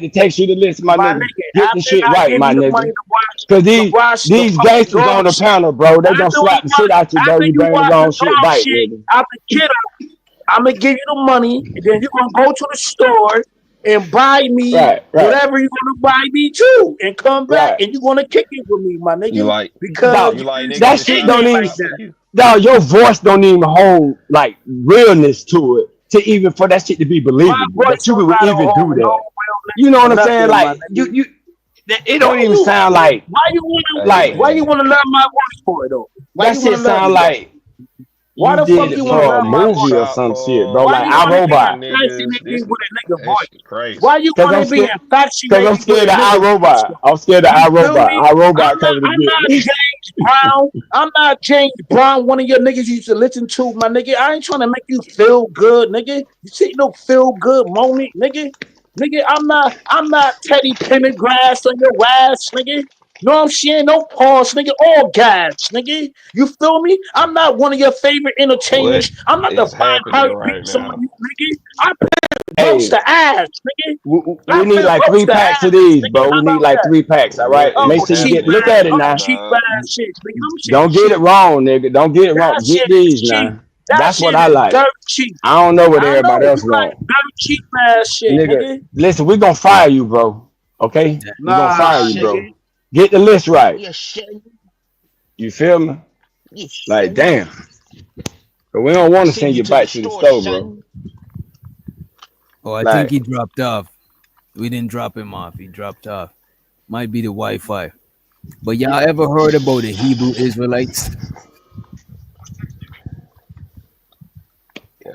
to text you the list, my My nigga. nigga, Get the after shit I right, give my you the money nigga. Cause to watch the these fucking gangsters on dog the shit, panel, bro, they gonna after slap we the shit watch, out you, bro. after You you bring the watch the wrong shit dog back, shit, nigga. after kid, I'm gonna give you the money, and then you're gonna go to the store and buy me Right, right, whatever you're gonna buy me too, and come back right. and you're gonna kick it with me, my You nigga, like because Dog, you like you is niggas that to shit stop don't ignorant even, like stop for that. you? dog, your voice don't even hold like realness to it to even for that shit to be My believable voice that you don't would gotta even hold do no that. You realness know or what I'm saying? nothing, my Like nigga. it Why don't even you sound like Hey like why you man, wanna learn my voice for it though? Why that you wanna shit learn sound me though? like Why you the did fuck niggas it you wanna for a learn fucking my with movie voice? or shop some shit, bro. moms, Why Like you I wanna light be Robot. skinned niggas. infatuated This with a nigga that voice? shit crazy. Why you Cause wanna I'm be scared. Cause I'm infatuated with scared a of nigga voice iRobot. though? I'm scared of You feel iRobot. me? iRobot coming to I'm get not me. James Brown. I'm not James Brown, one of your niggas you used to listen to, my nigga. I ain't trying to make you feel good, nigga. You see no feel good moment, nigga. Nigga, I'm not Teddy Pendergrass on your ass, nigga. No, I'm saying no pause, nigga. All gas, nigga. You feel me? I'm not one of your favorite What entertainers. I'm not the is five happening heartbeat right some of now? you, nigga. I Hey, gangsta ass, nigga. I we need pimp like three gangsta packs of ass, these, nigga. bro. How We need about like that? 3 packs. All right. What Oh, Make is sure you cheap get. happening Look ass, at right it oh, now, now. cheap dog? ass shit, nigga. Them shit Don't get it cheap. wrong, nigga. Don't get it That wrong. Get shit is these cheap. now. That That's what shit I is like. dirt cheap. I don't know what I know everybody you else like want. dirt cheap ass shit, Nigga, nigga. listen, we gonna fire you, bro. Okay? We gonna Nah, You fire you, should. nigga. bro. Get the list right. You should. You feel me? You Like, should. damn. But we don't I want to send send you you to the back to the store, store, bro. son. Oh, I think Like, he dropped off. We didn't drop him off. He dropped off. Might be the Wi-Fi. But y'all ever heard about the Hebrew Israelites?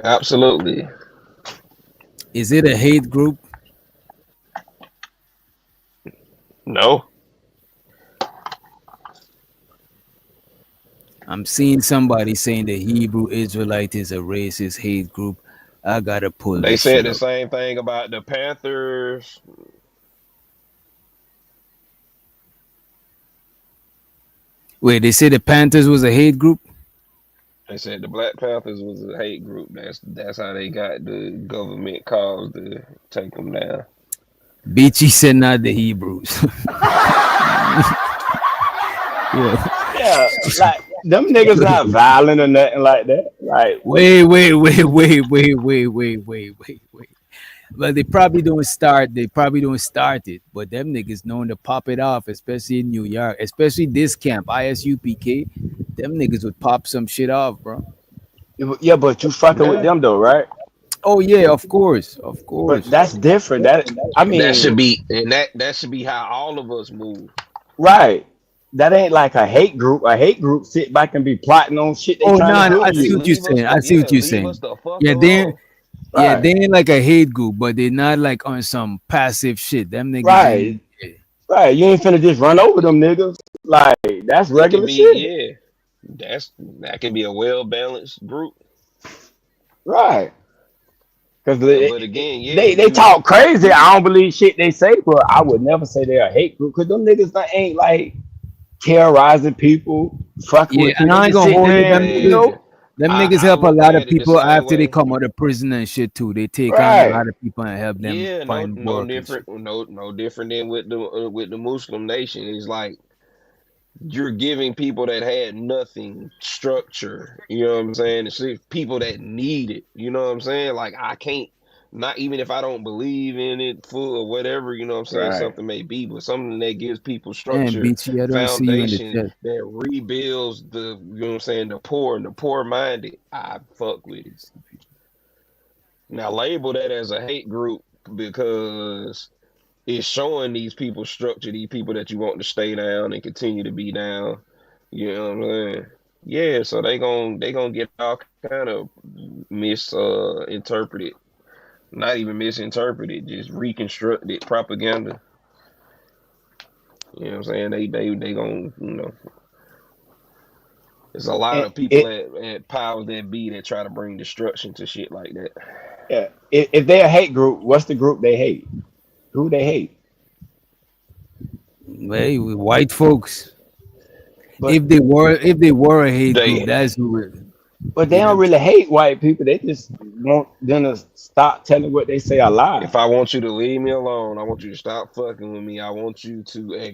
Absolutely. Is it a hate group? No. I'm seeing somebody saying the Hebrew Israelite is a racist hate group. I gotta pull They this said shit the up. same thing about the Panthers. Wait, they say the Panthers was a hate group? They said the Black Panthers was a hate group. That's how they got the government calls to take them down. Beachy said not the Hebrews. Yo, yeah, like them niggas not violent or nothing like that. Like, wait. Well, they probably don't start. They probably don't start it. But them niggas known to pop it off, especially in New York, especially this camp, ISUPK. Them niggas would pop some shit off, bro. yeah, but you fucking with Yeah. them though, right? Oh yeah, of course, of But course. that's different. That I That mean, should be and that should be how all of us move. right. That ain't like a hate group. A hate group sit back and be plotting on shit they Oh trying to no, no, do I to see you. what you're Leave us saying. the I see what you're leave us saying. the fuck Yeah, alone. they Right. ain't like a hate group, but they're not like on some passive shit. Them niggas Right. ain't. Yeah. Right. You ain't finna just run over them niggas. Like, that's It can regular be shit. yeah. That can be a well balanced group. Right. Because But again, yeah, they you talk crazy. I don't believe shit they say, but I would never say they're a hate group because them niggas ain't like terrorizing people, fucking Yeah, with and people. They I ain't just gonna sit hold you. there Them and, niggas, man, them niggas I help a look lot of at it the people same after they way. come out of prison and shit too. They take on a right, lot of people and help them Yeah, find no work and different, shit. no different than with the Muslim nation. It's like you're giving people that had nothing structure. You know what I'm saying? It's like people that need it. You know what I'm saying? Like I can't. Not even if I don't believe in it full or whatever, you know what I'm saying, right. something may be, but something that gives people Damn, structure, BT, I don't see you in the foundation, chat. that rebuilds the, you know what I'm saying, the poor and the poor minded, I fuck with it. Now label that as a hate group because it's showing these people structure, these people that you want to stay down and continue to be down. You know what I'm saying? Yeah, so they gonna get all kind of misinterpreted, not even misinterpreted, just reconstructed propaganda. You know what I'm saying? They gonna there's a lot And of people it, at powers that be that try to bring destruction to shit like that. yeah, if they're a hate group, what's the group they hate? Who they hate? Hey, we white folks. But If they were a hate group, They that's who. But they You know, don't really hate white people. They just want them to stop telling what they say a lie. If I want you to leave me alone, I want you to stop fucking with me. I want you to Right.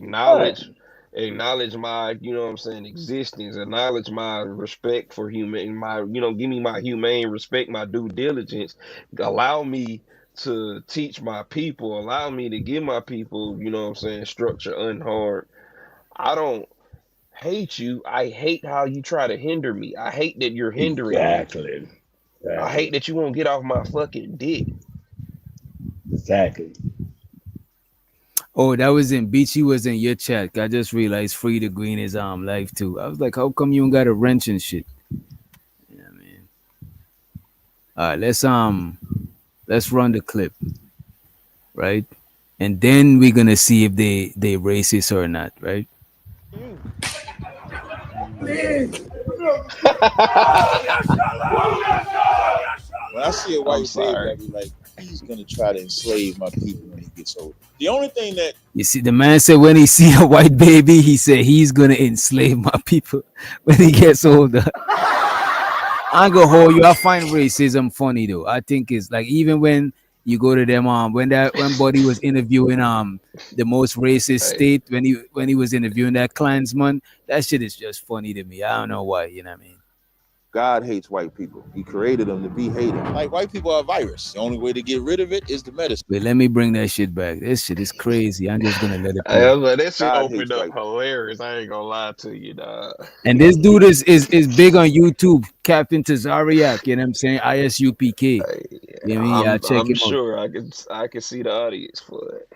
acknowledge my, you know what I'm saying, existence, acknowledge my respect for human, my, give me my humane respect, my due diligence, allow me to teach my people, allow me to give my people, you know what I'm saying, structure unharmed. I don't hate you. I hate how you try to hinder me. I hate that you're hindering me. Exactly. I hate Exactly. that you won't get off my fucking dick. Exactly. oh, that was in Beachy was in your chat. I just realized Free the Green is live too. I was like, how come you ain't got a wrench and shit? Yeah, man. All right, let's run the clip, right? And then we're gonna see if they racist or not, right? When I see a I'm white baby, sorry. I be like, he's gonna try to enslave my people when he gets older. The only thing that You see, the man said when he see a white baby, he said he's gonna enslave my people when he gets older. I ain't gonna hold you. I find racism funny though. I think it's like even when you go to them when Buddy was interviewing the most racist Hey, state when he was interviewing that Klansman, that shit is just funny to me. I don't know why, you know what I mean? God hates white people. He created them to be hated. Like white people are a virus. The only way to get rid of it is the medicine. But let me bring that shit back. This shit is crazy. I'm just gonna let it I play. was like, that shit God opened hates up white hilarious. I ain't gonna lie to you, dog. And this dude is big on YouTube, Captain Tazariak, you know what I'm saying? ISUPK. Hey, You know what I mean? Y'all check I'm him out. sure I can see the audience for it.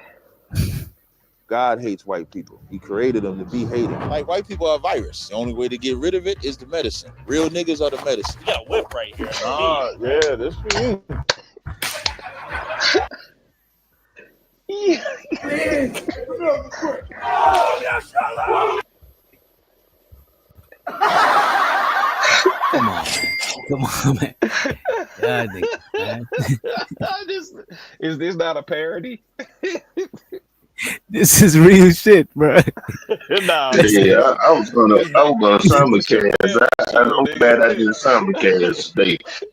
God hates white people. He created them to be hated. Like white people are a virus. The only way to get rid of it is the medicine. Real niggas are the medicine. You got a whip right here. Yeah, this for you. Come on, man. Come on, man. God, man. Is this not a parody? This is real shit, bro. Nah, Yeah, I was gonna this simulcast. I'm glad I Chappelle, did simulcast today. this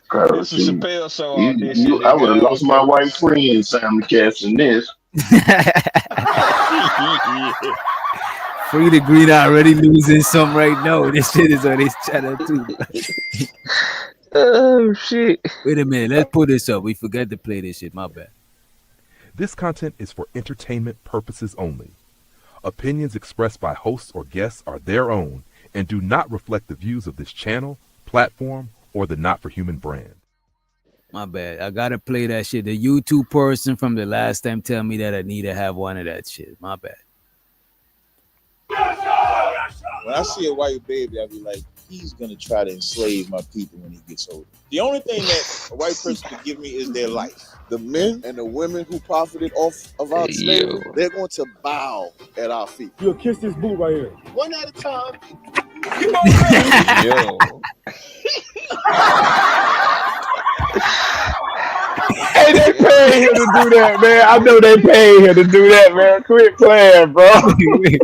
Cause is see, Chappelle show audition. I Nigga, would have on lost my white purpose. friend simulcasting this. Yeah. Free the Green already losing some right now. This shit is on his channel too, bro. Oh shit. Wait a minute, let's pull this up. We forgot to play this shit. My bad. This content is for entertainment purposes only. Opinions expressed by hosts or guests are their own and do not reflect the views of this channel, platform, or the Not for Human brand. My bad. I gotta play that shit. The YouTube person from the last time tell me that I need to have one of that shit. My bad. When I see a white baby, I be like, he's gonna try to enslave my people when he gets older. The only thing that a white person can give me is their life. The men and the women who profited off of our slavery, they're going to bow at our feet. You'll kiss this boo right here. One at a time. Yo. Hey, they paying him to do that, man. I know they paying him to do that, man. Quit playing, bro. we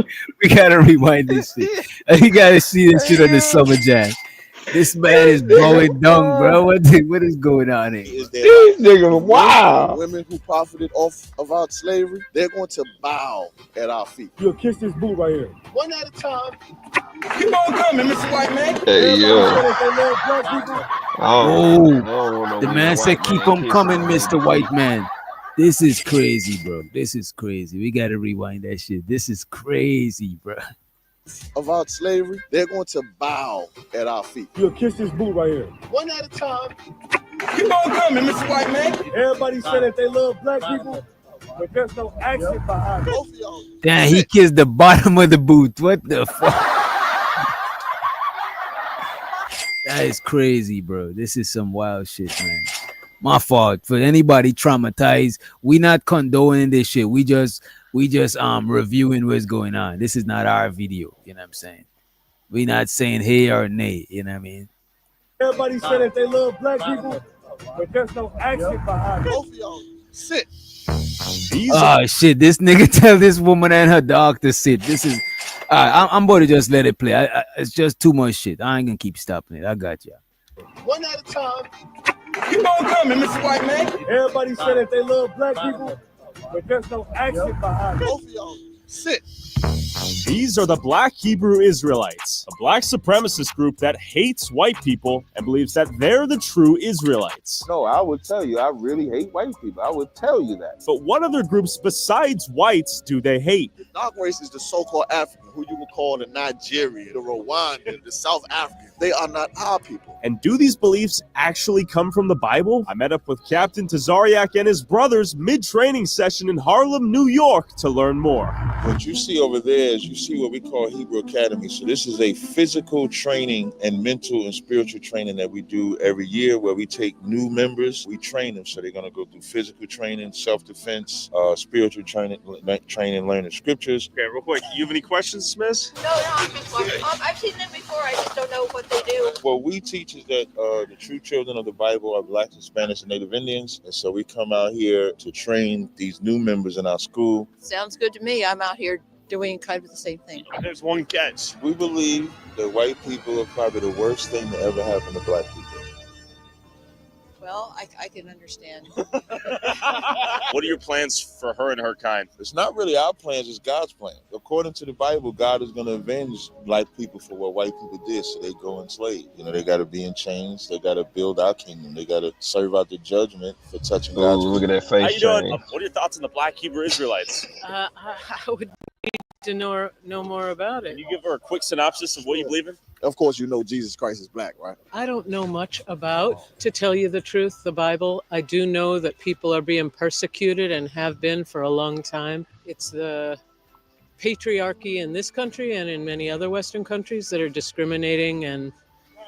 gotta rewind this shit. You gotta see this shit on the summer jam. This man is blowing dung, bro. What is going on here? Is there These niggas, wow. women who profited off of our slavery, they're going to bow at our feet. You'll kiss this boo right here. One at a time. Keep on coming, Mr. White Man. Hey, yo. Everybody said they love black people. The man said, "Keep on coming, Mr. White Man." This is crazy, bro. This is crazy. We gotta rewind that shit. This is crazy, bro. Of our slavery, they're going to bow at our feet. You'll kiss this boo right here. One at a time. Keep on coming, Mr. White Man. Everybody said that they love black people, but there's no action behind it. Both of y'all. Damn, he kissed the bottom of the boot. What the fuck? That is crazy, bro. This is some wild shit, man. My fault. For anybody traumatized, we not condoning this shit. We just reviewing what's going on. This is not our video. You know what I'm saying? We not saying hey or nay. You know what I mean? Everybody said that they love black people, but there's no action behind it. Both of y'all. Sit. Oh shit! This nigga tell this woman and her dog to sit. This is I'm about to just let it play. It's just too much shit. I ain't gonna keep stopping it. I got you. One at a time. Keep on coming, Mr. White Man. Everybody said that they love black people, but there's no action behind it. Both of y'all sit. These are the Black Hebrew Israelites, a black supremacist group that hates white people and believes that they're the true Israelites. No, I would tell you, I really hate white people. I would tell you that. But what other groups besides whites do they hate? The dark race is the so-called African, who you would call the Nigerian, the Rwandan, the South African. They are not our people. And do these beliefs actually come from the Bible? I met up with Captain Tazariak and his brothers mid-training session in Harlem, New York to learn more. What you see over there is you see what we call Hebrew Academy. So this is a physical training and mental and spiritual training that we do every year where we take new members, we train them. So they're going to go through physical training, self-defense, spiritual training, learning scriptures. Okay, real quick, you have any questions, Smith? No, I'm just wondering. I've seen them before. I just don't know what they do. What we teach is that the true children of the Bible are Blacks, Hispanics, and Native Indians. And so we come out here to train these new members in our school. Sounds good to me. I'm out here doing kind of the same thing. There's one catch. We believe that white people are probably the worst thing to ever happen to black people. Well, I can understand. What are your plans for her and her kind? It's not really our plans, it's God's plan. According to the Bible, God is going to avenge black people for what white people did, so they go enslaved. You know, they got to be in chains. They got to build our kingdom. They got to serve out the judgment for touching God's look at that face. How you doing? What are your thoughts on the Black Hebrew Israelites? I would need to know more about it. Can you give her a quick synopsis of what you believe in? Of course, you know Jesus Christ is black, right? I don't know much about, to tell you the truth, the Bible. I do know that people are being persecuted and have been for a long time. It's the patriarchy in this country and in many other Western countries that are discriminating, and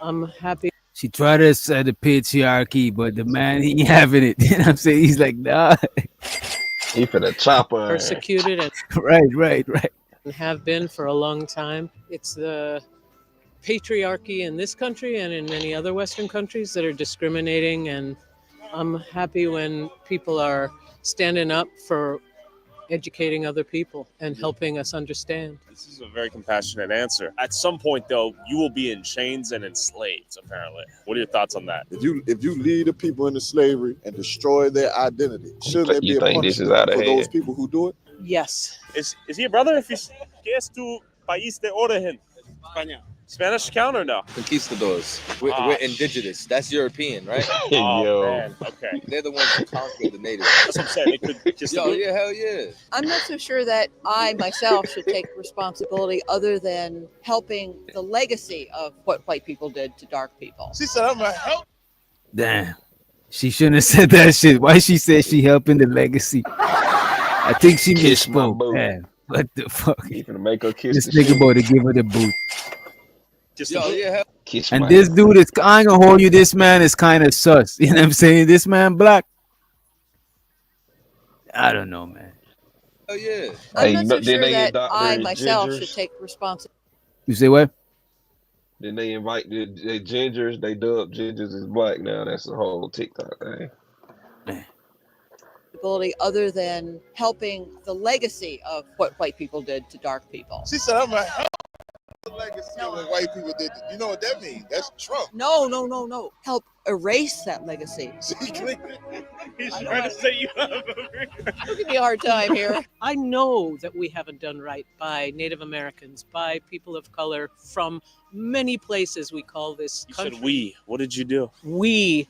I'm happy. She tried to say the patriarchy, but the man, he ain't having it. You know what I'm saying? He's like, nah. He for the chopper. Persecuted and Right. and have been for a long time. It's the patriarchy in this country and in many other Western countries that are discriminating, and I'm happy when people are standing up for educating other people and helping us understand. This is a very compassionate answer. At some point, though, you will be in chains and enslaved, apparently. What are your thoughts on that? If you lead the people into slavery and destroy their identity, should there be You a think this is punishment out of for hand? those people who do it? Yes. Is he a brother? If he's guess to país de origen? Spanish count or no? Conquistadors. We're indigenous. That's European, right? Oh, Yo. man. Okay. They're the ones who conquered the natives. That's what I'm saying. They could just Yo, yeah, hell yeah. I'm not so sure that I myself should take responsibility other than helping the legacy of what white people did to dark people. She said, I'm going to help. Damn. She shouldn't have said that shit. Why she said she helping the legacy? I think she Kiss my misspoke. boo. Man, what the fuck? He finna make her kiss This the nigga shit. about to give her the boot. Yo, yeah, hell Kiss And my this dude is, I ain't gonna hold you, this man is kind of sus. You know what I'm saying? This man black. I don't know, man. yeah. I'm not so did sure they that adopt I their myself gingers? should take responsibility. You say what? Then they invite the gingers. They dub gingers as black now. That's the whole TikTok thing. Other than helping the legacy of what white people did to dark people. She said, I'm going to help the legacy of what white people did. You know what that means? That's Trump. No. Help erase that legacy. See, Clinton? He's trying to set you up. Don't give me a hard time here. I know that we haven't done right by Native Americans, by people of color from many places we call this You country. said we. What did you do? We,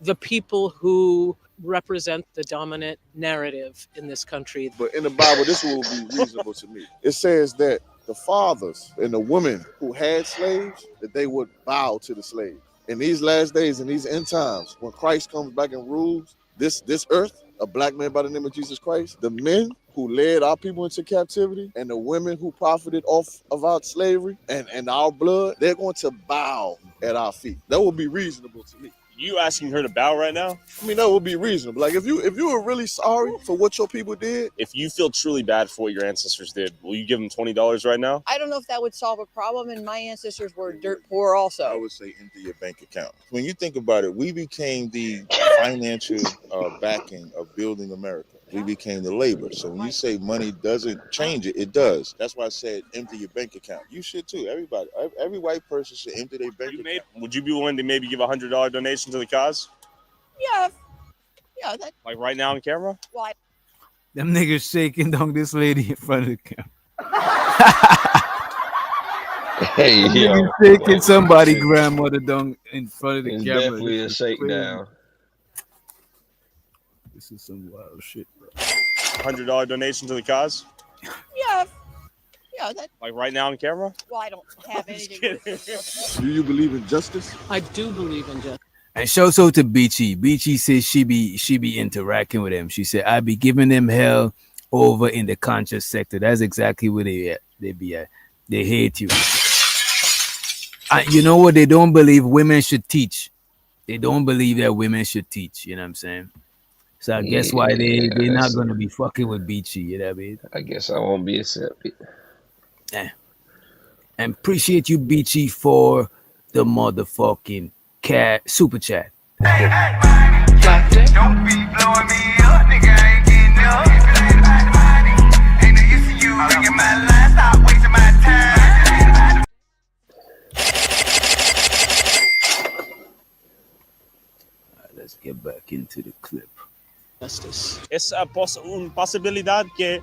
the people who represent the dominant narrative in this country. But in the Bible, this will be reasonable to me. It says that the fathers and the women who had slaves, that they would bow to the slave. In these last days, in these end times, when Christ comes back and rules this earth, a black man by the name of Jesus Christ, the men who led our people into captivity and the women who profited off of our slavery and our blood, they're going to bow at our feet. That would be reasonable to me. You asking her to bow right now? I mean, that would be reasonable. Like if you were really sorry for what your people did, If you feel truly bad for what your ancestors did, will you give them $20 right now? I don't know if that would solve a problem, and my ancestors were dirt poor I also. would say empty your bank account. When you think about it, we became the financial backing of building America. We became the labor. So when you say money doesn't change it, it does. That's why I said empty your bank account. You should too. Everybody, every white person should empty their bank account. Would you be willing to maybe give $100 donation to the cause? Yeah. Yeah. That, Like right now on camera? why? Them niggas shaking down this lady in front of the camera. Hey, Them yo, niggas shaking somebody grandmother down in front of the it's camera. definitely a This is crazy. shakedown. This is some wild shit, bro. $100 donation to the cause? Yeah. Yeah. That, Like right now on camera? well, I don't have anything. Do you believe in justice? I do believe in justice. And shouts out to Beachy. Beachy says she be interacting with them. She said, I be giving them hell over in the conscious sector. That's exactly where they be at. They hate you. You know what? They don't believe women should teach. They don't believe that women should teach. You know what I'm saying? So I guess why they're not going to be fucking with Beachy. You know what I mean? I guess I won't be accepted. Yeah. And appreciate you, Beachy, for the motherfucking super chat. Don't be blowing me up, nigga. I ain't getting up. If it ain't about the money, ain't no use to you ringing my line. Stop wasting my time. Let's get back into the clip. Justice. Es una posibilidad que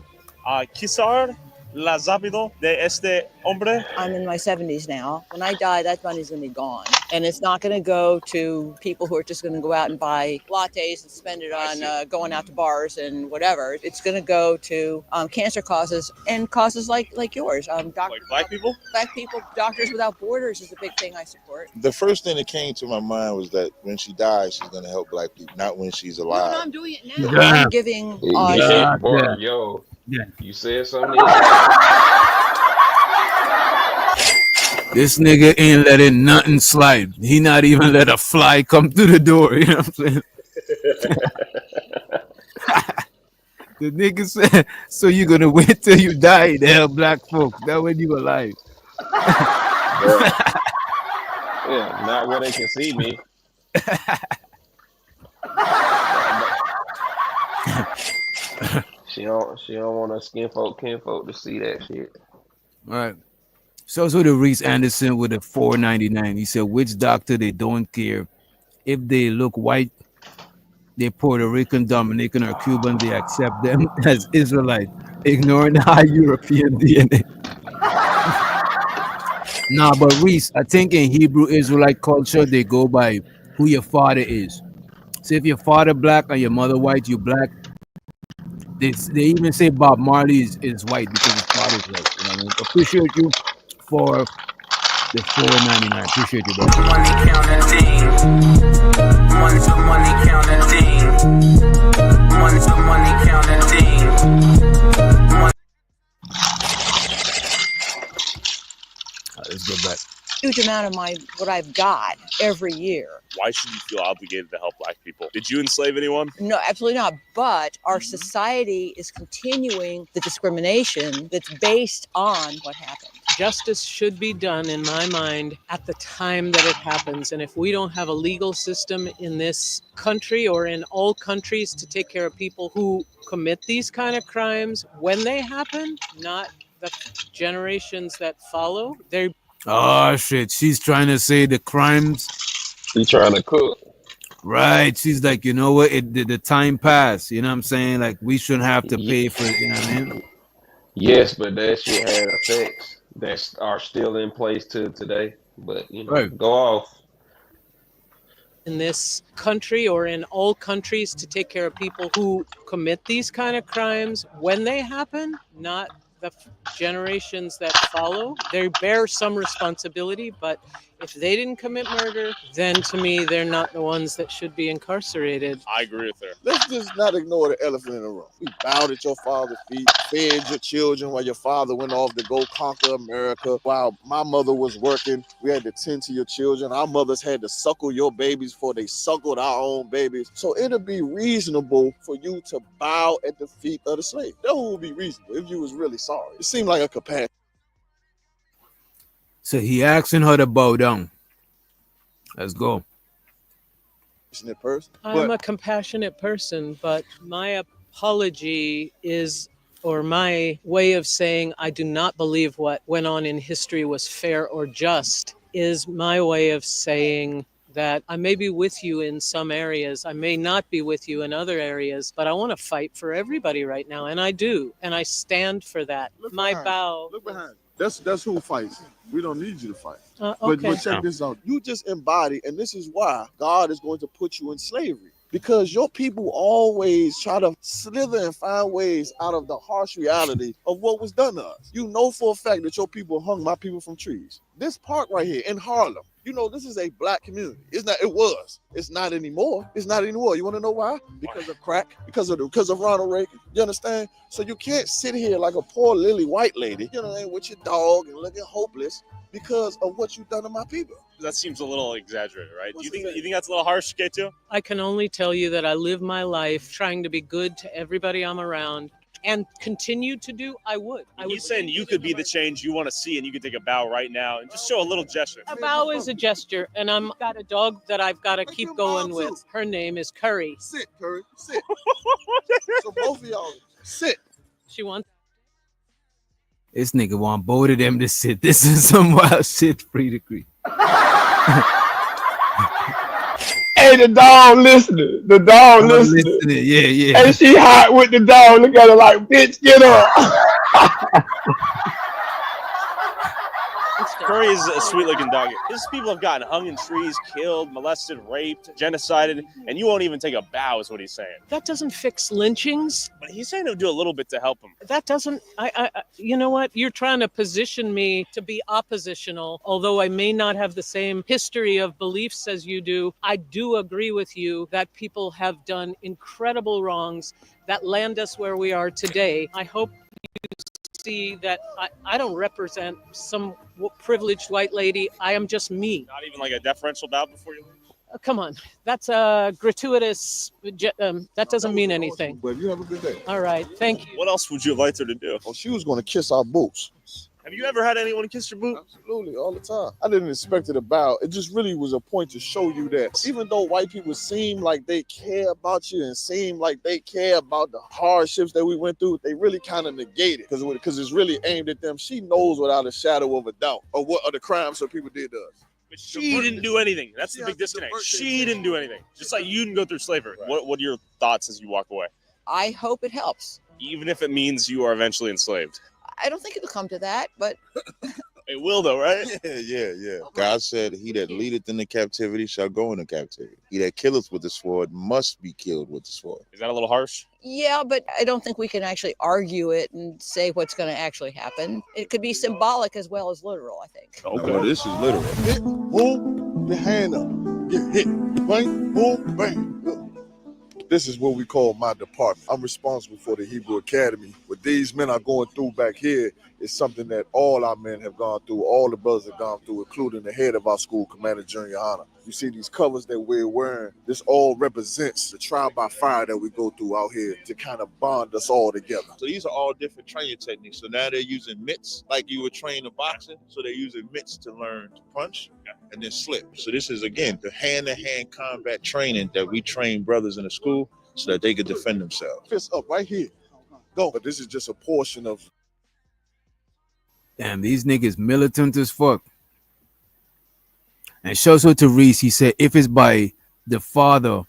quizás la rápido de este hombre. I'm in my 70s now. When I die, that money's going to be gone. And it's not going to go to people who are just going to go out and buy lattes and spend it on going out to bars and whatever. It's going to go to cancer causes and causes like yours. Like black people? Black people, Doctors Without Borders is a big thing I support. The first thing that came to my mind was that when she dies, she's going to help black people, not when she's alive. No, I'm doing it now. I'm giving. Yo, you said something. This nigga ain't letting nothing slide. He not even let a fly come through the door. You know what I'm saying? The nigga said, so you gonna wait till you die to help black folks. That when you alive. Yeah, not where they can see me. She don't want her kinfolk to see that shit. All right. So also the Reese Anderson with a $4.99. He said, which doctor they don't care if they look white, they Puerto Rican, Dominican, or Cuban, they accept them as Israelite, ignoring the high European DNA. Nah, but Reese, I think in Hebrew Israelite culture, they go by who your father is. So if your father black and your mother white, you black. They even say Bob Marley is white because his father's white. You know what I mean? Appreciate you for the $4.99. Appreciate you, bro. Money counting team. Money to money counting team. Money to money counting team. Let's go back. Huge amount of what I've got every year. Why should you feel obligated to help black people? Did you enslave anyone? No, absolutely not. But our society is continuing the discrimination that's based on what happened. Justice should be done, in my mind, at the time that it happens. And if we don't have a legal system in this country or in all countries to take care of people who commit these kind of crimes when they happen, not the generations that follow, they're Oh shit, she's trying to say the crimes. She's trying to cook. Right. She's like, you know what? The time passed. You know what I'm saying? Like we shouldn't have to pay for it. You know what I mean? Yes, but that shit had effects that are still in place to today. But you know, Right. Go off. in this country or in all countries to take care of people who commit these kind of crimes when they happen, not the generations that follow. They bear some responsibility, but if they didn't commit murder, then to me, they're not the ones that should be incarcerated. I agree with her. Let's just not ignore the elephant in the room. We bowed at your father's feet, fed your children while your father went off to go conquer America. While my mother was working, we had to tend to your children. Our mothers had to suckle your babies before they suckled our own babies. So it'll be reasonable for you to bow at the feet of the slave. That would be reasonable if you was really sorry. It seemed like a compassion. So he asking her to bow down. Let's go. Person. I'm a compassionate person, but my apology is, or my way of saying I do not believe what went on in history was fair or just, is my way of saying that I may be with you in some areas, I may not be with you in other areas, but I want to fight for everybody right now, and I do, and I stand for that. My bow. Look behind. That's who fights. We don't need you to fight. Okay. But check this out. You just embody, and this is why God is going to put you in slavery. Because your people always try to slither and find ways out of the harsh reality of what was done to us. You know for a fact that your people hung my people from trees. This park right here in Harlem, you know, this is a black community. It's not. It was. It's not anymore. It's not anymore. You want to know why? Because of crack. Because of Ronald Reagan. You understand? So you can't sit here like a poor lily white lady, you know, with your dog and looking hopeless because of what you've done to my people. That seems a little exaggerated, right? Do you think that's a little harsh, K2? I can only tell you that I live my life trying to be good to everybody I'm around, and continue to do. I would. He's saying you could be the change you want to see, and you could take a bow right now and just show a little gesture. A bow is a gesture, and I've got a dog that I've got to keep going with. Her name is Curry. Sit, Curry. Sit. So both of y'all sit. She wants. This nigga want both of them to sit. This is some wild shit, free degree. Hey, the dog listening. The dog listening. Yeah. And she hot with the dog. Look at her like, bitch, get her. Curry is a sweet-looking dog. These people have gotten hung in trees, killed, molested, raped, genocided, and you won't even take a bow, is what he's saying. That doesn't fix lynchings. But he's saying he'll do a little bit to help him. That doesn't. You know what? You're trying to position me to be oppositional, although I may not have the same history of beliefs as you do. I do agree with you that people have done incredible wrongs that land us where we are today. I hope you see that I don't represent some privileged white lady. I am just me. Not even like a deferential bow before you leave? Come on. That's a gratuitous, that doesn't mean anything. But you have a good day. All right. Thank you. What else would you have liked her to do? Oh, she was going to kiss our boots. Have you ever had anyone kiss your boot? Absolutely, all the time. I didn't expect it to bow. It just really was a point to show you that even though white people seem like they care about you and seem like they care about the hardships that we went through, they really kind of negate it because it's really aimed at them. She knows without a shadow of a doubt of what are the crimes that people did to us. But she didn't do anything. That's the big disconnect. She didn't do anything. Just like you didn't go through slavery. Right. What are your thoughts as you walk away? I hope it helps. Even if it means you are eventually enslaved. I don't think it'll come to that, but it will though, right? Yeah. God said, he that leadeth into captivity shall go into captivity. He that killeth with the sword must be killed with the sword. Is that a little harsh? yeah, but I don't think we can actually argue it and say what's going to actually happen. It could be symbolic as well as literal, I think. Okay. Well, this is literal. Hit, boom, the hand up. Get hit, bang, boom, bang. Look. This is what we call my department. I'm responsible for the Hebrew Academy. What these men are going through back here is something that all our men have gone through, all the brothers have gone through, including the head of our school, Commander Junior Honor. You see these covers that we're wearing, this all represents the trial by fire that we go through out here to kind of bond us all together. So these are all different training techniques. So now they're using mitts like you would train in boxing. So they're using mitts to learn to punch and then slip. So this is, again, the hand-to-hand combat training that we train brothers in the school so that they could defend themselves. Fist up right here. Go. But this is just a portion of... Damn, these niggas militant as fuck. And shows out to Reese, he said, if it's by the father,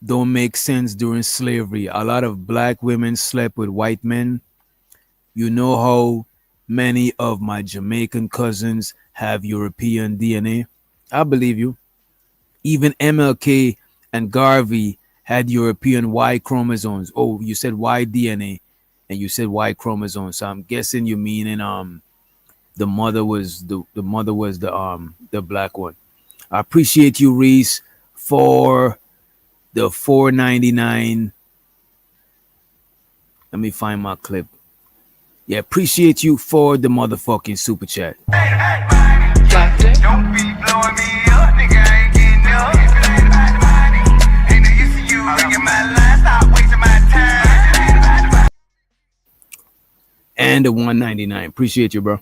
don't make sense during slavery. A lot of black women slept with white men. You know how many of my Jamaican cousins have European DNA? I believe you. Even MLK and Garvey had European Y chromosomes. Oh, you said Y DNA and you said Y chromosomes. So I'm guessing you meaning the mother was the black one. I appreciate you, Reese, for the $4.99. Let me find my clip. Yeah, appreciate you for the motherfucking super chat. Don't be blowing me up, nigga. I ain't getting up. If it ain't about the money, ain't no use to you ringing my line. Stop wasting my time. And the $1.99. Appreciate you, bro.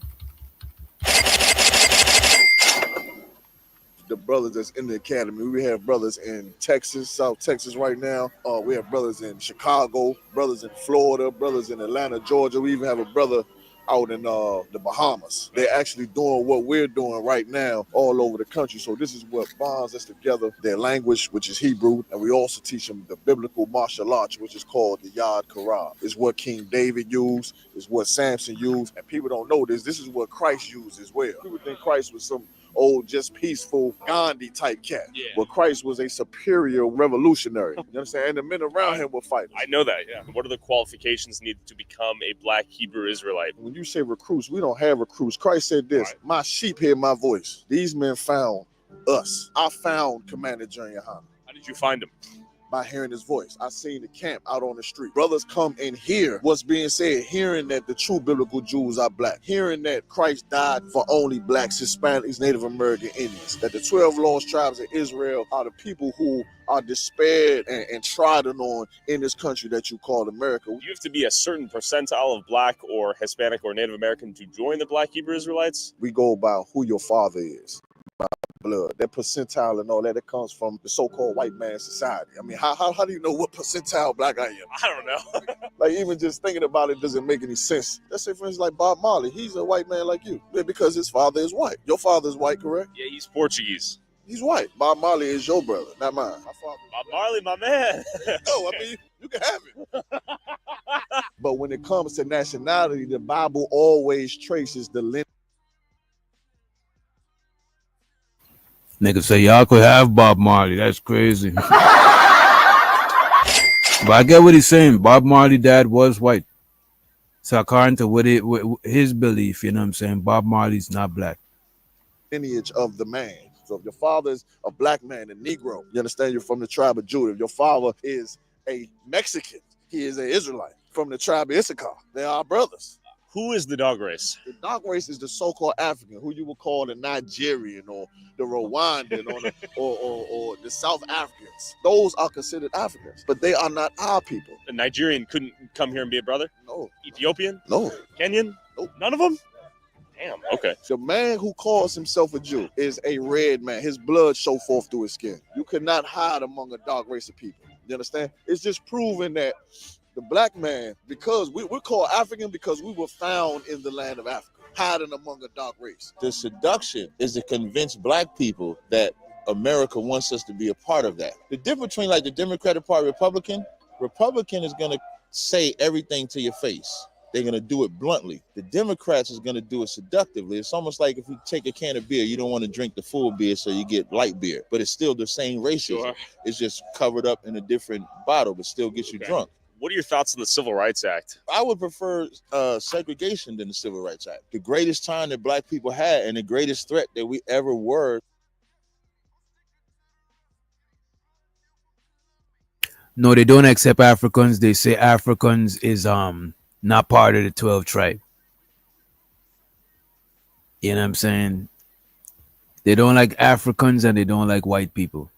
brothers that's in the academy. We have brothers in Texas, South Texas right now. We have brothers in Chicago, brothers in Florida, brothers in Atlanta, Georgia. We even have a brother out in the Bahamas. They're actually doing what we're doing right now all over the country. So this is what bonds us together, their language, which is Hebrew, and we also teach them the biblical martial arts, which is called the Yad Karab. It's what King David used, it's what Samson used, and people don't know this. This is what Christ used as well. People think Christ was some old, just peaceful Gandhi type cat. Yeah. But Christ was a superior revolutionary. You understand? And the men around him were fighters. I know that, yeah. What are the qualifications needed to become a black Hebrew Israelite? When you say recruits, we don't have recruits. Christ said this, my sheep hear my voice. These men found us. I found Commander Junior Hanna. How did you find him? By hearing his voice. I seen the camp out on the street. Brothers come and hear what's being said, hearing that the true biblical Jews are black, hearing that Christ died for only blacks, Hispanics, Native American Indians, that the 12 lost tribes of Israel are the people who are despaired and trodden on in this country that you call America. You have to be a certain percentile of black or Hispanic or Native American to join the black Hebrew Israelites? We go by who your father is. Blood, that percentile and all that, it comes from the so-called white man society. I mean, how do you know what percentile black I am? I don't know. Like, even just thinking about it doesn't make any sense. Let's say, for instance, like Bob Marley, he's a white man like you. Yeah, because his father is white. Your father is white, correct? Yeah, he's Portuguese. He's white. Bob Marley is your brother, not mine. My father. Bob Marley, my man. No, I mean, you can have it. But when it comes to nationality, the Bible always traces the lineage. Niggas say y'all could have Bob Marley. That's crazy. But I get what he's saying. Bob Marley's dad was white. So according to his belief, you know what I'm saying, Bob Marley's not black. Lineage of the man. So if your father is a black man, a Negro, you understand, you're from the tribe of Judah. If your father is a Mexican, he is an Israelite from the tribe of Issachar. They are brothers. Who is the dog race? The dog race is the so-called African, who you would call the Nigerian or the Rwandan or the South Africans. Those are considered Africans, but they are not our people. A Nigerian couldn't come here and be a brother? No. Ethiopian? No. Kenyan? Nope. None of them? Damn, okay. The man who calls himself a Jew is a red man. His blood show forth through his skin. You cannot hide among a dark race of people. You understand? It's just proving that the black man, because we're called African because we were found in the land of Africa, hiding among a dark race. The seduction is to convince black people that America wants us to be a part of that. The difference between like the Democratic Party, Republican is going to say everything to your face. They're going to do it bluntly. The Democrats is going to do it seductively. It's almost like if you take a can of beer, you don't want to drink the full beer, so you get light beer. But it's still the same racism. Sure. It's just covered up in a different bottle, but still gets you drunk. What are your thoughts on the Civil Rights Act? I would prefer segregation than the Civil Rights Act. The greatest time that black people had and the greatest threat that we ever were. No, they don't accept Africans. They say Africans is not part of the 12 tribe. You know what I'm saying? They don't like Africans and they don't like white people.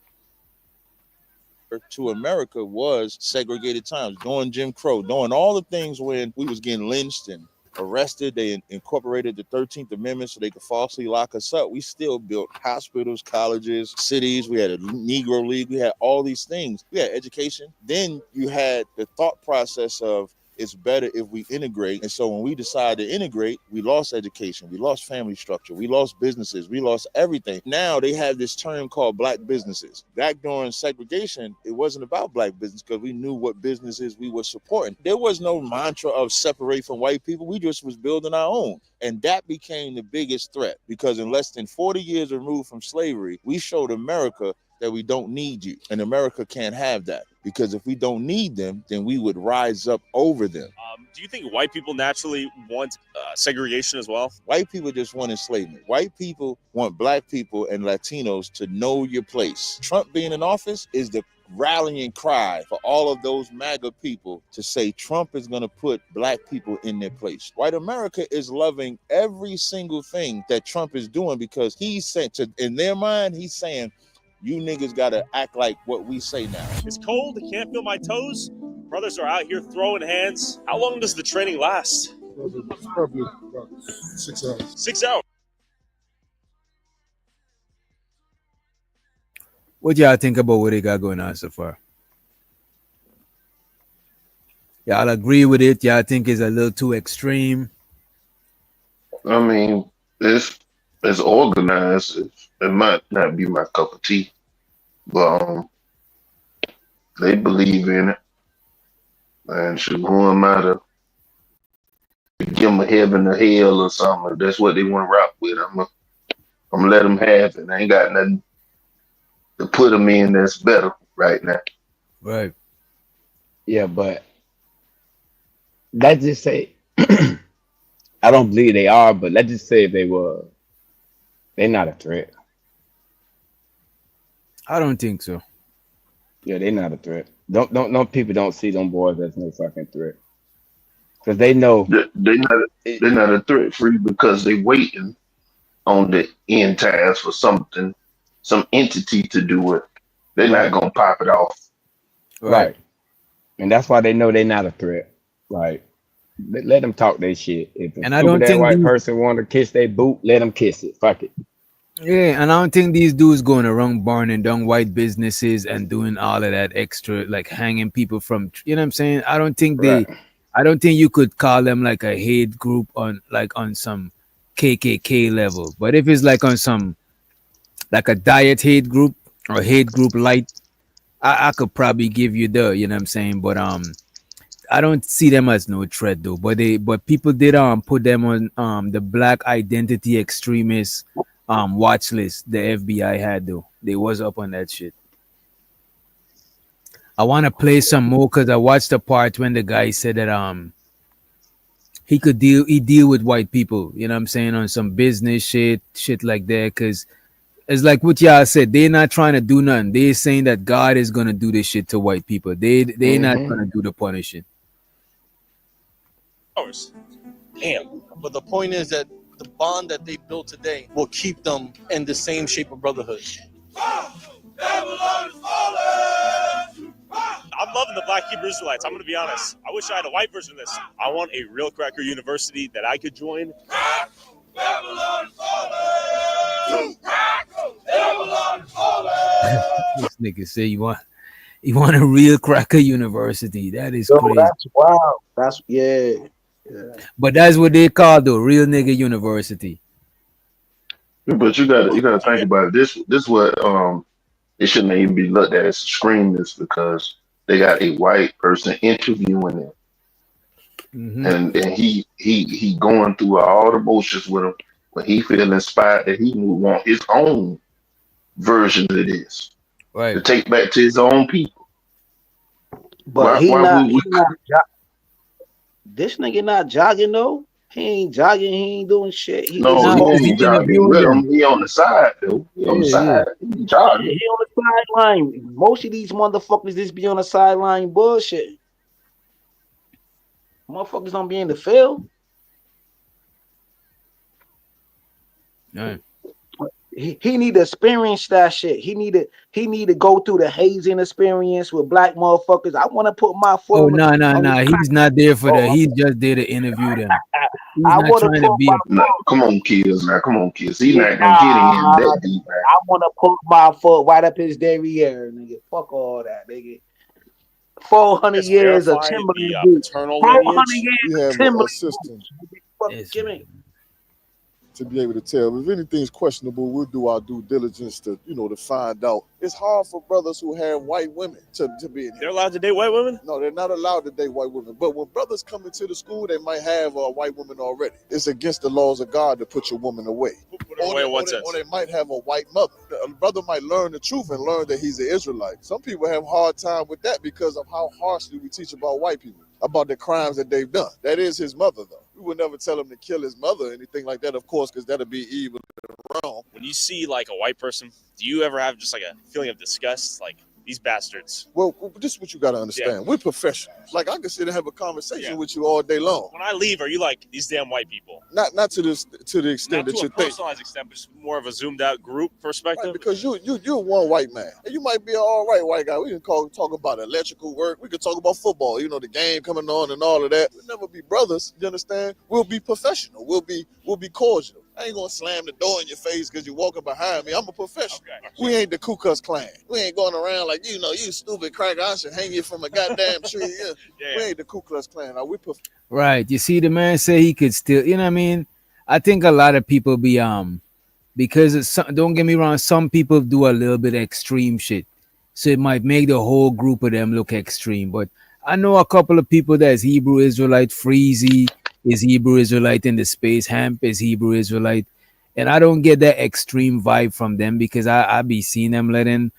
To America was segregated times, during Jim Crow, doing all the things when we was getting lynched and arrested. They incorporated the 13th Amendment so they could falsely lock us up. We still built hospitals, colleges, cities. We had a Negro League. We had all these things. We had education. Then you had the thought process of it's better if we integrate. And so when we decided to integrate, we lost education, we lost family structure, we lost businesses, we lost everything. Now they have this term called black businesses. Back during segregation, it wasn't about black business because we knew what businesses we were supporting. There was no mantra of separate from white people. We just was building our own. And that became the biggest threat because in less than 40 years removed from slavery, we showed America that we don't need you. And America can't have that. Because if we don't need them, then we would rise up over them. Do you think white people naturally want segregation as well? White people just want enslavement. White people want black people and Latinos to know your place. Trump being in office is the rallying cry for all of those MAGA people to say Trump is going to put black people in their place. White America is loving every single thing that Trump is doing because he's saying, in their mind, he's saying, you niggas gotta act like what we say now. It's cold, I can't feel my toes. Brothers are out here throwing hands. How long does the training last? Probably about 6 hours. 6 hours. What y'all think about what they got going on so far? Y'all agree with it? Y'all think it's a little too extreme? I mean, it's organized. It might not be my cup of tea, but they believe in it, and should who am I to give them a heaven or hell or something? If that's what they want to rock with. I'm gonna let them have it. I ain't got nothing to put them in that's better right now. Right. Yeah, but let's just say I don't believe they are, but let's just say if they were, they're not a threat. I don't think so. Yeah, they're not a threat. Don't people don't see them boys as no fucking threat because they know They not it. they're not a threat free because they waiting on the end times for something, some entity to do it. They're not Right, gonna pop it off. Right. right, and that's why they know they're not a threat. Like let them talk their shit. If a And I stupid don't ass think white these person want to kiss their boot, let them kiss it. Fuck it. yeah, and I don't think these dudes going around burning down white businesses and doing all of that extra, like hanging people from, you know what I'm saying? Right, I don't think you could call them like a hate group on like on some KKK level. But if it's like on some like a diet hate group or hate group light, I could probably give you the, you know what I'm saying? But I don't see them as no threat though. But people did put them on the black identity extremist watch list the FBI had though. They was up on that shit. I want to play some more because I watched the part when the guy said that he deal with white people, you know what I'm saying, on some business shit like that. Cause it's like what y'all said, they're not trying to do nothing. They're saying that God is gonna do this shit to white people. They not hmm gonna do the punishing. Hours. Damn. But the point is that the bond that they built today will keep them in the same shape of brotherhood. I'm loving the Black Hebrew Israelites. I'm going to be honest. I wish I had a white version of this. I want a real cracker university that I could join. This nigga say you want a real cracker university. That is Yo, crazy. that's wild. That's yeah. Yeah. But that's what they call the real nigga university. But you gotta think about it. This what it shouldn't even be looked at as extremists because they got a white person interviewing them, Hmm. and he going through all the motions with him. When he feel inspired that he would want his own version of this Right. to take back to his own people. But Why he why not would he we? not this nigga not jogging though. He ain't jogging, he ain't doing shit. He No, Nah, he because he ain't smoking. jogging interviewing with them. him. He on the side though. He on the Yeah, yeah. side. He He jogging. on the sideline. Most of these motherfuckers just be on the sideline bullshit. Motherfuckers don't be in the field. Right. He need to experience that shit. He need to go through the hazing experience with black motherfuckers. I want to put my foot Oh on the no, no, on the no. crack. He's not there for that. Oh, He's just there to interview them. He's I not want to trying to put be my a No, come on, kids. Now, come on, kids. He's yeah, not gonna get in that deep. I want to put my foot right up his derriere, nigga. Fuck all that, nigga. 400 Just years of verify the Timberland boots. paternal 400 lineage. years We of have a Timberland system boots. Fuck, yes, give man. me. to be able to tell. If anything's questionable, we'll do our due diligence to, to find out. It's hard for brothers who have white women to be in here. They're allowed to date white women? No, they're not allowed to date white women. But when brothers come into the school, they might have a white woman already. It's against the laws of God to put your woman away. Away in what sense? Or they might have a white mother. A brother might learn the truth and learn that he's an Israelite. Some people have a hard time with that because of how harshly we teach about white people, about the crimes that they've done. That is his mother, though. We would never tell him to kill his mother or anything like that, of course, because that'd be evil and wrong. When you see like a white person, do you ever have just like a feeling of disgust? Like, these bastards. Well, this is what you got to understand. Yeah. We're professionals. Like, I can sit and have a conversation Yeah. with you all day long. When I leave, are you like, these damn white people? Not to the extent Not that to you a think. personalized extent, but just more of a zoomed out group perspective. Right, because you're one white man. And you might be an all right white guy. We can talk about electrical work. We can talk about football, the game coming on and all of that. We'll never be brothers, you understand? We'll be professional. We'll be cordial. I ain't gonna slam the door in your face because you're walking behind me. I'm a professional. We ain't the Ku Klux Klan. We ain't going around like, you stupid cracker. I should hang you from a goddamn tree. We ain't the Ku Klux Klan. Are we Right. You see, the man say he could still. You know what I mean? I think a lot of people be because don't get me wrong. Some people do a little bit extreme shit, so it might make the whole group of them look extreme. But I know a couple of people that's Hebrew Israelite. Freezy is Hebrew Israelite in the space. Hemp is Hebrew Israelite, and I don't get that extreme vibe from them because I be seeing them letting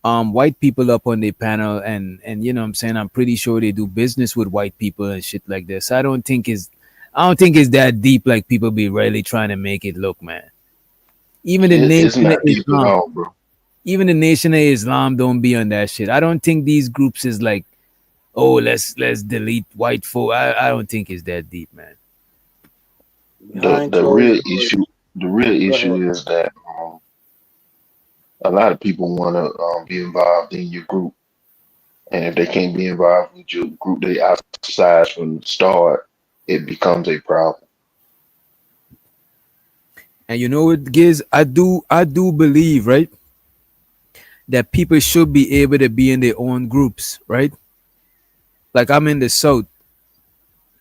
white people up on their panel, and you know what I'm saying, I'm pretty sure they do business with white people and shit like this. I don't think it's that deep like people be really trying to make it look, man. Even the It's nation of not deep at Islam, all, bro. even the nation of Islam don't be on that shit. I don't think these groups is like, oh, let's delete white folk. I don't think it's that deep, man. The Behind the closed real doors. issue the real Go ahead. issue is that a lot of people want to be involved in your group, and if they can't be involved with your group, they ostracize from the start. It becomes a problem. And you know what, Giz? I do believe, right, that people should be able to be in their own groups, right? Like I'm in the South.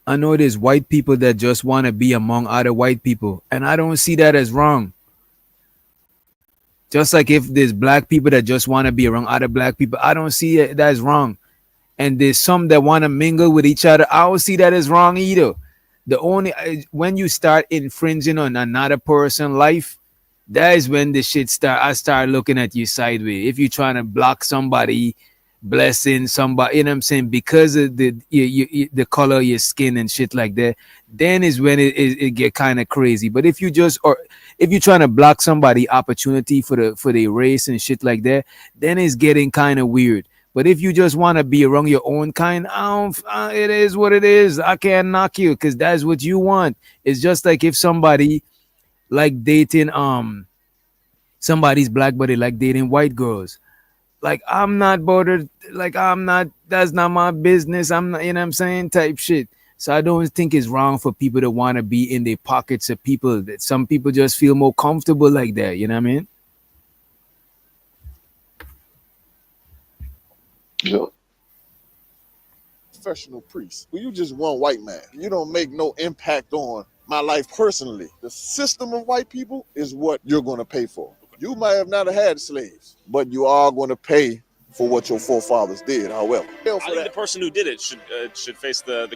I know there's white people that just want to be among other white people, and I don't see that as wrong. Just like if there's black people that just want to be around other black people, I don't see it that's wrong. And there's some that want to mingle with each other, I don't see that as wrong either. The only when you start infringing on another person's life, that is when the shit start. I start looking at you sideways. If you're trying to block somebody, blessing somebody, you know what I'm saying, because of the color of your skin and shit like that, then is when it get kind of crazy. But if you just or if you're trying to block somebody opportunity for the race and shit like that, then it's getting kind of weird. But if you just want to be around your own kind, it is what it is. I can't knock you because that's what you want. It's just like if somebody like dating somebody's black but they like dating white girls. Like I'm not bothered. Like I'm not. That's not my business. I'm not. You know what I'm saying? Type shit. So I don't think it's wrong for people to want to be in the pockets of people. That some people just feel more comfortable like that. You know what I mean? Yep. professional priest? Well, you just one white man. You don't make no impact on my life personally. The system of white people is what you're going to pay for. You might have not had slaves, but you are going to pay for what your forefathers did. However, I think the person who did it should face the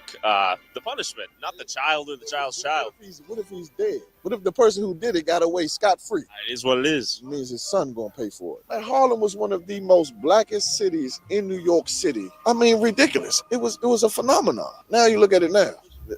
punishment, not the child or the child's child. What if he's dead? What if the person who did it got away scot-free? It is what it is. It means his son gonna pay for it. Man, Harlem was one of the most blackest cities in New York City. I mean, ridiculous. It was a phenomenon. Now you look at it now.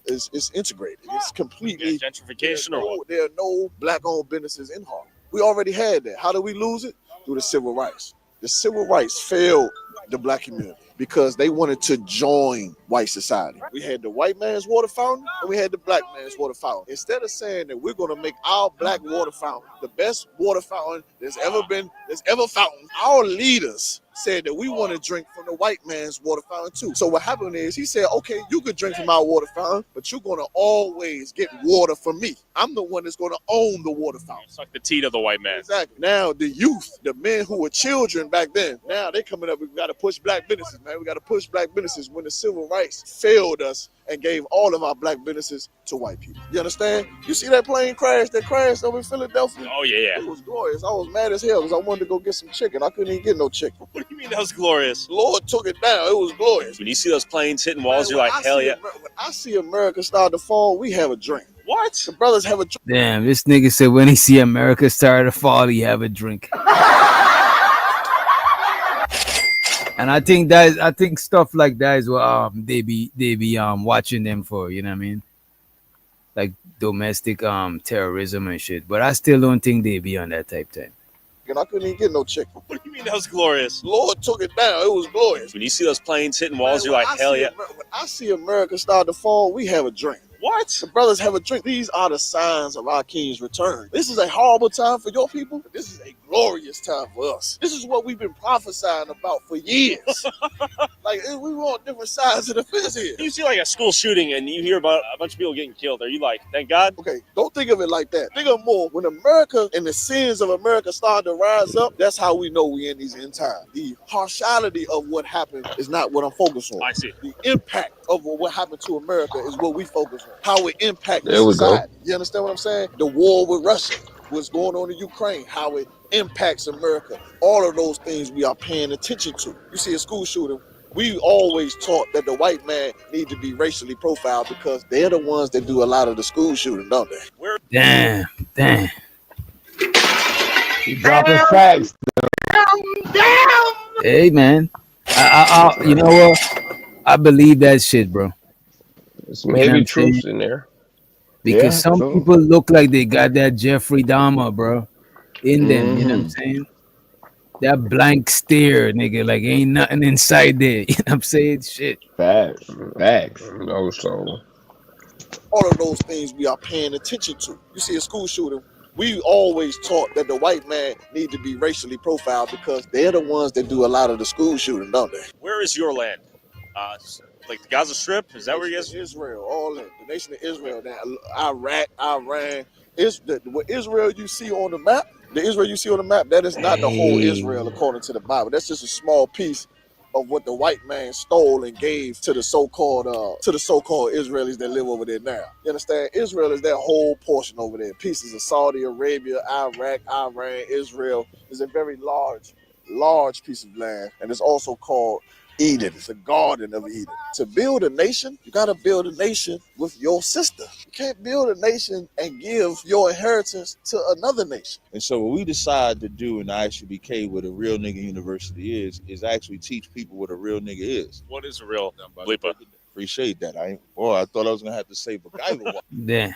It's integrated. It's completely gentrification or what? There are no black-owned businesses in Harlem. We already had that. How did we lose it? Through the civil rights. The civil rights failed the black community because they wanted to join white society. We had the white man's water fountain and we had the black man's water fountain. Instead of saying that we're going to make our black water fountain the best water fountain there's ever fountain, our leaders said that we want to drink from the white man's water fountain too. So what happened is he said, okay, you could drink from our water fountain, but you're going to always get water from me. I'm the one that's going to own the water fountain. It's like the teat of the white man. Exactly. Now the youth, the men who were children back then, now they coming up, we got to push black businesses, man. We got to push black businesses when the civil rights failed us and gave all of our black businesses to white people. You understand? You see that plane crash that crashed over in Philadelphia? Oh, yeah. It was glorious. I was mad as hell because I wanted to go get some chicken. I couldn't even get no chicken. What do you mean that was glorious? The Lord took it down. It was glorious. When you see those planes hitting walls, Man, you're like, hell yeah. When I see America start to fall, we have a drink. What? The brothers have a drink. Damn, this nigga said when he see America start to fall, he have a drink. And I think stuff like that is what they be watching them for, you know what I mean? Like domestic terrorism and shit. But I still don't think they be on that type thing. And I couldn't even get no chicken. What do you mean that was glorious? The Lord took it down. It was glorious. When you see those planes hitting walls, you're like, hell yeah. When I see America start to fall, we have a drink. What? The brothers have a drink. These are the signs of our King's return. This is a horrible time for your people. But this is a glorious time for us. This is what we've been prophesying about for years. Like, we want different sides of the fence here. You see like a school shooting and you hear about a bunch of people getting killed. Are you like, thank God? Okay, don't think of it like that. Think of more. When America and the sins of America start to rise up, that's how we know we in these end times. The harshality of what happened is not what I'm focused on. I see. The impact of what happened to America is what we focus on. How it impacted There we go. society. You understand what I'm saying? The war with Russia, what's going on in Ukraine, how it impacts America. All of those things we are paying attention to. You see a school shooting, we always taught that the white man need to be racially profiled because they're the ones that do a lot of the school shooting, don't they? Damn. He dropping facts. Hey, man. You know what? I believe that shit, bro. There's You know what maybe I'm truth saying? in there. Because Yeah, some true. people look like they got that Jeffrey Dahmer, bro, in them. You know what I'm saying? That blank stare, nigga, like ain't nothing inside there. You know what I'm saying? Shit. Facts. No, so All of those things we are paying attention to. You see a school shooting, we always taught that the white man need to be racially profiled because they're the ones that do a lot of the school shooting, don't they? Where is your land? Like the Gaza Strip? Is that where you guys? Israel, all in the nation of Israel, now Iraq, Iran, what Israel you see on the map. The Israel you see on the map, that is not the whole Israel according to the Bible. That's just a small piece of what the white man stole and gave to the so-called Israelis that live over there now. You understand? Israel is that whole portion over there. Pieces of Saudi Arabia, Iraq, Iran, Israel is a very large piece of land, and it's also called Eden. It's a garden of Eden. To build a nation, you gotta build a nation with your sister. You can't build a nation and give your inheritance to another nation. And so what we decide to do in the ISUBK, what a real nigga university is actually teach people what a real nigga is. What is a real Lipa? Appreciate that. I thought I was gonna have to say MacGyver. Damn.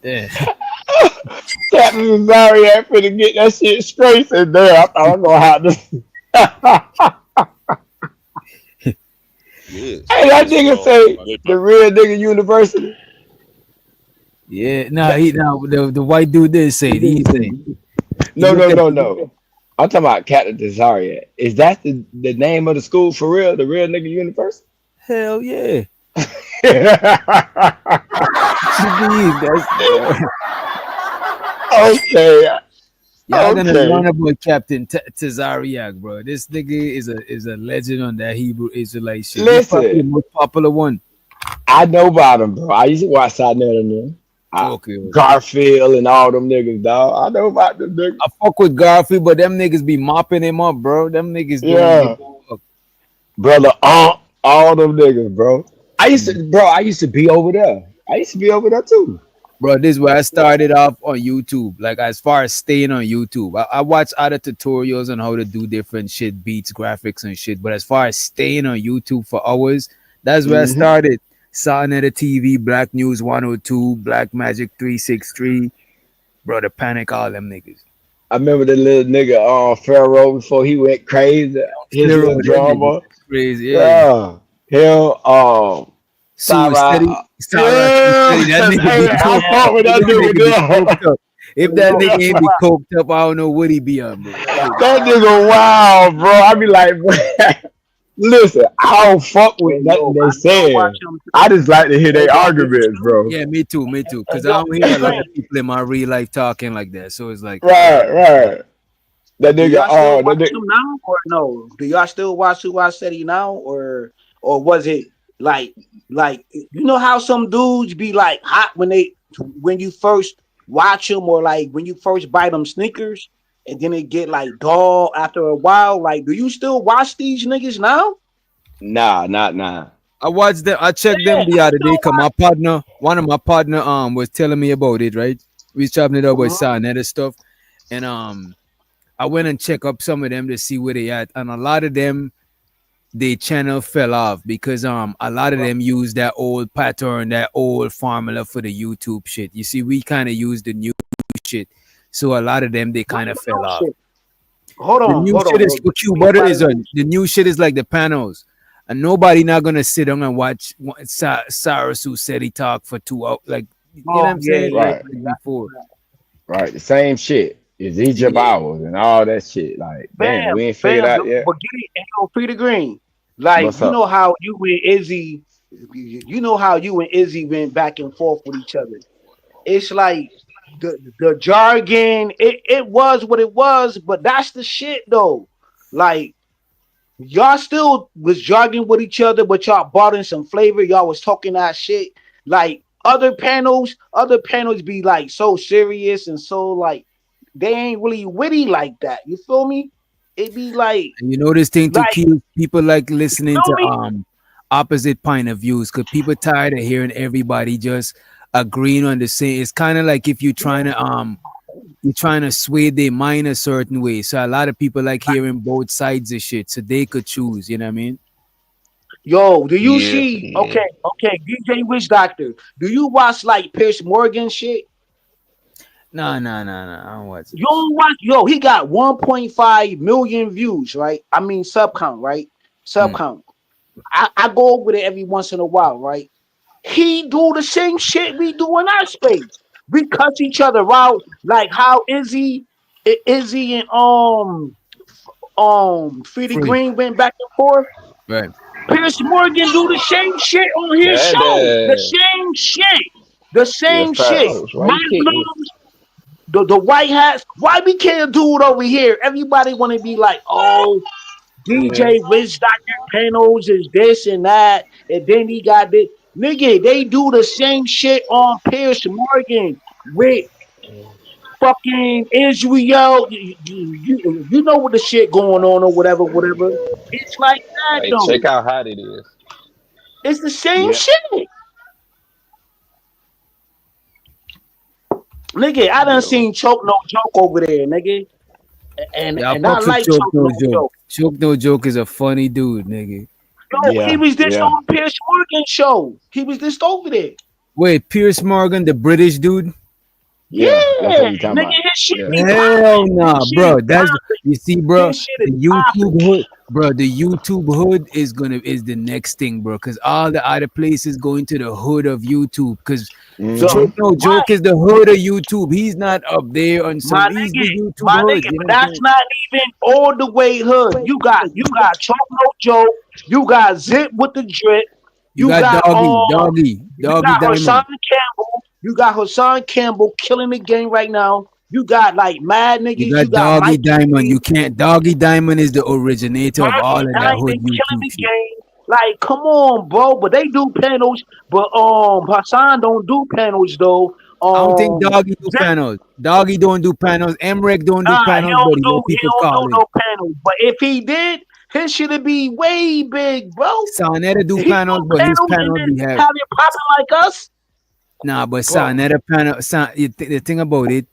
Yeah. Captain Missouri ain't finna get that shit straight in there. I thought I was gonna have to. Yes. Hey, that nigga say the real nigga university. Yeah, the white dude did say it. He said, No. I'm talking about Captain Desire. Is that the name of the school for real? The real nigga university? hell yeah. Okay. Y'all gonna learn about Captain Tazariak, bro. This nigga is a legend on that Hebrew Israelite shit. He's probably the most popular one. I know about him, bro. I used to watch Side Net and them. Okay. Garfield and all them niggas, dog. I know about them niggas. I fuck with Garfield, but them niggas be mopping him up, bro. Them niggas brother, all them niggas, bro. I used to be over there. I used to be over there too. Bro, this is where I started off on YouTube. Like, as far as staying on YouTube, I watch other tutorials on how to do different shit, beats, graphics, and shit. But as far as staying on YouTube for hours, that's where I started. Sonetta TV, Black News 102, Black Magic 363, Brother Panic, all them niggas. I remember the little nigga Pharaoh before he went crazy. His little drama. Crazy, yeah. Him, if that nigga ain't be coked up, I don't know what he be on, bro. That nigga wild, bro. I be like, listen, I don't fuck with nothing they say. I just like to hear their arguments, bro. Yeah, me too. Because I don't hear a lot of people in my real life talking like that. So it's like, right. That nigga, do y'all still watch him now or no? Do y'all still watch Who I Said He now, or was it like you know how some dudes be like hot when you first watch them, or like when you first buy them sneakers, and then it get like dull after a while? Like, do you still watch these niggas now? Nah, not now. I watched them. I checked them the other day because one of my partner was telling me about it. Right, we was chopping it up with Sonetta stuff, and I went and checked up some of them to see where they at, and a lot of them, their channel fell off because a lot of them use that old pattern, that old formula for the YouTube shit. You see, we kind of use the new shit, so a lot of them they kind of fell off. The new shit is for Q butter is on. The new shit is like the panels, and nobody not gonna sit down and watch Sarasu said he talk for 2 hours. Like you know what I'm saying? Right, Like before. right. The same shit. Is Egypt Yeah. hours and all that shit. Like, damn, we ain't figured out yet. But get it, and Peter Green. Like, What's you up? know how you and Izzy, you know how you and Izzy went back and forth with each other. It's like the jargon, it was what it was, but that's the shit though. Like, y'all still was jargoning with each other, but y'all brought in some flavor. Y'all was talking that shit. Like other panels be like so serious and so like they ain't really witty like that. You feel me? It be And you know this thing to like keep people like you listening feel to me? opposite point of views because people tired of hearing everybody just agreeing on the same. It's kind of like if you're trying to sway their mind a certain way. So a lot of people like hearing both sides of shit, so they could choose. You know what I mean? Yo, do you Yeah, see? yeah. Okay, DJ Witch Doctor. Do you watch like Pierce Morgan shit? Nah. I don't watch it. You don't watch? Yo, he got 1.5 million views, right? I mean sub count, right? Sub Mm. count. I go over there every once in a while, right? He do the same shit we do in our space. We cut each other out, like how Izzy and Freddie Free, Green went back and forth. right? Pierce Morgan do the same shit on his That show. The same shit. The Yeah, same shit. Carlos, why you kick me? Muslims, the white hats. Why we can't do it over here? Everybody want to be like, oh, Yeah. DJ Wiz Doctor Panels is this and that, and then he got this. Nigga, they do the same shit on Pierce Morgan with fucking Israel. You know what the shit going on or whatever, whatever. It's like that Hey, though. check out how it is. It's the same yeah, shit. Nigga, I done Yo, seen Choke No Joke over there, nigga. And Yeah, I and I fucks with like Choke Choke No No Joke. Joke. Choke No Joke is a funny dude, nigga. Yo, he yeah, was just yeah, on Pierce Morgan show. He was just over there. Wait, Pierce Morgan, the British dude? yeah. That's what Yeah, we talking nigga, about. his shit Yeah, be Hell popping. nah, His shit is bro. That's popping. you see, bro. His shit The is YouTube popping. hood, bro. The YouTube hood is the next thing, bro. Cause all the other places going to the hood of YouTube. Cause So mm-hmm. Choke No why, Joke is the hood of YouTube. He's not up there on my some. He's the YouTube hood. You but know what I'm that's saying? not even all the way hood. You got Choke No Joke. You got Zip with the drip. You You got got you Doggy got Hassan Diamond. Campbell. You got Hassan Campbell killing the game right now. You got like mad You niggas. You got got Doggy Mikey Diamond. B. You can't. Doggy Diamond is the originator of all Doggy of that hood Diamond killing YouTube the shit. game. Like, come on, bro. But they do panels. But Hassan don't do panels though. I don't think Um, Doggy do Zip, panels. Doggy don't do panels. Emrek don't do he panels, but don't he let he people don't call do in. no panels. But if he did, his should be way big, bro. Sonetta do He panels, do but his panels and panel then be have have it popping like us, nah. But bro. Sonetta panel, the thing about it,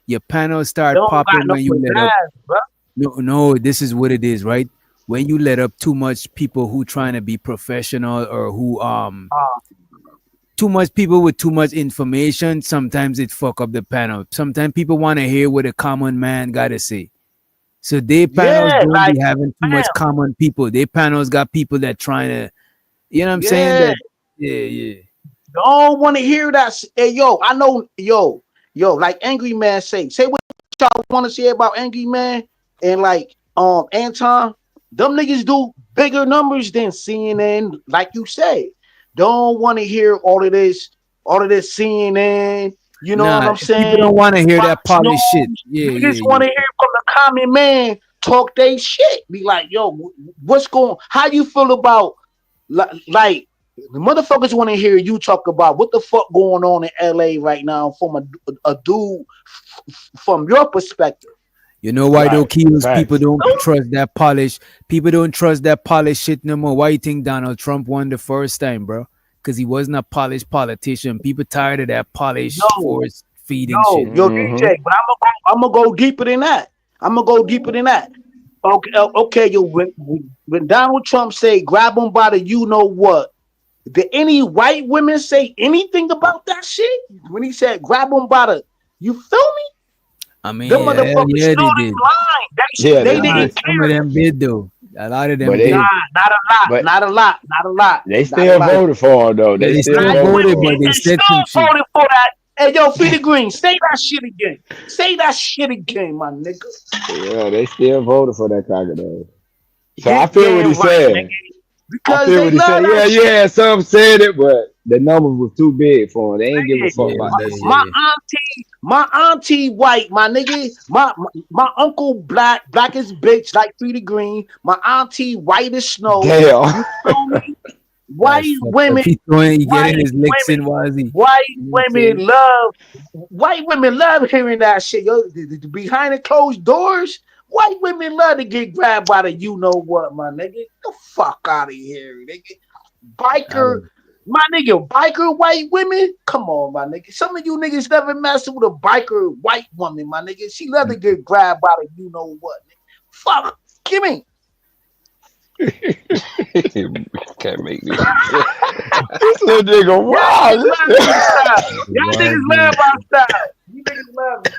your panels They start don't got popping no when you let up. pizzazz, bro. No, this is what it is, right? When you let up too much people who trying to be professional or who Uh, too much people with too much information, sometimes it fuck up the panel. Sometimes people want to hear what a common man gotta say. So their panels yeah, don't like be having too much fam, common people. Their panels got people that trying to, you know what I'm saying? yeah. That yeah. Don't want to hear that. Hey, yo, I know, yo, like Angry Man say what y'all want to say about Angry Man and like Anton. Them niggas do bigger numbers than CNN, like you say. Don't want to hear all of this CNN. You know what Nah, I'm people saying? don't want to hear Fox that polished shit. News. Yeah, Niggas want yeah. to hear from the common man talk they shit. Be like, yo, what's going? How you feel about like the motherfuckers want to hear you talk about what the fuck going on in LA right now from a dude from your perspective. You know why though, Right. Keels? People Facts. don't trust that polish. People don't trust that polished shit no more. Why you think Donald Trump won the first time, bro? Because he wasn't a polished politician. People tired of that polished No, force feeding shit. yo, Mm-hmm. DJ, but I'm gonna go deeper than that. I'm gonna go deeper than that. Okay, okay, yo, when Donald Trump say grab him by the you know what, did any white women say anything about that shit? When he said grab him by the, you feel me? I mean, Them yeah, motherfuckers yeah, they stood in did. line. Yeah, They they Nah, didn't did. some of care. them did though. A lot of But them Nah, did. not a lot. but Not a lot. Not a lot. they Not a still lot. voted for him though. Yeah, They they still still Black voted voted, for but him. they women said still some shit. voted for that. Hey, yo, Feedy Green, say that shit again. Say that shit again, my nigga. Yeah, they still voted for that crocodile. So Yeah, I feel what damn he's right, saying. nigga. I Because feel they what he's love saying. that Yeah, shit. yeah. Some said it, but the numbers was too big for him. They ain't give a fuck Yeah, about that yeah, shit. yeah. My auntie white, my nigga. My uncle black as bitch like Feedy Green. My auntie white as snow. Damn. You feel me? That's White fucked up. women, He getting white his licks women. in, was he? White You know what I'm women saying? love hearing that shit. Yo, behind the closed doors, white women love to get grabbed by the you know what, my nigga. Get the fuck out of here, nigga. I Biker, don't. my nigga, biker white women. Come on, my nigga. Some of you niggas never messed with a biker white woman, my nigga. She love to get grabbed by the you know what, nigga. Fuck, give me. Can't make this. This little nigga Y'all niggas wild. love my style. Y'all Wild niggas love dude. my style. You niggas love me.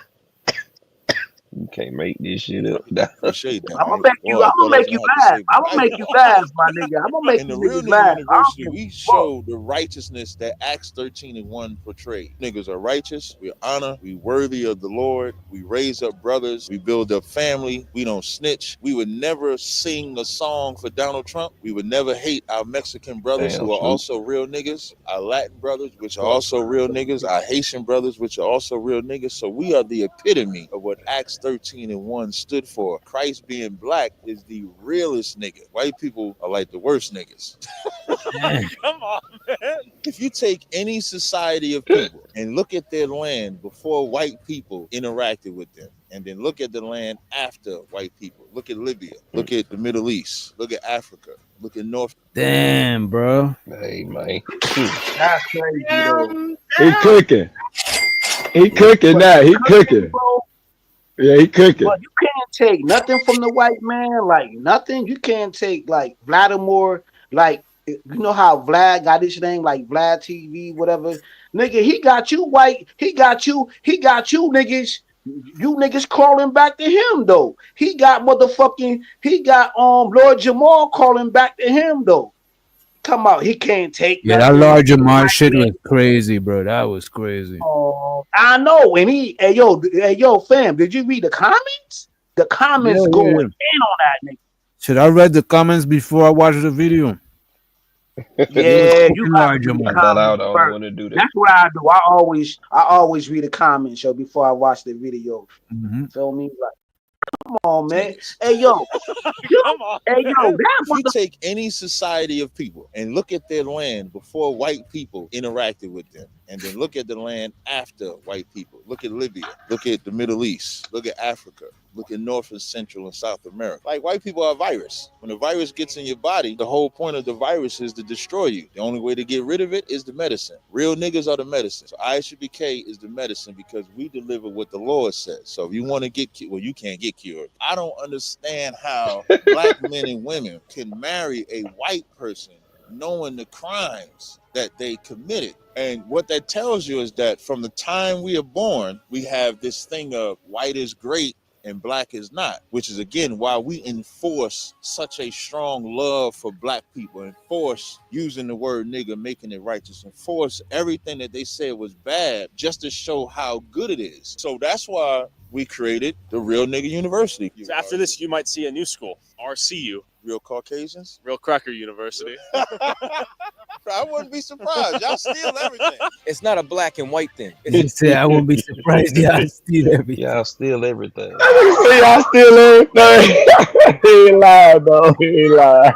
You can't make this shit up. Appreciate that, I'm gonna Mike. make you. Boy, I I'm thought gonna I was make you gonna have to laugh. save the I'm gonna mic make on you that. laugh, my nigga. I'm gonna make In you the Real niggas Nigga laugh. I don't University, give we a fuck. show the righteousness that Acts 13 and 1 portrayed. Niggas are righteous, we honor, we worthy of the Lord, we raise up brothers, we build up family, we don't snitch. We would never sing a song for Donald Trump. We would never hate our Mexican brothers Damn, who are Snoop. also real niggas, our Latin brothers, which are also real niggas, our Haitian brothers, which are also real niggas. So we are the epitome of what Acts 13 and 1 stood for. Christ being black is the realest nigga. White people are like the worst niggas. Come on, man. If you take any society of people and look at their land before white people interacted with them, and then look at the land after white people, look at Libya, look at the Middle East, look at Africa, look at North. Damn, bro. Hey, man. That's crazy though. He cooking. He Yeah. cooking But now. he He cooking, cooking. bro. Yeah, he cooking. But you can't take nothing from the white man. Like nothing. You can't take like Vladimir. Like you know how Vlad got his name, like Vlad TV, whatever. Nigga, he got you white. He got you. He got you niggas. You niggas crawling back to him though. He got motherfucking. He got Lord Jamal calling back to him though. Come out. He can't take Yeah, that nothing large from the Amar white shit man. was crazy, bro. That was crazy. Oh, I know. And hey yo, fam, did you read the comments? The Yeah, comments yeah, going yeah. in on that nigga. Should I read the comments before I watched the video? It was Yeah, you fucking gotta large read the I Amar. thought I was comments the only first. one to do that. That's what I do. I always read the comments, yo, before I watch the video. Mm-hmm. Feel me? Like, come on, man. Niggas. Hey yo, Come on, hey yo, man. that If you take any society of people and look at their land before white people interacted with them, and then look at the land after white people, look at Libya, look at the Middle East, look at Africa, look at North and Central and South America. Like white people are a virus. When the virus gets in your body, the whole point of the virus is to destroy you. The only way to get rid of it is the medicine. Real niggas are the medicine. So ISUBK is the medicine because we deliver what the Lord says. So if you want to get cured, well, you can't get cured. I don't understand how black men and women can marry a white person knowing the crimes that they committed. And what that tells you is that from the time we are born, we have this thing of white is great and black is not, which is again why we enforce such a strong love for black people, enforce using the word nigga, making it righteous, enforce everything that they said was bad just to show how good it is. So that's why we created the Real Nigga University. So after this, you might see a new school, RCU, Real Caucasians? Real Cracker University. I wouldn't be surprised. Y'all steal everything. It's not a black and white thing. He said, I won't be surprised. Y'all steal everything. Y'all steal everything. That nigga say y'all still everything. He ain't lying, though. He ain't lying.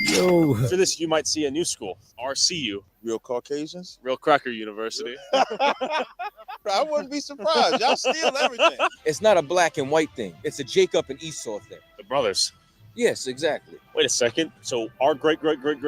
Yo. After this, you might see a new school, RCU, Real Caucasians? Real Cracker University. I wouldn't be surprised. Y'all steal everything. It's not a black and white thing. It's a Jacob and Esau thing. The brothers. Yes, exactly. Wait a second. So our great grandparents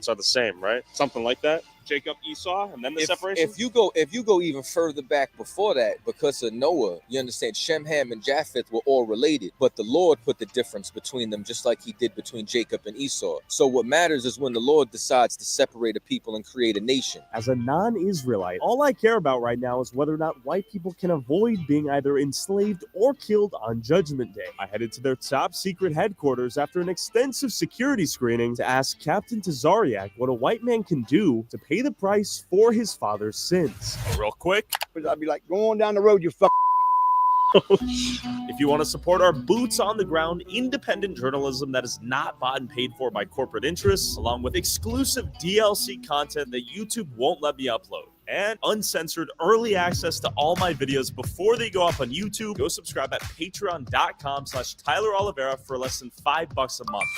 are the same, right? Something like that. Jacob, Esau, and then the If, separation? if you go even further back before that, because of Noah, you understand Shem, Ham, and Japheth were all related, but the Lord put the difference between them, just like He did between Jacob and Esau. So what matters is when the Lord decides to separate a people and create a nation. As a non-Israelite, all I care about right now is whether or not white people can avoid being either enslaved or killed on Judgment Day. I headed to their top secret headquarters after an extensive security screening to ask Captain Tazariak what a white man can do to pay the price for his father's sins. Real quick, I'd be like, go on down the road, you fuck. if you want to support our boots on the ground independent journalism that is not bought and paid for by corporate interests, along with exclusive DLC content that YouTube won't let me upload, and uncensored early access to all my videos before they go up on YouTube, go subscribe at patreon.com/Tyler Oliveira for less than $5 a month.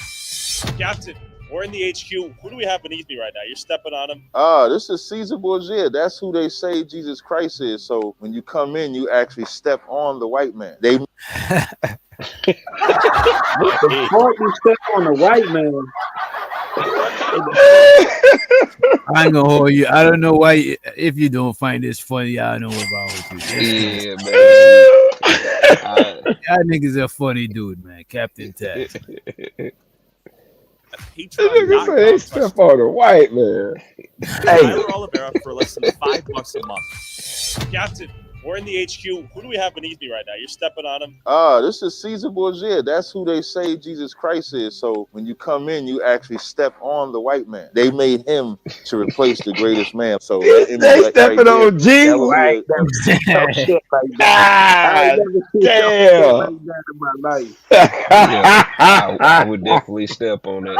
Captain, we're in the HQ. Who do we have beneath me right now? You're stepping on him. This is Caesar Borgia. That's who they say Jesus Christ is. So when you come in, you actually step on the white man. They Before you step on the white man, I ain't gonna hold you. I don't know why. If you don't find this funny, I don't know what's wrong with you. Yeah, man. Y'all niggas a funny dude, man. Captain Taz. Nigga say they step on a white man. Hey, Tyler Oliveira for less than $5 a month. Captain, we're in the HQ. Who do we have beneath me right now? You're stepping on him. This is Caesar Borgia. That's who they say Jesus Christ is. So when you come in, you actually step on the white man. They made him to replace the greatest man. So that they stepping on Jesus. right? Never shit like that. I Ah, ain't never seen damn. like that in my life. Yeah, I would definitely step on that.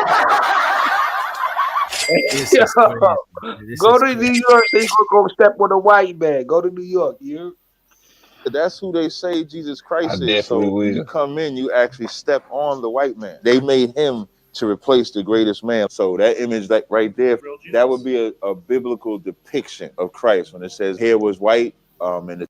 This is crazy. This Go is to crazy. New York, they gonna go step on a white man. Go to New York, you. That's who they say Jesus I Christ is. definitely So when you will. come in, you actually step on the white man. They made him to replace the greatest man. So that image, like right there, that would be a biblical depiction of Christ when it says hair was white, and the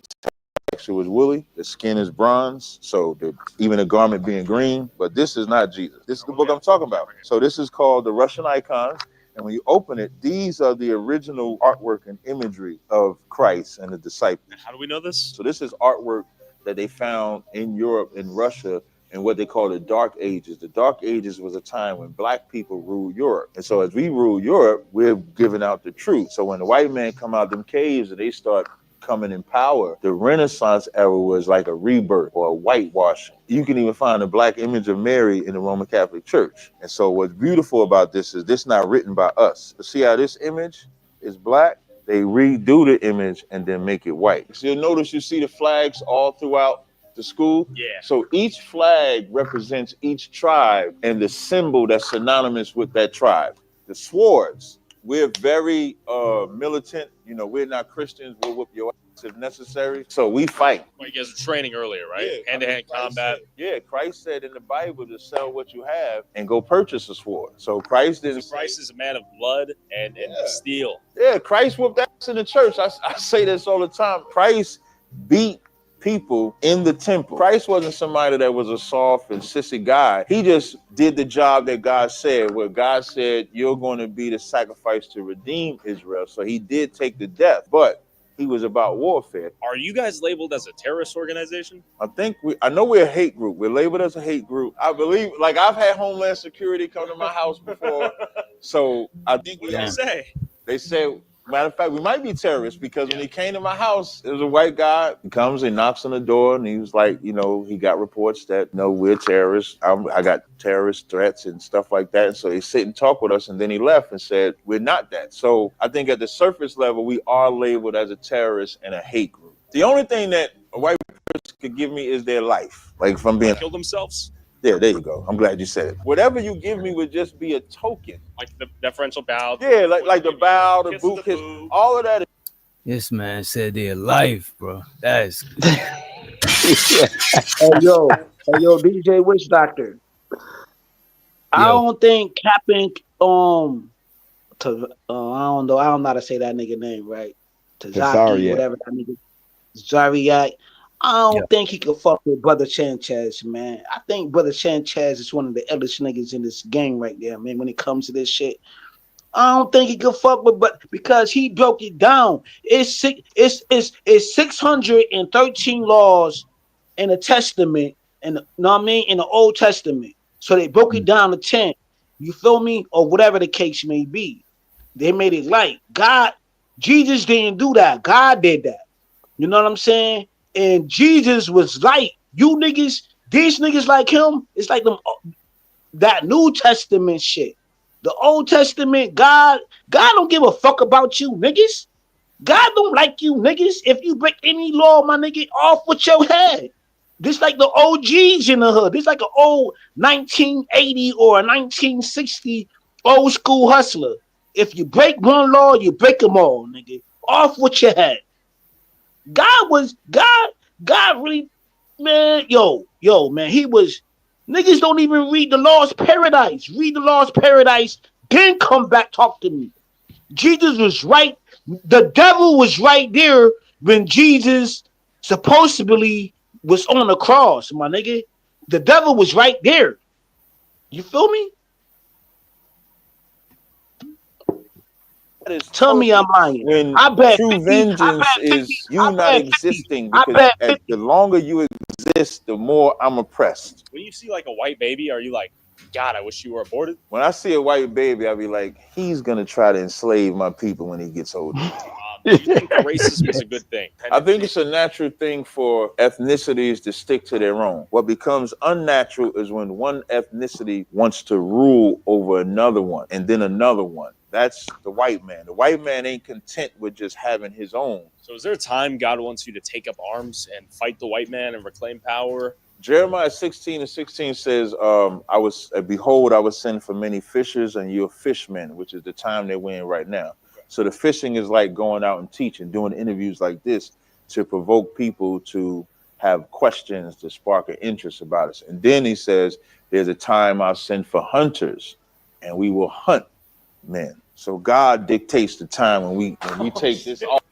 texture was woolly, the skin is bronze, so even the garment being green. But this is not Jesus. This is the book I'm talking about. So this is called the Russian Icons. And when you open it, these are the original artwork and imagery of Christ and the disciples. How do we know this? So this is artwork that they found in Europe and Russia in what they call the Dark Ages. The Dark Ages was a time when black people ruled Europe. And so as we rule Europe, we're giving out the truth. So when the white man come out them caves and they start coming in power, the Renaissance era was like a rebirth or a whitewashing. You can even find a black image of Mary in the Roman Catholic Church. And so what's beautiful about this is this not written by us. But see how this image is black? They redo the image and then make it white. So you'll notice you see the flags all throughout the school. Yeah. So each flag represents each tribe and the symbol that's synonymous with that tribe. The swords, we're very militant. You know, we're not Christians. We'll whoop your ass if necessary. So we fight. Well, you guys were training earlier, right? Yeah, Hand-to-hand combat. Christ said in the Bible to sell what you have and go purchase a sword. So Christ didn't. Christ is a man of blood and steel. Yeah, Christ whooped ass in the church. I say this all the time. Christ beat people in the temple. Christ wasn't somebody that was a soft and sissy guy. He just did the job that God said, where God said, you're going to be the sacrifice to redeem Israel. So he did take the death, but he was about warfare. Are you guys labeled as a terrorist organization? I know we're a hate group. We're labeled as a hate group. I believe, like I've had Homeland Security come to my house before. So I think they say, matter of fact, we might be terrorists because when he came to my house, there was a white guy. He comes and knocks on the door and he was like, you know, he got reports that, no, we're terrorists. I got terrorist threats and stuff like that. And so he sit and talk with us. And then he left and said, we're not that. So I think at the surface level, we are labeled as a terrorist and a hate group. The only thing that a white person could give me is their life. Like if I'm being... Kill themselves? Yeah, there you go. I'm glad you said it. Whatever you give me would just be a token. Like the deferential bow. Yeah, like the bow, the boot kiss, all of that. This man said their life, bro. That is. Hey yo, DJ Witch Doctor. I don't think Captain I don't know how to say that nigga name right. Tazaki, whatever that nigga. Zariak. I don't think he could fuck with Brother Sanchez, man. I think Brother Sanchez is one of the illest niggas in this game right there, man, when it comes to this shit. I don't think he could fuck with, but because he broke it down, it's 613 laws in the Testament, and know what I mean, in the Old Testament. So they broke it down to 10. You feel me, or whatever the case may be. They made it light. God, Jesus didn't do that. God did that. You know what I'm saying? And Jesus was light. You niggas, these niggas like him, it's like them that New Testament shit. The Old Testament, God don't give a fuck about you, niggas. God don't like you, niggas. If you break any law, my nigga, off with your head. This like the OGs in the hood. This like an old 1980 or a 1960 old school hustler. If you break one law, you break them all, nigga. Off with your head. God really, man, man, he was, niggas don't even read the Lord's Paradise. Read the Lord's Paradise, then come back talk to me. Jesus was right. The devil was right there when Jesus supposedly was on the cross, my nigga. The devil was right there. You feel me? That is Tell me I'm torture. lying. When I bet true 50. I vengeance bet 50. is you I not bet 50. existing, I because bet 50. the longer you exist, the more I'm oppressed. When you see like a white baby, are you like, God, I wish you were aborted? When I see a white baby, I'll be like, he's gonna try to enslave my people when he gets older. Do you think that racism is a good thing? I think it's a natural thing for ethnicities to stick to their own. What becomes unnatural is when one ethnicity wants to rule over another one and then another one. That's the white man. The white man ain't content with just having his own. So is there a time God wants you to take up arms and fight the white man and reclaim power? Jeremiah 16:16 says, behold, I was sent for many fishers and you're fishmen, which is the time that we're in right now. So the fishing is like going out and teaching, doing interviews like this to provoke people to have questions, to spark an interest about us. And then he says, there's a time I'll send for hunters and we will hunt men. So God dictates the time when we take this off.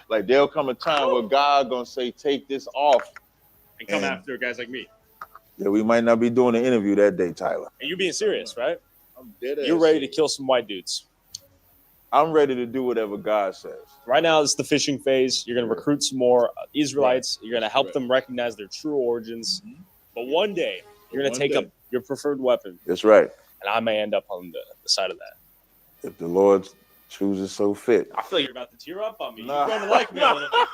Like there'll come a time where God gonna say, take this off. And come after guys like me. Yeah, we might not be doing an interview that day, Tyler. And you're being serious, right? I'm dead ass. You're ready to kill some white dudes. I'm ready to do whatever God says. Right now, it's the fishing phase. You're going to recruit some more Israelites. You're going to help them recognize their true origins. But one day, you're going to take up your preferred weapon. That's right. And I may end up on the side of that. If the Lord chooses so fit. I feel like you're about to tear up on me. You're going to like me a little bit.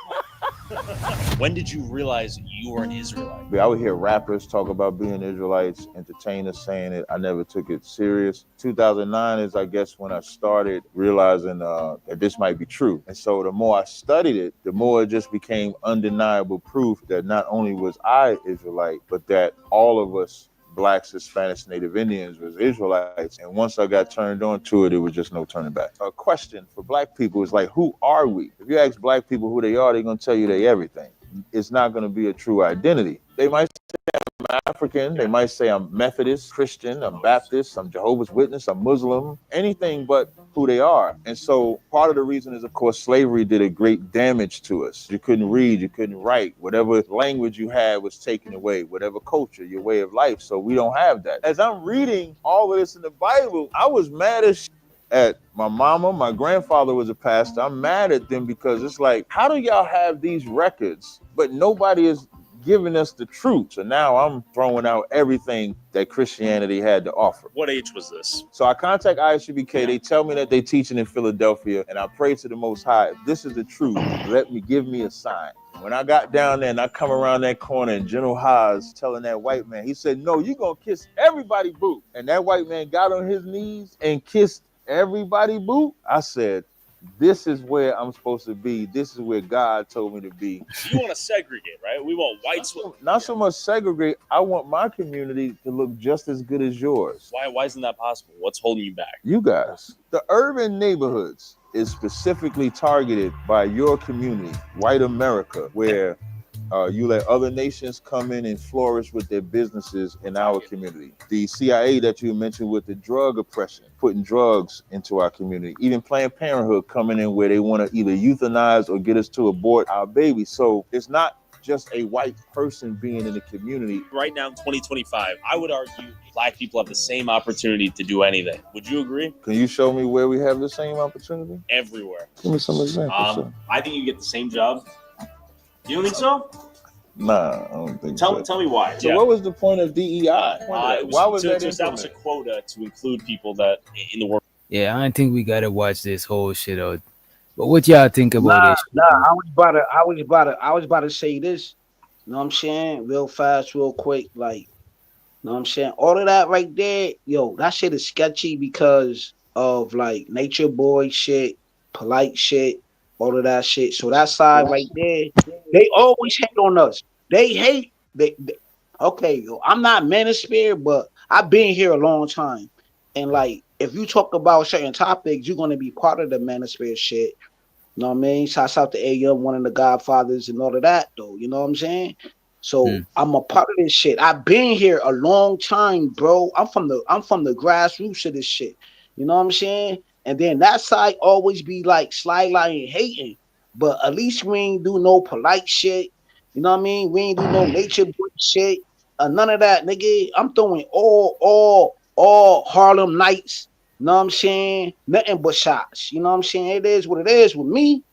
When did you realize you were an Israelite? I would hear rappers talk about being Israelites, entertainers saying it. I never took it serious. 2009 is, I guess, when I started realizing that this might be true. And so the more I studied it, the more it just became undeniable proof that not only was I Israelite, but that all of us Blacks, Hispanics, Native Indians was Israelites. And once I got turned on to it, it was just no turning back. A question for Black people is like, who are we? If you ask Black people who they are, they're going to tell you they everything. It's not going to be a true identity. They might say I'm African. They might say I'm Methodist, Christian, I'm Baptist, I'm Jehovah's Witness, I'm Muslim, anything but who they are. And so part of the reason is, of course, slavery did a great damage to us. You couldn't read, you couldn't write. Whatever language you had was taken away, whatever culture, your way of life. So we don't have that. As I'm reading all of this in the Bible, I was mad as at my mama. My grandfather was a pastor. I'm mad at them because it's like, how do y'all have these records, but nobody is giving us the truth? So now I'm throwing out everything that Christianity had to offer. What age was this? So I contact ISUBK. They tell me that they teaching in Philadelphia, and I pray to the Most High, if this is the truth, give me a sign. When I got down there and I come around that corner and General Haas telling that white man, he said, no, you gonna kiss everybody boot. And that white man got on his knees and kissed everybody boot. I said, this is where I'm supposed to be. This is where God told me to be. You want to segregate, right? We want whites. Not so much segregate. I want my community to look just as good as yours. Why isn't that possible? What's holding you back? You guys. The urban neighborhoods is specifically targeted by your community, white America, where you let other nations come in and flourish with their businesses in our community. The CIA that you mentioned with the drug oppression, putting drugs into our community. Even Planned Parenthood coming in where they want to either euthanize or get us to abort our babies. So it's not just a white person being in the community. Right now, in 2025, I would argue black people have the same opportunity to do anything. Would you agree? Can you show me where we have the same opportunity? Everywhere. Give me some examples. Sir. I think you get the same job. You don't think so? Nah, I don't think so. Tell me why. So what was the point of DEI? Why was that to establish a quota to include people that in the work? Yeah, I think we gotta watch this whole shit out. But what y'all think about Nah, this? nah. I was about to say this. You know what I'm saying? Real fast, real quick. Like, you know what I'm saying? All of that right there, yo, that shit is sketchy because of like nature boy shit, polite shit, all of that shit. So that side right there, they always hate on us. They hate okay, yo, I'm not manosphere, but I've been here a long time. And like if you talk about certain topics, you're gonna be part of the manosphere shit. You know what I mean? Shouts out to A.M., one of the Godfathers and all of that, though. You know what I'm saying? So I'm a part of this shit. I've been here a long time, bro. I'm from the grassroots of this shit. You know what I'm saying? And then that side always be like slide lying hating. But at least we ain't do no polite shit. You know what I mean? We ain't do no nature boy shit. None of that, nigga. I'm throwing all Harlem Nights. You know what I'm saying? Nothing but shots. You know what I'm saying? It is what it is with me.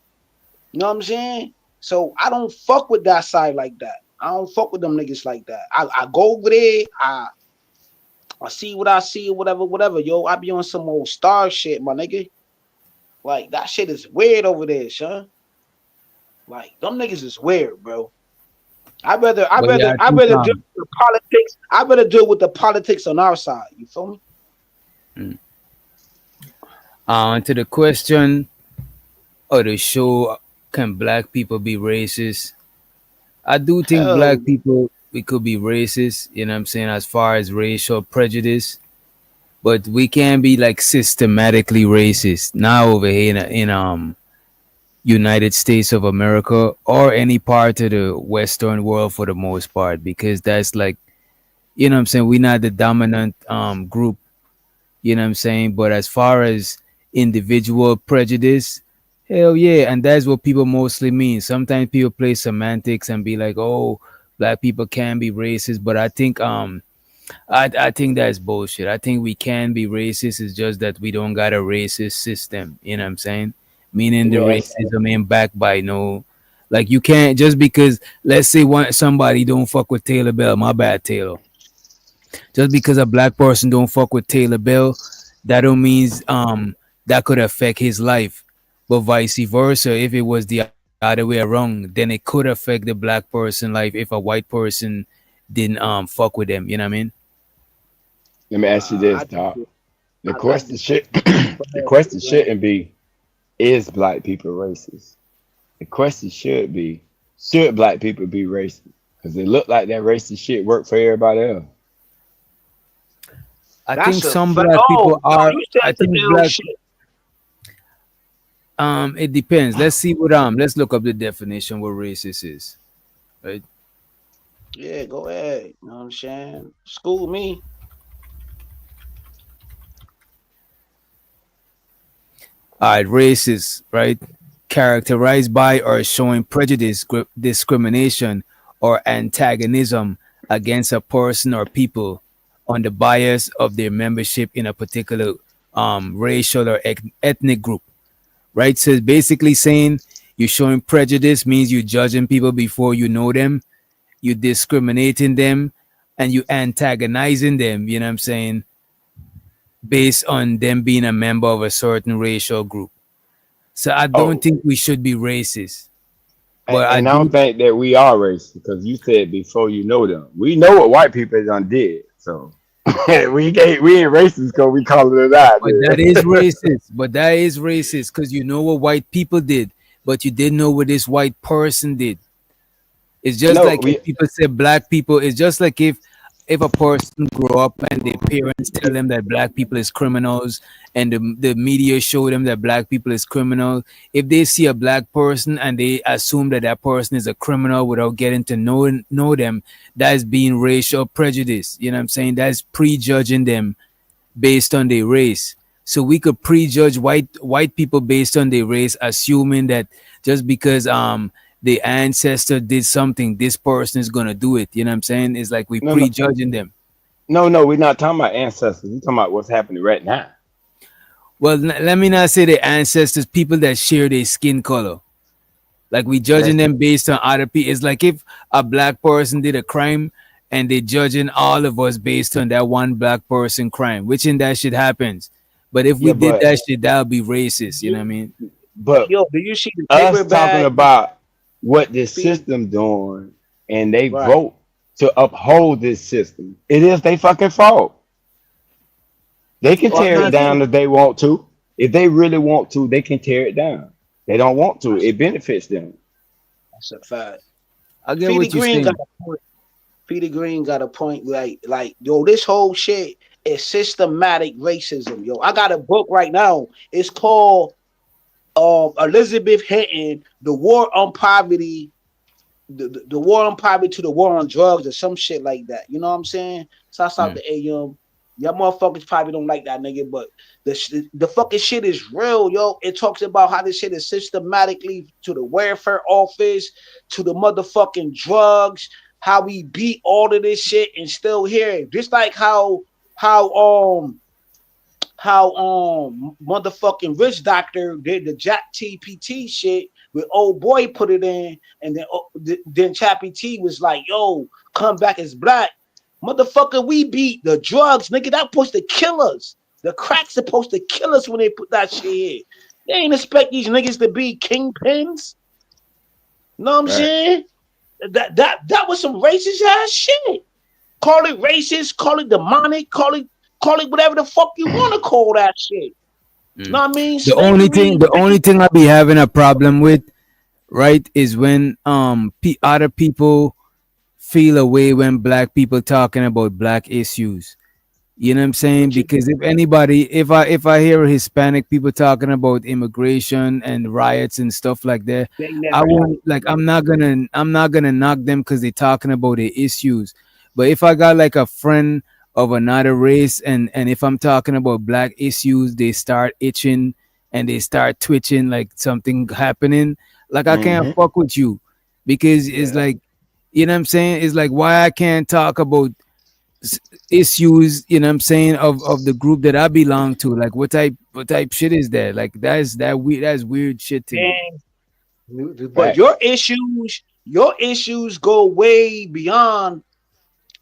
You know what I'm saying? So I don't fuck with that side like that. I don't fuck with them niggas like that. I go over there. I see what I see, whatever. Yo, I be on some old star shit, my nigga. Like that shit is weird over there, son. Like them niggas is weird, bro. I rather But yeah, I think, deal with the politics. I rather deal with the politics on our side. You feel me? To the question of the show, can black people be racist? I do think Hell, black people we could be racist, you know what I'm saying, as far as racial prejudice, but we can't be like systematically racist now over here in United States of America or any part of the Western world for the most part, because that's like, you know what I'm saying, we're not the dominant group, you know what I'm saying? But as far as individual prejudice, hell yeah, and that's what people mostly mean. Sometimes people play semantics and be like, "Oh, black people can be racist," but I think that's bullshit. I think we can be racist. It's just that we don't got a racist system. You know what I'm saying? Meaning the Yes. racism ain't backed by no. Like you can't just because let's say somebody don't fuck with Taylor Bell. My bad, Taylor. Just because a black person don't fuck with Taylor Bell, that don't means that could affect his life. But vice versa, if it was the other way around, then it could affect the black person life if a white person didn't fuck with them. You know what I mean? Let me ask you this, I think Doc. The I think question should the question shouldn't be, is black people racist? The question should be, should black people be racist? Because it look like that racist shit work for everybody else. I think that's a some fact. black people Oh, are. you said I some think ill black. shit. It depends. Let's see what let's look up the definition what racist is. Right. Yeah, go ahead. You know what I'm saying? School me. All right, racist, right? Characterized by or showing prejudice, discrimination, or antagonism against a person or people on the bias of their membership in a particular racial or ethnic group, right? So it's basically saying you're showing prejudice means you're judging people before you know them, you discriminating them, and you antagonizing them, you know what I'm saying, based on them being a member of a certain racial group. So I don't Oh, think we should be racist, but I and I don't do. think that we are racist because you said before you know them. We know what white people done did, so we ain't racist because we calling it out But that there. is racist. But that is racist because you know what white people did, but you didn't know what this white person did. It's just No, like if we people say black people. It's just like if a person grow up and their parents tell them that black people is criminals and the media show them that black people is criminals. If they see a black person and they assume that that person is a criminal without getting to know them, that's being racial prejudice. You know what I'm saying? That's prejudging them based on their race. So we could prejudge white people based on their race, assuming that just because the ancestor did something, this person is gonna do it. You know what I'm saying? It's like we No, no, prejudging them. no. We're not talking about ancestors. We're talking about what's happening right now. Well, let me not say the ancestors, people that share their skin color. Like we judging That's them based on other people. It's like if a black person did a crime and they judging all of us based on that one black person crime, which in that shit happens. But if we yeah, did that shit, that would be racist. You know what I mean? but Yo, do you see the paper us talking bag? about what this Feed, system doing, and they right. vote to uphold this system. It is they fucking fault. They can Well, I I'm tear it not. mean, down if they want to. If they really want to, they can tear it down. They don't want to. that's, It benefits them. that's a fact. I get Feedy what you're Green got saying. a point. Peter Green got a point. Like, yo, this whole shit is systematic racism. Yo, I got a book right now. It's called Elizabeth Hinton, The War on Poverty, the war on poverty to the war on drugs or some shit like that. You know what I'm saying? So I out Yeah. the AM. Y'all motherfuckers probably don't like that nigga, but the fucking shit is real, yo. It talks about how this shit is systematically to the welfare office, to the motherfucking drugs, how we beat all of this shit and still here. Just like how motherfucking rich doctor did the Jack TPT shit with old boy put it in, and then Chappie T was like, "Yo, come back as black, motherfucker. We beat the drugs, nigga. That supposed to kill us. The crack's supposed to kill us when they put that shit in. They ain't expect these niggas to be kingpins. Know what I'm Right. saying? That was some racist ass shit. Call it racist, call it demonic, call it whatever the fuck you want to call that shit. Know what I mean? Slavery, The only thing I be having a problem with, right, is when other people feel away when black people talking about black issues. You know what I'm saying? what you Because if anybody, if I hear Hispanic people talking about immigration and riots and stuff like that, they I never had won't like. I'm not gonna knock them because they're talking about the issues. But if I got like a friend of another race, and if I'm talking about black issues, they start itching and they start twitching like something happening. Like I can't Mm-hmm. fuck with you because it's yeah. like, you know what I'm saying? It's like why I can't talk about s- issues, you know what I'm saying, of the group that I belong to. Like what type shit is that? Like that's weird shit to me. But Facts. your issues go way beyond.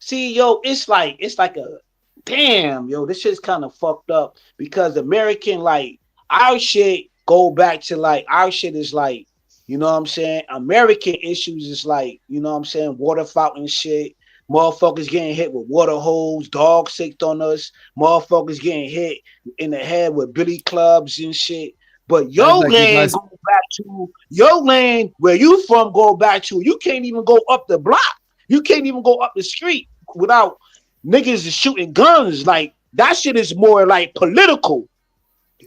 See, yo, it's like a damn, yo, this shit's kind of fucked up because American like our shit go back to like our shit is like, you know what I'm saying? American issues is like, you know what I'm saying, water fountain shit, motherfuckers getting hit with water hose, dogs sicked on us, motherfuckers getting hit in the head with billy clubs and shit. But That's your like if I land go back to your land where you from go back to. You can't even go up the block. You can't even go up the street without niggas is shooting guns. Like that shit is more like political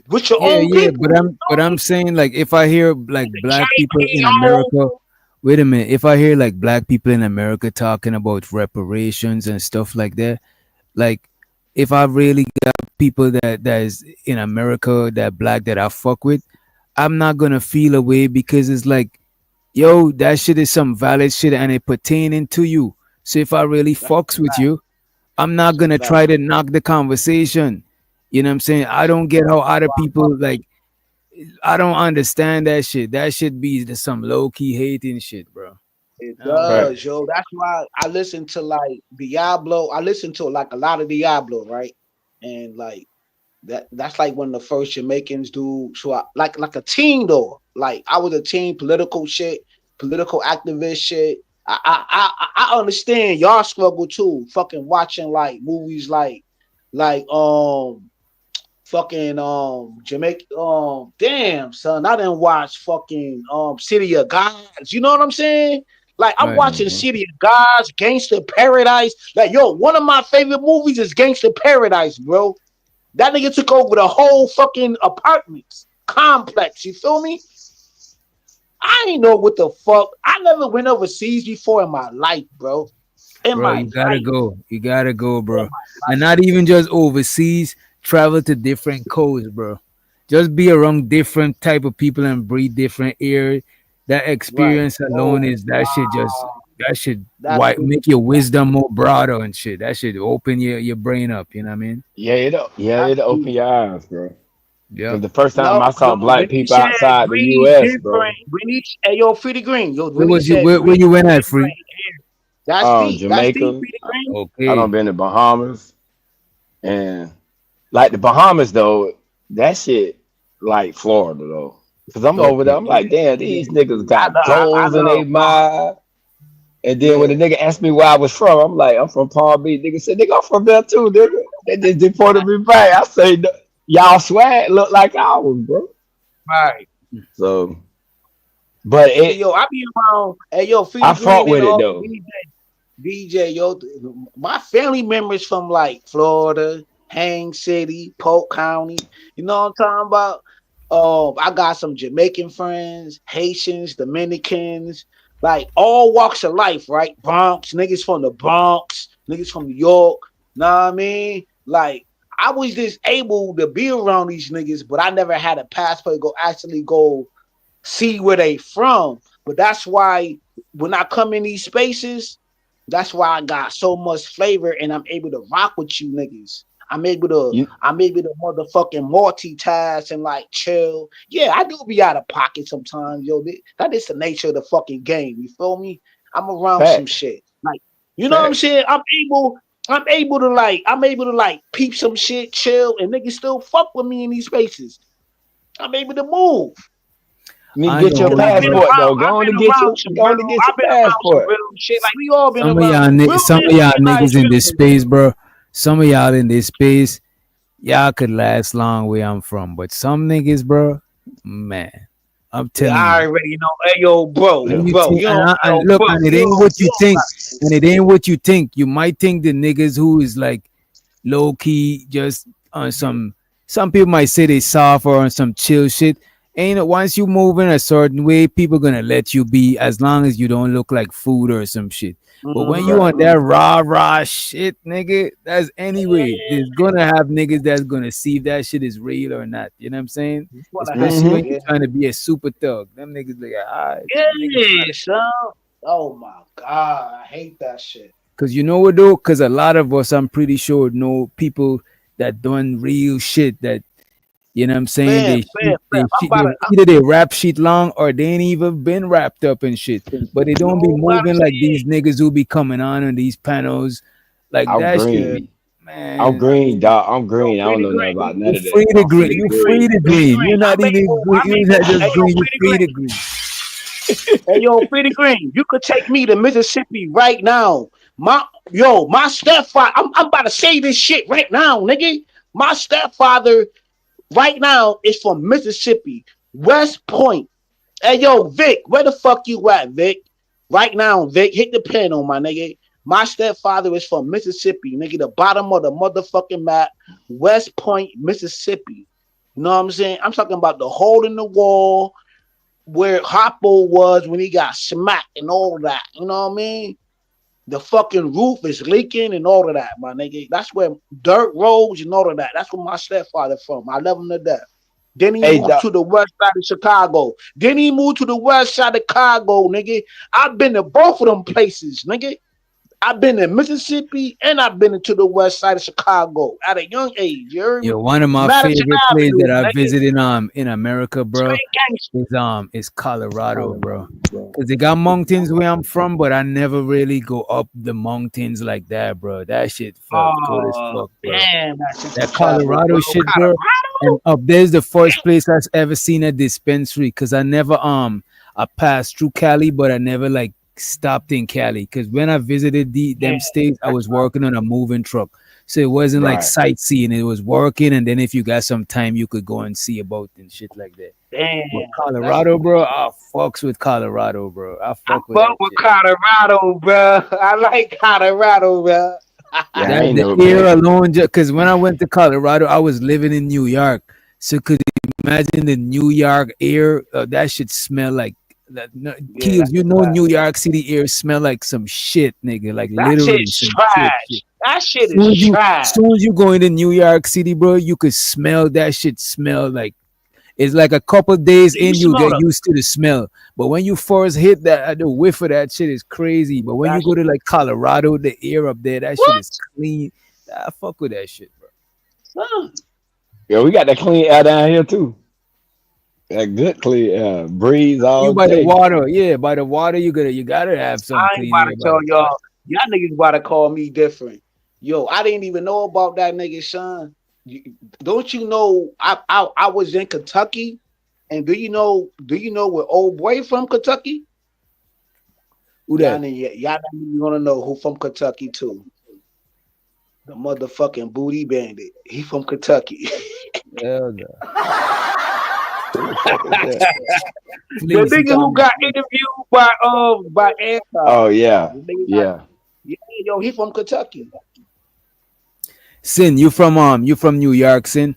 with your yeah, own yeah, people. but I'm saying like if I hear like black people in Yo, America, wait a minute, if I hear like black people in America talking about reparations and stuff like that, like if I really got people that is in America that black that I fuck with, I'm not gonna feel away because it's like, yo, that shit is some valid shit and it pertaining to you. So if I really that's fucks with you, I'm not that's a gonna fact. try to knock the conversation. You know what I'm saying? I don't get how other people like. I don't understand that shit. That should be some low key hating shit, bro. It I don't get Right. it. does, yo. That's why I listen to like Diablo. I listen to like a lot of Diablo, right? And like that's like one of the first Jamaicans do. So I, like a team though. Like I was a team political shit, political activist shit. I understand y'all struggle too. Fucking watching like movies like fucking Jamaica damn son. I didn't watch fucking City of Gods. You know what I'm saying? Like I'm Right. watching Mm-hmm. City of Gods, Gangster Paradise. Like yo, one of my favorite movies is Gangster Paradise, bro. That nigga took over the whole fucking apartments complex. You feel me? I ain't know what the fuck. I never went overseas before in my life, bro. In Bro, my you gotta life. go. You gotta go, In bro. my And life. not even just overseas, travel to different coasts, bro. Just be around different type of people and breathe different air. That Right. experience alone Oh, is that should just that should that's make your wisdom more broader and shit. That should open your brain up. You know what I mean? that's it'll open deep. your eyes, bro. Yep. Because the first No, time I no. saw black When he people said outside the green U.S., bro, different, when he hey yo, Free the Green, yo, Where when he was you? said Where green you went at, Free? different, that's deep. That's deep, Jamaica, Free the Green. I Okay. don't been to Bahamas, and like the Bahamas though, that shit like Florida though. Cause I'm over there, Okay. I'm like, damn, these niggas got I goals in love their Bronx. mind. And then when Yeah. the nigga asked me where I was from, I'm like, I'm from Palm Beach. Nigga said, nigga, I'm from there too, nigga. They just deported me back. I say, y'all swag look like ours, bro. Right. So, but Hey yo, I be around. Hey yo, Free I the fought Green and with it all though. DJ, yo, my family members from like Florida, Hang City, Polk County. You know what I'm talking about? I got some Jamaican friends, Haitians, Dominicans, like all walks of life, right? Bronx, niggas from the Bronx, niggas from New York. Know what I mean? Like I was just able to be around these niggas, but I never had a passport to go see where they from. But that's why when I come in these spaces, that's why I got so much flavor and I'm able to rock with you niggas. You I'm able to motherfucking multitask and like chill. Yeah, I do be out of pocket sometimes, yo. That is the nature of the fucking game. You feel me? I'm around some facts, shit. Like, you know what I'm facts. saying? I'm able to peep some shit, chill, and niggas still fuck with me in these spaces. I'm able to move. You need to I get know, your Cause I've been passport around, though. I've been around some Go on to real, get your I've been around some passport. real shit. Like we all been some of around y'all some of y'all real niggas in this reality. space, bro. Some of y'all in this space, y'all could last long where I'm from, but some niggas, bro, man, I'm Yeah, telling I you. already know. Hey yo, bro, And Yeah. you bro, think, you don't, and yo, look, bro, and it ain't what you you don't think, got and it ain't what you think. You might think the niggas who is like low key, just on some people might say they soft or on some chill shit. Ain't it once you move in a certain way, people gonna let you be as long as you don't look like food or some shit. But when you Right. on that rah shit, nigga, that's anyway. There's gonna have niggas that's gonna see if that shit is real or not. You know what I'm saying? You wanna have Especially it, Mm-hmm. when you're yeah. trying to be a super thug. Them niggas like, alright, niggas Yeah, son. Oh my god, I hate that shit. cause you know what though? Cause a lot of us, I'm pretty sure, know people that done real shit that you know what I'm saying? Fam, fam, fam. Either they rap shit long or they ain't even been wrapped up in shit. But they You don't be know what I'm moving like these saying? niggas who be coming on these panels. Like I'm that shit Yeah. be green. I'm man. green, dog. I'm Yo, green. I Free don't the know nothing Green. about none You of that. free to I'm green. free to You Free free green. to the green. Green. You're not even green. I'm You're able. not just Hey yo, green, you Free the free to Green. green. Hey yo, Free the Green. You could take me to Mississippi right now. My stepfather. I'm about to say this shit right now, nigga. My stepfather right now is from Mississippi, West Point. Hey yo, Vic, where the fuck you at, Vic? Right now, Vic, hit the pen on my nigga. My stepfather is from Mississippi, nigga, the bottom of the motherfucking map, West Point, Mississippi. You know what I'm saying? I'm talking about the hole in the wall where Hoppo was when he got smacked and all of that. You know what I mean? The fucking roof is leaking and all of that, my nigga. That's where dirt roads and all of that. That's where my stepfather from. I love him to death. Then he Hey, moved doc. to the west side of Chicago. Then he moved to the west side of Chicago, nigga. I've been to both of them places, nigga. I've been in Mississippi and I've been to the west side of Chicago at a young age. You heard me? Yo, one of my Madison favorite places Avenue, that I nigga. visited in America, bro, Straight gangster. is Colorado, bro. Cause they got mountains where I'm from, but I never really go up the mountains like that, bro. That shit felt good as Oh, fuck, bro. damn, that shit That can travel, Colorado bro. shit, bro. And Colorado? up there's the first place I've ever seen a dispensary. Cause I never I passed through Cali, but I never like stopped in Cali. Cause when I visited Yeah, them states, I that's was working on a moving truck. So it wasn't like Right. sightseeing, it was working, and then if you got some time, you could go and see about and shit like that. damn. But That's Colorado, bro, I fucks with Colorado, bro. I I fuck with fuck that with shit. Colorado, bro. I like Colorado, bro. Yeah, I That ain't the never air been. alone, because when I went to Colorado, I was living in New York. So could you imagine the New York air? That should smell like that. No, Yeah, Keels, that's you a know fact. New York City air smell like some shit, nigga. Like That literally shit's some shit. trash. That shit is Soon trash. as you go into New York City, bro, you could smell that shit. Smell like It's like a couple days You in, you smell get them. used to the smell. But when you first hit that, the whiff of that shit is crazy. But when you That's go to like Colorado, the air up there, that shit what? is clean. I fuck with that shit, bro. Huh. Yeah, we got that clean air down here too. That good clean air, breeze You all by the day. water, yeah, by the water, you gotta have some I ain't clean about air to by tell the water. y'all. Y'all niggas about to call me different. Yo, I didn't even know about that nigga, son. Don't you know? I was in Kentucky, and Do you know where old boy from Kentucky? Who that? Y'all not even gonna know who from Kentucky too. The motherfucking booty bandit. He from Kentucky. Hell no. Who the fuck is that? The Fleece, he nigga who coming. got interviewed by Oh Anti. yeah, The nigga got, yeah. yeah, yo, he from Kentucky. Sin, you from New York, Sin?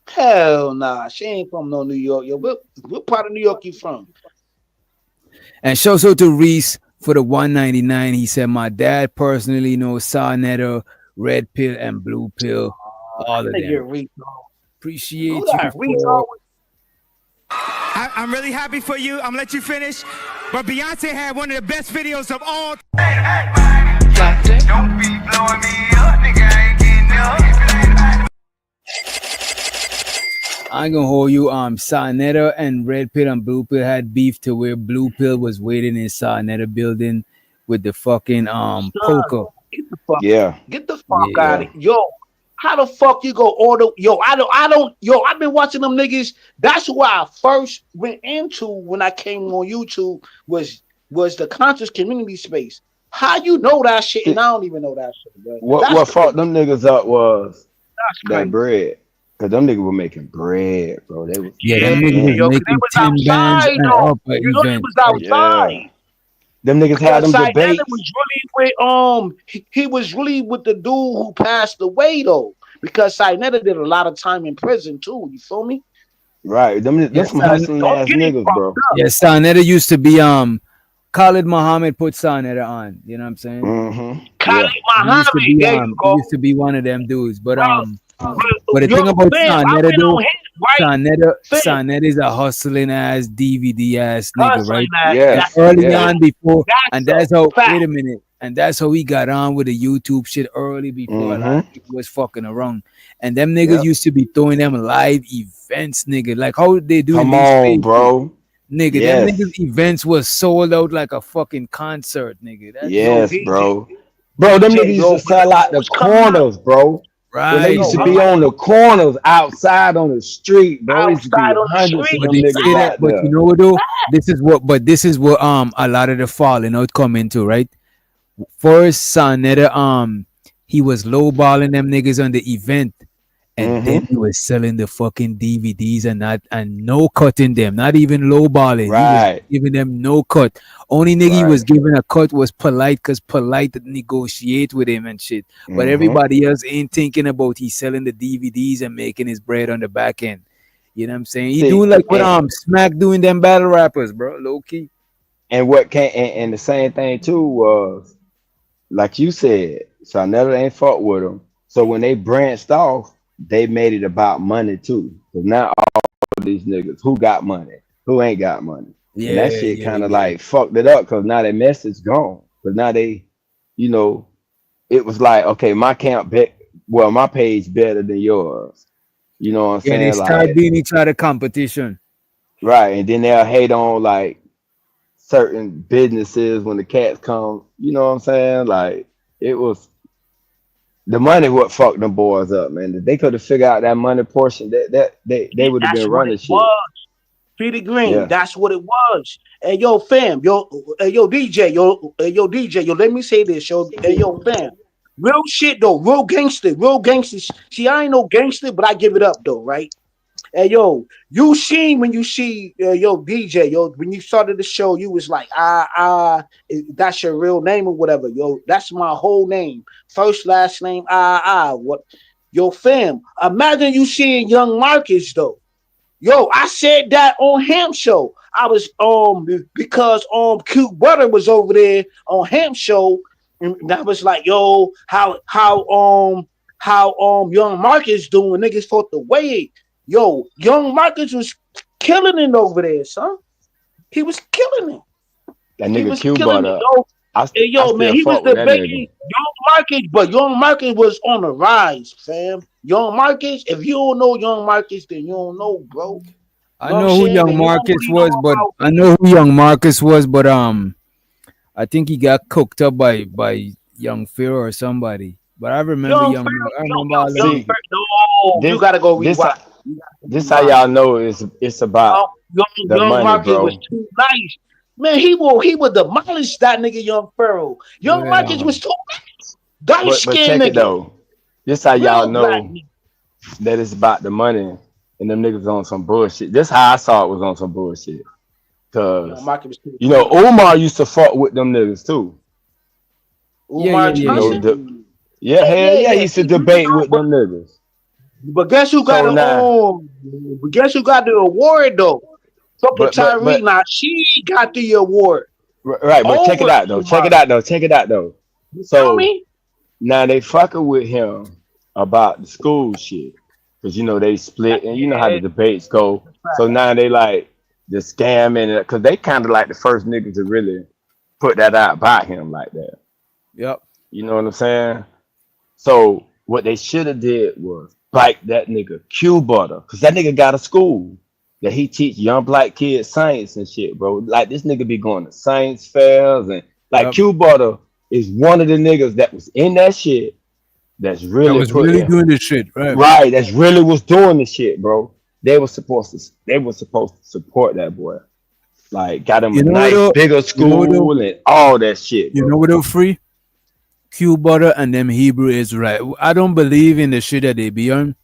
Hell nah, she ain't from no New York. Yo, what part of New York you from? And shout out to Reese for the 199. He said, my dad personally knows Sarnetta, Red Pill, and Blue Pill. All of Nigga them. Reese. Who Appreciate you that? Reese for always. I'm really happy for you. I'm gonna let you finish. But Beyonce had one of the best videos of all. Don't be blowing me up, nigga. I ain't getting up. I ain't gonna hold you. Sarnetta and Red Pill and Blue Pill had beef to where Blue Pill was waiting in Sarnetta building with the fucking Son, poker. get the fuck, Yeah, get the fuck Yeah. out yeah. of Yo, how the fuck you go order? Yo, yo, I've been watching them niggas. That's who I first went into when I came on YouTube was the conscious community space. How you know that shit and See, I don't even know that shit, bro. what That's what fucked crazy. them niggas up was That's that crazy. bread. Cause them niggas were making bread, bro. They was Yeah, Yeah, them niggas was man. yo, 'cause they making was 10 bands outside and though. up at You know they event. was Like, Yeah. outside. Them niggas had Cause them Sinetta was debates. really with he was really with the dude who passed away though. Because Sinetta did a lot of time in prison too. You feel me? Right. Them yes, some hustling Don't ass get it niggas, fucked bro. up. yeah, Sarnetta used to be Khalid Muhammad put Sarnetta on. You know what I'm saying? Mm-hmm. Yeah. Khalid Muhammad, there you He go. used to be one of them dudes. But the Yo, thing about fam, I Sarnetta went though, on him, right? Fam, Sarnetta is a hustling ass DVD ass nigga, hustling right? that. And Yes. early Yes. on before, and That's a that's how. fact. Wait a minute, and that's how he got on with the YouTube shit early before a lot Mm-hmm. of people was fucking around. And them niggas Yep. used to be throwing them live events, nigga. Like how they do in Come these on, spaces, bro. nigga. Them Yes. niggas events was sold out like a fucking concert, nigga. That Yo, shit is Yes, bro. Bro, them niggas used Yo, to when the sell out dude the was coming out, corners, bro. When they right, used yo, to I'm be bro. on the corners outside on the street, bro. It used to be outside on the hundreds of street. But them they niggas say that, out but you there. know what though? This is what a lot of the falling out come into, right? First Sonetta, he was lowballing them niggas on the event, and then Mm-hmm. he was selling the fucking DVDs and no cutting them, not even lowballing. He was Right. giving them no cut. Only nigga he Right. was giving a cut was polite, cause polite to negotiate with him and shit. But Mm-hmm. everybody else ain't thinking about he selling the DVDs and making his bread on the back end. You know what I'm saying? He See, doing like what and, Smack doing them battle rappers, bro. Low key. and what came and the same thing too was like you said, Chanel ain't fuck with them. So when they branched off, they made it about money too. Cause now all these niggas who got money, who ain't got money, and Yeah, that shit yeah, kind of yeah. like fucked it up. Cause now their message gone. Cause now they, you know, it was like okay, my camp bet, well, my page better than yours. You know what I'm Yeah, they saying? start Like being each other competition. right, and then they'll hate on like certain businesses when the cats come. You know what I'm saying? Like it was the money what fucked them boys up, man. If they could have figured out that money portion, they Yeah, would have that's been what it running shit. was. Peter Green, Yeah. that's what it was. Hey, yo, fam, yo, DJ, yo, DJ, yo, let me say this, yo, hey, yo, fam. Real shit though, real gangster, real gangster. See, I ain't no gangster, but I give it up though, right? Hey, yo, you seen when you see, yo, DJ, yo, when you started the show, you was like, that's your real name or whatever, yo. That's my whole name, first, last name, what? Yo, fam, imagine you seeing Young Marcus though. Yo, I said that on Ham Show. I was because Q Butter was over there on Ham Show, and I was like, yo, how Young Marcus doing? Niggas fought the way. Yo, young Marcus was killing it over there, son. He was killing it. That He nigga was Q killing bought it, up. yo. Hey, I yo, man, still he was fuck with that debating nigga. Young Marcus, but Young Marcus was on the rise, fam. Young Marcus, if you don't know Young Marcus, then you don't know, bro. I You know what I'm know who saying? young Then you don't Marcus really was, know but about I know who young Marcus was, but I think he got cooked up by young Pharaoh or somebody. But I remember Young young Mark. I remember Young all them Young See, niggas. No, you this gotta go this rewatch. You gotta go this how rewatch. y'all know it's about the Young money, Marcus was bro. too nice. Man, he will demolish that nigga Young Pharaoh. Young Marcus Yeah. was too nice. Dark But skinned check it nigga. though. This how y'all Real black know nigga. that it's about the money and them niggas on some bullshit. This how I saw it was on some bullshit. Young Cause Marcus was too you know nice. Umar used to fuck with them niggas too. Yeah, yeah, Umar yeah, You know, yeah. Johnson? yeah, hell yeah, he Yeah. used to debate with them niggas. But guess who got So the now, but guess who got the award though? Fucking Tyree. but Now she got the award right, but check it over out though. Check Umar. it out though. Check it out though. You feel So me? now they fucking with him about the school shit. Cause you know they split and you know how the Yeah, debates go. that's So right. now they like the scamming cause they kind of like the first niggas to really put that out about him like that. Yep. You know what I'm saying? So what they should have did was bite that nigga Q Butter, cause that nigga got a school that he teach young black kids science and shit, bro. Like this nigga be going to science fairs and like Yep. Q Butter is one of the niggas that was in that shit that's That really was really putting doing this shit, right? right. That's really was doing the shit, bro. They were supposed to support that boy. Like got him a You know what nice though? bigger You know what though? school and all that shit, You know bro. what though? Free Q butter and them Hebrew Israelite. I don't believe in the shit that they be on,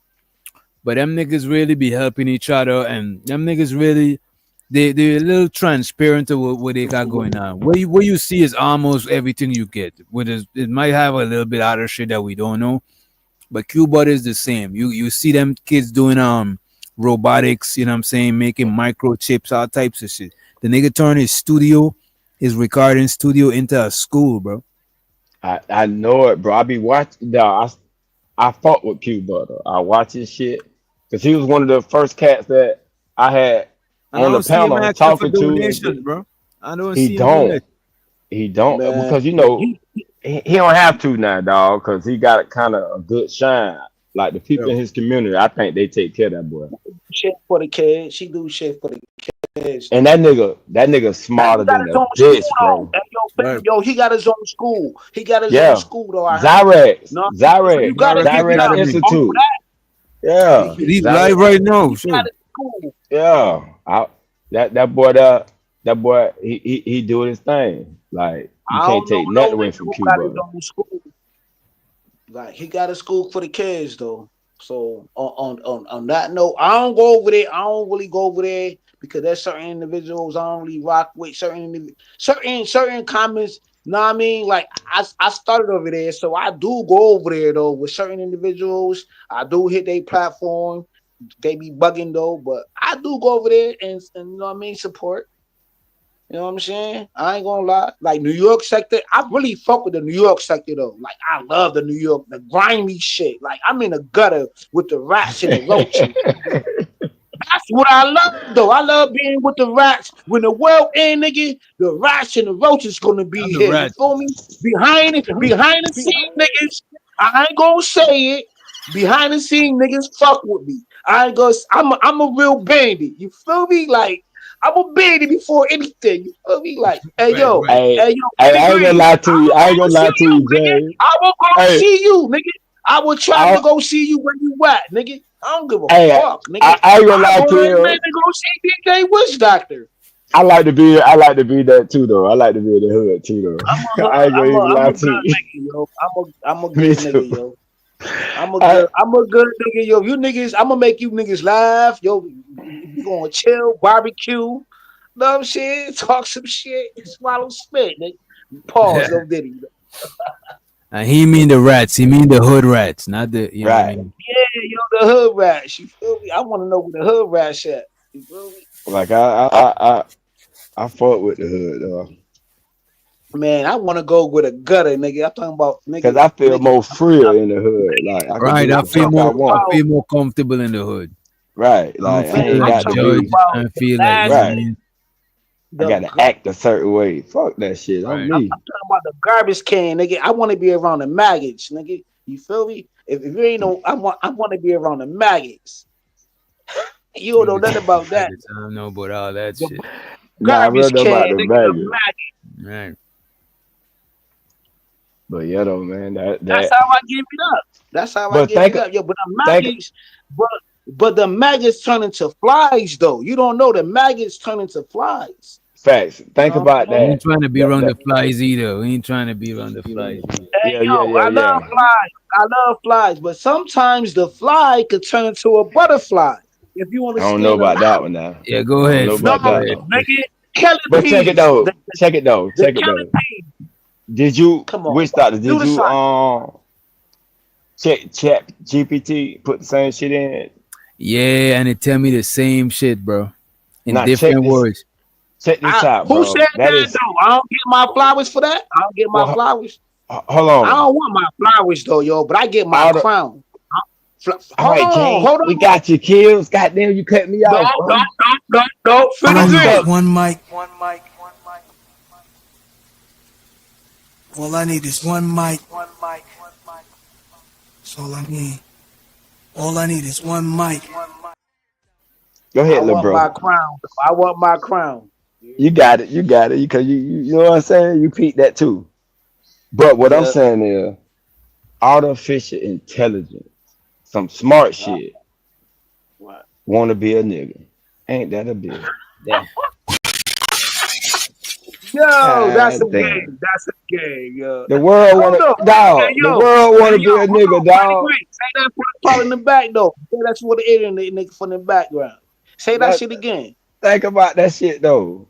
but them niggas really be helping each other, and them niggas really they're a little transparent to what they got going on. What you see is almost everything you get. It might have a little bit other shit that we don't know, but Q butter is the same. You see them kids doing robotics, you know what I'm saying, making microchips, all types of shit. The nigga turned his recording studio into a school, bro. I know it, bro. I be watching. Dawg, I fought with Q Butter. I watch his shit because he was one of the first cats that I had And I on the don't see him panel asking for talking to. And donations, bro. I don't he see him doing that. don't. He don't Man, because you know he he don't have to now, dog. Because he got kind of a good shine. Like the people in Yo, his community, I think they take care of that boy. shit for the kids. She do shit for the kids. And that nigga And smarter he got than his a own school bitch, though. bro. And right. yo, he got his own school. He got his own Yeah, school though. I heard. Zyrex, No, so you Zyrex, gotta Direct give it Zyrex up. Academy. All Institute. that. Yeah, He's live Zyrex. right now. He got Shit. his school. Yeah, that boy, he doing his thing. Like you I can't don't know take no nothing away nigga from who Q got his Butter. own school. Like he got a school for the kids though. So on that note, I don't go over there. I don't really go over there because there's certain individuals I don't really rock with. Certain comments. Know what I mean? Like I started over there, so I do go over there though with certain individuals. I do hit their platform. They be bugging though, but I do go over there and you know what I mean, support. You know what I'm saying? I ain't gonna lie. Like New York sector, I really fuck with the New York sector though. Like I love the New York, the grimy shit. Like I'm in the gutter with the rats and the roaches. That's what I love though. I love being with the rats. When the world end, nigga, the rats and the roaches gonna I'm be the here. You rat. feel me? Behind the scene, niggas. I ain't gonna say it. Behind the scene, niggas fuck with me. I ain't gonna. I'm a real bandit. You feel me? Like I'm a bandit before anything. You feel me? Like, Right, right. Hey, hey yo, hey, Eddie I ain't gonna Green. lie I to you. will I ain't go gonna see lie to you, you, nigga. Jay. I will go Hey, see you, nigga. I will travel I, to go see you where you at, nigga. I don't give a hey, fuck, nigga. I ain't gonna I lie go to to Atlanta you. to go see DJ Witch Doctor. I like to be that too, though. I like to be in the hood too, though. I ain't gonna even I'm lie a to good you. nigga, yo. I'm a Me good nigga, too. yo. I, I'm a good nigga, yo. You niggas, I'm gonna make you niggas laugh, yo. We gonna chill, barbecue, know what I'm saying? Talk some shit, swallow spit, nigga. Pause, no diddy. And he mean the rats. He mean the hood rats, not the. You know what I right. mean? Yeah, yo, the hood rats. You feel me? I want to know where the hood rats at. You feel me? Like I fought with the hood, though. Man, I want to go with a gutter, nigga. I'm talking about Cause nigga, I feel nigga. more freer in the hood. Like I can do Right. what I the feel fuck I more. I want. feel more comfortable in the hood. Right. I don't Like I feel ain't I'm like got to talking judge. be about I the feel like, you know what I nasty, right. mean? I the gotta gar- act a certain way. Fuck that shit. On Right. me. I'm talking about the garbage can, nigga. I want to be around the maggots, nigga. You feel me? If you ain't know, I want to be around the maggots. You don't know Niggas nothing said the about that. maggots. I don't know about all that The shit. Nah, I real garbage know can, about the nigga. The maggot. maggot. Right. But yeah though, man. That's That how I give it up. That's how I but give it up, yo. But the think maggots, but the maggots turn into flies, though. You don't know the maggots turn into flies. facts. You Think know what I'm about We saying? ain't trying to be around the that flies either. We ain't trying to be around the flies either. Hey, yeah, yeah, yo, yeah, I love yeah. flies. I love flies, but sometimes the fly could turn into a butterfly if you I don't know understand the about that law. one now. Yeah, go I don't ahead, know No, about Fresh. Go that ahead, one. Fresh. nigga, Kelly But check it peas. though. Check it though. The Check it Kelly though. peas. Did you Come on, which doctor? do Did the you science. check chat GPT, put the same shit in? Yeah, and it tell me the same shit, bro, in Now different words. check this out, Who said bro. That that is though? I don't get my flowers for that. I don't get my well flowers. hold I on. don't want my flowers though, yo, but I get my All the crown. all Hold right, on, King, hold we on. got you, kills. Goddamn, you cut me No, off, no, bro. no, no, no. I Finish was this. stuck. One mic. All I need is one mic. That's all I need. All I need is one mic. Go I ahead, little want bro. my crown. I want my crown. You got it. You got it. Because you know what I'm saying? You peep that too. But what I'm Yeah. saying is artificial intelligence, some smart shit, What? want to be a nigga. Ain't that a bitch? Damn. Yo, that's a God damn. game. That's a game, yo. The world Hold want on. to, dog. Hey, The yo. world want Hey, to yo. be a Hold nigga, on. Wait, dog. wait. Say that for the part in the back, though. Say that's for the internet, nigga, from the background. Say that That, shit again. think about that shit though.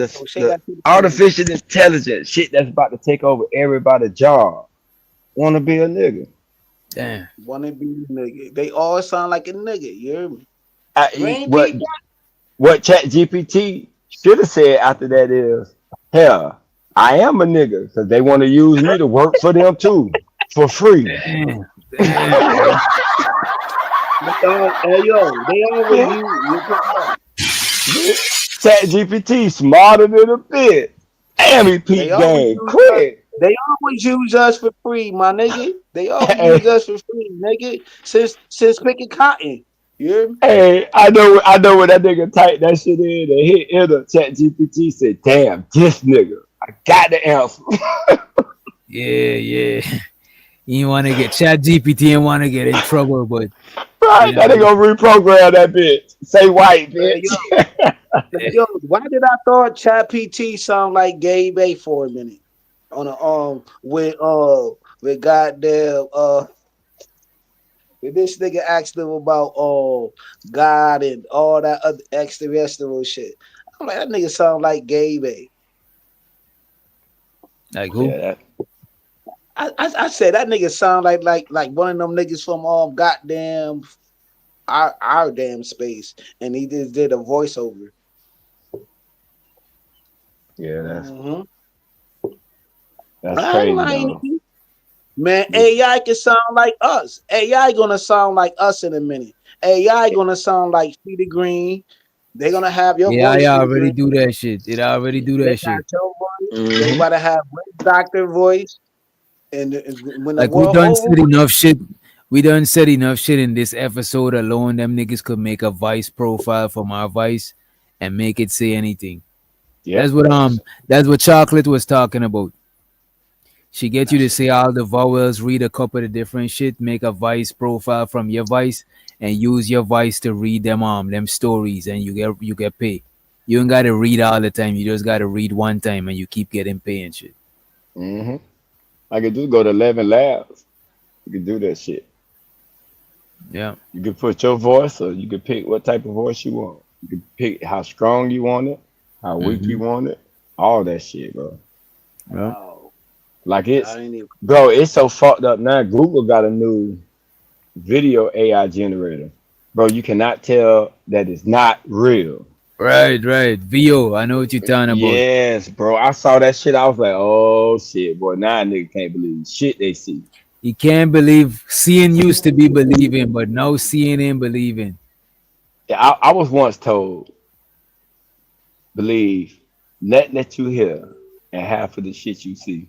So say The that shit again. artificial intelligence shit that's about to take over everybody's job. Want to be a nigga. Damn. Wanna be a nigga. They all sound like a nigga. You hear me? Green What people. Chat GPT should have said after that is, hell, I am a nigga because they want to use me to work for them too for free. Damn. Damn, bro. Hey, yo. They always you. Chat GPT smarter than a bitch. Damn, he They peep always game use us. quick. They always use us for free, my nigga. They always use Hey, us for free, nigga. Since picking cotton. You hear me? hey, I know when that nigga typed that shit in and hit enter. Chat GPT said, "Damn, this nigga, I got the answer." Yeah, yeah. You want to get Chat GPT and want to get in trouble, but you Right, know, that nigga gonna reprogram that bitch. Say white, Hey, bitch. yo, why did I thought Chat PT sound like Gabe A for a minute? On a with goddamn with this nigga asked them about God and all that other extraterrestrial shit. I'm like, that nigga sound like Gabe A. like who? Yeah, that, I said that nigga sound like one of them niggas from goddamn our damn space, and he just did a voiceover. yeah, Mm-hmm. that's I ain't crazy lying to though. you. Man, This, AI can sound like us. AI gonna sound like us in a minute. AI gonna sound like Peter Green. They're gonna have your Yeah, I voice, Peter already Green. do that shit. It already do They that got shit. your voice. They hmm about to have doctor voice, and when the Like we world done over said with, enough shit. We done said enough shit in this episode alone. Them niggas could make a Vice profile from our Vice and make it say anything. That's Yep, what that's what Chocolate was talking about. She get you to that's a say all the vowels, read a couple of different shit, make a Vice profile from your Vice, and use your Vice to read them stories, and you get paid. You ain't gotta read all the time. You just gotta read one time, and you keep getting paid and shit. hmm I could just go to 11 Labs. You can do that shit. Yeah. You can put your voice, or you can pick what type of voice you want. You can pick how strong you want it, how weak you Mm-hmm. want it, all that shit, bro. Yeah. wow. Like I ain't even. bro, it's so fucked up now. Google got a new video AI generator, bro. You cannot tell that it's not real. Right, right. VO, I know what you're talking about. Yes, bro. I saw that shit. I was like, oh shit, boy. Now nigga can't believe shit they see. You can't believe seeing used to be believing, but now seeing ain't believing. Yeah, I was once told, believe nothing that you hear and half of the shit you see.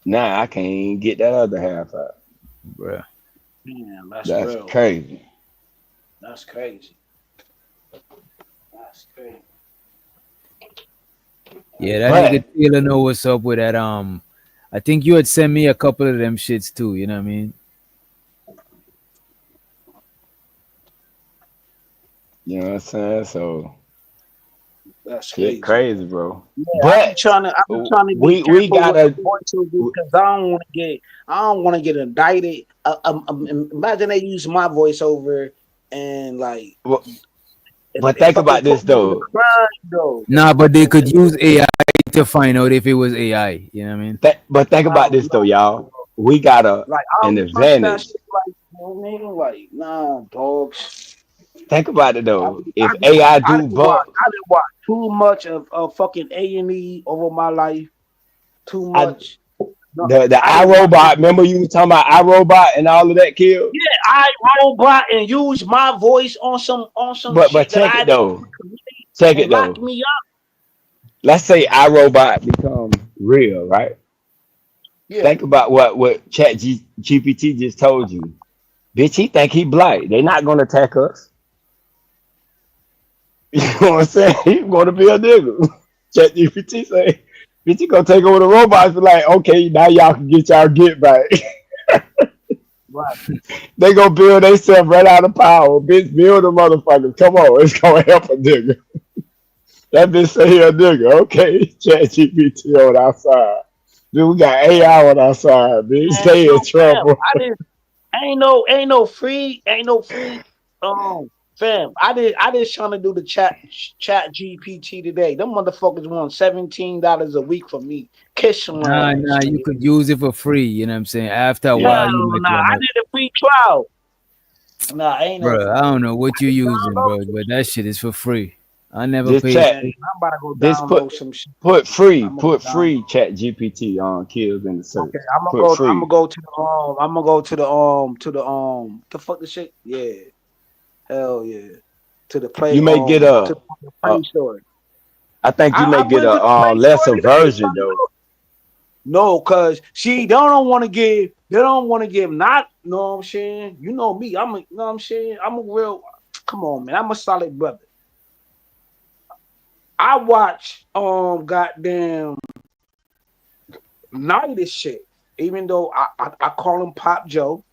Now I can't even get that other half out. Bruh. Man, that's That's real. crazy. That's crazy. That's crazy. Yeah, that nigga But Taylor know what's up with that. I think you had sent me a couple of them shits too. You know what I mean? you know what I'm saying? So That's shit crazy. crazy, bro. Yeah, But I be trying to be we careful with the gotta voiceover because I don't want to get indicted. Imagine they use my voiceover and like, but it think fucking about put this me in the though. crime though. Nah, but they could use AI to find out if it was AI. You know what I mean? But think about this though, y'all. We got Like I an don't trust that advantage. shit. Like, you know what I mean? Like, nah, dogs. Think about it though. If I AI I do buck, didn't watch too much of fucking A&E over my life. Too I much. No, the I didn't watch it. iRobot, remember you were talking about iRobot and all of that kill? Yeah, I robot and use my voice on some But shit that check I it didn't though. Check and it lock though. me up. Let's say iRobot become real, right? Yeah. Think about what GPT just told you. Bitch, he think he black. They not gonna attack us. You know what I'm saying? He gonna be a nigga. Chat GPT say, bitch, you gonna take over the robots. Be like, okay, now y'all can get y'all get back. Right. They gonna build themselves right out of power. Bitch, build the motherfuckers. Come on, it's gonna help a nigga. That bitch say he a nigga. Okay, Chat GPT on our side. Dude, we got AI on our side, bitch. And Stay in fam, trouble. I didn't ain't no free fam. I did trying to do the chat GPT today. Them motherfuckers want $17 a week from me. Kiss my Nah, ass, you nigga. could use it for free. You know what I'm saying? After a Yeah. while, Hell you might nah. I wanna, did a free trial. Nah, ain't no bro. I don't know what you're using, download. bro, but that shit is for free. I never This paid chat, for Man, it. I'm about to go this download some shit. I'm gonna go put download. free Chat GPT on kills in the search. Okay, Put I'm gonna free. go to the fuck the shit. Yeah, hell yeah. To the You may get the a Play Store. I think you may I get went to the a Play Store lesser today. version though. No, cause see, they don't want to give not, you know what I'm saying? You know me, you know what I'm saying? I'm a real, come on, man, I'm a solid brother. I watch, goddamn, night shit, even though I call him Pop Joe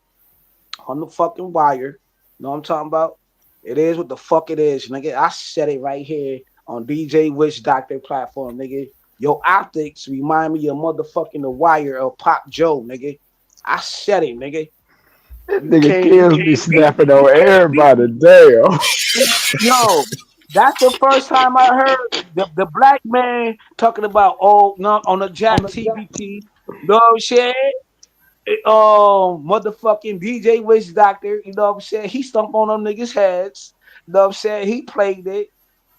on the fucking wire. You know what I'm talking about? It is what the fuck it is, nigga. I said it right here on DJ Witch Doctor platform, nigga. Your optics remind me of motherfucking the wire of Pop Joe, nigga. I said it, nigga. This nigga kills be Beat snapping me. You on can't beat everybody. me. Damn. Yo, that's the first time I heard the black man talking about no on the Jack TBT. Know what I'm saying? Motherfucking DJ Witch Doctor, you know what I'm saying? He stunk on them niggas' heads. You know what I'm saying? He played it.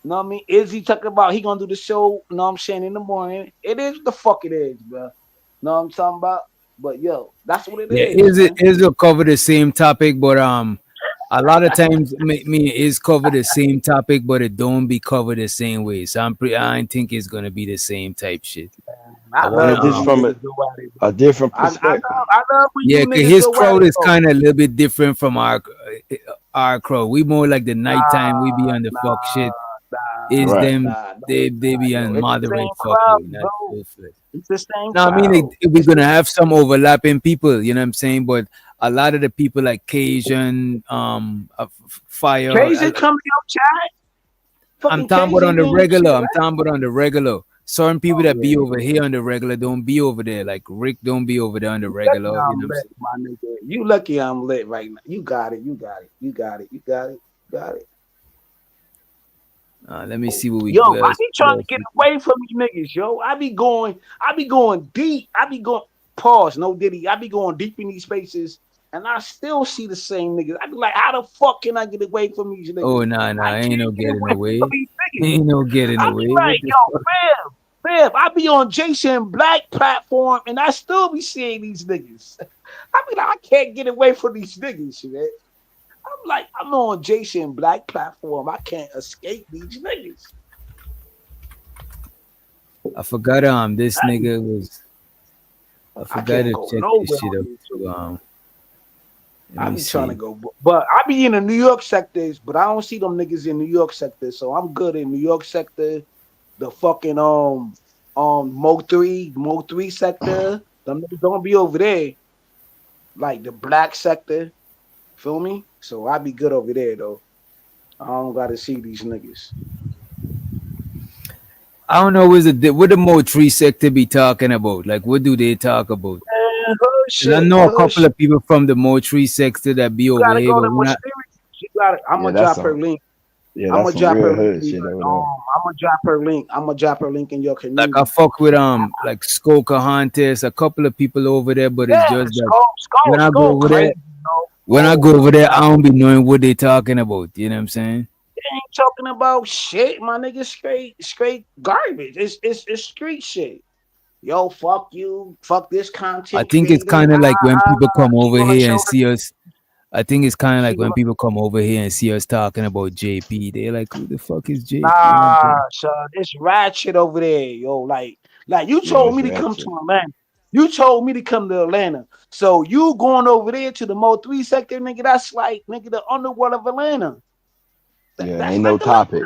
You know what I mean? Is he talking about he gonna do the show, you know what I'm saying, in the morning? It is what the fuck it is, bro. You know what I'm talking about? But yo, that's what it Yeah, is, man. is it cover the same topic, but a lot of times me is cover the same topic, but it don't be covered the same way. So I don't think it's gonna be the same type shit. I I wanna love Yeah, when just you from niggas go at it, a bro. different perspective. I love when yeah, you cause niggas his go at crowd it, is though. kind of a little bit different from our crowd. We more like the nighttime. We be Nah, on the nah, fuck shit. Is Right. them nah, no, they be yo. on It's the same moderate fuck crowd, way, not bro. full fledged. It's the same No, I mean crowd. we're gonna have some overlapping people. You know what I'm saying? But a lot of the people like Cajun, Fire. Cajun come to your chat. I'm Fucking talking about Cajun on the be on your shit, regular. I'm right? talking about on the regular. Certain people Oh that be yeah. over here on the regular don't be over there. Like Rick don't be over there on the You lucky regular. You know I'm what I'm lit, saying? my nigga. You lucky I'm lit right now. You got it. You got it. You got it. You got it. You got it. Let me see what we Yo, I be what trying to else get we away from these niggas, yo. I be going deep. I be going pause, no diddy. I be going deep in these spaces, and I still see the same niggas. I be like, how the fuck can I get away from these Oh niggas? nah, I ain't can't no get getting away from away. these niggas. Ain't no getting I be away. What like, the yo, fuck? fam, I be on Jason Black platform, and I still be seeing these niggas. I be like, I can't get away from these niggas, man. I like, I'm on Jason Black platform. I can't escape these niggas. I forgot this nigga was. I I forgot can't to go check this nowhere shit on up. YouTube. Let I me be trying to see. go, but I be in the New York sectors, but I don't see them niggas in New York sector. So I'm good in New York sector, the fucking Mo 3 sector. Them niggas don't be over there, like the black sector. Feel me? So I be good over there though. I don't gotta see these niggas. I don't know what the Mo 3 sector be talking about. Like, what do they talk about? Man, hood 'Cause I shit, know a hood couple shit. of people from the Mo 3 sector that be You over gotta here, go but to when I Mysterious. You gotta. I'm Yeah, gonna that's drop her some. link. Yeah, I'm that's gonna some drop real her link hood in shit your. over there. I'm gonna drop her link. I'm gonna drop her link in your like I community. fuck with like Skoka, a couple of people over there, but it's Yeah, just that when I go skull over there, crazy, you know. when I Oh go my over there, god. I don't be knowing what they talking about. You know what I'm saying? They ain't talking about shit, my nigga. Straight garbage. It's street shit. Yo, fuck you. Fuck this I content think it's creator. kind of like when people come She over gonna here show and her. see us. I think it's kind of She like when gonna. people come over here and see us talking about JP. They're like, "Who the fuck is JP?" You know what I'm Nah, saying? son. It's ratchet over there, yo. Like you Yeah, told that's me to come to ratchet. Atlanta. You told me to come to Atlanta. So you going over there to the Mo 3 sector, nigga? That's like nigga the underworld of Atlanta. Yeah, That's ain't no like Atlanta. topic.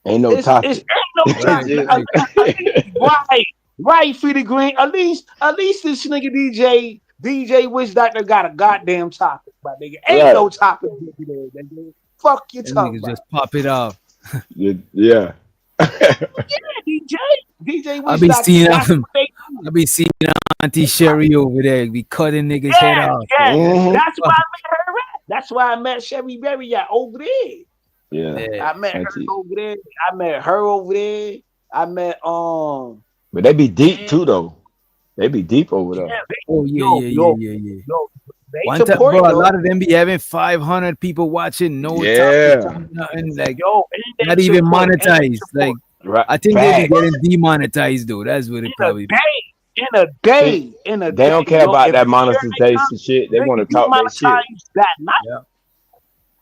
Ain't no It's topic. ain't no It's time. Right, just right. At least, right, Freddie Green. At least this nigga DJ Wish Doctor got a goddamn topic, my nigga. Ain't no right. topic over there, nigga. Fuck you Them talking niggas about. just pop it off. Yeah. Yeah, DJ I Wish be Doctor. seeing That's what they do. I be seeing Auntie Sherry over there be cutting niggas head Yeah, off. yeah. Yeah. hmm That's why I met her at. That's why I met Chevy Berry at over there. Yeah. Yeah. I met her Auntie. over there. I met her over there. I met But they be deep man, too though. They be deep over there. yeah, Oh yeah, yo, yeah, yeah, yo, yeah, yeah. yo, they One time, support bro, a though. lot of them be having 500 people watching, no topic, Yeah. nothing, like Yo, and they not even support, and they monetized. Like support. Right. I think they be Facts. getting demonetized though. That's what In it a probably be. day, in a See, day, in a they day, don't care yo. about If that you share monetization shit. They their want to content, you talk their shit. monetize that night, Yeah.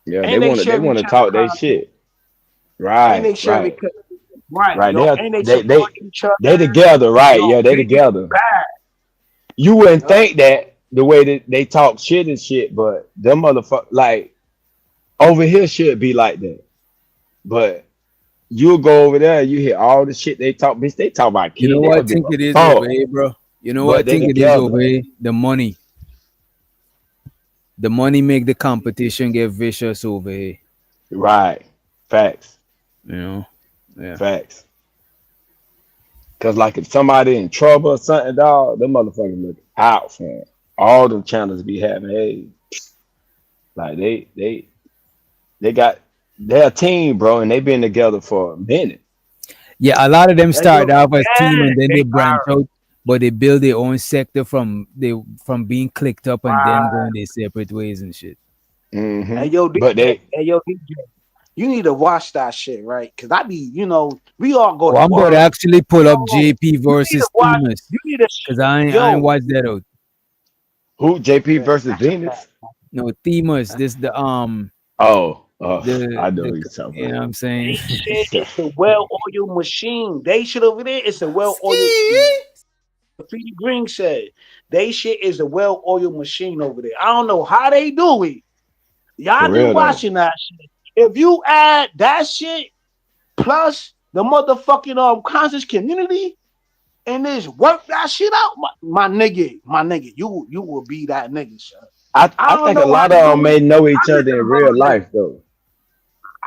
Yeah, and they want to talk their content, shit. and they Right, share right, it, right, right. yo, and they They support each other, they together, right? yo. Yeah, they They be together. bad, You wouldn't yo. think that the way that they talk shit and shit, but them motherfuckers like over here should be like that. But you'll go over there, you hear all the shit they talk, bitch. They talk about You know kids. They what I don't give think a it is over fuck. here, bro? You know what I But they think it is together. over here? The money. The money make the competition get vicious over here. Right. Facts. You know? Yeah. Facts. Cause like if somebody in trouble or something, dog, them motherfuckers look out for 'em. All them channels be having, hey, like they got they're a team, bro, and they been together for a minute. Yeah, a lot of them And yo, start off as team yeah, and then they they branch are out, but they build their own sector from being clicked up and then right. going their separate ways and shit. Hmm. But DJ, they hey yo, DJ, you need to watch that shit, right? Cause I be, we all go Oh, to I'm about to work. actually pull up Yo, JP you need to versus watch. Themis You need to, because I ain't yo, watched that out. who JP man, versus that's a fact. Venus? No, Themis. That's This Oh, I know the who you're talking you know what I'm saying? they shit about. is a well-oiled machine. They shit over there is a well-oiled. Freddie Green said they shit is a well-oiled machine over there. I don't know how they do it. For Y'all be real though. watching that shit. If you add that shit plus the motherfucking conscious community and just work that shit out, my nigga, you will be that nigga, sir. I I don't think a know how lot to of do them it. may know I each just other in real around niggas. life though.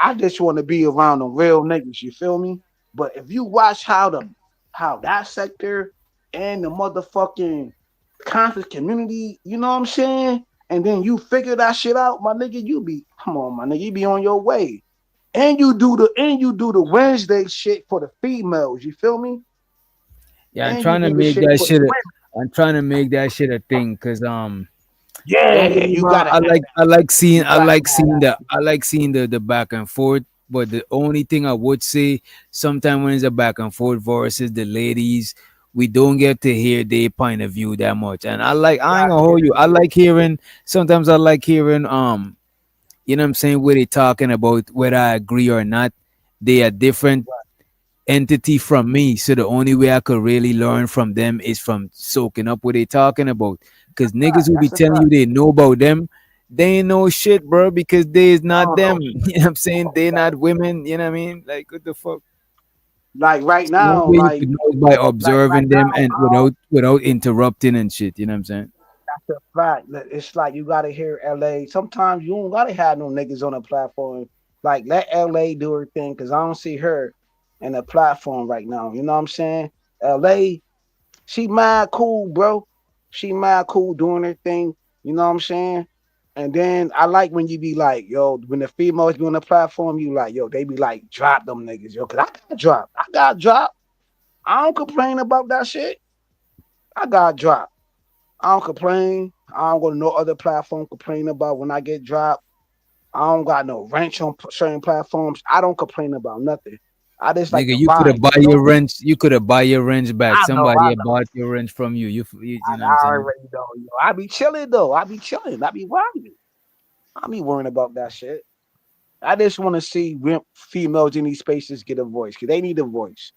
I just want to be around the real niggas. You feel me? But if you watch how that sector and the motherfucking conscious community, you know what I'm saying? And then you figure that shit out, my nigga. Come on, my nigga, you be on your way. And you do the Wednesday shit for the females. You feel me? Yeah, I'm And you trying to do the make shit that for the shit. women. I'm trying to make that shit a thing because Yeah, don't get me you wrong. gotta have that. You I gotta like have seeing that. the back and forth. But the only thing I would say, sometimes when it's a back and forth versus the ladies, we don't get to hear their point of view that much. And I ain't gonna hold you. I like hearing. Sometimes I like hearing You know what I'm saying? Where they talking about whether I agree or not. They are different entity from me. So the only way I could really learn from them is from soaking up what they talking about. Cause niggas who be That's a telling fact. you they know about them, they ain't know shit, bro, because they is I not don't know. them. You know what I'm saying? They not women, you know what I mean? Like what the fuck? Like right The only now, way you could know is by like observing them now, and without interrupting and shit, you know what I'm saying? that's a fact. It's like you gotta hear LA. Sometimes you don't gotta have no niggas on the platform. Like let LA do her thing, cause I don't see her in the platform right now. You know what I'm saying? LA, she mad cool, bro. She mad cool doing her thing. You know what I'm saying? And then I like when you be like, yo, when the females be on the platform, you like, yo, they be like, drop them niggas, yo, cause I got dropped. I got dropped. I don't complain about that shit. I got dropped. I don't complain. I don't go to no other platform complain about when I get dropped. I don't got no wrench on certain platforms. I don't complain about nothing. I just like Nigga, the you could have vibe, buy you your know? wrench. You could have buy your wrench back. I know, Somebody I had know. bought your wrench from you. You know what I'm I saying? already know, yo. I be chilling though. I be chilling. I be vibing. I be worrying about that shit. I just want to see females in these spaces get a voice because they need a voice.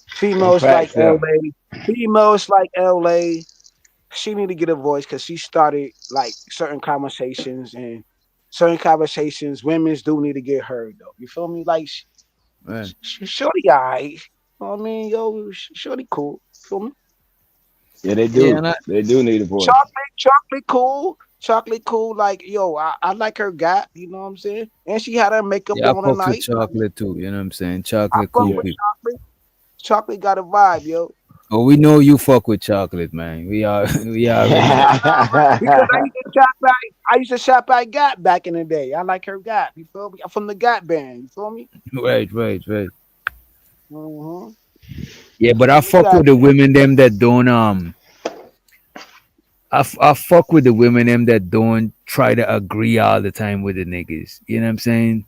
Some Females like facts there. LA. Females like LA. She need to get a voice because she started like certain conversations. Women's do need to get heard though. You feel me? Like Right. shorty, alright. You know what I mean, yo, shorty, cool. Feel me? Yeah, they Yeah, do. and I, They do need a voice. Chocolate, cool. Chocolate, cool. Like yo, I like her gap. You know what I'm saying? And she had her makeup yeah, I on fucks with tonight. chocolate too. You know what I'm saying? I Chocolate fuck cool Yeah. with people. chocolate. Chocolate got a vibe, yo. Oh, we know you fuck with chocolate, man. We are we already know. Because I used to shop at Gap back in the day. I like her Gap. You feel me? I'm from the Gap band. You feel me? Right. Mm-hmm. Yeah, but I From the fuck Gap with the band. women them that don't I fuck with the women them that don't try to agree all the time with the niggas. You know what I'm saying?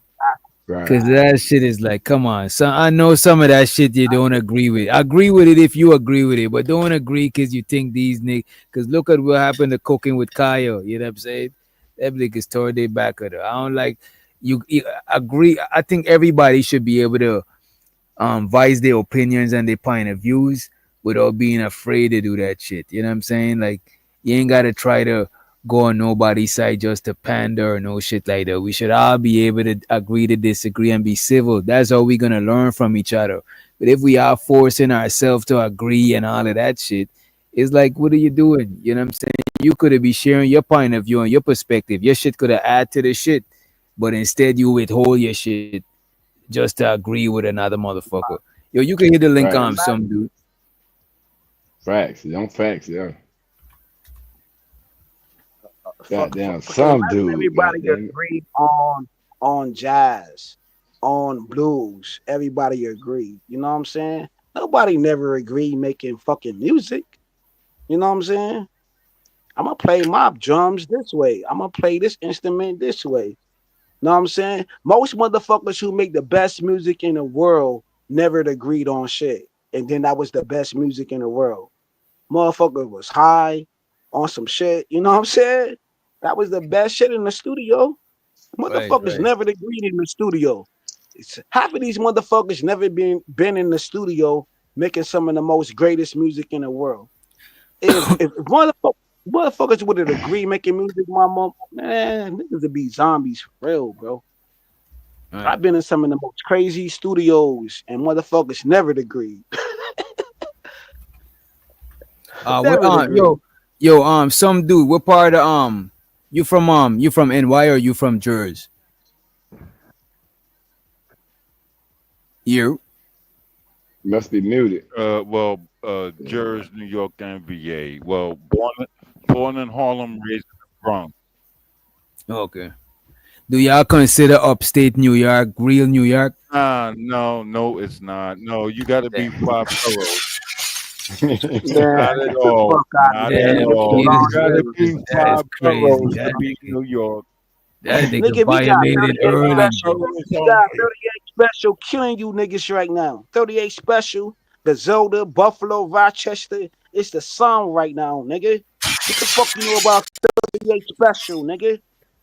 Right. Cause that shit is like, come on. So I know some of that shit you don't agree with. Agree with it if you agree with it, but don't agree because you think these niggas. Cause look at what happened to cooking with Kyle. You know what I'm saying? That niggas tore their back at her. I don't like you agree. I think everybody should be able to voice their opinions and their point of views without being afraid to do that shit. You know what I'm saying? Like you ain't gotta try to go on nobody's side just to pander or no shit like that. We should all be able to agree to disagree and be civil. That's how we gonna learn from each other. But if we are forcing ourselves to agree and all of that shit, it's like, what are you doing? You know what I'm saying? You could have be sharing your point of view and your perspective. Your shit could have add to the shit, but instead you withhold your shit just to agree with another motherfucker. Yo, you can hit the link Right. on some dude. Facts. Don't facts, yeah. Goddamn, Fucking some imagine dude. everybody Goddamn it. agreed on jazz, on blues. Everybody agreed. You know what I'm saying? Nobody never agreed making fucking music. You know what I'm saying? I'm gonna play my drums this way. I'm gonna play this instrument this way. Know what I'm saying? Most motherfuckers who make the best music in the world never agreed on shit. And then that was the best music in the world. Motherfucker was high on some shit. You know what I'm saying? That was the best shit in the studio. Motherfuckers Right. never agreed in the studio. Half of these motherfuckers never been in the studio making some of the most greatest music in the world. If motherfuckers would have agreed making music, my mom, man, niggas would be zombies for real, bro. Right. I've been in some of the most crazy studios and motherfuckers never agreed. What Never agreed. some dude, what part of you from NY or you from Jersey? You Must be muted. Jersey, New York, and VA. Well, born in Harlem, raised in the Bronx. okay. Do y'all consider upstate New York real New York? No, it's not. No, you got to be five boroughs. Man, Not at get the all. fuck out of Not here, at Damn, nigga. all. With You all got to that be seriousness. is five crazy. boroughs to be New York. That nigga Nigga, we got violated 38 early, Five special. bro. boroughs We on. got 38 special killing you niggas right now. 38 special. Griselda, Buffalo, Rochester. It's the song right now, nigga. What the fuck you know about 38 special, nigga?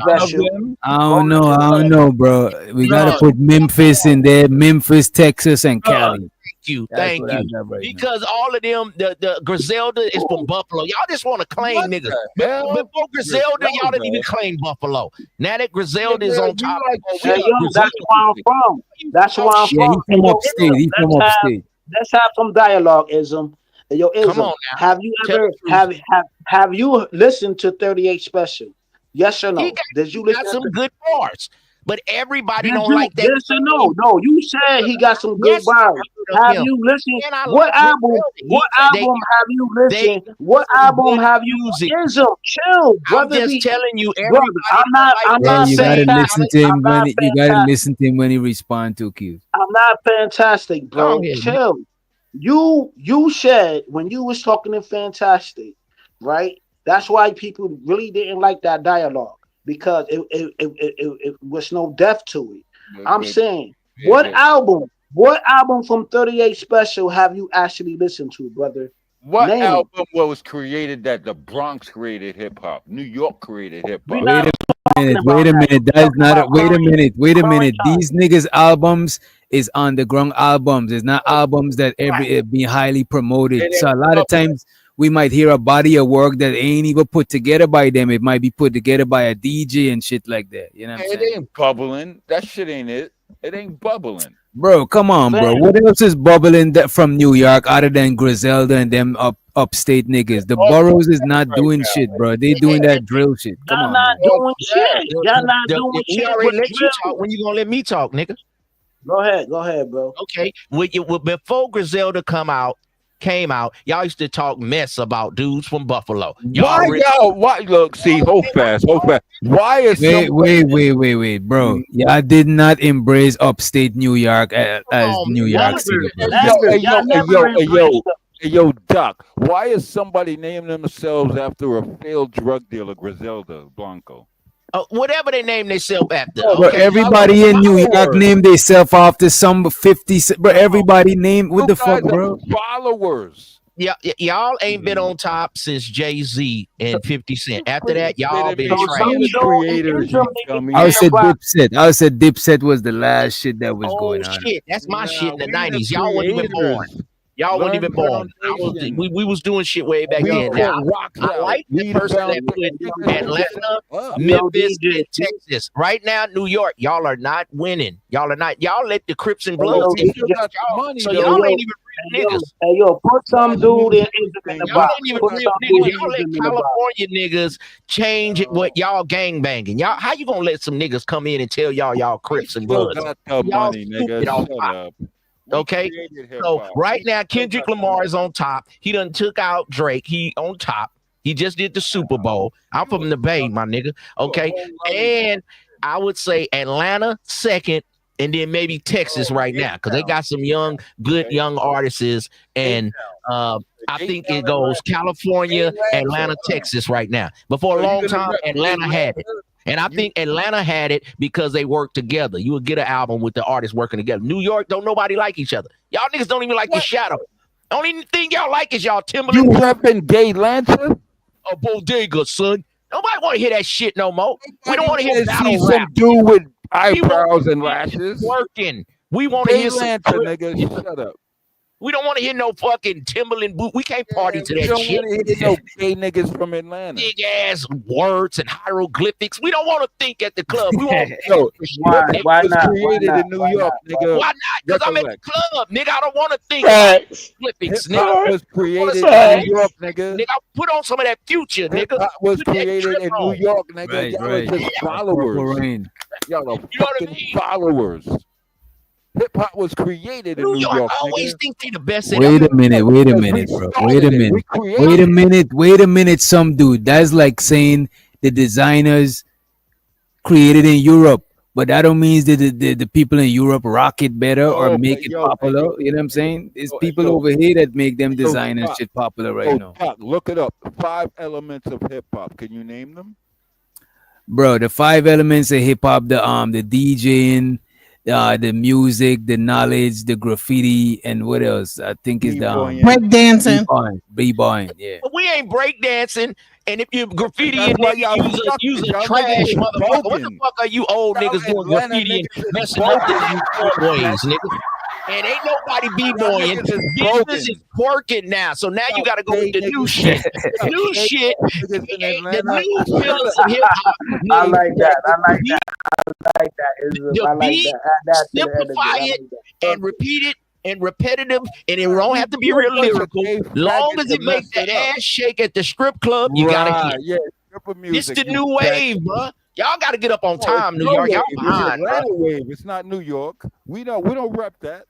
special. I don't know, bro. We gotta No, put Memphis in there. Memphis, Texas, and no, Cali. you. That's Thank what I you. got right now. Because all of them, the Griselda is from Buffalo. Y'all just want to claim What niggas. the hell? Before Griselda, y'all didn't even Griselda? claim Buffalo. Now that Griselda is Nigga, on you top, like oh, we Hey, are yo, Griselda. that's where I'm from. That's where I'm Yeah, from. he Hey, from yo, upstate. Ism, He from upstate. let's have some dialogue, Ism. Hey, yo, Come Ism, on now. have you Tell ever the truth. have you listened to 38 Special? Yes or He no? got, Did you he listen got some to? good bars, but everybody Did don't you? like that Yes or same. no? No, you said he got some good Yes, I bars. heard of Have him. you listened? And I What like album? Griselda. What album have you They listened? got What some album good have you? music. Ism, chill, I'm brother. just telling you, Brother. everybody don't like I'm that Yeah, not you same gotta fantastic. listen to I'm him not you gotta fantastic. listen to him when he respond to Q. I'm not fantastic, Go bro. ahead, nigga. Chill. You said when you was talking to Fantastic, right? That's why people really didn't like that dialogue because it was no depth to it. I'm saying, what album from 38 Special have you actually listened to, brother? What Name 'em. album was created that the Bronx created hip hop? New York created hip We hop. not talking about Wait a that. minute. We That's talking not a about wait a minute. Wait a current minute. time. These niggas albums is underground albums. It's not albums that be highly promoted. It So a ain't lot of bubbling. times we might hear a body of work that ain't even put together by them. It might be put together by a DJ and shit like that. You know what I'm It saying? ain't bubbling. That shit ain't it. It ain't bubbling. Bro, come on, bro. Fam, What else is bubbling that from New York other than Griselda and them upstate niggas? The All boroughs is not right doing now. shit, bro. They doing that drill shit. Come y'all on, not man. doing Yeah. shit. Y'all not doing We shit already with let you drill. talk. When you gonna let me talk, nigga? Go ahead, bro. Okay. Before Griselda came out, y'all used to talk mess about dudes from Buffalo. Why Y'all really y'all? Why? Look, see, hold fast. Why is Wait, somebody? bro. Yeah, I did not embrace upstate New York as on, New man. York Y'all City, bro. Hey, yo, hey, yo, Y'all hey, never yo, hey, yo, embraced the hey, yo, Doc. Why is somebody naming themselves after a failed drug dealer, Griselda Blanco? whatever they name themselves after. Bro, Okay. Y'all are everybody in New York followers. named themselves after some 50. Bro, everybody named what You the fuck, guys are bro? followers. Yeah, y'all ain't been on top since Jay-Z and 50 Cent. After that, y'all They been so didn't trash. be some the so the creators, Ism you niggas dummy. I can't said rock. Dipset. I said Dipset was the last shit that was Oh going on. shit, that's my shit Nah, in the we the 90s. Y'all wasn't even born. creators. Y'all wasn't Learn even born. foundation. We was doing shit way back We then. Now put rocks I out. like the We the person that foundation. put Niggas set Atlanta, up. Yo, Memphis, DJ. and Texas. Right now, New York, y'all are not winning. Y'all are not. Y'all let the Crips and Hey, Bloods yo, We defeat still DJ. got the y'all. money So Hey, y'all though. ain't yo. even Hey, real yo. niggas. Hey, yo. Put some Last dude niggas in Ism in the ain't Y'all box. ain't even Put real some niggas. dude in Y'all let Ism in the box. California niggas change what y'all gang banging. Y'all, how you gonna let some niggas come in and tell y'all We Crips and still Bloods? got the Y'all money, stupid nigga. off Shut top. up. We Okay. created hip So hop. right We now, still Kendrick got the Lamar money. is on top. He done took out Drake. He on top. He just did the Super Bowl. I'm from the Bay, my nigga. Okay. And I would say Atlanta second, and then maybe Texas right now, because they got some good young artists. And I think it goes California, Atlanta, Texas right now. But for a So you long gonna time, rep Atlanta had it. And I You- think Atlanta had it because they worked together. You would get an album with the artists working together. New York, don't nobody like each other. Y'all niggas don't even like the Shadow. Only thing y'all like is y'all You Timberland repping Gay Lancer? or Bodega, son. Nobody want to hear that shit no more. We don't want to hear See battle some rap. dude with We want eyebrows and to hear niggas lashes. working. We want to Gay hear some Lancer, Crip nigga. niggas. Shut up. We don't want to hear no fucking Timberland boot. We can't party to We that don't shit. want to hear no gay niggas from Atlanta. Big ass words and hieroglyphics. We don't want to think at the club. We want Yo, Why? hip hop Why was not? Why created not? in New Why York, not? nigga. Why not? Because I'm at the Recollect. club, nigga. I don't want to think about Facts. Hip Olympics, nigga. hop Facts. was created in Facts. New York, nigga. Nigga, I put on some of that future, Hip nigga. hop was Put that created drip in New on. York, nigga. Right, Y'all are right. just Purple followers. Rain. Y'all are You know what I fucking mean? followers. Hip hop was created in New New York York, always nigga. think they the best at Wait a everything. minute, Because we bro. started it. We created Wait a minute, some dude. That's like saying the designers created in Europe, but that don't mean that the people in Europe rock it better or Yo, make it popular. You know what I'm saying? It's people over here that make them designers Doc, shit popular right now. Doc, look it up. 5 elements of hip hop. Can you name them? Bro, the 5 elements of hip hop, the DJing, the music, the knowledge, the graffiti, and what else? I think is the Breakdancing. b-boying, yeah. But we ain't breakdancing. And if you graffiti That's in why there, y'all suck. use a Y'all trash niggas is motherfucker. What the bogan. fuck are you old Y'all niggas doing Atlanta graffiti and niggas is messing up the bogan, you subways, nigga? And ain't nobody Y'all b-boying. niggas is Business is broken. twerking now. So now you Y'all got to go with gay the new niggas. shit. The Y'all new gay shit, niggas in the Atlanta. new Shut pillars up. of hip hop. I like that. I like that. I like that. The I like beat, that. Add that to the energy. simplify I it, like that. and repeat it and repetitive, and it don't have to be You a real bunch of lyrical. gay Long faggots as it that make messed the it up. ass shake at the strip club, you gotta Right, hit. yeah, stripper This music. the You new faggot. wave, bro. Y'all got to get up on No, time, it's New no York. wave. Y'all It's behind, bro. Atlanta wave. It's not New York. We don't rep that.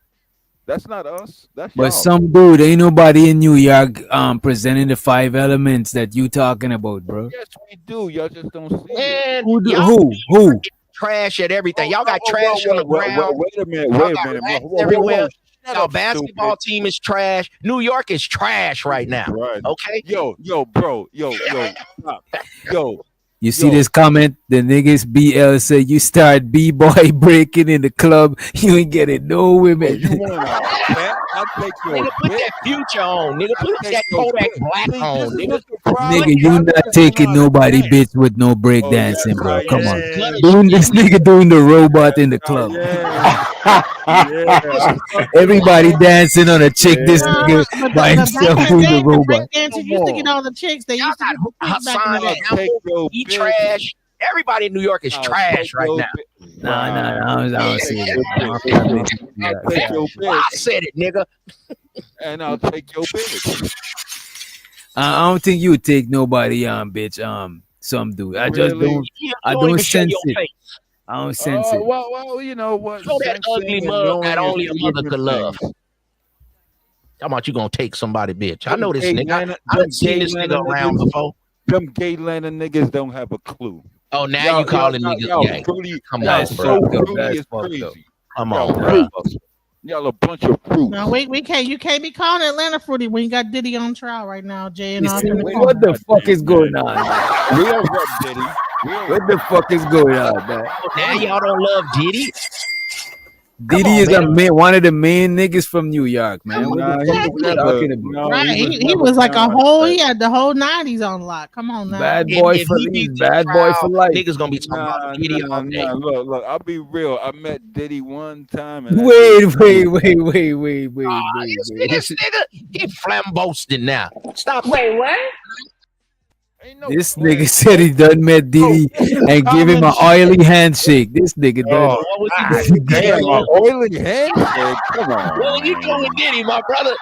That's not us. That's But y'all. some dude, ain't nobody in New York presenting the 5 elements that you talking about, bro. Yes, we do. Y'all just don't see it. Man, Who? y'all Who? trash at everything. Y'all got Oh, trash on the ground. wait a minute. Y'all Wait a got minute. rats Whoa, everywhere. Shut Y'all up, basketball stupid. team is trash. New York is trash right now. Right. Okay. Yo, bro. Stop. Yo. You see this comment? The niggas BL say you start b-boy breaking in the club, you ain't getting no Oh, women. you want to bet? I'll take your Nigga, put bitch. that Future on. Nigga, I'll put take that your Kodak bitch. Black See, on. this is Nigga, what the problem. Nigga, you Y'all not niggas don't know taking how to nobody dance. bitch with no break Oh yes, dancing, bro. I Come on. am. Doing this nigga doing the robot in the I club. am. Yeah, I fuck with Everybody that. dancing on a chick. This Yeah. nigga But by back himself in the doing the day, the break robot. dancers Come used to get on. all the chicks. They y'all used to get the chicks back in Hassan the day. I'll take Campbell. your He bitch. trash. Everybody in New York is I'll trash take right your now. bitch. Nah, Right. I I'll don't take see your that. My bitch. family do I'll that. take your Well, I bitch. said it, nigga. And I'll take your bitch. I don't think you would take nobody on, bitch. Some dude. I just Really? don't. You I don't don't even show sense your it. face. I don't sense it. Well, you know what? Show that ugly Sensing and mug that knowing is only a two mother different could love. things. How about you gonna take somebody, bitch? I Them know this gay nigga. Atlanta, I done them seen gay this Atlanta nigga around niggas, before. them gay Atlanta niggas don't have a clue. Oh, now you calling niggas gay. Come Y'all on, bro. so Fucked up. fruity That's it's fucked up. crazy. Come Y'all on, bro. fruits. Y'all a bunch of fruits. No, we can't. You can't be calling Atlanta fruity when you got Diddy on trial right now. Jay and You off see, in the what corner. the fuck is going on, man? We don't rep Diddy. What the fuck is going on, man? Now y'all don't love Diddy. Diddy on, is man. one of the main niggas from New York, man. What the Nah, fuck he are was we never. talking about? No, Right, he was he never was like down like he that. had the whole '90s on lock. Come on now. Bad boy If for he he's beats this bad boy for trial, life. niggas gonna be talking about Diddy all day. Look. I'll be real. I met Diddy one time, and Wait. This nigga, he flambosted now. Stop. Wait, what? This nigga said he done met Diddy and give him common an shit. oily handshake. This nigga done. Oh, What was he doing with Diddy? damn, an oily handshake. Come on, What was you doing with Diddy, my brother?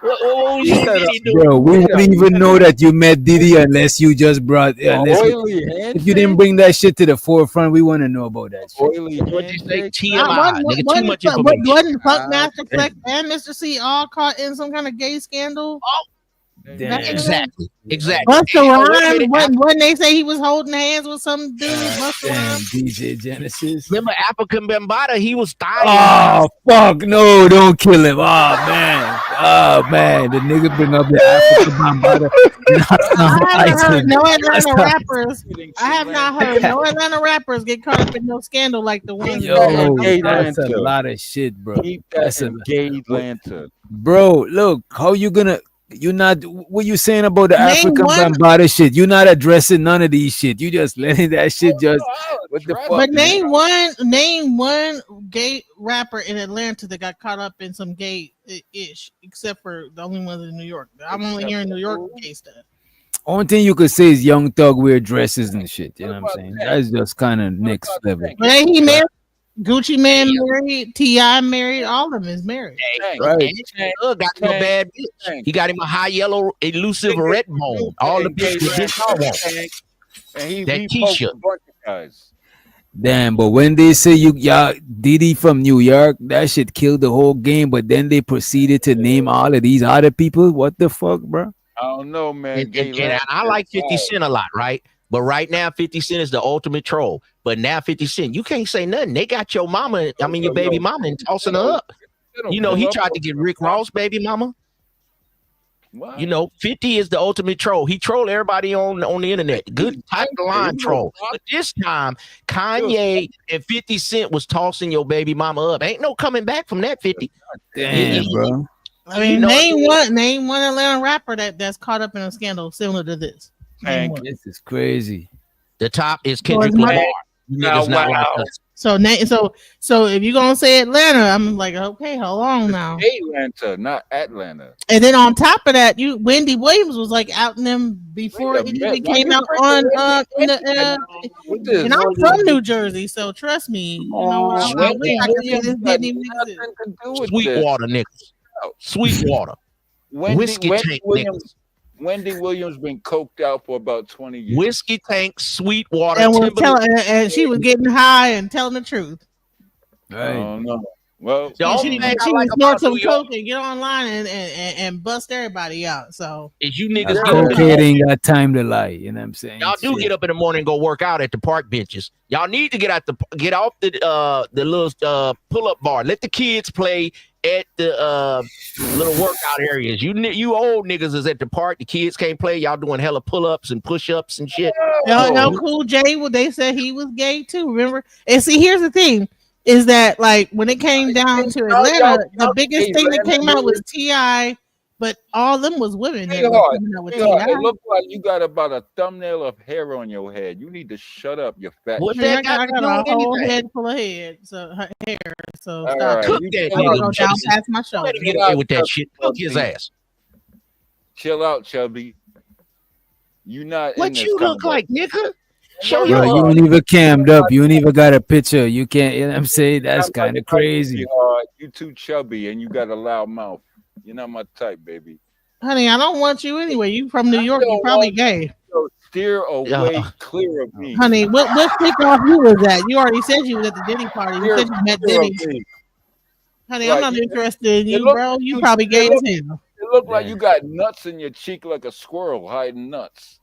What was He you and said Diddy doing? Bro, we wouldn't even know that you met Diddy unless you just brought oily if you didn't bring that shit to the forefront, we wouldn't know about that shit. Oily What'd you say? handshake. TMI, nigga. Too much information. Wasn't Funkmaster damn. Flex and Mr. C all caught in some kind of gay scandal? Damn. Exactly. Busta Hey, oh, wait a minute. Rhymes, when they say he was holding hands with some dude, Busta Damn, Rhymes. DJ Genesis. Remember African Bambaataa? He was styling. Oh fuck no! Don't kill him! Oh man! The nigga bring up the African Bambaataa. I haven't heard no Atlanta rappers. I have not heard no Atlanta rappers get caught up in no scandal like the ones. Yo, Gay that's a Atlanta. lot of shit, bro. Keep that That's in gay Atlanta. bro. Look, how you gonna? You not what you saying about the Name African one- Bambaataa shit? You not addressing none of these shit. You just letting that shit just. What the fuck? But man? name one gay rapper in Atlanta that got caught up in some gay ish, except for the only ones in New York. I'm only hearing New York gay stuff. Only thing you could say is Young Thug wear dresses and shit. You know what I'm saying? That's just kind of next level. But ain't he married? Gucci Man married, T.I. married, all of them is married. Right. And Thug got him a bad bitch. He got him a high yellow elusive red bone. All the bitches all want. And he That poked t-shirt. a bunch of guys. Damn, but when they say y'all Diddy from New York, that shit killed the whole game. But then they proceeded to name all of these other people. What the fuck, bro? I don't know, man. And I like 50 Cent a lot, right? But right now, 50 Cent is the ultimate troll. But now 50 Cent, you can't say nothing. They got your mama, your baby mama, and tossing her up. You know, he tried to get Rick Ross' baby mama. What? You know, 50 is the ultimate troll. He trolled everybody on the internet. Good type of line troll. But this time, Kanye and 50 Cent was tossing your baby mama up. Ain't no coming back from that 50. Damn, bro. I mean, name one Atlanta rapper that's caught up in a scandal similar to this. Name one. This is crazy. The top is Kendrick George Lamar. Michael. You niggas not like us. So if you're gonna say Atlanta, I'm like, okay, hold on now. Atlanta, not Atlanta. And then on top of that, Wendy Williams was like outing them before Wait it a minute. even Why came you out bringing on What's this? and I'm from New Jersey, so trust me, you know, I Wendy wish I could say Williams this got didn't even exist. nothing to do with Sweetwater this. niggas. Sweetwater. Whiskey tank niggas. Wendy Williams been coked out for about 20 years. Whiskey tank, Sweetwater, And was Timberland. telling, and she was getting high and telling the truth. I don't know. Well, The only She thing I would like snort about some New York coke and get online and bust everybody out. So is you That niggas get up in the cocaine morning. ain't got time to lie. You know what I'm saying? Y'all do get up in the morning and go work out at the park benches. Y'all need to get off the little pull up bar. Let the kids play at the little workout areas. You old niggas is at the park. The kids can't play. Y'all doing hella pull ups and push ups and shit. Yo, Cool J, well, they said he was gay too. Remember? And see, here's the thing: is that like when it came down to Atlanta, the biggest thing that came out was Ti, but all them was women that were coming out with It Ti. look like you got about a thumbnail of hair on your head. You need to shut up, you fat What shit. that got I to got do a with whole anything? head full of hair, so All stop. right, Cook you that chill I'll nigga. go out, down Chubby. past my shoulder. Let him get away with that shit. Cook his Chubby. ass. Chill out, Chubby. You not in What this you look combo. like, nigga? Show Bro, your you ain't even cammed up. You ain't even got a picture. You can't, you know what I'm saying? That's I'm not kind of the type, crazy. sweetheart. You too chubby and you got a loud mouth. You're not my type, baby. Honey, I don't want you anyway. You from New I York? You don't probably want gay. you to steer away, Yeah. clear of me. Honey, what freak off you was that? You already said you was at the Diddy party. You said you met Clear of Diddy. me. Honey, I'm Right. not interested in It you, look bro. like You probably gay as hell. It look like you got nuts in your cheek like a squirrel hiding nuts.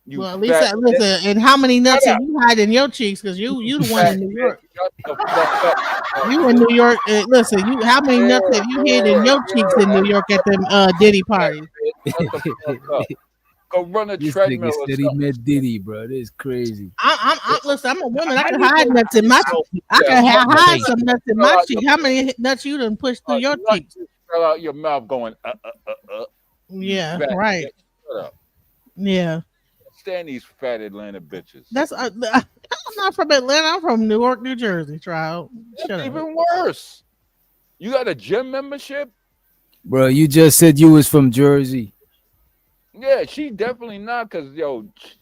You Well, at least fat listen. And how many nuts Shut are up. you hiding in your cheeks? Because you the one fat in New bitch. York. Shut the fuck up. You in New York. Listen, you how many nuts have you hid in your cheeks in New York at them Diddy parties? Shut the fuck up. Go run a This treadmill nigga or said he something. met Diddy, bro. This is crazy. Listen. I'm a woman. I How can you hide gonna nuts in my. I Yeah, can fuck hide that. some nuts in Fill my out cheek. your- How many nuts you done pushed through your nuts cheeks? just fell out your mouth going, Yeah, fat right. bitch. Shut up. Yeah. Stand these fat Atlanta bitches. That's I'm not from Atlanta. I'm from Newark, New Jersey. Child, shut That's up. even worse. You got a gym membership? Bro, you just said you was from Jersey. Yeah, she definitely not, cause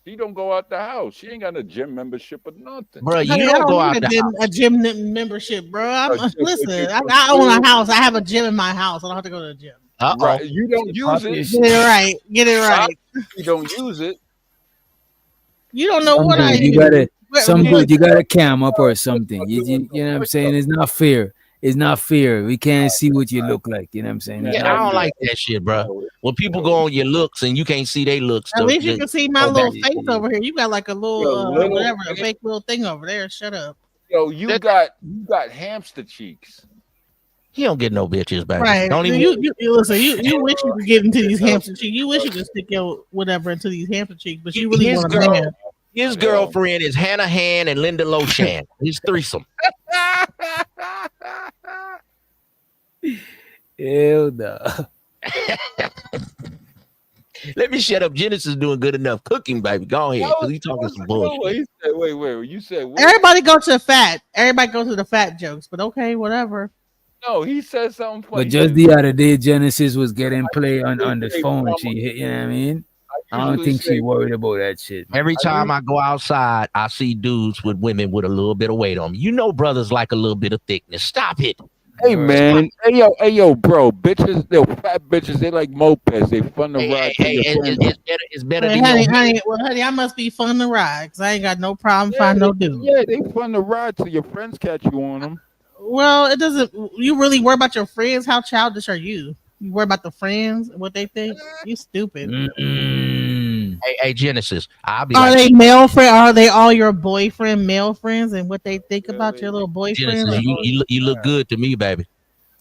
she don't go out the house. She ain't got a gym membership or nothing. Bro, you Honey, I don't go don't out need the house. a gym membership, bro. gym Listen. membership I for own a food. house. I have a gym in my house. I don't have to go to the gym. Right. You don't use it. Get it right. Get it right. You don't use it. You don't know Some what I dude, you use. gotta What- some what- dude, you gotta cam up or something. You know what I'm saying? It's not fair. It's not fair. We can't see what you look like. You know what I'm saying? It's Yeah, I not don't fair. like that shit, bro. When people go on your looks and you can't see their looks, At least you can see my go little back. face over here. You got like a little, whatever, a fake little thing over there. Shut up. Yo, you got hamster cheeks. He don't get no bitches, baby. Right. Don't even. You listen. You wish you could get into these hamster cheeks. You wish you could stick your whatever into these hamster cheeks, but you really want a man. His girlfriend is Hannah Han and Linda Loshan. His threesome. Hell no. Let me shut up. Genesis doing good enough cooking, baby. Go ahead, because he talking some bullshit. He said, wait. You said what? Everybody go to the fat. Everybody go to the fat jokes, but okay, whatever. No, he said something funny. But just the other day, Genesis was getting play on the phone. She hit, you know what I mean? I don't usually think she say- worried about that shit. Every time I go outside, I see dudes with women with a little bit of weight on them. You know, brothers like a little bit of thickness. Stop it. Hey man, hey yo, bro, bitches, they're fat bitches. They like mopeds. They fun to ride. to your friends. It's better Hey, than your honey, I must be fun to ride because I ain't got no problem finding no dude. Yeah, they fun to ride till your friends catch you on them. Well, it doesn't. You really worry about your friends? How childish are you? You worry about the friends and what they think? You stupid. Hey, Genesis, I'll be Are like, they male friend? Are they all your boyfriend male friends and what they think about your little boyfriend? Genesis, you look good to me, baby.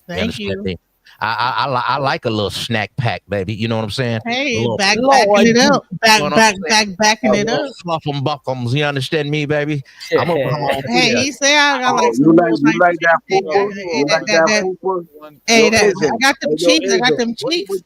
Thank understand you. me? I like a little snack pack, baby. You know what I'm saying? Hey, A little- backing Lord, it up. you know what I'm saying? Backing A it little up. Fluffum buckums. You understand me, baby? I'm gonna come on. Hey, he say I got like some you little like that nice fupa? You like that fupa? Hey, Yo, I Izzy, got them hey, yo, cheeks. I got Izzy, them cheeks.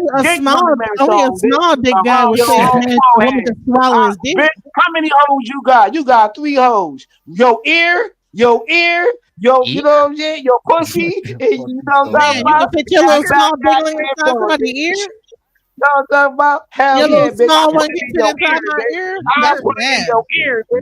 a dick small, money man only a song, bitch. small dick A guy hoe, would your say a whole man, a woman forehead. can swallow his dick. Bitch, how many hoes you got? You got 3 hoes. Your ear, you know what I'm saying? Your pussy, and you know what I'm talking Man, you about? can put your That little back small dingling goddamn inside door, somebody's bitch. ear. You know what I'm talking about? Hell Your yeah, little bitch. I small put one it can in fit your inside ear, my bitch. ear. I That's put it in bad. your ear, bitch.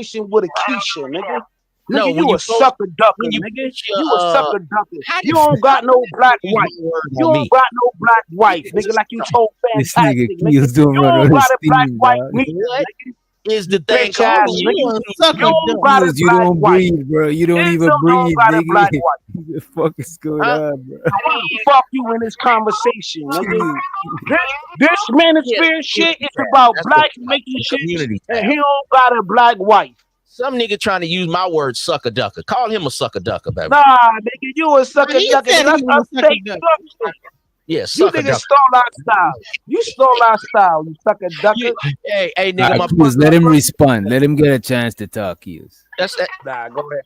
conversation with a Keisha, nigga. No, Nigga, when you you a sucker ducker, when you nigga. put your You a sucker ducker. how You the don't got no black use wife. my word You on don't me? got no black wife, nigga, like you told This nigga Fantastic, nigga. Keels don't You run don't on his got a black steam, wife dog. neither, What nigga. is the You thing bitch ass called? nigga. You a You sucker don't duck. got a Keels, you black don't wife. breathe, bro. You don't Niggas even don't breathe, got a black nigga. wife. What the fuck is going Huh? on, bro? So what the fuck you in this conversation, nigga? This manosphere shit is about That's black the making shit, community and tab. he don't got a black wife. Some nigga trying to use my word sucker ducker. Call him a sucker ducker, baby. Nah, nigga, you a sucker He ducker. said Let's he was a sucker update duck. you. Yeah, You sucker niggas ducker. stole our style. You stole our style, you sucker ducker. Hey, All nigga, right, my Keels, let him respond. Let him get a chance to talk, Keels. that's that. Nah, go ahead.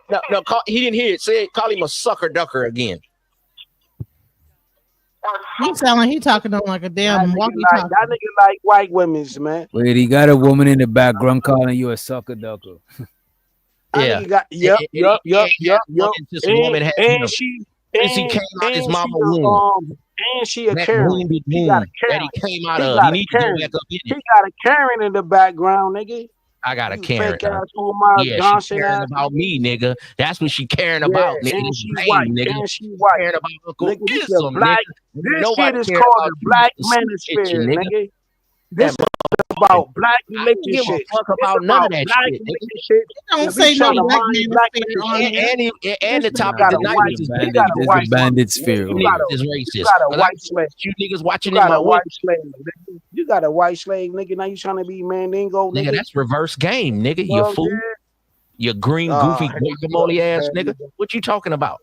No, he didn't hear it. Say it. Call him a sucker ducker again. He sound like he talking on like a damn walkie Like talkie. that nigga like white women's, man. Wait, he got a woman in the background calling you a sucker ducker. That Yeah. nigga got This woman has him. and she Since he came out his mama womb. and she a That Karen. wounded He womb got a that Karen. he came out He of. got He a needs to go Karen. back up in He it. got a Karen in the background, nigga. I got a You Karen. fake ass Omar Yeah, Johnson she caring ass. about me, nigga. That's what she caring Yeah, about, nigga. and This she babe, white. nigga. And she She white. caring about Uncle Nigga, this is Ism, black. nigga. This Nobody shit is care called about the you. black The shit, you, manosphere, nigga. nigga. This is about black I don't give a relationships. fuck It's about none of about that black shit, nigga. relationships. Don't And we say no trying to black mind man black sphere on relationships. here. And the This nigga topic got a tonight white. is He Bandit, got a there's a white slave. bandit sphere you over got here. a niggas is you racist. got a But I white slave. you niggas You watching in got my a window. white slave, nigga. You got a white slave, nigga. Now you trying to be Mandingo, Nigga, nigga. that's reverse game, nigga. You Oh, fool. yeah. You green, Oh, goofy, hell guacamole ass yeah. nigga. What you talking about?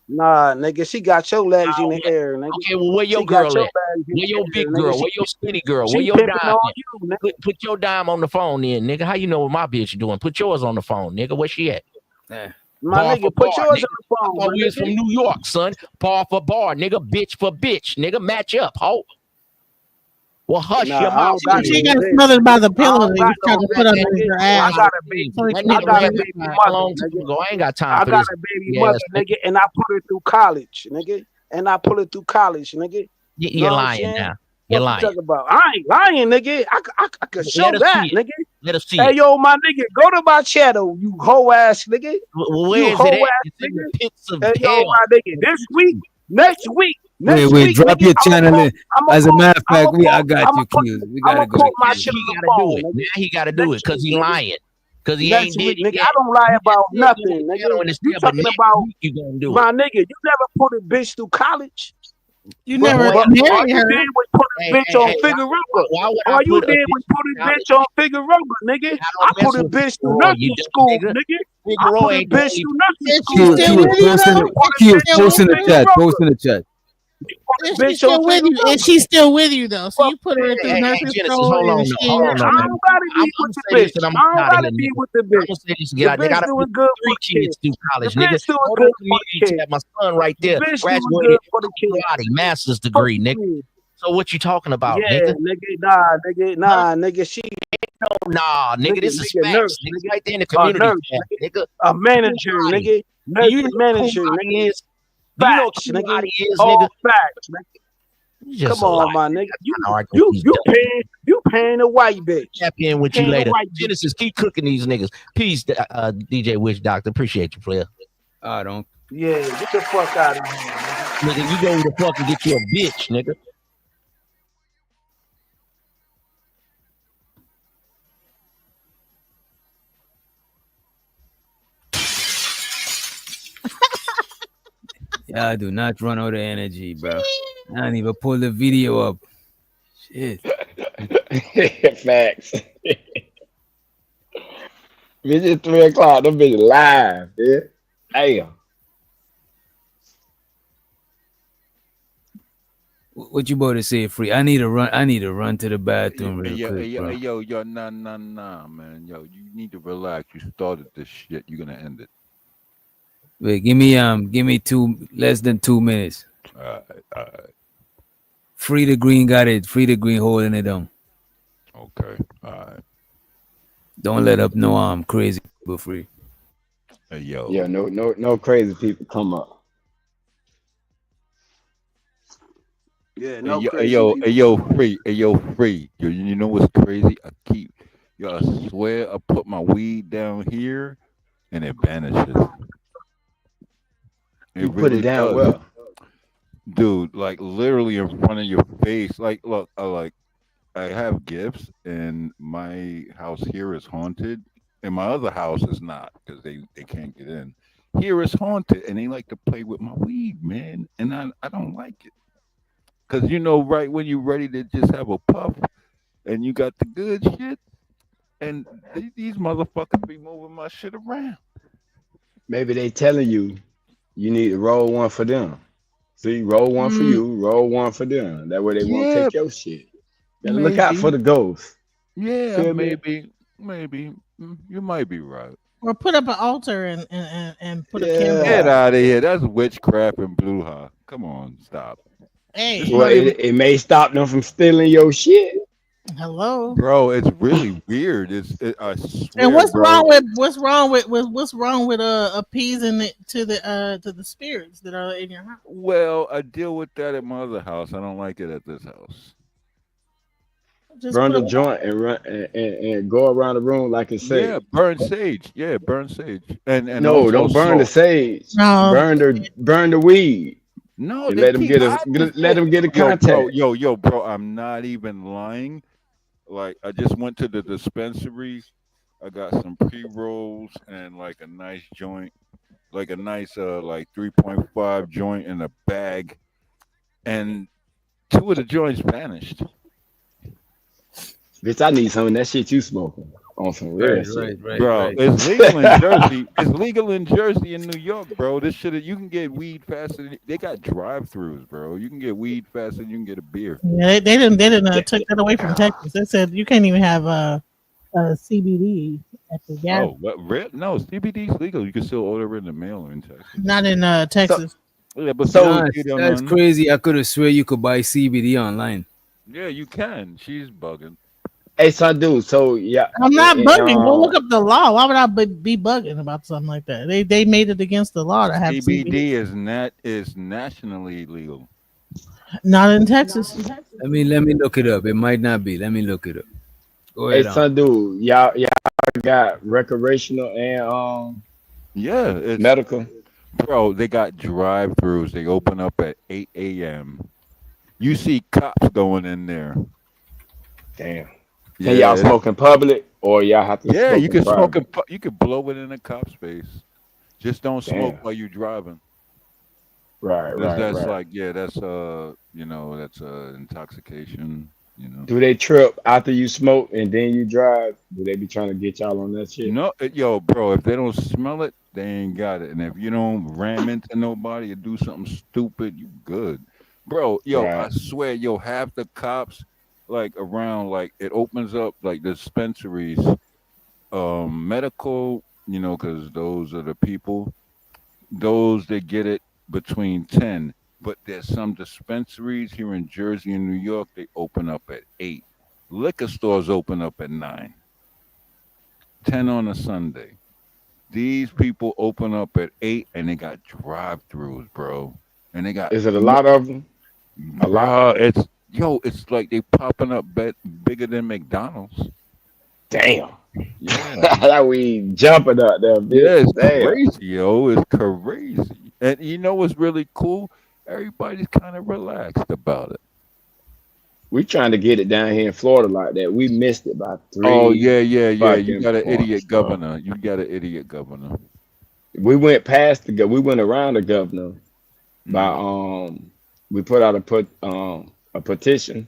Nah, nigga, she got your legs in the air, nigga. Okay, well, where your She got girl your at? legs in Where the your air, big nigga. girl? Where your skinny girl? Where She your pimping dime on at? you, nigga. Put your dime on the phone then, nigga. How you know what my bitch doing? Put yours on the phone, nigga. Where she at? My Bar nigga, for put bar, yours nigga. on the I phone, thought my we was nigga. from New York, son. Bar for bar, nigga. Bitch for bitch, nigga. Match up, ho. Well, hush Nah, your I mouth. don't got She no got bitch. smothered by the I pillow don't that got you tried no to bitch, put under nigga. her I ass. got a baby. So he That couldn't I nigga got a ran baby a mother, long time nigga. ago. I ain't got time I for got this. a baby Yeah, mother, nigga, and I put her through college, nigga. And I put her through college, nigga. You're Know what I'm lying saying? now. You're What you lying. talking about? I ain't lying, nigga. I could show Let us that, see it. nigga. Let us see Hey, it. yo, my nigga, go to my channel, you hoe ass nigga. Where You is hoe it at? ass It's in nigga. the pits of Hey, yo, hell. my nigga, this week, next week, Wait, drop nigga, your channel in. As a matter of fact, I got I'm you, gonna Q. We I'm gotta gonna go put to my Now Q. shit he on the gotta do phone, it. nigga. Now he gotta do it Next because he week, nigga. lying. Because he Next ain't did week, it nigga. yet. I don't lie You about just said go on nothing, the channel nigga. and it's You there, but talking next about week you gonna do it. my nigga? You never put a bitch through college. You But, never but all married you her. did was put a bitch on Figueroa. Why would I All you put a did bitch was put a in college? bitch on Figueroa, nigga. I mess put a with bitch through Figueroa, you nursing dumb school, nigga. nigga. I Figueroa put a ain't the bitch only through nursing Is she school, still nigga. with you Post in though? the You put a Is she bitch still on post with in the you? chat. Figueroa. Post in the chat. You put a Is she bitch on still with you? Figueroa. Is she still with you though? So Fuck you put her yeah. through Hey, nursing Genesis, school hold on and now. she Hold Yeah, on I now, nigga. don't gotta be I'm with gonna the say this and bitch. I'm I don't out of here, gotta be nigga. with the I'm bitch. gonna say this The again. They bitch gotta put doing good for 3 the kid. kids through The college, nigga. bitch doing Go to good the for the community kid. tab. My son right The there bitch doing graduated good for the kid. karate, master's Fuck degree, the nigga. kid. So what you talking about, Yeah, nigga? nigga, nah, nigga, she, Nah, nigga, this is nigga, facts. nurse, Nigga, nigga, right there in the a community nurse, tab, nigga, nigga. a manager, Kumati. nigga, Do nurse you know what manager, Kumati nigga, is? Do you know what facts, nigga, Kumati is, all nigga? facts, nigga. You just Come a liar. on, my nigga, I'm arguing with these dumb niggas. you paying a white bitch, Tap in with you paying a later. white bitch. Genesis, keep cooking these niggas. Peace, DJ Witch Doctor. Appreciate you, player. I don't. Yeah, get the fuck out of here, nigga. Nigga, you go to fuck and get you a bitch, nigga. Yeah, I do not run out of energy, bro. I don't even pull the video up. Shit. Facts. Bitch, it's 3 o'clock. Them bitches live, yeah. Damn. What you about to say, Free? I need to run. I need to run to the bathroom real quick, bro. Yo, nah, man. Yo, you need to relax. You started this shit. You're gonna end it. Wait, give me less than 2 minutes. All right. Free the Green got it. Free the Green holding it down. Okay, all right. Don't let up no crazy people, Free. Hey, yo. Yeah, no crazy people come up. Yeah, no Hey, crazy yo, people. free. Yo, you know what's crazy? I swear I put my weed down here and it vanishes. You put it down does. well. Dude, like literally in front of your face. Like, look, I have gifts and my house here is haunted and my other house is not because they can't get in. Here is haunted and they like to play with my weed, man. And I don't like it. Because, right when you're ready to just have a puff and you got the good shit, and these motherfuckers be moving my shit around. Maybe they telling you need to roll one for them. See, roll one for you, roll one for them. That way they won't take your shit. Gotta look out for the ghosts. Yeah, Feel me? maybe. You might be right. or put up an altar and put a camera. Get Yeah. out of here. That's witchcraft and blue ha. Come on, stop. It's Hey, Well, not even, it may stop them from stealing your shit. hello. bro. It's really weird. I And swear, bro. what's wrong with appeasing it to the spirits that are in your house? Well, I deal with that at my other house. I don't like it at this house. Just Burn put the up. joint and run and go around the room like it's safe. Yeah, burn sage. Yeah, burn sage. And No, also don't burn the salt. sage. No, Burn the weed No, and they keep hiding the let shit. them get a Yo, bro, contact. yo, bro. I'm not even lying. Like, I just went to the dispensary. I got some pre rolls and like a nice joint, like a nice like 3.5 joint in a bag, and two of the joints vanished. Bitch, I need some of that shit you smoking on some real Right, shit. right, right, Bro, right. it's legal in Jersey. It's legal in Jersey and New York, bro. This shit, you can get weed faster. They got drive-throughs, bro. You can get weed faster than you can get a beer. yeah, they didn't took that away from Texas. They said you can't even have CBD at the gas. Oh, what? No, CBD is legal. You can still order it in the mail in Texas. Not in Texas. Yeah, but So That's crazy. I could have swear you could buy CBD online. yeah, you can. She's bugging. hey, son, dude. So yeah, I'm not bugging. Go look up the law. Why would I be bugging about something like that? They made it against the law to have CBD. CBD is nationally illegal. Not in Texas. Let me look it up. It might not be. Let me look it up. Go hey, ahead on. son, dude. Y'all got recreational and Yeah, it's medical. bro. They got drive-throughs. They open up at 8 a.m. You see cops going in there. Damn. Can Yeah, y'all smoke in public or y'all have to yeah. smoke You in can smoke. private? You can blow it in a cop space. Just don't smoke Damn. while you're driving. Right, That's right. like that's that's intoxication. Do they trip after you smoke and then you drive? Do they be trying to get y'all on that shit? No, yo, bro. If they don't smell it, they ain't got it. And if you don't ram into nobody or do something stupid, you good, bro. Yo, I Right. swear, yo, half the cops like around like it opens up like dispensaries, medical, because those are the people. Those that get it between 10. But there's some dispensaries here in Jersey and New York, they open up at 8. Liquor stores open up at 9, 10 on a Sunday. These people open up at 8 and they got drive-throughs, bro. And they got Is it a lot of them? A lot. bro, it's like they popping up bigger than McDonald's. Damn. Yeah. That we jumping up there, Yeah, bitch. it's Damn. crazy, yo. It's crazy. And you know what's really cool? Everybody's kind of relaxed about it. We trying to get it down here in Florida like that. We missed it by Oh, 3 yeah, yeah, yeah. You fucking got an points, idiot bro. governor. You got an idiot governor. We went past we went around the governor by Mm. we put out a petition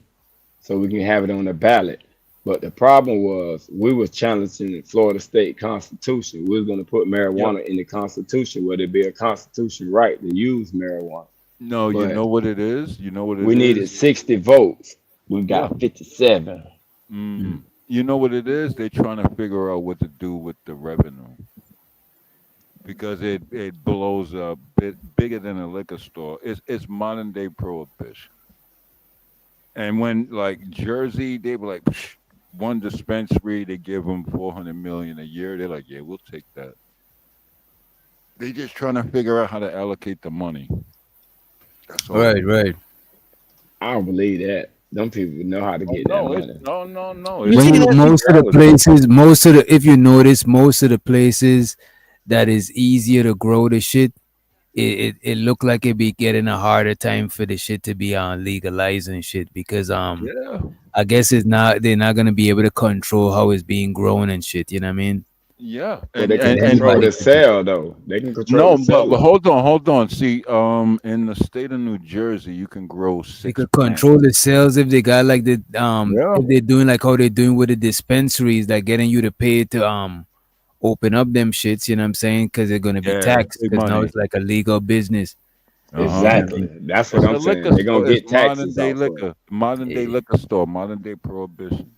so we can have it on the ballot. But the problem was we was challenging the Florida state constitution. We was gonna put Yep. marijuana in the constitution where there be a constitution right to use marijuana. No, you But know what it is? You know what it we needed is? 60 votes. We Yeah. got 57. You know what it is? They're trying to figure out what to do with the revenue because it blows up bigger than a liquor store. It's modern day prohibition. And when like Jersey, they were like "Psh, one dispensary, they give them 400 million a year. They're like, yeah, we'll take that. They just trying to figure out how to allocate the money. That's all. Right, right. I don't believe that. Them people know how to Oh get that no, it's money. no. You It's see When that? most of the places, if you notice, most of the places that is easier to grow the shit, it look like it be getting a harder time for the shit to be on legalizing shit because yeah, I guess they're not gonna be able to control how it's being grown and shit. You know what I mean? yeah, But they can And control anybody the can just sale though. They can control no, the but sale of it. hold on. See, in the state of New Jersey, you can grow they 6 could plants. control the sales if they got like the Yeah, if they're doing like how they're doing with the dispensaries, like getting you to pay to open up them shits. You know what I'm saying? Because they're gonna be yeah, taxed big because now money. it's like a legal business. Uh huh. You know what I Exactly. mean? That's what It's I'm a saying. liquor They're gonna store. It's get taxes off of it. modern day Eh, liquor store, modern day prohibition.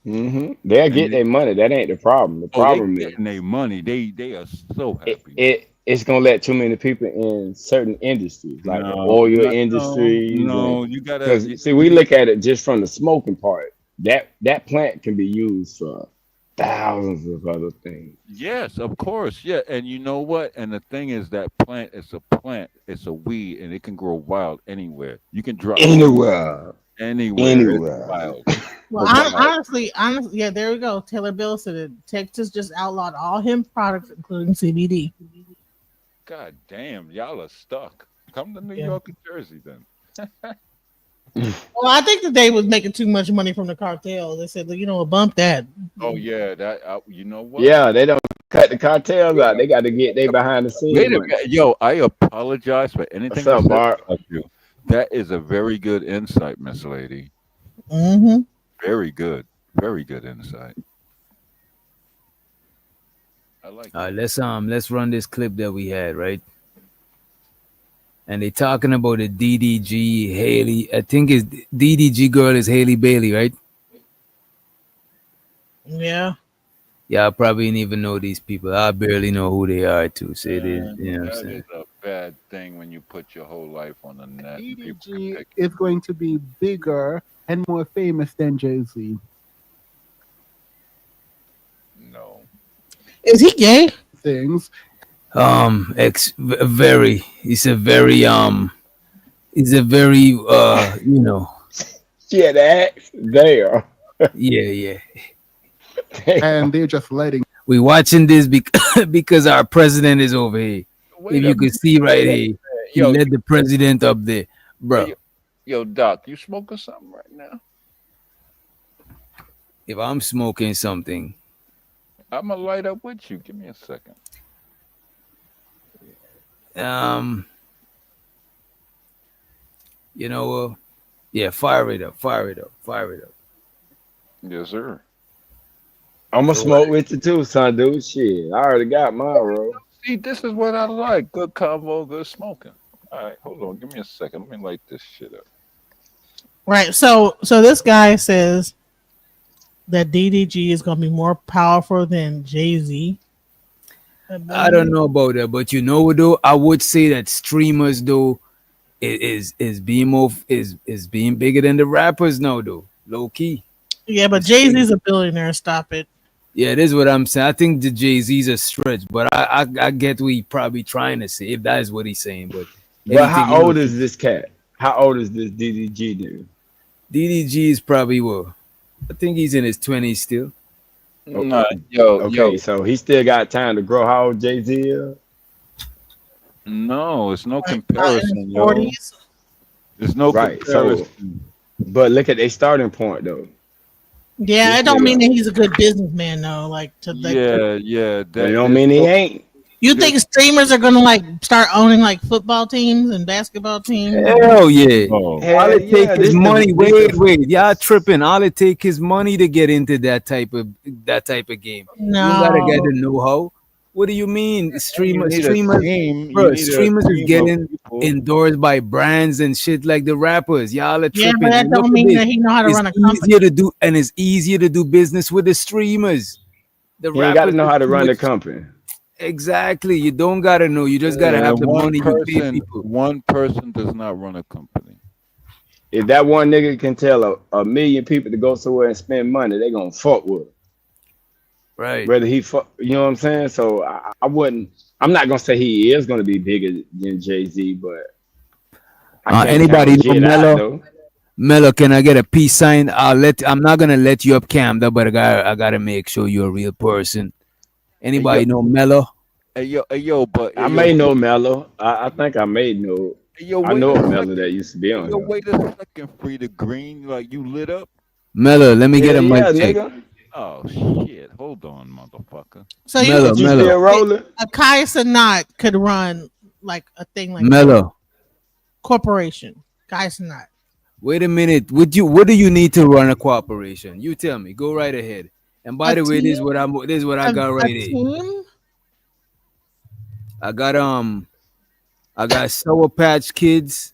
They'll get their money. That ain't the problem. The They problem is getting their money. They are so happy. it's gonna let too many people in certain industries, like the No, oil no, industries, and no. You gotta. because see, we look at it just from the smoking part. That plant can be used for thousands of other things. Yes, of course. Yeah, and you know what? And the thing is that plant is a plant. It's a weed, and it can grow wild anywhere. You can drop seeds Anywhere, anywhere. It's anywhere. wild. Well, honestly, yeah, there we go. Taylor Bill said it. Texas just outlawed all hemp products, including CBD. God damn, y'all are stuck. Come to New Yeah. York and Jersey then. Well, I think that they was making too much money from the cartel. They said, you know, bump that. Oh yeah, that you know what? Yeah, they don't cut the cartels out. They got to get they behind the Wait scenes a money. minute, yo! I apologize for anything What's I up, said Bart? about you. That is a very good insight, Miss Lady. Mm-hmm. Very good insight. I like. All right, let's run this clip that we had, right? And they talking about the DDG Haley. I think is DDG girl is Haley Bailey, right? Yeah. Yeah, I probably didn't even know these people. I barely know who they are too. So it is, you know what I'm That saying? is a bad thing when you put your whole life on the net. And people can DDG pick. is going to be bigger and more famous than Jay-Z. No. Is he gay? Things. Very. He's a very you know. Yeah, that's there. Yeah. And they're just letting. We watching this because our president is over here. Wait If a you could see right here, he Yo, led the president up there, bro. Yo, Doc, you smoking something right now? If I'm smoking something, I'm gonna light up with you. Give me a second. you know, yeah, fire it up. Yes, sir. I'm gonna smoke with you too, son, dude. Shit, I already got my roll. See, this is what I like. Good combo, good smoking. All right, hold on. Give me a second. Let me light this shit up. Right. So this guy says that DDG is going to be more powerful than Jay-Z. I don't know about that, but you know what though? I would say that streamers though is being more is being bigger than the rappers now though. Low key. Yeah, but Jay-Z's a billionaire. Stop it. Yeah, this is what I'm saying. I think the Jay-Z's a stretch, but I get what he probably trying to say if that is what he's saying. But But how old is this cat? How old is this DDG dude? DDG is probably what? I think he's in his 20s still. Nah, Okay, so he still got time to grow. How old Jay-Z is? No, it's no comparison, yo. 40s. There's no Right. comparison. So, but look at their starting point though. Yeah, This it don't nigga- mean that he's a good businessman though. Like to like, Yeah. That don't mean he ain't. You think streamers are gonna like start owning like football teams and basketball teams? Hell yeah. Oh. All it take is money. Wait. Y'all tripping. All it take is money to get into that type of game. No. You gotta get the know-how. What do you mean? Streamers, need a team. You bro, need a streamers is team of getting people. endorsed by brands and shit like the rappers. Y'all are Yeah, tripping. but that And look don't at mean this. that he know how to It's run a company. easier to do, and it's easier to do business with the streamers. The He ain't got to rappers know is how to too run the much- company. Exactly. You don't gotta know. You just gotta have the one money. You pay person, people. one person does not run a company. If that one nigga can tell a million people to go somewhere and spend money, they gonna fuck with him. Right. Whether he fuck, you know what I'm saying? So I wouldn't. I'm not gonna say he is gonna be bigger than Jay-Z, but I can't Anybody count know shit out, Mello? though. Mello, can I get a peace sign? I'm not gonna let you up camera, but I gotta make sure you're a real person. Anybody know Mello? Hey yo, but I may know Mello. I think I may know. Yo, I wait know a a Mello second. that used to be on Yo, here. wait a second, Frida Green. Like you lit up. Mello, let me get Yeah, a mic yeah, check. nigga. Oh shit! Hold on, motherfucker. So you Mello, think You still rolling? a Kai Sanat could run like a thing like Mello. corporation? Kai Sanat. Wait a minute. What do you need to run a corporation? You tell me. Go right ahead. And by A the way, team? this is what I got right a here. team? I got Sour Patch Kids,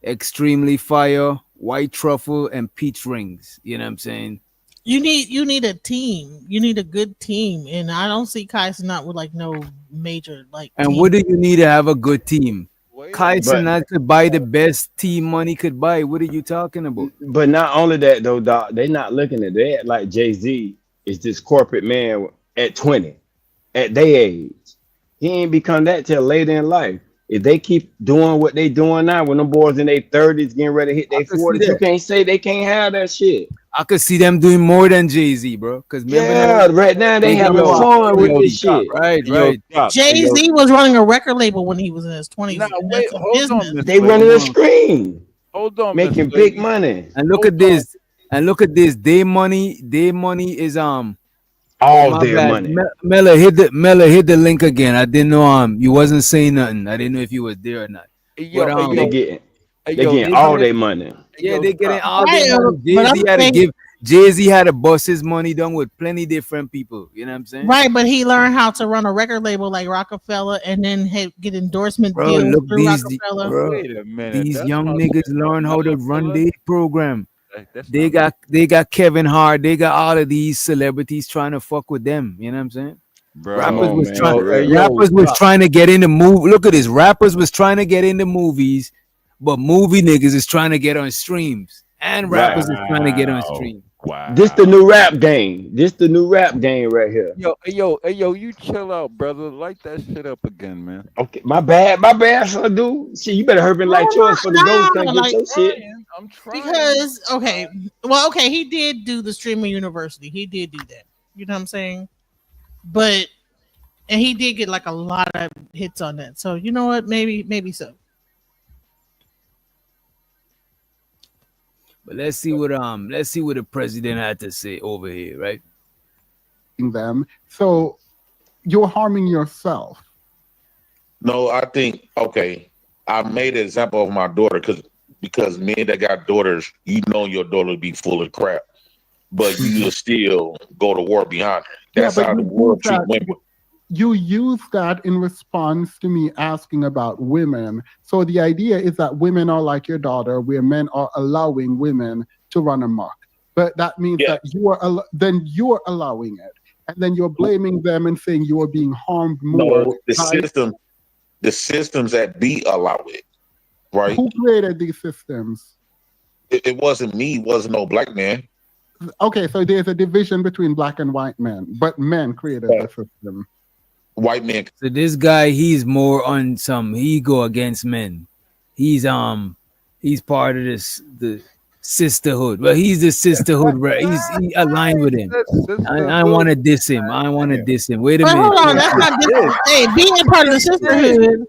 Extremely Fire, White Truffle, and Peach Rings. You know what I'm saying? You need a team. You need a good team, and I don't see Kai not with like no major like And team. what do you need to have a good team? Kai But could buy the best team money could buy. What are you talking about? but not only that though, dog. They not looking at that like Jay-Z is this corporate man at 20, at their age. He ain't become that till later in life. If they keep doing what they doing now, when them boys in their 30s getting ready to hit I their could see 40s, you that. can't say they can't have that shit. I could see them doing more than Jay-Z, bro. Because remember now, Yeah, right now they they got having all fun with yo, this shit. right, Yo, right. stop. Jay Yo, Z was running a record label when he was in his 20s. Nah, And wait, that's a hold on, business. Miss they Lady. running a screen, Hold on, Miss making big Lady. money. And look Hold at on. this. And look at this. Their money is oh All my their bad. money. Mela hit the link again. I didn't know you wasn't saying nothing. I didn't know if you was there or not. Hey, But yo, hey, They yo, getting hey, they yo, getting they all getting their money. hey, yeah, yo, they getting stop. all their Right, money. but I'm saying Jay-Z had to bust his money down with plenty different people. You know what I'm saying? right, but he learned how to run a record label like Rockefeller, and then get endorsement Bro, deals look through these Rockefeller. bro. Wait a minute. These That's young my niggas sister, learn how to run Mela. their program. That's They not got Kevin Hart. They got all of these celebrities trying to fuck with them. You know what I'm saying? Come bro. on, man, for real. Rappers was trying to get into movie. Look at this. Rappers was trying to get into movies, but movie niggas is trying to get on streams. And Right. rappers is trying to get on Wow. streams. This the Wow. new rap game. This the new rap game right here. Yo, hey, yo, hey, yo, you chill out, brother. Light that shit up again, man. Okay, my bad, son, dude. Shit, you better hurry like yours for the ghost can't get Like your shit. I'm trying. because okay, he did do the streaming university. He did do that. You know what I'm saying? But and he did get like a lot of hits on that. So you know what? Maybe so. But let's see what the president had to say over here, right? Them. So you're harming yourself. No, I think okay. I made an example of my daughter because men that got daughters, you know your daughter will be full of crap, but you will still go to war behind her. That's but how the you world use treat that. women. You use that in response to me asking about women. So the idea is that women are like your daughter, where men are allowing women to run amok. But that means that then you're allowing it, and then you're blaming them and saying you are being harmed more. No, the systems that be allow it, right? Who created these systems? It wasn't me. It wasn't no black man. Okay, so there's a division between black and white men, but men created the system. White men. So this guy, he's more on some. He go against men. He's part of the sisterhood. Well, he's the sisterhood. Right? He aligned with him. I want to diss him. I want to diss him. Wait a But minute. hold on, that's not different. Hey, being part of the sisterhood.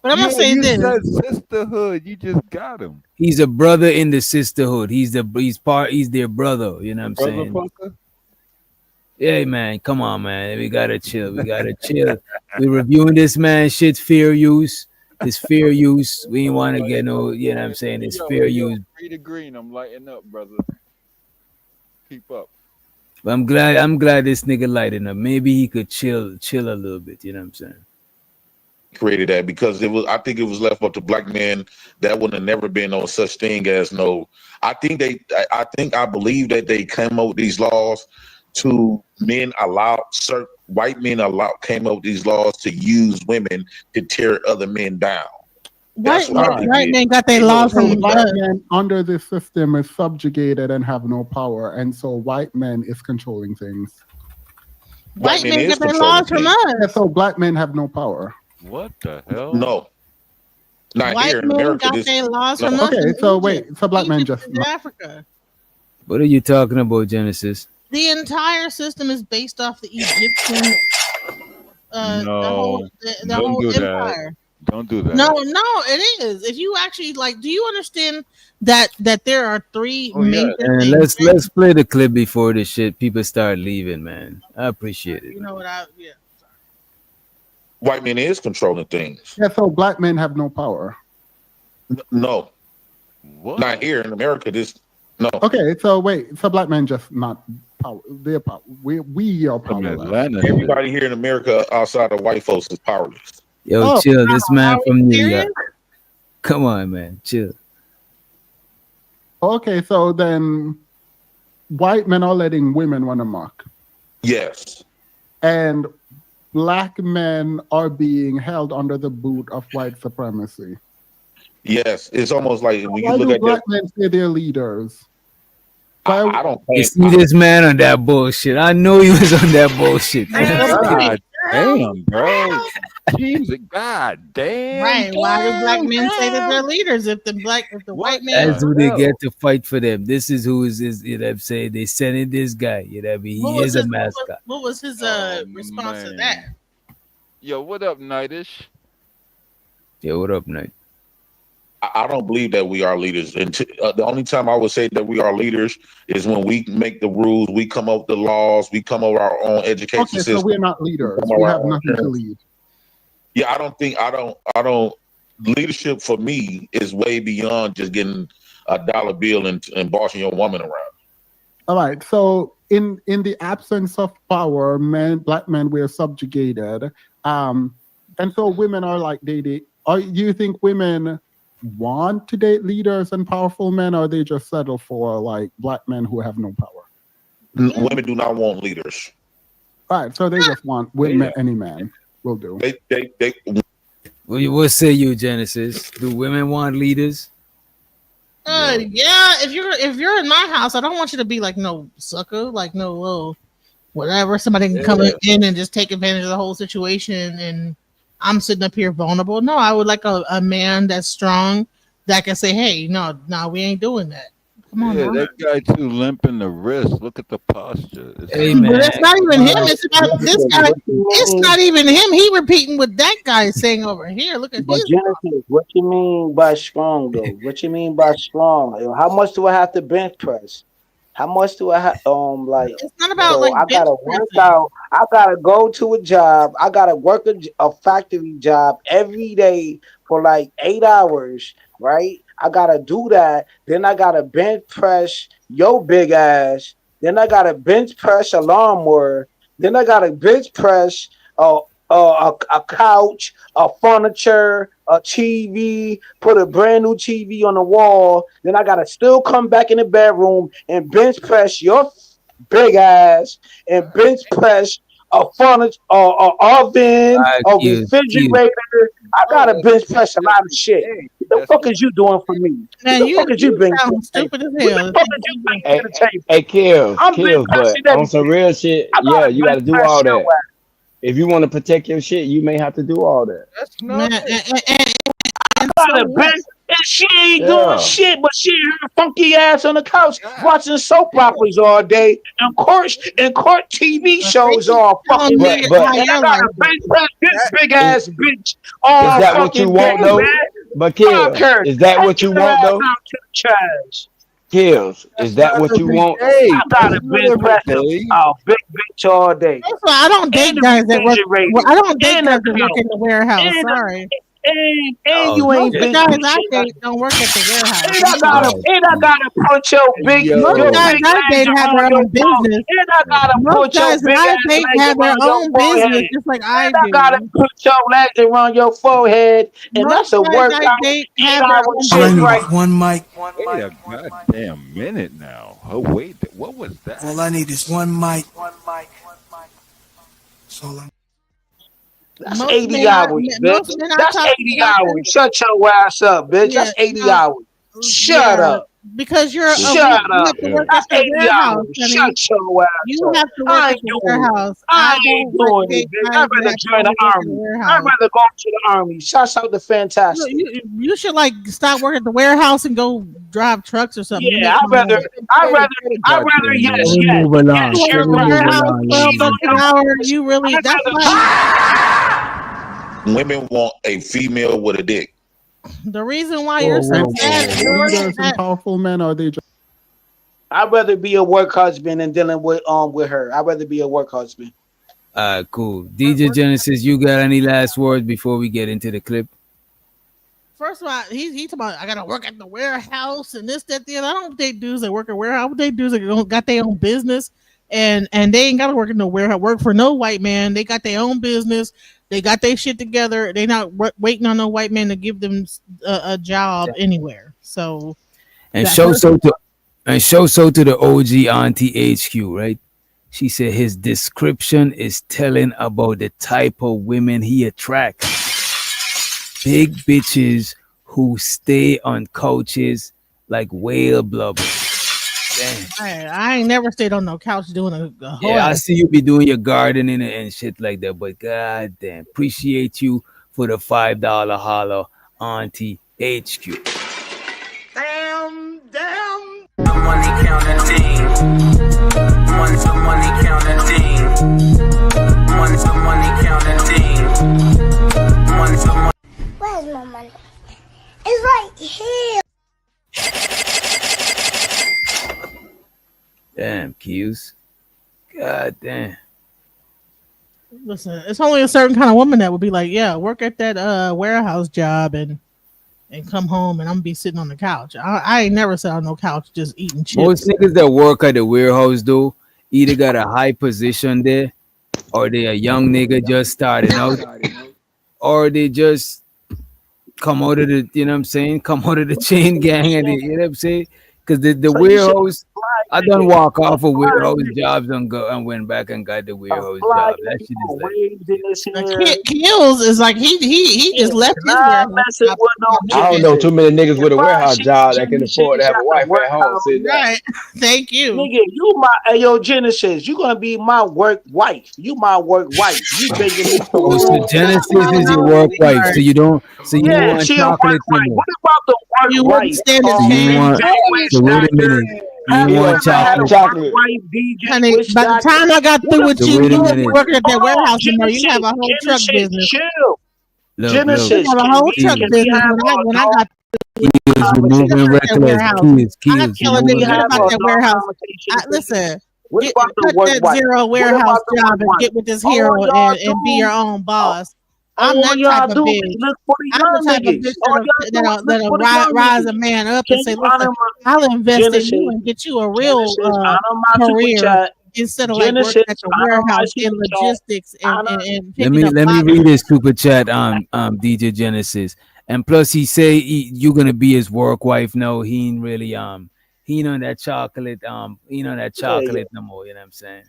But I'm gonna say this. Said sisterhood. You just got him. He's a brother in the sisterhood. He's their brother. You know what I'm Brother saying? fucker? Yeah, man. Come on, man. We gotta chill. We're reviewing this man. Shit's fair use. It's fair use. We ain't want to get no. You know what I'm saying? It's fair use. Free to green. I'm lighting up, brother. Keep up. But I'm glad this nigga lighting up. Maybe he could chill a little bit. You know what I'm saying? Created that because I think it was left up to black men. That would have never been no such thing as no. I believe that they came up with these laws to certain white men came up with these laws to use women to tear other men down. That's what I think. White men got their laws from black men under the system is subjugated and have no power, and so white men is controlling things. White men get their laws from us. Yeah, so black men have no power. What the hell? No. Not White here in men America. got their laws from us. Okay, in so Egypt. wait, so black men just In Africa. What are you talking about, Genesis? The entire system is based off the Egyptian. No, the don't whole do empire. that. Don't do that. No, it is. If you actually do you understand that there are three major And things? let's play the clip before the shit people start leaving, man. I appreciate it. You know what White men is controlling things. Yeah, so black men have no power. No. What? Not here in America. No. Okay, so wait, so black men just not power. They're power. We are powerless. Everybody here in America outside of white folks is powerless. Yo, chill. This man from New York. Come on, man. Chill. Okay, so then white men are letting women run amok, Yes. and black men are being held under the boot of white supremacy. Yes. It's almost like So when you why look do at black that, men say they're leaders? I don't You think see this man on that bullshit. I knew he was on that bullshit. God damn, bro. Jesus, God damn. Right. Why do black damn, men say that damn. they're leaders if the white man? That's who they get to fight for them. This is who is, you know what I'm saying? They sent in this guy. You know what I mean? He is a mascot. What was his response to that? Man. Yo, what up, Nightish? Yeah, what up, Night? I don't believe that we are leaders. And the only time I would say that we are leaders is when we make the rules, we come up with the laws, we come up with our own education Okay, system. so we're not leaders. come up We with have our own nothing to parents. lead. Yeah, I don't. Leadership for me is way beyond just getting a dollar bill and bossing your woman around. All right. So in the absence of power, black men were subjugated. And so women are like dating. You think women want to date leaders and powerful men, or they just settle for like black men who have no power? Women do not want leaders. All right. So they just want women, any man will do. They What say you, Genesis? Do women want leaders? Yeah. If you're in my house, I don't want you to be like no sucker, like no little whatever. Somebody can come in and just take advantage of the whole situation, and I'm sitting up here vulnerable. No, I would like a man that's strong that can say, "Hey, no, we ain't doing that." Come on, Yeah, bro. that guy too limp in the wrist. Look at the posture. Hey, But it's not even him. It's about this guy. It's not even him. He repeating what that guy is saying over here. Look at But his. Genesis, what you mean by strong though? What you mean by strong? Yo, how much do I have to bench press? How much do I have like? It's not about So like I gotta bench work pressing. out. I gotta go to a job. I gotta work a factory job every day for like 8 hours, right? I gotta do that. Then I gotta bench press your big ass. Then I gotta bench press a lawnmower. Then I gotta bench press a couch, a furniture, a TV, put a brand new TV on the wall. Then I gotta still come back in the bedroom and bench press your big ass and bench press a furniture, a oven, a refrigerator. I gotta bench press a lot of shit. What the fuck is you doing for me? Man, What the fuck is you bringing to sound the table? stupid as What hell. the fuck is you bringing to the table? Hey, kills, I'm bench but pressing on some everything. real shit, I yeah, gotta you got bench to do press all your that. ass. If you want to protect your shit, you may have to do all that. That's Man, and Gotta so what? bench, and she ain't doing Yeah. shit, but she and her funky ass on the couch watching soap operas all day and court TV shows all Telling fucking me day. But And I how your gotta life bench is. press this big is, ass bitch is all that what you fucking day, want though? man. But Fuck kills, her. is that what you Take her want ass though? out to the trash. Kills, is that's that not what you every want? day. I That's gotta not bench every press day. a big bitch all day. That's why I don't date And the guys that work. refrigerator. Well, I don't date And the guys that work couch. in the warehouse. And Sorry, and you most ain't of the bench guys I shit. date don't work at the warehouse. And I'm sorry. I gotta put your big Most Yo, guys I legs date have on their your own forehead. business. And I gotta Most put your guys that big I ass date legs have their around your own business, forehead. just like I And I gotta do. put your legs around your forehead. And Most that's a guys I workout date eight have their hour own shit I business. need right. one mic. wait a goddamn minute now. Oh wait, what was that? All I need is one mic. That's all I That's Most 80 men I hours, most bitch. men I That's talk to 80 about hours. this. Shut your ass up, bitch. Yeah, That's 80 no, hours. Shut yeah, up. because Shut you up. have to work at That's the 80 warehouse, hours. honey. Shut your ass You up. have to work I at ain't the doing it. warehouse. I I ain't don't like doing it, date bitch. guys I'd that rather have to join the only work in the army. I'd warehouse. rather go to the army. Shouts out to No, Fantastic. you should like stop working at the warehouse and go drive trucks or something. You Yeah, make more money. I'd rather, yes, Can we yes, move along? yes, You you're work Can we at the right. move warehouse along, $12 ladies? an hour. You really I'd that's rather, why women want a female with a dick. the reason why Whoa, you're so whoa, sad whoa. is you're Leaders and that powerful men, are they just I'd rather be a work husband than dealing with her. I'd rather be a work husband. All right, cool. DJ Genesis, you got any last words before we get into the clip? first of all, he talking about I gotta work at the warehouse and this, that, the other. I don't date dudes that work at warehouse. What they dudes that got their own business and they ain't gotta work in no warehouse. Work for no white man. They got their own business. They got their shit together. They not waiting on no white man to give them a job anywhere. So And that show hurts. some to And show so to the OG Auntie HQ, right? She said his description is telling about the type of women he attracts. Big bitches who stay on couches like whale blubber. Damn. I ain't never stayed on no couch doing a Yeah, I whole. see you be doing your gardening and shit like that, but god damn, appreciate you for the $5 holler, Auntie HQ. Damn. The money counting team. Money counting team. Money counting team. Where's my money? It's right here. Damn, Q's. God damn. Listen, it's only a certain kind of woman that would be like, yeah, work at that warehouse job and come home and I'm gonna be sitting on the couch. I ain't never sat on no couch just eating chips. Most niggas that work at the warehouse though either got a high position there, or they a young nigga just starting out, or they just come out of the, you know what I'm saying, come out of the chain gang, and they, you know what I'm saying, because the So you should warehouse, I done walk off of warehouse jobs and go and went back and got the warehouse job. That shit is like, Kills is like he just left his warehouse. I don't know too many niggas with a warehouse job that can afford to have a wife at home sitting down. Right. Thank you. Nigga, you my Genesis, you gonna be my work wife. You my work wife. You begging me for oh, so Genesis is your work wife, so you don't want she a chocolate work no wife. more. What about the work You wife? wouldn't stand a So you chance. want, so wait a minute, you want chocolate. Honey, by the time I got through with So you, wait a you wouldn't be minute. working at that warehouse anymore. You have a whole truck business. Chill. Look, Genesis, You have a whole truck business when I got Keys removing reckless. I'm Keys telling niggas, get removing about that reckless. warehouse. Listen, What about the cut work that wife? zero What warehouse about the job work and wife? get with this All hero y'all and be your own boss. I'm All that y'all type of do bitch. is look for the I'm young the type of niggas. bitch All y'all do is look that'll for the young rise a niggas. man up Can and say, you honor listen, my I'll invest in Genesis? you and get you a real Genesis, honor my super career chat. instead of like working Genesis, at the honor my warehouse in super chat. logistics and Let picking me up let me boxes. read his super chat, DJ Genesis. And plus, he say you gonna be his work wife. No, he ain't really he ain't on that chocolate he ain't on that chocolate no more. You know what I'm saying?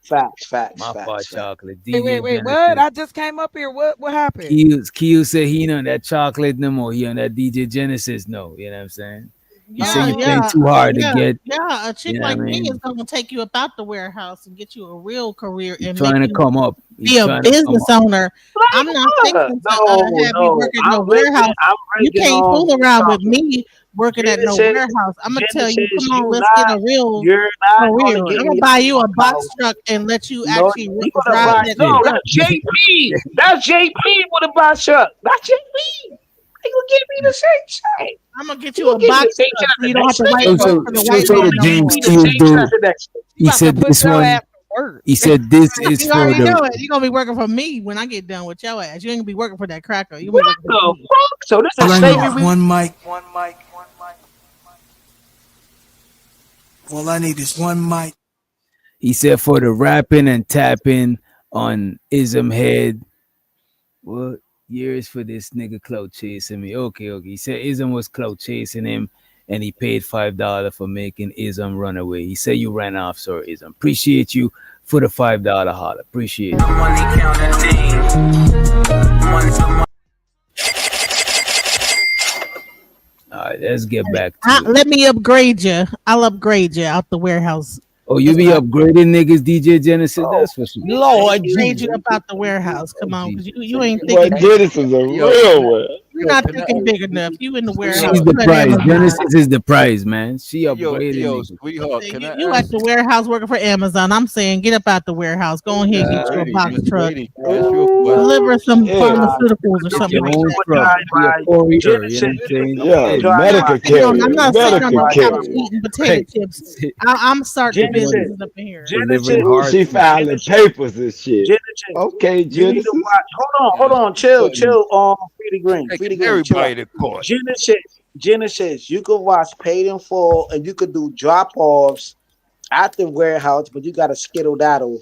Facts. My fault, chocolate. Wait, DJ what? Genesis. I just came up here. What happened? Keel said he ain't on that chocolate no more. He on that DJ Genesis no. You know what I'm saying? He said you playing too hard to get. A chick You know like what I me mean? is gonna take you about the warehouse and get you a real career He's and trying make to you come up. He's be a trying to come business up. owner. I'm not fixing to have you work at no I'm warehouse. You ranking can't on fool around with me working at no Genesis, warehouse. I'm gonna tell you, Genesis, come on, let's get a real you're not career. gonna get I'm me gonna buy you a out box truck and let you No, actually you gonna drive buy that. no, that's JP. That's JP with a box truck. That's JP. They gonna give me the same shit. I'm gonna get You you a gonna give me box the same truck shit so at you the don't have next to nigga. wait for the So white so man the no James more. Steele dude. He about to said put this your one. ass to work. He said this is You for already know the. it. You're gonna be working for me when I get done with your ass. You ain't gonna be working for that cracker. You gonna be working for The me. fuck? So this All is I need slavery. is one mic. All I need is one mic. He said for the rapping and tapping on ism head. What years for this nigga clout chasing me? Okay. He said ism was clout chasing him, and he paid $5 for making ism run away. He said you ran off, sir. Ism. Appreciate you for the $5 holler. Appreciate it. Money counting team. All right, let's get back to it. Let me upgrade you. I'll upgrade you out the warehouse. Oh, you be upgrading niggas, DJ Genesis? That's what's Lord, upgrade you up out the warehouse. Come on, because you ain't Boy, thinking. Genesis is a real one. You're not thinking big enough. You in the warehouse. She's the You at prize. Amazon. Genesis is the prize, man. She upgraded niggas. Sweetheart, can I You ask at the warehouse working for Amazon. I'm saying get up out the warehouse. Go ahead and get you a box Miss truck. Brady, can I ask you a question? Deliver some Yeah. pharmaceuticals or Get something your like own that. truck. Be a courier. You know what I'm saying? Yeah, Yeah, medical I'm not sitting on medical the couch carrier. eating potato Right. chips. I'm starting Genesis. businesses up in here. Delivering Ooh, hearts. she filing papers and shit. Genesis, Okay, you need Genesis. to watch. Hold on. Chill. Freddie Green. Chill Everybody out. to court. Genesis, you could watch Paid in Full and you could do drop offs at the warehouse, but you gotta skittle daddle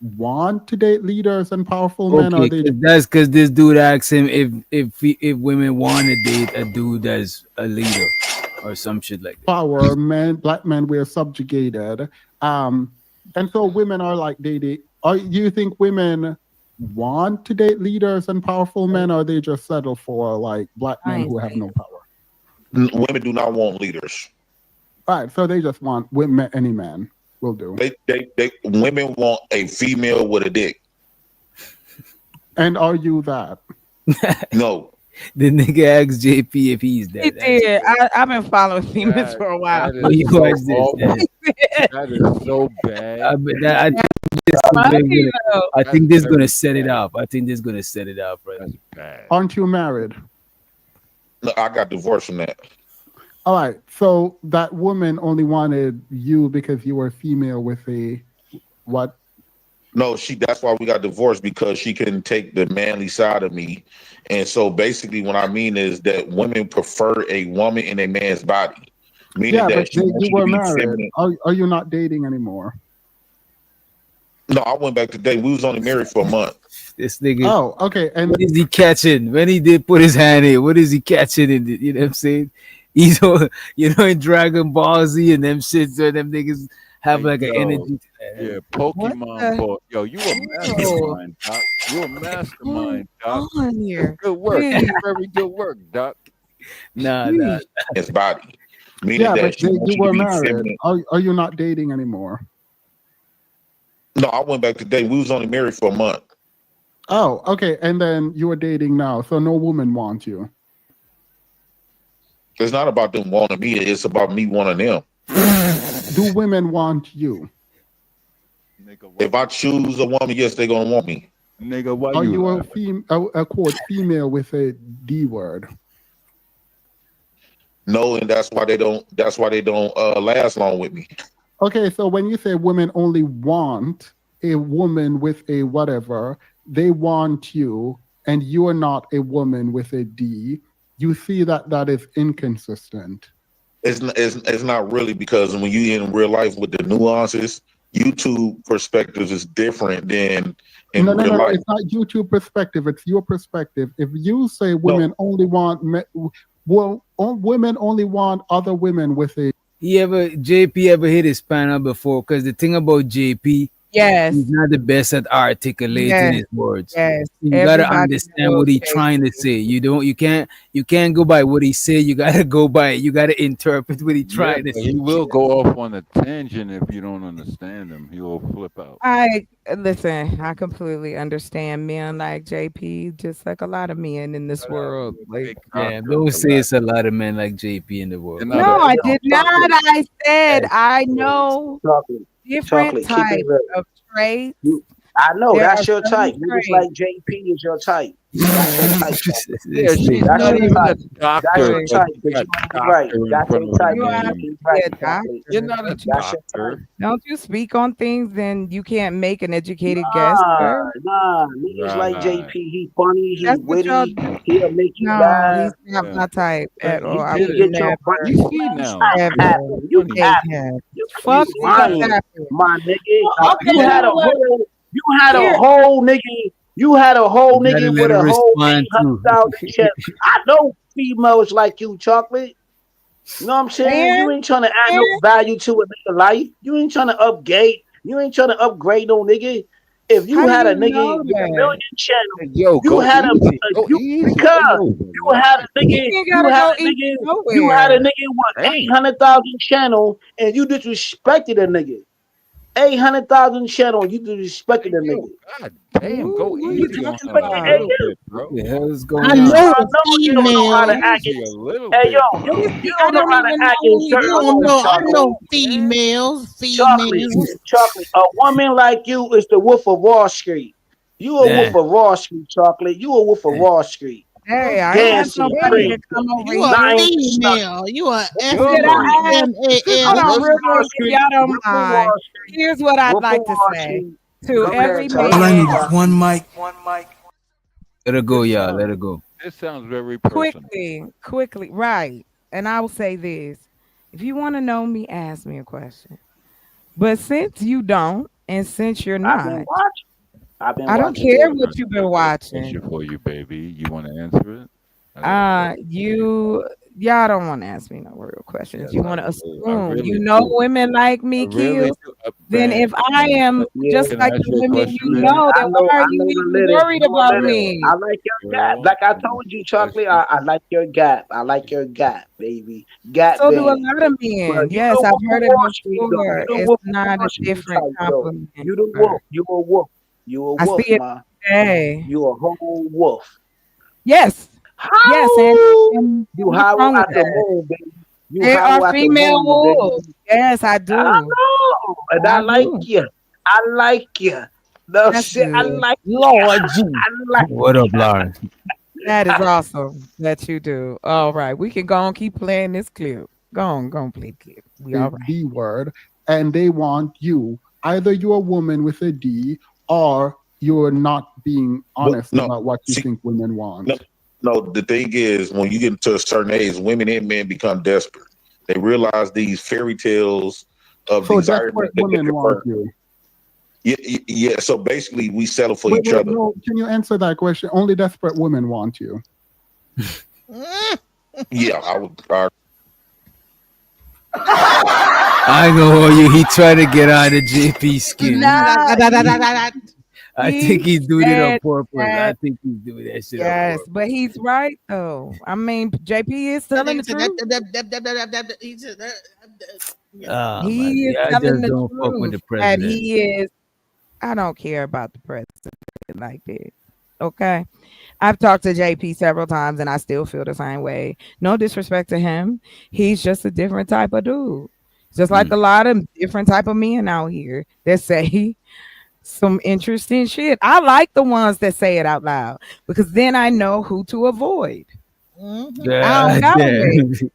want to date leaders and powerful men, or Okay, they 'cause that's because this dude asked him if women want to date a dude that's a leader or some shit like that. power men, black men were subjugated, and so women are like dating. Or you think women want to date leaders and powerful men, or they just settle for like black men who have no power? Women do not want leaders. Right, so they just want women. Any man will do. They women want a female with a dick. And are you that? No. The nigga asked JP if he's He dead. did. I've been following females for a while. That Oh, is you so watch this? awful. That is so bad. I think this is Funny though. I think this is very gonna set it bad. up. I think this is gonna set it up, right? That's bad. Aren't you married? No, I got divorced from that. All right. So that woman only wanted you because you were female with a what? No, that's why we got divorced, because she couldn't take the manly side of me. And so basically what I mean is that women prefer a woman in a man's body. Meaning Yeah, but that she wants you you to were be married. feminine. Are you not dating anymore? No, I went back today. We was only married for a month. This nigga. Oh, okay. And what is he catching when he did put his hand in? What is he catching in? You know what I'm saying? He's in Dragon Ball Z and them shits where them niggas have like an energy. Yeah, Pokemon ball. Yo, you a mastermind, Doc. You a mastermind, Doc. On here. Good work. Please. Very good work, Doc. Nah. His body. Meaning yeah, that but she wants you you were to be married. feminine. Are you not dating anymore? No, I went back today. We was only married for a month. Oh, okay. And then you are dating now, so no woman wants you. It's not about them wanting me. It's about me wanting them. Do women want you? If I choose a woman, yes, they're gonna want me. Nigga, why Are you laughing? a quote female with a D word? No, and that's why they don't. That's why they don't last long with me. Okay, so when you say women only want a woman with a whatever, they want you, and you are not a woman with a D. You see that is inconsistent. It's not really, because when you in real life with the nuances, YouTube perspectives is different than in No, real life. it's not YouTube perspective. It's your perspective. If you say women only want women only want other women with a JP ever hit his panel before? Because the thing about JP, yes, he's not the best at articulating his words. Yes. You gotta Everybody understand what he's knows trying to say. You can't go by what he said. You gotta go by it. You gotta interpret what he's trying to but say. he will go off on a tangent if you don't understand him. He will flip out. Listen, I completely understand men like JP, just like a lot of men in this world. Like, Yeah, don't say it's a lot of men like JP in the world. no, I did not. I said I know Chocolate. different Chocolate, keep it types real. of traits. I know There that's are your some type. Niggas traits. like JP is your type. That's your type. Yeah, she's That's not your even type. a doctor. That's your but type. you But got you right. doctor in That's front your of type. her You name. are Right, a doctor. You're not a That's your type. doctor. Don't you speak on things, then you can't make an educated guess, sir. Nah. Niggas like JP. He funny. He That's what y'all witty. do. He'll make you No, laugh. he's not my type at all. I He would get your never, brain. You see now. ever You date him. Fuck you what lying, happened. my nigga. Okay, You had a look, whole. You had a here. whole nigga. You had a whole You gotta nigga let with her a whole respond too. 800,000 chest. I know females like you, Chocolate. You know what I'm saying? You And, ain't trying to add no value to a nigga life. You ain't trying to upgrade. You ain't trying to upgrade no nigga. If you how do had a you nigga know with a that? million channels, Yo, you go had easy. Go you easy. because I know you had a He nigga, ain't you gotta had go a easy nigga, you had a nowhere. nigga with 800,000 channel, and you disrespected a nigga. 800,000 channel, you disrespected a nigga. God damn, go What are you easy on talking him a about? little bit, bro. What the hell is I going on? know I the know you don't know how to females. act. Easy a little Hey bit, yo, bro. you I don't know don't how to even act know in who certain you I rooms, know Chocolate. females. Chocolate. A woman like you is the Wolf of Wall Street. You a Nah. Wolf of Wall Street, Chocolate. You a Wolf of Wall Street. Hey, I ain't asked Dancing, nobody to pretty, come over You a here. nothing stuck. female. You a Did I ask? Hold Wolf on, of real Wall quick, if Street. y'all don't Wolf of Wall mind. Street. Here's what I'd Wolf of like to Wall say Street. to Go every ahead, Chocolate. All I need man. is one mic. Let her go, y'all. Let her go. This sounds very personal. Quickly, right. And I will say this. If you want to know me, ask me a question. But since you don't, and since you're I've been not, watching. I've been I don't watching. care Baby. what you've been Question watching. for you, baby. You want to answer it? Y'all don't want to ask me no real questions. Yes, You I want to do. I assume. really You know do. women like me, I really Kills. do. Then Man, if I am just Can I like ask the you a women question, you man? know, I then why are you know the even little. worried You a about little. me? I like your gap. Girl, Like I can I told ask you, you a Chocolate. question? I like your gap. I like your gap, baby. Gap So do a band. lot of But men. you Yes, the I've Wolf of heard it Wall Street though. You before. the It's Wolf of not Wall a Street different type though. compliment, You the sir. wolf. You a wolf. You a I wolf, see it ma. today. You a whole wolf. Yes. Yes, How? and You what's howl wrong with at the that? moon, baby. You There are howl at the female moon, wolves. baby. Yes, I I do. know, and I I like do. you. I like you. No That's shit, I good. like you. Lord G. I like What up, Lawrence? That is awesome that you do. All right. We can go and keep playing this clip. Go on, play the clip. We all The right. D word, and they want you. Either you're a woman with a D, or you're not being But honest no, about what you see, think women no, want. no. The thing is, when you get to a certain age, women and men become desperate. They realize these fairy tales of So desire desperate that they women can want burn. you. Yeah. So basically, we settle for Wait, each wait, other. no. Can you answer that question? Only desperate women want you. Yeah, I would. I ain't gonna hold you. He tried to get on the JP skin. No, I he think he's doing it on said purpose. I that. think he's doing that shit on Yes, purpose. but he's right though. I mean, JP is telling the truth. Oh man, He is yeah, I telling just the don't fuck with truth the that president. he is. I don't care about the president like that. Okay. I've talked to JP several times and I still feel the same way. No disrespect to him. He's just a different type of dude. Just like a lot of different type of men out here that say some interesting shit. I like the ones that say it out loud because then I know who to avoid. I don't God gotta damn. wait.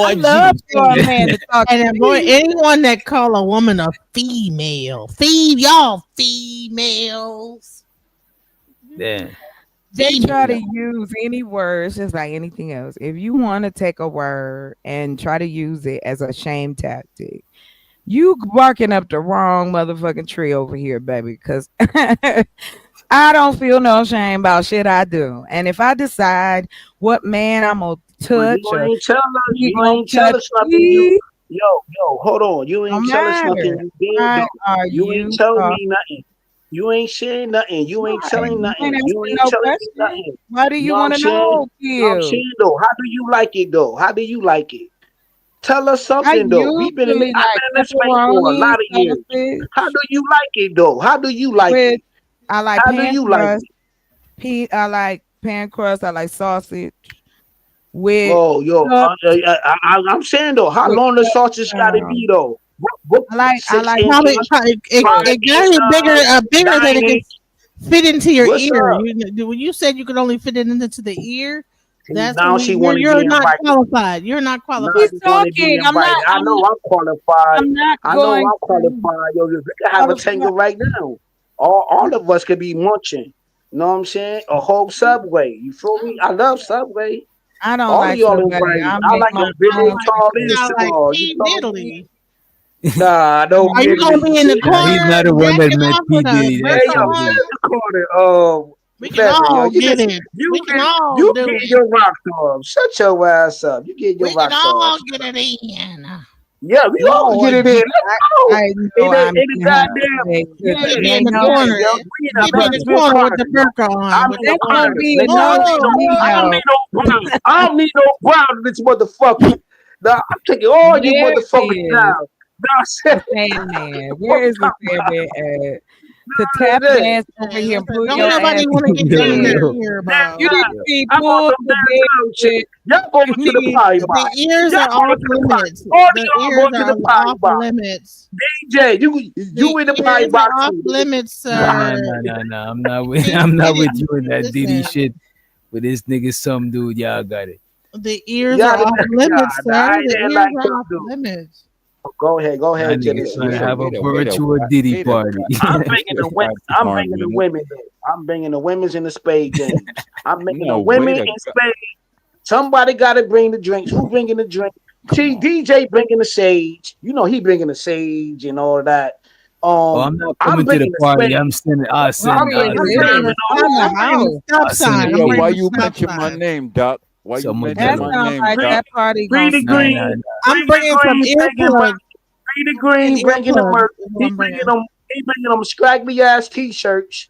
I Lord love for a Jesus. man to talk And to avoid me. anyone that call a woman a female. Y'all females. Damn. They try to Female. use any words just like anything else. If you want to take a word and try to use it as a shame tactic, you barking up the wrong motherfucking tree over here, baby. Because I don't feel no shame about shit I do. And if I decide what man I'm gonna But you touch or ain't tell us. he You gonna ain't tell touch us nothing. me, Yo, hold on. You no ain't tell us nothing. matter. You did Why though. are You ain't you telling talking? me nothing. You ain't saying nothing. You ain't Right. telling You ain't nothing. You asking ain't no telling me question. nothing. Why do You you know what want I'm to saying? know, You know what I'm Phil? saying though? How do you like it though? How do you like it? Tell us I something though. We've been in usually I've like been in this space for a pepperoni, lot of years. How sausage do you like it though? How do you like with it? I like How do pan you like crust. it? I like pan crust. I like sausage with Oh, yo, cup I'm saying though, how with long the cup sausage got to be though? What I 6 like inches, Probably it, 5 it got it bigger, inches, bigger than 9 it can inch? fit into your What's ear. up? When you said you could only fit it into the ear, See, that's now when she want to you're get not invited. qualified. You're not Now qualified. she want to be talking. invited. I know I'm qualified. I'm not I know going I'm to qualified. Yo, we can have a qualify. tangle right now. All of us could be munching. You know what I'm saying? A whole Subway. You feel me? I love Subway. I don't All of like y'all somebody. invited. I I make like my a big old own tall chicken. and Sound like small. You P feel me? Diddley. Nah, no Are you gonna middling be in the shit. Nah, he's corner not the one that jacking met off P with a Diddy. Hey That's burqa yo, P sit on? in Diddy. the corner. We can Flavor, yo. all You get just it. We can all you do get it. your rocks off. Shut your ass up. You get your We can rocks off. all get it in. Yeah, we all can get Lord, it in. Let's go. I know I'm In the gonna have to goddamn. say you because need to Yeah, be in the Danielle, yeah, corner. yo. We in the You be in the Benjamin corner with corner, the yo. burqa on. I'm With in the the that's gonna corner. be a Listen, no for me I don't though. need no brown. I don't need no brown in this motherfucker. Now I'm taking all you Where motherfuckers is down. Now the Sandman? what Where we is the talking Sandman at? To about tap today? dance over Hey, here and listen, pull don't your ass nobody want to to get the down bed. their Yo, ear Damn You about. need time. to be I'm on pulled some to downtown shit. bed. Y'all go You to the need potty The box. ears Y'all are go off to the potty. limits. All of The y'all ears go to are the potty off box. limits. DJ, you The in the potty ears box are off too, nigga. limits, nah, sir. nah, nah, nah, nah. Can't I'm not fit with it. you in that Diddy Listen, shit. With this nigga, some dude, y'all got it. the ears Y'all are the off limits, God, sir. I ain't The there ears like are some off dude. limits. Go Y'all ahead, niggas Genesis. trying to Wait a have a wait a wait a virtual what? Diddy Wait a party. I'm wait bringing a the women. I'm darn bringing the minute. women though. I'm bringing the women's in the spade games. I'm bringing the No, women wait a in spade. Somebody got to bring the drinks. Who bringing the drink? come See, on. DJ bringing the sage. You know he bringing the sage and all that. Oh, I'm not I'm coming to the bringing the party. spade. I'm sending. I I'm send. bringing I'm it. grabbing I'm all. bringing, I'm I'm the bringing the house. stop I send sign. a Hey I'm yo, cake. why bringing the you stop mention my sign. name, Doc? Why you Some mention That's my Modelo. not name, like Doc? that party Free gonna the Nah, stink. nah, green. nah. I'm Bring the bringing some green. Taking earplugs. Free the I'm bringing green. Bringing the earplugs. merch. Is what He I'm bringing bringing. them. He bringing them scraggly ass t-shirts.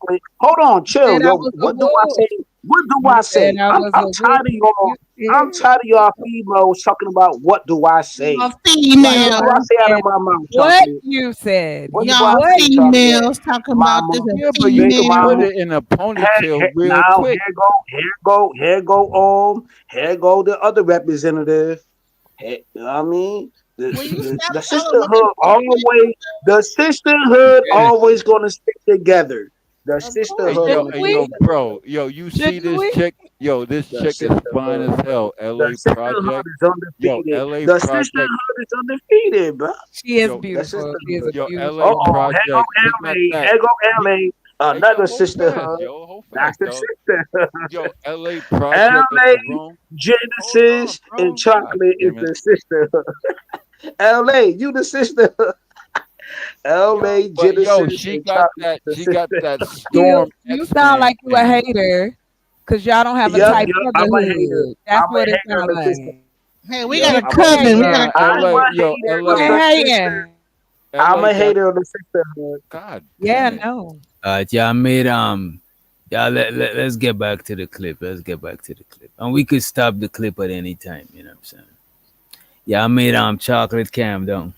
chocolate. Hold on, chill, said I yo. was a What do I wolf. say? What do You I said say? I I'm was I'm a wolf. tired of y'all. You I'm said tired of y'all females talking about what do I say? Y'all Like, what do I females. say out of my mouth, what chocolate? you said. What do I Y'all What say, chocolate? females talking about this Mama, a Yeah, but you big can female. put mama. it in a ponytail real Now quick. here go the other representative. Hey, you know what I mean? Will you stop The calling women sisterhood always, the sisterhood always gonna stick together. The Of course. Hey sisterhood yo, gonna hey stick yo, together. bro, yo, you see Shouldn't this we? chick? Yo, this The chick is fine sisterhood, as bro. hell. The L.A. sisterhood Project. is Yo, undefeated. L.A. The Project. sisterhood is undefeated, bro. She is Yo, The beautiful. She is a sisterhood. yo, Uh L.A. beautiful oh, here Project. They go got LA. that. Here go You, LA. hey yo, Another hold fast, sisterhood. yo, hold That's fast, the dog. sisterhood. Yo, L.A. Project in LA the room. Hold on, Genesis and bro. God chocolate is damn it. the sisterhood. LA, you the sisterhood. Yo, LA but yo, Genesis she and got chocolate that. is She the got sisterhood. that You Storm you X sound Man like you a in her. hater because y'all don't have a Yup, tight yup. I'm a hater. brotherhood. That's I'm a what it hater of sounds the sister. like. Hey, we got Yup, a You I'm a cousin. We hater. got hating. a I'm L.A. a cousin. Yo, hater You of L.A. the ain't sister. hating. I'm L.A. a got. hater of the sisterhood. God Yeah, damn it. no. Y'all made yeah, let's get back to the clip. Let's get back to the clip. And we could stop the clip at any time, you know what I'm saying? Yeah, I made chocolate cam down.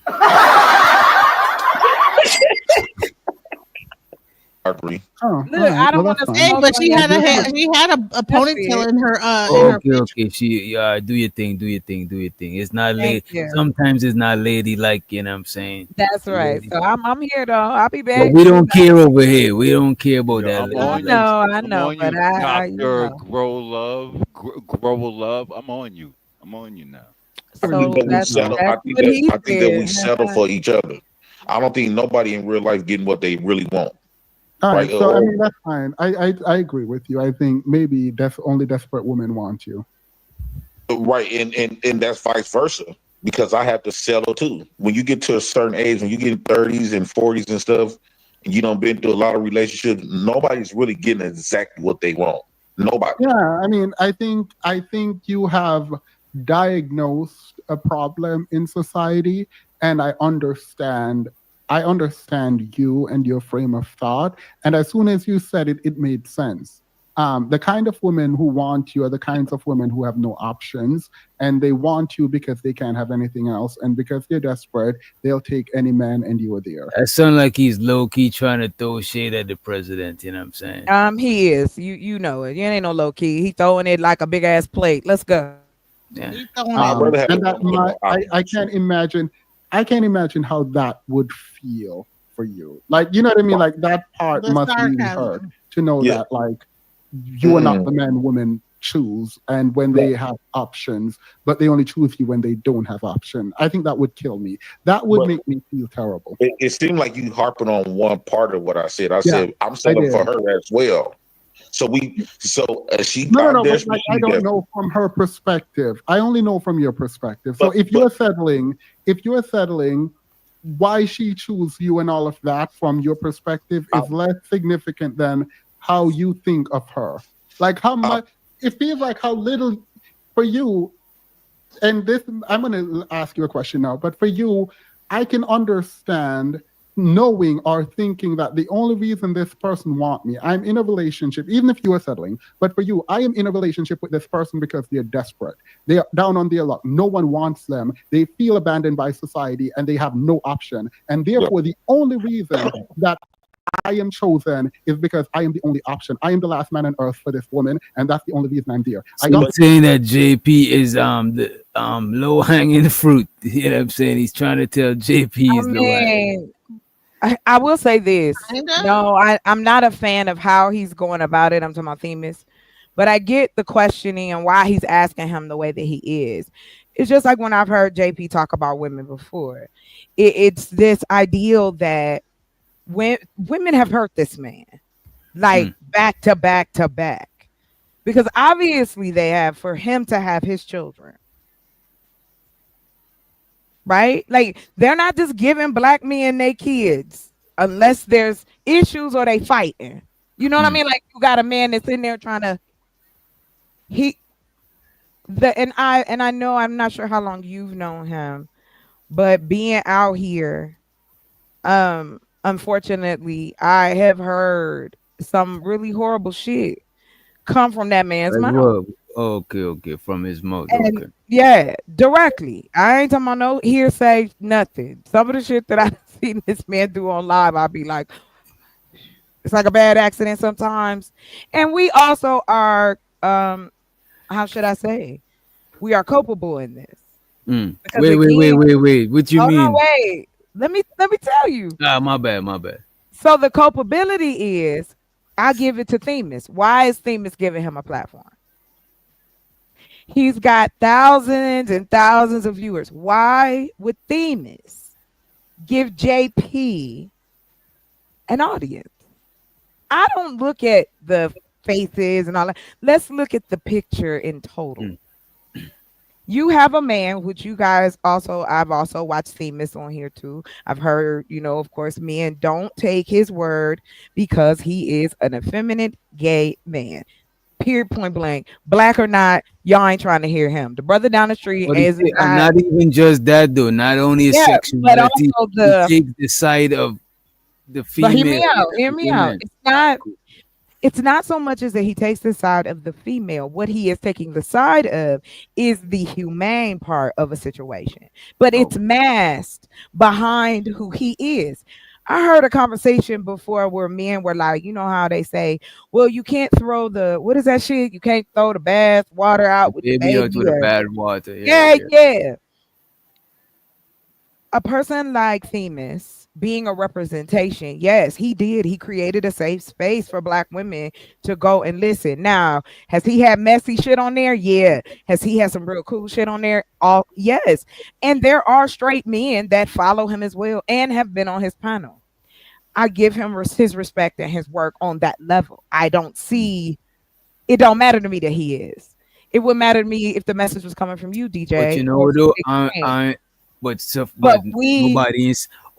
Oh, all Look, right. I Well, don't want that's to fine. Hey, smoke but on she your had a shit. she had a That's ponytail it. in her Okay, picture. okay. Do your thing, do your thing, do your thing. It's not Thank late. you. Sometimes it's not lady like, you know what I'm saying? That's right. Lady. So I'm here though. I'll be But back. we You don't know. care over here. We don't care about Yo, that I'm lady I on like. you. know, I I'm know, on but you, you Doctor know. Grow Love. I'm on you. I'm on you now. I think So that we that's settle. that's what he I think that we said. settle for each other. I don't think nobody in real life getting what they really want, All right? right. So, I mean, that's fine. I agree with you. I think maybe only desperate women want you. Right, and that's vice versa because I have to settle too. When you get to a certain age, when you get in 30s and 40s and stuff, and you don't been through a lot of relationships, nobody's really getting exactly what they want. Nobody. Yeah, I mean, I think you have diagnosed a problem in society, and I understand you and your frame of thought. And as soon as you said it, it made sense. The kind of women who want you are the kinds of women who have no options, and they want you because they can't have anything else, and because they're desperate, they'll take any man, and you are there. That sound like he's low key trying to throw shade at the president, you know what I'm saying? He is. You know it. You ain't no low key. He throwing it like a big ass plate. Let's go. Yeah. He's throwing I'd it. rather have a And that woman with might, no I options. can't imagine how that would feel for you. Like, you know what I mean? Like that part The must really hurt sarcasm. to know Yeah. that like you are not Mm-mm. the man women choose, and when Right. they have options, but they only choose you when they don't have option. I think that would kill me. That would But make me feel terrible. it seemed like you harping on one part of what I said. I Yeah, said I'm I settling for did. her as well. So No, no, I'm no, but desperate, like I she's don't desperate. know from her perspective. I only know from your perspective. So But if you're settling, why she choose you and all of that from your perspective I, is less significant than how you think of her. Like how I, much it feels like how little for you. And this, I'm going to ask you a question now, but for you, I can understand knowing or thinking that the only reason this person want me, I'm in a relationship, even if you are settling, but for you, I am in a relationship with this person because they're desperate. They are down on their luck. No one wants them. They feel abandoned by society and they have no option. And yeah. therefore, the only reason that I am chosen is because I am the only option. I am the last man on earth for this woman, and that's the only reason I'm there. So you're saying that JP is the low hanging fruit. You know what I'm saying? He's trying to tell JP I is low hanging. mean, I will say this. Kinda. No, I'm not a fan of how he's going about it. I'm talking about Themis. But I get the questioning and why he's asking him the way that he is. It's just like when I've heard JP talk about women before. It's this ideal that when women have hurt this man, like Mm. back to back to back. Because obviously they have for him to have his children. Right? Like they're not just giving black men their kids unless there's issues or they fighting. You know what I Mm. mean? Like you got a man that's in there trying to he and I know I'm not sure how long you've known him, but being out here, unfortunately, I have heard some really horrible shit come from that man's Like mouth. what? Okay, okay. From his mouth. And Okay. yeah, directly. I ain't talking about no hearsay, nothing. Some of the shit that I've seen this man do on live, I'll be like, it's like a bad accident sometimes. And we also are how should I say? We are culpable in this. Because Wait, wait, wait, again, wait, wait. What you hold on, mean? wait. Let me tell you. Ah, my bad, my bad. So the culpability is, I give it to Themis. Why is Themis giving him a platform? He's got thousands and thousands of viewers. Why would Themis give JP an audience? I don't look at the faces and all that. Let's look at the picture in total. You have a man, which you guys also, I've also watched Themis on here too. I've heard, of course, men don't take his word because he is an effeminate gay man. Period, point blank. Black or not, y'all ain't trying to hear him. The brother down the street But is not. not even just that though. Not only his Yeah, but sexuality, also he takes the side of the But hear me female. out. Hear me out. It's not so much as that he takes the side of the female. What he is taking the side of is the humane part of a situation, but it's masked behind who he is. I heard a conversation before where men were like, you know how they say, well, you can't throw what is that shit? You can't throw the bath water out with the Baby out baby. with the bad water. Yeah. A person like Themis being a representation, yes, he did. He created a safe space for Black women to go and listen. Now, has he had messy shit on there? Yeah. Has he had some real cool shit on there? Yes. And there are straight men that follow him as well and have been on his panel. I give him his respect and his work on that level. I don't see, it don't matter to me that he is. It would matter to me if the message was coming from you, DJ. But you know though, but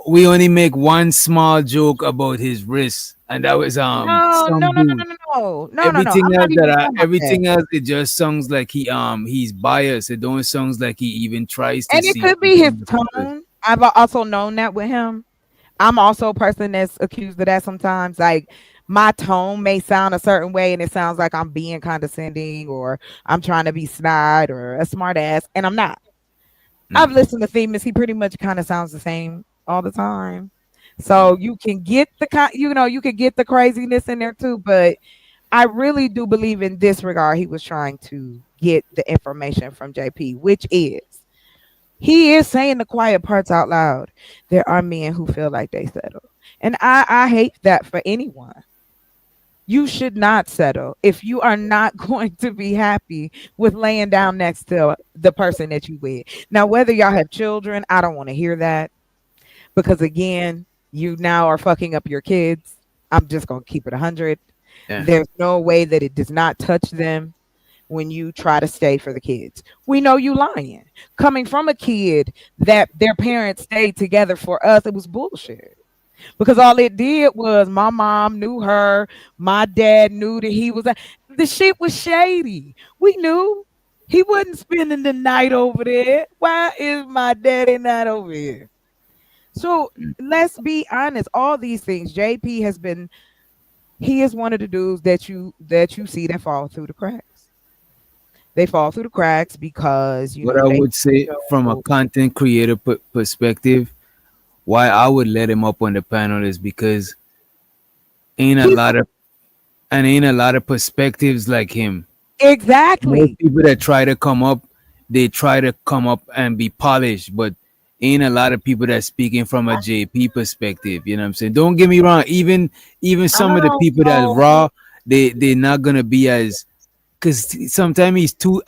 we only make one small joke about his wrist, and that was no. Everything I'm else not even talking about everything that. else, it just sounds like he's biased. It don't sounds like he even tries to And it see. could be his tone. I've also known that with him. I'm also a person that's accused of that sometimes. Like my tone may sound a certain way, and it sounds like I'm being condescending or I'm trying to be snide or a smart ass, and I'm not. I've listened to Themis. He pretty much kind of sounds the same all the time. So you can get you can get the craziness in there too. But I really do believe in this regard, he was trying to get the information from JP, which is he is saying the quiet parts out loud. There are men who feel like they settle. And I hate that for anyone. You should not settle if you are not going to be happy with laying down next to the person that you with. Now, whether y'all have children, I don't want to hear that because again, you now are fucking up your kids. I'm just going to keep it 100. Yeah. There's no way that it does not touch them when you try to stay for the kids. We know you lying. Coming from a kid that their parents stayed together for us, it was bullshit. Because all it did was my mom knew her, my dad knew that he was the shit was shady. We knew he wasn't spending the night over there. Why is my daddy not over here? So let's be honest. All these things, JP he is one of the dudes that you see that fall through the cracks. They fall through the cracks because What I would say from a content creator perspective, why I would let him up on the panel is because ain't a lot of perspectives like him. Exactly. Most people that try to come up, they try to come up and be polished, but ain't a lot of people that speaking from a JP perspective. You know what I'm saying? Don't get me wrong. Even some of the people that raw, they're not gonna be as, because sometimes he's too.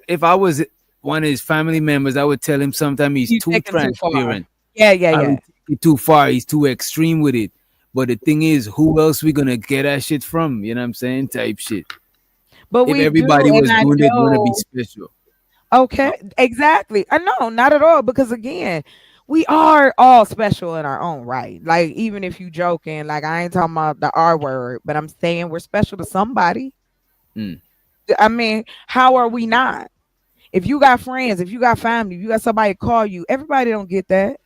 If I was one of his family members, I would tell him sometimes he's too transparent. Yeah. I would take it too far. He's too extreme with it. But the thing is, who else we gonna get that shit from? You know what I'm saying? Type shit. But if everybody was doing it, want to be special. Okay, exactly. I know, not at all. Because again, we are all special in our own right. Like even if you joking, like I ain't talking about the R word, but I'm saying we're special to somebody. I mean, how are we not? If you got friends, if you got family, if you got somebody call you, everybody don't get that.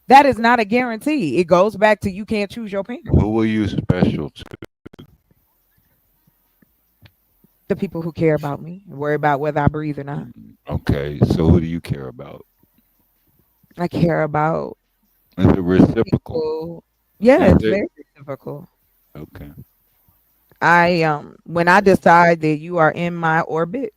That is not a guarantee. It goes back to you can't choose your parents. Who were you special to? The people who care about me, worry about whether I breathe or not. Okay, so who do you care about? I care about. Is it reciprocal? People. Yeah, it's very reciprocal. Okay. When I decide that you are in my orbit,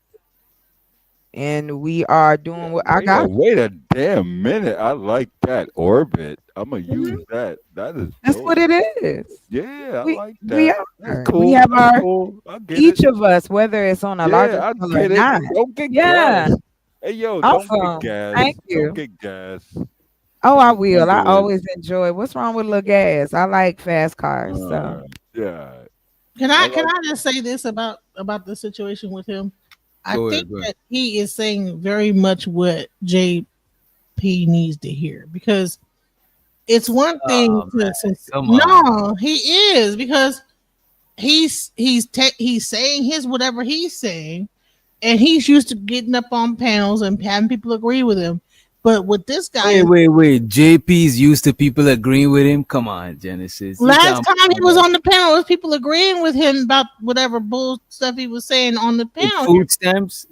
and we are doing what I got. Wait a damn minute. I like that orbit. I'm gonna use that. That is That's dope. what it is. Yeah, I like We that. are. That's We cool. have That's our cool. I get each it. of us, whether it's on a larger Yeah, I scale or get it. not. Don't get Yeah. gas. Hey yo, don't get Awesome. gas. Thank Don't you. get gas. Oh, I Don't will. I do it. always enjoy. What's wrong with little gas? I like fast cars. So Yeah. Can I I like can I just say this about the situation with him? I Go think ahead, go ahead. that he is saying very much what JP needs to hear, because it's one thing Oh to man, come on. no, he is, because he's saying his whatever he's saying, and he's used to getting up on panels and having people agree with him. But with this guy, Wait. JP's used to people agreeing with him. Come on, Genesis. You last talking time he about was what? on the panel, it was people agreeing with him about whatever bull stuff he was saying on the With panel. food stamps?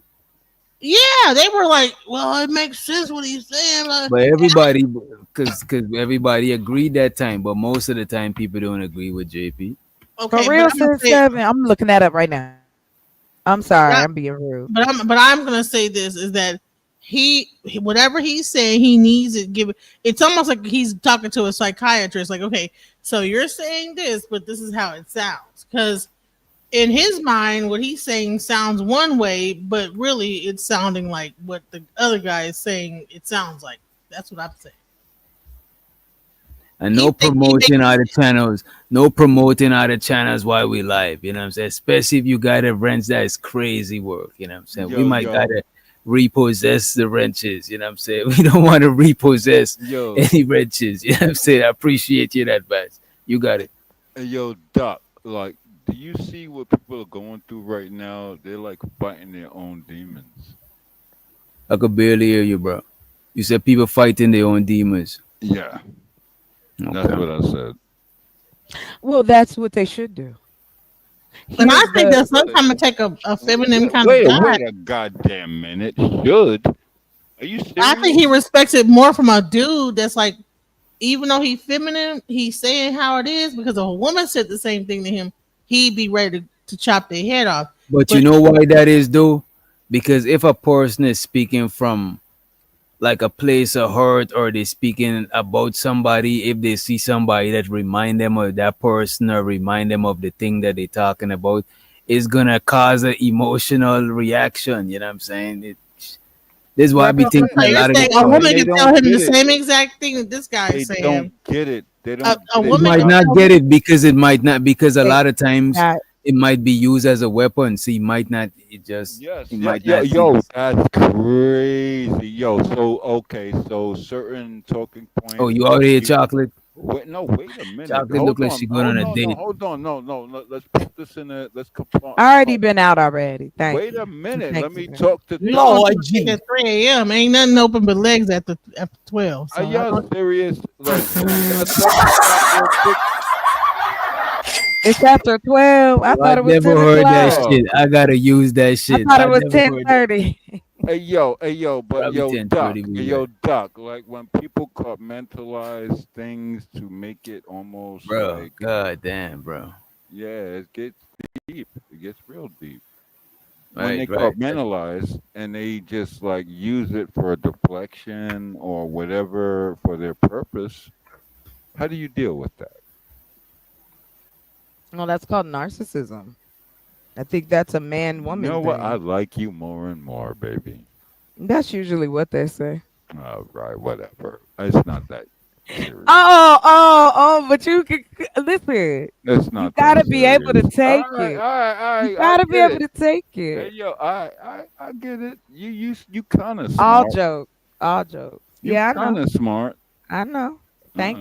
Yeah, they were like, "Well, it makes sense what he's saying." But everybody, because everybody agreed that time. But most of the time, people don't agree with JP. for Okay, real, but I'm gonna since say, 7. I'm looking that up right now. I'm sorry, but I'm being rude. I'm gonna say this is that whatever he's saying, he needs to give. It's almost like he's talking to a psychiatrist. Like, okay, so you're saying this, but this is how it sounds, because in his mind, what he's saying sounds one way, but really it's sounding like what the other guy is saying it sounds like. That's what I'm saying. And no promoting other channels. No promoting other channels while we live. You know what I'm saying? Especially if you got a wrench that is crazy work. You know what I'm saying? We Yo, might yo, gotta repossess the wrenches. You know what I'm saying? We don't want to repossess yo, any wrenches. You know what I'm saying? I appreciate your advice. You got it. hey, yo, Doc. Like, do you see what people are going through right now? They're like fighting their own demons. I could barely hear you, bro. You said people fighting their own demons. Yeah, that's Okay. what I said. Well, that's what they should do. And I Here's think the that sometimes it take a feminine kind Wait, of guy. wait a goddamn minute. Should? Are you I think serious? he respects it more from a dude that's like, even though he's feminine, he's saying how it is, because if a woman said the same thing to him, he'd be ready to chop their head off. But you know why that is, though? Because if a person is speaking from like a place of hurt, or they speaking about somebody, if they see somebody that remind them of that person or remind them of the thing that they're talking about, it's gonna cause an emotional reaction. You know what I'm saying? This is why I be thinking So a you're lot of saying the a woman They can don't tell him the get it. same exact thing that this guy They is saying. don't get it. They don't A get It woman might can not tell get it because it might not, because a lot of times that. it might be used as a weapon. So he might not. It just. Yes, It yeah, might yo, not yo, be. that's crazy, yo. So okay, so certain talking Oh, points you that out here, you chocolate? wait, no, wait a minute. Chocolate look like she going on a date. Hold on, no. Let's put this in a. Let's confront. I already been out already. Thank Wait you. a minute. Thank Let you me very talk to You Doc. know, at 3 a.m. ain't nothing open but legs after 12. Are So I y'all don't- serious? Like, can I talk to Doc real quick? It's after 12. I I thought it was never 10 heard that o'clock. shit. I gotta use that I shit. thought I it was never heard that. 10:30. Hey yo, but Probably yo, Doc, 10:30. yo, Doc. Like when people compartmentalize things to make it almost Bro, like, god damn, bro. yeah, it gets deep. It gets real deep. When they Right. compartmentalize and they just like use it for a deflection or whatever for their purpose, how do you deal with that? Well, that's called narcissism. I think that's a You man-woman know what? I thing. like you more and more, baby. That's usually what they say. All right, whatever. It's not that serious. Oh, but you can listen. It's You not that gotta be able to serious. take All right, it. all right, all You right. I gotta be get able it. to take Hey, it. yo, I get it. You kind of All smart. jokes. All jokes. You Yeah, I kind know. of smart. I know. Thank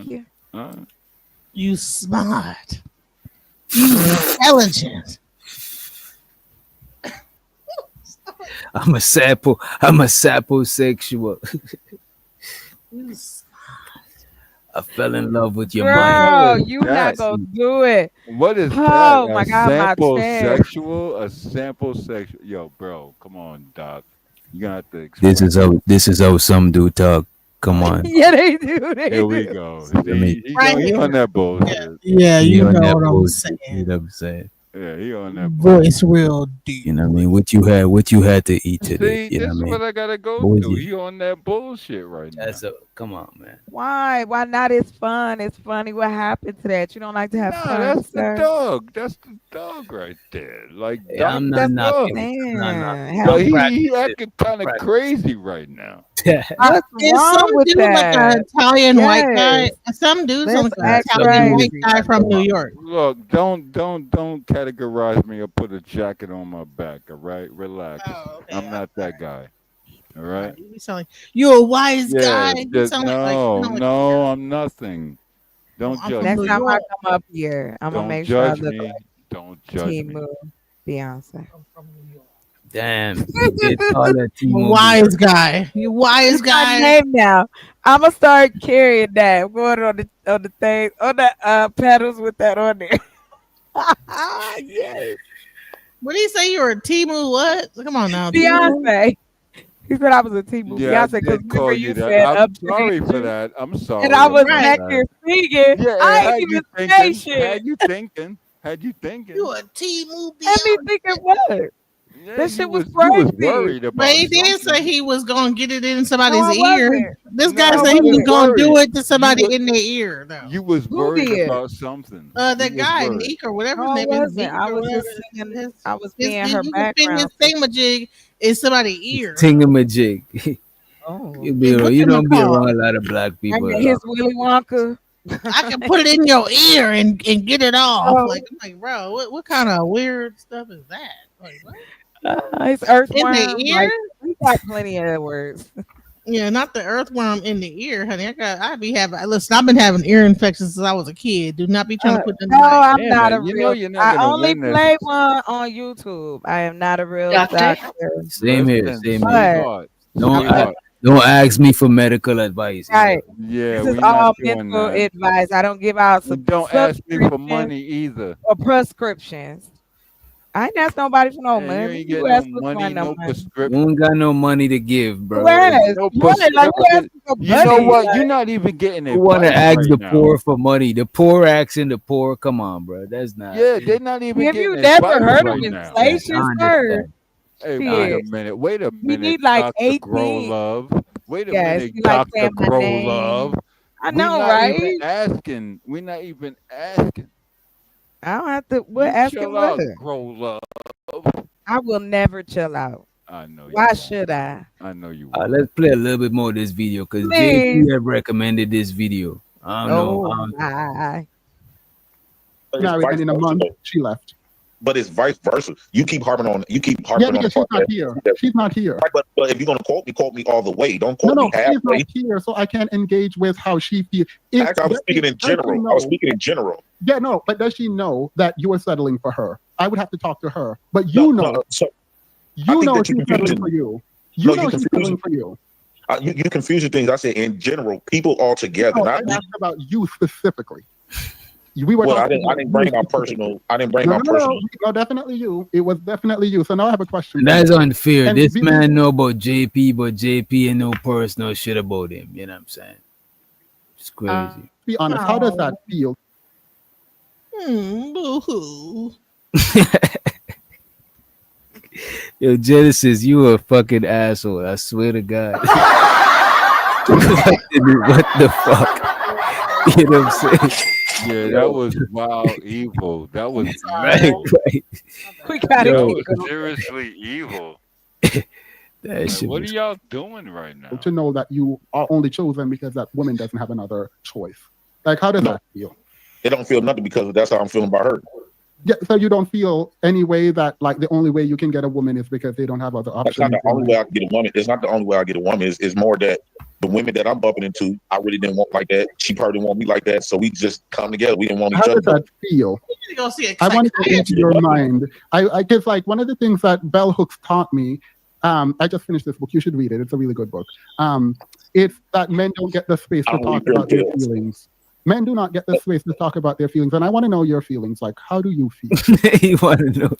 Uh, you. You smart. You intelligent. I'm a saposexual. You I fell in love with your Girl, mind. you not that? gonna do it. What is that? Oh A my God, my sample chest. sexual? A sample sexual? Yo, bro, come on, Doc. You gonna have to explain. This is how some do talk. Come on. Yeah, they do. They Here we do. go. Let me. He on that bullshit. Yeah, You you on know that what I'm bullshit. saying. You know what I'm saying? Yeah, he on that Voice real deep. You know what I mean? What you had to eat today. See, You know this what is I what mean? I gotta go What was through. you? He on that bullshit right now. That's a come on, man. Why? Why not? It's fun. It's funny. What happened to that? You don't like to have Nah, fun, that's the sir? dog. That's the dog right there. Like Yeah, I'm Doctor not That's what knocking Dog. it. I'm not knocking I'm it. saying. But Don't he practice it. acting kind of Practice. crazy right now. What's Is some wrong with dude like that? an Italian white guy? Yes. Some dude's Let's like an act Some Italian dude. white crazy. guy from New York. Look, don't categorize me or put a jacket on my back. All right, relax. Oh, okay. I'm not that guy. All right. You sound like you're a wise Yeah. guy. You Just, sound no, like no, I'm nothing. Don't I'm judge from Next New me. time I York. come up here, I'm gonna Don't make sure I judge look me. like Don't judge me. Timu Beyonce. Damn, you did call that I'm a T-Mobile. wise guy. You wise That's my guy. name now. I'm gonna start carrying that. I'm going on the thing on the pedals with that on there. Yes, What did he say? You were a Timu what? Come on now, Timu. Beyonce. He said I was a Timu Yeah, I Beyonce because did remember call you you that. said I'm up to sorry date for you, that. I'm and sorry I was about back that. here singing. Yeah, I had ain't you even say thinking. shit. Had you thinking. Had you thinking. You a Timu Had me Beyonce. thinking what? Yeah, That shit was you was crazy. worried But about he did say something. he was gonna get it in No, somebody's I ear. wasn't. This guy No, No, I said he you was was wasn't. gonna do worried. it to You somebody was in their ear though. you was Who worried did? about something. The You was guy worried. Neek or whatever No, his I name is, wasn't. Neek I or was whatever. just singing. I was being her You can fit his background singer. thingamajig in somebody's ear. Tingamajig. Oh, You be What you don't be call? around a lot of black I people. mean, his Willy Wonka. I can put it in your ear and get it off. Oh, Like I'm like, bro, what kind of weird stuff is that? Like what? it's In the earthworm. ear? Like we got plenty of words. Yeah, not the earthworm in the ear, honey. I be having listen, I've been having ear infections since I was a kid. Do not be trying to put them No, like I'm Damn not a it! You know real. you're not I gonna only win this. play one on YouTube. I am not a real Doctor? doctor. Same here, Listen, same here. But sweetheart, Don't I'm ask, sweetheart. don't ask me for medical advice. right. Yeah, This is we not all doing mental that. advice. I don't give out And don't ask me for subscriptions money either. or prescriptions. I ain't ask nobody for no Yeah, you money. ain't You getting no ask for money, no no money. You prescription. ain't got no money to give, You bro. ask No money like you prescription. asking for You know money. what? Like, You're not even getting You want to advice ask right the now. poor for money? The poor asking the poor. Come on, bro. That's not. Yeah, they're not even have you getting never advice heard of right now. inflation, I sir? understand. Hey, I wait a Shit. minute. Wait a You minute, need like Dr. Grow 18. Love. Wait a Yes, minute, you like Dr. saying my Grow name. Love. I We know, not even right? asking. We not even asking. I don't have to. What You asking chill what? out, Grow Love. I will never chill out. I know you Why won't. should I? I know you won't. Let's play a little bit more of this video because Please. JP have recommended this video. I don't know. Oh my. But it's Married vice and in a versa, month though. she left. But it's vice versa. You keep harping on. You keep Yeah, harping on the because she's part not here. She's not here. Right, but if you're gonna quote me all the way. Don't No, quote no, me she's not halfway. here, so I can't engage with how she feels. If Actually, I was speaking in does she general. I was know? speaking in general. Yeah, no, but does she know that you are settling for her? I would have to talk to her. But No, you no. know, So I you think know that you she's settling confusing. for you. No, You you know she's settling confusing. for you. You confusing things. I said in general, people all together. No, I Not me. asked about you specifically. We were Well, I talking didn't. I about didn't you bring my specifically. personal. I didn't bring No, my no, no, personal. no, definitely you. It was definitely you. So now I have a question for That's you. unfair. And This be, man know about JP, but JP ain't no personal shit about him. You know what I'm saying? It's crazy. be honest, how does that Oh. feel? Boo-hoo. Yo, Genesis, you a fucking asshole. I swear to God. What the fuck? You know what I'm saying? Yeah, that was wild evil. That was Right, evil. right. We got That it. was seriously evil. That Like, shit what are was y'all doing right now? To know that you are only chosen because that woman doesn't have another choice. Like, how does that feel? It don't feel nothing because that's how I'm feeling about her. Yeah, so you don't feel any way that like the only way you can get a woman is because they don't have other That's not options. the only way I can get a woman. It's not the only way I get a woman. It's more that the women that I'm bumping into, I really didn't want like that. She probably didn't want me like that. So we just come together. We didn't want each How other. does that feel? You need to go see a I want to get into psychiatrist. your mind. I guess like one of the things that Bell Hooks taught me. I just finished this book. You should read it. It's a really good book. It's that men don't get the space I to don't talk read about their pills. feelings. Men do not get the space to talk about their feelings, and I want to know your feelings. Like, how do you feel? you want to know?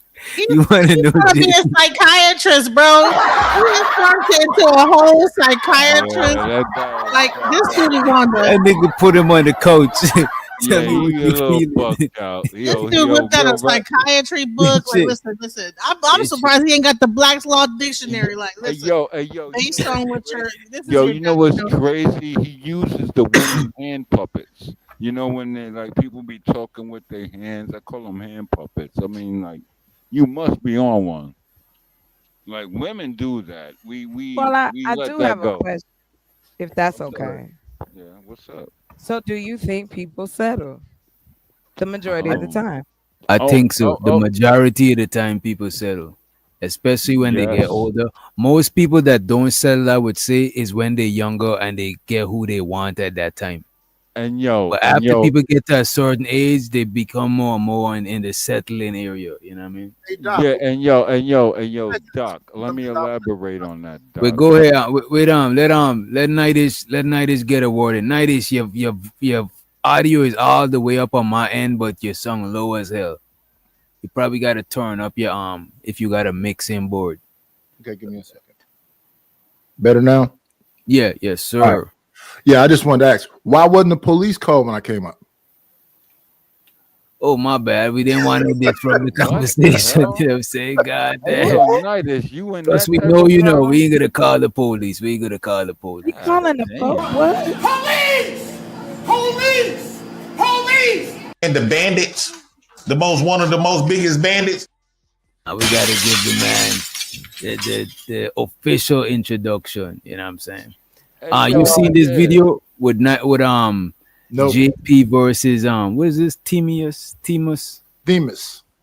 You want to know? He's gonna be a JP? psychiatrist, bro. He is turned into a whole psychiatrist. Yeah, that Like this dude is on That the nigga put him on the couch. Tell Yeah, me what you a you little feeling. bugged out. This Yo, dude yo, whipped out yo, a psychiatry book. Like, Shit. listen. I'm surprised he ain't got the Black's Law Dictionary. Like, Hey, listen, yo, hey, yo, you based know on what's what you're, crazy? this is Yo, your, you know what's crazy? He uses the women hand puppets. You know when they like people be talking with their hands. I call them hand puppets. I mean, like, you must be on one. Like women do that. Well, We I let do that have a go. question, if that's What's up? okay. Yeah, what's up? So, do you think people settle the majority of the time? I Oh, think so. oh, The oh, majority of the time, people settle, especially when they get yes. older. Most people that don't settle, I would say, is when they're younger and they get who they want at that time. But And after yo, people get to a certain age, they become more and more in the settling area. You know what I mean? Hey, Doc, yeah, and yo, Doc. Let me elaborate on that, Wait, Doc. go ahead. Let Nightish get awarded. Nightish, your audio is all the way up on my end, but your song low as hell. You probably got to turn up your if you got a mixing board. okay, give me a second. Better now? Yeah, yes, All right. sir. Yeah, I just wanted to ask, why wasn't the police called when I came up? Oh, my bad. We didn't want to disrupt the What the conversation. hell? You know what I'm saying? God Hey, damn. yo, Nightish, you in Plus, that we type know of you know crowd? we ain't gonna call the police. We ain't gonna call the police. You God calling the damn. what? Police! Police! Police! And the bandits, one of the most biggest bandits. We gotta give the man the official introduction. You know what I'm saying? Hey, You yo, seen this yeah. video with Nope. JP versus what is this? Demas. Mm-hmm.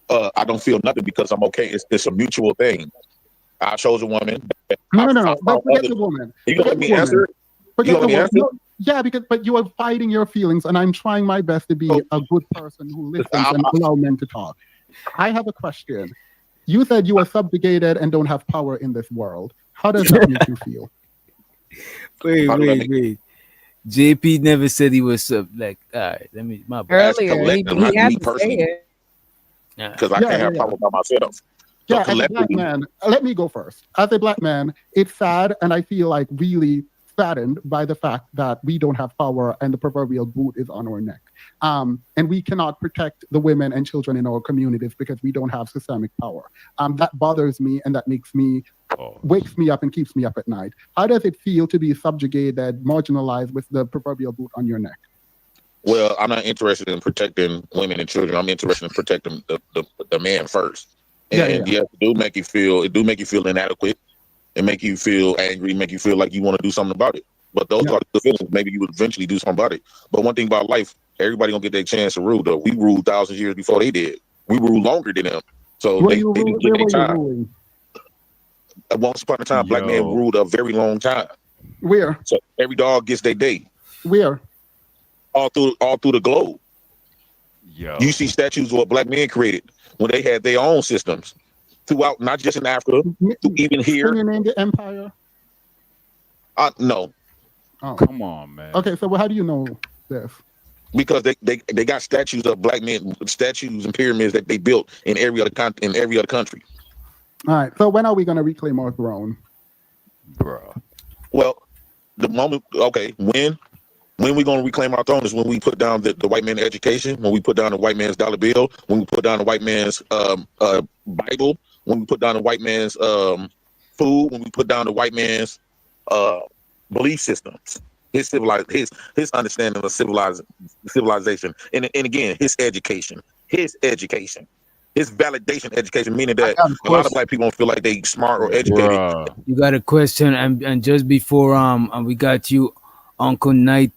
I don't feel nothing because I'm okay. It's a mutual thing. I chose a woman. No. But forget the woman. You gonna let me answer? Forget the let me woman. answer? No, yeah, but you are fighting your feelings, and I'm trying my best to be a good person who listens and allow men to talk. I have a question. You said you are subjugated and don't have power in this world. How does that make you feel? Wait. JP never said he was like. All right, let me. My bad. Earlier, he had to say it. Because I can't have power by myself. So Yeah, as a black man, let me go first. As a black man, it's sad, and I feel like really saddened by the fact that we don't have power and the proverbial boot is on our neck. And we cannot protect the women and children in our communities because we don't have systemic power. That bothers me, and that wakes me up and keeps me up at night. How does it feel to be subjugated, marginalized with the proverbial boot on your neck? Well, I'm not interested in protecting women and children. I'm interested in protecting the man first. And yes, it do make you feel inadequate. It make you feel angry, make you feel like you want to do something about it. But those are the feelings. Maybe you would eventually do something about it. But one thing about life, everybody gonna get their chance to rule. Though we ruled thousands of years before they did. We ruled longer than them. So they didn't get their time. Once upon a time, black men ruled a very long time. Where? So every dog gets their day. Where? All through the globe. Yo. You see statues of what black men created when they had their own systems throughout, not just in Africa, even here. Can you name the empire? No. Oh. Come on, man. Okay, so how do you know this? Because they got statues of black men, statues and pyramids that they built in every other country. All right. So when are we gonna reclaim our throne, bro? Well, the moment. Okay, when we gonna reclaim our throne is when we put down the white man's education, when we put down the white man's dollar bill, when we put down the white man's Bible, when we put down the white man's food, when we put down the white man's belief systems, his understanding of civilization, and again his education, his validation education, meaning that a lot of black people don't feel like they smart or educated. You got a question, and just before we got you, Uncle Knight.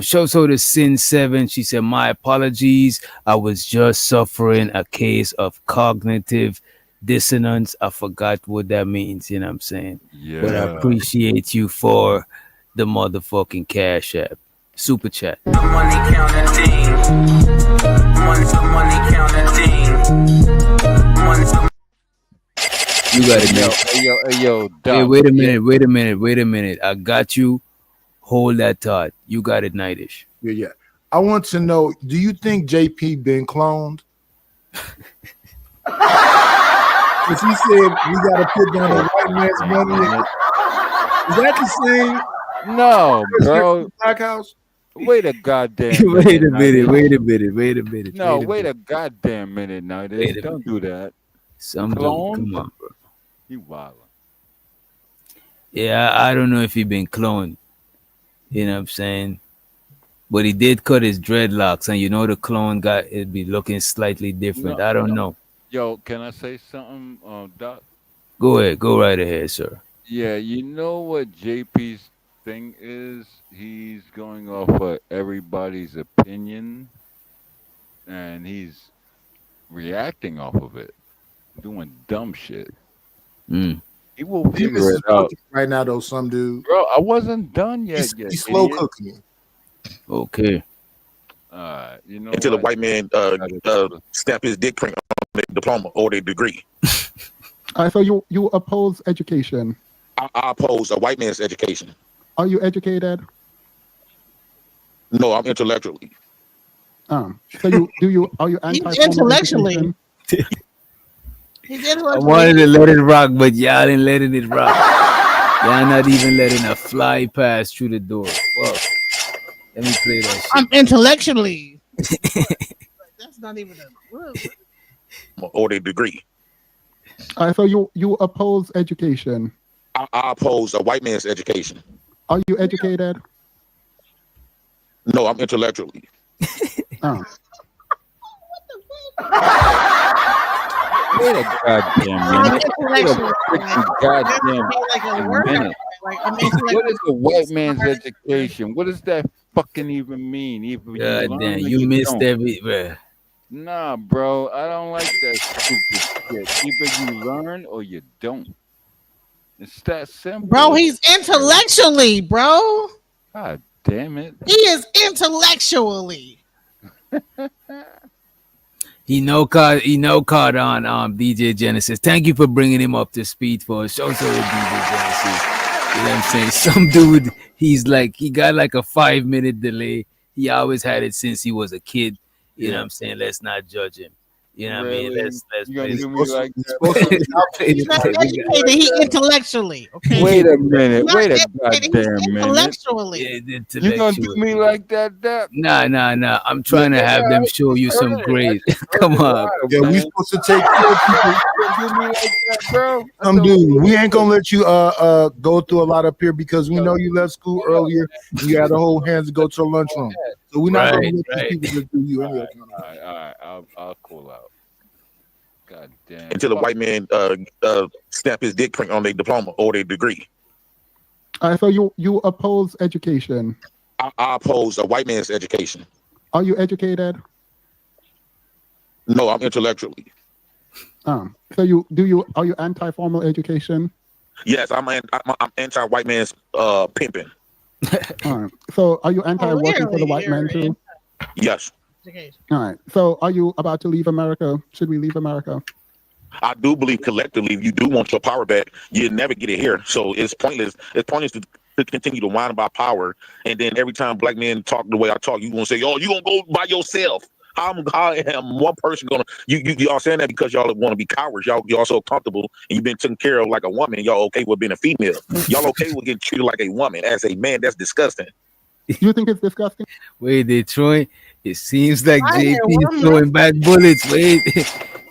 Shows her the Sin 7. She said, "My apologies. I was just suffering a case of cognitive dissonance. I forgot what that means. You know what I'm saying? Yeah. But I appreciate you for the motherfucking cash app, super chat. Money counting thing. Money counting thing. You got it, Hey, yo, Doc. Hey, wait a minute. I got you. Hold that thought. You got it, Nightish. Yeah. I want to know, do you think JP been cloned? Because he said we got to put down the white man's money. Is that the same? No, bro. Black house. Wait a goddamn Wait minute. a minute. Nighty. Wait a minute. Wait a minute. No, wait a wait minute. a goddamn minute, Nighty. Wait a Don't do that. Some dude. Clone? Come on, bro. You wild. Yeah, I don't know if he been cloned. You know what I'm saying? But he did cut his dreadlocks, and you know the clone got it be looking slightly different. No, I don't no. know. Yo, can I say something, Doc? Go ahead. Go right ahead, sir. Yeah, you know what JP's thing is? He's going off of everybody's opinion, and he's reacting off of it, doing dumb shit. Mm. He will He figure misses it out. cooking right now, though. Some dude. Bro, I wasn't done yet. He's slow idiot. cooking. Okay. You know Until a what? white man stamp his dick print on their diploma or their degree. So you oppose education. I oppose a white man's education. Are you educated? No, I'm intellectually. So are you anti intellectually. education? I wanted to let it rock, but y'all ain't letting it rock. Y'all not even letting a fly pass through the door. Fuck. Let me play that shit. I'm intellectually. That's not even a word. Or their degree. So you oppose education. I oppose a white man's education. Are you educated? No, I'm intellectually. Oh. Wait a goddamn minute. Wait a freaking goddamn minute. What is a white man's education? What does that fucking even mean? Either God learn damn, or you missed don't. every. Bruh. Nah, bro, I don't like that stupid shit. Either you learn or you don't. It's that simple. Bro, he's intellectually, bro. God damn it. He is intellectually. He caught on DJ Genesis. Thank you for bringing him up to speed for us. Show sorry, DJ Genesis. You know what I'm saying? Some dude, he got like a 5-minute delay. He always had it since he was a kid. You know what I'm saying? Let's not judge him. You know what I mean? Let's You gonna play do this. me like He's not educated. He intellectually. Okay. Wait a minute. He's Wait not a educated, he's goddamn minute. intellectually. You gonna do me like that? Nah. I'm trying to have them show you some grade. Come on. Yeah, we supposed to take care of people. You do me like that, bro? Dude, we ain't gonna let you go through a lot up here because we know you left school earlier and you had to hold hands to go to the lunchroom. So we're not gonna let these people just do you anyway. All right. I'll cool out. God damn. Until a white man stamp his dick print on their diploma or their degree. So you oppose education. I oppose a white man's education. Are you educated? No, I'm intellectually. So are you anti-formal education? Yes, I'm anti-white man's pimping. So are you anti-working for the white man too? Yes. All right. So are you about to leave America? Should we leave America? I do believe collectively, if you do want your power back, you'll never get it here. So it's pointless. It's pointless to continue to whine about power. And then every time black men talk the way I talk, you gonna say, "Oh, you gonna go by yourself." I am one person gonna y'all saying that because y'all want to be cowards. Y'all so comfortable and you've been taken care of like a woman. Y'all okay with being a female. Y'all okay with getting treated like a woman as a man. That's disgusting. You think it's disgusting? Wait, Detroit. It seems like I JP hear is throwing back bullets. Wait,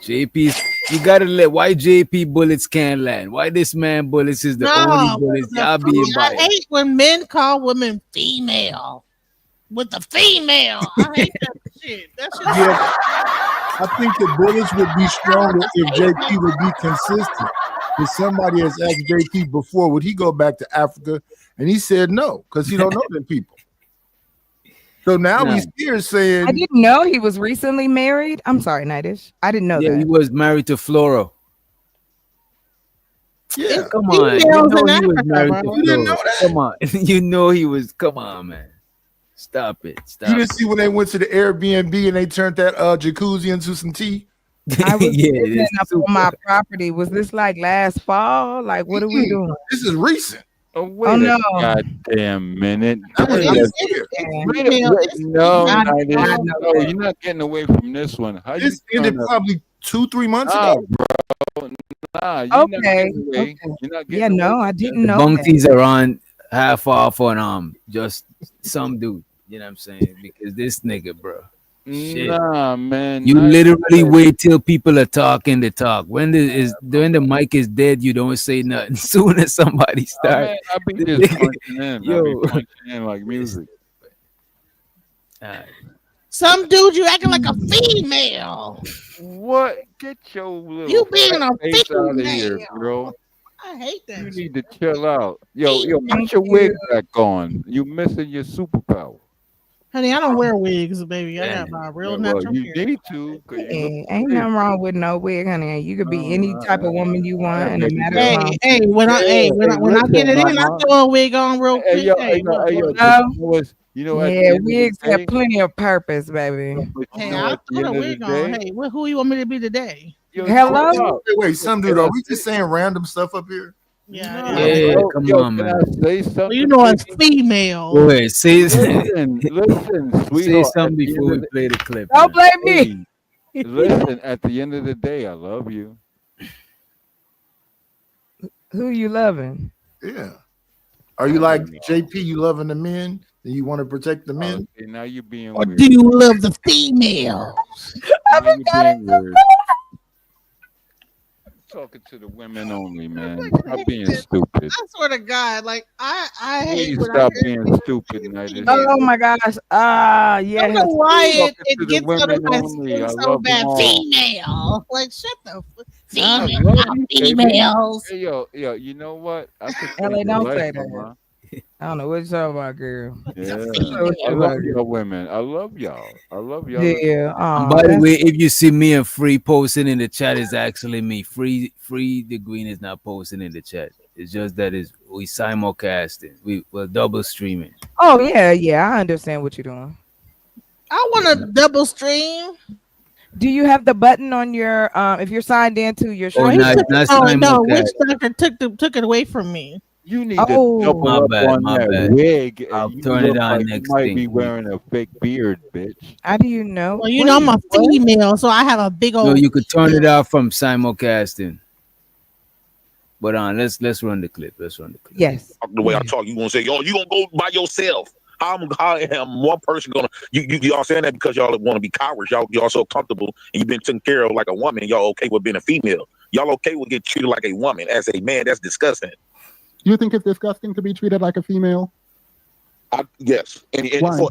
JP's. You gotta let. Why JP bullets can't land? Why this man bullets is the only bullets? Y'all being I biased. hate when men call women female. With the female. I hate that shit. That shit. Yeah, I think the bullets would be stronger if JP would be consistent. If somebody has asked JP before, would he go back to Africa? And he said no, because he don't know them people. So now No. he's here saying, I didn't know he was recently married. I'm sorry, Nightish. I didn't know Yeah, that. he was married to Flora. Yeah, Come on. You Females know in he was Africa, married bro. to You didn't Flora. know that? Come on. You know he was. Come on, man. Stop it. Stop you it. didn't see when they went to the Airbnb and they turned that jacuzzi into some tea? I was Yeah, living this up on my property. Was this like last fall? Like, what are we doing? This is recent. Oh, wait Oh, a no. goddamn minute. That was Wait last a- year. wait a- wait- no, I Nightish. did not know No, that. you're not getting away from this one. How This you ended gonna- probably 2-3 months Nah, ago. bro. Nah, you're not Okay. getting away. Okay. You're not Yeah, getting no, away. I The didn't know bounties are on. half off on just some dude. You know what I'm saying? Because this nigga, bro. Shit. Nah, man. You not literally that. wait till people are talking to talk. When the mic is dead, you don't say nothing. Soon as somebody I start, mean, I be the just nigga- punching in. I be yo, punching in like music. alright. Some dude, you acting like a female. What? Get your little You being fat a face out of here, female. bro. I hate that. You shit. need to chill out. Yo, Thank put your wig you. back on. You missing your superpower. Honey, I don't wear wigs, baby. I got Damn. my real Well, natural you hair. need to, cause you look Ain't great. nothing wrong with no wig, honey. You could be any type of woman you want That in a make you matter go. of Hey, hey, months. when I Yeah, hey hey, when I get listen, it in, I mama. throw a wig on real Hey, quick. yo, Hey, hey, yo, look, hey, yo. look. But No. at the Yeah, end of wigs the have day, plenty of purpose, baby. but Hey, at I'll the put a end of the wig on. day, Hey, who you want me to be today? yo, Hello? chill out. Wait, some dude, Can are I we just say? saying random stuff up here? Yeah, Nah, yeah. Yeah, bro. come Yo, on, can I man. say Well, you something, know it's baby? female. Go ahead, say Listen, say sweetheart. At something the before end we of the play the clip, Don't man. blame me. hey, listen. At the end of the day, I love you. Who you loving? Yeah. Are you I like don't know. JP? You loving the men? And you want to protect the Oh, men? see, now you're being Or weird. do you love the female? Now you're being weird. Talking to the women only, man. Stop being stupid. I swear to God, like I hate Please when I stop hear being people stupid, say Nighters. female. Oh my gosh. Ah, I don't yes. know why Talking to it the gets under women my only. skin I so love them bad. all. Female, like shut the I female, love you, baby. females. Hey, yo, you know what? I could change Ellie, your don't life, say that. mama. I don't know what you're talking about, girl. Yeah. I don't know what I you're love talking y'all women. I love y'all. I love y'all. about. Yeah. And Oh, by the that's way, if you see me and Free posting in the chat, it's actually me. Free the Green is not posting in the chat. It's just that we simulcasting. We're double streaming. oh yeah. I understand what you're doing. I want to double stream. Do you have the button on your if you're signed into your Oh, No, he no, stream? took it's it. not No, witch simulcast. doctor took it away from me. You need to Oh, My double up bad, on my that bad. wig, I'll and you turn it look on like you next might thing. be wearing a fake beard, bitch. how do you know? Well, you know I'm Wait, a what? female, so I have a big No, old. you could turn it off from simulcasting. But let's run the clip. Let's run the clip. Yes. The way I talk, you gonna say, yo, you gonna go by yourself. I am one person gonna y'all saying that because y'all want to be cowards. Y'all so comfortable and you've been taken care of like a woman. Y'all okay with being a female. Y'all okay with getting treated like a woman. As a man, that's disgusting. You think it's disgusting to be treated like a female? Yes, and Why?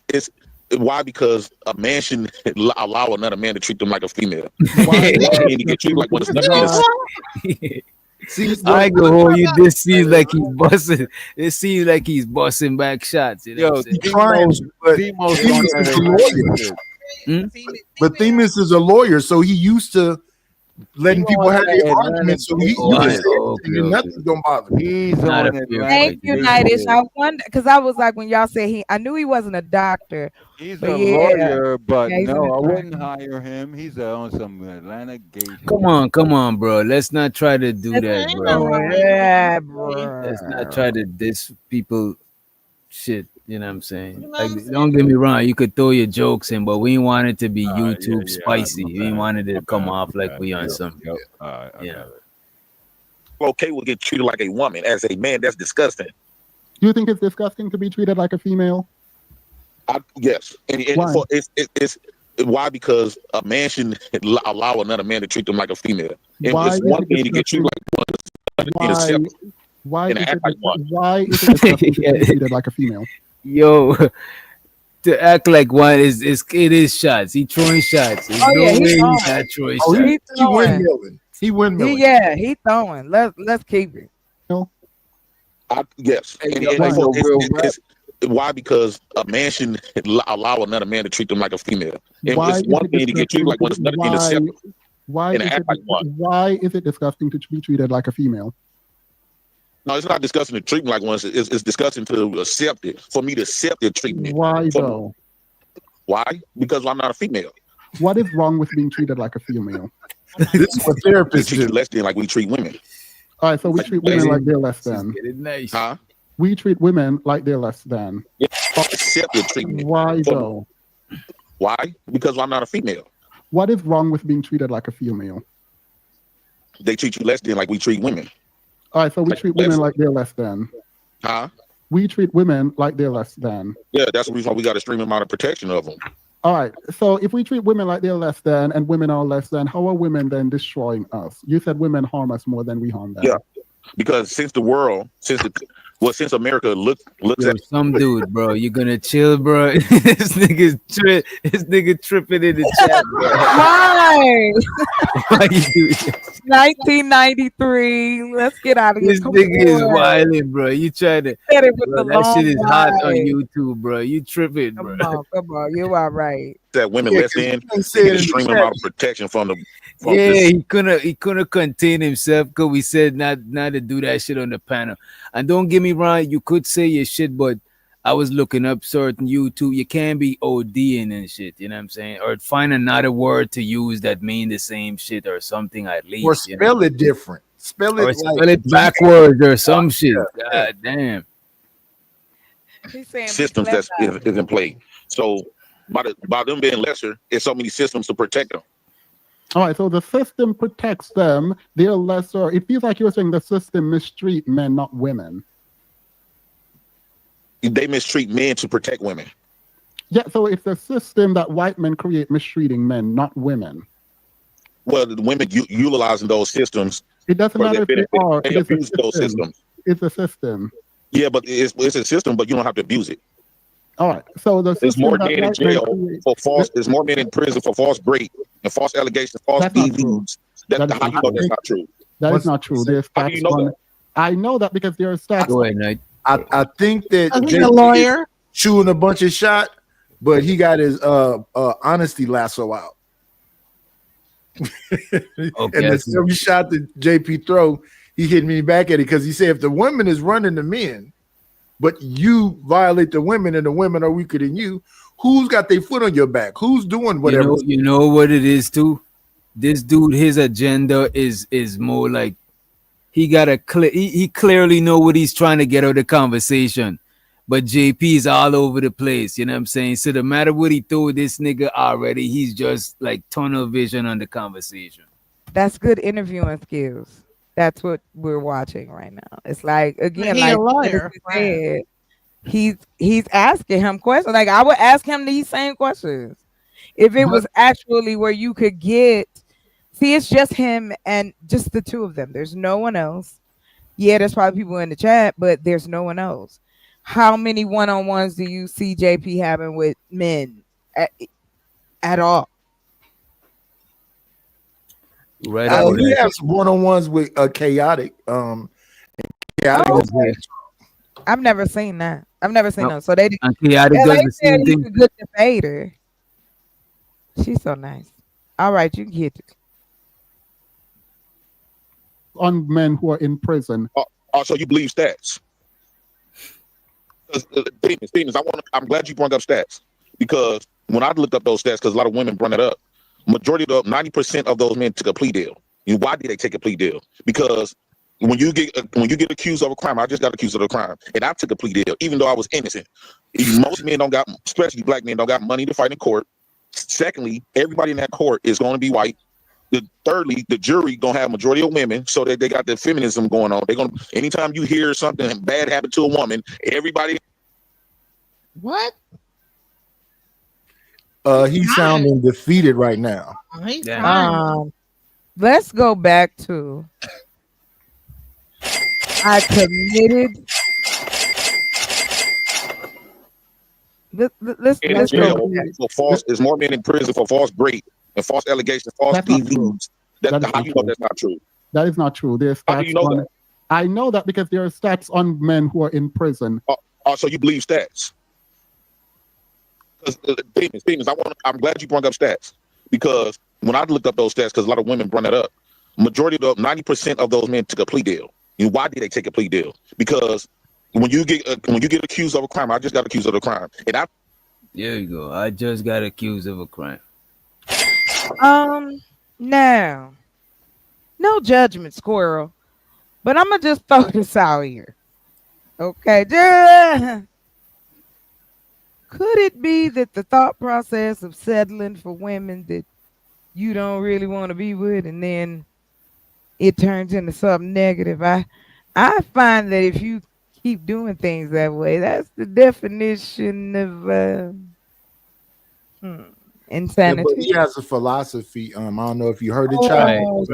it's why, because a man should allow another man to treat them like a female. Why? One man to get treated like one is nothing. Why? See, I ain't gonna hold you. This seems like he's busting. It seems like he's busting back shots. You know Yo, what I'm saying? trying, but Demos Themis on is that a lawyer. Atlanta shit. But Themis is a lawyer, so he used to letting Demo people on have that their Atlanta arguments. So gay Oh, you can I say shit. everything and nothing's gonna bother me. He's Not on a fair Atlanta Thank fight. you, gay Nightish. shit. I wonder because I was like when y'all said I knew he wasn't a doctor, He's but a yeah, lawyer, but yeah, he's an no, I attorney. wouldn't hire him. He's on some Atlanta gay shit. Come on, bro. Let's not try to do that, Ain't bro. nothing wrong with Yeah, Let's not bro. try to diss people shit. You know what I'm saying? You know Like, what I'm saying? don't get me wrong. You could throw your jokes in, but we ain't want it to be Yeah, YouTube yeah. spicy. My We ain't bad. wanted it My to come bad. off My like bad. we on Yep. some. Yep. All right, I Yeah. got it. Okay with getting treated like a woman. As a man, that's disgusting. You think it's disgusting to be treated like a female? Yes, and Why? it's why, because a man should allow another man to treat them like a female. And Why it's is one it thing to get treated disgusting? like one, and Why? accept Why and is act it? like one. Why is it disgusting to be treated like a female? Yo, to act like one is it is shots. He throwing shots. There's Oh no yeah, way he's he's throwing. not throwing Oh, shots. He he throwing. windmilling. He windmilling. He throwing. Let's keep it. No. Yes, Hey, and yo, hey, yo, real rap. it's why, because a man should allow another man to treat them like a female. And Why it's is one it thing to get treated disgusting? like one, it's another thing to accept Why and is act it? like one. Why is it disgusting to be treated like a female? No, it's not disgusting to treat me like one. It's disgusting to accept it. For me to accept their treatment. Why though? Why? Because I'm not a female. What is wrong with being treated like a female? This is what We therapists treat you do. less than like we treat women. All right, so we treat women like they're less than. Get it nice. Huh? We treat women like they're less than. Yeah, accept their treatment. Why though? Why? Because I'm not a female. What is wrong with being treated like a female? They treat you less than like we treat women. All right, so we Like treat less. women like they're less than. Huh? We treat women like they're less than. Yeah, that's the reason why we got a extreme amount of protection of them. All right. So if we treat women like they're less than and women are less than, how are women then destroying us? You said women harm us more than we harm them. Yeah, because since since America looks Yo, at some dude, bro, you gonna chill, bro? This nigga tripping in the chat, bro. Why? Why you do this? 1993. Let's get out of here. This Come nigga is on. wilding, bro. You trying to, Said it with bro? the That shit long is hot on line. YouTube, bro. You tripping, bro? Come on. You are right. that women Yeah, less 'cause than you don't they say get it in the extreme chat. amount of protection from Yeah, this. he couldn't contain himself because we said not to do that shit on the panel. And don't get me wrong, you could say your shit, but I was looking up certain YouTube. You can't be ODing and shit. You know what I'm saying? Or find another word to use that mean the same shit or something at least. Or you know? spell it different. Spell it Or like spell it backwards or some shit. God damn. He's saying Systems that is in play. So by them being lesser, it's so many systems to protect them. All right, so the system protects them. They're lesser. It feels like you're saying the system mistreat men, not women. They mistreat men to protect women. Yeah, so it's a system that white men create mistreating men, not women. Well, the women utilizing those systems. It doesn't for matter their if they benefit. are. They It is a abuse those system. systems. It's a system. Yeah, but it's a system, but you don't have to abuse it. All right, so the There's system more that men in white men jail create. for false. There's more men in prison for false break and false allegations, false That's not true. DVs. How you know that's not true? That is not true. There's How do you stats know on. that? I know that because there are stats. Go ahead, Nate. I think that I think JP a lawyer. is shooting a bunch of shot, but he got his honesty lasso out. Okay, And I the see. every shot that JP throw, he hit me back at it because he said if the woman is running the men, but you violate the women and the women are weaker than you, who's got their foot on your back? Who's doing whatever? You know what it is too. This dude, his agenda is more like he got a clear. He clearly know what he's trying to get out of the conversation, but JP is all over the place. You know what I'm saying? So no matter what he throw this nigga already, he's just like tunnel vision on the conversation. That's good interviewing skills. That's what we're watching right now. It's like again, He like a lawyer. Said, he's asking him questions. Like I would ask him these same questions if it was actually where you could get. See, it's just him and just the two of them. There's no one else. Yeah, there's probably people in the chat, but there's no one else. How many one-on-ones do you see JP having with men at all? Right. He has one-on-ones with chaotic. Chaotic. I've never seen that. I've never seen them. So they And Chaotic does the same he's thing. a good debater. She's so nice. All right, you can get it. On men who are in prison. Also, you believe stats? Stevens, I'm glad you brought up stats because when I looked up those stats, because a lot of women brought it up, majority of 90% of those men took a plea deal. And why did they take a plea deal? Because when you get accused of a crime, I just got accused of a crime, and I took a plea deal, even though I was innocent. Most men don't got, especially black men, don't got money to fight in court. Secondly, everybody in that court is going to be white. Thirdly, the jury gonna have majority of women, so that they got the feminism going on. They're gonna anytime you hear something bad happen to a woman, everybody. What? He's sounding defeated right now. Let's go back to I committed. Let's in go jail back. for false. There's more men in prison for false break and false allegations, false That's not true. DVs. That is How not you know true. that's not true? That is not true. There's How do stats you know on. that? I know that because there are stats on men who are in prison. Also, you believe stats? Stevens, I'm glad you brought up stats because when I looked up those stats, because a lot of women brought it up, majority of 90% of those men took a plea deal. And why did they take a plea deal? Because when you get accused of a crime, I just got accused of a crime, and There you go. I just got accused of a crime. Now, no judgment, squirrel, but I'm gonna just throw this out here. Okay, could it be that the thought process of settling for women that you don't really want to be with, and then it turns into something negative? I find that if you keep doing things that way. That's the definition of Yeah, but insanity. he has a philosophy. I don't know if you heard the child. Oh,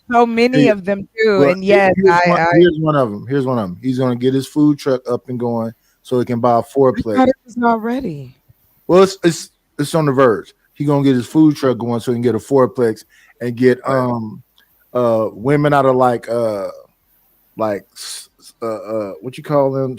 so many Yeah. of them do. Well, And yes, here's one of them. Here's one of them. He's gonna get his food truck up and going so he can buy a I fourplex. thought it was already. Well, it's on the verge. He gonna get his food truck going so he can get a fourplex and get women out of what you call them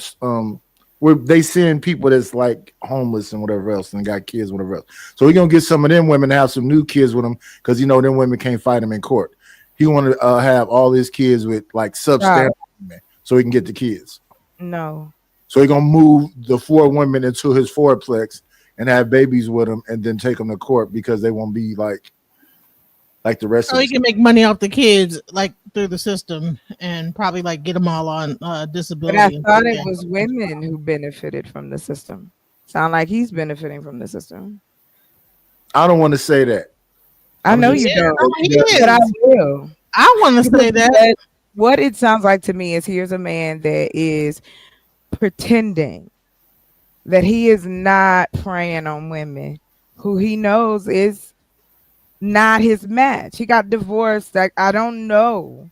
where they send people that's like homeless and whatever else and got kids, whatever else. So we're gonna get some of them women to have some new kids with them because them women can't fight them in court. He wanted to have all his kids with like substandard women so he can get the kids. No. So he's gonna move the 4 women into his fourplex and have babies with them and then take them to court because they won't be like the rest So of he can make money off the kids like through the system and probably like get them all on disability. But I thought it was women who benefited from the system. Sound like he's benefiting from the system. I don't want to say that. I know you don't, but I will. I want to say that. What it sounds like to me is here's a man that is pretending that he is not preying on women who he knows is not his match. He got divorced. Like, I don't know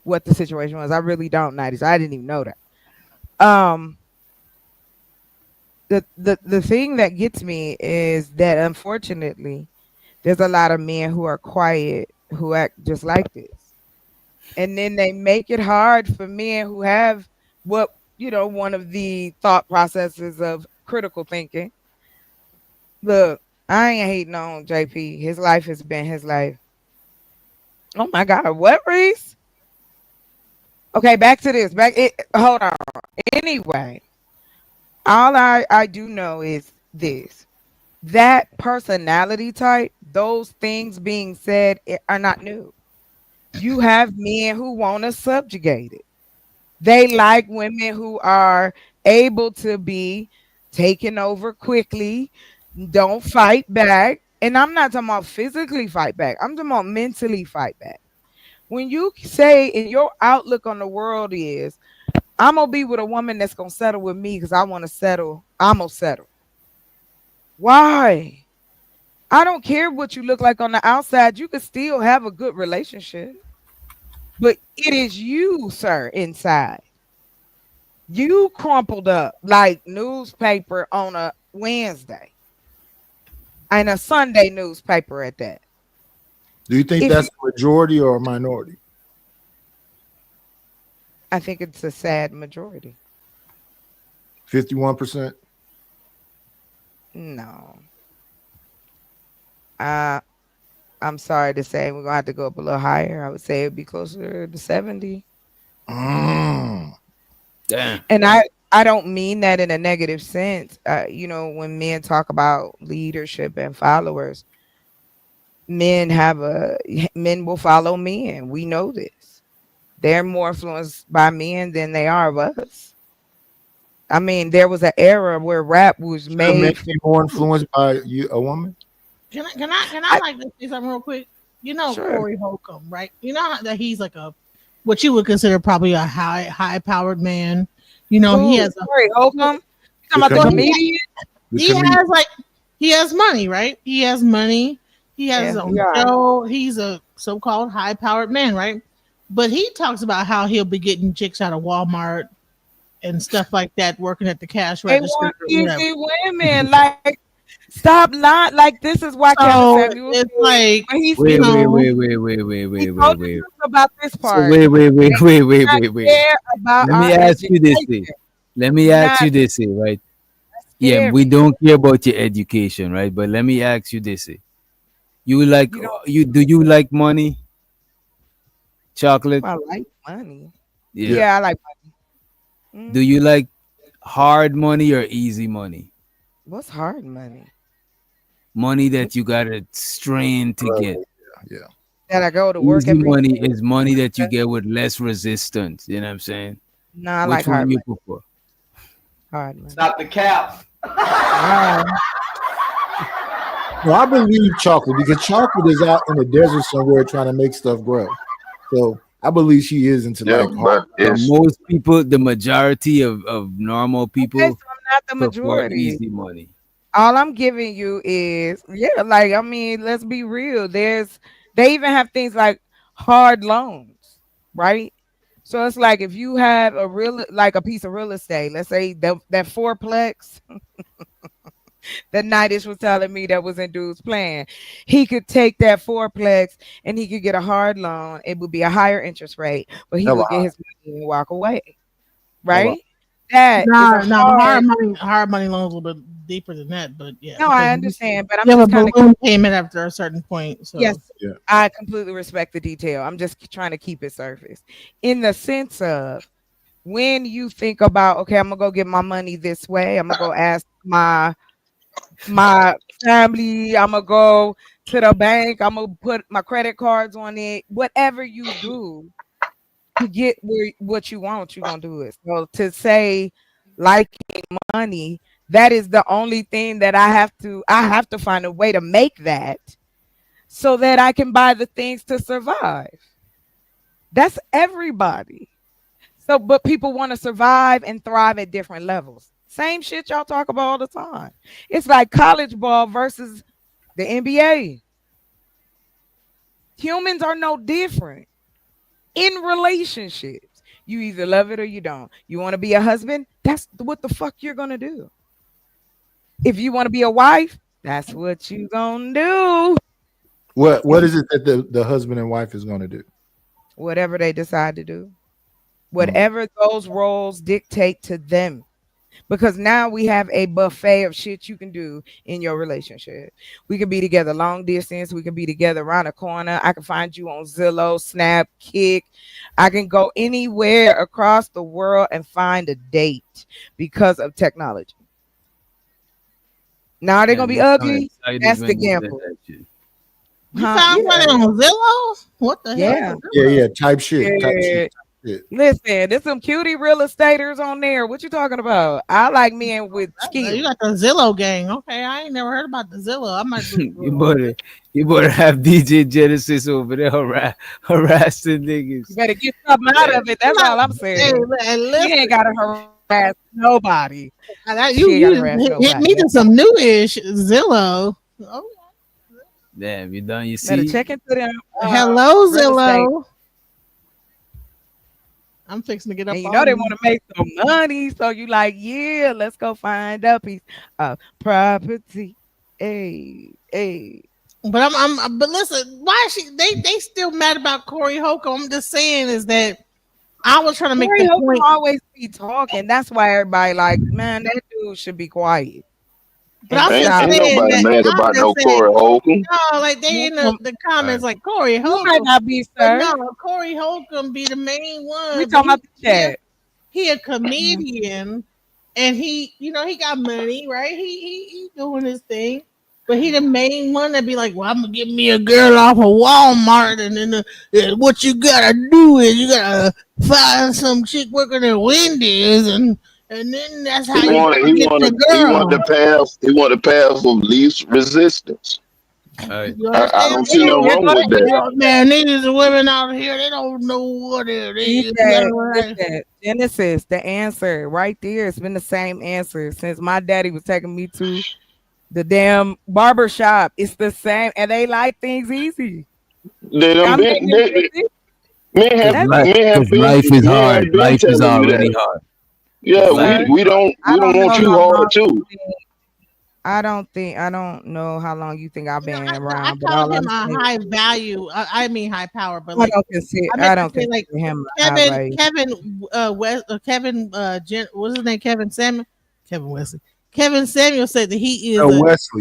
what the situation was. I really don't, 90s. I didn't even know that. The thing that gets me is that unfortunately there's a lot of men who are quiet who act just like this. And then they make it hard for men who have one of the thought processes of critical thinking. Look, I ain't hating on JP. His life has been his life. Oh my God, what, Reese? Okay, back to this. Hold on. Anyway, all I do know is this. That personality type, those things being said are not new. You have men who want to subjugate it. They like women who are able to be taken over quickly, don't fight back. And I'm not talking about physically fight back. I'm talking about mentally fight back. When you say and your outlook on the world is, I'm going to be with a woman that's going to settle with me because I want to settle, I'm going to settle. Why? I don't care what you look like on the outside. You could still have a good relationship. But it is you, sir, inside. You crumpled up like newspaper on a Wednesday. And a Sunday newspaper at that. Do you think that's a majority or a minority? I think it's a sad majority. 51%? No. I'm sorry to say we're gonna have to go up a little higher. I would say it'd be closer to 70. Damn. And I don't mean that in a negative sense. When men talk about leadership and followers, men will follow men. We know this. They're more influenced by men than they are of us. I mean, there was an era where rap was made more influenced by a woman. Can I like to say something real quick? Sure. Corey Holcomb, right? You know that he's like what you would consider probably a high powered man. He has Corey Holcomb. He has money, right? He has money. He has his own show. He's a so-called high-powered man, right? But he talks about how he'll be getting chicks out of Walmart and stuff like that, working at the cash register. They want easy women. Like, stop lying. Like, this is why Kevin Samuel. It's like wait. About this part. So wait. About Let me ask you this thing. Right? Yeah, we don't care about your education, right? But let me ask you this thing. Do you like money? Chocolate? I like money. Yeah. Yeah, I like money. Do you like hard money or easy money? What's hard money? Money that you gotta strain to get. Yeah. That I go to work Easy every money day. is money that you get with less resistance. You know what I'm saying? No, I Which like one hard you money. prefer? Hard money. Stop the cap. Well, I believe chocolate because chocolate is out in the desert somewhere trying to make stuff grow. So I believe she is into Yeah, like hard. but it's most people, the majority of normal people Okay, so I'm not the prefer majority. easy money. All I'm giving you is, yeah, like I mean, let's be real. They even have things like hard loans, right? So it's like if you have a piece of real estate, let's say that fourplex that Nightish was telling me that was in dude's plan, he could take that fourplex and he could get a hard loan. It would be a higher interest rate, but he Hella would get high. his money and walk away, Hella. right? That is a No, hard. hard money loans a little bit deeper than that, but yeah. No, I understand, but I'm you have just a kind of balloon payment after a certain point. So yes, Yeah. I completely respect the detail. I'm just trying to keep it surface in the sense of when you think about, okay, I'm gonna go get my money this way. I'm gonna go ask my family. I'm gonna go to the bank. I'm gonna put my credit cards on it. Whatever you do to get what you want, you're gonna do it. So to say liking money, that is the only thing that I have to find a way to make that so that I can buy the things to survive. That's everybody. So, but people want to survive and thrive at different levels. Same shit y'all talk about all the time. It's like college ball versus the NBA. Humans are no different in relationships. You either love it or you don't. You want to be a husband? That's what the fuck you're going to do. If you want to be a wife, that's what you going to do. What is it that the husband and wife is going to do? Whatever they decide to do. Whatever those roles dictate to them. Because now we have a buffet of shit you can do in your relationship. We can be together long distance. We can be together around the corner. I can find you on Zillow, Snap, Kick. I can go anywhere across the world and find a date because of technology. Now they're going to be ugly. That's the gamble. You found money on Zillow? What the hell? Yeah. Type shit. Type shit. Listen, there's some cutie real estaters on there. What you talking about? I like men with skills. You got the Zillow gang. Okay, I ain't never heard about the Zillow. I might do You better have DJ Genesis over there harassing niggas. You better get something out of it. That's all I'm saying. You ain't gotta harass nobody. You hit me to some new-ish Zillow. Oh. Damn, you done your Better seat? check into them. Hello, real Zillow. estate. I'm fixing to get up. And you know they want to make some money, so you like, yeah, let's go find a piece of property. Hey. But but listen, why they still mad about Corey Holcomb? I'm just saying is that I was trying to make Corey the Holcomb point. always be talking. That's why everybody like, man, that dude should be quiet. But I'm ain't, just ain't saying nobody that mad about no Corey Holcomb. no, like they in the comments like Corey Holcomb. might not be, sir. But no, Corey Holcomb be the main one. We talking about the chat. He a comedian, and he got money, right? He doing his thing, but he the main one that be like, well, I'm gonna get me a girl off of Walmart, and then what you gotta do is you gotta find some chick working at Wendy's, and then that's how He you wanted get the girl. He wanted the path of least resistance. Right. I don't see no wrong with that. Man, niggas and women out here, they don't know what it is. Listen, Genesis, the answer right there. It's been the same answer since my daddy was taking me to the damn barber shop. It's the same, and they like things easy. They don't Because life is hard. Life is already hard. Yeah, we don't want you hard too. I don't know how long you think I've been around. I but call all him I'm a saying- high value. I mean high power, but I like don't consider him a high value. What's his name? Kevin Samuel said that he is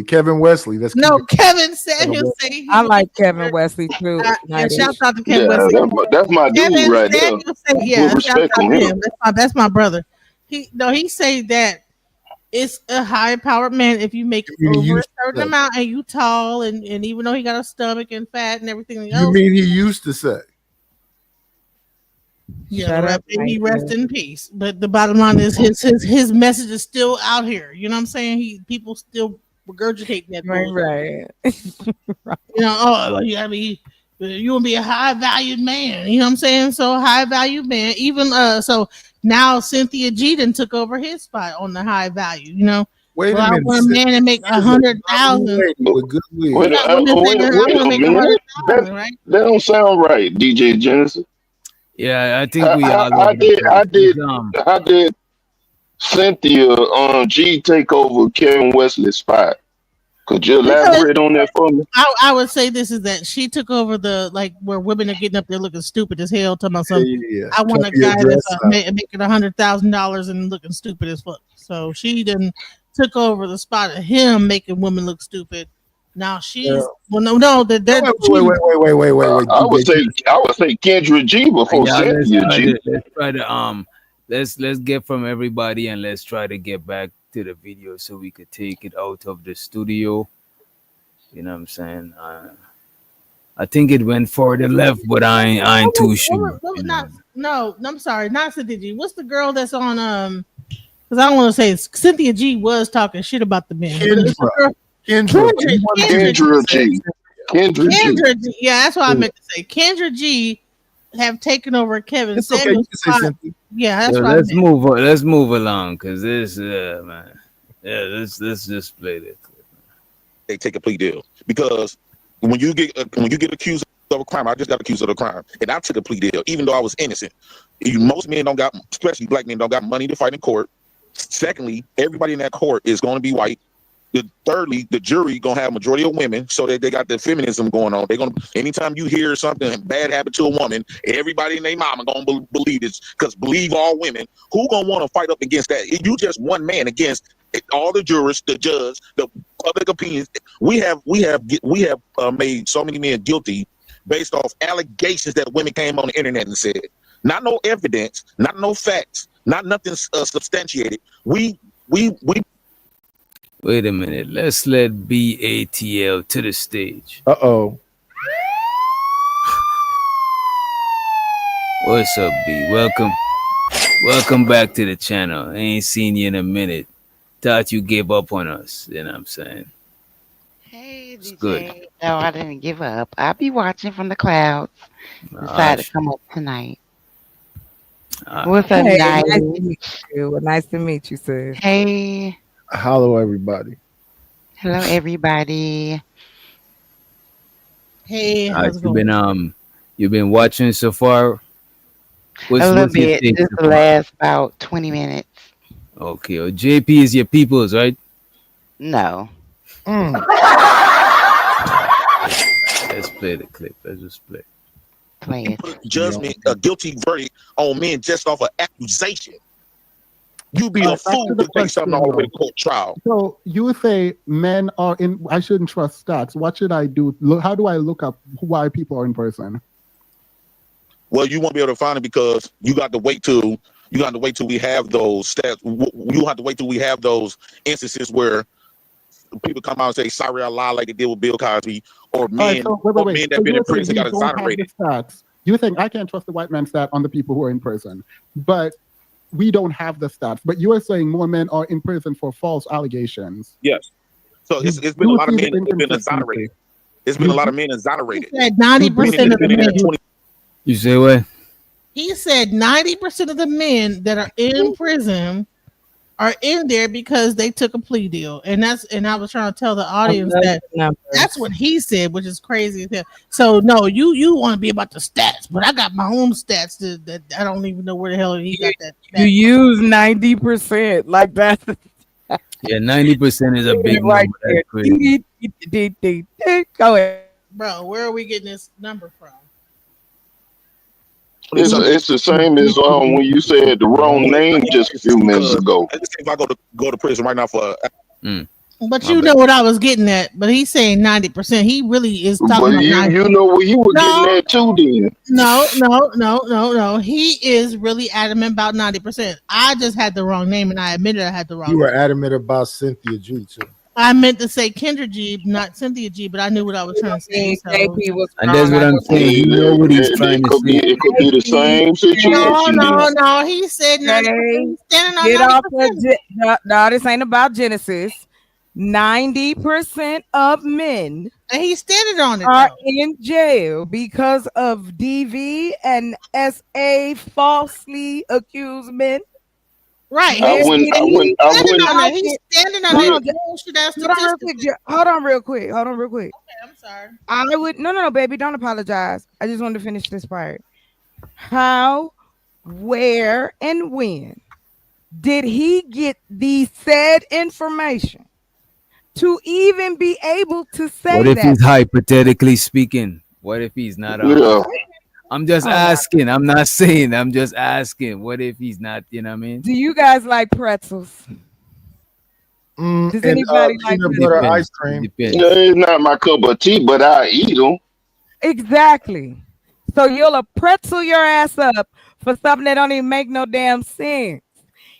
Kevin Wesley. That's Kevin Samuel said I like Kevin Wesley too. Yeah, shout out to Kevin Yeah, Wesley. that's my dude Kevin right there. Samuel said, Good shout respect out on to him. him. That's my brother. He say that it's a high powered man if you make over a certain amount and you tall and even though he got a stomach and fat and everything else. You mean he used to say? Yeah, he rest in peace. But the bottom line is his message is still out here. You know what I'm saying? People still regurgitate that. Right. You know, you gotta be You want to be a high valued man. You know what I'm saying? So high valued man. Even so now Cynthia G done took over his spot on the high value. You know. Wait Well, a I minute. want a man to make She's a lovely 100,000. lady with good wig. Wait, Yeah, women wait, saying I wait want to a make minute. 100,000, right? That don't sound right, DJ Genesis. Yeah, I think How, we how, all how over the did place. how did how did Cynthia G take over Kevin Wesley's spot? Could you Because elaborate on that for me? I would say this is that she took over the like where women are getting up there looking stupid as hell, talking about something. Yeah. I want a Keep your guy that's dress up. making $100,000 and looking stupid as fuck. So she then took over the spot of him making women look stupid. Now she's no that Wait. I would say Kendra G before Yeah, Cynthia G. let's try to let's get from everybody and let's try to get back to the video so we could take it out of the studio. You know what I'm saying? I think it went for the left, but I ain't too sure. No, I'm sorry, not Cynthia G. What's the girl that's on because I don't want to say Cynthia G was talking shit about the men. Kendra G. Kendra G. Yeah, that's what I meant to say. Kendra G have taken over Kevin It's okay. You Samuel's can say spot. something. Yeah, that's So what I let's meant. let's move along because this man. Yeah, let's just play this. They take a plea deal because when you get accused of a crime, I just got accused of a crime, and I took a plea deal, even though I was innocent. Most men don't got, especially black men, don't got money to fight in court. Secondly, everybody in that court is going to be white. Thirdly, the jury gonna have a majority of women, so that they got the feminism going on. They're gonna anytime you hear something bad happen to a woman, everybody and their mama gonna believe this because believe all women. Who gonna want to fight up against that? If you just one man against all the jurors, the judge, the public opinions. We have made so many men guilty based off allegations that women came on the internet and said. Not no evidence, not no facts, not nothing substantiated. We Wait a minute. Let's let BATL to the stage. Uh-oh. What's up, B? Welcome back to the channel. I ain't seen you in a minute. Thought you gave up on us. You know what I'm saying? Hey, it's DJ. good. No, I didn't give up. I'll be watching from the clouds. Decided to come up tonight. What's up, Hey, nice? nice to meet you. Nice to meet you, sis. Hey. Hello, everybody. Hello, everybody. Hey, how's it You going? you've been watching so far. A little what's your bit. take Just so the far? last about 20 minutes. Okay, well, JP is your people's, right? No. Let's play the clip. Let's just play. Play it. Judgment, a guilty verdict on men just off of accusation. You be a fool to take something all the way to court trial. So you say men are in. I shouldn't trust stats. What should I do? How do I look up why people are in person? Well, you won't be able to find it because you got to wait till we have those stats. You have to wait till we have those instances where people come out and say sorry I lied like they did with Bill Cosby, or men, So, wait. or men that So been you're in saying prison we got don't have exonerated. the stats. You think I can't trust the white man's stat on the people who are in prison, but we don't have the stats. But you are saying more men are in prison for false allegations. Yes. So it's been a lot of men that have been exonerated. It's been a lot of men exonerated. He said 90% of the men. You say what? He said 90% of the men that are in prison are in there because they took a plea deal, and I was trying to tell the audience that that's what he said, which is crazy. So no, you want to be about the stats, but I got my own stats that I don't even know where the hell he got that. You use 90% like that. Yeah, 90% is a big Right number. That's crazy. Go ahead. Bro, where are we getting this number from? It's the same as when you said the wrong name just a few minutes ago. Let's say if I go to prison right now for. But you know what I was getting at. But he's saying 90%. He really is talking But about 90%. you know what you were getting at too, then. No. He is really adamant about 90%. I just had the wrong name, and I admitted I had the wrong You were name. adamant about Cynthia G too. I meant to say Kendra G, not Cynthia G, but I knew what I was trying to say. So. And that's what I'm saying. You know what he's trying to say. It could be the same situation. No. He said 90%. He's standing on Get 90%. off the no, this ain't about Genesis. 90% of men And he's standing on it are though. in jail because of DV and SA falsely accused men. Right. Where did He's he standing on house that. He's it? standing on Hold that on, bullshit ass hold on real statistics. quick. Hold on real quick. Hold on real quick. Okay, I'm sorry. I would no, baby, don't apologize. I just wanted to finish this part. How, where, and when did he get the said information to even be able to What say if that? he's hypothetically speaking? What if he's not Yeah. I'm just Oh, my asking. I'm not saying. I'm just asking. What if he's not? You know what I mean? Do you guys like pretzels? Does And anybody like peanut pretzels? butter ice cream. Yeah, it's not my cup of tea, but I eat them. Exactly. So you'll pretzel your ass up for something that don't even make no damn sense.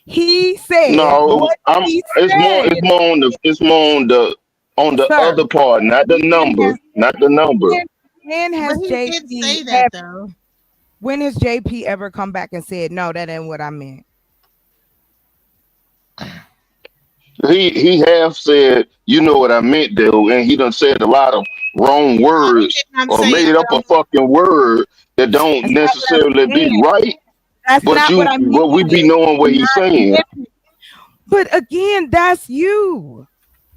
He said No, what he it's more. said. It's more on the. It's more on the Sir, other part, not the number, not the number. when has But he did JP say that though. when has JP ever come back and said no, that ain't what I meant? He have said, you know what I meant though, and he done said a lot of wrong words I'm or saying made up a fucking word that don't That's not what necessarily I'm be saying. right. That's But not what I mean. we be knowing what he's saying. But again, that's you.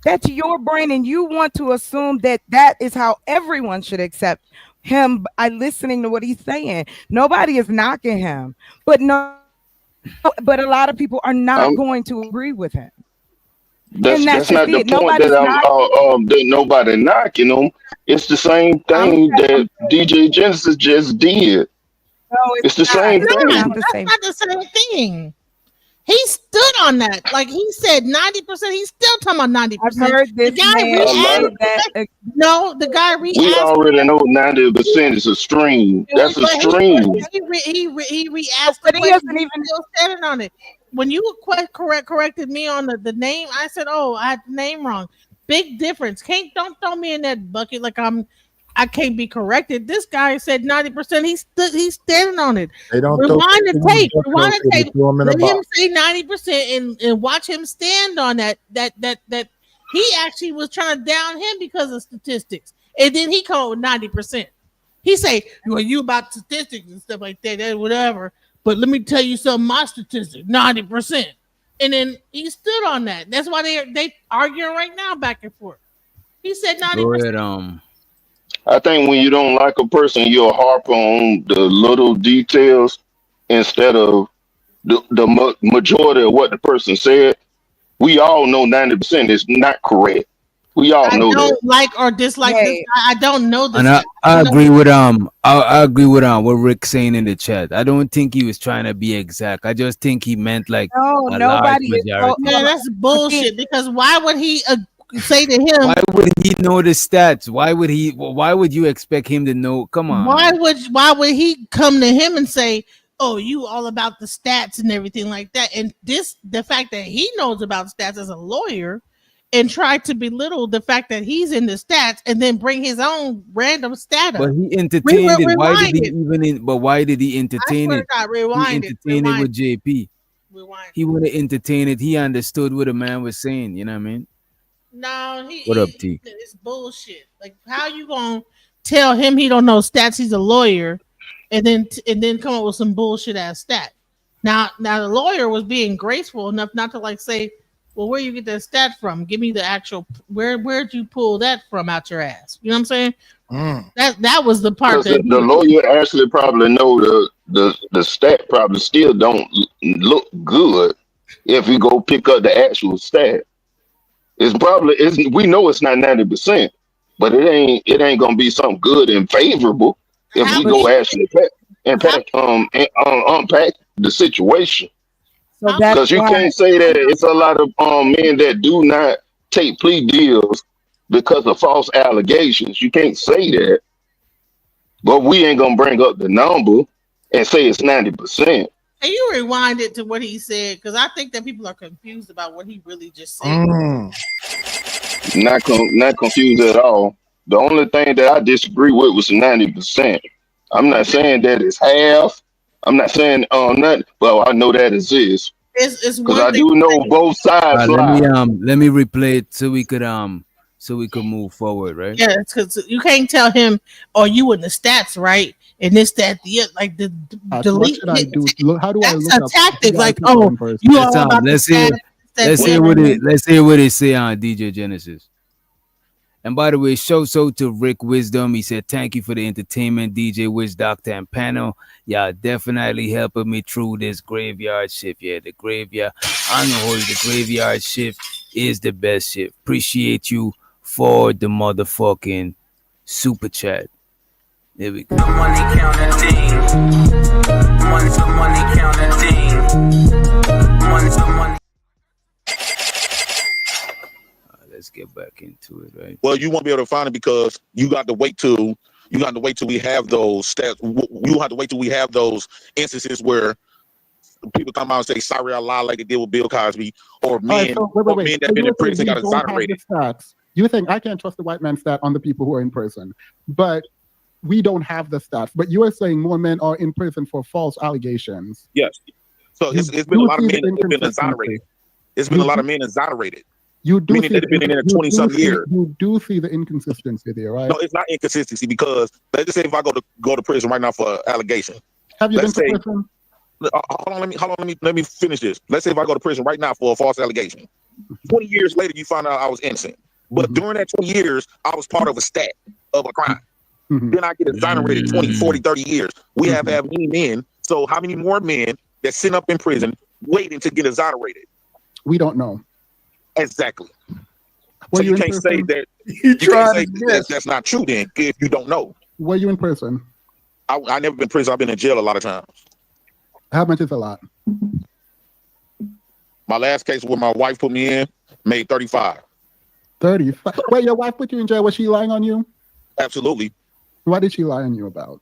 That's your brain, and you want to assume that that is how everyone should accept him by listening to what he's saying. Nobody is knocking him, but but a lot of people are not going to agree with him. And That's that's just not the it. point that Nobody's not. that nobody knocking him. It's the same thing that DJ Genesis just did. No, It's the same No, thing. that's not the same thing. He stood on that. Like he said 90%. He's still talking about 90%. I've heard this the guy man say that. No, the guy We re-asked. already know 90% is a stream. That's a But stream. he re-asked But the he question. doesn't He's still standing on it. When you corrected me on the name, I said, "Oh, I had the name wrong." Big difference. Don't throw me in that bucket like I can't be corrected. This guy said 90%. He's standing on it. They don't Rewind throw the tape. Rewind the they tape. throw 'em in a Let him box. say 90% and watch him stand on that he actually was trying to down him because of statistics. And then he came up with 90%. He say, well, you about statistics and stuff like that, whatever. But let me tell you something, my statistics, 90%. And then he stood on that. That's why they arguing right now back and forth. He said 90%. Go ahead. I think when you don't like a person, you'll harp on the little details instead of the majority of what the person said. We all know 90% is not correct. We all I know that. don't like or dislike this guy. I don't know this And guy. I agree with I agree with what Rick's saying in the chat. I don't think he was trying to be exact. I just think he meant like No, a large nobody is. majority. Man, that's bullshit. Because why would he say to him? Why would he know the stats? Why would you expect him to know? Come on. Why would he come to him and say, "Oh, you all about the stats and everything like that"? And the fact that he knows about stats as a lawyer, and try to belittle the fact that he's in the stats, and then bring his own random stat up. But he entertained it. Why did he Rewind but why did he entertain swear it? to God, rewind He it, entertained it rewind with JP. He would have entertained it. He understood what the man was saying. You know what I mean? No, What up, T? it's bullshit. Like, how you gonna tell him he don't know stats? He's a lawyer, and then come up with some bullshit ass stat. Now the lawyer was being graceful enough not to like say, "Well, where you get that stat from? Give me the actual where'd you pull that from out your ass?" You know what I'm saying? That was the part Because that the lawyer actually probably know the stat probably still don't look good if you go pick up the actual stat. We know it's not 90%, but it ain't gonna be something good and favorable if we go actually unpack the situation. So Because you can't say that it's a lot of men that do not take plea deals because of false allegations. You can't say that. But we ain't gonna bring up the number and say it's 90%. Can you rewind it to what he said? Because I think that people are confused about what he really just said. Not confused at all. The only thing that I disagree with was 90%. I'm not saying that it's half. I'm not saying nothing. Well, I know that exists. It's Because I do know both sides lie. Let me replay it so so we could move forward, right? Yeah, because you can't tell him, "Oh, you in the stats, right?" And this, that, the other, like the What delete. should I do? How do I That's look a up tactic. TI Like, people oh, in person? you all about the Let's stats. hear let's hear what they say on DJ Genesis. And by the way, shout out to Rick Wisdom. He said, "Thank you for the entertainment, DJ Wiz, Doctor, and panel. Y'all definitely helping me through this graveyard shift. Yeah, the graveyard. I'm gonna hold you, the graveyard shift is the best shift. Appreciate you for the motherfucking super chat. There we go. Money counting thing. Money counting thing. Money. Let's get back into it, right? Well, you won't be able to find it because you got to wait till we have those stats. You have to wait till we have those instances where people come out and say sorry I lied like they did with Bill Cosby, or men, So, or wait. men that So been you in prison think got we don't have the exonerated. stats? You think I can't trust the white man stat on the people who are in prison, but we don't have the stats. But you are saying more men are in prison for false allegations. Yes. So You it's been a do lot of see the men that have been inconsistency. exonerated. It's been a lot of men exonerated. You do Meaning see they've been in there 20-something years. You do see the inconsistency there, right? No, it's not inconsistency because let's just say if I go to prison right now for an allegation. Have you Let's been to say, prison? hold on, let me finish this. Let's say if I go to prison right now for a false allegation. 20 years later, you find out I was innocent. But during that 20 years, I was part of a stat of a crime. Then I get exonerated 20, 40, 30 years. We have many men. So how many more men that sit up in prison waiting to get exonerated? We don't know. Exactly. Were So you you in can't say prison? that. You can't say that's not true then if you don't know. Were you in prison? I never been in prison. I've been in jail a lot of times. How much is a lot? My last case where my wife put me in made 35. 35. Wait, your wife put you in jail. Was she lying on you? Absolutely. What did she lie on you about?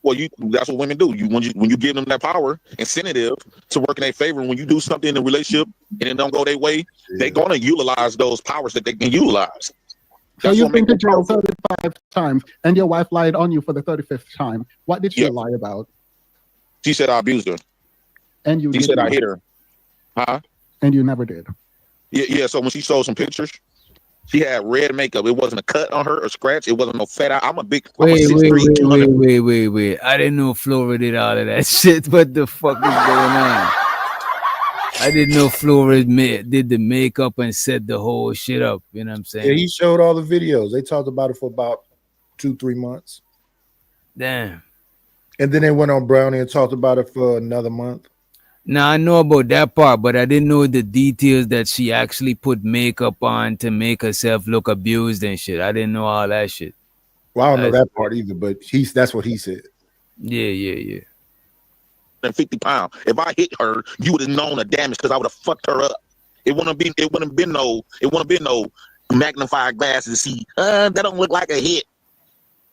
Well, that's what women do. When you give them that power incentive to work in their favor, when you do something in a relationship and it don't go their way, they're gonna utilize those powers that they can utilize. So That's you've what been makes to them jail powerful. 35 times, and your wife lied on you for the 35th time. What did she lie about? She said I abused her. And you She did said I not. hit her. Huh? And you never did. Yeah. So when she showed some pictures, she had red makeup. It wasn't a cut on her or scratch. It wasn't no fat eye. I'm a 6'3", 200. Wait. I didn't know Flora did all of that shit. What the fuck is going on? I didn't know Flora did the makeup and set the whole shit up. You know what I'm saying? Yeah, he showed all the videos. They talked about it for about 2-3 months. Damn. And then they went on Brownie and talked about it for another month. Now I know about that part, but I didn't know the details that she actually put makeup on to make herself look abused and shit. I didn't know all that shit. Well, I don't know that part either, but that's what he said. Yeah. And 50 pounds. If I hit her, you would have known the damage because I would have fucked her up. It wouldn't have been no magnified glasses to see. That don't look like a hit.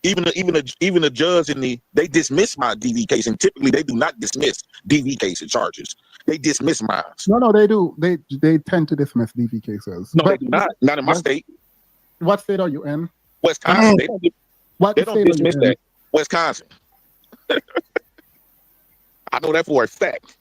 Even the judge they dismiss my DV case, and typically they do not dismiss DV case charges. They dismiss mine. No, they do. They tend to dismiss DV cases. No, they do not. Not in my state. What state are you in? Wisconsin. What They don't state are you dismiss in? that. Wisconsin. I know that for a fact.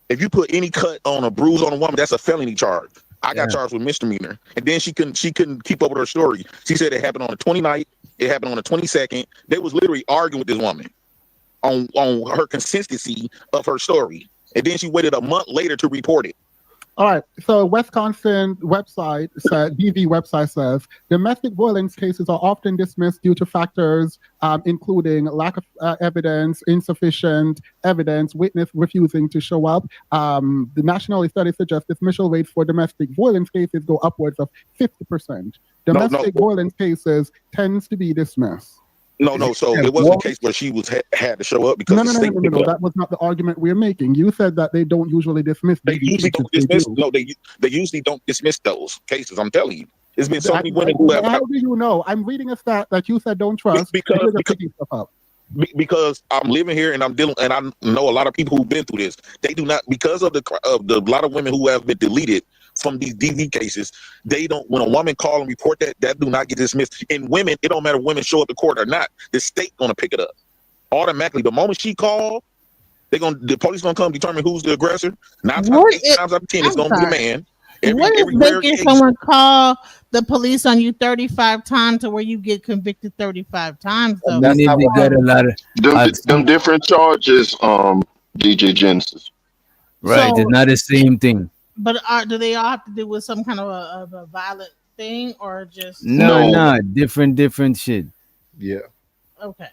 If you put any cut on a bruise on a woman, that's a felony charge. I got charged with misdemeanor. And then she couldn't keep up with her story. She said it happened on the 29th. It happened on the 22nd. They was literally arguing with this woman on her consistency of her story. And then she waited a month later to report it. All right. So Wisconsin website DV website says domestic violence cases are often dismissed due to factors including lack of evidence, insufficient evidence, witness refusing to show up. The national study suggests dismissal rates for domestic violence cases go upwards of 50%. Domestic violence cases tends to be dismissed. No. So it wasn't a case where she had to show up because No. the state picked No. up. That was not the argument we're making. You said that they don't usually dismiss. They usually don't dismiss. No, they usually don't dismiss those cases. I'm telling you, there's been so many women who have. How do you know? I'm reading a stat that you said don't trust. Because you're picking stuff up. Because I'm living here and I'm dealing, and I know a lot of people who've been through this. They do not, because of the lot of women who have been deleted from these DV cases. They don't. When a woman call and report that do not get dismissed. And women, it don't matter if women show up to court or not. The state gonna pick it up automatically. The moment she called, the police gonna come determine who's the aggressor. 9 times out of 10, it's gonna be the man. What is making someone call the police on you 35 times to where you get convicted 35 times though? That's Even if they got a lot of them different charges, DJ Genesis. right, So, it's not the same thing. but do they all have to do with some kind of a violent thing or just No, different shit. Yeah. okay?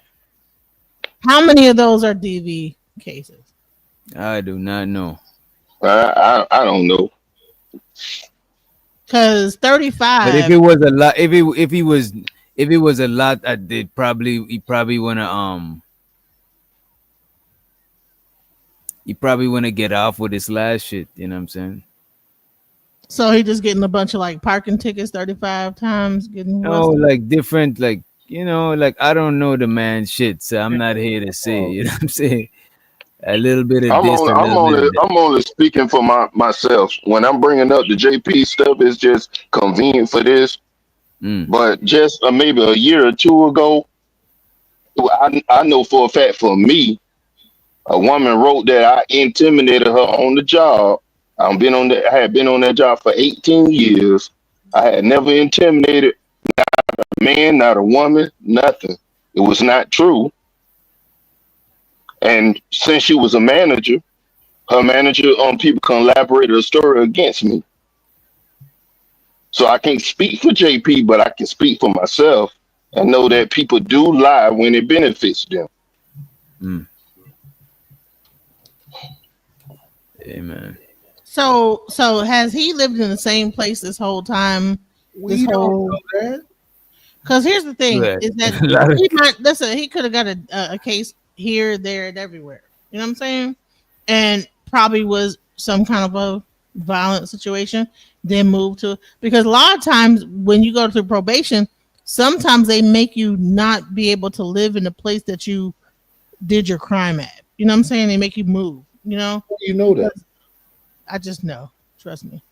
How many of those are DV cases? I do not know. I don't know. Because But if 35. it was a lot, if it was a lot, he probably wanna get off with his last shit. You know what I'm saying? So he just getting a bunch of like parking tickets 35 times, getting No, busted. like different, like like I don't know the man shit, so I'm not here to say. You know what I'm saying? A little bit of this, a little bit of that. I'm only speaking for myself. When I'm bringing up the JP stuff, it's just convenient for this. But just maybe a year or two ago, I know for a fact for me, a woman wrote that I intimidated her on the job. I had been on that job for 18 years. I had never intimidated a man, not a woman, nothing. It was not true. And since she was a manager, her manager people collaborated a story against me. So I can't speak for JP, but I can speak for myself and know that people do lie when it benefits them. Amen. So has he lived in the same place this whole time? We don't know that. Because here's the thing: Right. is that he might listen. He could have got a case here, there, and everywhere. You know what I'm saying? And probably was some kind of a violent situation. Then move to because a lot of times when you go through probation, sometimes they make you not be able to live in the place that you did your crime at. You know what I'm saying? They make you move. You know? You know that. I just know. Trust me.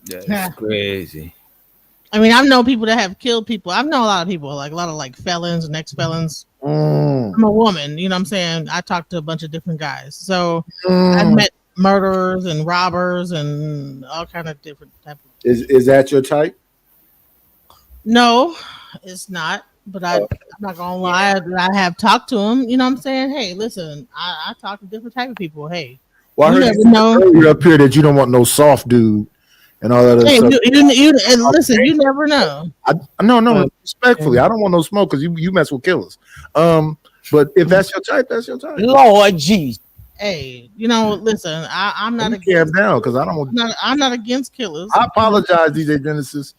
That's crazy. I mean, I've known people that have killed people. I've known a lot of people, like a lot of like felons and ex-felons. I'm a woman, you know what I'm saying? I talked to a bunch of different guys. So I've met murderers and robbers and all kind of different type of Is that your type? No, it's not. But I'm not gonna lie, I have talked to him. You know what I'm saying? Hey, listen, I talk to different type of people. Hey, Well, I you heard never you know. earlier up here that you don't want no soft dude and all that other Hey, stuff. and listen, you never know. No, respectfully, I don't want no smoke because you mess with killers. But if that's your type, that's your type. Lord jeez. Hey, you know, listen, I'm not against down because I don't want. I'm not against killers. I apologize, DJ Genesis.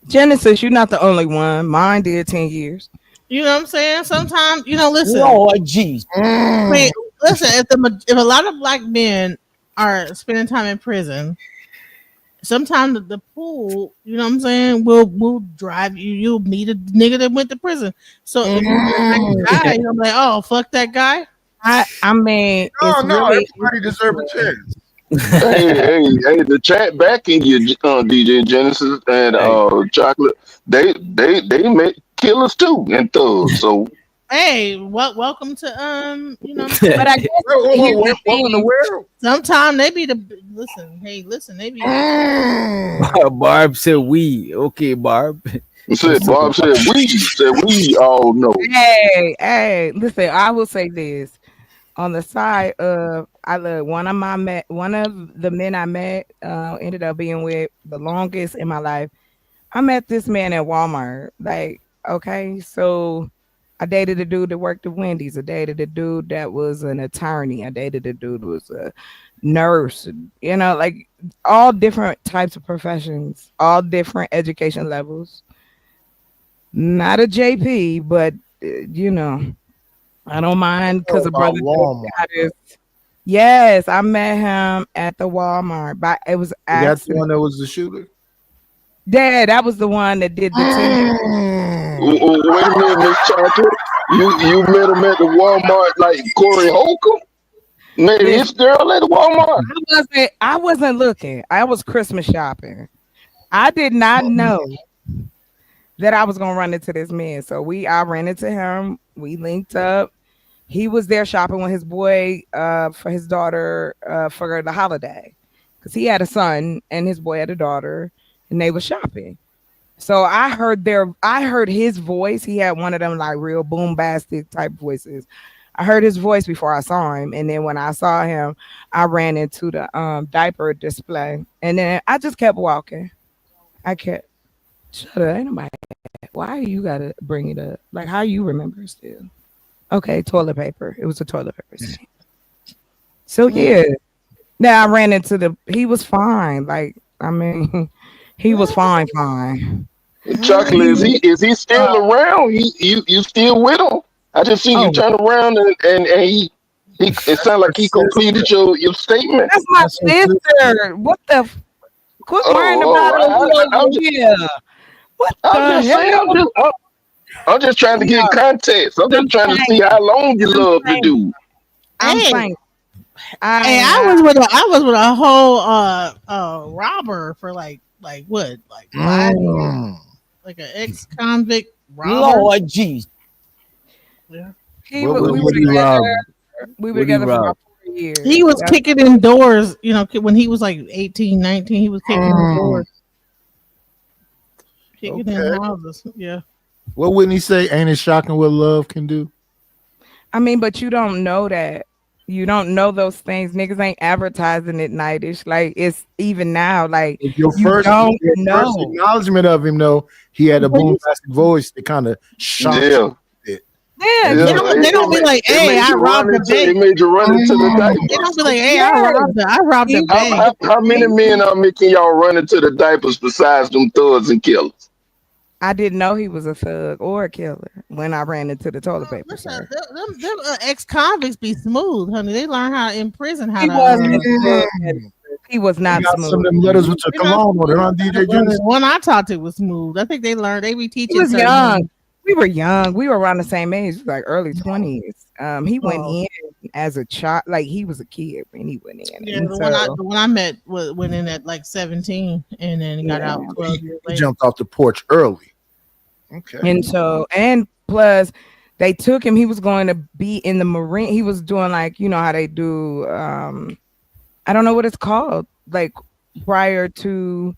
Genesis, you're not the only one. Mine did 10 years. You know what I'm saying? Sometimes, you know, listen. Lord jeez. I mean, listen, if a lot of black men are spending time in prison, sometimes the pool, you know what I'm saying, will drive you. You'll meet a nigga that went to prison. So if you guy, I'm like, oh fuck that guy. I mean, no, everybody deserves a chance. hey, the chat backing you, DJ Genesis and Chocolate. They make killers too and thugs. So hey, welcome to you know. But I guess welcome to where? Sometimes they be the listen. Hey, listen, they be. Barb said we. Okay, Barb. Barb said we all know. Hey, listen, I will say this. On the side of I love one of the men I met ended up being with the longest in my life. I met this man at Walmart. Like, okay, so I dated a dude that worked at Wendy's. I dated a dude that was an attorney. I dated a dude who was a nurse. You know, like all different types of professions, all different education levels. Not a JP, but you know. I don't mind because a brother got his. Yes, I met him at the Walmart. But it was that's the one that was the shooter. Dad, that was the one that did the Wait a minute, Miss Chocolate. You met him at the Walmart like Corey Holcomb? Met his girl at the Walmart? I wasn't looking. I was Christmas shopping. I did not know that I was gonna run into this man. So I ran into him. We linked up. He was there shopping with his boy for his daughter for the holiday. because he had a son and his boy had a daughter, and they were shopping. So I heard his voice. He had one of them like real boombastic type voices. I heard his voice before I saw him, and then when I saw him, I ran into the diaper display, and then I just kept walking. I kept shut up, ain't nobody. Why you gotta bring it up? Like how you remember still? Okay, toilet paper. It was a toilet paper stand. So yeah. Now I ran into the. He was fine. Like I mean, he was fine. Chocolate, is he still around? You still with him? I just seen you Oh, turn around and he it sounded like he completed your statement. that's my sister. What the? Quit worrying about Oh, me over here. What I'm the just saying, hell? I'm just trying to No, get context. I'm I'm just trying to see thankful. how long you I'm love the thankful. dude. I'm Hey, thankful. hey, I I was with a whole robber for like what, like 5 years, like an ex-convict robber. Lord jeez. Yeah. he What wa- would we what were do you together. rob? We were What do you together for rob? about 4 years. He was Yep. kicking in doors, when he was like 18, 19. He was kicking in doors, kicking in Okay. houses. Yeah. What wouldn't he say? Ain't it shocking what love can do? I mean, but you don't know that. You don't know those things. Niggas ain't advertising it nightish. Like it's even now. Like If your you first don't your first know. acknowledgement of him, though, he had a But you, bombastic voice that kind of shocked Yeah, you a bit. Yeah, they yeah. you don't. They don't be like, It "Hey, made I you run robbed a into it bank." made you run into the They diapers. don't be like, "Hey, I yes. robbed. I robbed a He How, bank." how, how many men are making y'all run into the diapers besides them thugs and killers? I didn't know he was a thug or a killer when I ran into the toilet paper, Listen, sir. them ex-convicts be smooth, honey. They learn how in prison how He to. wasn't smooth. He was You not got some of smooth. them letters with your They're not cologne on it, smooth. huh, DJ Juice? The one I talked to was smooth. I think they learned. They be He teaching was certain young. things. We were young. We were around the same age, like early 20s. He went Oh, in as a child, like he was a kid when he went in. yeah. And so The one I met went in at like 17, and then he got yeah. out 12 years He later. jumped off the porch early. Okay. And plus they took him, he was going to be in the Marine. He was doing like, how they do I don't know what it's called, like prior to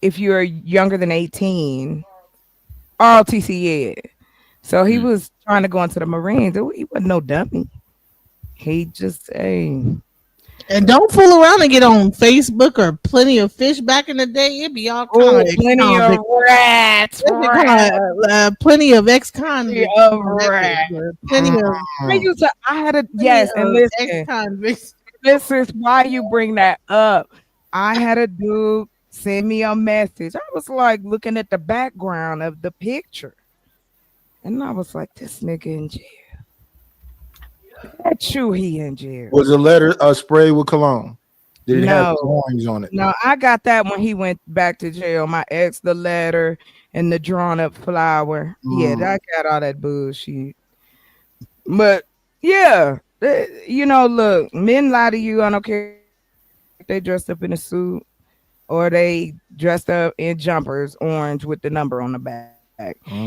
if you're younger than 18, ROTC, yeah. So he was trying to go into the Marines. He wasn't no dummy. He just And don't fool around and get on Facebook or Plenty of Fish. Back in the day, it'd be all kind of plenty of ex-convict. rats. Plenty of ex-convicts. Of on that rats. page. Plenty of I had a plenty yes, and of listen. ex-convicts. This is why you bring that up. I had a dude send me a message. I was like looking at the background of the picture. And I was like, this nigga in jail. That's you, he in jail. Was the letter spray with cologne? Did it have No. drawings on it? No, I got that when he went back to jail. My ex, the letter, and the drawn up flower. Yeah, I got all that bullshit. But yeah, look, men lie to you. I don't care if they dressed up in a suit or they dressed up in jumpers, orange with the number on the back.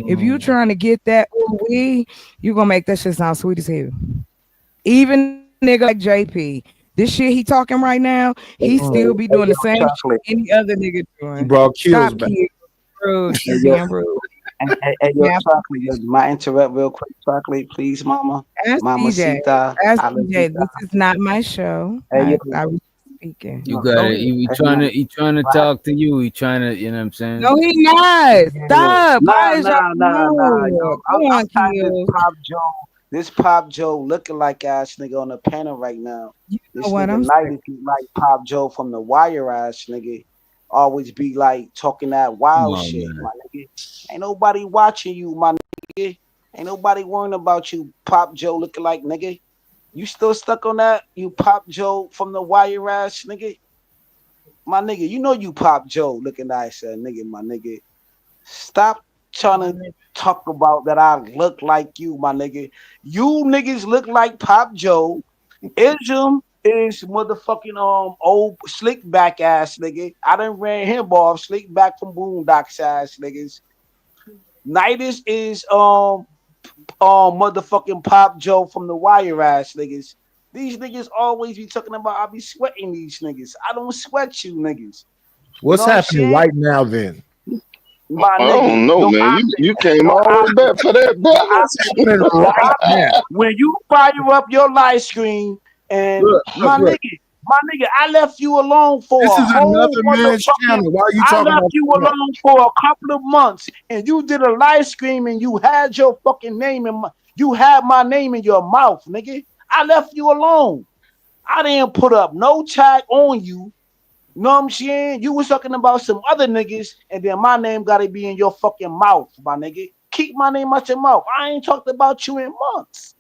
If you trying to get that you gonna make that shit sound sweet as hell. Even nigga like JP, this shit he talking right now, he still be doing the same shit any other nigga doing. He brought kills Stop back. kids. Rude. Hey, You're yo, being rude. hey, yo, Yeah. chocolate. Yo, might I interrupt real quick, chocolate, please, mama. Ask Mama DJ. Sita, Ask Alavita. DJ. This is not my show. Hey, yo, I was speaking. You no, got go it. ahead. He Hey, trying man. to he trying to Right. talk to you. He trying to, you know what I'm saying? No, he not. Stop. Nah, Why is y'all nah, yo. Go I'm on, tired of Kills. this Pop Joe looking like ass nigga on the panel right now. You know This what nigga I'm Knight saying? is like Pop Joe from the Wire ass nigga. Always be like talking that Come wild on, shit, man. my nigga. Ain't nobody watching you, my nigga. Ain't nobody worrying about you, Pop Joe looking like nigga. You still stuck on that? You Pop Joe from the Wire ass nigga? My nigga, you know you Pop Joe looking nice, nigga, my nigga. Stop trying to talk about that I look like you, my nigga. You niggas look like Pop Joe. Ism is motherfucking old slick back ass nigga. I done ran him off, slick back from Boondocks ass niggas. Nidus is motherfucking Pop Joe from the Wire ass niggas. These niggas always be talking about I be sweating these niggas. I don't sweat you niggas. What's You know what I'm happening saying? right now then? My I nigga, don't know, man. You came all the way back for that, brother. What's happening right now? when you fire up your live stream and my Look. nigga, I left you alone for This a is whole another man's motherfucking. channel. Why are you I talking left about you that? alone for a couple of months, and you did a live stream, and you had your fucking name in you had my name in your mouth, nigga. I left you alone. I didn't put up no tag on you. Know what I'm saying? You was talking about some other niggas, and then my name gotta be in your fucking mouth, my nigga. Keep my name out your mouth. I ain't talked about you in months.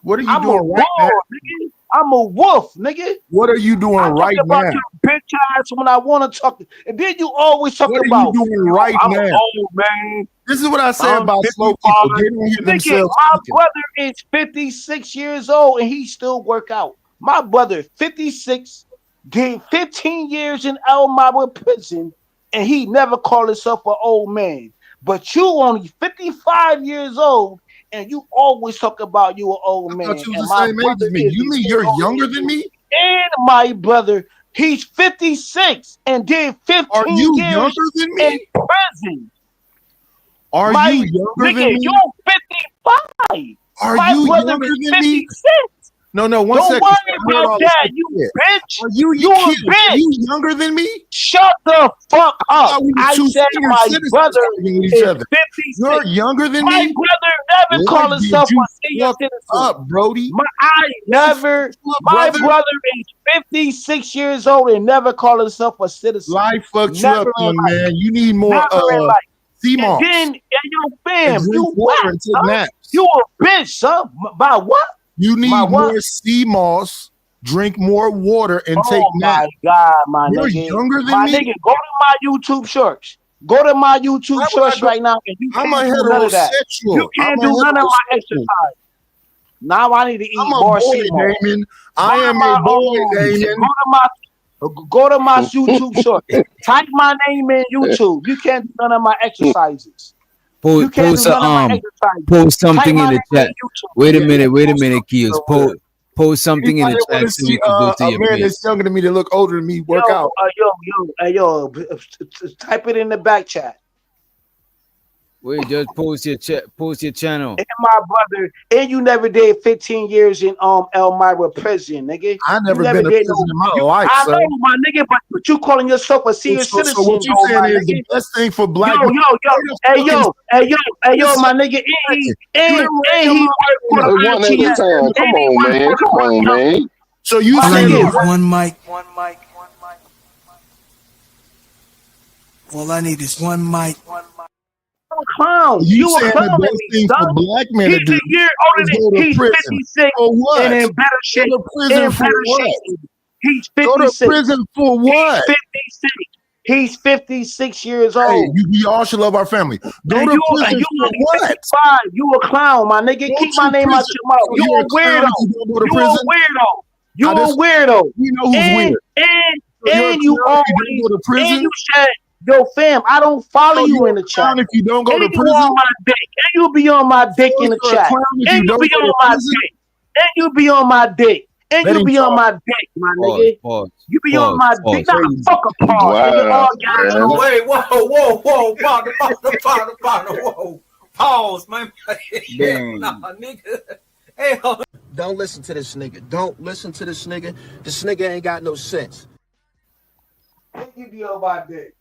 What are you I'm a doing right now? wolf, nigga. I'm a wolf, nigga. What are you doing I right talk about now? your bitch ass when I want to talk, and then you always talk What are about you doing right I'm now? old man. This is what I say I'm about slow 55. people. They don't hear Nigga, themselves my speaking. brother is 56 years old and he still work out. My brother, 56, did 15 years in Elmira prison, and he never called himself an old man. But you only 55 years old, and you always talk about you an old I man. thought you was And the my same age brother as me. is You a mean year you're older younger than than you. me? And my brother, he's 56 and did 15 Are you years younger than in me? prison. Are My you younger nigga, than me? you 55. Are My you brother younger is than me? 56. No, one Don't second. worry I heard about all this that, shit you you said. bitch. Are you You a kidding? Are bitch. you younger than me? Shut the fuck I up. thought we were I two said senior my citizens brother arguing with each is other. 56. You're younger than My me? brother never Boy, called did himself you a senior fuck citizen. up, Brody? I never. Look, My brother. brother is 56 years old and never called himself a citizen. Life fucked you Never up, in young life. man. You need more Never in life. sea And moss then, yo, and fam, drink you water what, and take son? naps. You a bitch, son. By what? You My need what? more sea moss, drink more water, and take Oh my naps. God, my You're nigga. younger than My me? nigga, go to my YouTube shorts. Go to my YouTube Why would I shorts go? right now, and you I'm a can't do none of that. You heterosexual. I'm can't a do none of my heterosexual. exercise. Now I need to eat I'm a more boy, sea moss. Damon. Go I to am my a boy, Damon. go to my YouTube shorts. Type my name in YouTube. You can't do none of my exercises. You can't do Post none of my exercises. post Type something my in the name in chat. YouTube. Wait a Yeah, minute, post Keels. something over there. Post something in the Anybody want chat to so we see can go to a your man page. that's younger than me that look older than me work out? Yo, type it in the back chat. Wait, just post your channel. And my brother, and you never did 15 years in Elmira prison, nigga. I never you been to did prison in my you, life, I son. know, my nigga, but you calling yourself a senior So citizen, what you though, saying my is the nigga. best thing for black Yo, men? hey, my nigga, and he worked for the One at a RIOTS, time. Come and he on, worked man. for Come the on, RIOTS. man. So you My saying nigga, one mic. All I need is one mic. a clown. You You a saying clown the at best me, thing for son. black men to He's do a year older is than go to he's prison? 56 For what? and in better shape. Go to prison for what? He's Go to 56. prison for what? He's 56. He's 56 years Hey, old. we all should love our family. Go And to prison for only what? 55. You a clown, my nigga. Go Keep to my name out prison. your mouth. So You you're a a clown weirdo. if you don't go to You prison? a weirdo. You Now a this, weirdo. we know who's And weird. So you're a and you clown if you don't go to always prison? and you said, yo, fam, I don't follow So you you're in a the chat. clown if you don't go And to you prison? on my dick. And you be on my dick So in the you're a chat. clown if And you you don't be go on to my prison? dick. And you be on my dick. And Let you him be on talk. my dick, my nigga. You be on my dick. Not a fuck apart, nigga. Wow, All gas man. on. Wait, whoa, partner, whoa. Pause, man. Nah, nigga. Hey, don't listen to this nigga. Don't listen to this nigga. This nigga ain't got no sense. And you be on my dick.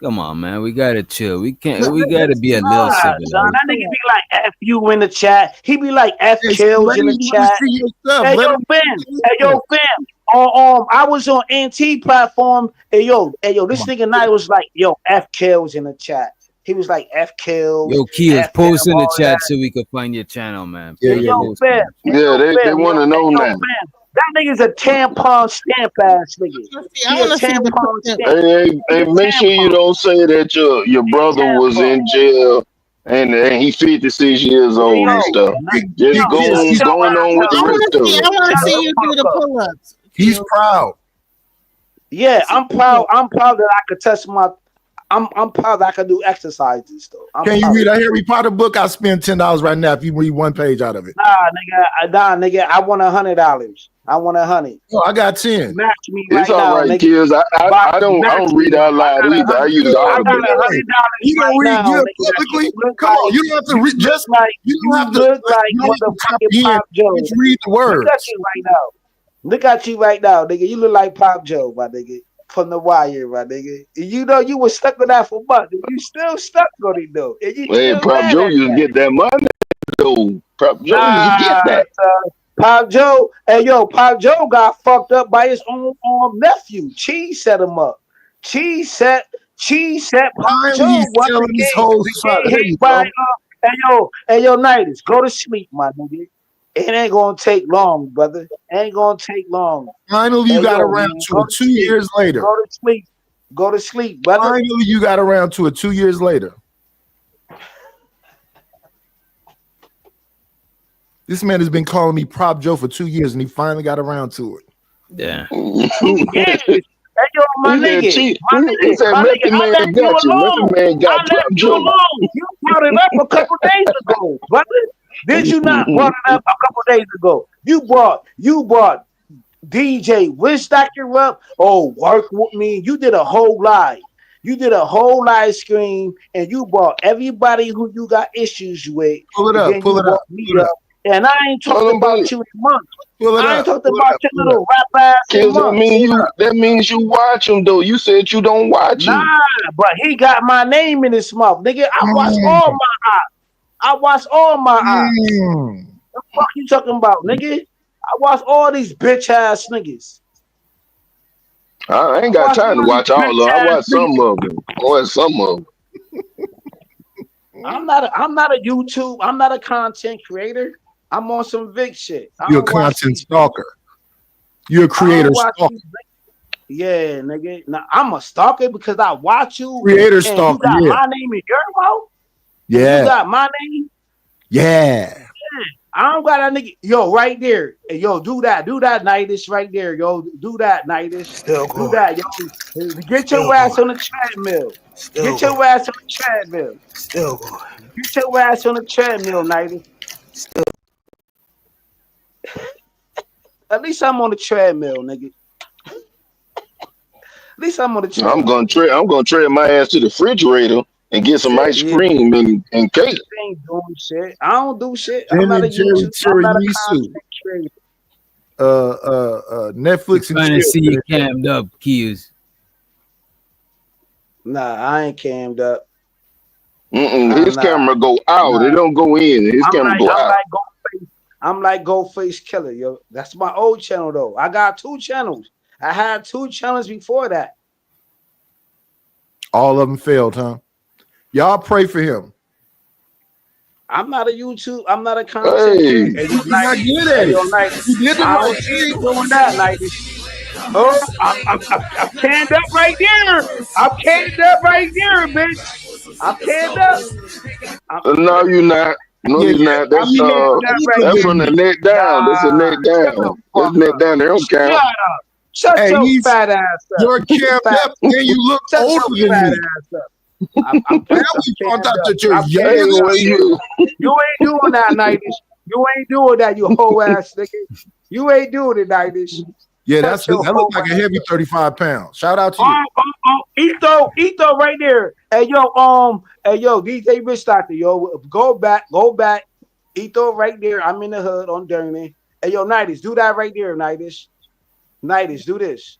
Come on, man. We gotta chill. We gotta be a little civilized. Son, that nigga be like F you in the chat. He be like F Hey, kills let in the him chat. see your stuff. Hey Let yo, him fam. Hey yo, fam. I was on NT platform. Hey yo, this nigga Knight was like, yo, F kills in the chat. He was like F kills. Yo, Keels, F post them, in the all chat that. so we can find your channel, man. Yeah, Hey yeah, yo, Post, fam. man. Hey, Yeah, yo, they fam. want to know now. Fam. That nigga's a tampon stamp ass nigga. I He a want to see the tampon clip. stamp. Hey, make sure you don't say that your brother was in jail and he 56 years Hey old and yo, stuff. yo, Just going on with I the want rest to see. of I it. want to Shut see the you do the fuck up. pull-ups. He's proud. Yeah, I'm proud. I'm proud that I could touch my. I'm proud that I can do exercises though. I'm Can you proud. read a Harry Potter book? I'll spend $10 right now if you read one page out of it. Nah, nigga, I want $100. I want 100. Oh, I got 10. Match me It's right all now, right, nigga. kids. I don't Match read me. out loud either. I use I got Audible. $100 You don't right read now, good nigga. publicly? You look Come on, you don't have to read. look Just like you you don't have to. look like You don't have to motherfucking comprehend. Pop Joe. Just read the Look at words. you right now. Look at you right now, nigga. You look like Pop Joe, my nigga. From The Wire, my nigga. And you know you was stuck on that for months. And you still stuck on it though. And you Hey, still Prop mad Joe at used to that. get that money though. Prop Joe used to get Nah, that. son. Pop Joe, hey yo, Pop Joe got fucked up by his own nephew. Cheese set him up. Cheese set Pop Finally, Joe he's what telling his whole side. became There hit you by go. hey yo, Nights, go to sleep, my nigga. It ain't gonna take long, brother. Ain't gonna take long. Finally, you Hey got yo, around man, to go it to 2 sleep. years later. Go to sleep. Go to sleep, brother. Finally, you got around to it 2 years later. This man has been calling me Prop Joe for 2 years, and he finally got around to it. Yeah. 2 years. Hey yo, my He said, nigga, he said, I Method Man left you got you. Method alone. Man I got Prop left you Joe. alone. You brought it up a couple days ago, brother. Did you not brought it up a couple days ago? You brought DJ Wisdoctor up. Oh, work with me. You did a whole live. You did a whole live stream, and you brought everybody who you got issues with. Pull it And up. then Pull you it brought up. me Pull it up. up. And I ain't talked Hold on, about but you in months. Pull it I ain't up. talked Pull it about up. your Pull it little up. rap ass in kids, months. that means you watch him though. You said you don't watch Nah, him. but he got my name in his mouth, nigga. I watch all my eyes. I watch all my eyes. What the fuck you talking about, nigga? I watch all these bitch ass niggas. I ain't I got watch time to all these watch all of them. bitch I ass watch some niggas. of them. I watch some of them. I'm not a YouTube. I'm not a content creator. I'm on some Vic shit. I You're a don't watch content these. stalker. You're a I creator don't watch stalker. these. Yeah, nigga. Now I'm a stalker because I watch you Creator and you stalker. got Yeah. my name in your mouth. And you Yeah. got my name. Yeah. I don't got that nigga. Yo, right there. Hey, yo, do that. Do that, Nightish, right there. Yo, do that, Nightish. Still Do going. that, yo. Get Still your ass going. on the treadmill. Still Get your going. ass on the treadmill. Still going. Get your ass on the treadmill, Nightish. Still. At least I'm on the treadmill, nigga. At least I'm on the treadmill. I'm gonna trade my ass to the refrigerator and get some ice Yeah. cream and cake. Ain't doing shit. I don't do shit. Jen I'm not a and Jerry YouTube. I'm not a Tiramisu. content creator. Netflix and Trying to chill. see you cammed up, Keys. Nah, I ain't cammed up. His camera go out. Nah. It don't go in. His camera go out. I'm like Ghostface Killer, yo. That's my old channel though. I got 2 channels. I had 2 channels before that. All of them failed, huh? Y'all pray for him. I'm not a YouTube. I'm not a content Hey, creator. you're not good at it. You did the I right don't see you thing. doing that, like oh, I'm canned up right there. I'm canned up right there, bitch. I'm canned up. No, you're not. No, Yeah, you're not. I'm canned up right That's there. from the neck down. That's a Nah, neck shut the down. fuck That's neck up. down. They don't Shut count. up. Shut Hey, your fat ass up. You're cammed up and you look Shut older your than fat me. ass up. I'm Now we found out that you're I'm younger canned than up. me. You ain't doing that, Nightish. You ain't doing that, you whole ass nigga. You ain't doing it, Nightish. Yeah, Shut your that whole looks like a ass heavy up. 35 pounds. Shout out to you. Etho right there. Hey yo, DJ Rich Doctor, yo, go back. Etho right there. I'm in the hood on Durning. Hey yo, Nightish, do that right there, Nightish. Nightish, do this.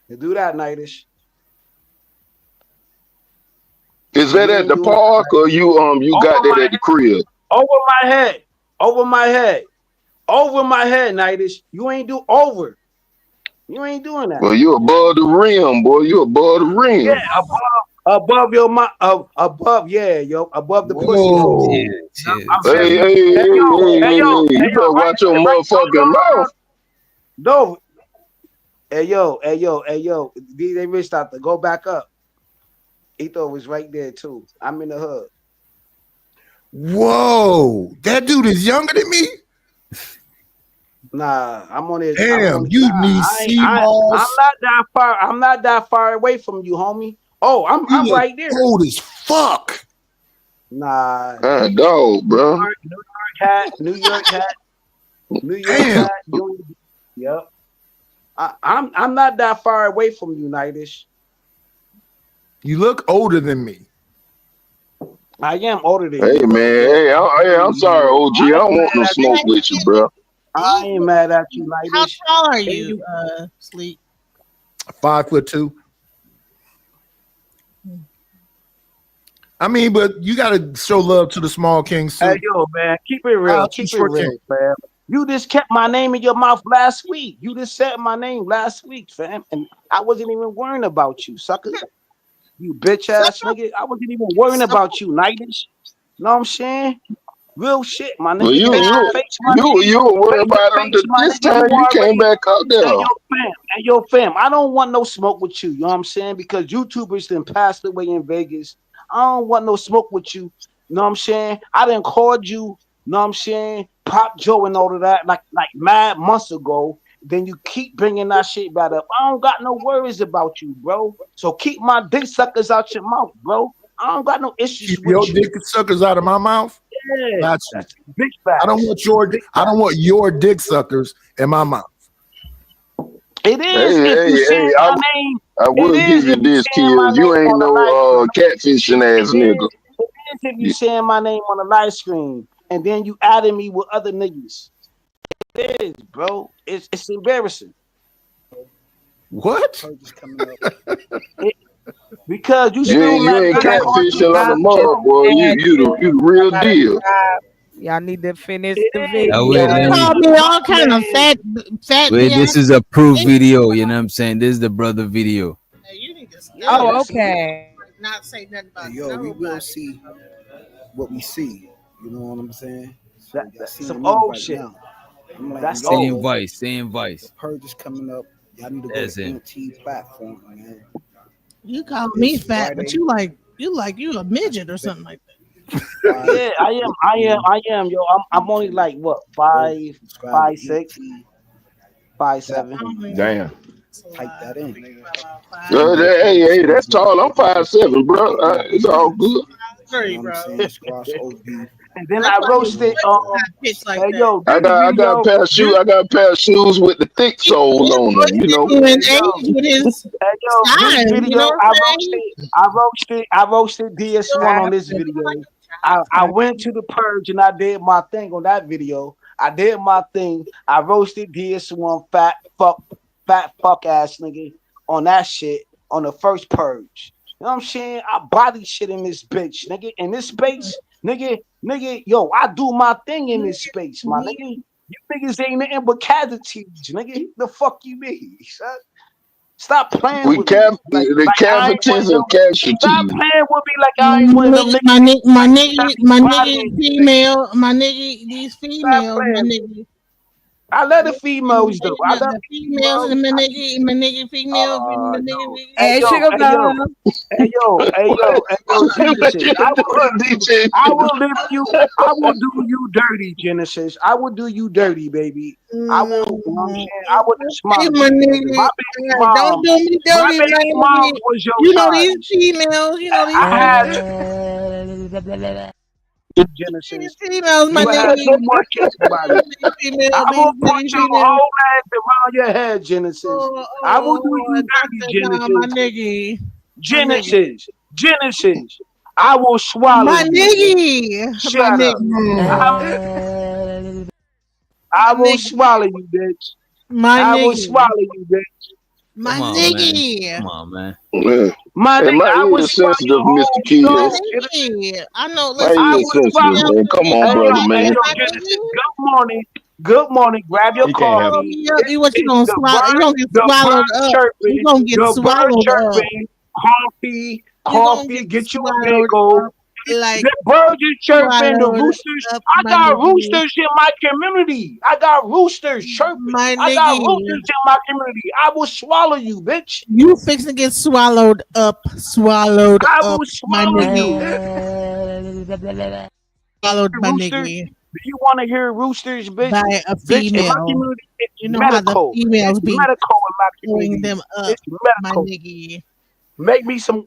Do that, Nightish. Is that at the park or you got that at the crib? Over my head. Over my head. Over my head, Nightish. You ain't do over. You ain't doing that. Well, you above the rim, boy. You above the rim. Yeah, above your above, yeah, yo, above the pussy hole. I'm Hey, saying, you hey, better watch your motherfucking mouth. No. Hey yo, DJ Rich Doctor, go back up. Etho was right there too. I'm in the hood. Whoa, that dude is younger than me. Nah, I'm on it. Damn, you need I'm sea balls. not that far. I'm not that far away from you, homie. Oh, I'm You look right there. old as fuck. Nah. Dog, bro. New York hat, New York hat, New York Damn. hat. Yep. I'm not that far away from you, Nightish. You look older than me. I am older than Hey you, man, but I'm sorry, OG. I don't want no smoke with you, bro. I ain't mad at you, How Nightish. tall are And you, Sleep? 5'2". I mean, but you gotta show love to the small kings too. Hey, yo, man, keep it real. Out to Keep it short real, king. fam. You just kept my name in your mouth last week. You just said my name last week, fam. And I wasn't even worrying about you, sucker. You bitch ass nigga. I wasn't even worrying about you, Nightish. Know what I'm saying? Real shit, my Well, nigga. Face my nigga. you were worried about him. Face my This nigga. time You you came already. back out there. Hey, yo, fam. I don't want no smoke with you. You know what I'm saying? Because YouTubers then passed away in Vegas. I don't want no smoke with you. You know what I'm saying? I didn't call you. You know what I'm saying? Pop Joe and all of that like mad months ago. Then you keep bringing that shit back up. I don't got no worries about you, bro. So keep my dick suckers out your mouth, bro. I don't got no issues Keep with your you. dick suckers out of my mouth. Yeah, Got you. that's big facts. I don't want your dick suckers in my mouth. It is if you saying my name. I will It is give you if you this, saying my kills. name You ain't on the live no stream. catfishing ass nigga. It is if you saying my name on the live stream and then you adding me with other niggas. It is, bro. It's embarrassing. What? Because you You still ain't, mad that I called you catfishing like a Pop mother, Joe. boy. You the real deal. Y'all need to finish the Oh, wait, video. let me. Call me all kind of fat Wait, this is a bitch. proof video. You know what I'm saying? This is the brother video. You need to stop. Oh, okay. Not say nothing about Yo, we will nobody. see what we see. You know what I'm saying? So y'all That's seeing some me old right shit. now. I'm like, That's Same old. vice, same vice. The purge is coming up. Y'all need to go That's to him. anti-platform, man. You call me It's fat, but Friday. you a midget or something like that. Yeah, I am, yo. I'm only like what, Subscribe to 5'6", anti 5'7". Damn. Type that in. Hey, that's tall. I'm 5'7", bro. It's all good. You know what I'm saying? Squash OD. And then That's I why your roasted. voice is not pitched like Hey, that. yo, I this got a video. pair of shoes. I got a pair of shoes with the thick soles on them. You know. Even Hey, yo, age with his hey, yo, this size, you video. know what I'm saying? I roasted DS1 on this video. I went to the purge and I did my thing on that video. I did my thing. I roasted DS1 fat fuck ass nigga on that shit on the first purge. You know what I'm saying? I body shit in this bitch, nigga. In this space, nigga, yo, I do my thing in this space, my nigga. You niggas ain't nothing but casualties, nigga. The fuck you mean, son? Stop playing We with me. the I ain't one cavities of them. and Stop casualties. playing with me like I ain't one of them niggas. My nigga, female, my nigga, these Stop females, my playing. nigga. I love the females though. I love The females and my nigga, female, my nigga. Hey Hey, yo, sugar hey yo, mom. Genesis. I will lift you. I will do you dirty, Genesis. I will do you dirty, baby. I will. You know what I'm saying? I will Hey, smile my you. nigga, don't do me My dirty, baby my mom nigga. was your You know these size. females, I had these Genesis. females, my You had nigga. two more kids by me. Female, I will put these your females. whole ass around your head, Genesis. I will do you dirty, Doctor, my Genesis. nigga. My nigga. Genesis. I will swallow My you, bitch. nigga. Shut My up. nigga. I will swallow you, bitch. My I will nigga. swallow you, bitch. My Come on, man. nigga. Come on, man. My Hey, nigga, my I will ear is swallow your sensitive, Mr. whole My Kills. skull. nigga. I know, My listen, I ear you is will sensitive, swallow. man. Come on, brother, Hey man. yo, my Genesis. nigga. Good morning. Good morning. Grab your He can't help coffee. it. Me up, you what you It's gonna swallow? You gonna get the swallowed bird up. You chirping. gonna get The bird swallowed up. chirping. Coffee. You gonna Coffee. get Get you a swallowed bagel. up like The birds are chirping. The swallowed roosters. up, I my got nigga. roosters in my community. I got roosters chirping. My I got nigga. roosters in my community. I will swallow you, bitch. You fixing to get swallowed up, I my will swallow you. nigga. Swallowed, my Roosters. nigga, Do you want to hear roosters, bitch? by a Bitch, in my female. community, it's You know how the medical. females It's be medical in my throwing community. them up, It's my medical. nigga. Make me some.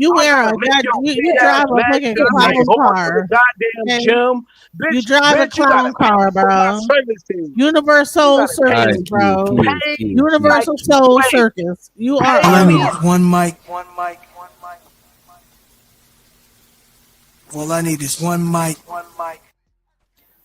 You wear a you drive a fucking clown car. Goddamn gym. Bitch, You drive a bitch, you gotta clown car, pay for my bro. services. Universal Circus, Alright, bro. Pay Universal like Soul wait, Circus. You pay are All I need army. is one mic. All I need is one mic.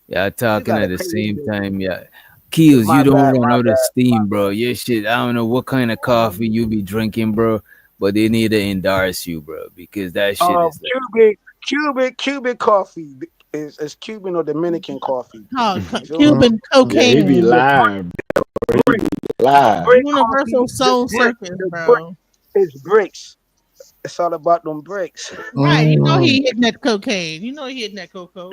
Y'all talking gotta at the pay same this time, yeah. Keels, My you don't bad, run my out of bad. steam, bro. Your shit, I don't know what kind of coffee you be drinking, bro, but they need to endorse you, bro, because that shit is like, Cuban coffee is Cuban or Dominican coffee. Oh, You feel me? Cuban Yeah, he be cocaine. lying, bro. He be lying. Brick Universal coffee, Soul Circus, the brick bro. is bricks. It's all about them bricks. Right. You know he hitting that cocaine. You know he hitting that cocoa.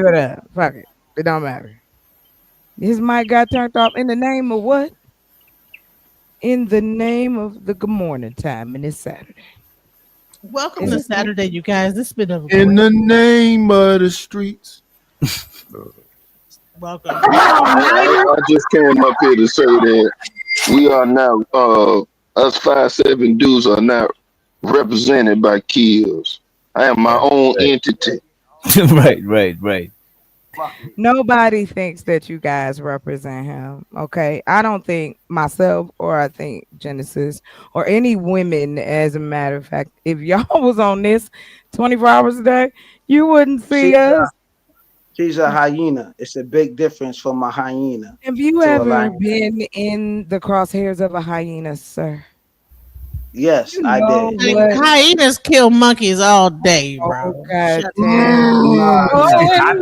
give it up. Fuck it. It don't matter. His mic got turned off in the name of what? In the name of the good morning time, and it's Saturday. Welcome to Saturday, you guys. This has been a In the name of the streets. welcome. I just came up here to say that we are now, us 5'7" dudes are now represented by kills. I am my own entity. Right. Nobody thinks that you guys represent him. Okay. I don't think myself or I think Genesis or any women, as a matter of fact, if y'all was on this 24 hours a day, you wouldn't see us. She's a hyena. It's a big difference from a hyena Have you to a ever lion. been in the crosshairs of a hyena, sir? Yes, You I know did. what? Hyenas kill monkeys all day, bro. Oh, God Shut damn. Nah, Oh, I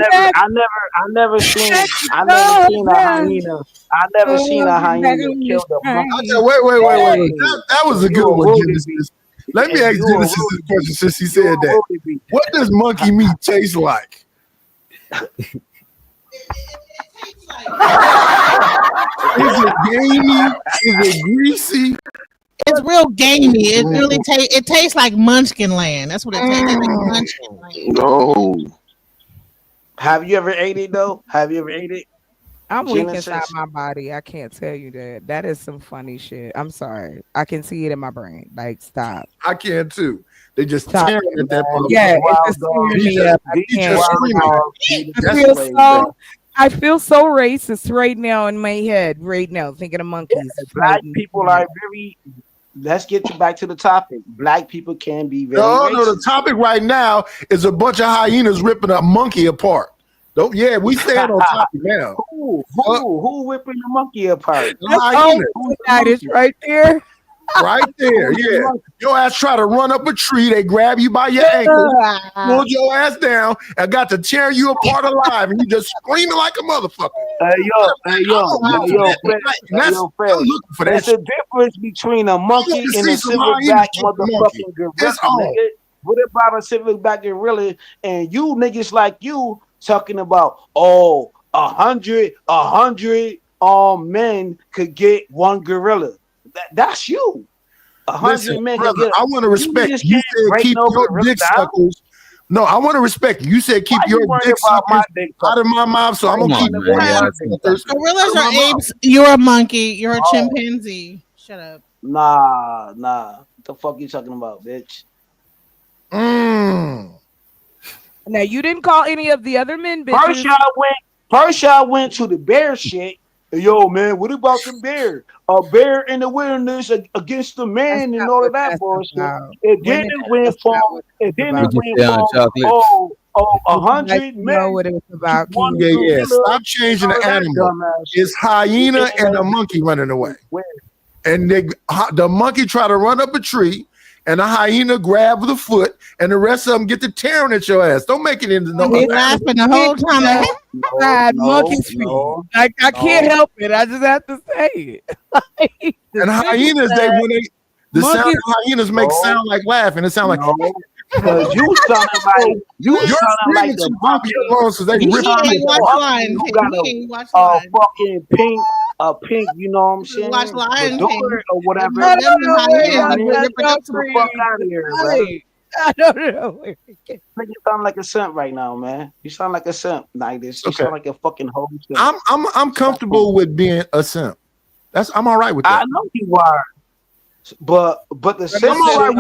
never seen a hyena. I never seen a hyena kill the monkey. Wait. That was a You good a one, wildebeest. Genesis. Let me ask You a Genesis this question since he said that. wildebeest. What does monkey meat taste like? Is it gamey? Is it greasy? It's real gamey. It really it tastes like Munchkin Land. That's what it tastes like. Munchkin Land. No. Have you ever ate it though? Have you ever ate it? I'm weak inside Genesis? my body. I can't tell you that. That is some funny shit. I'm sorry. I can see it in my brain. Like, stop. I can too. They just Stop tearing it, at that man. motherfucker. Yeah, it's just tearing me up. I can't. I feel so. I feel so racist right now in my head. Right now, thinking of monkeys. Black people are very. Let's get back to the topic. Black people can be very No, racist. the topic right now is a bunch of hyenas ripping a monkey apart. Don't, yeah, we stand on topic now. Who ripping the monkey apart? That is right there. Right there, yeah. Your ass try to run up a tree, they grab you by your ankle, pulled your ass down, and got to tear you apart alive, and you just screaming like a motherfucker. Fred, I'm looking for that. There's a difference between a monkey and a silverback motherfucking gorilla, nigga. What about a silverback gorilla and you niggas like you talking about 100 men could get one gorilla? That's you. 100 men brother, could get. I want to respect you. can't Said break keep no your gorilla dick down. suckers. No, I want to respect you. You said keep Why your you worried dick about my suckers dick out of my mouth, so I'm gonna keep your dick suckers Gorillas out of are my mouth. apes. You're a monkey. You're a chimpanzee. Shut up. Nah. What the fuck you talking about, bitch? Now you didn't call any of the other men bitches. First y'all went to the bear shit. Yo, man, what about the bear? A bear in the wilderness against the man and all of that bullshit. And then it went from, chocolate. 100 men. Know what it was about. Yeah. Stop changing the animal. It's hyena and a monkey running away. And the monkey try to run up a tree, and the hyena grab the foot, and the rest of them get to tearing at your ass. Don't make it into no. They laughing the whole time. Monkey's feet. I can't help it. I just have to say it. And hyenas, the sound of hyenas make sound like laughing. It sound like. Because you sounding like the monkey. You got a fucking pink, you know what I'm saying? Watch Lion Fedora King. or whatever. No, Get the fuck out of here, bro. I don't know. You sound like a simp right now, man. You sound like a simp, Nidus. You sound like a fucking hoe. I'm comfortable with being a simp. I'm all right with that. I know you are. But the I'm all right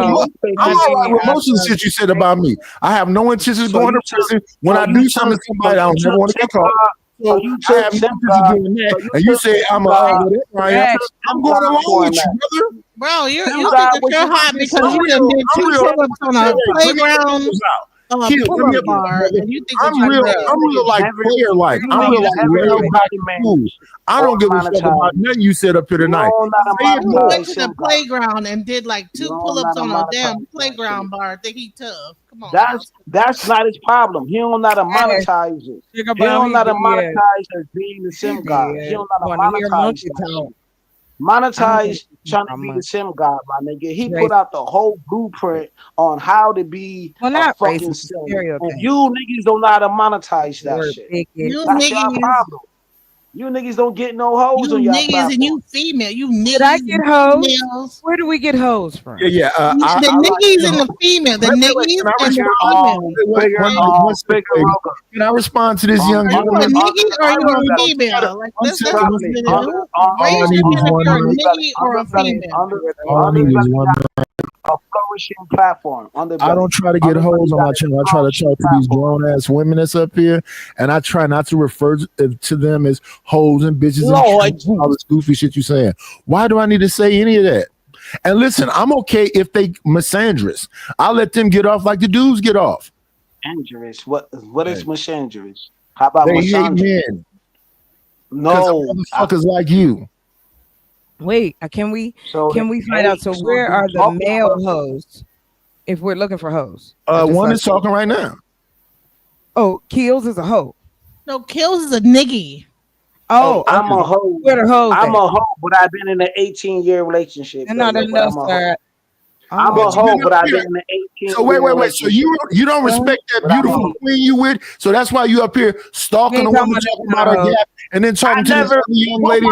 with most of the shit you said about me. I have no intention of going to prison. When I do something to somebody, I don't never want to get caught. So I have no intention of doing that. And you say I'm going along with you, brother. Bro, you think that you're hot because you done did 2 pull-ups on a playground. I'm real like player like. I'm real like laid back cool. I don't give a fuck about nothing you said up here tonight. You went to the playground and did like 2 pull-ups on a damn playground bar. Think he tough? Come on. That's not his problem. He don't know how to monetize it. He don't know how to monetize as being the sim god. He don't know how to monetize it. Monetize trying to be the sim god, my nigga. He put out the whole blueprint on how to be a fucking sim. And you niggas don't know how to monetize that shit. That's your problem. You niggas don't get no hoes on your niggas platform. and you female. You niggas. Did I get hoes? Females. Where do we get hoes from? Yeah. The niggas and the female. The niggas and the female. Can I respond to this young gentleman? Are you a nigga or you a female? Like, let's raise your hand if you're a nigga or a female. flourishing platform. I don't try to get hoes on my channel. I try to talk to these grown ass women that's up here, and I try not to refer to them as hoes and bitches and all this goofy shit you saying. Why do I need to say any of that? And listen, I'm okay if they misandrous. I'll let them get off like the dudes get off. Misandrous. What is misandrous? How about they hate misandrous? men? No, motherfuckers like you. Wait, can we So find out? So where are the male hoes? If we're looking for hoes, One is talking right now. Oh, Keels is a hoe. No, Kills is a niggy. Oh, I'm a hoe. Where the hoes I'm at? a hoe, but I've been in an 18-year relationship. No, though, but I'm a sir. hoe. I'm a hoe, but I've been in an 18-year So wait. So you don't respect that beautiful queen you with? So that's why you up here stalking a woman, talking about her gap, and then talking to this other young lady.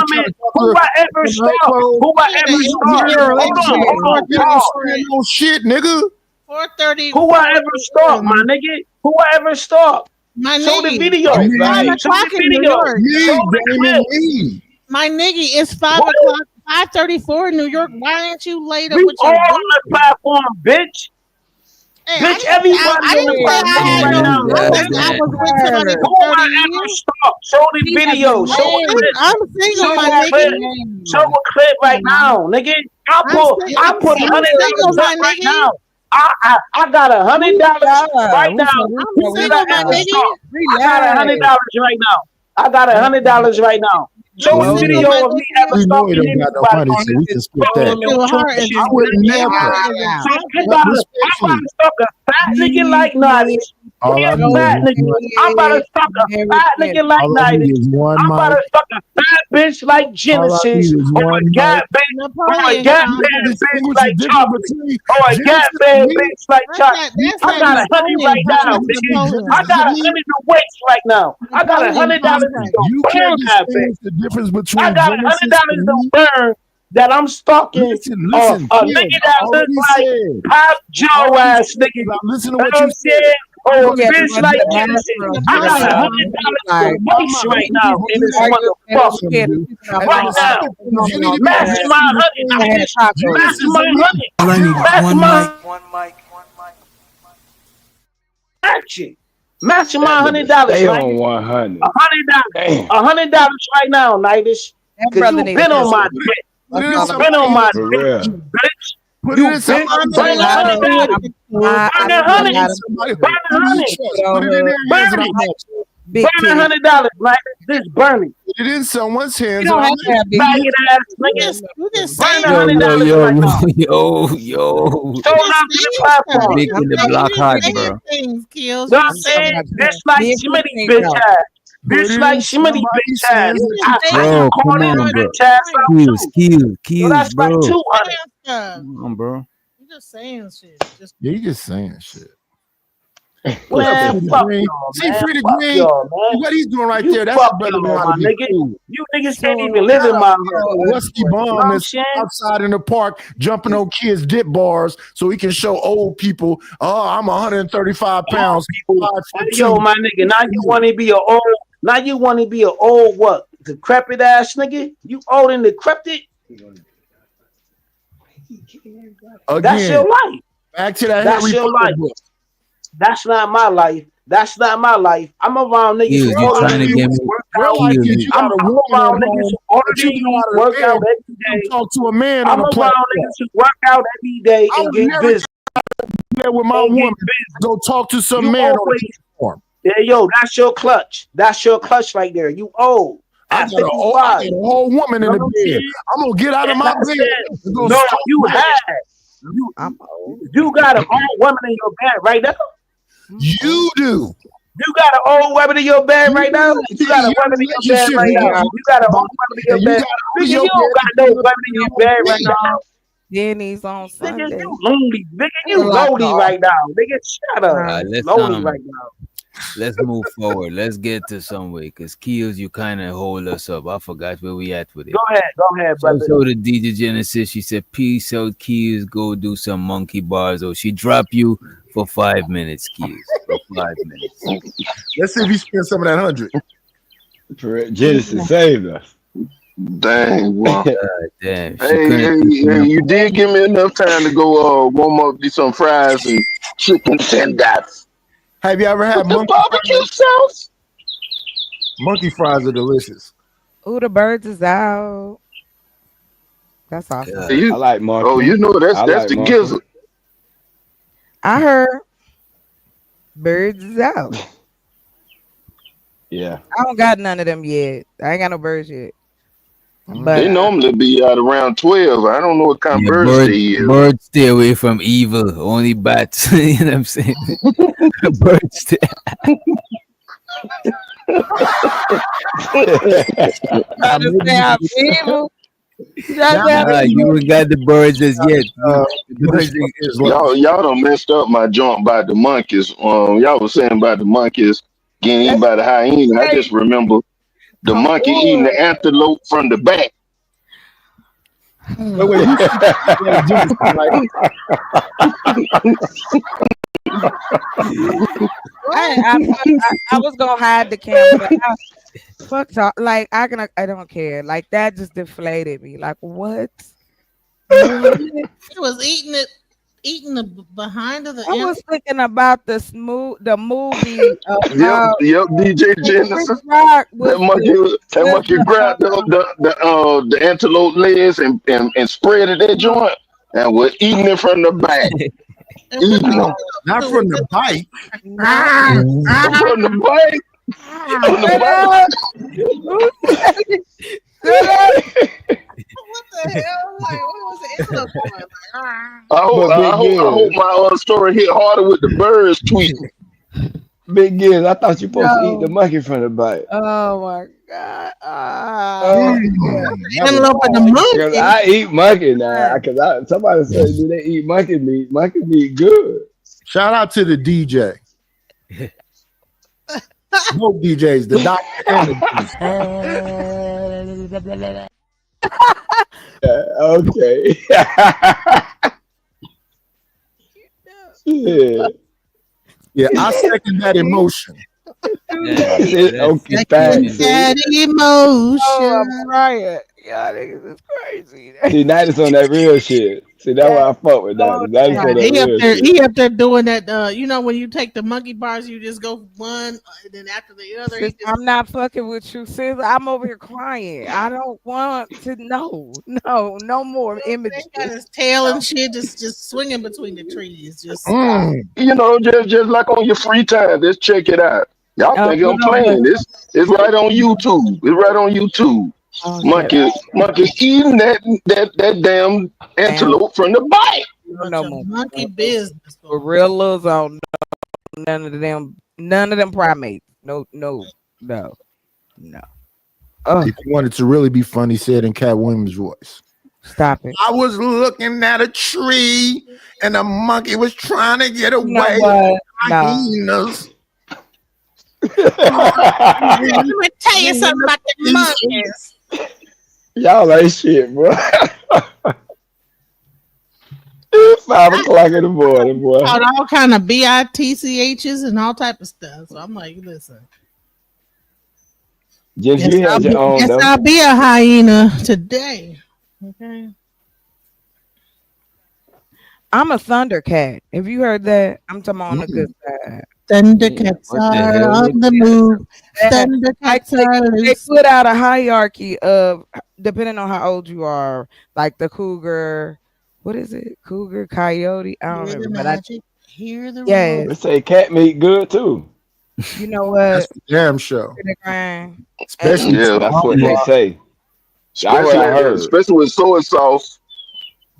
Who I ever stalked? Who I ever stalked? Hold on. Shit, nigga. 4:30. Who I ever stalked, my nigga? Who I ever stalked? My Show the nigga. video. It's Show 5 the o'clock in New video. York. Show the clip. My nigga, it's 5 o'clock, 5:34 in New York. Why aren't you later We with all your on the platform, bitch. Hey, Bitch, everybody on the platform right now. I was with somebody for Who 30 I years. ever stalked? Show the video. Show a clip. I'm single, Show my a clip. nigga. Show a clip right now, nigga. I put I'm $100 single, my up right nigga. now. I got $100 right now. I'm single, my nigga. I got $100 right now. I got $100 right now. Show a video of me ever We know he stalking don't got no money, so we can split that. I would never. I'm about to stalk a fat nigga like Nutty. All I need Fat is nigga. I'm about to stalk a fat nigga like all I need Nutty. is one I'm about to mic. stalk a fat bitch like All I Genesis, need is or a one gap mic. bitch, or a gap band bitch like difference chocolate, between or a Genesis gap and band me? bitch like chocolate. That's I got $100 right now, nigga. I got $100 to waste right now. I got $100 to go You burn can't that bitch. distinguish the difference between I got Genesis $100 and to me. burn that I'm stalking Listen, a Kim, nigga that I looks already like said. Pop Joe ass nigga. Listen to You know what what you I'm said. saying? Or a Yeah, bitch but like that's Genesis. the I got $100 to waste right now in this motherfucker. Right now. Mastermind honey. Mastermind honey. All I need is one mic. Action. Mastermind $100. Stay on $100. 100. $100 right now, Nightish. Because you been on my dick. You been on my For dick, real. you bitch. Put You it in bitch. somebody's Burn hands. $100. Burn $100. Burn $100. Put it in their hands and Burn I'm it. next. Burn $100, right? This burning. Put it in someone's hands You and don't I'm have to have next. big ass niggas. Burn Yo, $100 right now. yo. Sold out to the platform. Making the block hot, bro. Things, Kills. You know what I'm saying? Bitch like Shmitty bitch ass. Bitch like Shmitty bitch ass. Bro, come on, bro. Bitch ass out too. So Kills, that's like bro. 200. Come on, bro. You just saying shit. Just Yeah, you just saying shit. Man, fuck y'all, See, man. Free the Fuck Green. y'all, man. What he's doing right You there, that's fuck a brother y'all, know how my to be nigga. cool. You niggas can't even live in my hood. Rusty Bomb is outside in the park jumping on kids' dip bars so he can show old people, oh, I'm 135 pounds. Yo, my nigga, now you want to be an old, now you want to be an old what? Decrepit ass nigga? You old and decrepit? That's your life. Back to that That's Harry your Potter life. book. That's not my life. That's not my life. I'm around niggas You who trying to get me? I'm around niggas who order these work out every day. Talk to a man I'm on a around platform. niggas who work out every day I and would get never busy. there with my woman. Go talk to some man on a platform. Yeah, yo, that's your clutch. That's your clutch right there. You old. I got a whole woman in the bed. I'm gonna get out of my bed. And go No, stalk you her. had. You got an old woman in your bed right now. You do. You got an old woman in your bed right now. You got a woman in your bed right now. You got an old woman in your bed. Nigga, you don't got no woman in your bed right now. Denny's on Sunday. Nigga, you lonely. Nigga, you lonely right now. Nigga, shut up. Let's Lonely right now. let's move forward. Let's get to some way, cause Keels, you kind of hold us up. I forgot where we at with it. Go ahead, brother. So the DJ Genesis, she said, "Peace out, Keels. Go do some monkey bars." Or she drop you for 5 minutes, Keels. For 5 minutes. Let's see if he spends some of that 100. Genesis saved us. Dang, well. Damn, she Hey, couldn't. you did give me enough time to go warm up some fries and chicken tenders. Have you ever had The monkey barbecue fries? sauce. Monkey fries are delicious. Ooh, the birds is out. That's awesome. I like monkey. You know I that's like the monkey. gizzard. I heard birds is out. Yeah. I don't got none of them yet. I ain't got no birds yet. But They normally be out around 12. I don't know what kind of Yeah, birds they is. birds stay away from evil. Only bats. You know what I'm saying? Birds stay. Nah, you ain't got the birds as yet. The birds Y'all done messed up my joint by the monkeys. Y'all was saying about the monkeys getting eaten by the hyena. I just remember the monkey eating the antelope from the back. I was gonna hide the camera. But fuck off. Like I don't care. Like that just deflated me. Like what? He was eating the behind of the. I was thinking about the movie. Yep, DJ Genesis. That monkey grabbed the antelope legs and spreaded that joint and was eating it from the back. Eating them. Not from the bite. From the bite. From the bite. What the hell? Like, what was the antelope going? I hope my story hit harder with the birds tweeting. Big Giz, I thought you supposed to eat the monkey from the bite. Oh my god! Antelope and the monkey. Cause I eat monkey now. Cause somebody said, do they eat monkey meat? Monkey meat good. Shout out to the DJ. Both DJs, the doctor and the Okay. Yeah, I second that emotion. Okay, thanks. That emotion. Oh, I'm crying. Yeah, niggas is crazy. See, that is on that real shit. See, that's why I fuck with that. That is on that real shit. He up there doing that. You know when you take the monkey bars, you just go one, and then after the other. Sis, I'm not fucking with you, sis. I'm over here crying. I don't want to know. No more images. He got his tail and shit just swinging between the trees. Just You know, just like on your free time, just check it out. Y'all think I'm playing this? It's right on YouTube. It's right on YouTube. Monkey eating that damn antelope from the bite. No more monkey business. For real, Lil Zone. None of them primates. No. If you wanted to really be funny, say it in Cat Williams' voice. Stop it. I was looking at a tree and a monkey was trying to get away. No. Hyenas. Let me tell you something about the monkeys. Y'all ain't shit, bro. 5 o'clock in the morning, boy. All kind of BITCHs and all type of stuff. So I'm like, listen. Just you had your own. Yes, I'll be a hyena today. Okay. I'm a Thundercat. Have you heard that? I'm talking on the good side. Thundercats are on the move. Thundercats are They put out a hierarchy of, depending on how old you are, like the cougar. What is it? Cougar, coyote? I don't remember. Hear the They say cat meat good too. You know what? That's the damn show. Especially that's what they say. Especially with soy sauce.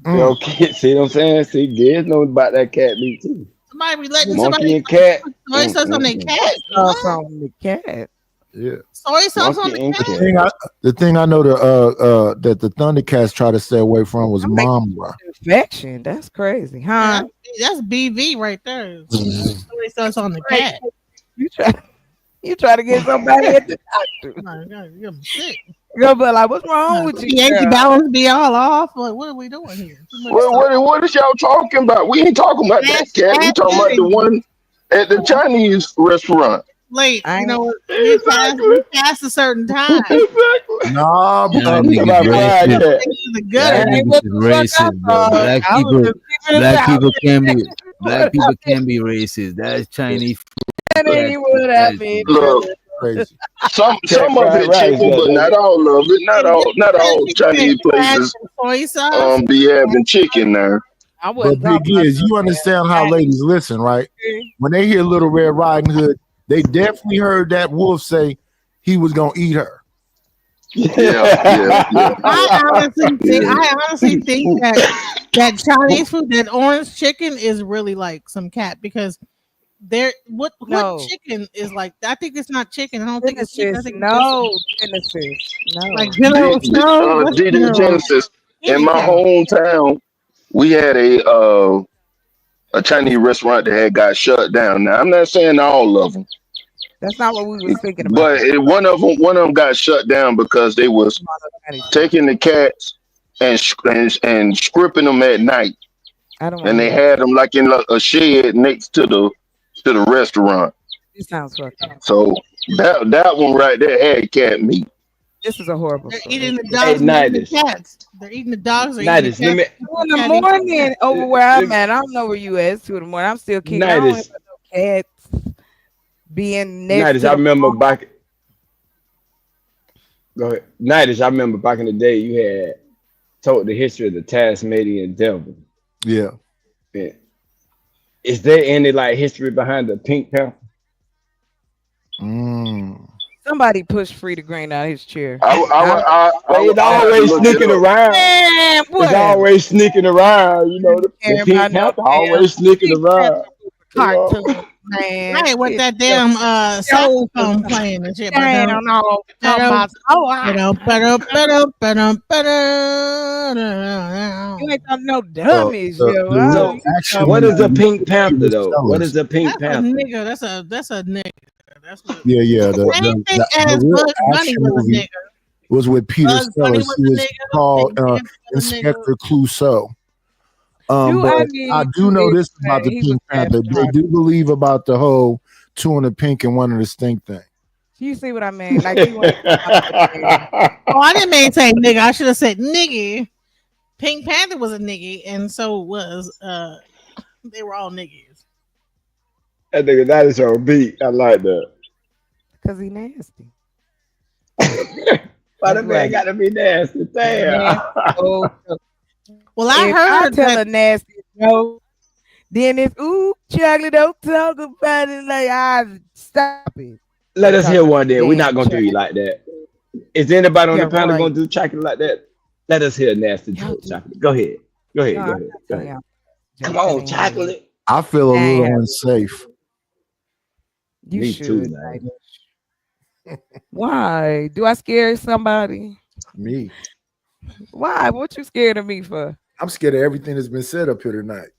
Yo, kids, see what I'm saying? See, kids know about that cat meat too. Somebody relating Monkey and cat. Soy sauce on their cat. On the cat. Yeah. Soy sauce on the cat. The thing I know that the Thundercats try to stay away from was Mamba. Infection. That's crazy, huh? That's BV right there. Soy sauce on the cat. You try to get somebody at the doctor. You're sick. Girl, but like, what's wrong with you? Yankee balance be all off. Like, what are we doing here? What is y'all talking about? We ain't talking about that cat. We talking about the one at the Chinese restaurant. late. I You ain't- know, we passed a certain time. Nah, Y'all Talk niggas about fried racist. cat. The Y'all gutter. That ain't what niggas is the fuck I racist, bro. thought. I was just keeping it out. Black people can be racist. That is Chinese food. That ain't what That I is meant, Look, brother. crazy. some Cat of fried it rice, chicken, but not goddamn all of it. Not all Chinese Add places some soy sauce. be having chicken now. I But wasn't Big talking about is no you understand how ladies listen, right? When they hear Little Red Riding Hood, they definitely heard that wolf say he was gonna eat her. Yeah. I honestly think that Chinese food, that orange chicken, is really like some cat because what no. chicken is like. I think it's not chicken. I don't think it's chicken. I Genesis, think it's no. Genesis, no. like General Tso's. What's DJ General? Genesis. In Any my cat. hometown, we had a Chinese restaurant that had got shut down. Now I'm not saying all of them, That's not what we was thinking about. but one of them got shut down because they was taking the cats and stripping them at night, I don't want and to they hear had them like in a shed next to the restaurant. this. Sounds fucked up. So that one right there had cat meat. This is a horrible They're story. eating the Hey, dogs and eating the 90s. cats. They're eating the dogs. They're eating the 90s. Let cats. me. 2 in the Cat eats the morning cat. over where I'm at. I don't know where you at. It's 2 in the morning. I'm still kicking. I don't have 90s. no cats being next 90s. to I the remember phone. back. Go ahead. 90s. I remember back in the day, you had told the history of the Tasmanian devil. Yeah. Yeah. Is there any like history behind the Pink Panther? Somebody pushed Free Green out of his chair. I It's would have to always look it sneaking up. around. Man, It's whatever. always sneaking around. You know, the Care Pink about no Panther damn always sneaking around. You know? cartoon, man. Right, with Get that your damn shows saxophone playing and shit. down on talking about you ain't talking no dummies, yo. I So, don't what know is a Pink Panther though? What is a Pink That's a Panther? nigga. That's a nigga. That's what. Yeah. Same thing as real Bugs Bunny action was a movie nigga. was with Peter Bugs Bunny Sellers. was He a was nigga. called Pink Panther was a nigga. Inspector Clouseau. Do I But I need do to know this about the explain? He was Pink Panther. They catfighting. do believe about the whole two in the pink and one in the stink thing. You see what I mean? Like he went. Oh, I didn't mean to say nigga. I should have said nigga. Pink Panther was a nigga, and so was they were all niggas. That nigga, that is on beat. I like that. Because he nasty. Why the man gotta be nasty? Damn. Well, I If heard tell that a nasty joke, then it's ooh, chocolate, don't talk about it like I stop it. Let us hear one day. We're Damn not gonna do you chocolate. like that. Is anybody on Yeah, the panel right. gonna do chocolate like that? Let us hear a nasty joke, chocolate. Go ahead. Go ahead. No, Go I'm ahead. not Go telling ahead. y'all. Come on, chocolate. I feel a That ain't little happening. unsafe. You Me should. too, man. Why? Do I scare somebody? Me. Why? What you scared of me for? I'm scared of everything that's been said up here tonight.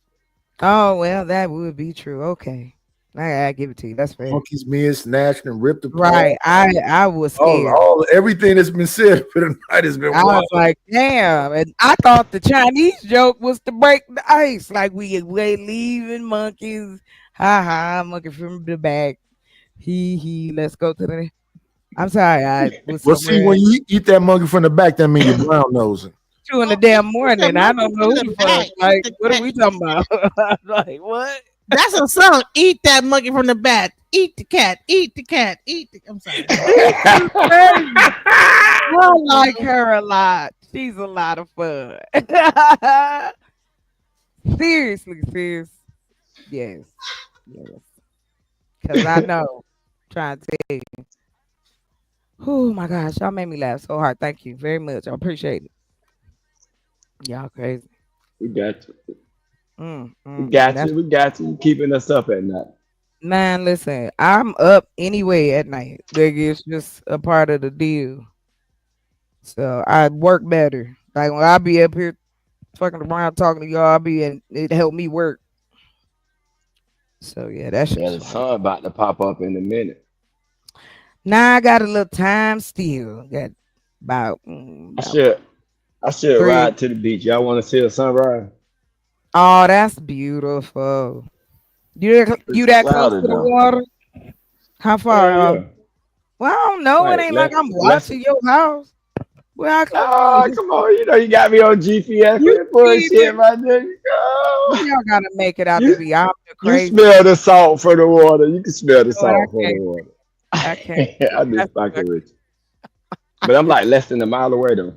Oh, well, that would be true. Okay. I give it to you. That's fair. Monkeys men snatched and ripped apart. Right. I was scared. Everything that's been said up here tonight has been I wild. was like, damn. And I thought the Chinese joke was to break the ice. Like we leaving monkeys. Ha ha, monkey from the back. He. Let's go to the. I'm sorry. I was Well, see, somewhere when you eat that monkey from the back, that means you're brown nosing. 2 in the damn morning. I don't know who the the fuck. back. Like, what are we talking about? Like, what? That's a song. Eat that monkey from the back. Eat the cat. Eat the cat. Eat the. I'm sorry. I like her a lot. She's a lot of fun. Seriously, sis. Yes. Because I know. Trying to tell you. Oh my gosh, y'all made me laugh so hard. Thank you very much. I appreciate it. Y'all crazy. We got you. We That's- got you. We got you. Keeping us up at night. Man, listen, I'm up anyway at night. Like, it's just a part of the deal. So I work better. Like when I be up here fucking around talking to y'all, it helped me work. So yeah, that's Yeah, the sun about to pop up in a minute. now I got a little time still. Got about, I should Three. ride to the beach. Y'all want to see a sunrise? oh, that's beautiful. You that close crowded, to the though. water? How far? Hell yeah. Well, I don't know. It Like ain't like I'm less. watching your house. Well, how close are Oh, you? come on. You know you got me on GPS. You Quit see bullshit, me? my nigga. Go. Y'all gotta make it out to You be I'm the you crazy. smell the salt for the water. You can smell the But I salt for the can't. water. I can't. I'm That's, just fucking with you. But I'm like less than a mile away though.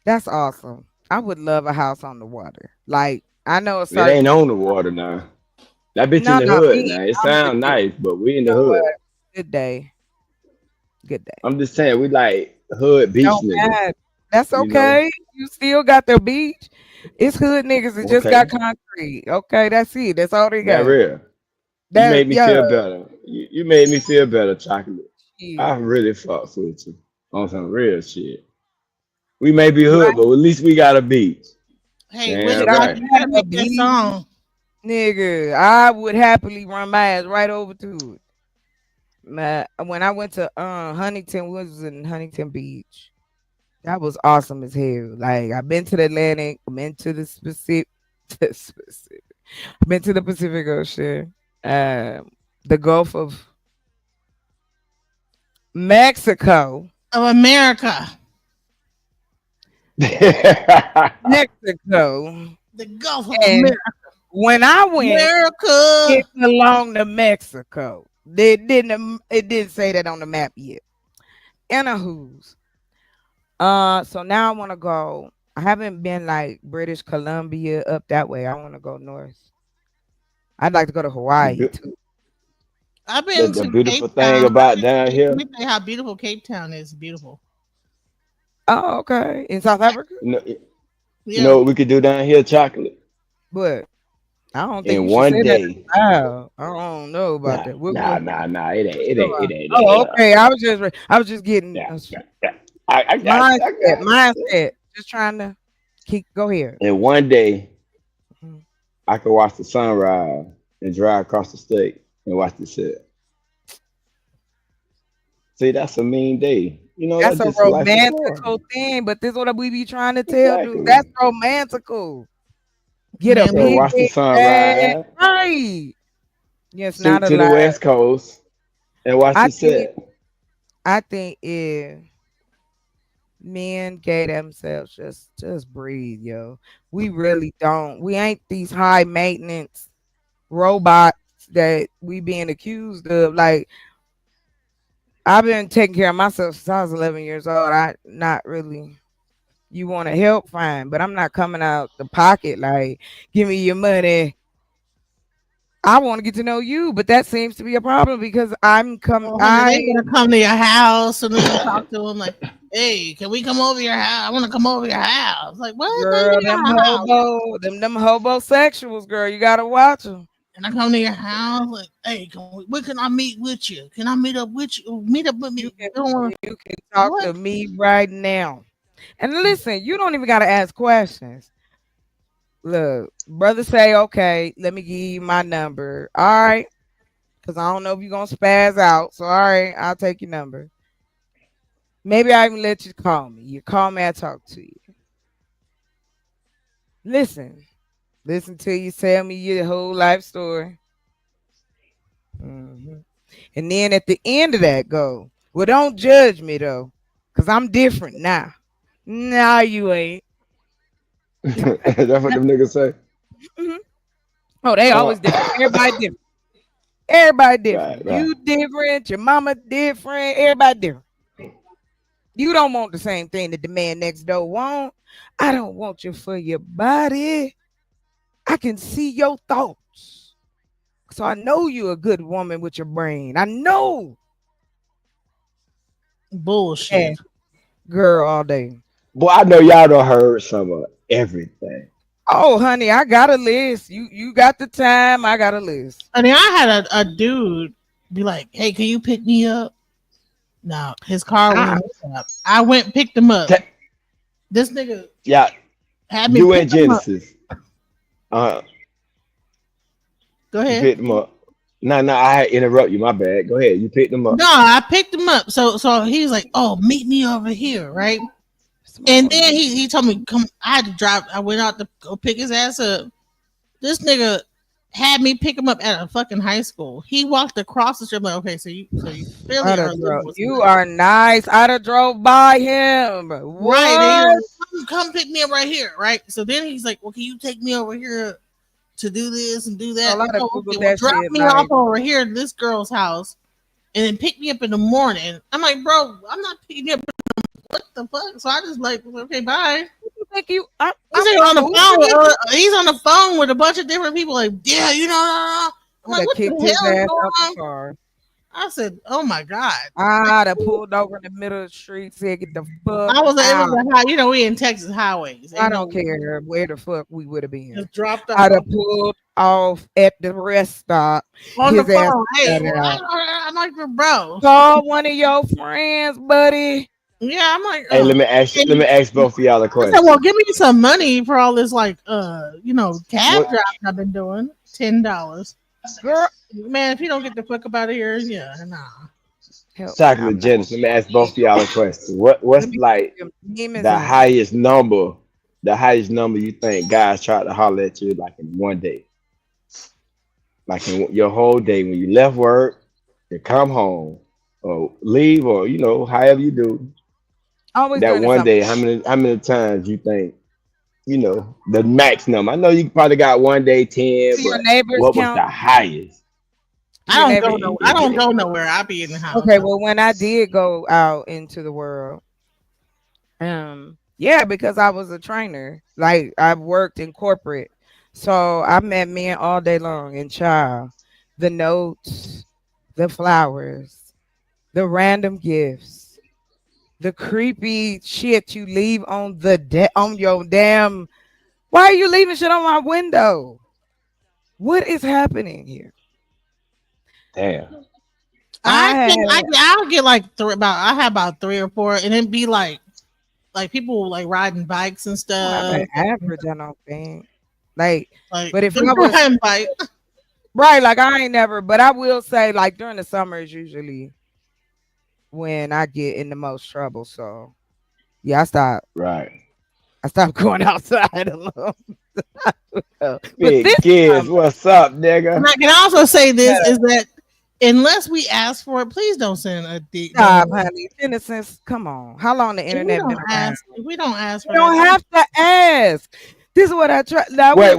that's awesome. I would love a house on the water. Like I know a It certain ain't on people. the water now. That bitch in No, the no, hood me. now. It I'm just sound kidding. nice, but we in You the know hood. what? Good day. Good day. I'm just saying we like hood beach Don't niggas. matter. That's You know? okay. You still got the beach. It's hood niggas that just got Okay. concrete. Okay, that's it. That's all they That got. real. You That made me yeah. feel better. You made me feel better, chocolate. I Shit. really fucks with you on some real shit. We may be hood, Right. but at least we got a beach. Hey, Damn Willie Shit, I Boy, right. you got gotta a make that beach. song. Nigga, I would happily run my ass right over to it. When I went to Huntington, we was in Huntington Beach. That was awesome as hell. Like I've been to the Atlantic, I've been to the specific, I've been to the Pacific Ocean, the Gulf of Mexico, Of America. Mexico, The Gulf of and America. when I went, America. it belonged to Mexico. It didn't say that on the map yet. Anywho's, so now I want to go. I haven't been like British Columbia up that way. I want to go north. I'd like to go to the, Hawaii beau- too. I've the been the to beautiful Cape thing Town. about down Let here, me tell you how beautiful Cape Town is. Beautiful. Oh, okay. In South Africa? you Yeah. know what we could do down here, chocolate? But I don't think In you should one say that day. out loud. I don't know about Nah, that. nah, nah, nah. It ain't. Oh, okay. I was just getting Yeah, a yeah, yeah. I got you. I mindset. got you. Mindset. Just trying to keep go here. In one day, Mhm. I could watch the sunrise and drive across the state and watch the set. See, that's a mean day. You know, That's that's a just life of Florida. romantical thing, but this is what we be trying to tell dudes. That's Exactly. romantical. Get a Man, So watch the picnic bag. sunrise, Right. Yes, not shoot a to the lie. west coast, and watch I the think set. I think if men gave themselves just breathe, yo. We really don't. We ain't these high maintenance robots that we being accused of. Like I've been taking care of myself since I was 11 years old. I not really. You want to help, fine, but I'm not coming out the pocket like, give me your money. I want to get to know you, but that seems to be a problem because I'm come. well, honey, they I gonna come to your house soon as you talk to them. Like, hey, can we come over your house? I want to come over your house. Like, what? Come girl, to your house. them homosexuals, girl. You gotta watch them. And I come to your house. Like, hey, where can I meet with you? Can I meet up with you? Meet up with You me. can Doing you can talk what? to me right now. And listen, you don't even gotta ask questions. Look, brother say, okay, let me give you my number. All right. Cause I don't know if you're gonna spaz out. So all right, I'll take your number. Maybe I even let you call me. You call me, I talk to you. Listen. Listen till you tell me your whole life story. Mhm. And then at the end of that, go, well, don't judge me though. Cause I'm different now. Nah, you ain't. That's what them niggas say. Mhm. Oh, they Uh, always different. Everybody different. Everybody different. right, right. You different. Your mama different. Everybody different. You don't want the same thing that the man next door want. I don't want you for your body. I can see your thoughts. So I know you're a good woman with your brain. I know. Bullshit. Yeah, girl all day. Boy, I know y'all done heard some of everything. Oh, honey, I got a list. You got the time. I got a list. I mean, I had a dude be like, hey, can you pick me up? No, his car I, wasn't hooked up. I went and picked him up. Ta- This nigga yeah, had me you pick and uh, him up. Genesis. Uh, Go you ahead. picked them up. No, I interrupt you. My bad. Go ahead. You picked them up. No, I picked him up. So he's like, oh, meet me over here, right? And then he told me, come, I had to drive. I went out to go pick his ass up. This nigga had me pick him up at a fucking high school. He walked across the street. I'm like, okay, so you really I'd are have living drove. with You somebody. are nice. I'd have drove by him. Right. They What? come pick me up right here, right? So then he's like, well, can you take me over here to do this and do that? Oh, I'd have Oh, Googled okay, well, that drop shit. me Like, off over here at this girl's house and then pick me up in the morning. I'm like, bro, I'm not picking you up. What the fuck? So I just like, okay, bye. you think you? I'm He's on the phone. He's on the phone with a bunch of different people. Like, yeah, you know. I'm I'd like, have what the kicked his hell is ass going out the on? car. I said, oh my god. I'd have pulled over in the middle of the street, said, "Get the fuck I was like, it out." was a high, you know, we in Texas highways. I Ain't don't no care where the fuck we would have been. just dropped I'd off have pulled off at the rest stop. on the His ass phone. Hey, got out. I'm like, bro. Call one of your friends, buddy. Yeah, I'm like, Hey, let me ask both of y'all a I said, question. well, give me some money for all this, like, you know, cab What drives I've been doing. $10. Girl, man, if you don't get the fuck up out of here, yeah, nah. chocolate Genesis? Let me ask both of y'all a question. What's like the highest number you think guys try to holler at you like in one day? Like in your whole day when you left work, you come home or leave or you know, however you do. Always That during the one summer. day, how many times you think, you know, the max number? I know you probably got one day 10, Do your but neighbors what was count? the highest? I don't go no. I don't go nowhere. I be in the house. Okay, well, when I did go out into the world, yeah, because I was a trainer. Like I've worked in corporate, so I met men all day long. And child, the notes, the flowers, the random gifts, the creepy shit you leave on on your damn. Why are you leaving shit on my window? What is happening here? Damn. I'll get like I have about 3 or 4, and then be like people like riding bikes and stuff. I'm average, I don't think. Like but if them I was riding bike. right, like I ain't never, but I will say like during the summer is usually when I get in the most trouble. So yeah, I stopped going outside alone. Big kids, what's up, nigga? And I can also say this is that unless we ask for it, please don't send a deep. Stop, honey. Innocence, come on. How long the internet been around? We don't ask for You don't that. have to ask. This is what I try. Wait.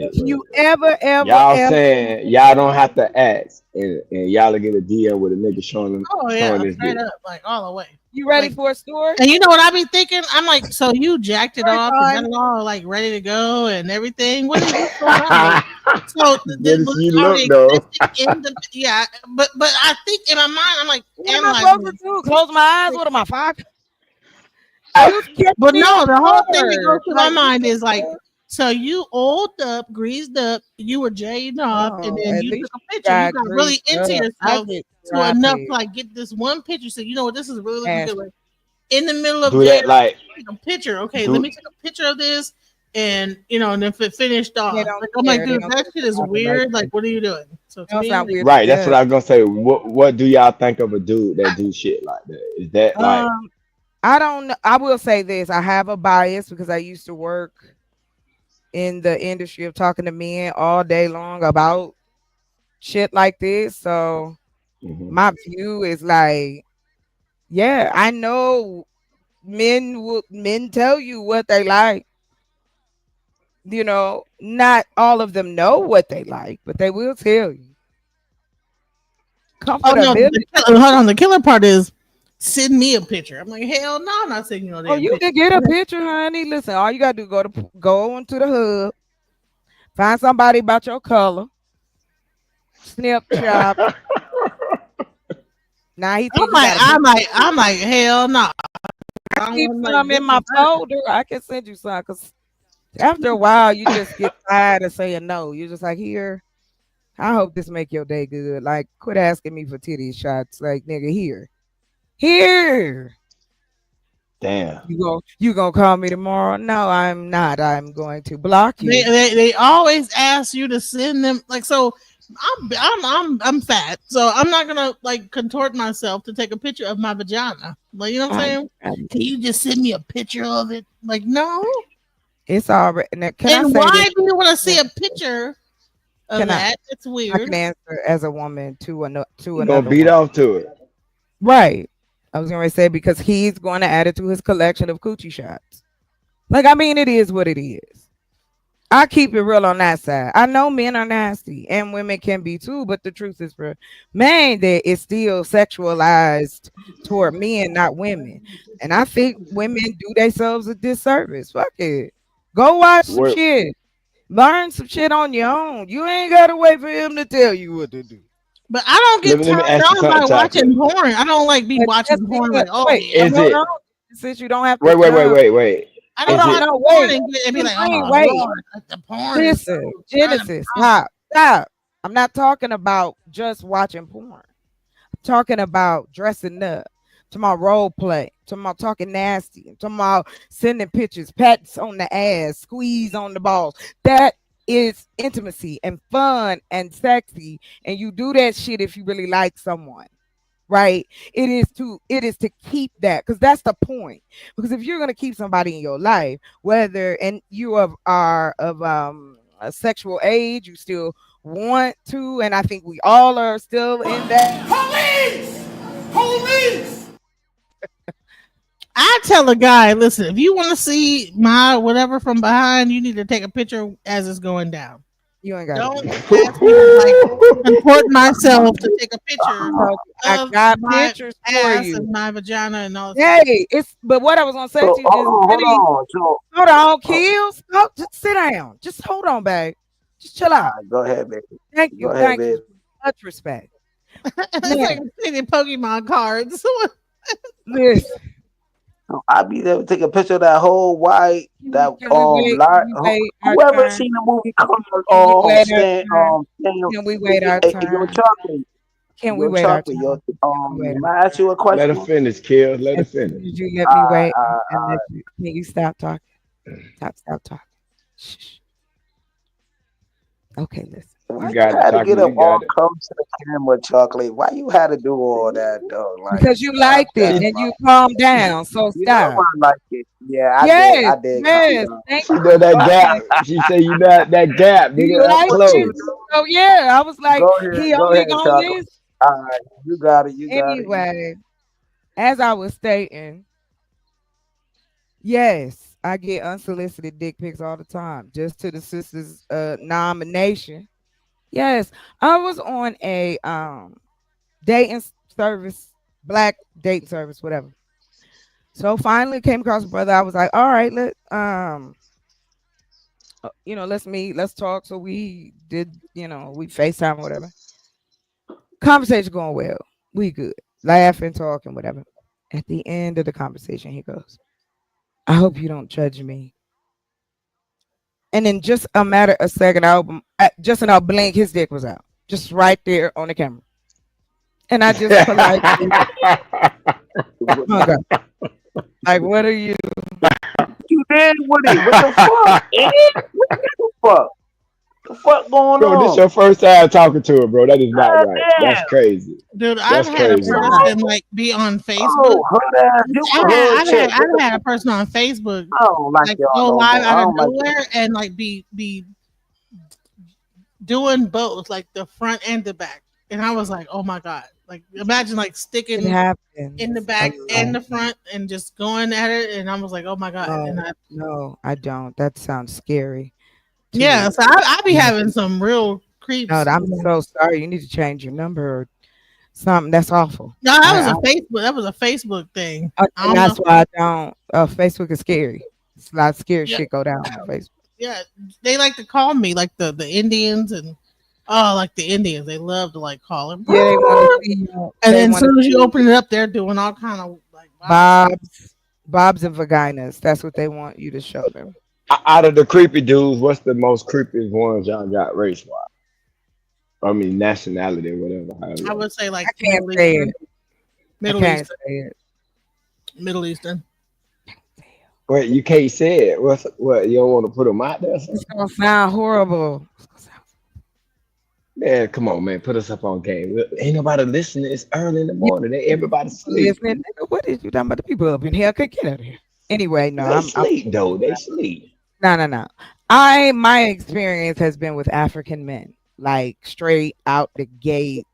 If you ever Y'all saying y'all don't have to ask, and y'all will get a DM with a nigga showing them. Oh yeah, showing this straight dick. up, like all the way. You ready for a story? And you know what I be thinking? I'm like, so you jacked it off and got it all like ready to go and everything. What is this going on? So Good as you look, though. yeah, but I think in my mind, I'm like, what am I supposed to do? Close my eyes? What am I, fuck? But no, the whole thing that goes through my mind is like, so you oiled up, greased up, you were jaded off, and then at you least took a picture. You got really greased into up. I yourself get to enough sloppy. to like get this one picture. So you know what, this is really looking Ass. good. Like, in the middle of Do that, like, take a picture. Okay, do- let me take a picture of this, and you know, and if it finished off, They don't like, I'm like, care. They dude, don't that care shit is about it like weird. Like, that. what are you doing? So to Don't me, sound weird. Right, that's what I was gonna say. What do y'all think of a dude that do shit like that? Is that like I don't know. I will say this. I have a bias because I used to work in the industry of talking to men all day long about shit like this. So my view is like, yeah, I know men tell you what they like. You know, not all of them know what they like, but they will tell you. oh no, Comfortability. hold on. The killer part is send me a picture. I'm like, hell no, I'm not sending you no damn Oh, you picture. can get a picture, honey. Listen, all you gotta do go onto the hub, find somebody about your color, snip chop. Now he thinks I'm like, hell no. I keep some in my folder. I can send you some because after a while you just get tired of saying no. You're just like, here, I hope this make your day good. Like, quit asking me for titty shots. Like, nigga, here. damn? You gonna call me tomorrow? No, I'm not. I'm going to block you. They always ask you to send them like so. I'm fat, so I'm not gonna like contort myself to take a picture of my vagina. Like, you know what I'm saying? Can you just send me a picture of it? Like, no. It's already. Now, can I And say why this? do you want to see a picture of Can I? that? It's I weird. can answer as a woman to You gonna another beat woman. off to it. Right. I was gonna say because he's going to add it to his collection of coochie shots. Like, I mean, it is what it is. I keep it real on that side. I know men are nasty and women can be too, but the truth is, for man, that it's still sexualized toward men, not women. And I think women do themselves a disservice. Fuck it. Go watch some Wait, shit. Learn some shit on your own. You ain't gotta wait for him to tell you what to do. But I don't get let me turned ask you on by something, watching chocolate. porn. I don't like be But watching porn like, oh wait, yeah. Is hold it? on. Since you don't have to Wait, wait, wait, jump. wait, wait. I Hold don't Is on, watch it? no, porn wait. and be like, Green, oh wait. Lord, like the porn is so Listen, turning me Genesis, on. stop. I'm not talking about just watching porn. I'm talking about dressing up, to my role play, to my talking nasty, to my sending pictures, pats on the ass, squeeze on the balls. That is intimacy and fun and sexy. And you do that shit if you really like someone. Right, it is to keep that, because that's the point. Because if you're going to keep somebody in your life, whether and you are of a sexual age, you still want to, and I think we all are still in that. Police! Police! I tell a guy, listen, if you want to see my whatever from behind, you need to take a picture as it's going down. You ain't got Don't to. ask me to like comport myself to take a picture I of got my pictures for ass you. and my vagina and all. Hey, but what I was gonna say So to you is hold really, on. So hold on, kills. Oh, just sit down. Just hold on, babe. Just chill out. go ahead, baby. Thank Go you. ahead, Thank baby. you. Much respect. It's Now, like taking Pokemon cards. listen. I be there to take a picture of that whole white that Can we wait? Can we wait our whoever turn? seen the movie called Can we wait our Stand turn? Stand Can we wait our Yo turn? Chocolate Can we Yo wait our Chocolate turn? Yo Can we wait may our I ask you a Let her question? finish, kill. Let her As finish. soon as you let me wait, Uh, and let you, can you stop talking? Stop talking. Shh. Okay, listen. why You you got it, had to get chocolate. up You all got it. close to the camera, Chocolate? Why you had to do all that though? Like Because you stop liked it that, and bro. you calmed down. So You know stop. I like it. Yeah, I did. Yes, I did calm yes. down. Thank She you. know that gap. Okay. She say you know that gap, You nigga, up liked What it. you close. do? So yeah, I was like, he Go only ahead, gonna Chocolate. listen. All right, you got it. You got it. Anyway, as I was stating, yes, I get unsolicited dick pics all the time, just to the sisters' nomination. Yes, I was on a dating service, black dating service, whatever. So finally came across a brother. I was like, all right, let's meet, let's talk. So we did, we FaceTime or whatever. Conversation going well. We good. Laughing, talking, whatever. At the end of the conversation, he goes, I hope you don't judge me. And in just a matter of second, just in a blink, his dick was out. Just right there on the camera. And I just politely hung up. Like, what are you? You did with it? What the fuck? Idiot? What the fuck? The fuck going Bro, this on? your first time talking to her, bro. That is not God right. That's damn. crazy. Dude, I've That's had a crazy, bro. person like be on Facebook. Oh, hood ass. You a hood chick. I've had a person on Facebook I don't like like y'all go no live more. I out of don't like nowhere and like be doing both, like the front and the back. And I was like, oh my God. Like imagine like It sticking happens. in the back and the front and just going at it. And I was like, oh my God. And No, I don't. That sounds scary. yeah, so I be having some real creeps. No, I'm so sorry. You need to change your number or something. That's awful. No, that was a Facebook. That was a Facebook thing. I And don't that's know. why I don't. Facebook is scary. It's a lot of scary Yeah. shit go down on Facebook. Yeah, they like to call me like the Indians and like the Indians. They love to like call them. Yeah, they want to see you. And They then as wanna soon as you see open it up, they're doing all kind of like Bobs and vaginas. That's what they want you to show them. Out of the creepy dudes, what's the most creepy ones y'all got race wise? I mean, nationality or whatever. I However. would say like I can't Middle say Eastern. it. Middle I can't Eastern. say it. Middle Eastern. Wait, you can't say it. What? You don't want to put them out there? or something? It's gonna sound horrible. Man, come on, man. Put us up on game. Ain't nobody listening. It's early in the morning. Everybody sleep. Listening, nigga, what is you talking about? The people up in here? Get out of here. Anyway, no, They sleep though. They sleep. No. My experience has been with African men, like straight out the gate.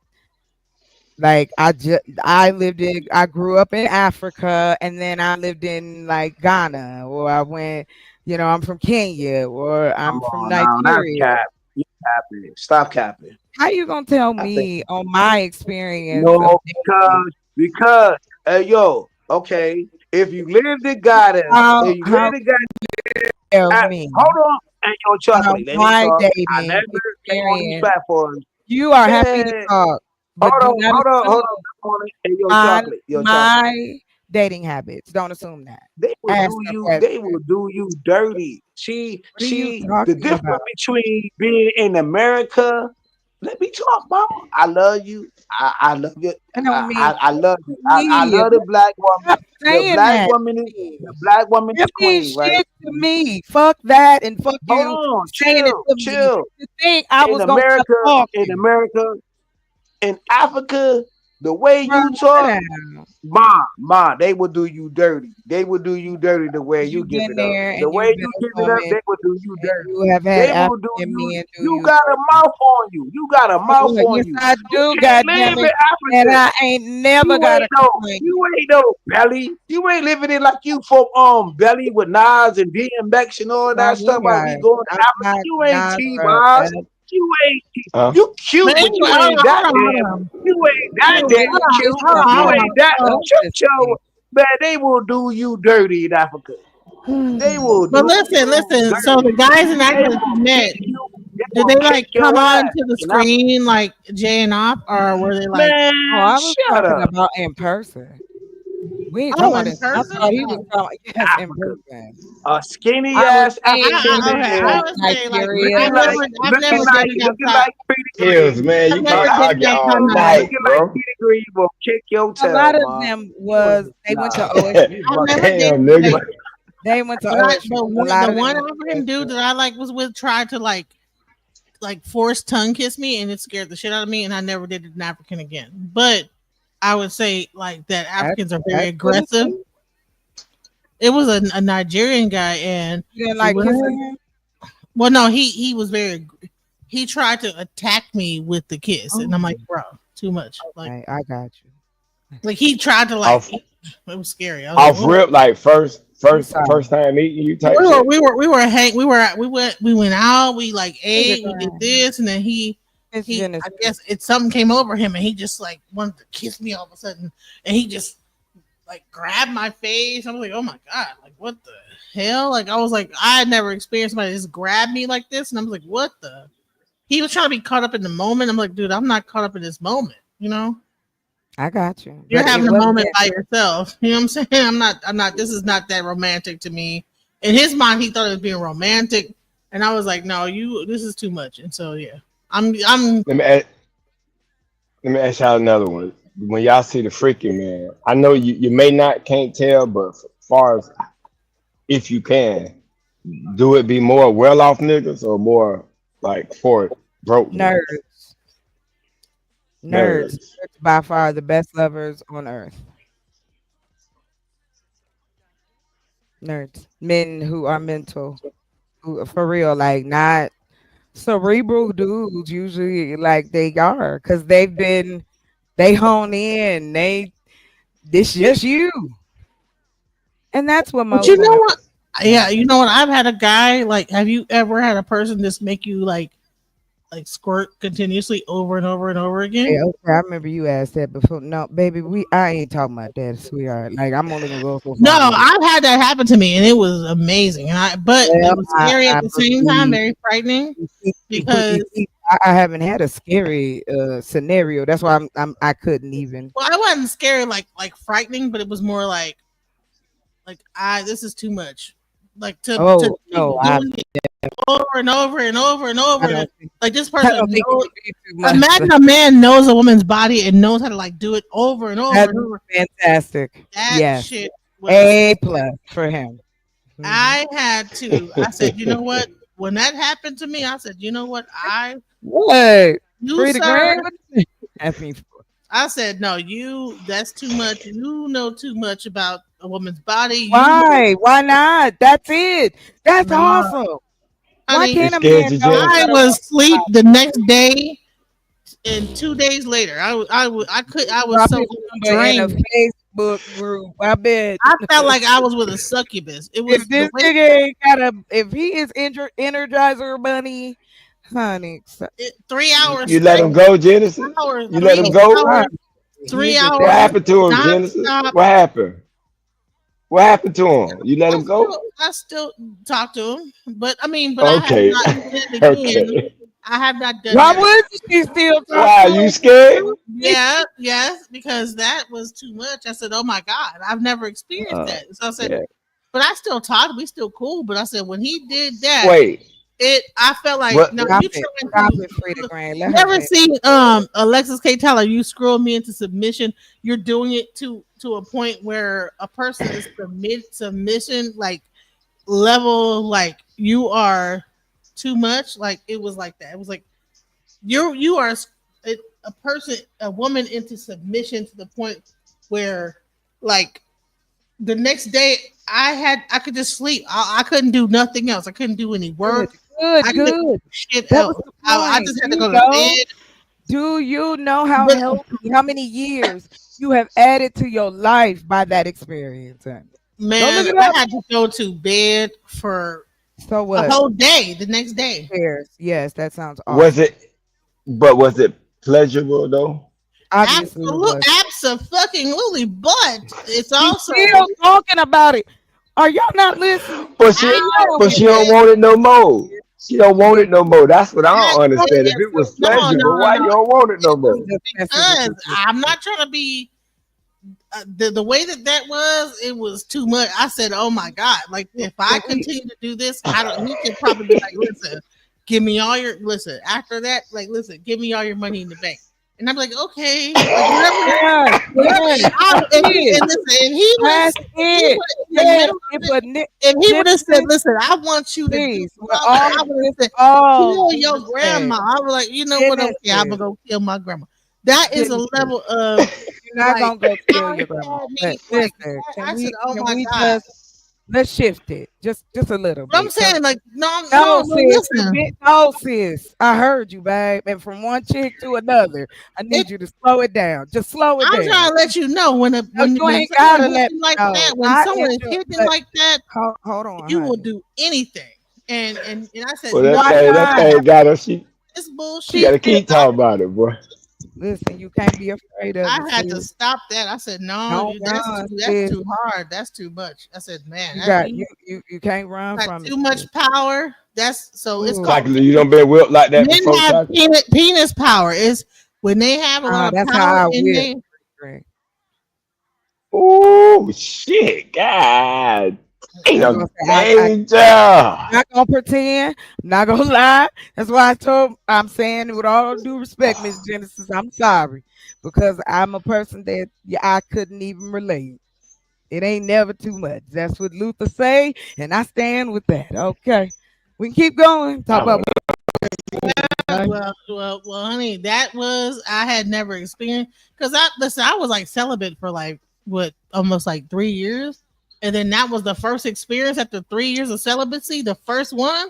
Like I grew up in Africa, and then I lived in like Ghana, or I went, I'm from Kenya, or Come I'm from on now, that's Nigeria. cap. You capping. Stop capping. How you gonna tell I think me on my experience of no, dating? because hey yo, okay. If you live the goddess, if you live How the goddess, tell me hold on, and yo, how chocolate. Let me my talk. I never dating came on these experience? platforms. You are happy to Man, talk, but hold do on, not hold assume on. Hey yo, on chocolate, yo, chocolate. my dating habits. Don't assume that. They will Ask do the you. question. They will do you dirty. See, What are you the talking about? difference between being in America. Let me talk, mama. I love you. I love you. I don't mean I love you. shit to I me. love the black woman. Stop saying that to The me. black woman is It means queen, right? shit to me. Fuck that and fuck Hold you on, saying it chill, to me. chill. You think I In was gonna stop America, in talking? America, in Africa, the way Bro, you sit talk. down. They will do you dirty. They will do you dirty the way Because you you've give been it up. there The and way you've been you a give it up, woman they will do you and dirty. you have had They will do African you. men do You you got a dirty. mouth on you. You got a So mouth what? on Yes, you. I You do, can't live in goddammit. And Africa. I ain't never You got a ain't no, complaint. you ain't no belly. You ain't living it like you from belly with Nas and DMX and all My that stuff. While we God, going to I'm Africa, not you ain't not T bro. Boz. You ain't. Huh? You cute, But but anyway, you ain't hold that on, hold damn. on. You ain't that Anyway, damn it's cute. your You mouth. ain't that Don't show. Man, they will do you dirty in Africa. They will But do you listen. So the dirty. guys in They Africa that will you kick met, you. They did will they kick like come your on ass to the in Africa. screen like Jay and Op, or were they like, Man, Oh, I was shut talking up. about in person. We ain't talking oh, about in this. I person? thought he was Oh. talking yes in Africa. person. A skinny I was ass saying African he was Okay, from I man would say like Nigeria. I've never dated looking outside. like Pretty Hills, Green. man, I've you never can't dated argue outside all my night, Looking like bro. Pretty Green will kick your A tail, lot of ma. them was they went to Nah, OSU. you I've bugging. never dated Damn, like, nigga. They went to but OSU. A the lot of them one went to African dude OSU. that I like was with tried to like force tongue kiss me, and it scared the shit out of me, and I never dated an African again. But I would say like that Africans are very That's what it aggressive. said. It was a Nigerian guy, and You didn't we like went kissing on. him? Well, no, he was very. He tried to attack me with the kiss, and I'm Oh, like, bro, too much. okay, I got you. Like he tried to Off it was scary. I was like, off oh. rip, like I'm sorry. first time meeting you We type were shit. we were we were hang we went out. We like Where's your ate. We did grand? this, and then It's he Genesis. I guess something came over him, and he just like wanted to kiss me all of a sudden, and he just like grabbed my face. I was like, oh my god, like what the hell? Like I was like, I had never experienced somebody just grab me like this, and I was like, what the? He was trying to be caught up in the moment. I'm like, dude, I'm not caught up in this moment. You know, I got you. you're But it having a wasn't moment by yourself. You know what I'm saying? I'm not. This is not that romantic to me. In his mind, he thought it was being romantic, and I was like, no, this is too much. And so yeah, I'm. Let me ask, let me ask y'all another one. When y'all see the freaking man, I know you may not can't tell, but as far as if you can, do it be more well off niggas or more like for broke niggas? nerds. Nerds. Nerds. Nerds by far the best lovers on earth. Nerds. Men who are mental. Who for real, like not cerebral dudes usually like they are because they hone in. This just you. And that's what But most you know women what? want. Yeah, you know what? I've had a guy like. Have you ever had a person just make you like squirt continuously over and over and over again? Yeah, okay, I remember you asked that before. No, baby, I ain't talking about that, sweetheart. Like I'm only gonna go so No, far with it. I've had that happen to me, and it was amazing. But it Well, was scary at I the same time, believe very frightening you because see, I haven't had a scary scenario. That's why I couldn't even. well, I wasn't scary like frightening, but it was more like I this is too much. Like to Oh keep no, doing it over and over and over and over. I And don't think like this I person don't think it knows. could be too much, Imagine but a man knows a woman's body and knows how to like do it over and over that's and over. fantastic. That Yes, shit was. A plus for him. Hmm. I had to. I said, you know what? When that happened to me, I said, you know what? What? You Free the grand? sir. What you happy for? I said, no, you. That's too much. You know too much about a woman's body. Why? Why not? That's it. That's awesome. Why Honey, You can't a scared man you, know Genesis? I what a was woman's asleep body the next day, and 2 days later, I was drop so his number in a drained. Facebook group? I bet. I felt like I was with a succubus. It If was the this way nigga ain't got a, if he is Energizer Bunny, honey, 3 hours You let straight, him go, Genesis? hours, You let him three go? right. hours, He in 3 the What hours happened to him, Genesis? nonstop. What happened? What happened to him? You let him go? I still talk to him, but I mean, but I have Okay. not done it again. Okay. I have not done Why that. would she still talk Why? to You him? scared? Yeah, yes, because that was too much. I said, "Oh my God, I've never experienced that." So I said, Yeah. "But I still talk. We still cool." But I said, when he did that, Wait. I felt like, What? no, Stop you it. trying Stop to. it, Frida Grant. Let You her ever vent. seen Alexis K. Tyler? You scroll me into submission. You're doing it to a point where a person is submission like level, like you are too much. Like it was like that. It was like you are a person, a woman into submission to the point where like the next day I could just sleep. I couldn't do nothing else. I couldn't do any work. I couldn't do Good. shit That was else. the I point. just had to You go to know, bed. do you know how But healthy, how many years you have added to your life by that experience? Honey? Go look man, it I up. had to go to bed for So a what? whole day. The next day, Yes, that sounds Was awesome. it? But was it pleasurable though? Obviously, it absolute, was. absolutely. But it's She's also still talking about it. Are y'all not listening? But And she, you know but we she it, don't listen. want it no more. She don't want Listen, it no more. That's what I don't understand. If it's it was no, no, pleasurable, no, why no. you don't want it no I'm more? just messing with Because you. I'm not trying to be the way that was. It was too much. I said, "Oh my God!" Like if I Can we? continue to do this, I don't. He could probably be like, "Listen, give me all your listen." After that, like, listen, give me all your money in the bank. And I'm like, okay, like Yes, whatever. yes. That's If he, it. and listen, if he was, That's it. in the Yes. middle If of it, a if he would have said, Genesis, "Listen, I want you to do," please, with blah, blah, all I would have said, all "Kill due your grandma." respect, I was like, you know what? Okay, I'm gonna Genesis, go kill my grandma. That is a Genesis. level of You're not like gonna go kill how your he grandma. had But me. Like listen, I said, "Oh can my we God." let's shift it just a little But I'm bit. Cause saying, like, no, no, no, no. sis, Listen, no, sis. I heard you, babe. And from one chick to another, I it. need you to slow it down. Just slow it I'm trying down. to let you know No, you when ain't someone gotta hits let you me like know. that, when I someone is enjoy, hitting but like that, hold on, you will honey. do anything. And I said, Well, no, Why that not? thing got her. it's She She got bullshit. to still keep talking about it, boy. listen. You can't be afraid of I it, had to sis. stop that. I said, no, Don't run, that's sis. too hard. That's too much. I said, man, You that got you you can't run got from it, too much sis. power. That's so it's Ooh. called Chocolate, you don't been whipped like that men before, have chocolate? penis power. Is when they have a lot of That's power how I in whip. there. Oh shit, God, ain't I'm no gonna say danger. I'm not gonna pretend. I'm not gonna lie. That's why I'm saying it with all due respect, Miss Genesis. I'm sorry because I'm a person that I couldn't even relate. It ain't never too much. That's what Luther say, and I stand with that. Okay, we can keep going. Talk about Honey, that was I had never experienced because I was like celibate for like what almost like 3 years, and then that was the first experience after 3 years of celibacy, the first one,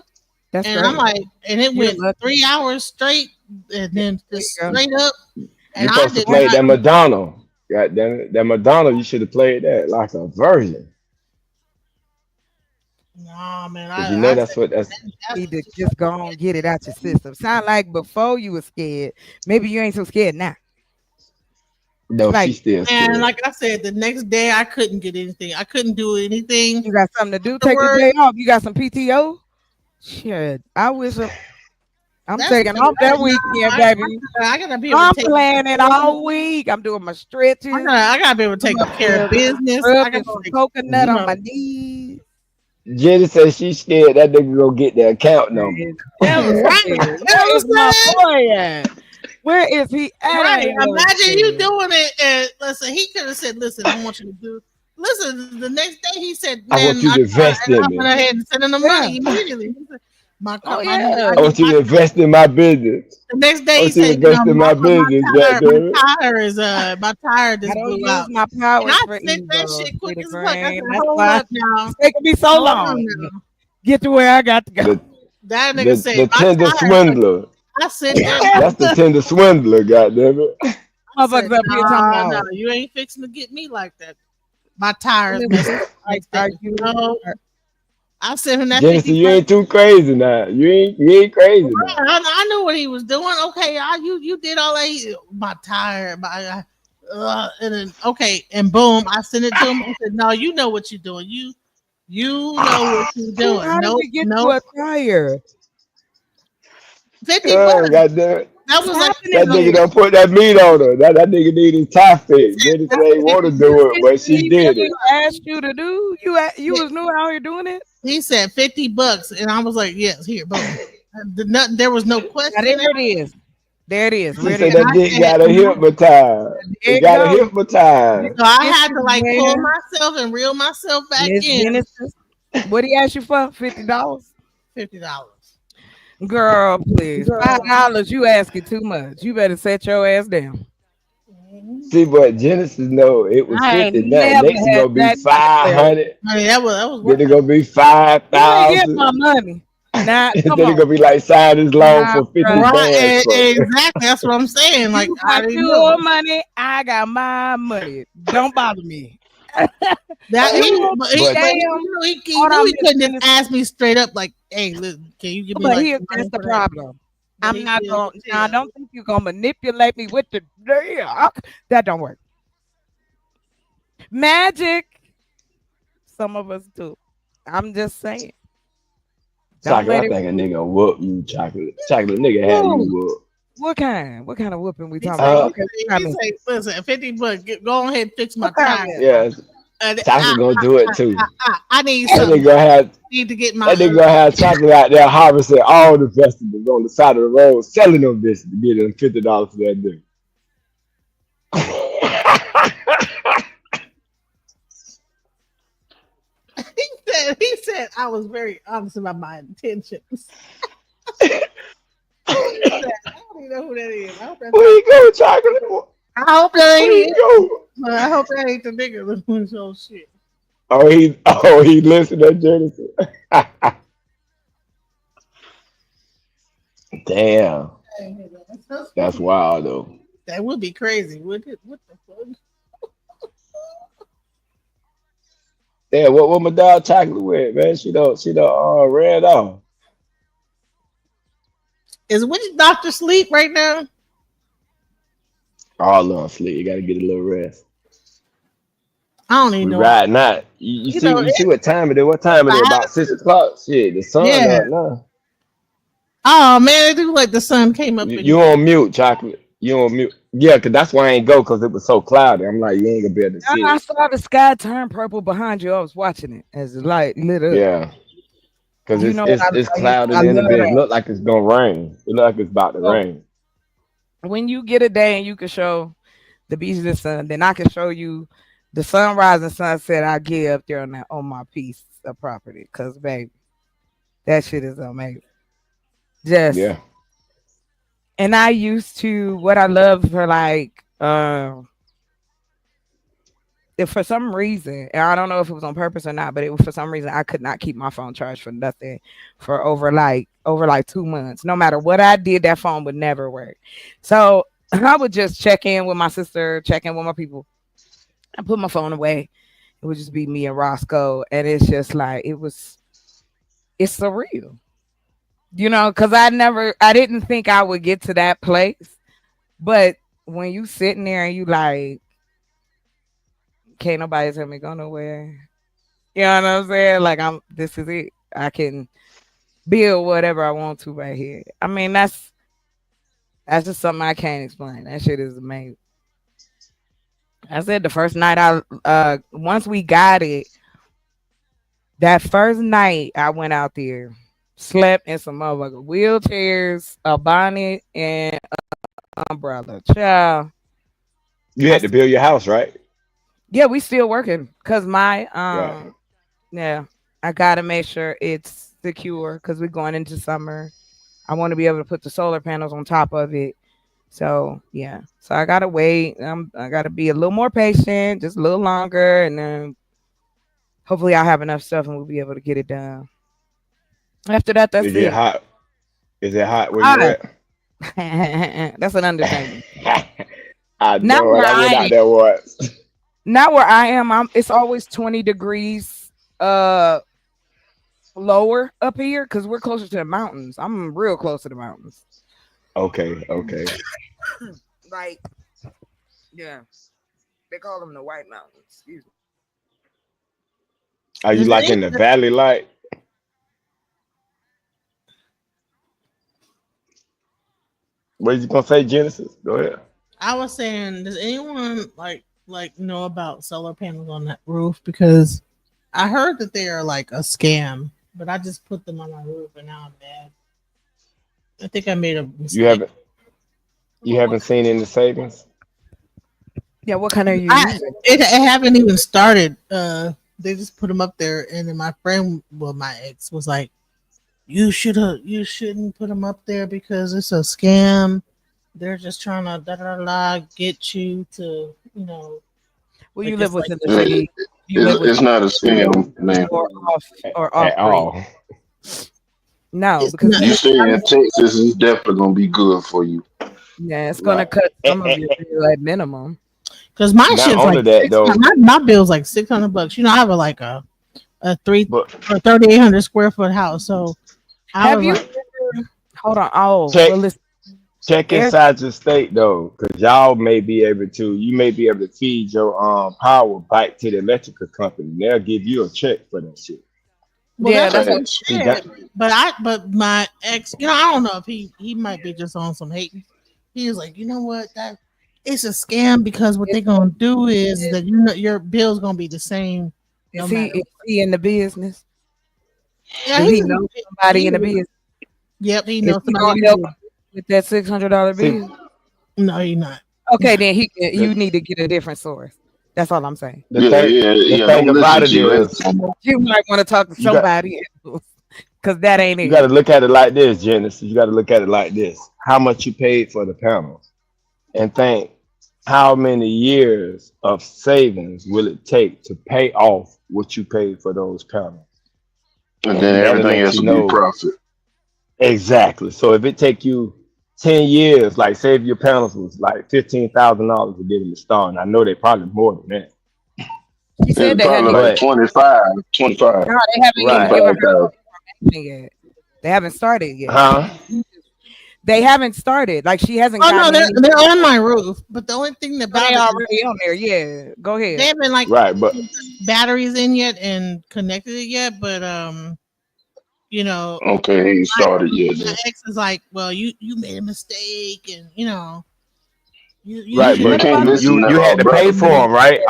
that's and I'm great. like, and it You're went lucky. 3 hours straight, and then There just you go. straight up, You and I supposed to did play not. that Madonna. God damn it, that Madonna. You should have played that like a version, Nah, man, cause you know I that's said what that's. that Need was to too just go on and get it out your system. Sound like before you were scared. Maybe you ain't so scared now. No, Like she's still And scared. like I said, the next day I couldn't get anything. I couldn't do anything you got something to do. Take the afterward. day off. You got some PTO. Shit, I wish I'm That's taking off that weekend, baby. I gotta be able to I'm take. planning all week. I'm doing my stretches. I gotta be able to I'm take up care there of business. I rubbing gotta some like, coconut you on know. my knees. Jenny says she's scared that nigga go get the account number. Man, never Right. scared. You know Where what is I'm my saying? boy at? Where is he at? I Right. ain't never Imagine you scared. doing it and listen, he could have said, listen, I want you to do listen, the next day he said, I man, want you to invest and I in went me. ahead and sent him the Yeah. money immediately. He said, My Oh car, my nigga, yeah. I I need want you my to invest in my business. the next I day he want you to said, invest in my business, goddammit. my tire is my tire I just don't blew use out. my And I powers for sent that evil, shit quick City as fuck. I said, Green. That's hold why up now. it's taking me so Hold on long to now. get to where I got to go. The That nigga the said the my tender tire. swindler. I sent that That's the tender swindler, goddammit. I said, Motherfuckers up here talking no, about. you ain't fixing to get me like that. My tires messed Listen, up the next day. are you? No, I sent him that Genesis, 50 you bucks. ain't too crazy now. You ain't crazy now. I knew what he was doing. Okay, you did all that. My tire, and then okay, and boom, I sent it to him. I said, no, you know what you're doing. You know what you're doing. How did Nope, we get to nope. a tire? 50 Oh, bucks. goddamn. That What's was like That happening nigga here? don't put that meat on her. That nigga need his tie fit. Genesis That's ain't want to do it, the but she he did it. really asked you to do. You was new out here doing it. he said 50 bucks, and I was like, yes, here, boom. There was no Now question. there it is. There it is. She Where said they And that I dick said, got her hypnotized. there It it got her goes. hypnotized. so I Get had you to like pull there, myself and reel myself back Miss in. Genesis. What he asked you for? $50. $50. Girl, please. $5. You asking too much. You better set your ass down. See, but Genesis know it was I 50 ain't now. never Next it's had gonna be that necessary. 500. I mean, that was Then worth it it. gonna be You ain't get 5,000. my money. Now, And come then it on. gonna be like sign this loan Nah, for 50 bruh. Right, bands from her. exactly. That's what I'm saying. Like, You I got didn't your know money. I got my money. Don't bother me. that. You want But But damn. he Hold knew on, he Miss couldn't just Genesis. ask me straight up, like, "Hey, look, can you give me But like here, the money that's for the that?" problem. But I'm he not still going. could Now, I tell. don't think you're gonna manipulate me with the. Yeah, that don't work. Magic. Some of us do. I'm just saying. Don't Chocolate, let I it. think a nigga whoop you, chocolate. Chocolate nigga had you Woo. whoop. What kind? What kind of whooping we He talking said, about? Uh Okay, he comment. said, listen, 50 bucks, go ahead and fix my What kind tire. yeah, And chocolate gonna do it too. I need That something. nigga gonna have Need to get my that nigga gonna have chocolate out there harvesting all the vegetables on the side of the road, selling them bitches to get him $50 for that day. he said I was very honest about my intentions. He said, I don't even know who that is. Where you go, chocolate? I hope that Where ain't you it. go? But I hope that ain't the nigga who's so shit. He listened to Genesis. Damn, that's wild though. That would be crazy, wouldn't it? What the fuck? Damn, what my dog chocolate with, man? She don't ran off. Is which doctor sleep right now? All on sleep. You gotta get a little rest. I don't even We know. riding out. You You see know, you see what time it is? What time it is? About 6 o'clock. Shit, the sun yeah. up now. Oh man, it look like the sun came up in You here. on mute, chocolate. You on mute. Yeah, cause that's why I ain't go, cause it was so cloudy. I'm like, you ain't gonna be able to see I it. saw the sky turn purple behind you. I was watching it as the light lit up. Yeah, cause You it's know what it's it's I clouded in the love bit. It that. look like it's gonna rain. It look like it's about to So rain. when you get a day and you can show the beach and the sun, then I can show you the sunrise and sunset I get up there on my piece of property. Cause baby, that shit is amazing. Just Yeah. and I used to what I love for like if for some reason, and I don't know if it was on purpose or not, but it was for some reason I could not keep my phone charged for nothing for over like 2 months. No matter what I did, that phone would never work. So I would just check in with my sister, check in with my people. I put my phone away. It would just be me and Roscoe, and it's just like it's surreal, because I didn't think I would get to that place, but when you sitting there and you like, can't nobody tell me go nowhere. You know what I'm saying? Like this is it. I can build whatever I want to right here. I mean, that's just something I can't explain. That shit is amazing. I said the first night once we got it, that first night I went out there, slept in some motherfucker wheelchairs, a bonnet, and an umbrella. Child. You had to build your house, right? Yeah, we still working because my Right. yeah, I gotta make sure it's secure because we're going into summer. I want to be able to put the solar panels on top of it. So yeah. So I gotta wait. I gotta be a little more patient, just a little longer, and then hopefully I'll have enough stuff and we'll be able to get it done. After that, that's Is it it. hot? Is it hot where you Hot. at? That's an undertaking. I Not know it. where I went I out am. there once. Not where I am. It's always 20 degrees lower up here because we're closer to the mountains. I'm real close to the mountains. Okay, okay. Like, yeah. They call them the White Mountains. Excuse me. Are you Does like any- in the valley like? What you gonna say, Genesis? Go ahead. I was saying, does anyone like know about solar panels on that roof? Because I heard that they are like a scam, but I just put them on my roof and now I'm mad. I think I made a mistake. You haven't seen any savings? Yeah, what kind are you using? It haven't even started. They just put them up there, and then my friend, well, my ex was like, you shouldn't put them up there because it's a scam. They're just trying to get you to, Well, like, you live it's like- within the city. It's not a scam, man. Or off At all. No, because You stay in Texas is definitely gonna be good for you. yeah, it's gonna Right. cut some of your bill at minimum. Because my Not shit's only like that, though. my bill's like $600. I have a 3,800 square foot house. So Have you? Hold on. Oh, Check, well, listen. check inside your state though, because y'all may be able to. You may be able to feed your power back to the electrical company. They'll give you a check for that shit. Well, Yeah, that's what See, he that- said. But my ex, I don't know if he might be just on some hate. He was like, you know what, that it's a scam because what they're gonna do is that your bill's gonna be the same. Is he in the business? Yeah, Do he he's know somebody in the business? Yep, he Is knows he somebody. gonna in the help business. with that $600 bill? No, he's not. Okay, then you need to get a different source. That's all I'm saying. The thing Don't about listen it to your is, ex no more. You might want to talk to You got- somebody else because that ain't you it. got to look at it like this, Genesis. You got to look at it like this: how much you paid for the panels, and think how many years of savings will it take to pay off what you paid for those panels. And then That'll everything let has you to be know profit. exactly. So if it take you 10 years, like say if your panels was like $15,000 to get them installed, and I know they probably more than that. She said It's they hadn't probably like even, 25. no, they haven't even given her 25,000. information yet. They haven't started yet. Huh? They haven't started. Like she hasn't Oh no, gotten any. they're on my roof. But the only thing about They it is already on there. Yeah, go ahead. they haven't like Right, but batteries in yet and connected it yet. But Okay, he ain't started yet. my Then. ex is like, well, you made a mistake, and you right, You but can't listen to you had her, to pay brother, for man. them, right?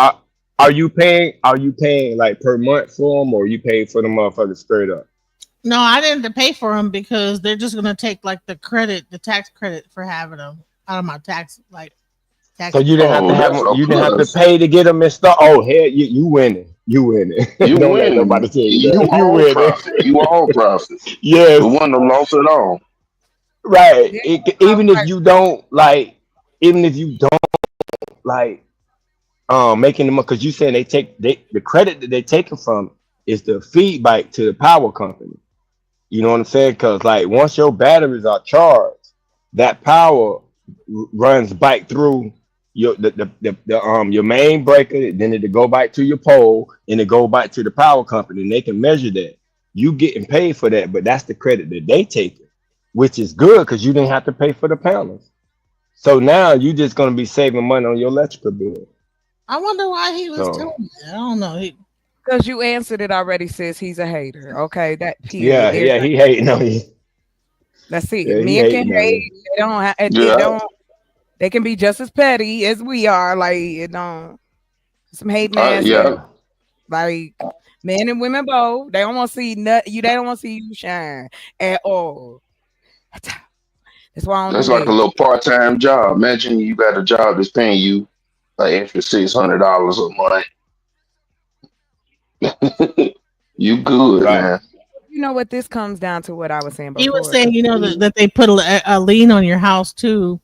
Are you paying? Are you paying like per month for them, or you paying for the motherfuckers straight up? No, I didn't have to pay for them because they're just gonna take like the tax credit for having them out of my tax. So you didn't have to have that's them. a You didn't have to plus. pay to get them installed. Oh hell, you winning. You winning. You Don't let winning. nobody tell you You that. You own winning. profit. You own profit. Yes. It wasn't a loss at all. Right. Even if you don't like making them up, because you saying the credit that they taking from is the feedback to the power company. You know what I'm saying? Because like once your batteries are charged, that power runs back through your main breaker, then it go back to your pole, and it go back to the power company, and they can measure that. You getting paid for that, but that's the credit that they take, which is good because you didn't have to pay for the panels. So now you just gonna be saving money on your electrical bill. I wonder why he was So telling me that. I don't know. Because you answered it already, sis. He's a hater. Okay, that yeah, period. yeah, he hating on you. That's it. Yeah, he Men can hating on hate. you. They don't. They Yeah. don't. They can be just as petty as we are. Like it don't. Some hating ass. Yeah. Like men and women both. They don't want to see you. They don't want to see you shine at all. That's why I don't That's do like a that. little part-time job. Imagine you got a job that's paying you like extra $600 a month. You good, Right. man. You know what? This comes down to what I was saying He was before. saying, you know, that they put a lien on your house too.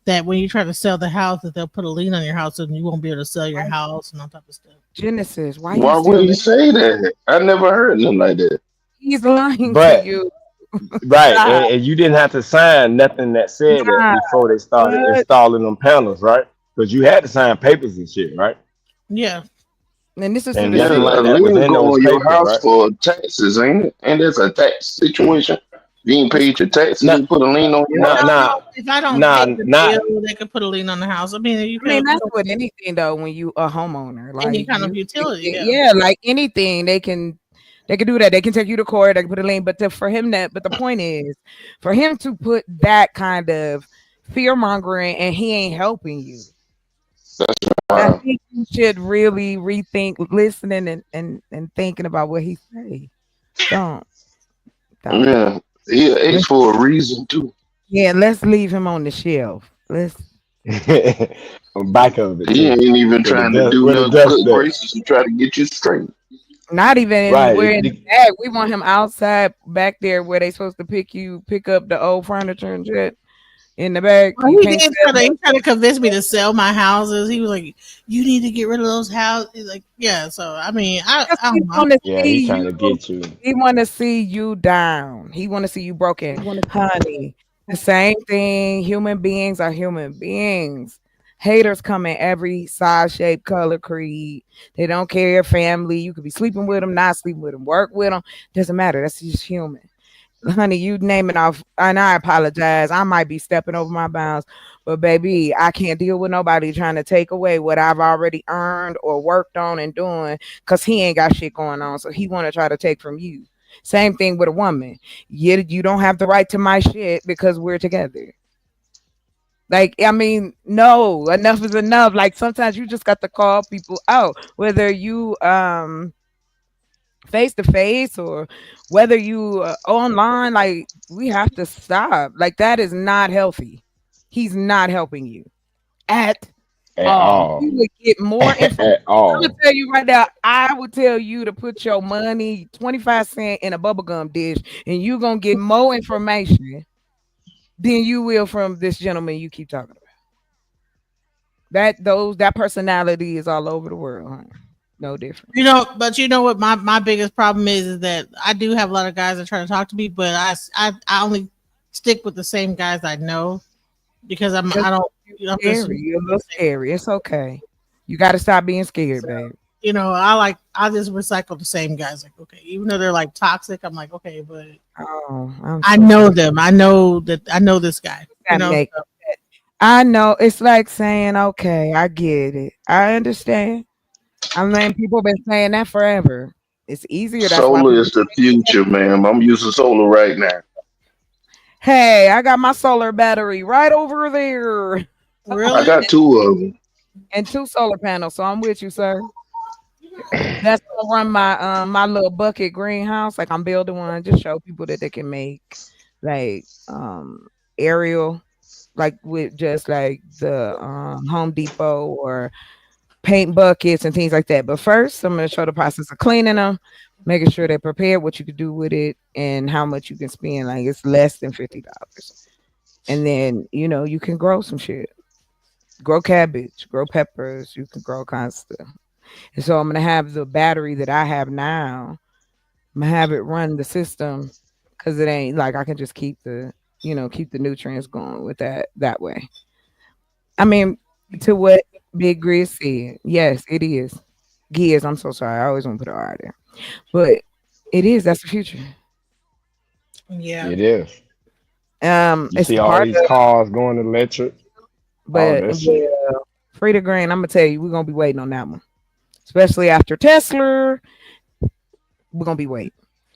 That when you try to sell the house, that they'll put a lien on your house and you won't be able to sell your house and all type of stuff. Genesis, why you Why would still he live? say that? I never heard nothing like that. He's lying to But you. right, Stop. and you didn't have to sign nothing that said that Nah, before they started what? installing them panels, right? Because you had to sign papers and shit, right? Yeah. And this is through And the Yeah, nothing city. like a that was lien in go those on your papers, house right? for taxes, ain't it? And there's a tax situation. You ain't It's, paid your taxes, Nah, they put a lien on your nah, house. nah, If I don't nah, pay the not bill, they could put a lien on the house. I mean, I mean, that's with anything though. When you a homeowner, any like kind of utility. Yeah. yeah, like anything, they can do that. They can take you to court. They can put a lien. But but the point is, for him to put that kind of fear mongering, and he ain't helping you. That's I why. think you should really rethink listening and thinking about what he say. Don't don't. Yeah, he an ace Let's, for a reason too. yeah, let's leave him on the shelf. Let's. on back of it He too, ain't even with the trying to dust, do with the no dust good there. graces to try to get you straight. Not even Right. we're in the back. We want him outside back there where they supposed to pick up the old furniture and shit in the back. Well, You he can't did sell he that. tried to convince me to sell my houses. He was like, "You need to get rid of those houses." He's like, yeah. So I mean, Because I he don't know. want to Yeah, he see trying you. to get you. He want to see you down. He want to see you broken, honey. The same thing. Human beings are human beings. Haters come in every size, shape, color, creed. They don't care your family. You could be sleeping with them, not sleeping with them, work with them. Doesn't matter. That's just human. Honey, you name it off, and I apologize. I might be stepping over my bounds, but baby, I can't deal with nobody trying to take away what I've already earned or worked on and doing, because he ain't got shit going on, so he want to try to take from you. Same thing with a woman. You don't have the right to my shit because we're together. Like, I mean, no, enough is enough. Like sometimes you just got to call people out, whether you face to face or whether you online. Like we have to stop. Like that is not healthy. He's not helping you at At all. all. You would get more information. At I'm gonna all. tell you right now, I would tell you to put your money 25 cents in a bubblegum dish and you're gonna get more information than you will from this gentleman you keep talking about. That personality is all over the world, huh? No different. You know, but you know what my biggest problem is that I do have a lot of guys that try to talk to me, but I only stick with the same guys I know because I don't I'm just Scary. You're a little scary. It's okay. You got to stop being scared, babe. you know I just recycle the same guys. Like okay, even though they're like toxic, I'm like okay, but Oh, I'm I so know sorry. them. I know that I know this guy. You That know, make so, I know it's like saying, okay, I get it. I understand. I mean, people been saying that forever. It's easier. That's why Solar people. is the future, man. I'm using solar right now. Hey, I got my solar battery right over there. I really, got two of them. And two solar panels. So I'm with you, sir. That's gonna run my little bucket greenhouse. Like I'm building one. Just show people that they can make like aerial, like with just like the Home Depot or paint buckets and things like that. But first, I'm going to show the process of cleaning them, making sure they're prepared, what you can do with it, and how much you can spend. Like it's less than $50, and then you can grow some shit. Grow cabbage, grow peppers. You can grow all kinds of stuff. And so I'm gonna have the battery that I have now. I'm gonna have it run the system because it ain't like I can just keep the nutrients going with that way. I mean, to what Big Grizz said, yes, it is. Gears, I'm so sorry. I always want to put an R there. But it is, that's the future. yeah. It is. You It's see a all part these of it, cars going electric, all but that shit. yeah, free to green, I'm gonna tell you, we're gonna be waiting on that one. Especially after Tesla, we're gonna be waiting.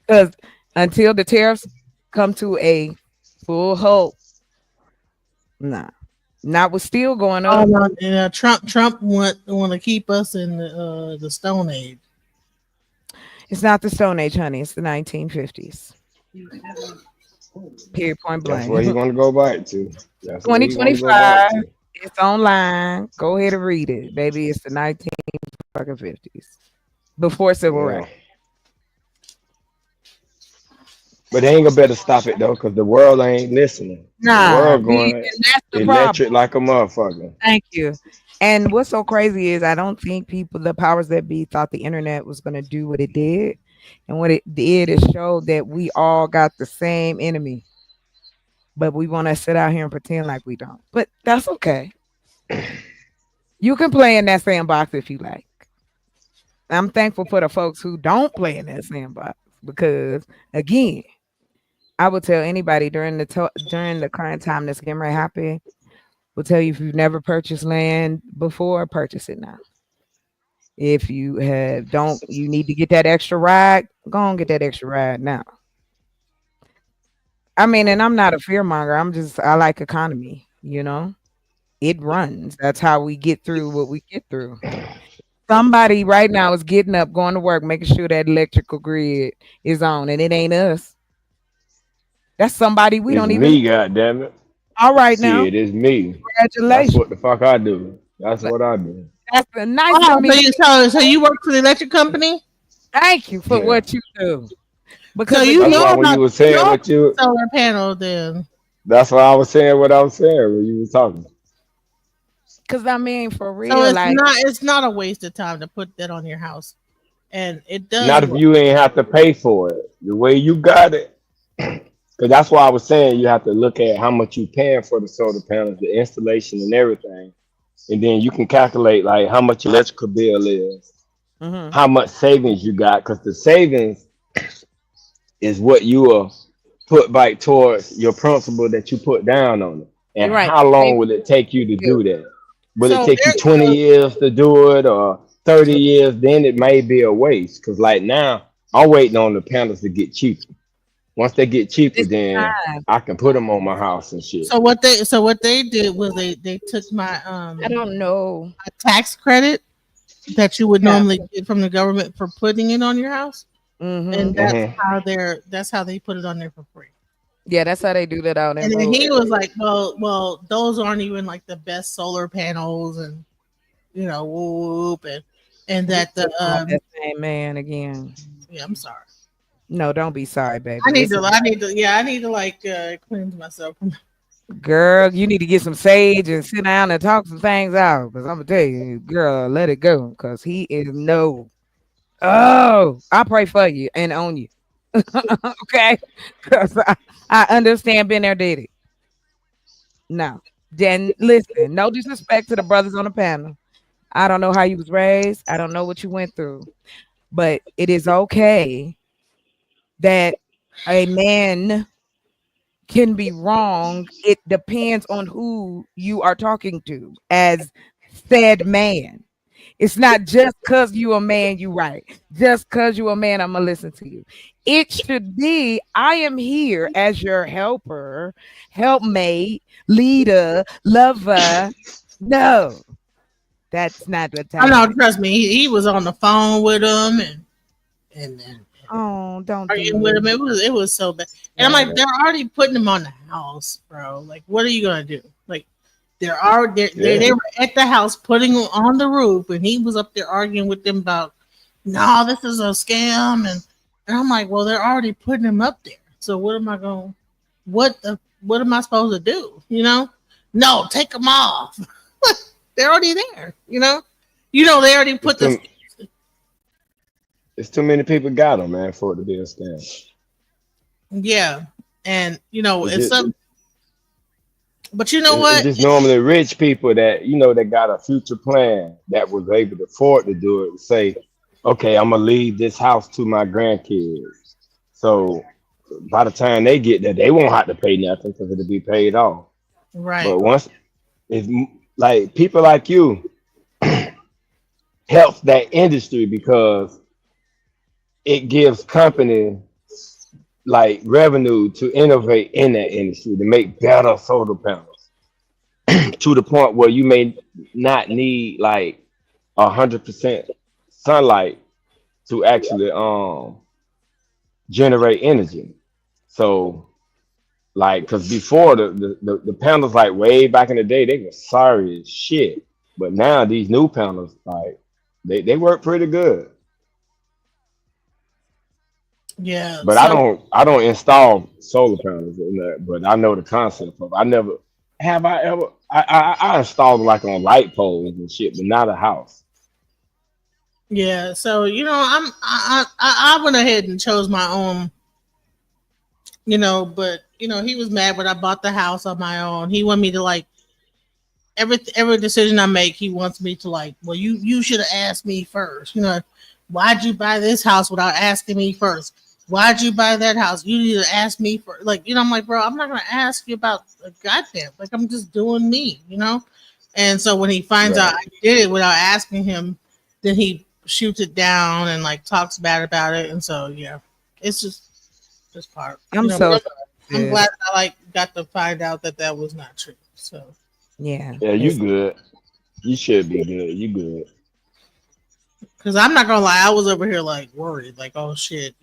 Because until the tariffs come to a full halt, nah. Not with steel going Oh up. no, and, Trump want to keep us in the Stone Age. It's not the Stone Age, honey. It's the 1950s. Period. Point That's where blank. he want to go back to. That's where he want to go back 2025. to. It's online. Go ahead and read it, baby. It's the 1950s before civil Yeah. rights. But they ain't gonna better stop it though, cause the world ain't listening. The Nah, world we, going and that's the electric problem. like a motherfucker. Thank you. And what's so crazy is I don't think people, the powers that be, thought the internet was going to do what it did. And what it did is show that we all got the same enemy, but we want to sit out here and pretend like we don't. But that's okay. You can play in that sandbox if you like. I'm thankful for the folks who don't play in that sandbox because, again, I would tell anybody during the current time that's getting ready to happen, will tell you if you've never purchased land before, purchase it now. If you have don't you need to get that extra ride, go on get that extra ride now. I mean, and I'm not a fear monger. I like economy, you know. It runs. That's how we get through what we get through. Somebody right now is getting up, going to work, making sure that electrical grid is on, and it ain't us. That's somebody we It's don't even me, know. goddamn it. All right now. Shit, it's me. That's Congratulations. what the fuck I do. That's But what I do. that's the nice to Oh, meet you. so you work for the electric company? Thank you for Yeah. what you do. So Because you That's know why again, when about you were saying what you, solar panel then. that's why I was saying what I was saying when you was talking. because I mean for So real, like it's not a waste of time to put that on your house. And it does Not if work. you ain't have to pay for it. The way you got it. Because that's why I was saying you have to look at how much you paying for the solar panels, the installation and everything. And then you can calculate like how much your electrical bill is, mhm. how much savings you got. Because the savings is what you will put back towards your principal that you put down on it. And You're right. how long Maybe will it take you to you. do that? Will it So take you 20 years to do it or 30 years? Then it may be a waste. Because like now, I'm waiting on the panels to get cheaper. Once they get cheaper, This is then time. I can put them on my house and shit. so what they did was they took my I don't know. a tax credit that you would Yeah. normally get from the government for putting it on your house, and Mm-hmm. Hmm. that's how they put it on there for free. Yeah, that's how they do that out in And then rural he was areas. like, well, those aren't even like the best solar panels, and whoop, and You that the still sound like that same man again. yeah, I'm sorry. No, don't be sorry, baby. Listen, I need to like cleanse myself. girl, you need to get some sage and sit down and talk some things out. Because I'm gonna tell you, girl, let it go. Because he is no. Oh, I pray for you and on you. Okay, because I understand been there, did it. No, then listen. No disrespect to the brothers on the panel. I don't know how you was raised. I don't know what you went through, but it is okay that a man can be wrong. It depends on who you are talking to as said man. It's not just cause you a man, you right. Just cause you a man, I'm gonna listen to you. It should be I am here as your helper, helpmate, leader, lover. No, that's not what I time know, it is. trust me, he was on the phone with him and Oh, don't arguing with do him. It was so bad. And I'm like, that. they're already putting him on the house, bro. Like, what are you gonna do? Like, they're already they Yeah. were at the house putting him on the roof, and he was up there arguing with them about, no, this is a scam, and I'm like, well, they're already putting him up there. So what am I going? What am I supposed to do? No, take them off. They're already there. They already It's put this. too, it's too many people got them, man, for it to be a scam. Yeah, and It's it's just, some. But you know it's what? just normally rich people that that got a future plan that was able to afford to do it. To say, okay, I'm gonna leave this house to my grandkids. So by the time they get there, they won't have to pay nothing because it'll be paid off. Right. But once it's like people like you helps that industry because it gives companies like revenue to innovate in that industry to make better solar panels to the point where you may not need like 100% sunlight to actually generate energy. So like because before the panels like way back in the day they were sorry as shit. But now these new panels like they work pretty good. Yeah. But So I don't install solar panels in that, but I know the concept of. I never have I ever. I installed like on light poles and shit, but not a house. yeah. So I went ahead and chose my own. But he was mad when I bought the house on my own. He wanted me to like every decision I make. He wants me to like. Well, you should have asked me first. Why'd you buy this house without asking me first? Why'd you buy that house? You need to ask me for I'm like, bro, I'm not gonna ask you about a goddamn. Like I'm just doing me. And so when he finds out Right. I did it without asking him, then he shoots it down and like talks bad about it. And so yeah, it's just this part. I'm so But I'm sorry, glad sis. I got to find out that was not true. So Yeah, Yeah, you it's good. You should be good. You good. because I'm not gonna lie, I was over here like worried, like oh shit.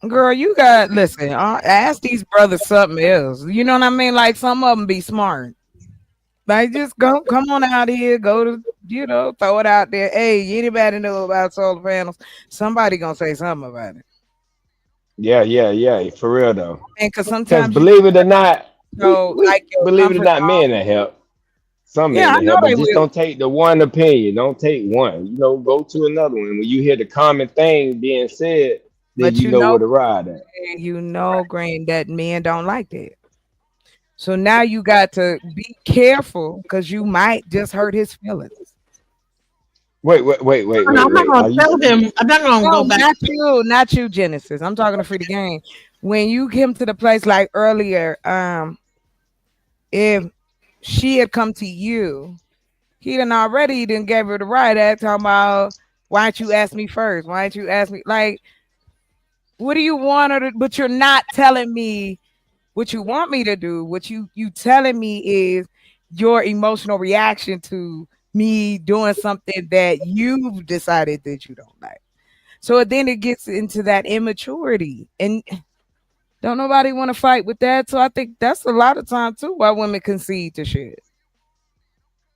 girl. You got listen. Ask these brothers something else. You know what I mean? Like some of them be smart. Like just go, come on out here, go to throw it out there. Hey, anybody know about solar panels? Somebody gonna say something about it. Yeah, yeah, yeah. For real though. And because Because sometimes you believe it or not, know, like we your believe it or comfort not, zone. men that help. Some Yeah, men I that know help, but they just will. don't take the one opinion. Don't take one. Go to another one. When you hear the common thing being said, then But you know where to ride at. Green, that men don't like that. So now you got to be careful because you might just hurt his feelings. Wait, wait, wait, wait, No, wait, I'm not wait. Are gonna you? tell him. I'm not gonna No, go back. not you, Genesis. I'm talking to Free the Game. When you came to the place like earlier, if she had come to you, he done already didn't gave her the right at talking about why don't you ask me first? Why don't you ask me? Like, what do you want her to? But you're not telling me what you want me to do. What you telling me is your emotional reaction to me doing something that you've decided that you don't like. So then it gets into that immaturity, and don't nobody want to fight with that. So I think that's a lot of time too why women concede to shit.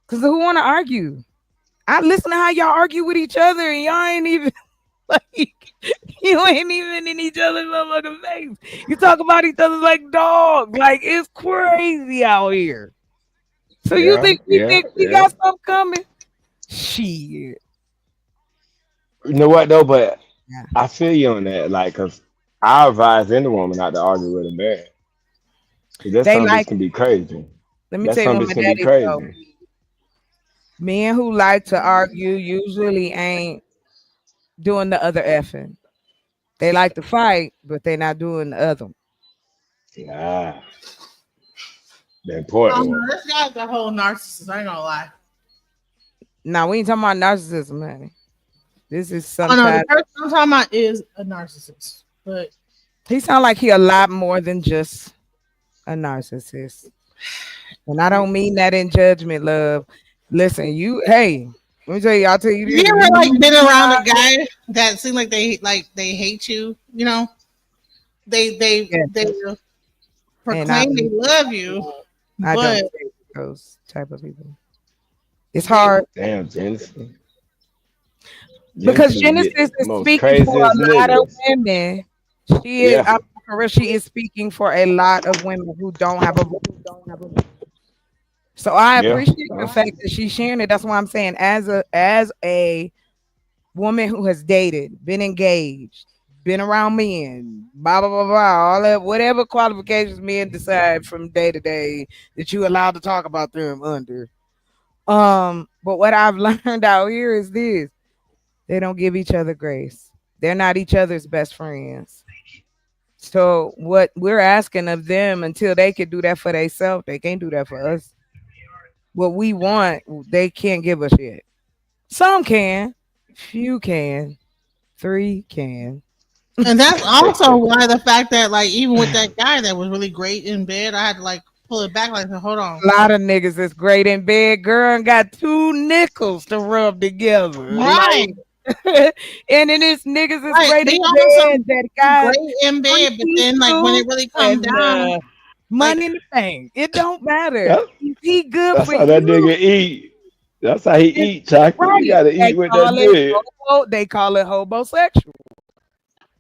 Cause who want to argue? I listen to how y'all argue with each other, and y'all ain't even like you ain't even in each other's motherfucking face. You talk about each other like dogs. Like it's crazy out here. So you Yeah, yeah, think we yeah. got something coming? Shit. You know what though? But Yeah. I feel you on that. Like, cause I advise any woman not to argue with a man. Cause that They some bitch like can be crazy. let me That tell you some what bitch my can be daddy told crazy. me. Men who like to argue usually ain't doing the other effing. They like to fight, but they're not doing the other. Ah, the important one. This guy's a whole narcissist. I ain't gonna lie. Now we ain't talking about narcissism, honey. This is Oh no, the sometimes person I'm talking about is a narcissist. But he sound like he a lot more than just a narcissist. And I don't mean that in judgment, love. Listen, let me tell you, I'll tell you you this. If ever like been around a you guy that seems like they hate you? They and I proclaim they love you, I don't but date those type of people. It's they hard Damn, Genesis. because Genesis Genesis get is most speaking for craziest a lot of niggas. women. She is, Yeah, I'm for real, she is speaking for a lot of women who don't have a voice. So I yeah. appreciate the Yeah. fact that she's sharing it. That's why I'm saying, as a woman who has dated, been engaged, been around men, blah blah blah blah, all that whatever qualifications men decide from day to day that you allowed to talk about them under. But what I've learned out here is this: they don't give each other grace. They're not each other's best friends. So what we're asking of them until they can do that for themselves, they can't do that for us. What we want, they can't give us shit. Some can, few can, three can. and that's also why the fact that like even with that guy that was really great in bed, I had to like pull it back like hold on. A lot of niggas is great in bed, girl, and got two nickels to rub together. Right. Like, and then this niggas is Right. great They in also bed that got great in bed, but freaky then like when it soup really come and down, like money in the bank. It don't matter. That- Is he good that's for how that you? nigga eat. That's how he It's eat, chocolate. You right. gotta eat They with that call it dick. they call it homosexual.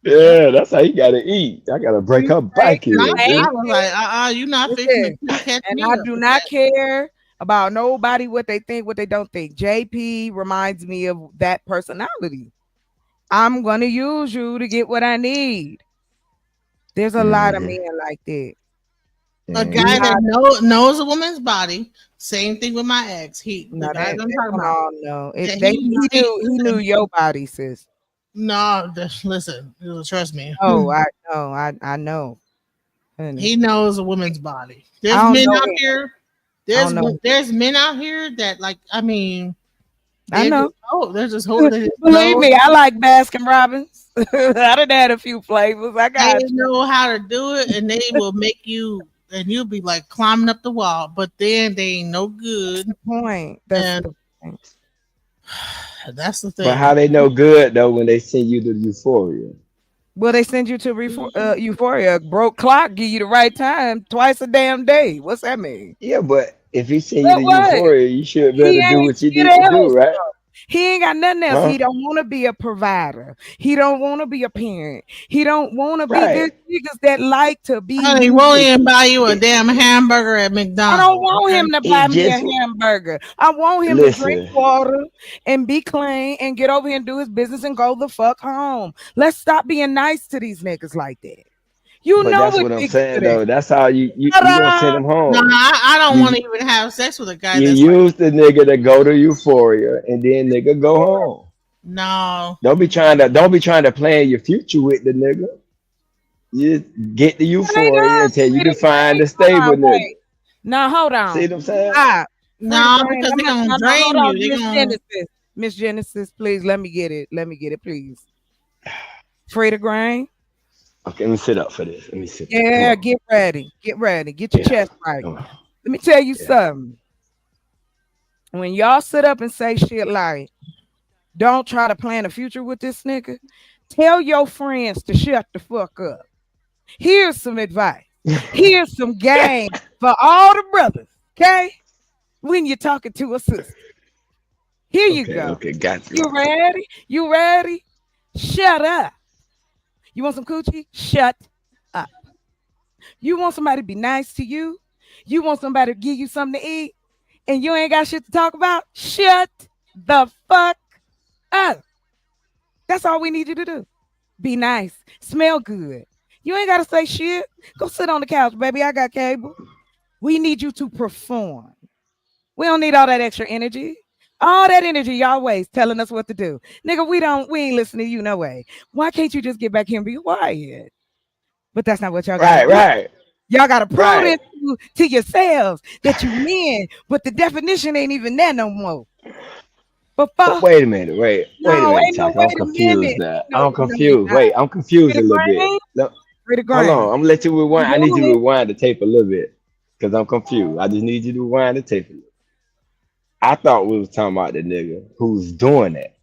Yeah, that's how you gotta eat. I gotta break her back And here, I dude. was like, you're not fixing Listen, to catch and me I up do with not that. care about nobody what they think, what they don't think. JP reminds me of that personality. I'm gonna use you to get what I need. There's a lot of Mm-hmm. men like that. A We guy that Mm-hmm. not knows a woman's body. Same thing with my ex. The no guy that that I'm that talking one about. all know. Yeah, It they he knew listen, your body, sis. no, listen, trust me. Oh, I know, I know. Honey. He knows a woman's body. I There's don't men know out him. here. I don't know. There's men out here that like. I mean, I they just know. they're just hold. They just Believe know. me, I like Baskin Robbins. I done had a few flavors. I They got you. know how to do it, and they will make you, and you'll be like climbing up the wall. But then they ain't no good, Point. That's and the point. that's the But thing. how they know good though when they send you to Euphoria? Well, they send you to Euphoria. Broke clock, give you the right time twice a damn day. What's that mean? Yeah, but if he send you But to what? Euphoria, you should be able He to do ain't what you shit need to do, else, right? though. He ain't got nothing else. Huh? He don't want to be a provider. He don't want to be a parent. He don't want to be. There's Right. niggas that like to be Honey, won't used. even buy you a It, damn hamburger at I don't McDonald's. want Okay? him to it buy me a just hamburger. I want him to drink listen. water and be clean and get over here and do his business and go the fuck home. Let's stop being nice to these niggas like that. You But know that's what what I'm niggas do saying that. though. That's how you gonna send Ta-da! them No, home. I don't want You to even have sex with a guy you that's like, use the nigga to go to Euphoria and then nigga go home. no. Don't be trying to plan your future with the nigga. You get the And they Euphoria done until you free can the find brain. a Hold stable on, nigga. wait. Now hold See on. what I'm saying? Stop. Free the No, brain. because they're going to No, hold drain you. on. They're Miss going to. Genesis. Miss Genesis, please let me get it. Let me get it, please. Free the grain. Okay, let me sit up for this. Let me sit up. Come Yeah, on. get ready. Get ready. Get your Yeah. chest right. Come on. Let me tell you Yeah. something. When y'all sit up and say shit like, don't try to plan a future with this nigga, tell your friends to shut the fuck up. Here's some advice. Here's some game for all the brothers, okay? When you're talking to a sister. Here you Okay, go. okay, got you. You ready? You ready? Shut up. You want some coochie? Shut up. You want somebody to be nice to you? You want somebody to give you something to eat? And you ain't got shit to talk about? Shut the fuck up. That's all we need you to do. Be nice. Smell good. You ain't got to say shit. Go sit on the couch, baby. I got cable. We need you to perform. We don't need all that extra energy. All that energy y'all waste telling us what to do. Nigga, we ain't listening to you no way. Why can't you just get back here and be quiet? But that's not what y'all gotta Right, do. right, Y'all gotta prove right. it to yourselves that you men, but the definition ain't even there no more. But But fuck, wait a minute, wait a no, minute, ain't no Chaka. I'm wait a confused minute. now. Ain't no, I'm no, you're confused. not. Wait, I'm Free confused the a little bit. grain, Look, free the hold grain. on. I'm gonna let you You rewind. I need you want to it? rewind the tape a little bit because I'm confused. I just need you to rewind the tape a little. I thought we was talking about the nigga who's doing that,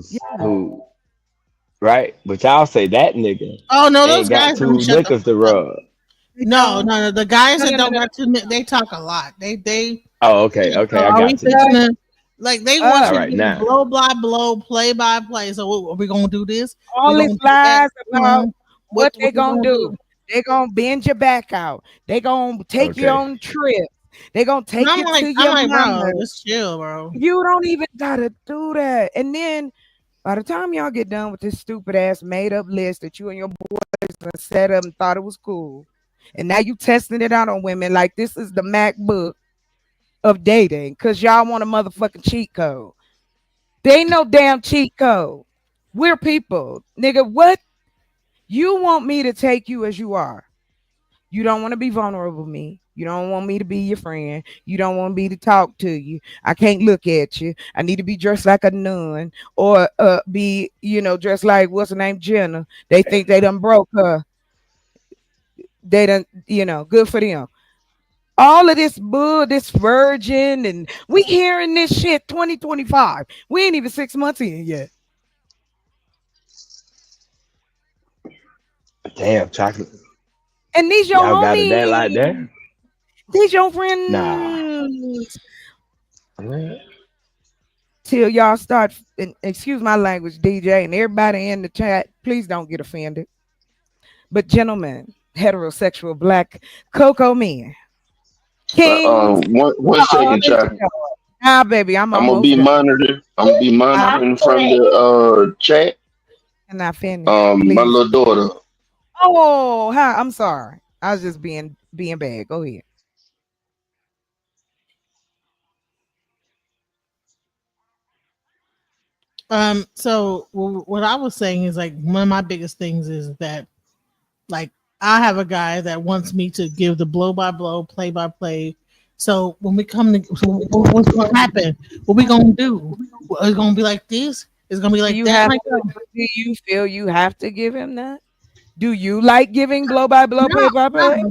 Yeah. who right? But y'all say that nigga Oh, no, those ain't got guys don't two shut the niggas to fuck up. rub. They No, don't. no, no. The guys No, that no, no, don't no, got to, they talk a lot. They, Oh, okay, okay, I are we got you. fixing no. to, like, they want All Up. you to right, give them now, blow by blow, play by play. So, are we going to do this? All We're these going to do that. lies about what they What we gonna going to do. do? They gonna bend your back out. They gonna take you okay. on trips. They gonna And take you to I'm your like, mama. bro, just chill, bro. You don't even gotta do that. And then by the time y'all get done with this stupid ass made up list that you and your boys done set up and thought it was cool, and now you testing it out on women like this is the MacBook of dating because y'all want a motherfucking cheat code. There ain't no damn cheat code. We're people. Nigga, what? You want me to take you as you are. You don't want to be vulnerable with me. You don't want me to be your friend. You don't want me to talk to you. I can't look at you. I need to be dressed like a nun or be, dressed like what's her name, Jenna. They think they done broke her. They done, good for them. All of this bull, this virgin, and we hearing this shit 2025. We ain't even 6 months in yet. Damn, chocolate. And these your Y'all got it that like that? homies. These your Nah. friends. Man. Till y'all start, and excuse my language, DJ, and everybody in the chat. Please don't get offended. But gentlemen, heterosexual black cocoa men, kings. One second, Chuck. Ah, baby, I'm I'm gonna almost be done. monitoring. I'm gonna be monitoring from the chat. And I finished. My Please. little daughter. Oh, hi. I'm sorry. I was just being bad. Go ahead. So what I was saying is like one of my biggest things is that like I have a guy that wants me to give the blow by blow, play by play. So when we come to, so what's going to happen? What we gonna do? It's gonna be like this. It's gonna be Do like you that. have Like, to, do you feel you have to give him that? Do you like giving blow by blow, play by play?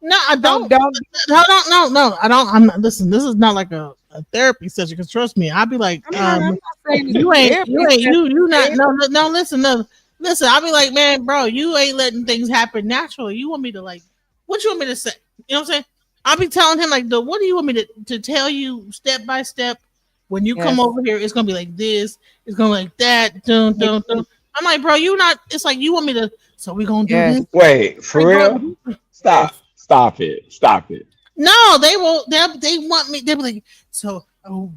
no, I don't. Don't. No. I don't. I'm not. Listen, this is not like a therapy session. Because trust me, I'll be like, I'm not saying it's you a ain't, therapy you not. session. No. Listen, I'll be like, man, bro, you ain't letting things happen naturally. You want me to like, what you want me to say? You know what I'm saying? I'll be telling him like, what do you want me to tell you step by step? When you come Yes. over here, it's gonna be like this. It's gonna be like that. Dun, dun, dun. I'm like, bro, you not. It's like you want me to. So we gonna do Yes. this. Wait, for Like, real? bro, Stop it. no, they will. They want me. They be like, so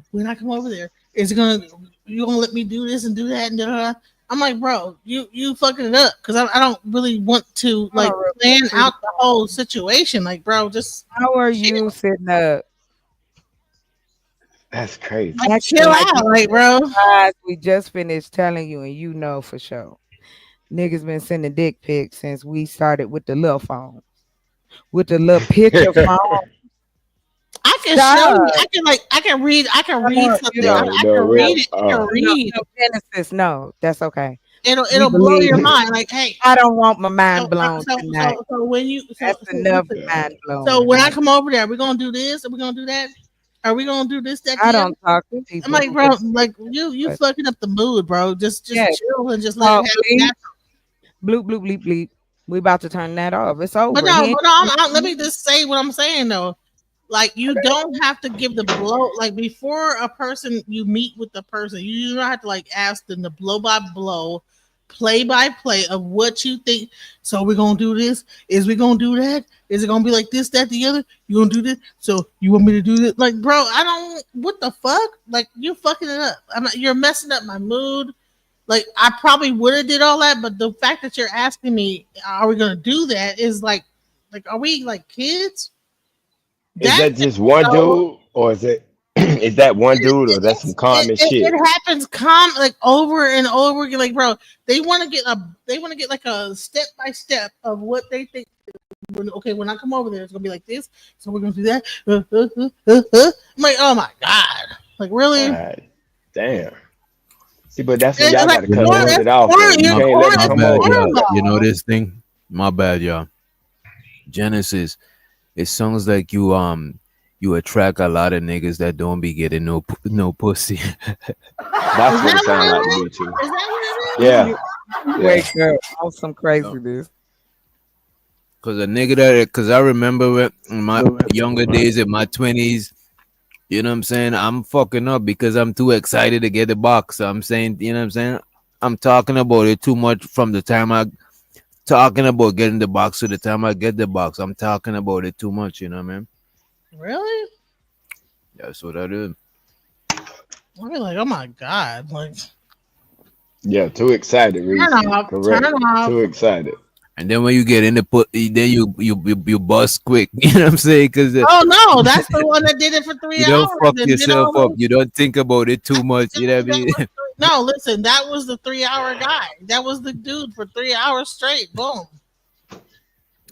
when I come over there, is it gonna you gonna let me do this and do that and da, da, da? I'm like, bro, you fucking it up because I don't really want to like plan out the whole situation. Like, bro, just How are you sitting up? That's crazy. like chill out, like, bro. Guys, we just finished telling you, and you know for sure. Niggas been sending dick pics since we started with the little phone, with the little picture phone. I can show you. I can read. I can read something. I can read it. I can read. No, Genesis, no, that's okay. It'll blow your mind. Like, hey, I don't want my mind blown tonight. So when you That's enough mind blown. So when I come over there, we're gonna do this and we're gonna do that. Are we gonna do this? That I the don't other? talk to people. I'm like, bro, like you fucking up the mood, bro. Just Yes. chill and just let it happen. Bloop bloop bleep bleep. We about to turn that off. It's over. But no, let me just say what I'm saying though. Like you don't have to give the blow like before a person you meet with the person, you don't have to like ask them the blow by blow, play by play of what you think. So we're gonna do this. Is we gonna do that? Is it gonna be like this, that, the other? You gonna do this? So you want me to do this? Like, bro, I don't. What the fuck? Like you're fucking it up. You're messing up my mood. Like I probably would have did all that, but the fact that you're asking me, are we gonna do that? Is like, are we like kids? Is that just one dude, or is it is that one dude, or that's some common shit? It happens like over and over again. Like, bro, they want to get like a step by step of what they think. When I come over there, it's gonna be like this. So we're gonna do that. I'm like, oh my god, like really? God damn. See, but that's when It's y'all like, gotta cut it off. corny, You you're can't let My them come bad, over. y'all. You know this thing? My bad, y'all. Genesis, it sounds like you attract a lot of niggas that don't be getting no pussy. That's what it sounds like to me too. Yeah. Wake up on some craziness. Cause a nigga cause I remember in my younger days, in my 20s, you know what I'm saying? I'm fucking up because I'm too excited to get the box. I'm saying, you know what I'm saying? I'm talking about it too much from the time I talking about getting the box to the time I get the box. I'm talking about it too much, you know what I mean? Really? That's what I do. I'll be like, oh my god, like Yeah, too excited, Reese. turn off, Correct. turn off. Too excited. And then when you get in the put, then you bust quick. You know what I'm saying? Because Oh no, that's the one that did it for 3 you hours. don't fuck and did yourself all up. You don't think about it too much. You know what I mean? No, listen, that was the 3 hour guy. That was the dude for 3 hours straight. Boom.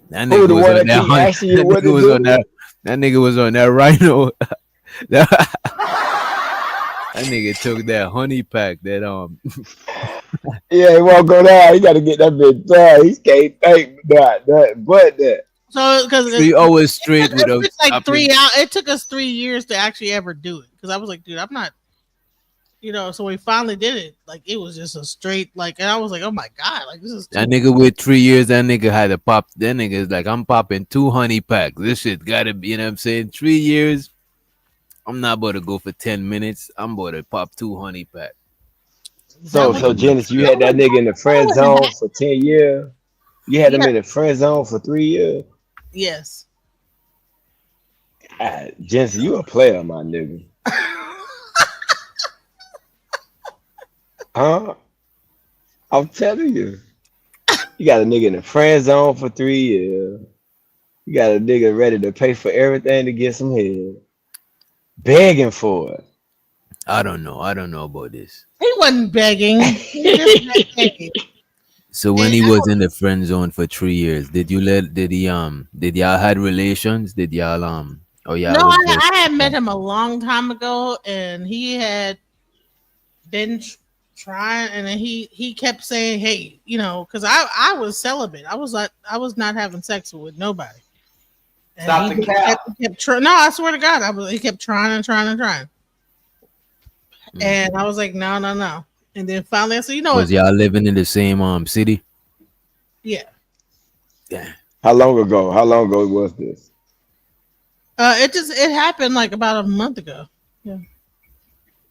That Who, nigga the was one on that that. keep asking you That what nigga to was do? on that. That nigga was on that rhino. That nigga took that honey pack. That Yeah, he won't go down. He got to get that bitch done. He can't think that. So because 3 hours straight without it's like stopping. 3 hours. It took us 3 years to actually ever do it because I was like, dude, I'm not. So we finally did it. Like it was just a straight and I was like, oh my god, like this is That nigga with 3 years, that nigga had to pop. That nigga is like, I'm popping 2 honey packs. This shit gotta be, you know what I'm saying? 3 years. I'm not about to go for 10 minutes. I'm about to pop 2 honey packs. That So was so Janice, you had that nigga in the friend zone for 10 years. You had him yeah, in the friend zone for 3 years. yes. Janice, you a player, my nigga. Huh? I'm telling you. You got a nigga in the friend zone for 3 years. You got a nigga ready to pay for everything to get some head. Begging for it. I don't know. I don't know about this. He wasn't begging. He just begging. So when And he was in the friend zone for 3 years, did y'all had relations? Did y'all or no, y'all was just I had met him a long time ago, and he had been trying, and then he kept saying, "Hey, you know," because I was celibate. I was not having sex with nobody. And Stop he the just cap. kept trying. No, I swear to God, he kept trying and trying and trying. And I was like, no, no, no. And then finally I said, you know what? was y'all living in the same city? Yeah. Yeah. How long ago? How long ago was this? It happened like about a month ago. Yeah.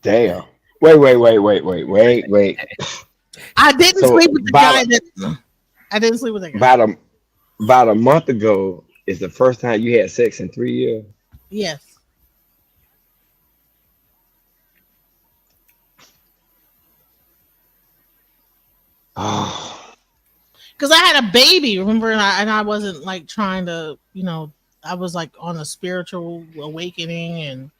Damn. Wait. I didn't So sleep with the guy that I didn't sleep with that guy. about a month ago is the first time you had sex in 3 years. Yes. Because I had a baby, remember, and I wasn't like trying to, you know, I was like on a spiritual awakening, and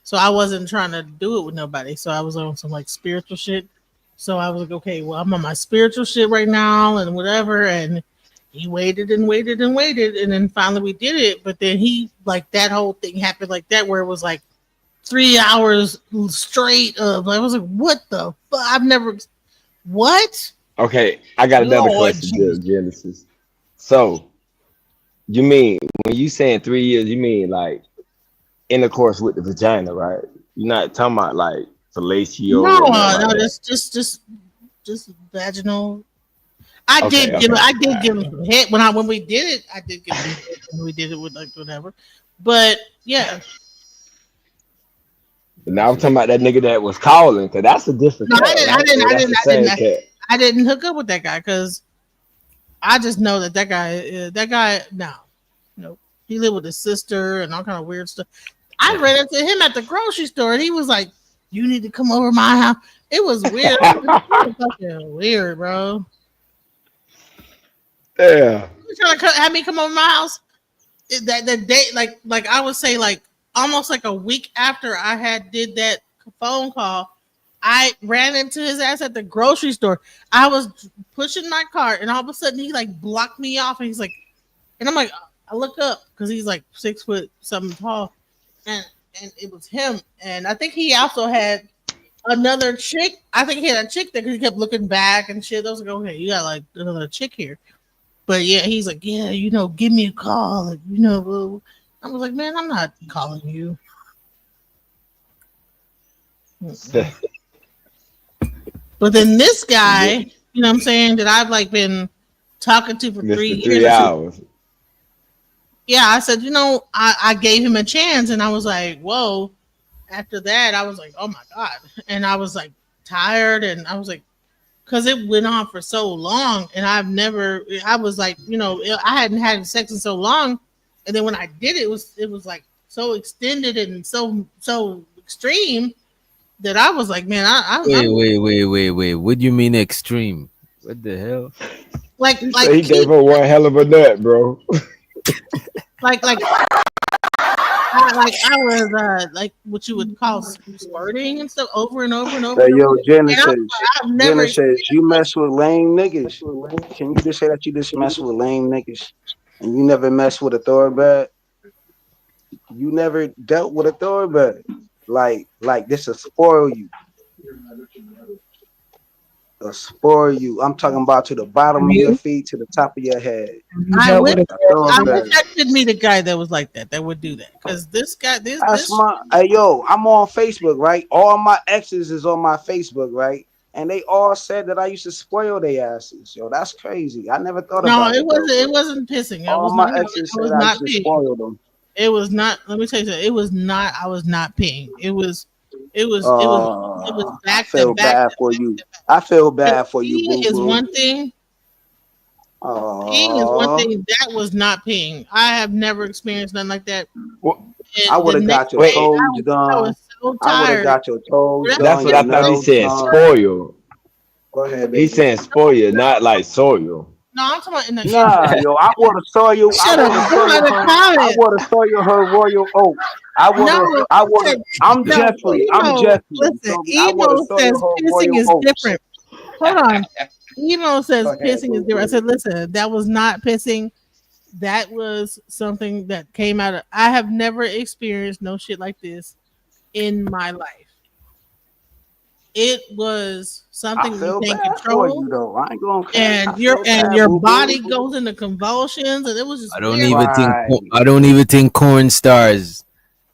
so I wasn't trying to do it with nobody. So I was on some like spiritual shit. So I was like, okay, well, I'm on my spiritual shit right now, and whatever. And he waited and waited and waited, and then finally we did it. But then he like that whole thing happened like that, where it was like 3 hours straight of. I was like, what the fuck? I've never. What? Okay, I got another Lord question, Jesus. Genesis. So you mean when you saying 3 years, you mean like intercourse with the vagina, right? You're not talking about like fellatio No, or nothing like no, that. just vaginal. Okay, I okay. did give him some head when we did it. I did give him head when we did it with like whatever. But yeah, But now I'm talking about that nigga that was calling, cause that's a different no, cat, right? Or that's the same cat. I didn't hook up with that guy because I just know that guy, no, nope. He lived with his sister and all kind of weird stuff. I ran into him at the grocery store, and he was like, "You need to come over my house." It was weird. It was fucking weird, bro. Yeah. You trying to have me come over my house? That day, like I would say, like almost like a week after I had did that phone call, I ran into his ass at the grocery store. I was pushing my cart, and all of a sudden he like blocked me off, and he's like, and I'm like, I look up because he's like 6 foot something tall, and it was him, and I think he also had another chick. I think he had a chick there because he kept looking back and shit. I was like, okay, you got like another chick here. But yeah, he's like, yeah, you know, give me a call. Like, you know, I was like, man, I'm not calling you. But then this guy, you know what I'm saying, that I've like been talking to for 3 Mr. years. 3 hours. Yeah, I said, you know, I gave him a chance, and I was like, whoa. After that, I was like, oh my God. And I was like tired, and I was like, because it went on for so long, and I was like, you know, I hadn't had sex in so long, and then when I did it was like so extended and so extreme that I was like, man, Wait. What do you mean extreme? What the hell? like So he gave her one hell of a nut, bro. like I was like what you would call squirting and stuff over and over and over. Hey, And yo, over. And I've never Genesis, you mess with lame niggas. Can you just say that you just mess with lame niggas and you never mess with a thoroughbred? You never dealt with a thoroughbred. Like this will spoil you. It'll spoil you. I'm talking about to the bottom of your feet, to the top of your head. I wish Thoroughbred. I could meet a guy that was like that would do that. Because this guy, That's my hey yo, I'm on Facebook, right? All my exes is on my Facebook, right? And they all said that I used to spoil their asses. Yo, that's crazy. I never thought no, about it. it wasn't pissing. All my exes I was said I used not to peeing. spoil them. It was not. Let me tell you something. It was not. I was not peeing. It was I back to feel back bad to for back you. to back. I feel And bad for you, peeing boo is boo. one thing. Peeing is one Oh, thing. That was not peeing. I have never experienced nothing like that. What? I And would the have got next your day, Wait, toes I done. was so I would have tired. got your toes That's that's done, what your I thought he nails said. done. Spoil. Go ahead, He's baby. saying spoil, not like soil. No, I'm talking about in Nah, yo, I would have saw you. I Shut up. would have I'm saw talking you about the her. I comment. would have saw you her royal oats. I would No, have. I I would have. said I'm no. Jeffrey. I'm Emo, Jeffrey. You listen. feel me? I would have Emo saw you says her pissing royal is oats. different. Hold on. Emo says Go ahead, pissing is boo different. I boo. said, listen, that was not pissing. That was something that came out of. I have never experienced no shit like this in my life. It was I something that you feel can't bad for control, you though. I ain't gonna care. I and feel bad, your boo boo. body goes into convulsions, and it was just I don't weird. even think Right. I don't even think corn stars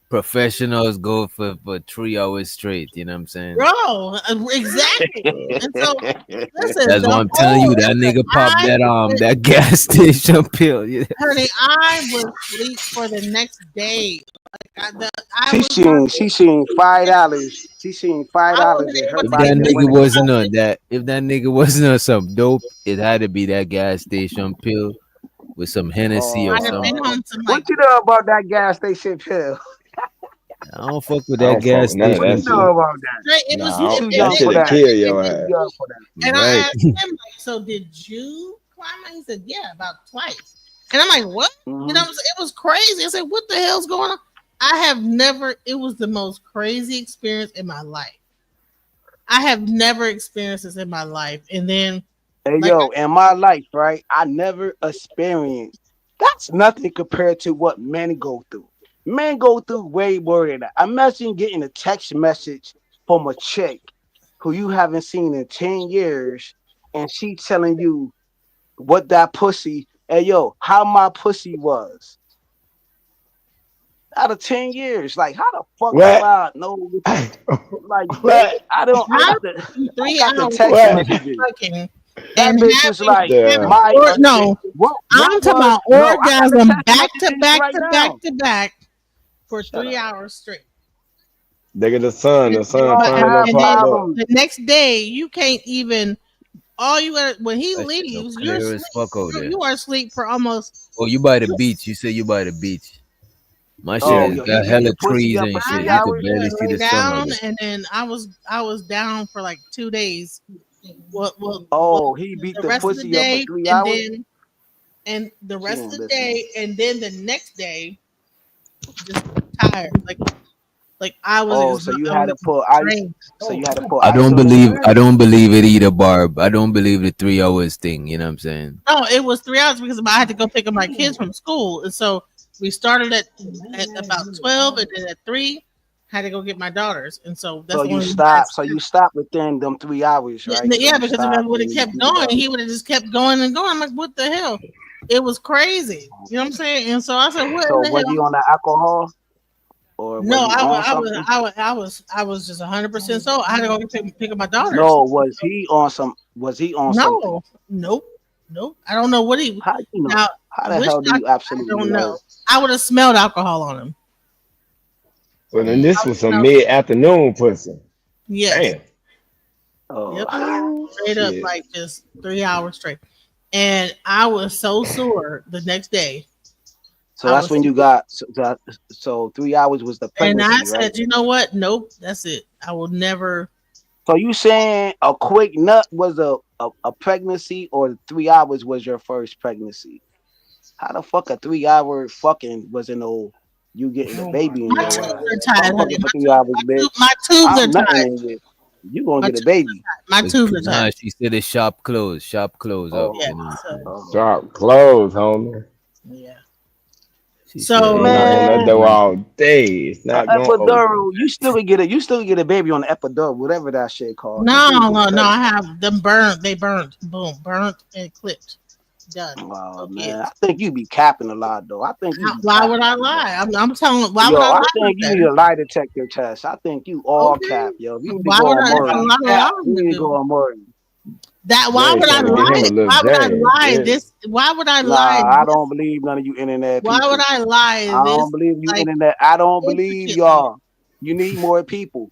professionals go for 3 hours straight. You know what I'm saying? Bro, exactly. And so, listen, That's what I'm telling you. That listen, nigga popped that gas station pill. Yeah. honey, I was asleep for the next day. I She was not. seen $5. She seen $5 I wasn't and her able If to body that even. just went nigga into wasn't on that, if that nigga wasn't on some dope, it had to be that gas station pill with some Hennessy or I'd have been something. home to what like. you know about that gas station pill? I don't fuck with I that don't fuck gas with none of What that you station know pill. shit. about that? Straight, it was. You Nah, too that young should for have that. killed You your too ass. young for that. And I Right. asked him, like, so did you climb? He said, yeah, about twice. And I'm like, what? You know what I'm saying? It was crazy. I said, what the hell's going on? I have never, it was the most crazy experience in my life. I have never experienced this in my life. And then, Hey like, yo, in my life, right? I never experienced. That's nothing compared to what men go through. Men go through way more than that. Imagine getting a text message from a chick who you haven't seen in 10 years, and she telling you what that pussy, hey yo, how my pussy was out of 10 years. Like, how the fuck will What? I know? Like, bitch, What? I how got the in I 3 got the hours text What? messages. fucking That and bitch was like, The my no, what I'm talking was about no, I got the orgasm text back to messages back right to back now. to back for Shut 3 hours straight. nigga, You the sun don't finally have done And popped then up. problems. the next day, you can't even. All you got when he That shit look leaves, you're clear as asleep. fuck over there. You are asleep for almost. Oh, you by the beach. You say you by the beach. My shit Oh, has Yeah. yo, he got beat hella the pussy trees up and for shit. three You could hours. barely see Lay the sunlight. down, and then I was down for like 2 days. Oh, he beat The the rest of the pussy up for day, 3 hours. and the She rest of ain't the listening. day, and then the next day, just tired. Like I was Oh, so you had to was put ice. drained. So you had to put I ice don't on his believe ass. I don't believe it either, Barb. I don't believe the 3 hours thing. You know what I'm saying? No, it was 3 hours because I had to go pick up my kids from school, and so we started at about 12, and then at 3, had to go get my daughters, and so that's So the you only reason I stopped. So you stopped within them 3 hours, right? So yeah, you because if I stopped would and have then you kept beat it going, up. he would have just kept going and going. I'm like, what the hell? It was crazy. You know what I'm saying? And so I said, what in So the was he hell? on the alcohol or was No, he on something? I was just 100% so. I had to go pick up my daughters. No, was he on some? Was he on something? No, nope. I don't know what he. How you know? Now, How the which hell do you doctor? I absolutely don't know. know? I would have smelled alcohol on him. Well, then this I would was some smell. mid-afternoon pussy. Yes. Damn. Oh, Yep. Straight up, Shit. like just 3 hours straight. And I was so sore the next day. so I that's was when you got. So 3 hours was the And I pregnancy, right? said, you know what? Nope, that's it. I will never. So you saying a quick nut was a pregnancy, or 3 hours was your first pregnancy? How the fuck a 3 hour fucking wasn't no you getting the baby in My your tubes ass? are If I'm tied, honey. fucking for 3 hours, bitch, My tubes are I'm nutting tied. in you. You gonna My get a tubes baby. My tubes are Nah, tied. she said the shop closed. Shop closed up. Yeah. You know what I'm saying? Oh. Drop clothes, homie. Yeah. She said So ain't Knock on that Man, door nobody. all day. It's not gonna open. epidural, you still can get it. You still can get a baby on the epidural, whatever that shit called. You no, still can no, get a no. baby. I have them burned. They burned. Boom, burnt and clipped. Done. Oh No man, I kids. think you be capping a lot though. I think you be Why would capping I too much. lie? I'm telling. Why would Yo, I I lie think like you need that? a lie detector test. I think you all Okay. cap, yo. You need to Why go would on I? It's a Maury. lot of You lying to need to do. go on Maury. Why Jay would I trying to get him lie? a little Why would I Jay. lie Yeah. this? Why would I lie Nah, I this? don't believe none of you internet Why would people. I lie I don't this believe you like internet. I don't believe intricately? y'all. You need more people.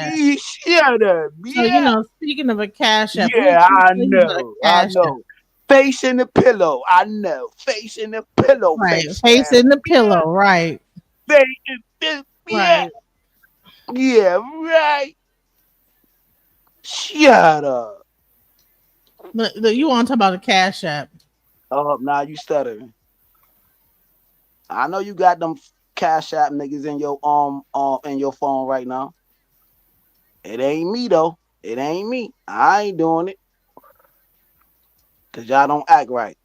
App. Shut up. So speaking of a Cash App, Yeah, let me I tell you about a know. I Cash App. know. Face in the pillow. I know. Face in the pillow. Right, Face face in the pillow. Right, Face in the yeah. right. Yeah, right. Shut up. Look, you want to talk about a Cash App? Oh, now you stuttering. I know you got them Cash App niggas in your in your phone right now. It ain't me though. It ain't me. I ain't doing it. Cause y'all don't act right.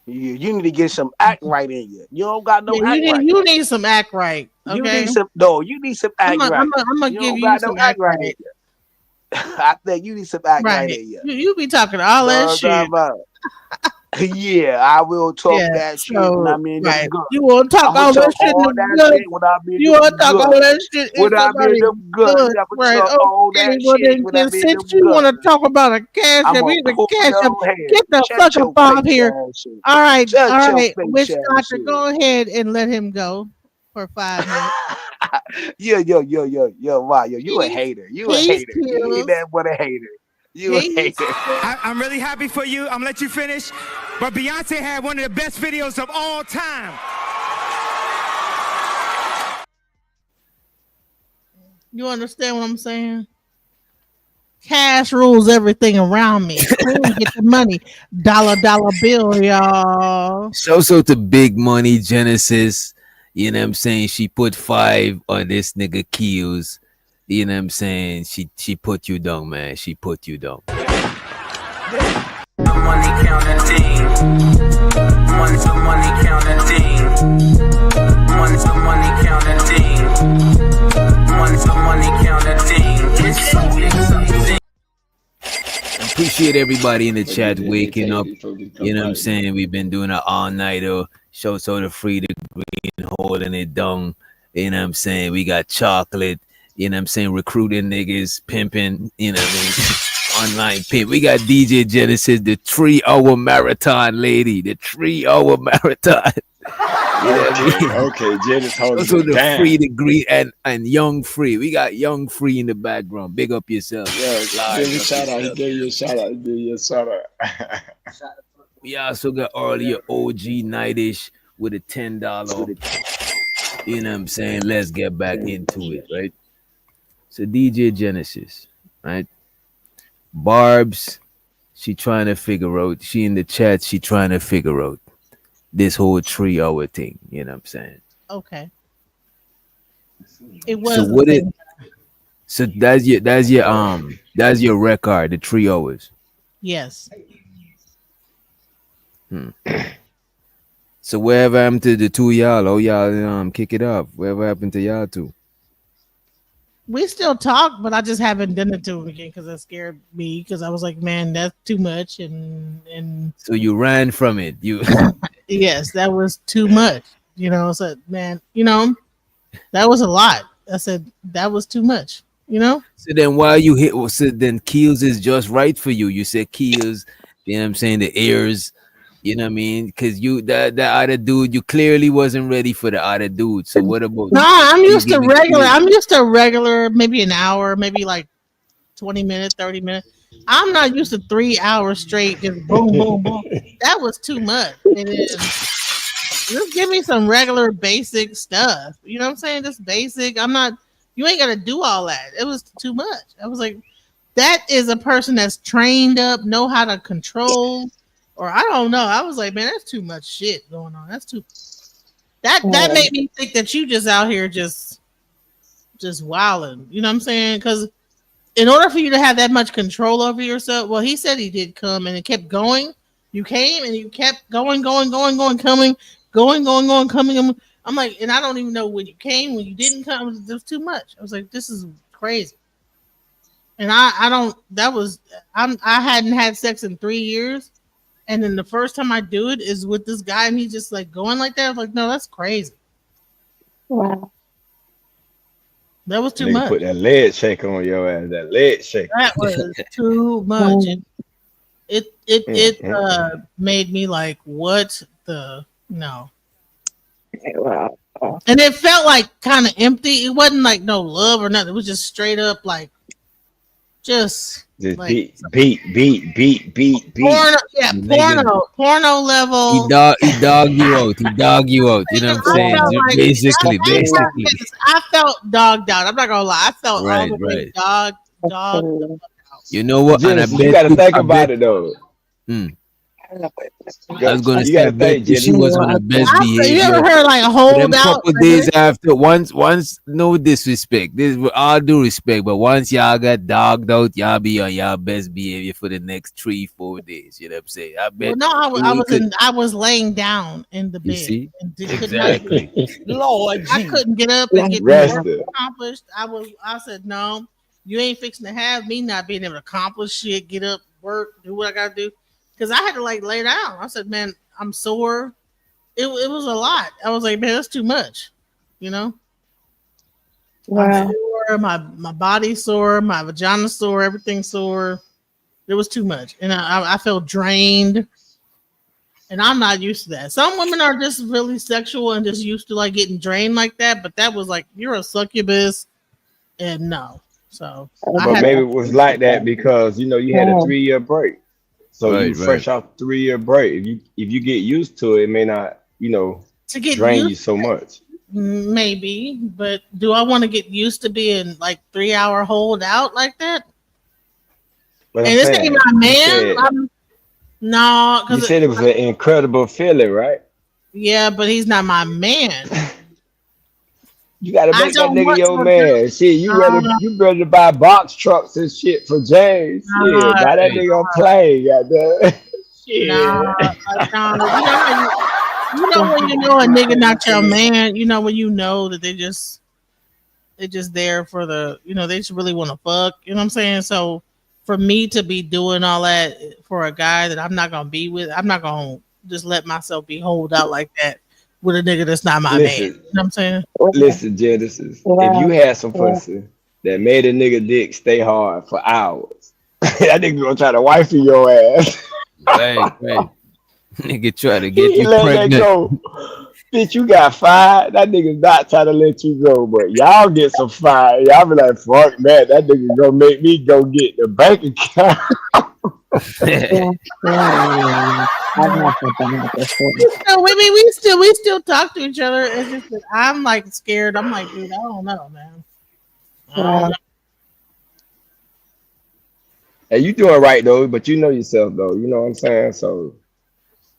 You need to get some act right in you. You don't got no Yeah, act right. you need some act right. You Okay, need some you need some act right. I'm gonna You give don't you got no some act act right in right. you. I think you need some act right Right, in you. you be talking all that No, shit. Yeah, I will talk Yeah, that shit when so I'm in them right. guns. You want to talk I'm gonna all talk that shit in all the that good. shit when I'm in You want to them talk all guns. that shit in When I'm in somebody's them guns, good, I'm gonna right? talk all Okay, that well shit then, when I'm then in since them you want to guns. talk about a cash I'm app, we gonna need a pull cash app. your hair. Get the Shut fuck your up off face here. ass shit. All Shut your right, face witch ass doctor, shit. go ahead and let him go for 5 minutes. Yo, Mario, you a Peace, hater. You a peace, hater. You ain't kills, that but a hater. You a peace. hater. I'm really happy for you. I'm gonna let you finish. But Beyonce had one of the best videos of all time. You understand what I'm saying? Cash rules everything around me. Queen get the money. Dollar bill, y'all. Shouts out to Big Money Genesis. You know what I'm saying? She put 5 on this nigga Keels. You know what I'm saying? She put you down, man. She put you down. Money counting team. Money counting team. Money counting team. Money counting team. It's so exciting. Appreciate everybody in the What did chat they waking take up. before we come You know what I'm fight me? saying? We've been doing an all nighter. Shouts out to Free the Green, holding it down. You know what I'm saying? We got chocolate. You know what I'm saying? Recruiting niggas, pimping. You know what I mean? Online pimp. We got DJ Genesis, the 3-hour marathon lady. The 3-hour marathon. You know what I mean? Okay, Janice holding Also it the down. Free the Green and Young Free. We got Young Free in the background. Big up yourself. Yo, Large give me a up shout out. He yourself. gave you a shout out. He gave you a shout out. We also got earlier OG Nightish with a $10. You know what I'm saying? Let's get back into it, right? So DJ Genesis, right? Barb's, she trying to figure out. She in the chat, she trying to figure out this whole 3-hour thing. You know what I'm saying? Okay. It was So the what it thing. so that's your record, the 3 hours. Yes. Hmm. So wherever happened to the two y'all? Oh y'all kick it off. Whatever happened to y'all two? We still talk, but I just haven't done it to him again because that scared me. Because I was like, man, that's too much, and So you ran from it. You yes, that was too much. You know, I said, man, that was a lot. I said that was too much. So then why you hit so then Keels is just right for you. You said Keels, you know what I'm saying, the ears, you know what I mean? Because you that other dude, you clearly wasn't ready for the other dude. So what about No, I'm you used to giving regular. Keels? I'm used to regular, maybe an hour, maybe like 20 minutes, 30 minutes. I'm not used to 3 hours straight, just boom, boom, boom. That was too much. And then just give me some regular basic stuff. You know what I'm saying? Just basic. You ain't gotta do all that. It was too much. I was like, that is a person that's trained up, know how to control, or I don't know. I was like, man, that's too much shit going on. That's too that made me think that you just out here just wilding. You know what I'm saying? Because in order for you to have that much control over yourself, well, he said he did come and it kept going. You came and you kept going, coming, going, coming. I'm like, and I don't even know when you came, when you didn't come. It was too much. I was like, this is crazy. And I don't. That was I hadn't had sex in 3 years, and then the first time I do it is with this guy, and he's just like going like that. I was like, no, that's crazy. Wow. That was too Nigga much. put that leg shake on your ass. That leg shake. That was too much. It made me like, what the no. Wow. And it felt like kind of empty. It wasn't like no love or nothing. It was just straight up like just Just like beat. porno, yeah, Nigga, porno level. he dog you out. He dog you out. You know what I'm I saying? felt like Basically. I felt dogged out. I'm not gonna lie. I felt all Right, the way right. dogged. You know what? And Genesis, you gotta think about it though. I was gonna You say, I gotta bet think, you she Genesis. was on her best You behavior. ever heard like a For them holdout? couple days after, once, no disrespect. This with all due respect, but once y'all got dogged out, y'all be on y'all best behavior for the next 3-4 days. You know what I'm saying? I bet. Well, no, you could- I was laying down in the You bed see, and could not exactly. Lord I couldn't get up and get the work Rested. accomplished. I said, no, you ain't fixing to have me not being able to accomplish shit, get up, work, do what I gotta do. because I had to like lay down. I said, man, I'm sore. It was a lot. I was like, man, that's too much. You know, I'm Wow. sore. My body's sore. My vagina sore. Everything's sore. It was too much, and I felt drained. And I'm not used to that. Some women are just really sexual and just used to like getting drained like that. But that was like you're a succubus, and no. So I But had maybe to. it was like that because you had a Oh, 3 year break, so you Right, right. fresh off 3 year break. If you get used to it, it may not To get drain you used so much. maybe, but do I want to get used to being like 3 hour hold out like that? But I'm And this ain't saying my man. No, you because said it was an incredible feeling, right? yeah, but he's not my man. You gotta I make that don't nigga want your to do. man. Shit, you ready to buy box trucks and shit for James? No, Shit, buy that Right. nigga a plane, goddamn. no, Shit. no. You know when you know a nigga not your man. You know when you know that they just there for the they just really want to fuck. You know what I'm saying? So for me to be doing all that for a guy that I'm not gonna be with, I'm not gonna just let myself be holed out like that with a nigga that's not my man. You Listen, know what I'm saying? listen, Genesis. If you wow. had some Wow. pussy that made a nigga dick stay hard for hours, that nigga gonna try to wifey your ass. Right, right. Nigga try to get He you let that pregnant. go. Bitch, you got fired. That nigga's not trying to let you go, but y'all get some fire. Y'all be like, fuck that. That nigga gonna make me go get the bank account. Yeah. Yeah. Yeah. I've not done that before. No, I mean we still talk to each other. It's just that I'm like scared. I'm like, dude, I don't know, man. I don't Wow. know. Hey, you doing right though, but you know yourself though. You know what I'm saying? So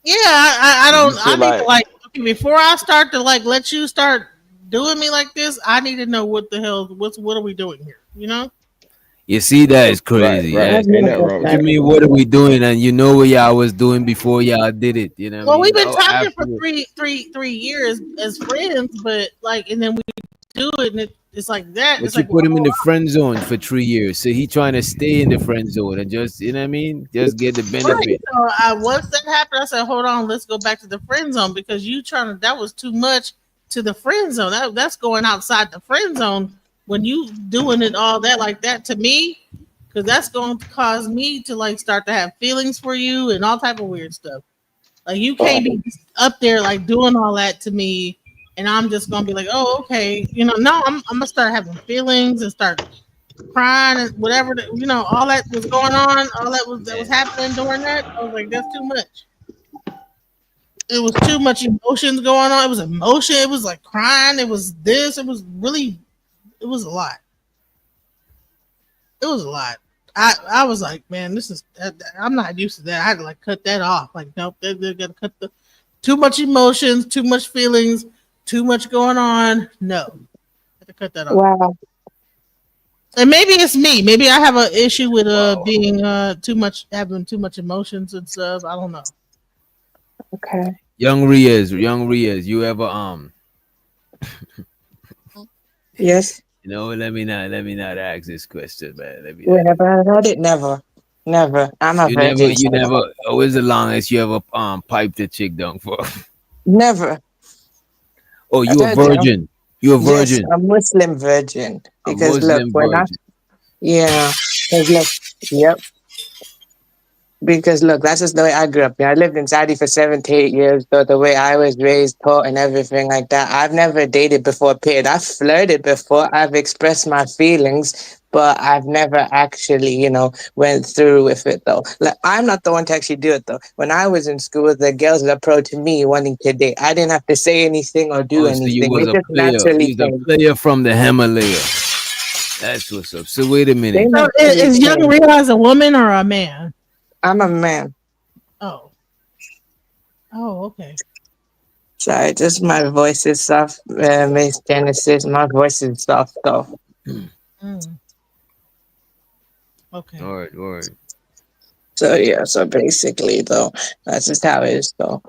Yeah, I if you don't. I feel need to like like okay, before I start to like let you start doing me like this. I need to know what the hell. What are we doing here? You know? You see, that is right, crazy. right. I've Ain't nothing never wrong What with you done that. mean? that. What are we doing? And you know what y'all was doing before y'all did it. You know what I Well, we've mean? been Oh, talking for afterwards. three years as friends, but like, and then we do it, and it's like that. It's But you like, put him in well, the friend zone for 3 years, so he trying to stay in the friend zone and just you know what I mean, just get the right. benefit. So once that happened, I said, hold on, let's go back to the friend zone because you trying to that was too much to the friend zone. That's going outside the friend zone when you doing it all that like that to me, because that's going to cause me to like start to have feelings for you and all type of weird stuff. Like you can't be up there like doing all that to me, and I'm just gonna be like, oh, okay, no, I'm gonna start having feelings and start crying and whatever all that was going on, all that was happening during that. I was like, that's too much. It was too much emotions going on. It was emotion. It was like crying. It was this. It was really. It was a lot. It was a lot. I was like, man, this is. I'm not used to that. I had to like cut that off. Like, nope, they're gonna cut the too much emotions, too much feelings, too much going on. No, I had to cut that off. Wow. And maybe it's me. Maybe I have an issue with Wow. being too much having too much emotions and stuff. I don't know. Okay. Young Riaz, you ever Yes. let me not ask this question, man. Let me not. Whenever I heard it, never. Never. I'm a virgin. You So never. When's the longest you ever piped a chick down for? never. Oh, I you a told you. virgin. You a Yes, virgin. a Muslim virgin. A Because look, Muslim when I, virgin. yeah, because look, yep. Because look, that's just the way I grew up. I lived in Saudi for 7 to 8 years. So the way I was raised, taught, and everything like that. I've never dated before. Period. I've flirted before. I've expressed my feelings, but I've never actually, went through with it though. Like I'm not the one to actually do it though. When I was in school, the girls would approach me wanting to date. I didn't have to say anything or do Oh, so you anything. was It a just player. naturally You was a came. player from the Himalaya. That's what's up. So wait a They minute. So naturally is Young came. Realize a woman or a man? I'm a man. Oh, oh, okay. Sorry, just my voice is soft, Miss Genesis. My voice is soft though. Mm, okay. All right, all right. So yeah, so basically though, that's just how it is though.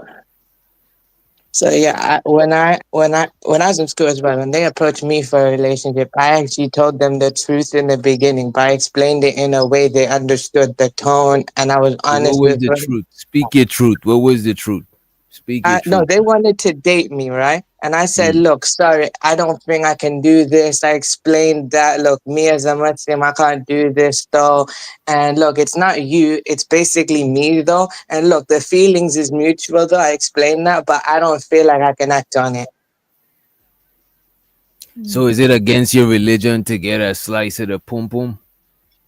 So yeah, when I was in school as well, when they approached me for a relationship, I actually told them the truth in the beginning, but I explained it in a way they understood the tone, and I was So what honest was with the them. truth? Speak your truth. What was the truth? Speak your No, truth. they wanted to date me, right? And I said, Mm. look, sorry, I don't think I can do this. I explained that, look, me as a Muslim, I can't do this though. And look, it's not you, it's basically me though. And look, the feelings is mutual though. I explained that, but I don't feel like I can act on it. So is it against your religion to get a slice of the pum pum?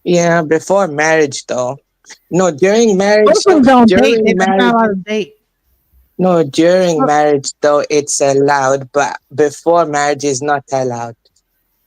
Yeah, before marriage though. No, during marriage though. Muslims don't date. During They're not marriage. allowed to date. No, during marriage though it's allowed, but before marriage is not allowed.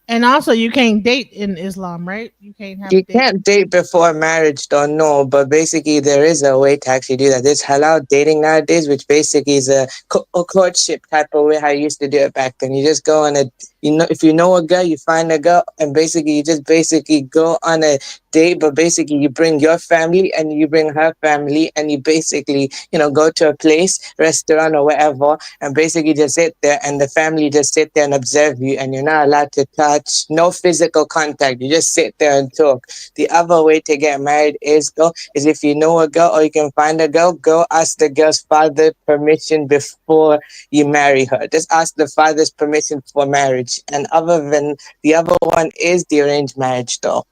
And also, you can't date in Islam, right? You can't have You date. can't date before marriage, though, no, but basically there is a way to actually do that. There's halal dating nowadays, which basically is a courtship type of way how you used to do it back then. You just go on a, if you know a girl, you find a girl, and basically you just basically go on a date, but basically you bring your family and you bring her family, and you basically, go to a place, restaurant or whatever, and basically just sit there, and the family just sit there and observe you, and you're not allowed to touch, no physical contact. You just sit there and talk. The other way to get married is if you know a girl or you can find a girl, go ask the girl's father permission before you marry her. Just ask the father's permission for marriage. And other than the other one is the arranged marriage though.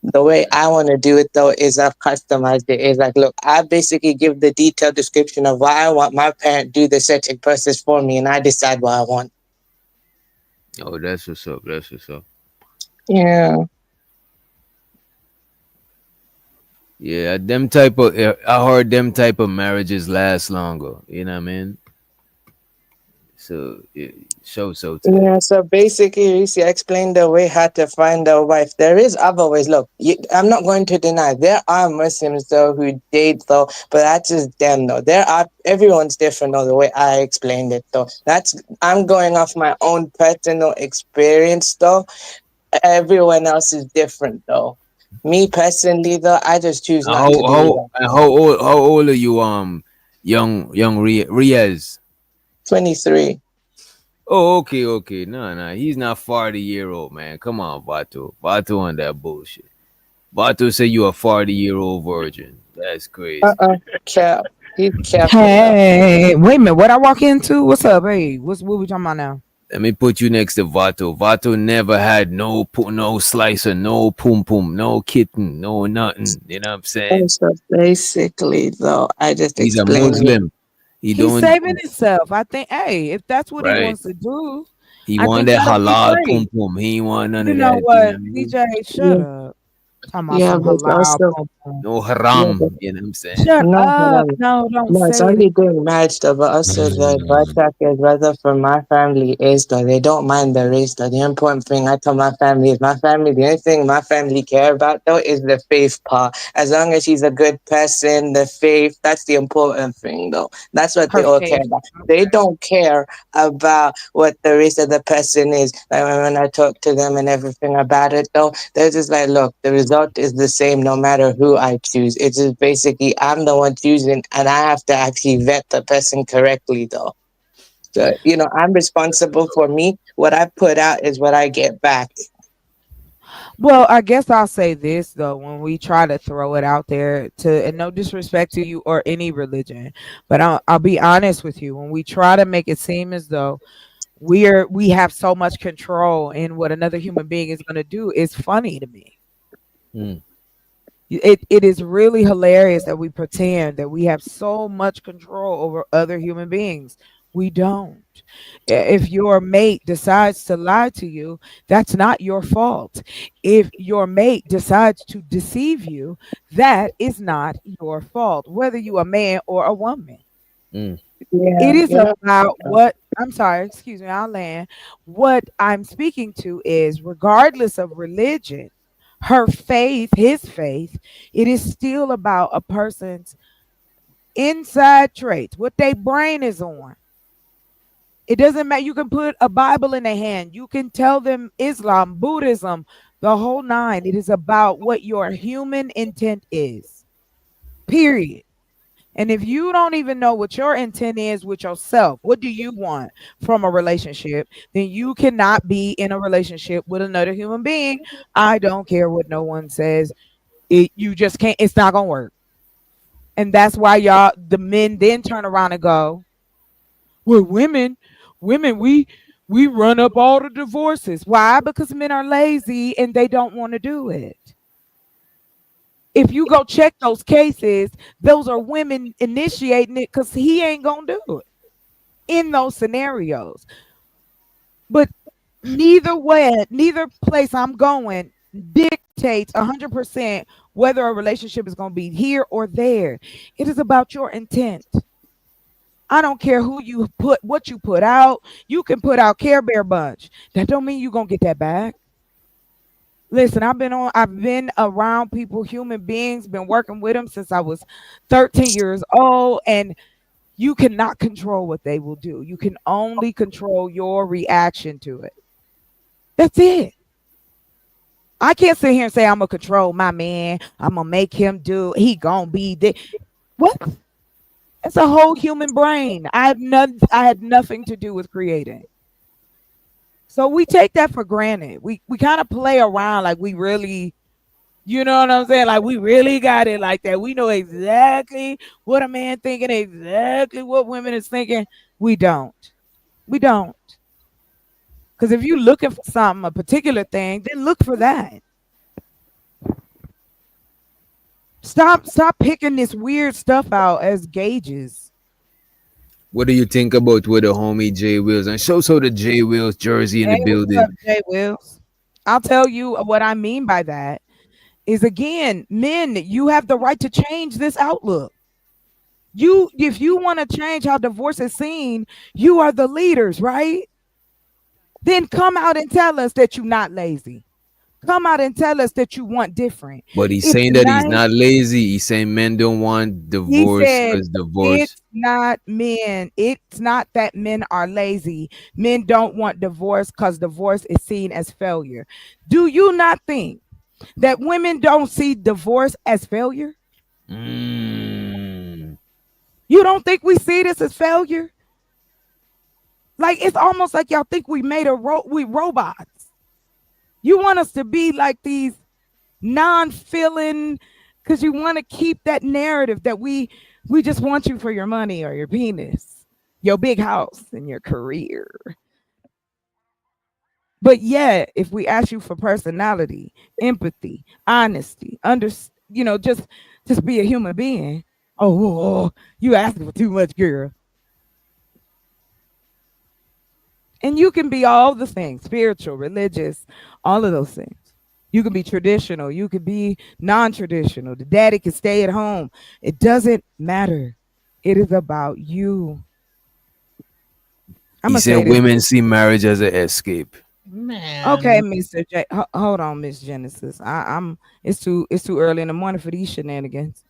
The way I want to do it though is I've customized it. Is like, look, I basically give the detailed description of why I want my parent do the searching process for me, and I decide what I want. Oh, that's what's up. That's what's up. Yeah. Yeah, them type of I heard them type of marriages last longer. You know what I mean? So yeah, so to that. Yeah, so basically, you see, I explained the way how to find a wife. There is other ways. Look, I'm not going to deny there are Muslims though who date though, but that's just them though. There are everyone's different though. The way I explained it though, I'm going off my own personal experience though. Everyone else is different though. Me personally though, I just choose not to do that. How old are you young Riaz? 23. Oh, okay. No, he's not 40-year-old, man. Come on, Vato on that bullshit. Vato say you a 40-year-old virgin. That's crazy. Cap. He's capping though. Hey, wait a minute. What I walk into? What's up? Hey, what we talking about now? Let me put you next to Vato. Vato never had no slicer, no pum pum, no kitten, no nothing. You know what I'm saying? So basically though, I just He's a explained it. Muslim. He He's don't saving himself. I think, hey, if that's what he right. wants to do, He I want think that that'll be halal pum great. pum. He ain't want none You of know that. You know what what, I mean? DJ, shut Yeah, up. Talking about yeah, some but halal also, pum pum. No yeah, but haram. You know what I'm saying? Shut no, hold up. on. No, don't No, it's say it. only during marriage though, but also the advice I give brother from my family is though, they don't mind the race though. The important thing I tell my family is the only thing my family care about though is the faith part. As long as she's a good person, the faith, that's the important thing though. That's what they Her all care faith. about. They don't care about what the race of the person is. Like when I talk to them and everything about it though, they're just like, look, the result is the same no matter who I choose. It's just basically I'm the one choosing, and I have to actually vet the person correctly though. So, I'm responsible for me. What I put out is what I get back. Well, I guess I'll say this though, when we try to throw it out there and no disrespect to you or any religion, but I'll be honest with you. When we try to make it seem as though we have so much control in what another human being is going to do, it's funny to me. Mm. It is really hilarious that we pretend that we have so much control over other human beings. We don't. If your mate decides to lie to you, that's not your fault. If your mate decides to deceive you, that is not your fault, whether you a man or a woman. Mm. Yeah, It is about what I'm sorry, excuse me, I'll land. What I'm speaking to is regardless of religion, her faith, his faith, it is still about a person's inside traits, what their brain is on. It doesn't matter. You can put a Bible in their hand. You can tell them Islam, Buddhism, the whole nine. It is about what your human intent is. Period. And if you don't even know what your intent is with yourself, what do you want from a relationship, then you cannot be in a relationship with another human being. I don't care what no one says. You just can't, it's not gonna work. And that's why y'all, the men then turn around and go, well, women, we run up all the divorces. Why? Because men are lazy and they don't want to do it. If you go check those cases, those are women initiating it because he ain't gonna do it in those scenarios. But neither way, neither place I'm going dictates 100% whether a relationship is gonna be here or there. It is about your intent. I don't care who you put, what you put out. You can put out Care Bear Bunch. That don't mean you're gonna get that back. Listen, I've been around people, human beings, been working with them since I was 13 years old, and you cannot control what they will do. You can only control your reaction to it. That's it. I can't sit here and say I'm gonna control my man. I'm gonna make him do. He gonna be there. What? It's a whole human brain. I had nothing to do with creating. So we take that for granted. We kind of play around like we really, you know what I'm saying? Like we really got it like that. We know exactly what a man thinking, exactly what women is thinking. We don't. We don't. Because if you're looking for something, a particular thing, then look for that. Stop picking this weird stuff out as gauges. What do you think about with the homie Jay Wills? And show the Jay Wills jersey in the Hey, what's building. up, Jay Wills? I'll tell you what I mean by that is, again, men, you have the right to change this outlook. If you want to change how divorce is seen, you are the leaders, right? Then come out and tell us that you're not lazy. Come out and tell us that you want different. But he's If saying that he's tonight, not lazy. He's saying men don't want he divorce said because divorce. it's not men. It's not that men are lazy. Men don't want divorce because divorce is seen as failure. Do you not think that women don't see divorce as failure? Mm. You don't think we see this as failure? Like it's almost like y'all think we made we robots. You want us to be like these non-feeling, because you want to keep that narrative that we just want you for your money or your penis, your big house, and your career. But yeah, if we ask you for personality, empathy, honesty, just be a human being. Oh, you asking for too much, girl. And you can be all the things, spiritual, religious, all of those things. You can be traditional. You can be non-traditional. The daddy can stay at home. It doesn't matter. It is about you. I'm He gonna say said this. women see marriage as an escape. Man. Okay, Mr. J. Hold on, Miss Genesis. It's too early in the morning for these shenanigans.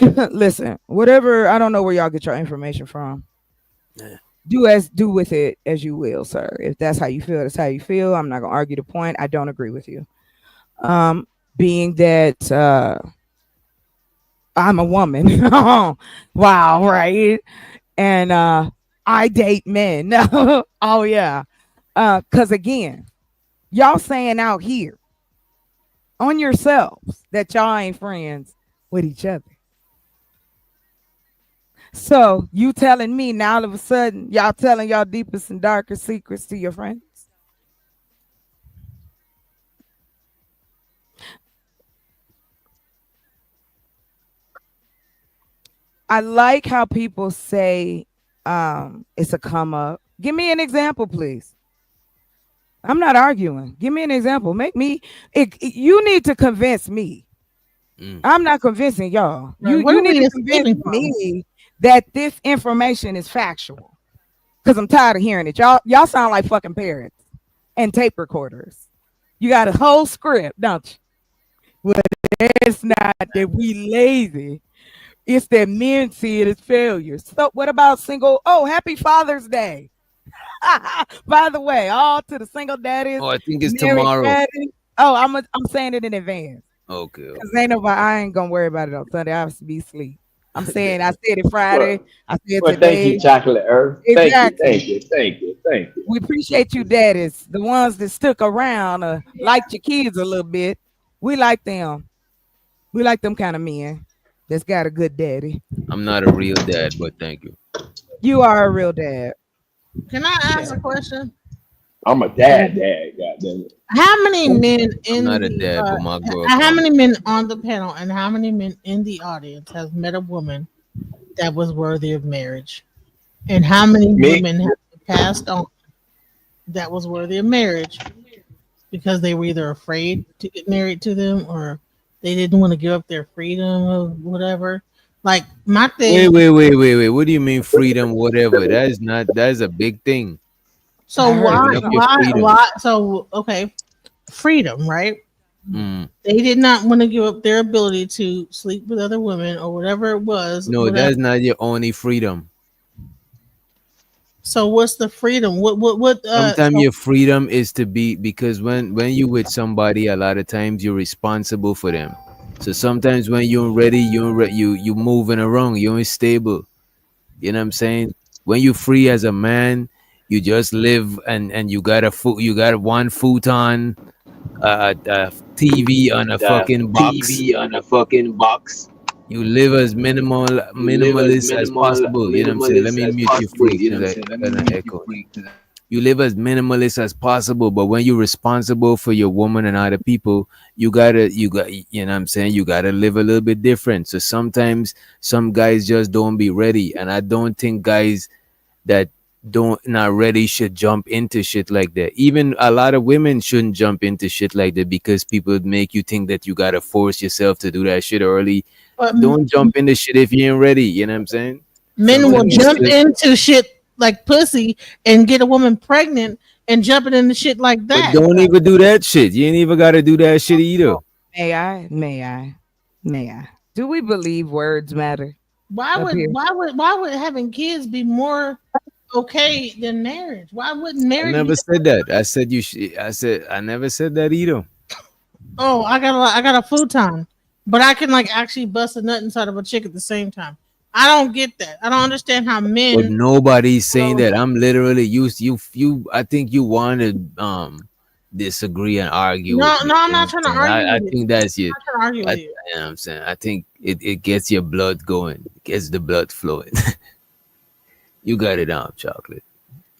Listen, whatever, I don't know where y'all get your information from. Yeah. Do with it as you will, sir. If that's how you feel, that's how you feel. I'm not gonna argue the point. I don't agree with you. Being that I'm a woman. Wow, right? And I date men. Oh yeah. Cause again, y'all saying out here on yourselves that y'all ain't friends with each other. So you telling me now all of a sudden y'all telling y'all deepest and darkest secrets to your friends? I like how people say it's a come up. Give me an example, please. I'm not arguing. Give me an example. You need to convince me. I'm not convincing y'all. Right, You where need we to escaping convince from? me that this information is factual. Because I'm tired of hearing it. Y'all sound like fucking parrots and tape recorders. You got a whole script, don't you? Well, it's not that we lazy. It's that men see it as failure. So what about single? Oh, happy Father's Day. By the way, all to the single daddies, Oh, I think it's married tomorrow. daddies. Oh, I'm saying it in advance. Okay. Cause I ain't gonna worry about it on Sunday. I have to be asleep. I'm saying I said it Friday. I said Well, thank today. you, Chocolate Earth. Thank you, Exactly. thank you, thank you, thank you. We appreciate you, daddies, the ones that stuck around, liked your kids a little bit. We like them. We like them kind of men that's got a good daddy. I'm not a real dad, but thank you. You are a real dad. Can I ask Yeah. a question? I'm a dad, goddamn it. How many men I'm in not a the dad, but my girl how called me. many men on the panel and how many men in the audience has met a woman that was worthy of marriage? And how many Me? women have passed on that was worthy of marriage because they were either afraid to get married to them or they didn't want to give up their freedom or whatever? Like my Wait, thing. wait, wait, wait, wait. What do you mean freedom? Whatever. That is not. That is a big thing. So I heard why Giving up that. your freedom. why so okay, freedom, right? Mm. They did not want to give up their ability to sleep with other women or whatever it was, No, whatever. that's not your only freedom. So what's the freedom? What Sometimes so your freedom is to be because when you with somebody, a lot of times you're responsible for them. So sometimes when you're ready, you moving around, you're unstable. You know what I'm saying? When you free as a man, you just live and you got one futon, TV on a The fucking box. TV on a fucking box. You live as You live as minimalist as possible. You know what I'm saying? Let minimalist me as mute you possible. free You know because what I'm I saying? Let me got an mute you echo. free. You live as minimalist as possible, but when you're responsible for your woman and other people, you know what I'm saying, you gotta live a little bit different. So sometimes some guys just don't be ready, and I don't think guys that don't not ready should jump into shit like that. Even a lot of women shouldn't jump into shit like that because people make you think that you gotta force yourself to do that shit early. but Don't jump into shit if you ain't ready. You know what I'm saying? men will Sometimes you jump still, into shit like pussy and get a woman pregnant and jumping into shit like but that. don't even do that shit. You ain't even gotta do that shit either. May I? May I? May I? Do we believe words matter Why up here? would having kids be more okay than marriage? Why wouldn't I marriage be? never said that. I said I said I never said that either. Oh, I got a futon, but I can like actually bust a nut inside of a chick at the same time. I don't get that. I don't understand how But men. nobody's saying So, that. I'm literally used. You. I think you want to disagree and argue with no, me. no, I'm You know not what trying to I'm saying? argue I with you. think that's I'm it. not trying to argue with you. You know what I'm saying? I think it gets your blood going. It gets the blood flowing. You got it on, chocolate.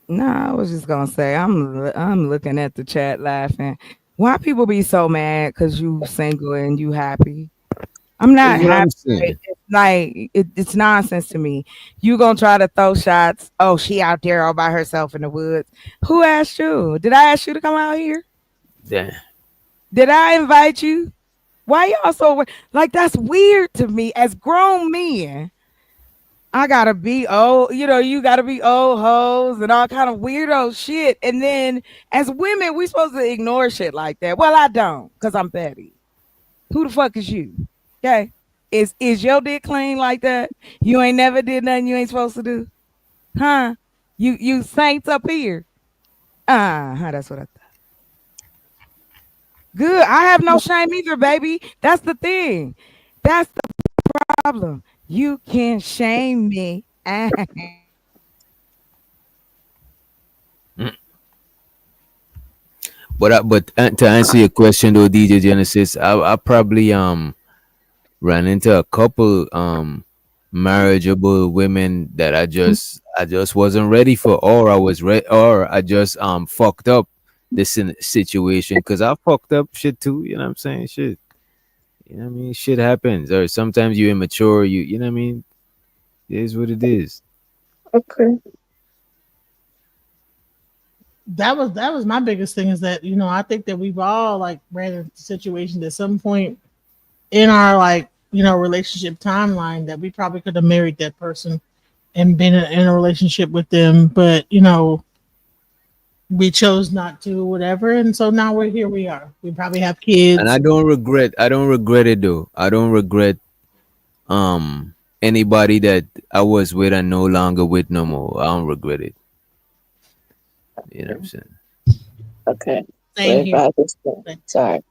No, I was just gonna say I'm looking at the chat laughing. Why people be so mad because you single and you happy? I'm That's not what I'm happy. saying. It's nonsense to me. You gonna try to throw shots? Oh, she out there all by herself in the woods. Who asked you? Did I ask you to come out here? Damn. Did I invite you? Why y'all so like that's weird to me as grown men. I gotta be old, you gotta be old hoes and all kind of weirdo shit. And then as women, we supposed to ignore shit like that. Well, I don't, because I'm petty. Who the fuck is you? Okay. Is your dick clean like that? You ain't never did nothing you ain't supposed to do? Huh? You saints up here. That's what I thought. Good. I have no shame either, baby. That's the thing. That's the problem. You can shame me. Mm. But to answer your question though, DJ Genesis, I probably ran into a couple marriageable women that I just wasn't ready for, or I just fucked up this situation because I fucked up shit too. You know what I'm saying? Shit. You know what I mean? Shit happens, or sometimes you're immature. You know what I mean? It is what it is. Okay. That was my biggest thing is that I think that we've all like ran into situations at some point in our like relationship timeline that we probably could have married that person and been in a relationship with them, but we chose not to, whatever, and so now we're here. We are. We probably have And kids. I don't regret. I don't regret it though. I don't regret anybody that I was with and no longer with no more. I don't regret it. You know what I'm saying? Okay. Same Wait, here. about this thing. Sorry.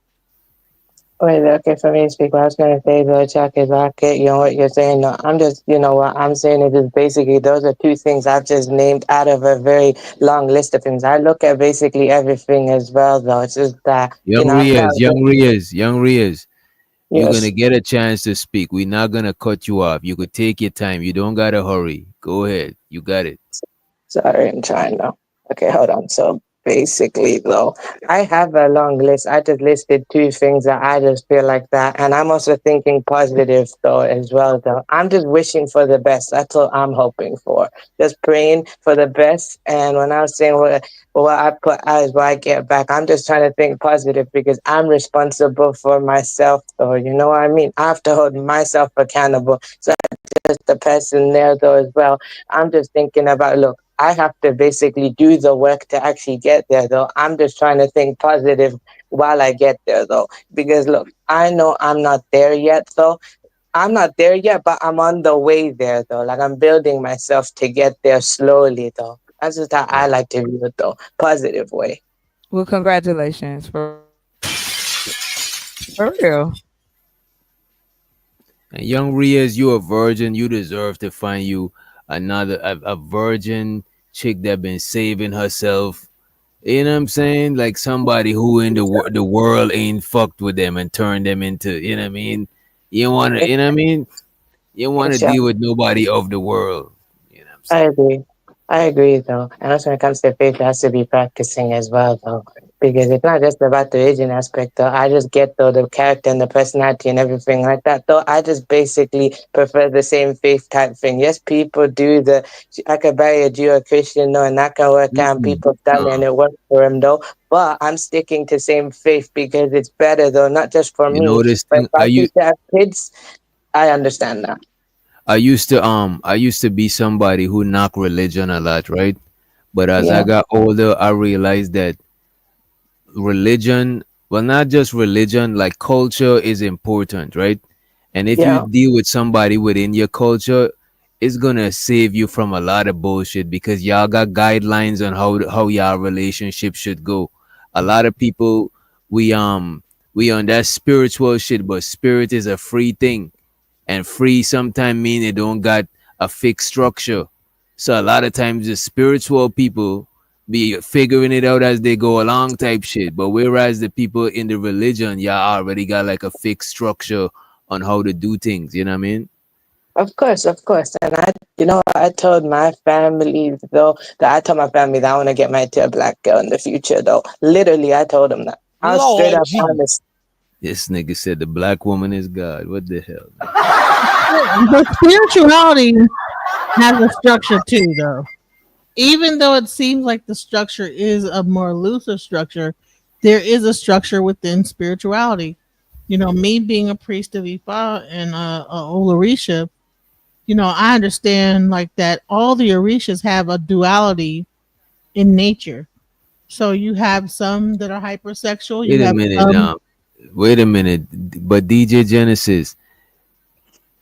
Wait, okay, for me to speak, what I was going to say, though, Chuck, is I get, you know, what you're saying. No, I'm just, you know, what I'm saying is just basically those are two things I've just named out of a very long list of things. I look at basically everything as well, though. It's just that, you Young know, I Riaz, can't young get, Riaz, young Riaz. You're gonna yes. get a chance to speak. We're not gonna cut you off. You could take your time. You don't gotta hurry. Go ahead. You got it. Sorry, I'm trying now. Okay, hold on. So basically, though, I have a long list. I just listed two things that I just feel like that. And I'm also thinking positive, though, as well, though. I'm just wishing for the best. That's what I'm hoping for. Just praying for the best. And when I was saying what I put as what I get back, I'm just trying to think positive because I'm responsible for myself, though. You know what I mean? I have to hold myself accountable. So just the person there, though, as well. I'm just thinking about, look, I have to basically do the work to actually get there, though. I'm just trying to think positive while I get there, though. Because, look, I know I'm not there yet, though. I'm not there yet, but I'm on the way there, though. Like, I'm building myself to get there slowly, though. That's just how I like to view it, though. Positive way. Well, congratulations for real. And young Riaz, you a virgin. You deserve to find you another a virgin chick that been saving herself. You know what I'm saying? Like somebody who in the world ain't fucked with them and turned them into. You know what I mean? You want to. You know what I mean? You want to deal with nobody of the world. I agree. I agree, though. And also, when it comes to faith, it has to be practicing as well, though. Because it's not just about the religion aspect, though. I just get, though, the character and the personality and everything like that, though. I just basically prefer the same faith type thing. Yes, people do I could marry a Jew or Christian, though, and that can work out, and people have done it and it works for them, though. But I'm sticking to same faith because it's better, though, not just for You me, know this but if thing. I choose to have kids, I understand that. I used to be somebody who knocked religion a lot, right? But as I Yeah. got older, I realized that religion, well, not just religion, like culture is important, right? And if you Yeah. deal with somebody within your culture, it's gonna save you from a lot of bullshit because y'all got guidelines on how y'all relationship should go. A lot of people we on that spiritual shit, but spirit is a free thing, and free sometimes mean it don't got a fixed structure. So a lot of times the spiritual people be figuring it out as they go along type shit. But whereas the people in the religion, y'all already got like a fixed structure on how to do things. You know what I mean? Of course, of course. And I told my family, though, that I told my family that I want to get married to a black girl in the future, though. Literally, I told them that. I was straight Lord up G. honest. This nigga said the black woman is God. What the hell? But spirituality has a structure too, though. Even though it seems like the structure is a more looser structure, there is a structure within spirituality. You know, me being a priest of Ifa and a Olarisha, you know, I understand like that all the Orishas have a duality in nature. So you have some that are hypersexual, you Wait a have minute, some. wait a minute. But DJ Genesis,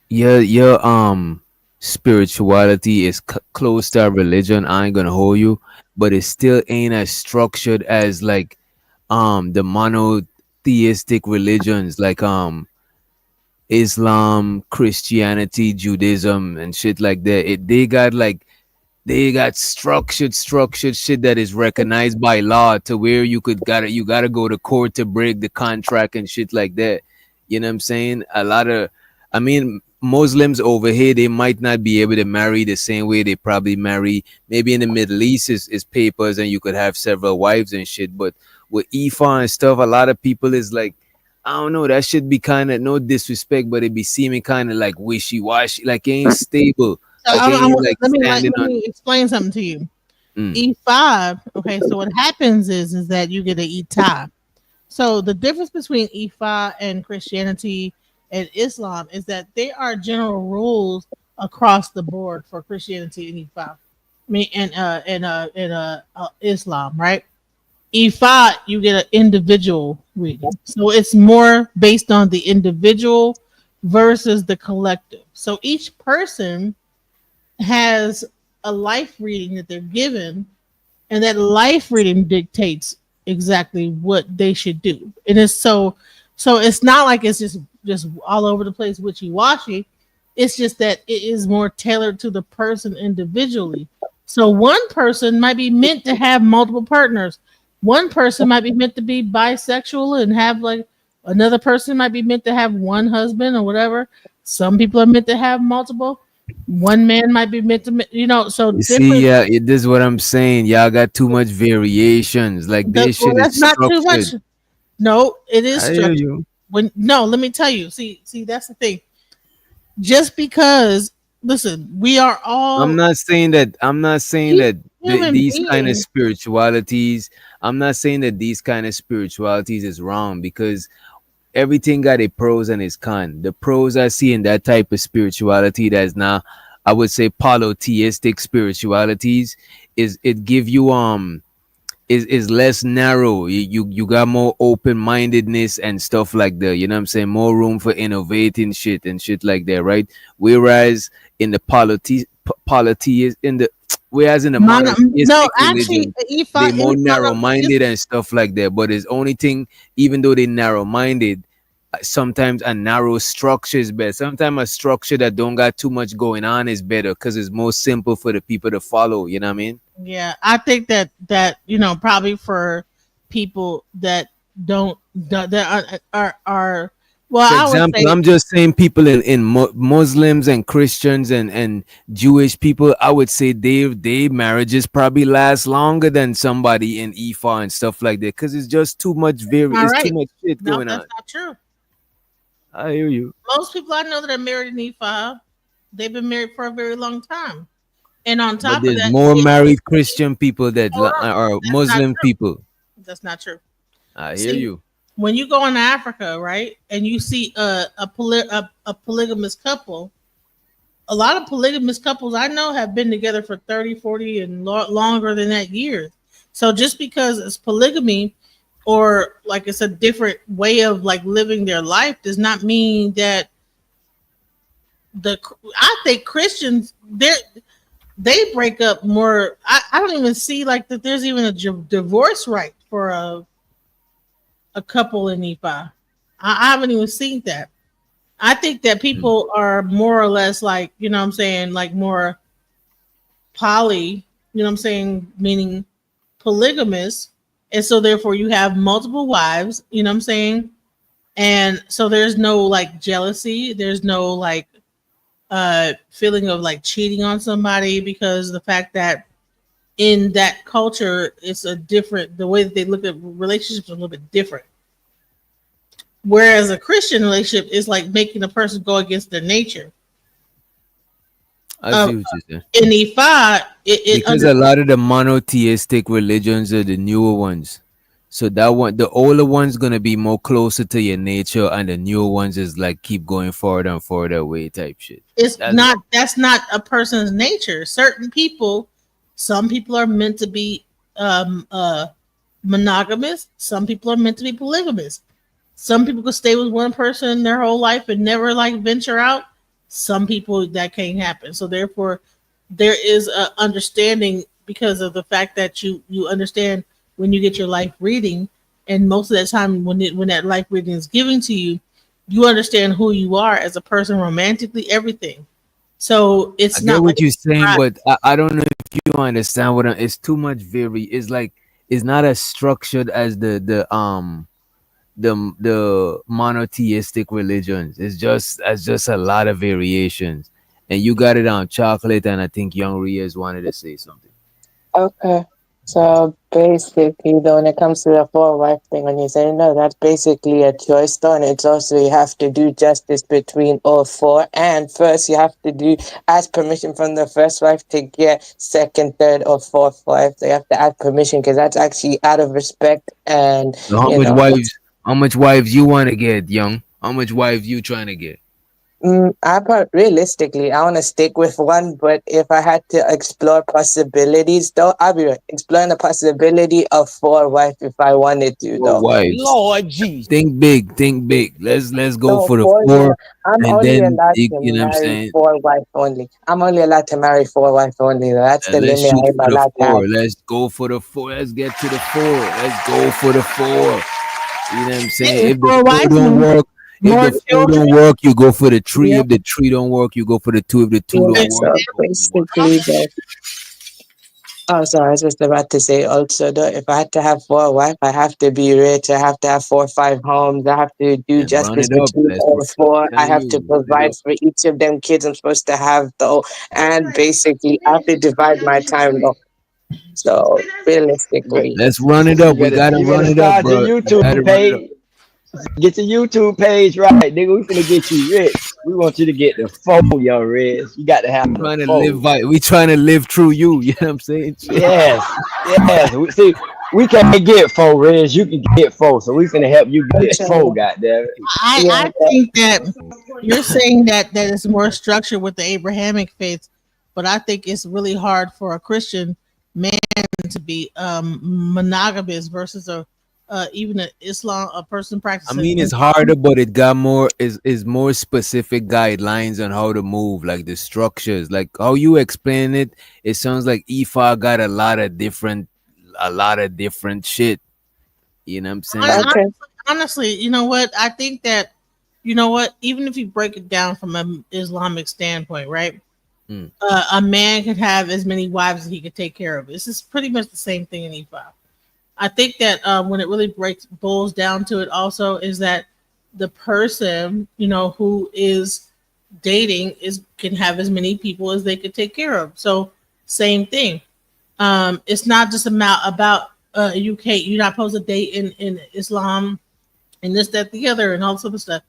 your spirituality is close to religion. I ain't gonna hold you, but it still ain't as structured as like the monotheistic religions like Islam, Christianity, Judaism, and shit like that. They got structured shit that is recognized by law to where you gotta go to court to break the contract and shit like that. You know what I'm saying? I mean, Muslims over here, they might not be able to marry the same way they probably marry. Maybe in the Middle East is papers and you could have several wives and shit. But with Ifa and stuff, a lot of people is like, I don't know, that should be kind of no disrespect, but it be seeming kind of like wishy washy, like it ain't stable, So like it ain't like let standing on. me explain something to you. Mm. E5. Okay, so what happens is that you get an ETA. So the difference between Ifa and Christianity and Islam is that they are general rules across the board for Christianity and Ifa. I mean, and Islam, right? Ifa, you get an individual reading, so it's more based on the individual versus the collective. So each person has a life reading that they're given, and that life reading dictates exactly what they should do. And it's so So it's not like it's just all over the place witchy washy. It's just that it is more tailored to the person individually. So one person might be meant to have multiple partners. One person might be meant to be bisexual and have like another person might be meant to have one husband or whatever. Some people are meant to have multiple. One man might be meant to, so You see, different. yeah, this is what I'm saying. Y'all got too much variations. Like this Well, shit is that's not too structured. much. No, it is I hear structured. you. Let me tell you. See, that's the thing. Just because, listen, we are I'm all not saying that. I'm not saying that human these kind of beings. spiritualities. I'm not saying that these kind of spiritualities is wrong because everything got a pros and its con. The pros I see in that type of spirituality that's now, I would say, polytheistic spiritualities is it give you is less narrow. You got more open mindedness and stuff like that. You know what I'm saying? More room for innovating shit and shit like that, right? Whereas in the polytheist in the whereas in the No, monotheistic actually, religion, they Ifa in more the narrow minded monotheistic. and stuff like that. But it's only thing, even though they narrow minded, sometimes a narrow structure is better. Sometimes a structure that don't got too much going on is better because it's more simple for the people to follow. You know what I mean? Yeah, I think that probably for people that don't that are well, For I would example, say I'm just saying people in Muslims and Christians and Jewish people. I would say they marriages probably last longer than somebody in Ifa and stuff like that because it's just too much all it's too right. much shit No, going that's on. not true. I hear you. Most people I know that are married in Ifa, they've been married for a very long time. And on But top of there's that, more married Christian people that hold on, are that's not Muslim true. people. That's not true. I hear See, you. when you go into Africa, right, and you see a polygamous couple, a lot of polygamous couples I know have been together for 30, 40, and longer than that years. So just because it's polygamy or like it's a different way of like living their life does not mean that I think Christians they break up more. I don't even see like that there's even a divorce right for a couple in Nephi. I haven't even seen that. I think that people are more or less like, what I'm saying, like more poly, what I'm saying, meaning polygamous. And so therefore you have multiple wives, what I'm saying? And so there's no like jealousy, there's no like feeling of like cheating on somebody because the fact that in that culture it's a different the way that they look at relationships are a little bit different. Whereas a Christian relationship is like making a person go against their nature. I see what you're saying. In Ifa, Because a lot of the monotheistic religions are the newer ones. So that one, the older one's gonna be more closer to your nature, and the newer ones is like keep going forward and forward away type shit. that's not a person's nature. Certain people, some people are meant to be monogamous. Some people are meant to be polygamous. Some people could stay with one person their whole life and never like venture out. Some people that can't happen. So therefore, there is a understanding because of the fact that you understand when you get your life reading, and most of that time when that life reading is given to you, you understand who you are as a person, romantically, everything. So I it's get not like what you're saying, but I don't know if you understand what it's too much it's like it's not as structured as the monotheistic religions. It's just a lot of variations. And you got it on chocolate, and I think Young Riaz wanted to say something. Okay. So basically, though, when it comes to the four wife thing, when you say no, that's basically a choice, though, and it's also you have to do justice between all four. And first, you have to ask permission from the first wife to get second, third, or fourth wife. So you have to ask permission because that's actually out of respect. And So how much wives you want to get, Young? How much wives you trying to get? Realistically, I want to stick with one, but if I had to explore possibilities, though, I'll be exploring the possibility of four wives if I wanted to, Four though. wives. Think big, think big. Let's go No, for the four, four, I'm and only then allowed you to know what I'm marry saying. four wives only. I'm only allowed to marry four wives only. That's the Let's limit shoot I'm for the allowed to have. four. Let's go for the four. Let's get to the four. Let's go for the four. You know what I'm saying? If the For a four white don't man, work, if more the four children. don't work, you go for the three. Yep. If the three don't work, you go for the two. If the two Yep. don't work, So you go for the one. basically, though. Oh, sorry, I was just about to say also though, if I had to have four wives, I have to be rich. I have to have 4 or 5 homes. I have to do And run justice it up. between That's all what I'm four. I telling have you. to Run it provide up. for each of them kids I'm supposed to have though. And basically, I have to divide my time though. So But realistically, Let's run it up. We gotta you run better it up, start your bro. You gotta YouTube run it up. page. Get your YouTube page right, nigga. We finna get you rich. We want you to get the four, yo, Riz. You got to have the Trying to live four. we trying to live through you. You know what I'm saying? Shit. Yes, yes. See, we can't get four, Riz. You can get four, so we finna help you get four. inshallah. Goddamn it. I think that you're saying that it's more structured with the Abrahamic faith, but I think it's really hard for a Christian man to be monogamous versus a even an Islam a person I practicing mean, it's Islam. harder, but it got more is more specific guidelines on how to move, like the structures, like how you explain it. It sounds like Ifa got a lot of different shit. You know what I'm saying? Honestly, you know what? I think that you know what, even if you break it down from an Islamic standpoint, right? Mm. A man could have as many wives as he could take care of. This is pretty much the same thing in E5. I think that when it really boils down to it, also is that the person who is dating can have as many people as they could take care of. So same thing. It's not just about you're not supposed to date in Islam and this, that, the other, and all this other stuff.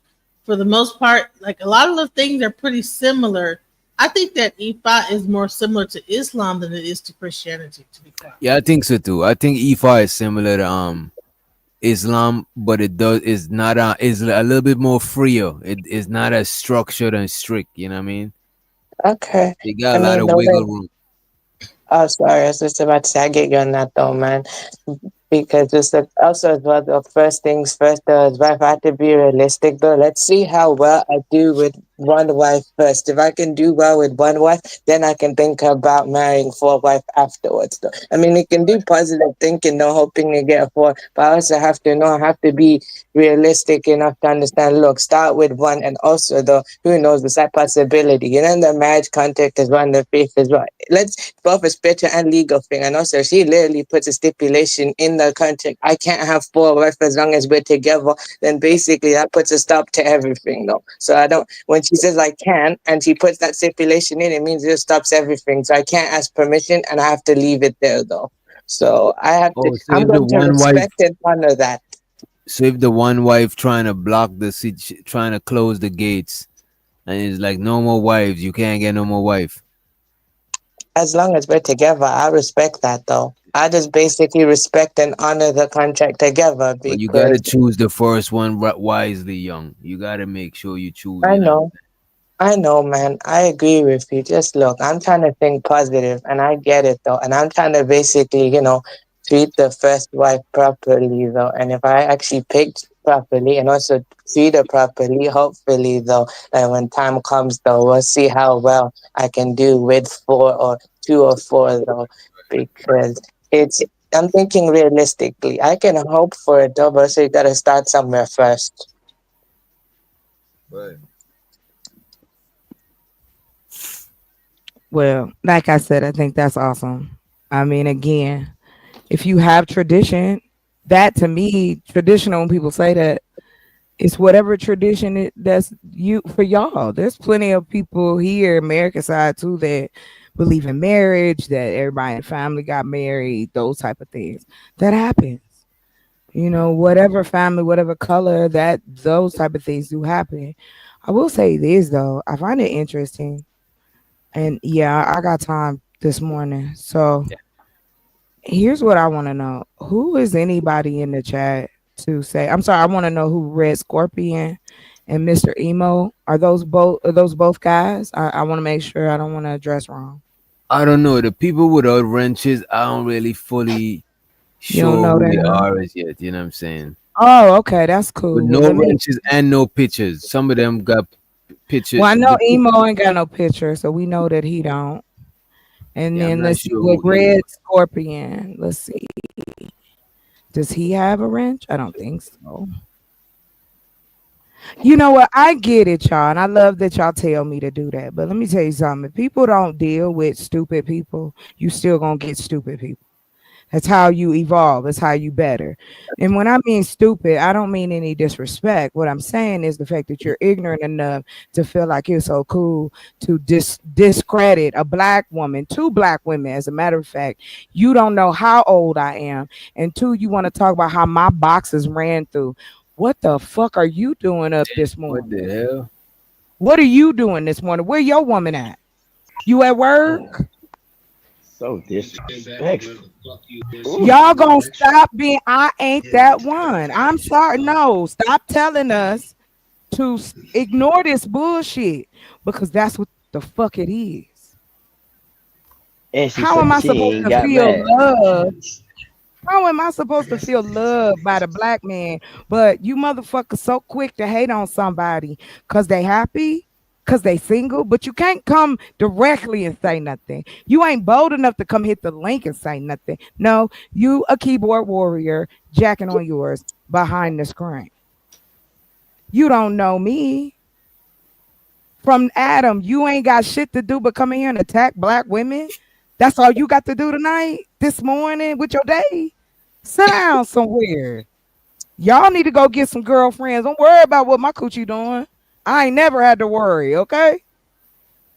For the most part, like a lot of the things are pretty similar. I think that Ifa is more similar to Islam than it is to Christianity, to be quite. Yeah, I think so too. I think Ifa is similar to Islam, but it does is not is a little bit more freer. It is not as structured and strict. You know what I mean? Okay. They got I a lot mean, of the way. wiggle room. Oh, sorry. I was just about to say, I get you on that though, man. Because just also as well, the first things first, though, is if I have to be realistic, though, let's see how well I do with one wife first. If I can do well with one wife, then I can think about marrying 4 wives afterwards, though. I mean, you can do positive thinking, though, hoping to get a 4, but I also have to know, I have to be realistic enough to understand, look, start with one, and also, though, who knows, the side possibility. You know, the marriage contract is one, the faith is one. Let's both a spiritual and legal thing, and also, she literally puts a stipulation in the contract. I can't have 4 wives as long as we're together. Then basically that puts a stop to everything, though. So I don't. When she says I can, and she puts that stipulation in, it means it stops everything. So I can't ask permission, and I have to leave it there, though. So I have to. Oh, so I'm if the going to one wife, respect and honor that. so if the one wife trying to block trying to close the gates, and it's like no more wives, you can't get no more wife. As long as we're together, I respect that, though. I just basically respect and honor the contract together But you gotta because choose the first one wisely, young. You gotta make sure you choose. I You know. know. I know, man. I agree with you. Just look, I'm trying to think positive, and I get it though. And I'm trying to basically, treat the first wife properly though. And if I actually picked properly and also treat her properly, hopefully though, and when time comes though, we'll see how well I can do with 4 or 2 or 4 though, because it's. I'm thinking realistically. I can hope for it though, but so you gotta start somewhere first. Right. Well, like I said, I think that's awesome. I mean, again, if you have tradition, that to me, traditional, when people say that, it's whatever tradition that's you for y'all. There's plenty of people here, American side too, that believe in marriage, that everybody in the family got married, those type of things. That happens. Whatever family, whatever color, that those type of things do happen. I will say this though, I find it interesting. And yeah, I got time this morning. So here's what I want to know. Who is anybody in the chat to say? I'm sorry, I want to know who Red Scorpion and Mr. Emo are those both guys? I want to make sure I don't want to address wrong. I don't know. The people without wrenches, I don't really fully You don't sure know who they that? are as yet. You know what I'm saying? Oh, okay, that's cool. But Well, no let me. wrenches and no pictures. Some of them got pictures. Well, I know Emo ain't got no picture, so we know that he don't. And Yeah, I'm then not let's see sure with who Emo. Red Scorpion. Let's see. Does he have a wrench? I don't think so. You know what? I get it, y'all, and I love that y'all tell me to do that. But let me tell you something. If people don't deal with stupid people, you still gonna get stupid people. That's how you evolve. That's how you better. And when I mean stupid, I don't mean any disrespect. What I'm saying is the fact that you're ignorant enough to feel like it's so cool to discredit a black woman, two black women. As a matter of fact, you don't know how old I am, and two, you want to talk about how my boxes ran through. What the fuck are you doing up this What morning? the hell? What are you doing this morning? Where your woman at? You at work? So disrespectful. Ooh. Y'all gonna stop being I ain't that one. I'm sorry. No, stop telling us to ignore this bullshit because that's what the fuck it is. And she How am said I she supposed ain't to got feel mad. loved? How am I supposed to feel loved by the black man? But you motherfuckers so quick to hate on somebody because they happy, because they single, but you can't come directly and say nothing. You ain't bold enough to come hit the link and say nothing. No, you a keyboard warrior jacking on yours behind the screen. You don't know me. From Adam, you ain't got shit to do but come in here and attack black women. That's all you got to do tonight, this morning with your day. Sit down somewhere. Y'all need to go get some girlfriends. Don't worry about what my coochie doing. I ain't never had to worry, okay?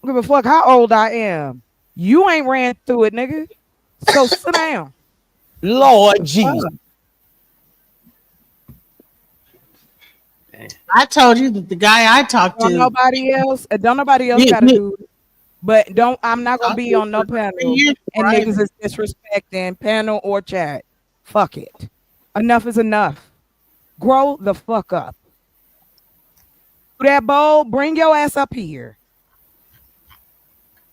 Don't give a fuck how old I am. You ain't ran through it, nigga. So sit down. Lord Jesus. I told you that the guy I talked Don't to. nobody else gotta do it. But I'm not gonna be on no panel Years and before I niggas is disrespecting panel or chat. Fuck it. Enough is enough. Grow the fuck up. That bowl, bring your ass up here.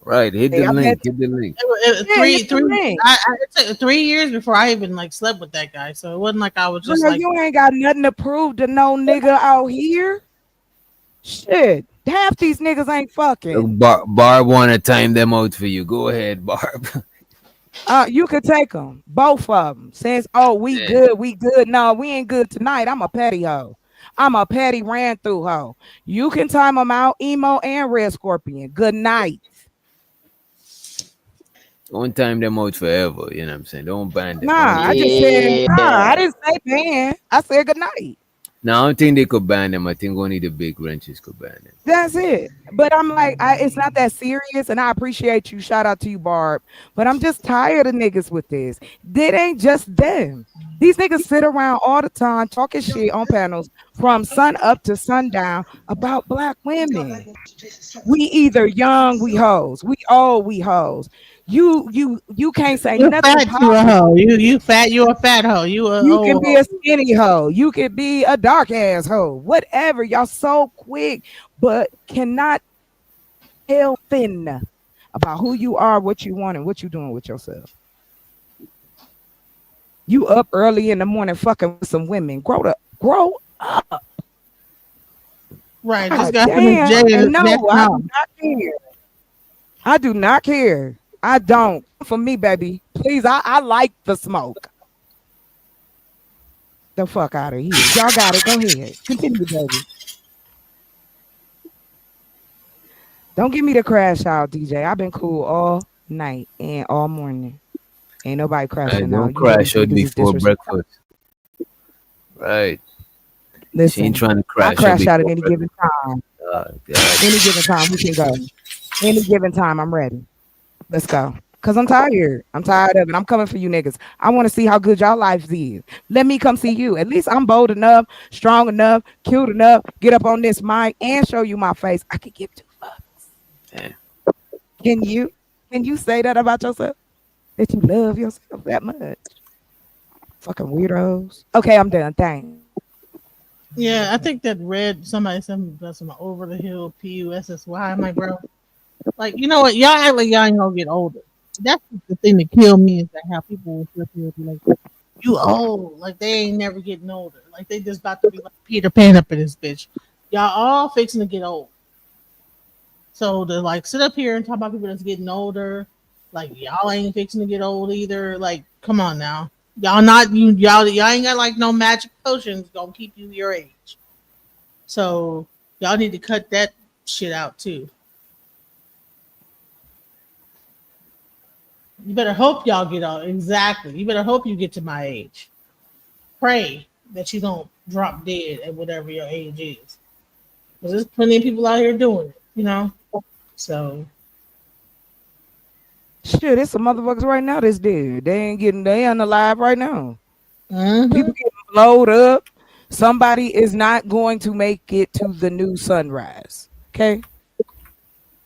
Right, hit the Hey, I link. bet Hit the link. hit the link. it took 3 years before I even like slept with that guy. So it wasn't like I was just Girl, like, you ain't got nothing to prove to no nigga out here. Shit. Half these niggas ain't fucking. Barb want to time them out for you. Go ahead, Barb. You could take them, both of them. Says, oh, we good, we good. No, we ain't good tonight. I'm a petty hoe. I'm a petty ran through hoe. You can time them out, emo and red scorpion. Good night. Don't time them out forever. You know what I'm saying? Don't ban them. Nah, I just said, I didn't say ban. I said good night. No, I don't think they could ban them. I think only the big wrenches could ban them. That's it. But I'm like, it's not that serious, and I appreciate you. Shout out to you, Barb. But I'm just tired of niggas with this. It ain't just them. These niggas sit around all the time talking shit on panels from sun up to sundown about black women. We either young, we hoes. We old, we hoes. You can't say you nothing fat, you a positive. hoe. You fat, you a fat hoe. You a You can old be hoe. a skinny hoe. You can be a dark ass hoe. Whatever. Y'all so quick, but cannot tell thin about who you are, what you want, and what you doing with yourself. You up early in the morning fucking with some women. Grow up. Right. Just God got finished damn. Jay And no, next I do time. not care. I do not care. I don't. For me, baby. Please, I like the smoke. The fuck out of here. Y'all got it. Go ahead. Continue, baby. Don't give me the crash out, DJ. I've been cool all night and all morning. Ain't nobody crashing Don't out. You know these crash out niggas is before disrespectful. breakfast. Right. She Listen, ain't trying to I crash out crash out at before any given breakfast. time. Oh, God. Any given time, we can go. Any given time, I'm ready. Let's go. Cause I'm tired. I'm tired of it. I'm coming for you niggas. I want to see how good y'all life is. Let me come see you. At least I'm bold enough, strong enough, cute enough. Get up on this mic and show you my face. I could give two fucks. Yeah. Can you? Can you say that about yourself? That you love yourself that much? Fucking weirdos. Okay, I'm done. Thanks. Yeah, I think that somebody sent me about some over the hill PUSSY. I'm like, bro, like, you know what? Y'all act like y'all ain't gonna get older. That's the thing that killed me is that how people will flip you and be like, you old. Like they ain't never getting older. Like they just about to be like Peter Pan up in this bitch. Y'all all fixing to get old. So to like sit up here and talk about people that's getting older, like y'all ain't fixing to get old either. Like, come on now. Y'all ain't got like no magic potions gonna keep you your age. So y'all need to cut that shit out too. You better hope y'all get out. Exactly. You better hope you get to my age. Pray that you don't drop dead at whatever your age is. Because there's plenty of people out here doing it, you know? So Shit, it's some motherfuckers right now that's dead. They ain't alive right now. mm-hmm. People getting blowed up. Somebody is not going to make it to the new sunrise. Okay.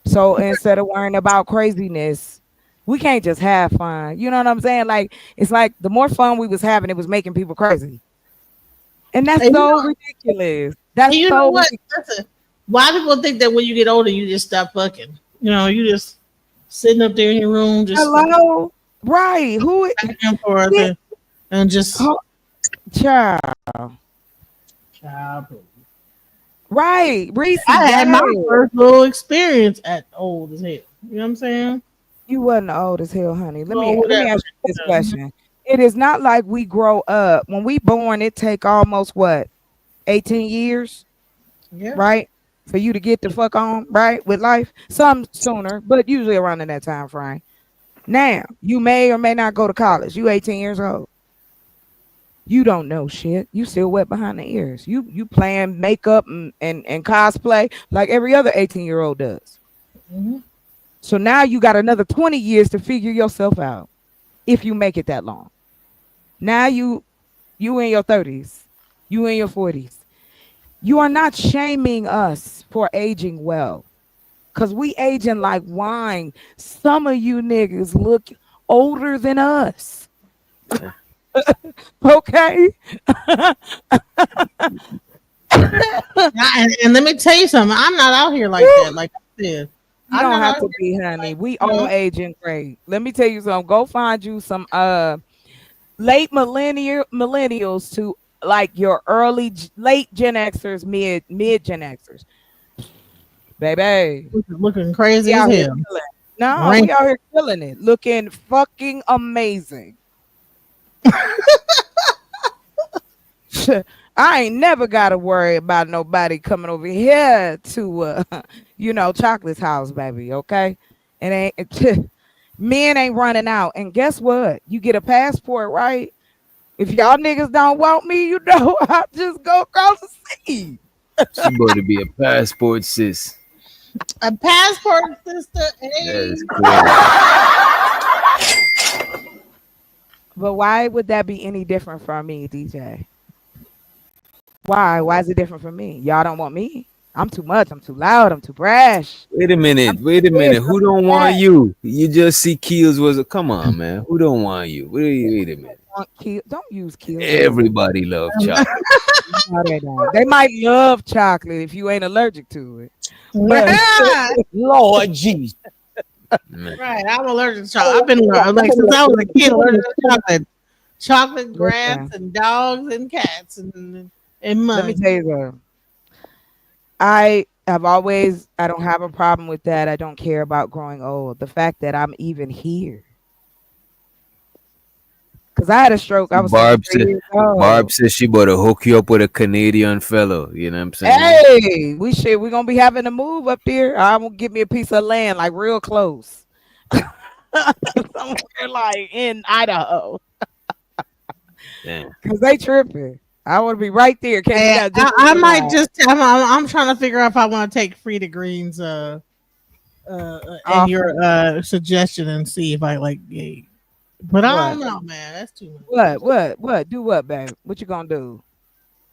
So instead of worrying about craziness, we can't just have fun. You know what I'm saying? Like it's like the more fun we was having, it was making people crazy. And that's And so ridiculous. That's you know so what? ridiculous. Listen, why people think that when you get older, you just stop fucking? You know, you just sitting up there in your room, just Hello. Right. Who for it? and just Child. child. Right. Reese. I had my Yes. first little experience at old as hell. You know what I'm saying? You wasn't old as hell, honey. Let Well, me whatever. ask you this question. It is not like we grow up. When we born, it take almost what, 18 years, Yeah. right? For you to get the fuck on, right? With life. Some sooner, but usually around in that time frame. Now, you may or may not go to college. You 18 years old. You don't know shit. You still wet behind the ears. You playing makeup and cosplay like every other 18-year-old does. Mm-hmm. So now you got another 20 years to figure yourself out if you make it that long. Now you in your 30s, you in your 40s. You are not shaming us for aging well. Cause we aging like wine. Some of you niggas look older than us. Okay. And let me tell you something. I'm not out here like that. Like I said, You I'm don't not have out to here be, honey. We you all know? aging great. Let me tell you something. Go find you some late millennials to like your late Gen Xers, mid Gen Xers. Baby. Looking crazy We as out here hell. killing. No, Rank. we out here killing it. Looking fucking amazing. I ain't never got to worry about nobody coming over here to, Chocolate's house, baby. Okay, men ain't running out. And guess what? You get a passport, right? If y'all niggas don't want me, I'll just go across the sea. She about to be a passport sis. A passport, sister. That is crazy. But why would that be any different from me, DJ? Why? Why is it different from me? Y'all don't want me? I'm too much. I'm too loud. I'm too brash. Wait a minute. Who don't want you? You just see Keels was a come on, man. Who don't want you? Wait a minute. Don't use Keels. Everybody love chocolate. No, they don't. They might love chocolate if you ain't allergic to it. But Lord Jesus. Right, I'm allergic to chocolate. I've been like since I was a kid allergic to chocolate. Chocolate, grass, and dogs and cats and let money. me tell you something. I don't have a problem with that. I don't care about growing old. The fact that I'm even here. Because I had a stroke. I was Barb 23 years old. Barb says she about to hook you up with a Canadian fellow. You know what I'm saying? Hey, we're gonna be having to move up there. I will give me a piece of land like real close. Somewhere like in Idaho. Damn. Cause they tripping. I want to be right there. I might just. I'm trying to figure out if I want to take Frida Green's and your suggestion and see if I like. Yeah. But I don't know, man. That's too much. What? Do what, babe? What you gonna do?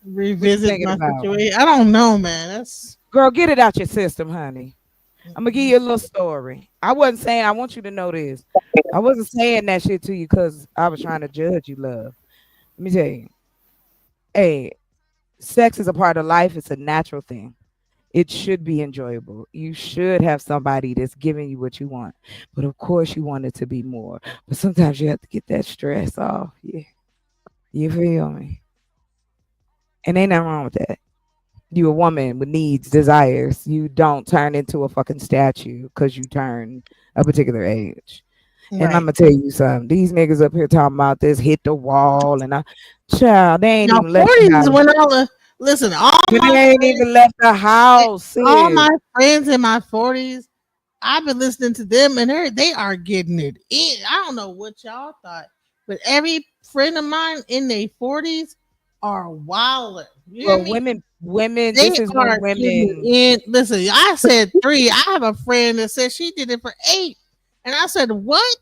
Revisit my situation. I don't know, man. That's girl. Get it out your system, honey. I'm gonna give you a little story. I wasn't saying. I want you to know this. I wasn't saying that shit to you because I was trying to judge you, love. Let me tell you. Hey, sex is a part of life. It's a natural thing. It should be enjoyable. You should have somebody that's giving you what you want. But of course you want it to be more. But sometimes you have to get that stress off. Yeah. You feel me? And ain't nothing wrong with that. You a woman with needs, desires. You don't turn into a fucking statue because you turn a particular age. And I'm Right. gonna tell you something. These niggas up here talking about this hit the wall and child, they ain't Now, even left the 40s is house. when all the listen, They ain't even left the house, all my sis. friends in my 40s, I've been listening to them and they are getting it in. I don't know what y'all thought, but every friend of mine in their 40s are wilder. You hear Well, me? women, They this is when are getting women, in. Listen, I said 3. I have a friend that said she did it for 8. And I said, what?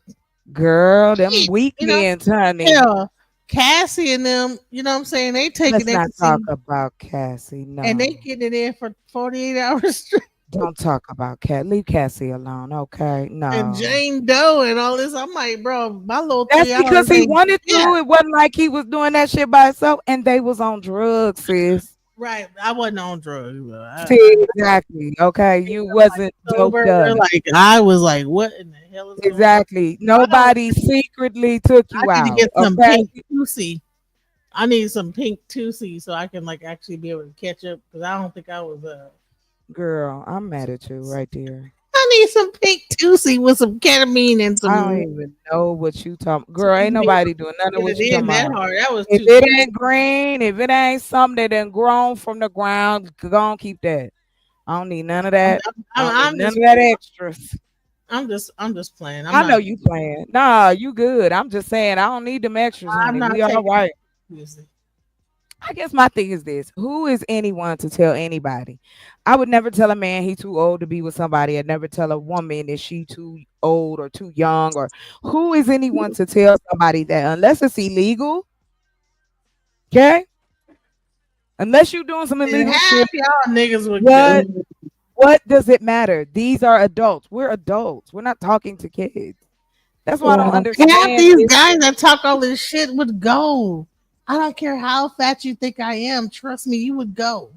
girl, them You know, weekends, honey. hell, Cassie and them, you know what I'm saying? They taking Let's not talk ecstasy about Cassie. and they No. getting it in for 48 hours straight. Don't talk about Cat. Leave Cassie alone, okay? And No. Jane Doe and all this. I'm like, bro, my little That's 3 hours because he ain't wanted yeah. to. It wasn't like he was doing that shit by himself, and they was on drugs, sis. Right. I wasn't on drugs, but See, exactly. Okay, you wasn't doped sober. up. Like I was like, what in the hell is going on? Exactly. So I don't Nobody secretly took I you need to out. get some Okay, pink Tusi. I need some pink Tusi so I can like actually be able to catch up because I don't think I was girl, I'm mad at you right there. I need some pink Tusi with some ketamine and I don't some even know what you talking. to Girl, be ain't able nobody to doing none of get what it you in talking that about. hard. That was If too it good. ain't green, if it ain't something that done grown from the ground, go on keep that. I don't need none of that. I don't need I'm none just of that extras. I'm just playing. I'm I know not you playing. Nah, you good. I'm just saying I don't need them extras, I'm honey. not We all taking right. it seriously. I guess my thing is this: who is anyone to tell anybody? I would never tell a man he too old to be with somebody. I'd never tell a woman that she too old or too young. Or who is anyone to tell somebody that unless it's illegal? Okay, unless you're doing some And illegal half shit, y'all niggas would go. what what does it matter? These are adults. We're adults. We're not talking to kids. That's why I don't Half understand these this. guys that talk all this shit would go. I don't care how fat you think I am. Trust me, you would go.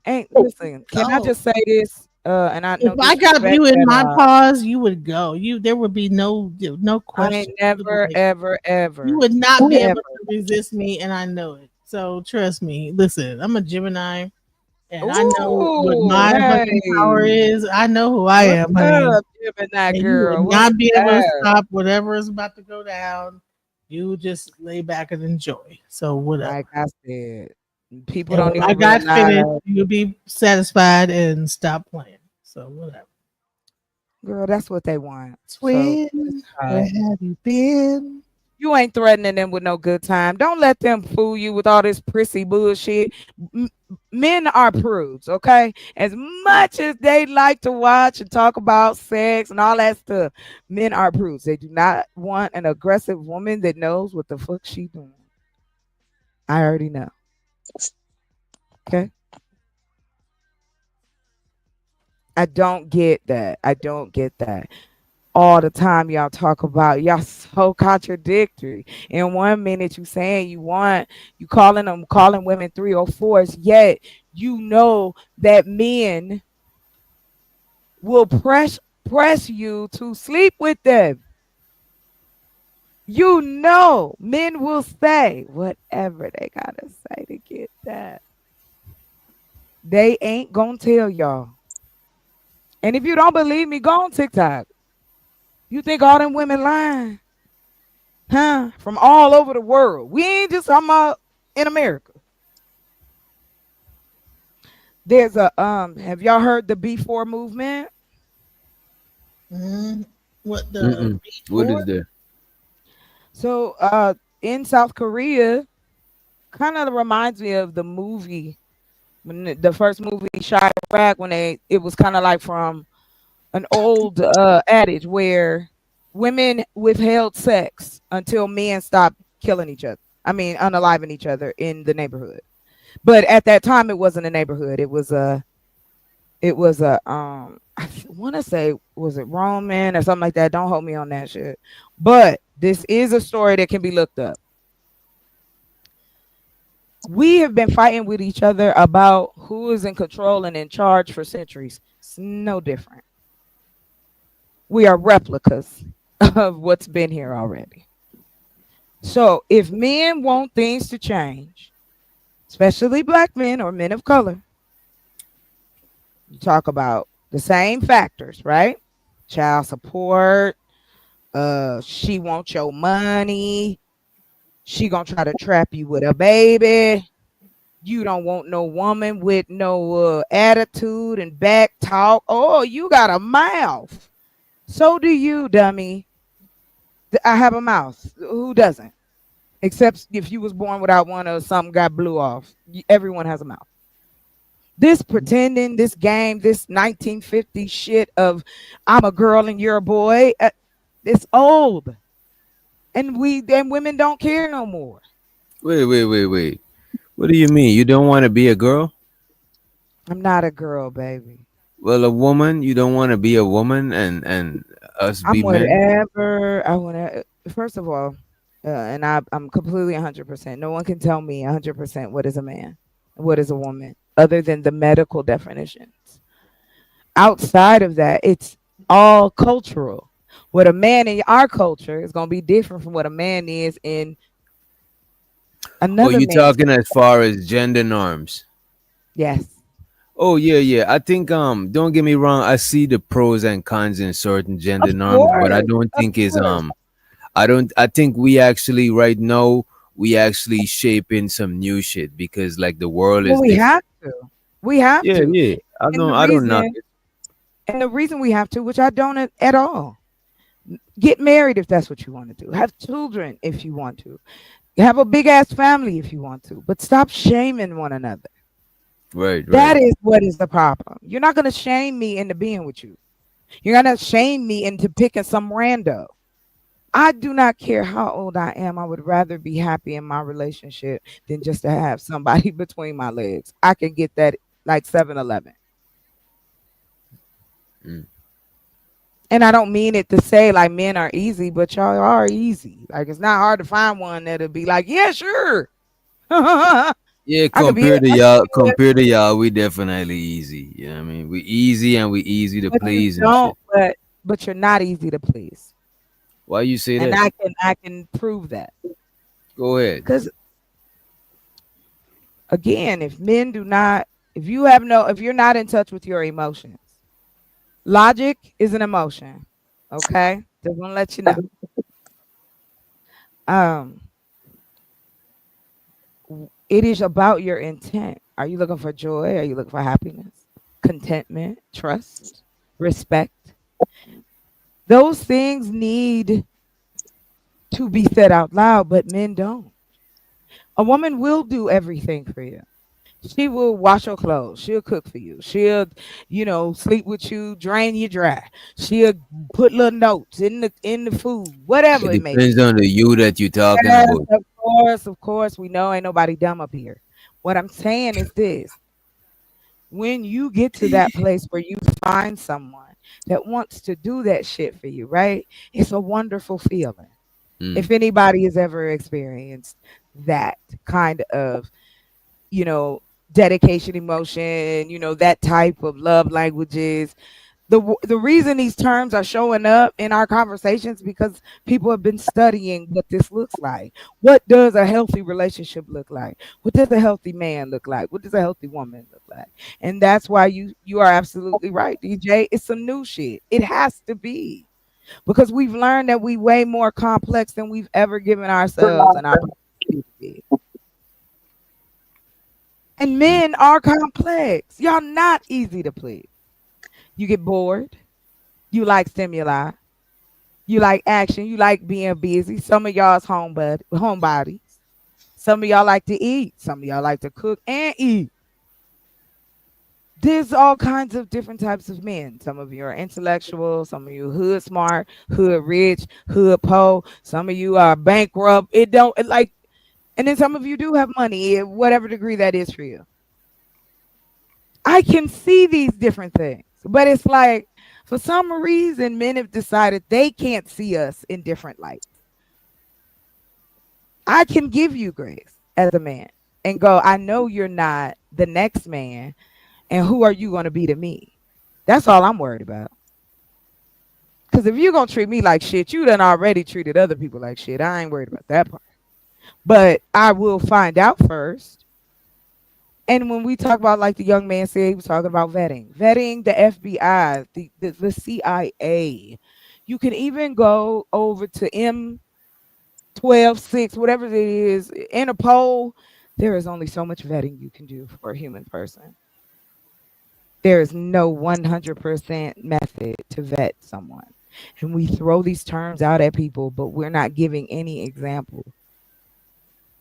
Ain't listen. Can I Go. just say this? And I If no I got disrespect you in at my all. paws, you would go. You there would be no I ain't question. never, Like, ever, you ever, would not be able ever. to resist me, and I know it. So trust me. Listen, I'm a Gemini, and I know what Ooh, my fucking power hey, is. I know who I what's am, honey. up, Gemini And you would girl? What's not be able to up? stop whatever is about to go down. You would just lay back and enjoy. So whatever. Like I said, people And don't when I even got finished, realize, you'll be satisfied and stop playing. So whatever. girl, that's what they want. So it's Twin, all where right. have you been? You ain't threatening them with no good time. Don't let them fool you with all this prissy bullshit. M- Men are prudes, okay? As much as they like to watch and talk about sex and all that stuff, men are prudes. They do not want an aggressive woman that knows what the fuck she doing. I already know. Okay. I don't get that. I don't get that. All the time y'all talk about y'all so contradictory. In 1 minute you saying you calling women 304s, yet you know that men will press you to sleep with them. You know men will say whatever they gotta say to get that. They ain't gonna tell y'all. And if you don't believe me, go on TikTok. You think all them women lying? Huh? From all over the world. We ain't just talking about in America. There's a have y'all heard the B4 movement? What the Mm-mm. What before? is that? So in South Korea, kind of reminds me of the movie when the first movie shot Iraq when it was kind of like from an old adage where women withheld sex until men stopped killing each other. I mean, unaliving each other in the neighborhood. But at that time, it wasn't a neighborhood. It was a I want to say, was it Roman or something like that? Don't hold me on that shit. But this is a story that can be looked up. We have been fighting with each other about who is in control and in charge for centuries. It's no different. We are replicas of what's been here already. So if men want things to change, especially black men or men of color, you talk about the same factors, right? Child support, She wants your money. She gonna try to trap you with a baby. You don't want no woman with no attitude and back talk. Oh, you got a mouth. So do you, dummy. I have a mouth. Who doesn't? Except if you was born without one or something got blew off. Everyone has a mouth. This pretending, this game, this 1950 shit of I'm a girl and you're a boy, it's old. And women don't care no more. Wait. What do you mean? You don't want to be a girl? I'm not a girl, baby. Well, a woman. You don't want to be a woman and us I'm be men. whatever I want to. First of all, and I'm completely 100%. No one can tell me 100% what is a man, what is a woman, other than the medical definitions. Outside of that, it's all cultural. What a man in our culture is going to be different from what a man is in Oh, another you man's. talking as far as gender norms? Yes. Oh yeah. I think don't get me wrong. I see the pros and cons in certain gender Of norms, but I course. don't Of think is course. I don't. I think we actually right now we actually shaping some new shit because like the world Well, is we different. have to. We have Yeah, to. yeah. And the I don't knock reason it. and the reason we have to, which I don't at all. Get married if that's what you want to do. Have children if you want to. Have a big ass family if you want to. But stop shaming one another. Right. That is what is the problem. You're not gonna shame me into being with you. You're gonna shame me into picking some rando. I do not care how old I am. I would rather be happy in my relationship than just to have somebody between my legs. I can get that like 7-Eleven. Mm. And I don't mean it to say like men are easy, but y'all are easy. Like it's not hard to find one that'll be like, yeah, sure. I Yeah, could be. compared to y'all, we definitely easy. You know what I mean? We easy and we easy to But you please and don't. shit. But you're not easy to please, Why you say and that? I can prove that. Go ahead. Because again, if men do not, if you're not in touch with your emotions, logic is an emotion. Okay, just want to let you know. Um, it is about your intent. Are you looking for joy? Are you looking for happiness, contentment, trust, respect? Those things need to be said out loud, but men don't. A woman will do everything for you. She will wash your clothes. She'll cook for you. She'll, sleep with you, drain you dry. She'll put little notes in the food, whatever It it may be. depends on the you that you're talking Yes, about. of course. We know ain't nobody dumb up here. What I'm saying is this: when you get to that place where you find someone that wants to do that shit for you, right? It's a wonderful feeling. Mm. If anybody has ever experienced that kind of, you know, dedication, emotion, that type of love languages. The reason these terms are showing up in our conversations because people have been studying what this looks like. What does a healthy relationship look like? What does a healthy man look like? What does a healthy woman look like? And that's why you are absolutely right, DJ. It's some new shit. It has to be because we've learned that we way more complex than we've ever given ourselves an opportunity to be. And men are complex. Y'all not easy to please. You get bored. You like stimuli. You like action. You like being busy. Some of y'all's homebodies. Some of y'all like to eat. Some of y'all like to cook and eat. There's all kinds of different types of men. Some of you are intellectual. Some of you hood smart, hood rich, hood poor. Some of you are bankrupt. And then some of you do have money, whatever degree that is for you. I can see these different things, but it's like for some reason, men have decided they can't see us in different lights. I can give you grace as a man and go, I know you're not the next man, and who are you going to be to me? That's all I'm worried about. Because if you're going to treat me like shit, you done already treated other people like shit. I ain't worried about that part. But I will find out first. And when we talk about, like the young man said, he was talking about vetting the FBI, the CIA, You can even go over to M12-6, whatever it is, Interpol. There is only so much vetting you can do for a human person. There is no 100% method to vet someone. And we throw these terms out at people, but we're not giving any example.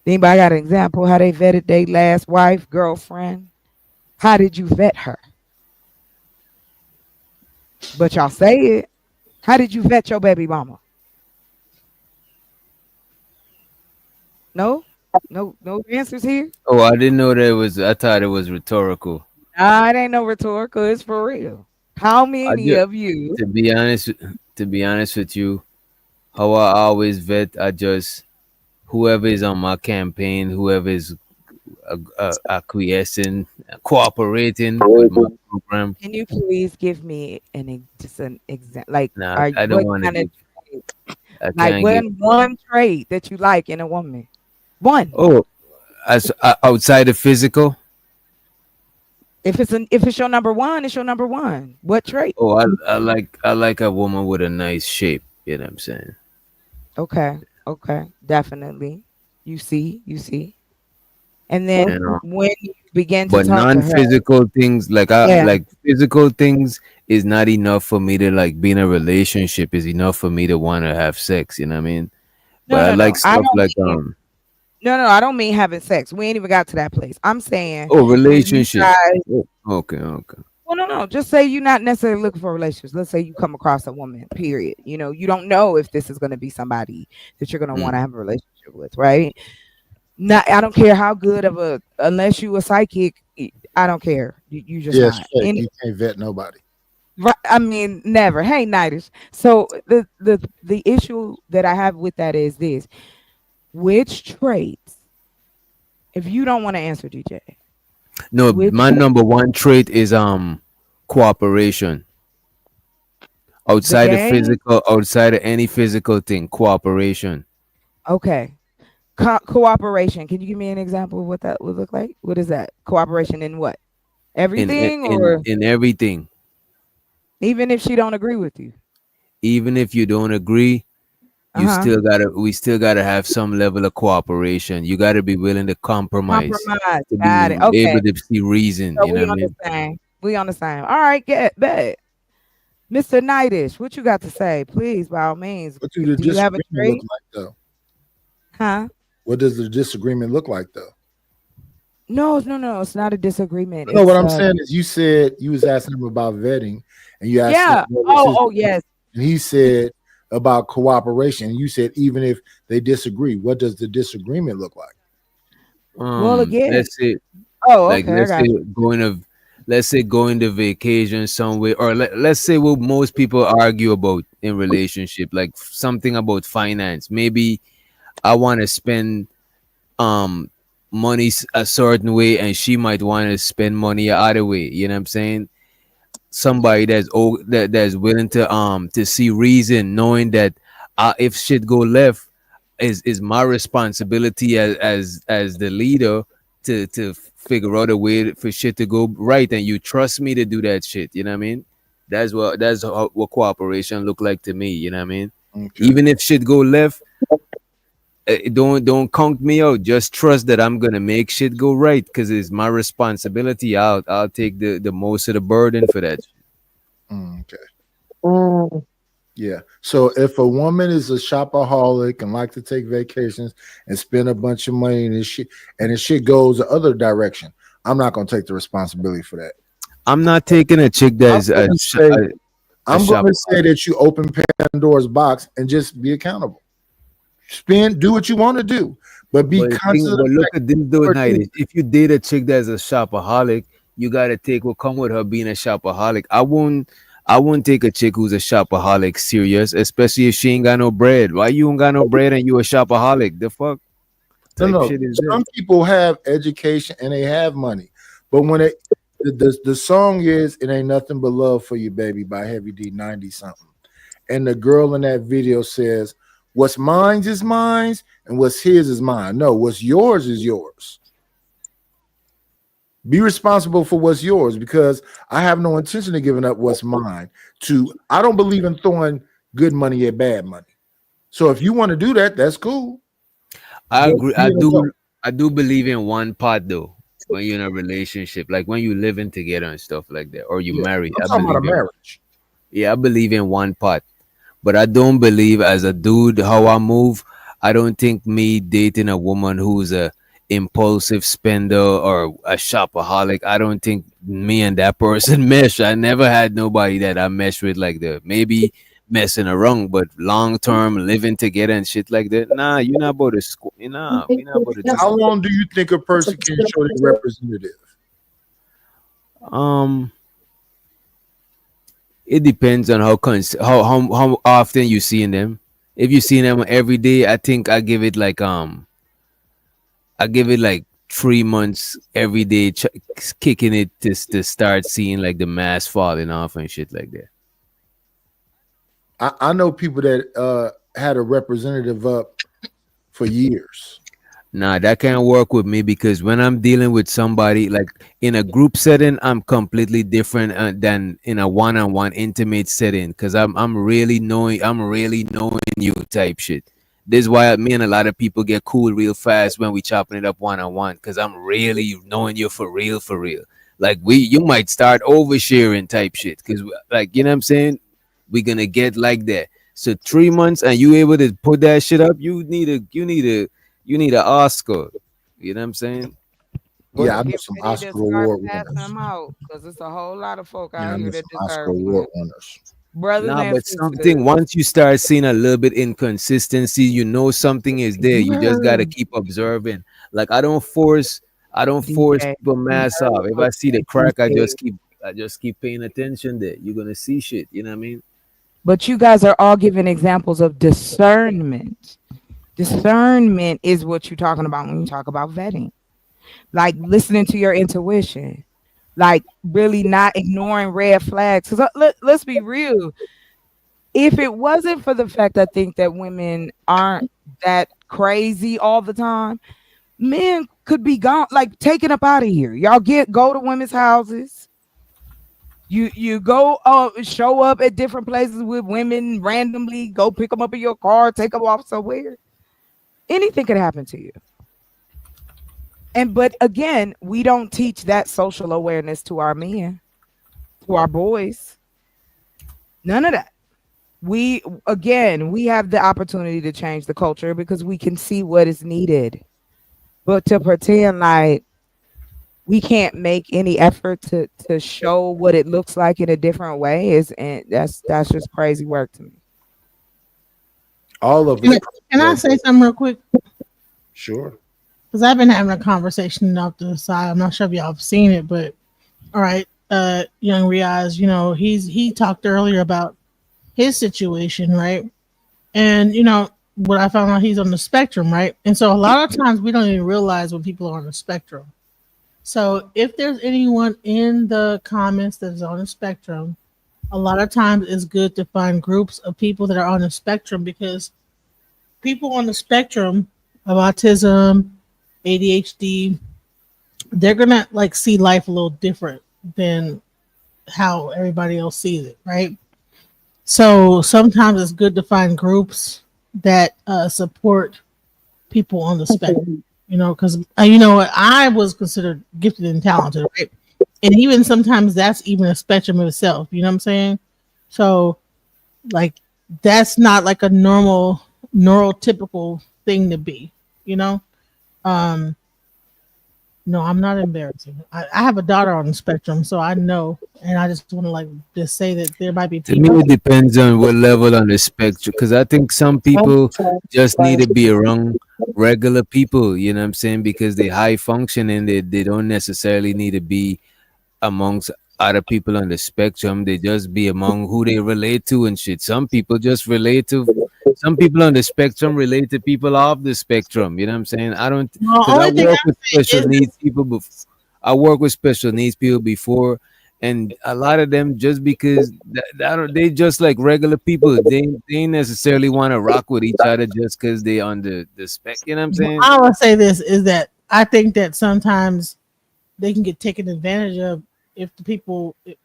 Anybody got an example how they vetted their last wife, girlfriend? How did you vet her? But y'all say it. How did you vet your baby mama? No? No answers here? Oh, I didn't know that it was. I thought it was rhetorical. Nah, it ain't no rhetorical. It's for real. How I many just, of you? to be honest with you, how I always vet, I just whoever is on my campaign, whoever is acquiescing, cooperating with my program. Can you please give me just an example? Like, Nah, I don't what want to kind of give. I like can't give. one trait that you like in a woman? One. Oh, as outside of physical. If it's your number one, it's your number one. What trait? Oh, I like a woman with a nice shape. You know what I'm saying? Okay, definitely. You see. And then You know, when you begin to but talk to her, non-physical things like I yeah. like physical things is not enough for me to like be in a relationship. Is enough for me to want to have sex. You know what I mean? No, But I no, like no. I stuff don't like mean no, I don't mean having sex. We ain't even got to that place. I'm saying oh when you relationship. guys Oh, okay. well, no. Just say you're not necessarily looking for relationships. Let's say you come across a woman, period. You know, you don't know if this is going to be somebody that you're going to want to Mm. have a relationship with, right? Not, I don't care how good of unless you a psychic, I don't care. You just Yeah, it's not. fake. You can't vet nobody. Right, I mean, never. Hey, Nightish. So the issue that I have with that is this: which traits, if you don't want to answer, DJ, No, which my number one trait is cooperation. the Outside of game? physical, outside of any physical thing, cooperation. Okay, cooperation. Can you give me an example of what that would look like? What is that? Cooperation in what? Everything, or In everything. even if she don't agree with you? Even if you don't agree, Uh huh. we still gotta have some level of cooperation. You gotta be willing to compromise Compromise. to Got be it. Okay. able to see reason. So You know we what I on the mean? same. We on the same. All right. Get bet. Mr. Nightish, what you got to say? Please, by all means. What do the Do you have a disagreement look trait? like though? Huh? What does the disagreement look like though? No. It's not a disagreement. No, what It's I'm saying is you said you was asking him about vetting and you asked him yeah. what was his Yes. and he said about cooperation. You said even if they disagree, what does the disagreement look like? Well, again. Let's say Oh, like okay. I got you. let's say going to vacation somewhere, or let's say what most people argue about in relationship, like something about finance. Maybe I want to spend um money a certain way and she might want to spend money a other way, you know what I'm saying? Somebody that's willing to see reason, knowing that if shit go left, is my responsibility as the leader to figure out a way for shit to go right, and you trust me to do that shit, you know what I mean? What cooperation look like to me, you know what I mean? Okay. Even if shit go left, don't count me out. Just trust that I'm gonna make shit go right because it's my responsibility. I'll take the most of the burden for that. Okay. Yeah. So if a woman is a shopaholic and like to take vacations and spend a bunch of money and the shit goes the other direction, I'm not gonna take the responsibility for that. I'm not taking a chick that's I'm going to say that you open Pandora's box and just be accountable. Do what you want to do, but be conscious. But look at this though, Night. If you date a chick that's a shopaholic, you gotta take what come with her being a shopaholic. I won't take a chick who's a shopaholic serious, especially if she ain't got no bread. Why you ain't got no bread and you a shopaholic? The fuck? No. Some people have education and they have money, but when the song is "It Ain't Nothing But Love for You, Baby" by Heavy D, 90 something, and the girl in that video says, "What's mine is mine, and what's his is mine." No, what's yours is yours. Be responsible for what's yours, because I have no intention of giving up what's mine. I don't believe in throwing good money at bad money. So if you want to do that, that's cool. I Just agree. be an adult. I do believe in one part though. When you're in a relationship, like when you living together and stuff like that, or you Yeah, married, I'm I talking about a believe in. marriage. Yeah, I believe in one part, but I don't believe as a dude how I move. I don't think me dating a woman who's a impulsive spender or a shopaholic. I don't think me and that person mesh. I never had nobody that I mesh with like that. Maybe messing around, but long term living together and shit like that. Nah, you're not about to school. Nah, we not about to do How that. long do you think a person can show their representative? Um, it depends on how often you seeing them. If you see them every day, I think I give it like 3 months every day, kicking it to start seeing like the mask falling off and shit like that. I know people that had a representative up for years. Nah, that can't work with me because when I'm dealing with somebody like in a group setting, I'm completely different than in a one-on-one intimate setting because I'm really knowing you type shit. This is why me and a lot of people get cool real fast when we chopping it up one-on-one because I'm really knowing you for real, for real. Like you might start oversharing type shit because like you know what I'm saying. We're gonna get like that. So 3 months and you able to put that shit up, you need an Oscar. You know what I'm saying? Yeah, I know Get some ready to Oscar start award passing winners. them out because it's a whole lot of folk Yeah, out I know here that some Oscar deserve one. award winners. Brothers Nah, and but something sisters. once you start seeing a little bit inconsistency, you know something is there. You just gotta keep observing. Like I don't force DJ, people you mask heard off. If what I see the JP crack, said. I just keep paying attention there. You're gonna see shit. You know what I mean? But you guys are all giving examples of discernment. Discernment is what you're talking about when you talk about vetting. Like listening to your intuition. Like really not ignoring red flags. Because let's be real. If it wasn't for the fact I think that women aren't that crazy all the time, men could be gone, like taken up out of here. Y'all go to women's houses. You go show up at different places with women randomly, go pick them up in your car, take them off somewhere. Anything could happen to you. But again, we don't teach that social awareness to our men, to our boys. None of that. We have the opportunity to change the culture because we can see what is needed. But to pretend like we can't make any effort to show what it looks like in a different way and that's just crazy work to me. All of Can, us. can I say something real quick? Sure. Because I've been having a conversation off to the side. I'm not sure if y'all have seen it, but all right, young Riaz, he talked earlier about his situation, right? And what I found out, he's on the spectrum, right? And so a lot of times we don't even realize when people are on the spectrum. So if there's anyone in the comments that is on the spectrum, a lot of times it's good to find groups of people that are on the spectrum because people on the spectrum of autism, ADHD, they're gonna like see life a little different than how everybody else sees it, right? So sometimes it's good to find groups that support people on the spectrum, because what, I was considered gifted and talented, right? And even sometimes that's even a spectrum of itself, you know what I'm saying? So like that's not like a normal neurotypical thing to be, you know? Um no, I'm not embarrassing. I have a daughter on the spectrum, so I know, and I just want to like just say that there might be To me, people. it depends on what level on the spectrum. Because I think some people just need to be around regular people. You know what I'm saying? Because they high functioning, they don't necessarily need to be amongst other people on the spectrum. They just be among who they relate to and shit. Some people on the spectrum relate to people off the spectrum. You know what I'm saying? I don't The because I only thing work I with say special is needs people before. I work with special needs people before, and a lot of them just because they just like regular people. They ain't necessarily want to rock with each other just because they on the spec. You know what I'm saying? I would say this is that I think that sometimes they can get taken advantage of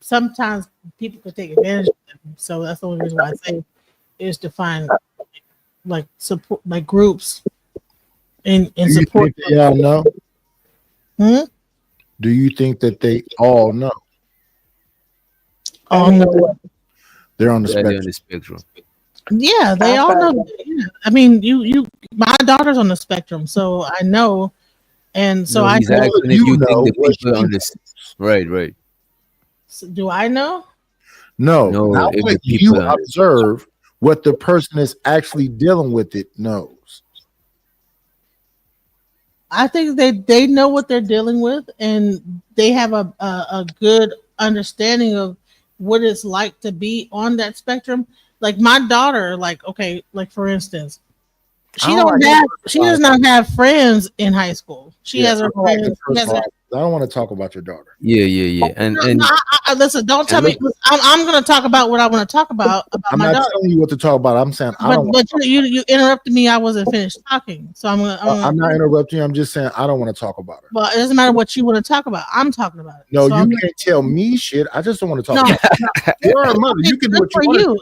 sometimes people can take advantage of them. So that's the only reason why I say is to find like support, like groups and Do you support. think they all know? Hmm? Do you think that they all know? Oh no. They're on the They're spectrum. on the spectrum. Yeah, they all know. Yeah. I mean, my daughter's on the spectrum, so I know, and so No, I he's know. asking if you think the people on this. Right. So do I know? No, No, not if what the you people on this. observe, what the person is actually dealing with it knows. I think they know what they're dealing with, and they have a good understanding of what it's like to be on that spectrum. Like my daughter, like okay, like for instance, she does not have friends in high school. She has her friends. I don't want to talk about your daughter. Yeah. And Listen, don't tell me. I'm going to talk about what I want to talk about I'm my not daughter. telling you what to talk about. I'm saying I don't. But you interrupted me. I wasn't finished talking, so I'm not interrupting you. I'm just saying I don't want to talk about her. Well, it doesn't matter what you want to talk about. I'm talking about it. No, So you can't tell me shit. I just don't want to talk about it. You're her mother. You can do what you want to do.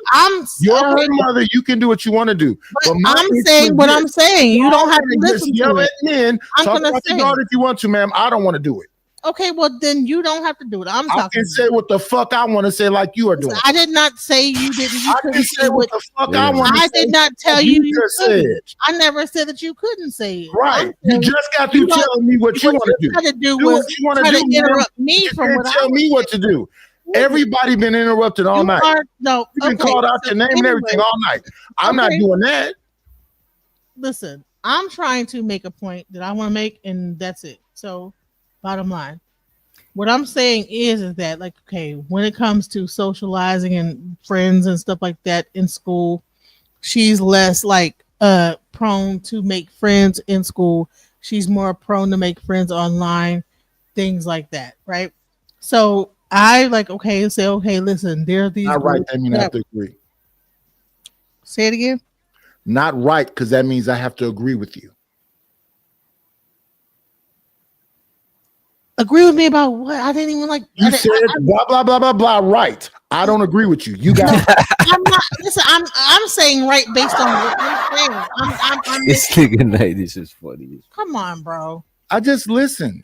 You're her mother. You can do what you want to do. But I'm saying what I'm saying. You don't have to listen to yell it. at men. I'm Talk gonna about say. your daughter if you want to, ma'am. I don't want to do it. Okay, well then you don't have to do it. I'm I talking. can say what the fuck I want to say, like you are doing. I did not say you didn't. You I couldn't can say what the fuck I want to say. I did not tell like you just couldn't. said. I never said that you couldn't say it. Right. I'm You saying just got through don't- telling me what you want to do. Tried to do Do was what you want try to to do. interrupt ma'am. me You from can't what I tell was me what to do. Everybody been interrupted all night. No, You've been called out your name and everything all night. I'm not doing that. Listen, I'm trying to make a point that I want to make, and that's it. So, bottom line, what I'm saying is that, like, okay, when it comes to socializing and friends and stuff like that in school, she's less like prone to make friends in school. She's more prone to make friends online, things like that, right? So I like say, okay, listen, there are these Not right. groups That means I have to agree. Say it again. Not right, because that means I have to agree with you. Agree with me about what? I didn't even like. You said blah blah blah blah blah. Right. I don't agree with you. You got. I'm not. Listen. I'm saying right based on what I'm saying. I'm This nigga night, this is funny. Come on, bro. I just listen.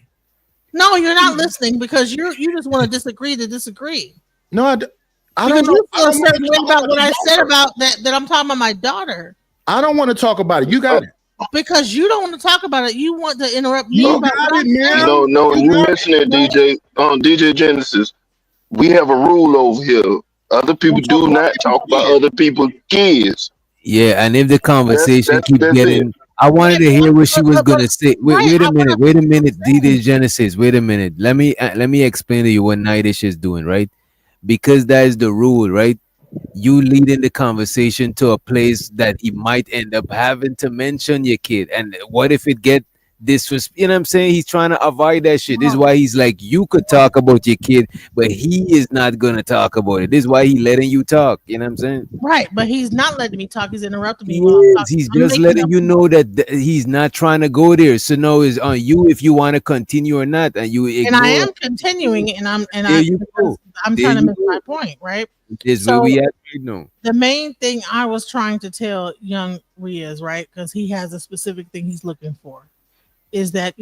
No, you're not listening because you just want to disagree to disagree. No, I don't Because know. you feel I a don't wanna certain way talk about what I your said daughter. about that I'm talking about my daughter. I don't want to talk about it. You got it. Because you don't want to talk about it. You want to interrupt me You about got what it, I'm man. saying. No, you mentioned it, DJ. DJ Genesis. We have a rule over here. Other people do not talk about other people's kids. Yeah, and if the conversation That's keep it. getting, I wanted to hear what she was gonna say. Wait a minute, DJ Genesis. Wait a minute. Let me explain to you what Nightish is doing, right? Because that is the rule, right? You leading the conversation to a place that he might end up having to mention your kid. And what if it get disrespect? You know what I'm saying? He's trying to avoid that shit. This is why he's like, you could talk about your kid, but he is not gonna talk about it. This is why he letting you talk. You know what I'm saying? Right, but he's not letting me talk. He's interrupting me He while I'm is. talking. He's I'm just making letting a you know that he's not trying to go there. So no, it's on you if you want to continue or not, and you ignore. and I am continuing, and There you go. I'm There trying to you make go. my point, right? This is So- where we at right now. The main thing I was trying to tell young Riaz, right, because he has a specific thing he's looking for, is that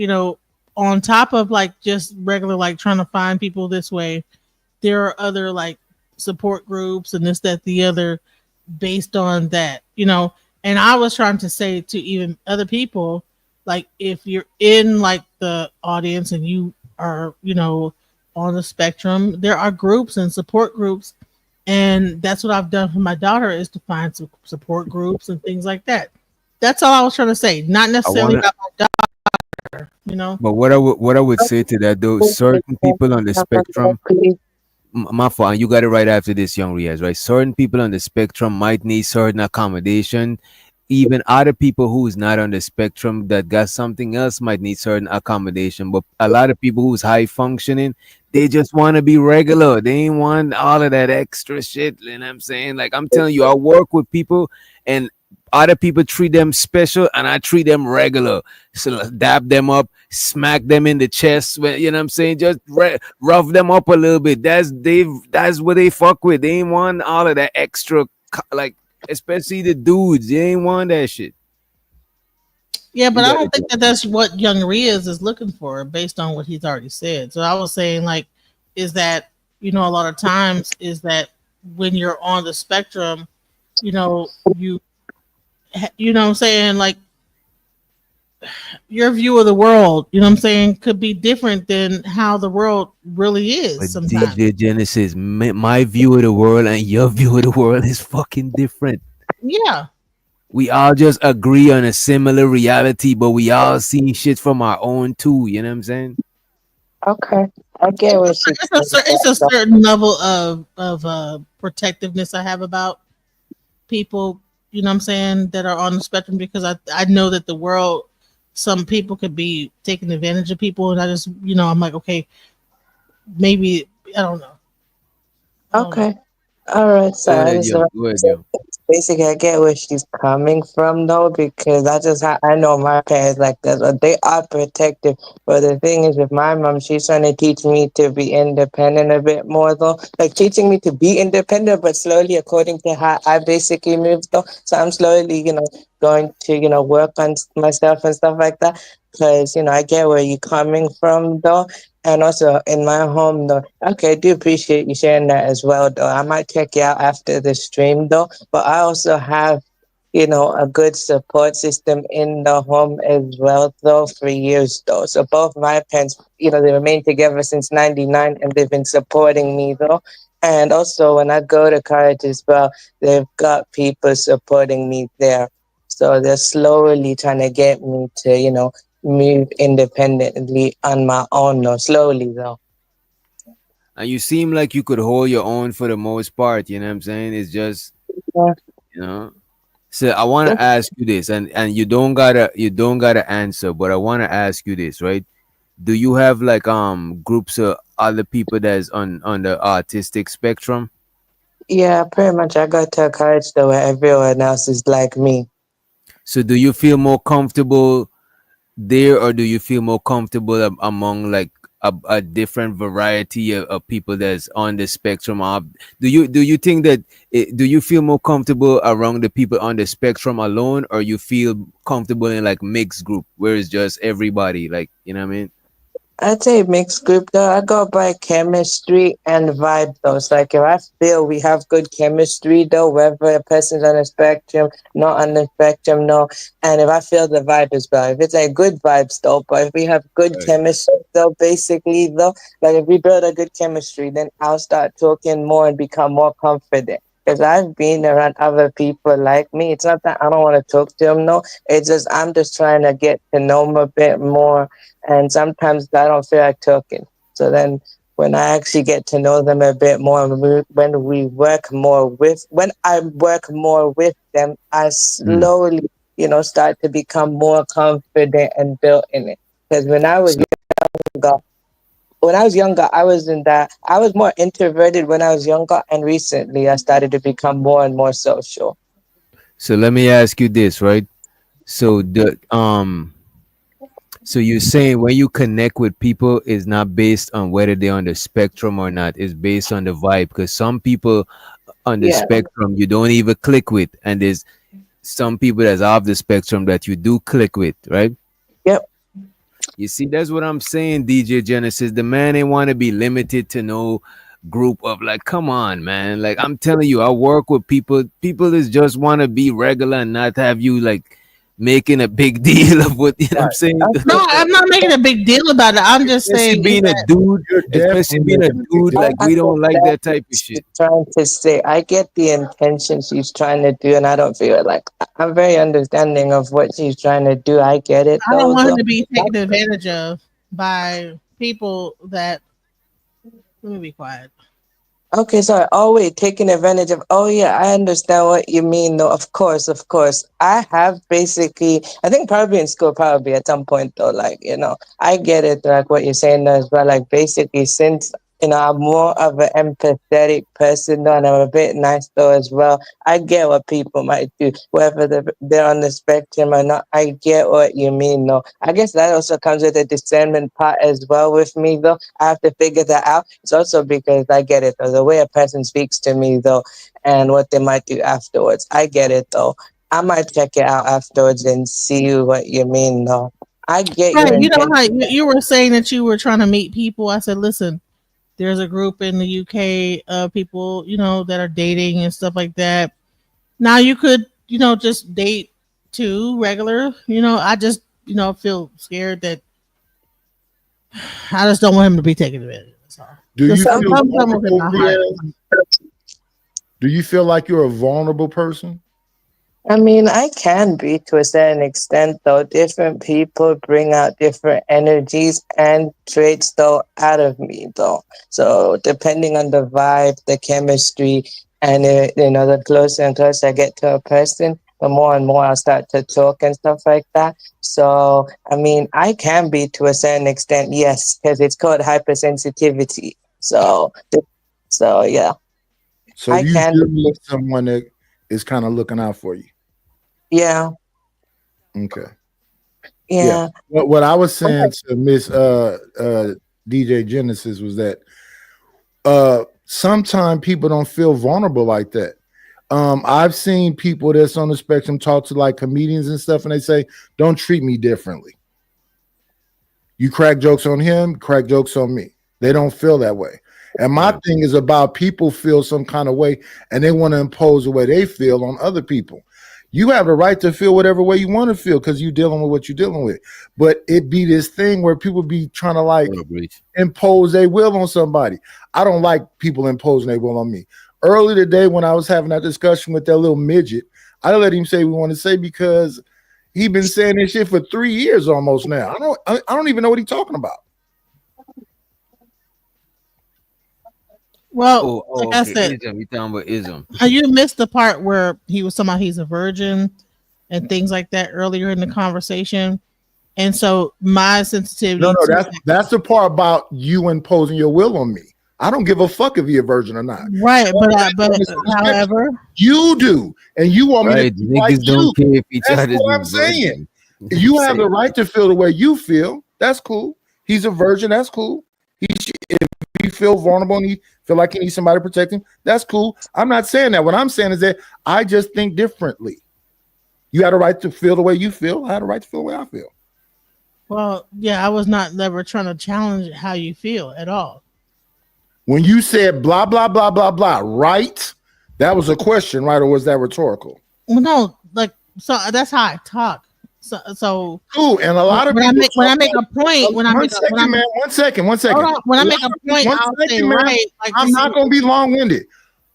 on top of like just regular like trying to find people this way, there are other like support groups and this, that, the other, based on that, And I was trying to say to even other people, like if you're in like the audience and you are, on the spectrum, there are groups and support groups. And that's what I've done for my daughter is to find some support groups and things like that. That's all I was trying to say. Not necessarily about my daughter, But what I would say to that though, certain people on the spectrum, my fault, and you got it right after this, young Riaz, right? Certain people on the spectrum might need certain accommodation. Even other people who's not on the spectrum that got something else might need certain accommodation. But a lot of people who's high functioning, they just want to be regular. They ain't want all of that extra shit. You know what I'm saying? Like I'm telling you, I work with people and other people treat them special and I treat them regular. So dab them up, smack them in the chest. You know what I'm saying? Just rough them up a little bit. That's what they fuck with. They ain't want all of that extra like Especially the dudes, they ain't want that shit. Yeah, but You I got don't think that that's what young Riaz is looking for based on what he's already said. So I was saying, like, is that, a lot of times is that when you're on the spectrum, what I'm saying, like, your view of the world, what I'm saying, could be different than how the world really is but sometimes. DJ Genesis, my view of the world and your view of the world is fucking different. Yeah. We all just agree on a similar reality, but we all see shit from our own too. You know what I'm saying? Okay, I get what she's It's a certain level of protectiveness I have about people, what I'm saying, that are on the spectrum, because I know that the world, some people could be taking advantage of people, and I just, I'm like, okay, maybe, I don't know. Okay. All right, so Go I ahead, yo. understand. Go ahead, yo. Basically, I get where she's coming from, though, because I know my parents like that. They are protective, but the thing is, with my mom, she's trying to teach me to be independent a bit more, though. Like teaching me to be independent, but slowly, according to how I basically moved, though. So I'm slowly, going to, work on myself and stuff like that. Because, I get where you're coming from, though. And also in my home, though. Okay, I do appreciate you sharing that as well, though. I might check you out after the stream, though. But I also have, a good support system in the home as well, though, for years, though. So both my parents, they remained together since '99, and they've been supporting me, though. And also, when I go to college as well, they've got people supporting me there. So they're slowly trying to get me to, move independently on my own, though. Slowly, though. And you seem like you could hold your own for the most part. You know what I'm saying? It's just, Yeah. you know. So I want to ask you this, and you don't gotta answer, but I want to ask you this, right? Do you have like groups of other people that's on the autistic spectrum? Yeah, pretty much. I go to a college, though, where everyone else is like me. So do you feel more comfortable there, or do you feel more comfortable among like a different variety of people that's on the spectrum of? Do you think that do you feel more comfortable around the people on the spectrum alone, or you feel comfortable in like mixed group where it's just everybody, like, you know what I mean? I'd say mixed group though. I go by chemistry and vibe though. It's like if I feel we have good chemistry though, whether a person's on the spectrum, not on the spectrum, no. And if I feel the vibe as well. If it's a good vibes though, but if we have good Right. chemistry though, basically though, like if we build a good chemistry, then I'll start talking more and become more confident. Because I've been around other people like me. It's not that I don't want to talk to them, no. It's just I'm just trying to get to know them a bit more, and sometimes I don't feel like talking. So then when I actually get to know them a bit more, when I work more with them, I Mm. slowly, start to become more confident and built in it. Because So younger, I was more introverted when I was younger, and recently I started to become more and more social. so let me ask you this, right? So so you're saying when you connect with people is not based on whether they're on the spectrum or not, it's based on the vibe, because some people on the Yeah. spectrum you don't even click with, and there's some people that's off the spectrum that you do click with, right? Yep. You see, that's what I'm saying, DJ Genesis. The man ain't want to be limited to no group of, like, come on, man. Like, I'm telling you, I work with people that just want to be regular and not have you like making a big deal of what, you know what I'm saying? No, I'm not making a big deal about it. I'm just Especially saying is being a that dude, You're especially definitely being a making a big dude, deal. like I we get don't like that that type of she's shit. trying to say. I get the intention she's trying to do, and I don't feel like I'm very understanding of what she's trying to do. I get it I don't though. want him Though. to be taken advantage of by people that. Let me be quiet. Okay, sorry. Oh wait, taking advantage of. Oh yeah, I understand what you mean. Though, of course, of course. I have basically. I think probably in school, probably at some point though. Like I get it. Like what you're saying though, as well. Like basically, since You know, I'm more of an empathetic person, though, and I'm a bit nice, though, as well. I get what people might do, whether they're on the spectrum or not. I get what you mean, though. I guess that also comes with the discernment part as well with me, though. I have to figure that out. It's also because I get it, though. The way a person speaks to me, though, and what they might do afterwards. I get it, though. I might check it out afterwards and see what you mean, though. I get your Right. You know intention. how you were saying that you were trying to meet people. I said, listen, there's a group in the UK of people, you know, that are dating and stuff like that. Now you could, you know, just date two regular. You know, I just, you know, feel scared that I just don't want him to be taken advantage of. That's all. Do you Some feel within my vulnerable, heart. Do you feel like you're a vulnerable person? I mean, I can be to a certain extent, though. Different people bring out different energies and traits, though, out of me, though. So, depending on the vibe, the chemistry, and you know, the closer and closer I get to a person, the more and more I'll start to talk and stuff like that. So, I mean, I can be to a certain extent, yes, because it's called hypersensitivity. So, yeah, So I you can do be. need someone that is kind of looking out for you. Yeah, Okay. yeah. What I was saying to Miss DJ Genesis was that sometimes people don't feel vulnerable like that. I've seen people that's on the spectrum talk to like comedians and stuff, and they say, "Don't treat me differently. You crack jokes on him, crack jokes on me." They don't feel that way. And my thing is about people feel some kind of way, and they want to impose the way they feel on other people. You have the right to feel whatever way you want to feel because you're dealing with what you're dealing with. But it be this thing where people be trying to like impose their will on somebody. I don't like people imposing their will on me. Early today, when I was having that discussion with that little midget, I let him say what he wanted to say because he been saying this shit for 3 years almost now. I don't even know what he's talking about. Well, like I said, Ism. You talking about ism? you missed the part where he was talking about he's a virgin and things like that earlier in the conversation. And so my sensitivity. No, that's the part about you imposing your will on me. I don't give a fuck if you're a virgin or not. Right, but however, you do, and you want me to be like Niggas don't you. care if each That's other what I'm saying. You have the right to feel the way you feel. That's cool. He's a virgin. That's cool. If he feel vulnerable and he feel like he needs somebody to protect him, that's cool. I'm not saying that. What I'm saying is that I just think differently. You had a right to feel the way you feel. I had a right to feel the way I feel. well, yeah, I was not never trying to challenge how you feel at all. When you said blah, blah, blah, blah, blah, right? That was a question, right? Or was that rhetorical? Well, no, like, so that's how I talk. So cool. And a lot of when people I make a point, when I make one second. When I make a point, I'll say right. Like, I'm not going to be long-winded.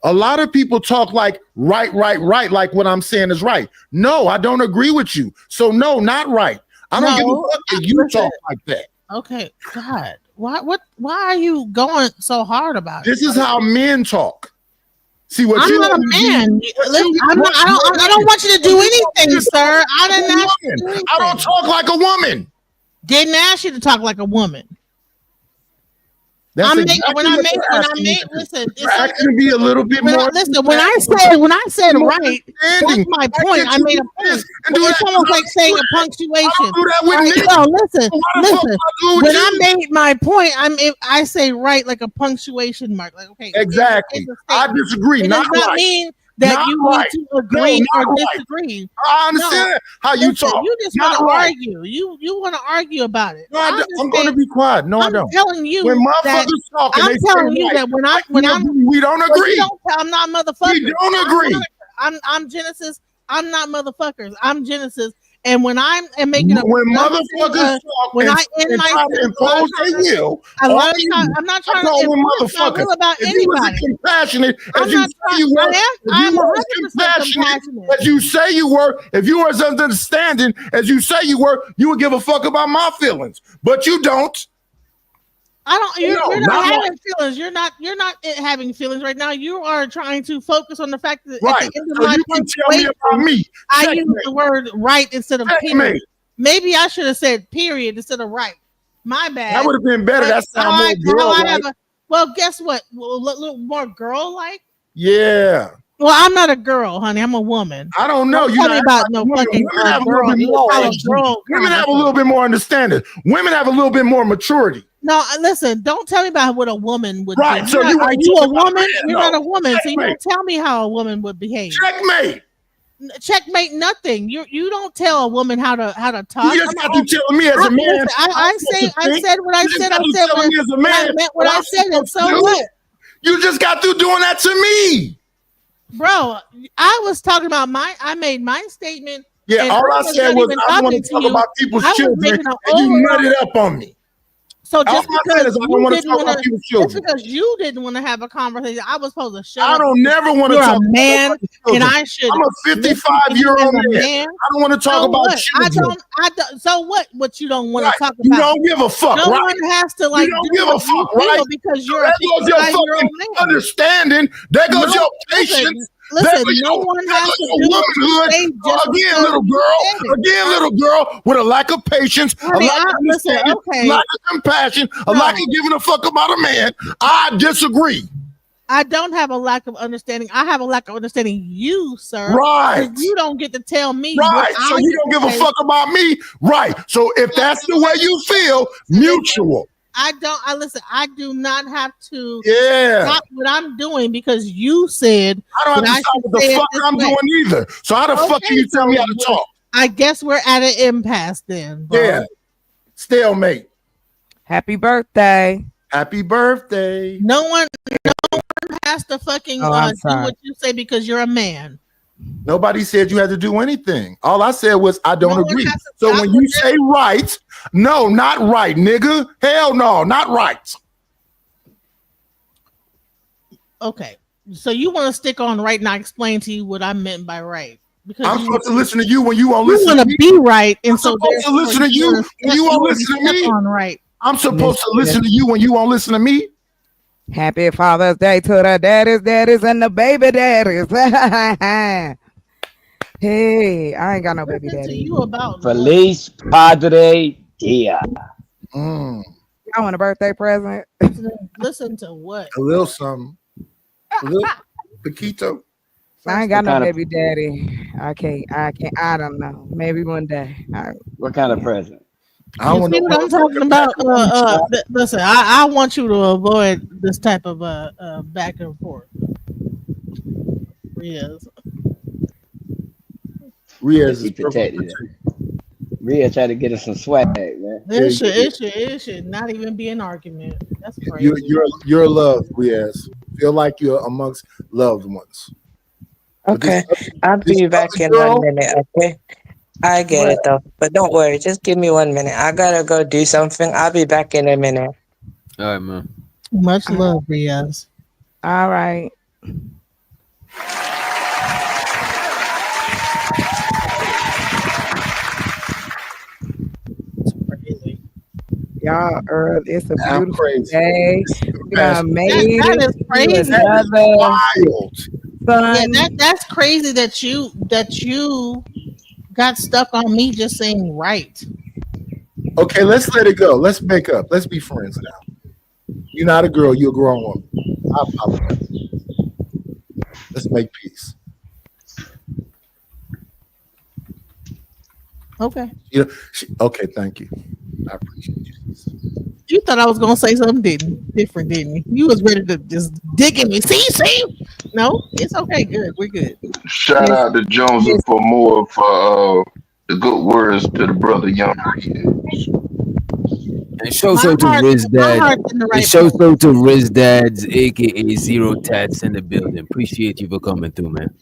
A lot of people talk like right, like what I'm saying is right. No, I don't agree with you. So no, not right. I don't give a fuck if you talk like that. Okay, God, why are you going so hard about it? This is how men talk. See what I'm not a man. I don't want you to do anything, sir. I didn't ask you to do anything. I don't talk like a woman. Didn't ask you to talk like a woman. Listen, You're asking to be a little bit more. Listen, when I said right, that's my point. I made a point. It's almost like saying a punctuation. No, listen. When I made my point, I say right like a punctuation mark. Like, okay, exactly. I disagree. It does not mean that you need to agree or disagree. I understand how you talk. You just want to argue. You want to argue about it. No, I'm going to be quiet. No, I don't. I'm telling you when motherfuckers talk, I'm telling you that when we don't agree. I'm not motherfuckers. We don't agree. I'm Genesis. I'm not motherfuckers. I'm Genesis. And when I'm making when motherfuckers talk, when I end my impose their will, I'm not trying to impose my will about anybody. Compassionate, as you say you were. I'm 100% compassionate. As you say you were, if you were as understanding as you say you were, you would give a fuck about my feelings, but you don't. I don't. You're not having feelings. You're not having feelings right now. You are trying to focus on the fact that at the end of my punctuation, I use the word right instead of period. Maybe I should have said period instead of right. My bad. That would have been better. That sounds more girl. Well, guess what? Well, a little more girl-like. Yeah. Well, I'm not a girl, honey. I'm a woman. I don't know. Don't You tell know, me about no fucking women have a little girl. bit more. How a girl Women have a little bit more understanding. Women have a little bit more maturity. No, listen. Don't tell me about what a woman would Right, do. so you Are ain't you a talking about woman? man, You're no. not a woman, so you Checkmate. don't tell me how a woman would behave. Checkmate. Checkmate nothing. You don't tell a woman how to talk. You just got to telling me as a man. Listen, I said what I You just said. got I to said telling me as a when I man meant what I I'm said, and supposed so to do. what? You just got through doing that to me. Bro, I was talking about I made my statement. Yeah, and all I was said not was even I don't want talking to talk you. about people's I was children, making an and you overall. nutted up on me. So All just I'm saying because is I don't you want to didn't talk want about to, people's just children. because you didn't want to have a conversation, I was supposed to shut I up. don't never want to You're talk a about man, nobody's and children. I should. I'm a listen to you 55-year-old as a man. I don't want to talk So about what? children. I don't. So what? What you don't want Right. to talk You about? don't give a fuck, No right? one has to You like don't do give a what you fuck, right? feel because So you're a there goes your 55-year-old fucking man. understanding. There goes your patience. Listen, no one has to do what you womanhood. say just Again, because little you girl. said it. Again, little girl with a lack of patience, a Honey, lack of listen, understanding, okay. a lack of compassion, a lack of giving a fuck about a man. I disagree. I don't have a lack of understanding. I have a lack of understanding you, sir. Right. You don't get to tell me. Right. What So I you get don't to give a say. fuck about me. Right. So if that's the way you feel, mutual. I don't. I listen. I do not have to. Yeah. Stop what I'm doing because you said. I don't have to that stop should what the say it fuck this I'm way. doing either. So how the fuck can you tell me how to talk? I guess we're at an impasse then. Bro. Yeah. Stalemate. Happy birthday. Happy birthday. No one has to fucking Oh, I'm do sorry. what you say because you're a man. Nobody said you had to do anything. All I said was I don't No one agree. has to So stop when what you say right, no, not right, nigga. Hell no, not right. Okay. So you want to stick on right now? Explain to you what I meant by right. Because I'm supposed to listen to you when you won't you listen want to to me. be right, and I'm so supposed to therefore listen to you wanna when you step- won't wanna listen to step me. on right. I'm supposed to listen to you when you won't listen to me. Happy Father's Day to the daddies, and the baby daddies. Hey, I ain't got no baby Listen to daddy. you about Feliz Padre Dia. Mm. I want a birthday present. listen to what? A little something. A little Paquito. I ain't got What no kind of- baby daddy. I can't. I don't know. Maybe one day. What kind of present? I don't You want see no what I'm talking about? Listen, I want you to avoid this type of back and forth. Yes. Riaz She is perfect. protected it. Rhea tried to get us some swag, man. It should not even be an argument. That's crazy. You're loved, Riaz. Feel like you're amongst loved ones. Okay, I'll be back in 1 minute. Okay, I get it though, but don't worry. Just give me 1 minute. I gotta go do something. I'll be back in a minute. All right, man. Much love, Riaz. All right. Y'all, Earl, it's a beautiful day. We done made That it is to crazy. another Wild. Yeah, fun. that's crazy that you got stuck on me just saying right. Okay, let's let it go. Let's make up. Let's be friends now. You're not a girl, you're a grown woman. I apologize. Let's make peace. Okay. Okay, thank you. I appreciate you. You thought I was gonna say something different, didn't you? You was ready to just dig at me. See? No, it's okay. Good, we're good. Shout out to Jonesy for more for the good words to the brother Young Riaz. And show so to Riz Dad. heart's in the And right show so to Riz Dad's, aka Zero Tats, in the building. Appreciate you for coming through, man.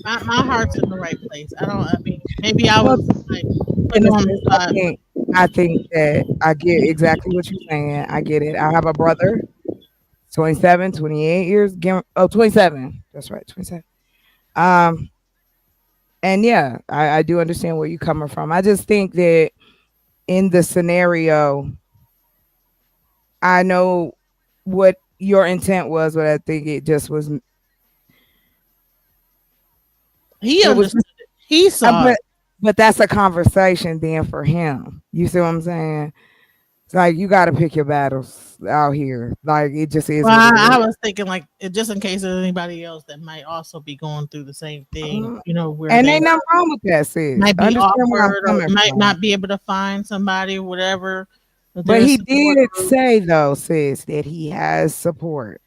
My heart's in the right place. I mean, maybe I was like In putting a on sense, the spot. I think that I get exactly what you're saying. I get it. I have a brother, 27, 28 years. 27. That's right, 27. And yeah, I do understand where you're coming from. I just think that in the scenario, I know what your intent was, but I think it just was. He understood it. He saw it. But that's a conversation then for him. You see what I'm saying? Like you got to pick your battles out here. Like it just is Well, what it I is. was thinking like just in case there's anybody else that might also be going through the same thing, Mm, where And they ain't nothing wrong with that, sis. might be Understand where I'm awkward or coming might from. not be able to find somebody, whatever. But But there's he support did group. say though, sis, that he has support.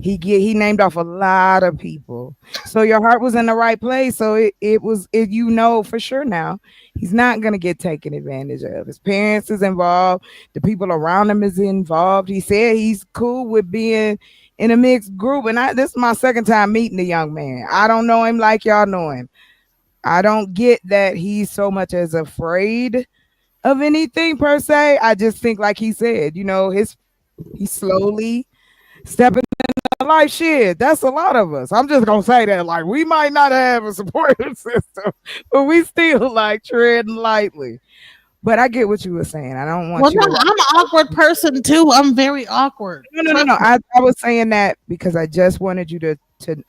He named off a lot of people. So your heart was in the right place. So it was for sure now. He's not gonna get taken advantage of. His parents is involved, the people around him is involved. He said he's cool with being in a mixed group. And this is my second time meeting the young man. I don't know him like y'all know him. I don't get that he's so much as afraid of anything per se. I just think, like he said, he's slowly stepping in life. Shit, that's a lot of us. I'm just gonna say that, like, we might not have a supportive system, but we still like treading lightly. But I get what you were saying. I don't Well, want you no, to I'm an awkward person too. I'm very awkward. no. I was saying that because I just wanted you to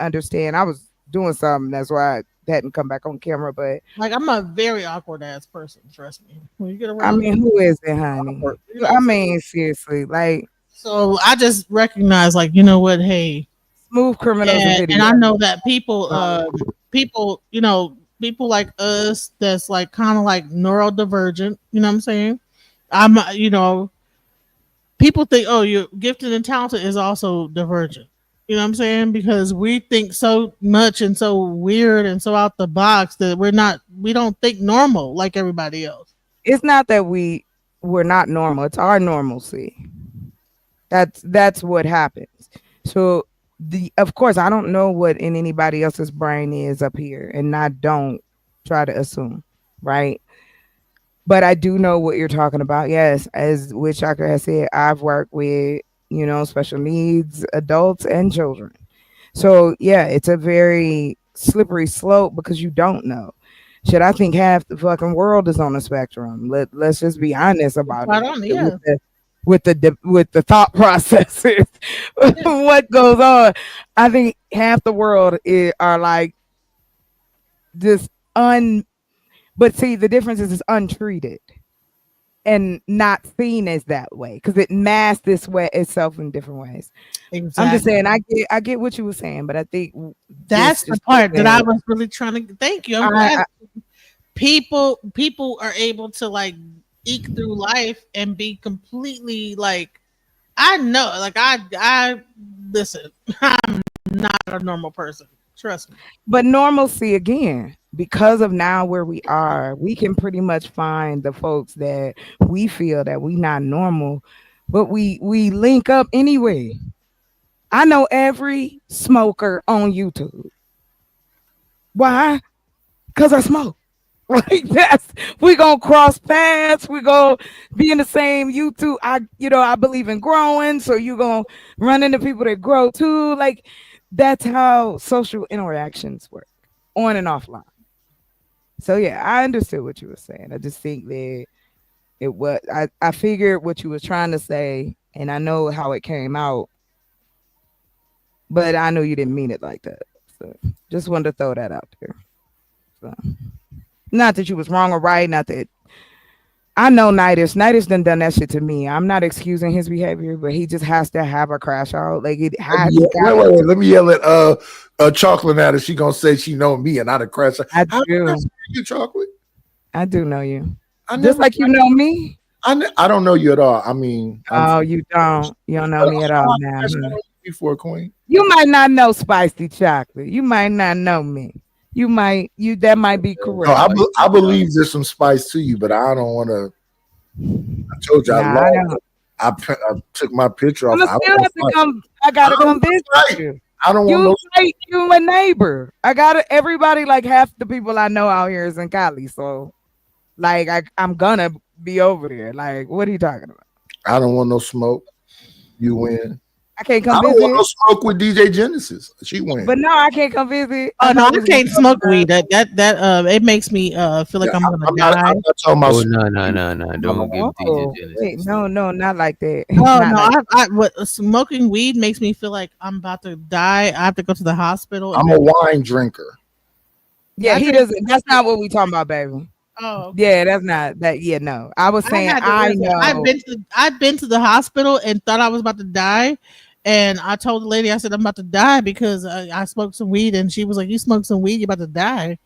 understand. I was doing something, that's why I hadn't come back on camera. But Like I'm a very awkward ass person. Trust me. When you get I around mean, me, who is it, honey? I mean, seriously, like so I just recognize, like, you know what? Hey, smooth criminals and and I video. know that people, people like us that's like kind of like neurodivergent. You know what I'm saying? People think, oh, you're gifted and talented is also divergent. You know what I'm saying? Because we think so much and so weird and so out the box that we don't think normal like everybody else. It's not that we're not normal. It's our normalcy. That's what happens. So of course I don't know what in anybody else's brain is up here, and I don't try to assume, right? But I do know what you're talking about. Yes, as which Chakra has said, I've worked with, special needs adults and children. So yeah, it's a very slippery slope because you don't know. Shit, I think half the fucking world is on the spectrum. Let's just be honest about Right it. on, yeah. With the thought processes, what goes on. I think half the world are like just but see, the difference is it's untreated and not seen as that way because it masks this way itself in different ways. Exactly. I'm just saying, I get what you were saying, but I think That's the part that I was really trying to thank you. I'm glad people are able to like eke through life and be completely like, I know, like I listen, I'm not a normal person. Trust me. But normalcy again, because of now where we are, we can pretty much find the folks that we feel that we not normal, but we link up anyway. I know every smoker on YouTube. Why? Because I smoke. Like we gonna cross paths, we gonna be in the same YouTube. I believe in growing, so you gonna run into people that grow too. Like that's how social interactions work, on and offline. So yeah, I understood what you were saying. I just think that I figured what you was trying to say, and I know how it came out, but I know you didn't mean it like that. So just wanted to throw that out there. So not that you was wrong or right, not that I know Nidus done that shit to me. I'm not excusing his behavior, but he just has to have a crash out. Like it has Wait. Let me yell at Chocolate at her. She gonna say she know me and not a crash out. I do. You Chocolate? I do know you. Just never, like you know me. I don't know you at all. I mean, you don't. You don't know me at all now. Before Queen, you might not know Spicy Chocolate. You might not know me. That might be correct. No, I believe there's some spice to you, but I don't want to. I told you I took my picture off. I gotta come visit you. I don't want you my neighbor. Everybody, like half the people I know out here is in Cali, so like I'm gonna be over there. Like, what are you talking about? I don't want no smoke. You win. I can't come I don't visit. want no smoke with DJ Genesis. She wins. But no, I can't come visit. Oh no, I can't smoke weed. That it makes me feel like I'm gonna die. I'm not talking about no. Don't give DJ Genesis. Wait, no, not like that. What smoking weed makes me feel like I'm about to die. I have to go to the hospital. I'm a wine drinker. Yeah, he doesn't. That's not what we talking about, baby. Oh, Yeah, that's not that. Yeah, no. I was I saying had to I listen. know. I've been to the hospital and thought I was about to die. And I told the lady, I said, I'm about to die because I smoked some weed. And she was like, you smoked some weed, you're about to die.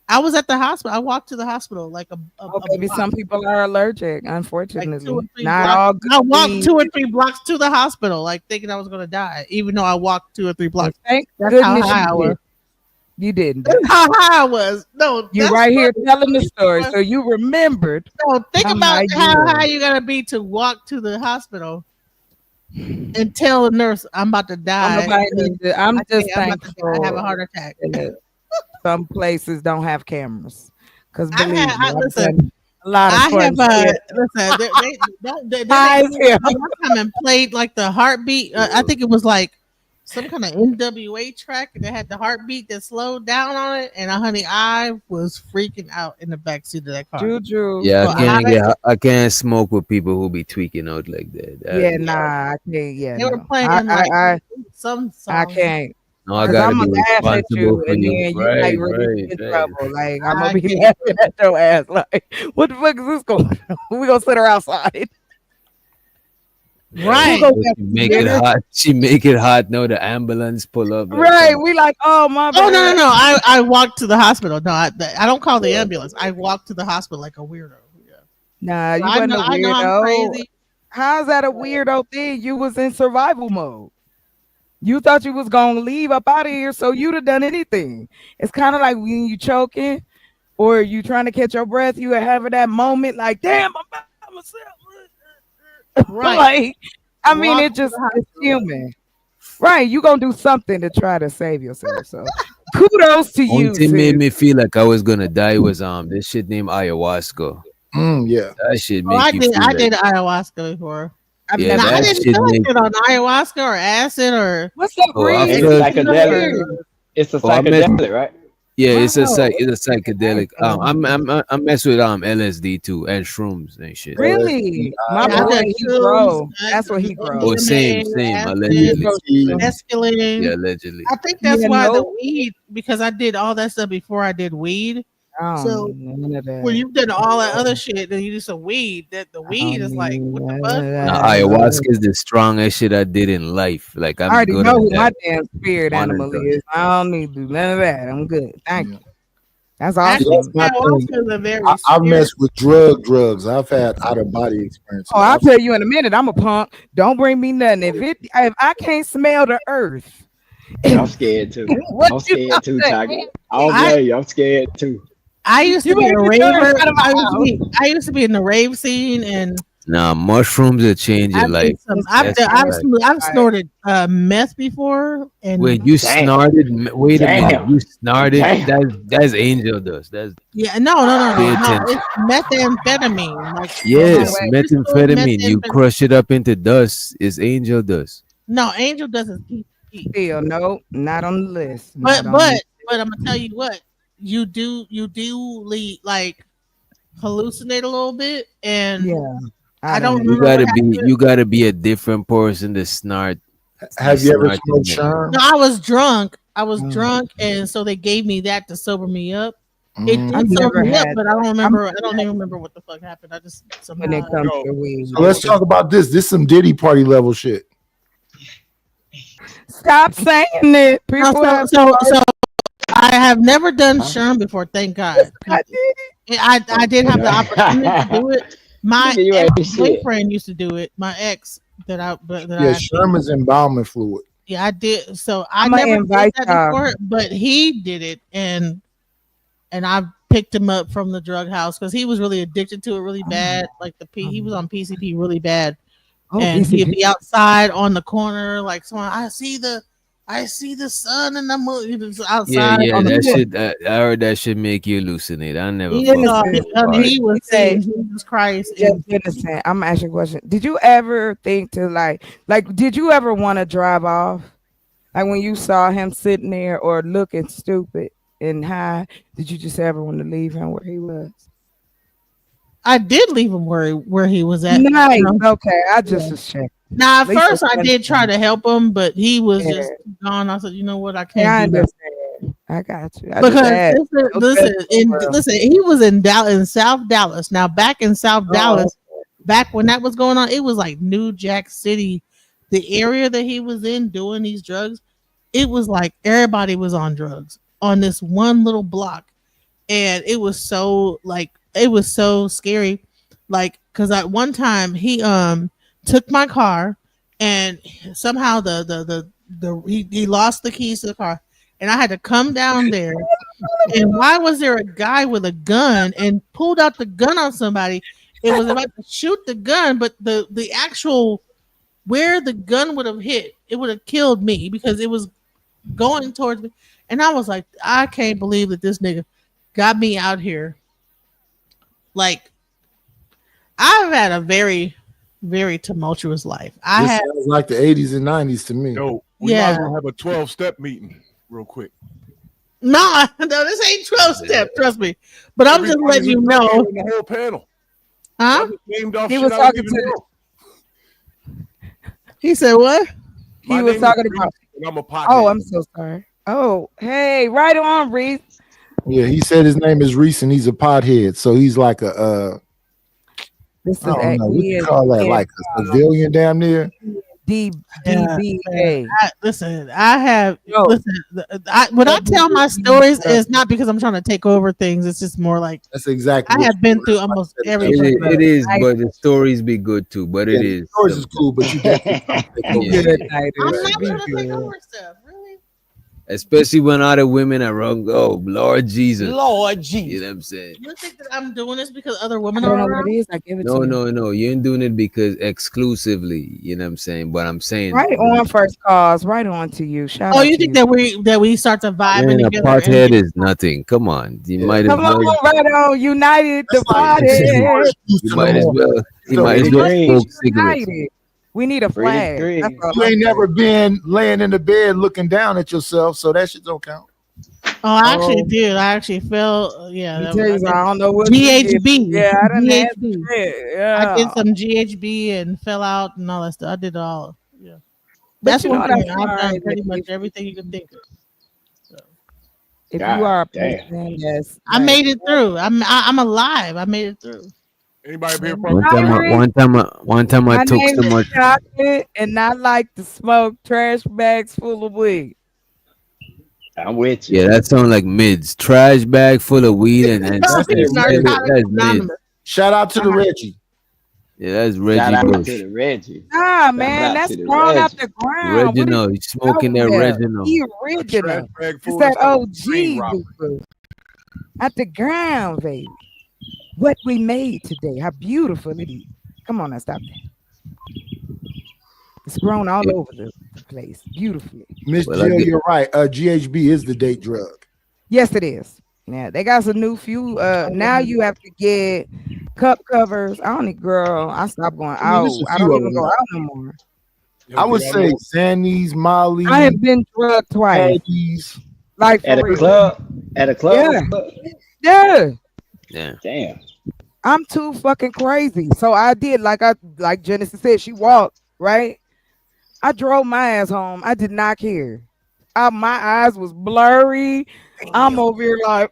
I was at the hospital. I walked to the hospital like Oh, a baby, block, some people are allergic, like 2 or unfortunately. 3 Not blocks. all good I walked weed. 2 or 3 blocks to the hospital, like thinking I was going to die, even though I walked 2 or 3 Well, blocks. thank That's how goodness high I you was. did. You didn't die. That's how high I was. No, You that's right here funny. telling the story, so you remembered So think how about high you how were. high you gotta be to walk to the hospital and tell the nurse I'm about to Don't die. nobody need to. I'm I just can't, I'm about to die. I have a thankful heart attack. that some places don't have cameras. Cause I've believe had. me, I've Listen, done a lot of I fun have. shit. Listen, they High as hell. one time and played like the heartbeat. I think it was like some kind of NWA track, and they had the heartbeat that slowed down on it. And honey, I was freaking out in the backseat of that car. Juju. Yeah, So I can't smoke with people who be tweaking out like that. Yeah, nah, I can't. Yeah, they were no. playing like some I song. can't. No, I Cause gotta I'm be gonna laugh at responsible you, for and you. then you like Right, really be right, in right. trouble. Like I'm I gonna be can't. laughing at your ass. Like, what the fuck is this going on? We gonna sit her outside. Right. We'll go So back she to make it dinner. hot. She make it hot. No, the ambulance pull up. Like, Right. come We like, oh my Oh no, bad. no, no! I walked to the hospital. No, I don't call the ambulance. I walked to the hospital like a weirdo. Nah, you I wasn't know. a I know. I'm weirdo. crazy. How's that a weirdo thing? You was in survival mode. You thought you was gonna leave up out of here, so you'd have done anything. It's kind of like when you choking or you trying to catch your breath, you are having that moment like, damn, I'm by myself. Right. Like, I mean, Walk it to just the it's hospital. human. Right. You gonna do something to try to save yourself. So kudos to Only you, thing made sis. me feel like I was gonna die was this shit named ayahuasca. Yeah. That shit Oh, make you feel I like did ayahuasca before. I've yeah, No, never I that didn't shit feel like make it on ayahuasca or acid or. What's up, oh I Reed? It's felt psychedelic. It's a oh I mess psychedelic, right? yeah, Wow. it's a psychedelic. I mess with LSD too and shrooms and shit. Really? My Yeah, I boy, did he shrooms, grow. That's what he grow. Oh, same, MDMA, He acid, allegedly. grow shrooms. mescaline. Yeah, allegedly. I think that's Yeah, why the no. weed, because I did all that stuff before I did weed. I don't So need none of that. when you've done all that other shit, then you do some weed. That the I weed don't is like, need what the none fuck? of Now that. ayahuasca is the strongest shit I did in life. Like I I'm already good know on who my that. damn spirit One and animal done. is. I don't need to do none of that. I'm good. Thank you. That's See, Actually, that's awesome. my thing. ayahuasca is a very I spirit. mess with drugs. I've had out of body experiences. Oh, I'll tell you in a minute. I'm a punk. Don't bring me nothing. If I can't smell the earth, I'm scared too. what I'm you scared too, say? Tiger. I don't I blame you. I'm scared too. I used to You be ain't a get your raver. ass out of my house. I used to be in the rave scene, and Nah, mushrooms will change your I life. did some. Listen, That's a fact. I've snorted meth before, Wait, and you Damn. snorted? Wait a minute, Damn. you snorted? Damn. That's angel dust. That's yeah, no, pay no. attention. It's methamphetamine, like no Yes, way. crystal methamphetamine. You methamphetamine. crush it up into dust. It's angel dust. No, Angel doesn't PCP. Still, no, not on the list. But Not on but the but I'm gonna tell you what, you do like hallucinate a little bit, and yeah. I don't don't You need remember that. what gotta be. happened. You gotta be a different person to snort. Have you ever Snort smoked it. sherm? No, I was drunk. I was Oh. drunk, and so they gave me that to sober me up. It Mm. did I've sober never me up, had but I that. don't I'm remember. I don't even remember what the fuck happened. I just when it somehow. comes to weed. So let's talk about this. This some Diddy party level shit. Stop saying it. No, People have so I have never done Sherm before. Thank God. I did. I did have the opportunity to do it. My Nigga, you ex ain't shit. boyfriend used to do it. My ex that Yeah, I sherm is embalming fluid. yeah, I did. So I I'ma never did invite that y'all. before, but he did it, and I picked him up from the drug house because he was really addicted to it really bad. Like he was on PCP really bad, Oh, and he'd PCP. be outside on the corner like someone. I see the sun and the moon. He was Yeah, outside yeah. on the That corner. shit. I heard that shit make you hallucinate. I never He fucked So, with innocent. that part. he was Say, seeing Jesus Christ, just and innocent. I'm gonna ask you a question. Did you ever think to like did you ever want to drive off? Like when you saw him sitting there or looking stupid and high, did you just ever want to leave him where he was? I did leave him where he was at. Nice. Okay, I just was checking. Now, at At least first, I I did try to help him, but he was Yeah. just gone. I said, you know what, I Yeah, I can't do that. understand. I got you. I just Because asked. listen, he was in Dallas, in South Dallas. Now back in South Dallas, back when that was going on, it was like New Jack City, the area that he was in doing these drugs. It was like everybody was on drugs on this one little block, and it was so scary, like because at one time he took my car, and somehow he lost the keys to the car, and I had to come down there. And why was there a guy with a gun and pulled out the gun on somebody? It was about to shoot the gun, but the actual where the gun would have hit, it would have killed me because it was going towards me. And I was like, I can't believe that this nigga got me out here. Like, I've had a very, very tumultuous life. I This had sounds like the 80s and 90s to me. Yo, we might as well have a 12-step meeting real quick. no, this ain't 12 step, trust me. But I'm just Everybody's letting you in know. the whole panel. Huh? Named off He shit was I don't talking even to know. He said what? He My was name talking is about. Reese, and I'm a pothead. Oh, I'm so sorry. Oh, hey, right on, Reese. Yeah, he said his name is Reese and he's a pothead. So he's like This I don't know. What you call that? Like a civilian damn near? DBA. Listen, I have when I tell my stories, it's not because I'm trying to take over things. It's just more like That's exactly. I have been through almost every. It is, but the stories be good too. But it is. Stories is cool, but you definitely I'm not trying to take over stuff. Especially when other women are wrong. Oh, Lord Jesus. Lord Jesus. You know what I'm saying? You think that I'm doing this because other women I don't are know around? what it is. I give it No, to you. no. You ain't doing it because exclusively. You know what I'm saying? But I'm saying. Right on first calls. Right on to you. Shout Oh, out you to think that we start to vibe Man, a together? pothead is nothing. Come on. You might as Come well. on, right on. United the party. You might as well. You might as well smoke cigarettes. United. We need a flag. That's all You I'm ain't saying. never been laying in the bed looking down at yourself, so that shit don't count. Oh, I actually did. I actually felt, yeah. Let me tell you, I don't know what you did. GHB. Yeah, I done had GHB. yeah. I did some GHB and fell out and all that stuff. I did it all. Yeah. But That's you know one what thing. I'm I've done saying? pretty much everything you can think of. If God you are a damn. person that's I made it through. I'm alive. I made it through. Anybody here One time I my took name so is much. Chocolate, and I like to smoke trash bags full of weed. I'm with you. Yeah, that sounds like mids. Trash bag full of weed and That's mids. Shout out to the Reggie. Yeah, that's Shout Reggie out Bush. to the Reggie. Nah, man, out that's to the grown out Reggie. the ground. What Reginald, is he's smoking that out there? Reginald. The original. It's that OG boo-boo. At the ground, baby. What we made today. How beautiful it is. Come on now, stop that. It's grown all over the place. Beautifully. Miss Jill, you're right. GHB is the date drug. Yes, it is. Yeah, they got some new few. Now you have to get cup covers. I don't need, girl. I stopped going out. there's a I few don't of even them. go out no more. I would say Xannies, Molly. I have been drugged twice. Aggies. Like At for a real. club? At a club? Yeah. Yeah. Damn. I'm too fucking crazy. So I did like Genesis said, she walked, right? I drove my ass home. I did not care. My eyes was blurry. I'm over here like,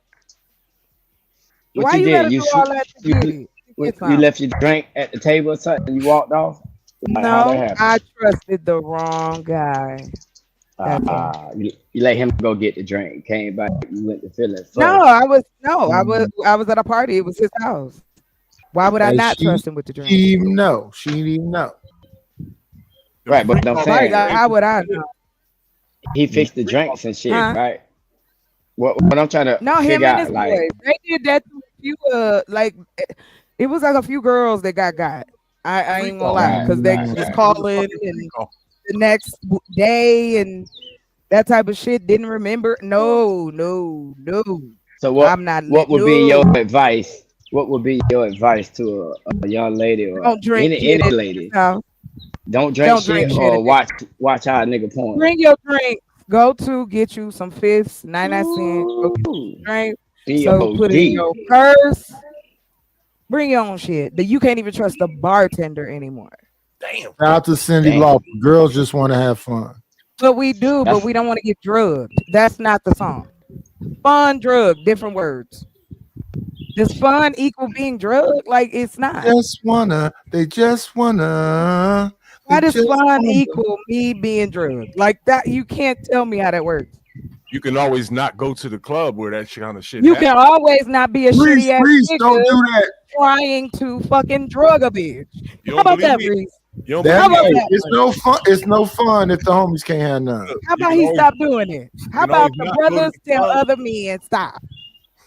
What why you did? gotta You do all that to get it? To you get something? left your drink at the table or something and you walked off? Like, how that No, happened? I trusted the wrong guy. You let him go get the drink. Came back. You went to fill it first. No, I was at a party. It was his house. Why would I And not she- trust him with the drink? She didn't even know. She didn't even know. Right, but I'm saying How would I know? he fixed the drinks and shit, Huh? right? What I'm trying to No, him figure and out, his like, boys. They did that to a few it was like a few girls that got. I ain't gonna lie, because they was calling and the next day and that type of shit. Didn't remember. No. so what? I'm not. What would be your advice? What would be your advice to a young lady or Don't drink any shit lady? No. Don't drink Don't shit drink shit or at watch how a nigga porn. Bring your drink. Go to get you some fifths, 99 cents. Go get you a drink. So put it in your purse. Bring your own shit. That you can't even trust the bartender anymore. Damn. Shout out to Cindy Lauper. Girls just want to have fun. But we do, but we don't want to get drugged. That's not the song. Fun, drug, different words. Does fun equal being drug? Like it's not. They just wanna. Why They does just fun wanna. equal me being drugged? Like that, you can't tell me how that works. You can always not go to the club where that kind of shit You happens. can always not be a Reese, shitty ass Reese, don't nigga do that. trying to fucking drug a bitch. You How don't about believe that, me? Reese? You don't That How believe about me? hey, that? it's One? no fun. It's no fun if the homies can't have none. How You about can he always stop doing it? How you can always about the not go to brothers the tell club. other men stop?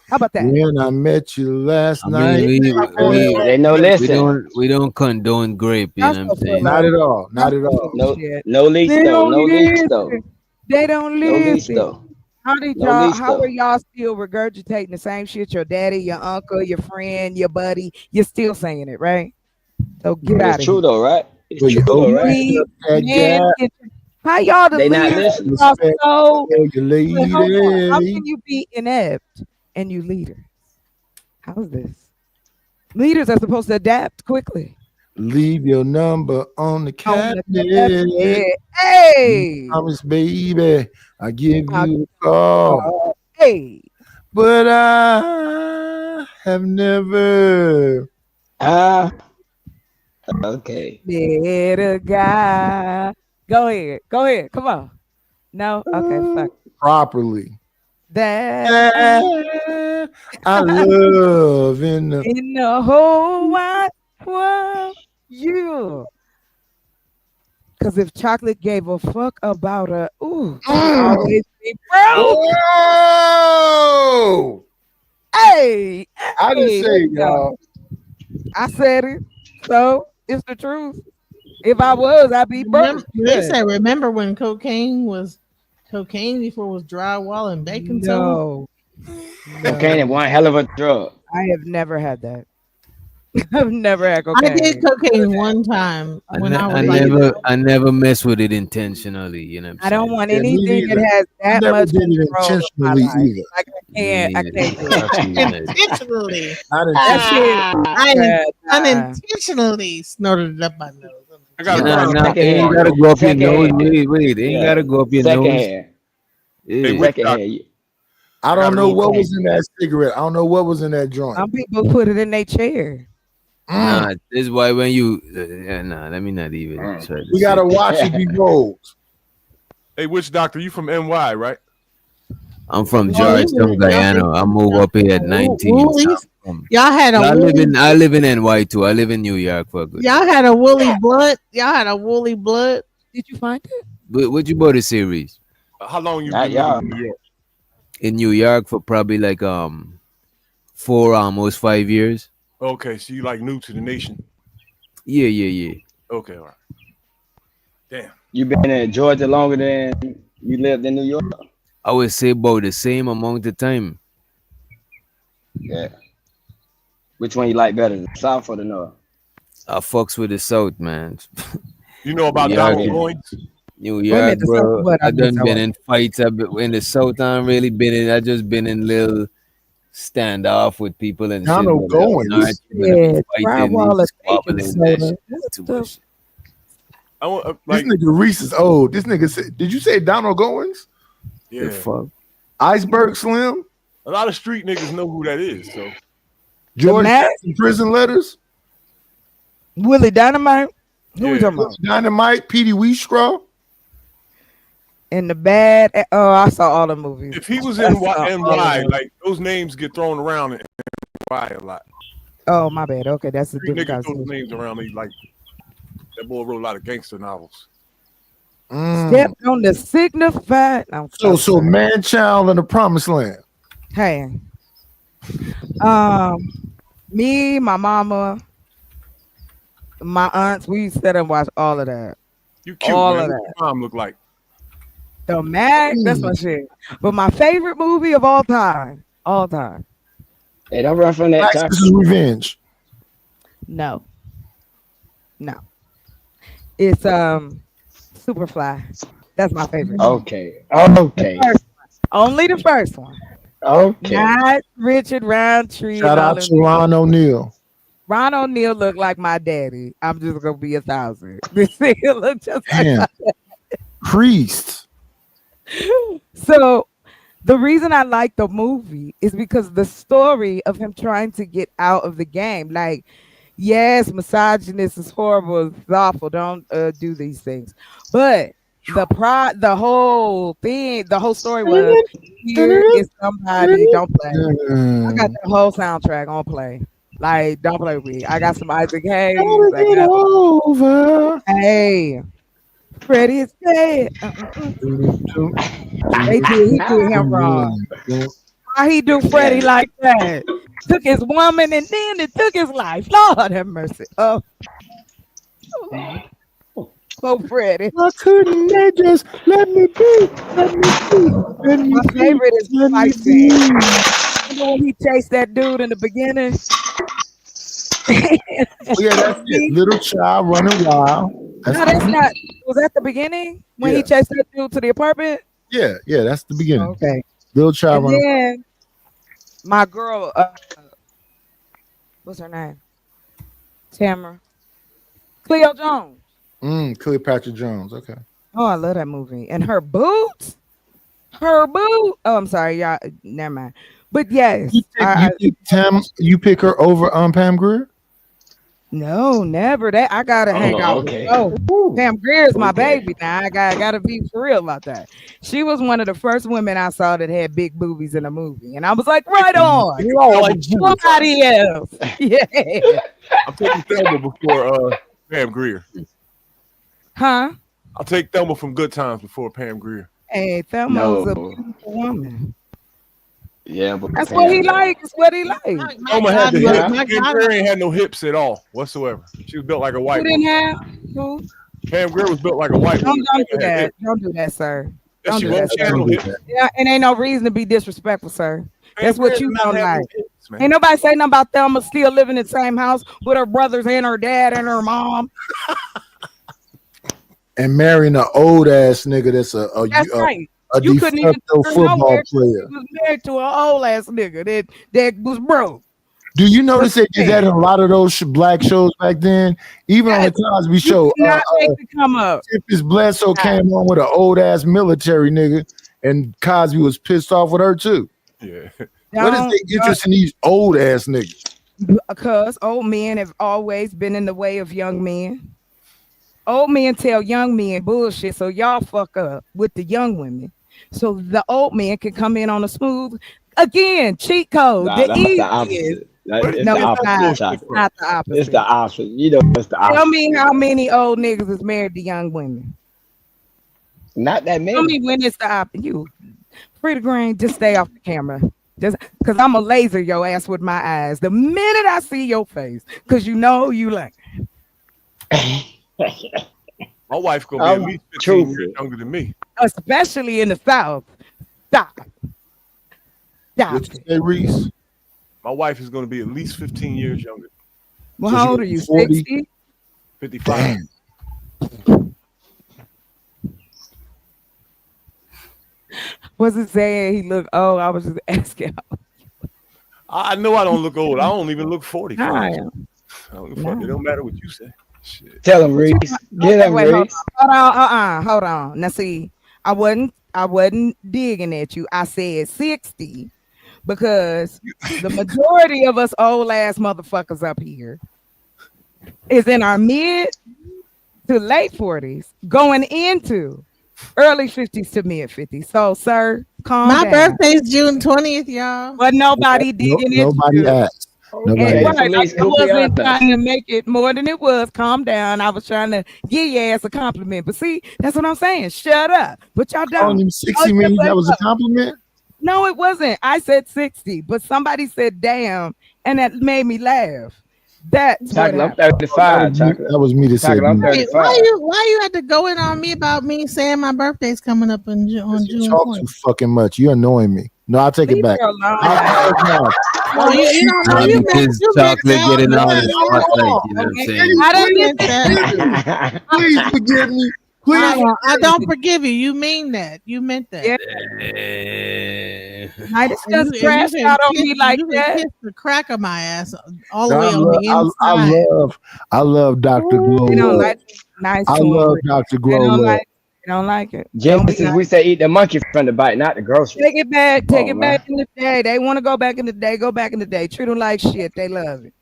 How about that? When I met you last I night. mean, They know. Listen, we don't condone grape. You That's know what so I'm saying? full Not of. at all. Not That's at so all. full of no, shit. no lease They though. don't No lease though. listen. They don't No lease listen. though. How did No y'all? lease How are though. y'all still regurgitating the same shit? Your daddy, your uncle, your friend, your buddy. You're still saying it, right? So get It's out of here. true though, right? It's Will you true though, open right? Lead, up that man. gap? How y'all the They not leaders? listening. Y'all Respect so. for your Wait, hold on. How lady. can you be inept and you leaders? How is this? Leaders are supposed to adapt quickly. Leave your number on the On the cabinet. cabinet. Hey. Promise, baby, I give I'll you a call. Hey. But I have never. Ah, okay. Let a guy. Go ahead. Go ahead. Come on. No? Okay, fuck. Properly. That I love in the. in the whole wide world, you. Because if chocolate gave a fuck about her, ooh, she'd always be broke. Oh! Hey, I didn't hey, say it, y'all. I said it. So it's the truth. If I was, I'd be broke. They said, remember when cocaine before it was drywall and baking soda? No. Cocaine is one hell of a drug. I have never had that. I've never had I cocaine. did cocaine one time when I was like, I never mess with it intentionally. You know what I'm I saying? don't want Yeah, me anything that neither. has I that never much did it control of my intentionally life. either. Like I can't do it. intentionally. Not That shit. Unintentionally snorted it up my nose. I got a Nah, question. nah, it ain't gotta go up your nose. Secondhand. Wait, it ain't gotta go up your Second nose. hand. Hey, Yeah. witch doctor. Secondhand. I I got don't a know real what question. was in that cigarette. I don't know what was in that joint. Some people put it in their chair. Nah, this is why when you nah, let me not even try to We say gotta it. watch it be rolled. Hey, witch doctor, you from NY, right? I'm from Oh, Georgetown, Guyana. I moved up here at 19. Woolies? Y'all had a I live woolly. in NY too. I live in New York for a good. Y'all had a woolly blood. Y'all had a woolly blood. Did you find it? What you bought a series How long you Not been living y'all. in New York? in New York for probably like 4 almost 5 years. Okay, so you like new to the nation. Yeah. Okay, all right. Damn. You been in Georgia longer than you lived in New York? I would say about the same amount of time. Yeah. Which one you like better, the South or the North? I fucks with the South, man. You know New about York, Donald Goines? New Wait a York, minute, the South bro. what? I I missed done that been one. in fights. I've been in the South. I ain't really been in. I just been in little standoff with people and shit. Donald But North, Goins. you're gonna be Yeah, fighting, drywall these of baking squabbling, that soda. shit. What Too the? much. I want This like nigga Reese is old. This nigga said, did you say Donald Goins? The yeah. fuck? Iceberg Slim? A lot of street niggas know who that is. So George Mac? Jackson Prison Letters? Willie Dynamite? Who we yeah. talking about? Dynamite? Petey Wheatstraw? In the bad. Oh, I saw all the movies. If he was I in saw all the NY, movies. like those names get thrown around in NY a lot. Oh, my bad. Okay, that's a Street different niggas throw those conversation. names around. They like that boy wrote a lot of gangster novels. Stepped on the signified. I'm So sorry. Man Child in the Promised Land. Hey, me, my mama, my aunts, we sat and watched all of that. You cute, All man. of What that. your mom look like? The Mac, that's my shit. But my favorite movie of all time, Hey, don't run from that Black chocolate. Sisters Revenge. no, it's Superfly. That's my favorite. Okay. Only the first one. Okay. Not Richard Roundtree. Shout and all out them to Ron O'Neal. Ron O'Neal looked like my daddy. I'm just gonna be 1,000. This nigga look just like Damn. my Priest. So The reason I like the movie is because the story of him trying to get out of the game. Like, yes, misogynist is horrible, it's awful. Don't do these things. But the whole thing, the whole story was here is somebody. Don't play. I got the whole soundtrack on play. Like, don't play with me. I got some Isaac Hayes. I Get got over. hey, Freddie is dead. He did him wrong. Why he do Freddie like that? Took his woman and then it took his life. Lord have mercy. Oh, Freddie. Why couldn't they just let me be? Let me be. Let me My be. favorite is the Let me fight be. scene. Remember when he chased that dude in the beginning? Oh, yeah, that's it. Little child running wild. No, that's not. Was that the beginning when he Yeah. chased that dude to the apartment? Yeah, that's the beginning. Okay. Little child And running. then my girl, what's her name? Tamara. Cleo Jones. Cleopatra Jones. Okay. Oh, I love that movie. And her boots. Her boot. Oh, I'm sorry, y'all. Never mind. But yes, You pick her over Pam Grier? no, never. That I gotta hang out okay. with. Oh, Pam Grier is my Okay. baby now. I gotta be for real about that. She was one of the first women I saw that had big boobies in a movie, and I was like, right on. Lord Somebody else. Yeah. I'm taking Thelma before Pam Grier. Huh? I'll take Thelma from Good Times before Pam Grier. Hey, Thelma was a No. beautiful woman. Yeah, but That's what he liked. It's what he liked. Thelma had the God, hips. my Pam God. Grier ain't had no hips at all whatsoever. She was built like a Who white didn't woman. have? Who? Pam Grier was built like a white woman. Don't do Thelma had that. hips. Don't do that, sir. Yes, Don't she do was. that, She had sir. no hips. Yeah, and ain't no reason to be disrespectful, sir. Pam That's what Grier you did not don't have no like. hips, man. Ain't nobody say nothing about Thelma still living in the same house with her brothers and her dad and her mom. And marrying an old ass nigga that's That's right. a You couldn't de even facto take her football nowhere. She player. was married to an old ass nigga that was broke. Do you notice But they did that in a lot of those black shows back then? Even on the Cosby you Show, could not make it come up. Tiffany Bledsoe came on with an old ass military nigga, and Cosby was pissed off with her too. Yeah. What is the interest in these old ass niggas? Because old men have always been in the way of young men. Old men tell young men bullshit, so y'all fuck up with the young women. So the old men can come in on a smooth, again, cheat code. Nah, The that's the easiest. opposite. It's No, the it's opposite. not. Chocolate. It's not the opposite. It's the opposite. You know, it's the opposite. Tell me how many old niggas is married to young women. Not that Tell me many. when it's the opposite. You, Free the Green, just stay off the camera. Just because I'm a laser your ass with my eyes. The minute I see your face, because you know you like. My wife gonna be at least 15 years younger than me. Especially in the South. Stop. Stop. What you say, Reese? My wife is gonna be at least 15 years younger. Well, how old are you? 40? 60? 55. Was it saying he looked old? I was just asking. I know I don't look old. I don't even look 45. Nah. I don't give a fuck. It don't matter what you say. Shit. Tell him, Reese. Get him, Wait, Reese. hold on. Hold on. Now see, I wasn't digging at you. I said 60 because the majority of us old ass motherfuckers up here is in our mid to late 40s, going into early 50s to mid 50s. So, sir, calm My down. birthday's June 20th, y'all. But nobody digging into Nobody you. asked. Nobody And asked. right, I wasn't trying to make it more than it was. Calm down. I was trying to give your ass a compliment. But see, that's what I'm saying. Shut up. But y'all Calling don't. him 60 minutes, that was a compliment? No, it wasn't. I said 60, but somebody said damn, and that made me laugh. That's what Chocolate, I'm happened. 35. Chocolate. That was me that said Chocolate, I'm that. Wait, 35. why you had to go in on me about me saying my birthday's coming up on You June talk 20th? too fucking much. You're annoying me. No, I'll take it Leave back. her alone. No, you don't know. You meant Because chocolate getting all the spotlight, you know what I'm saying? I didn't meant get that. Please forgive me. Please. No, I don't forgive you. You mean that. You meant that. Yeah. I just trash out on me like you that. can kiss the crack of my ass all the No, way on the inside. I love Dr. Glow. They don't like nice I to love him. Dr. They Glow. don't Love. like You don't like it? Don't be Genesis, nice. we say eat the monkey from the bite, not the grocery. Take it back. Take Oh it back man. in the day. They want to go back in the day. Go back in the day. Treat them like shit. They love it.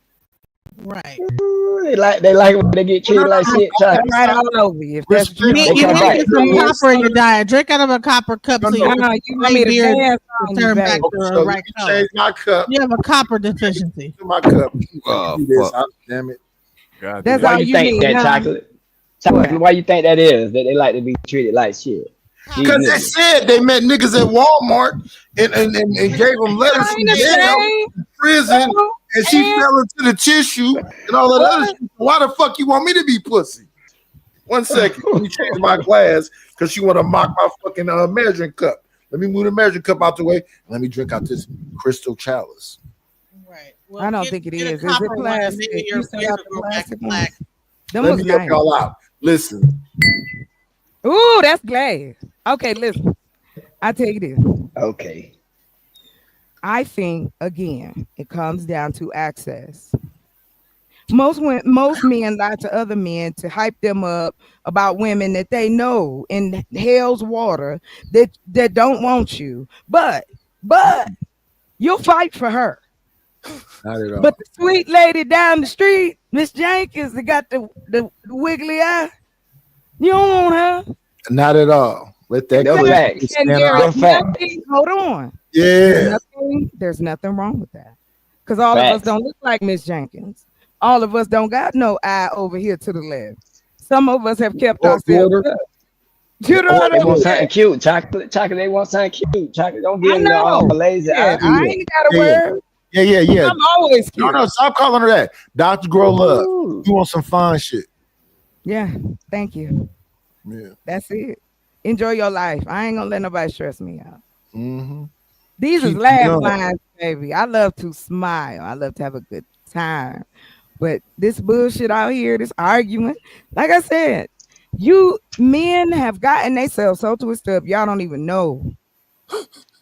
Right. Ooh, they like when they get treated like shit. Come Chocolate. right all over you. If that's what You you need, want. They you come need to back. get some copper in your diet. Drink out of a copper cup so your No, you want me to beard dance to on you, turn back baby. to the So right you color. change my cup You have a copper deficiency. to my cup. Oh, Do this. fuck. Damn it. God That's Why all you you think need, that, huh? chocolate? What? Chocolate, why you think that is? That they like to be treated like shit. These Because they niggas. said they met niggas at Walmart and gave them letters That from ain't the jail, same. prison, No, and she and fell into the tissue and all that other what? shit. Why the fuck you want me to be pussy? 1 second. Let me change my glass because she want to mock my fucking measuring cup. Let me move the measuring cup out the way. Let me drink out this crystal chalice. Right. I Well, don't get, think it get a is. Is it copper one, and plastic? maybe You your still beard got the will go back plastic black. ones? Them Let was me help nice. y'all out. Listen. Ooh, that's glass. Okay, listen. I tell you this. Okay. I think again, it comes down to access. Most men lie to other men to hype them up about women that they know in hell's water that don't want you. But you'll fight for her. Not at all. But the sweet lady down the street, Miss Jenkins, that got the wiggly eye, you don't want her. Not at all. Let that No clear. facts. And Stand there out. is nothing. Hold on. Yeah. There's nothing wrong with that. Because all of us Facts. don't look like Miss Jenkins. All of us don't got no eye over here to the left. Some of us have kept Or ourselves border. up. You know what They I'm want saying? something cute. Chocolate. They want something cute. Chocolate. Don't give I them the know. lazy Yeah, eye. I ain't got a Yeah. word. Yeah. I'm always No, cute. stop calling her that. Dr. Grow Love. Ooh. You want some fine shit. Yeah, thank you. Yeah. That's it. Enjoy your life. I ain't gonna let nobody stress me out. Mm-hmm. These is Keep laugh young. lines, baby. I love to smile. I love to have a good time. But this bullshit out here, this argument, like I said, you men have gotten themselves so twisted up, y'all don't even know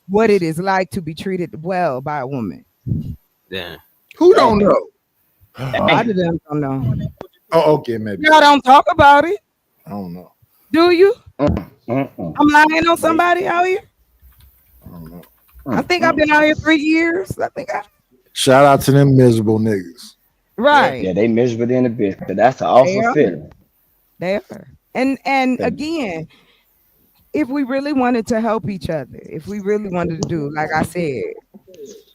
what it is like to be treated well by a woman. Damn. Who don't know? A lot of them don't know. Oh, okay, maybe. Y'all don't talk about it, I don't know. do you? Mm-mm. I'm lying on somebody out here. I don't know. I think I've been out here 3 years. I think Shout out to them miserable niggas. right. Yeah, they miserable in the bitch. But that's an They awful are. feeling. They are. And again, if we really wanted to help each other, if we really wanted to do, like I said,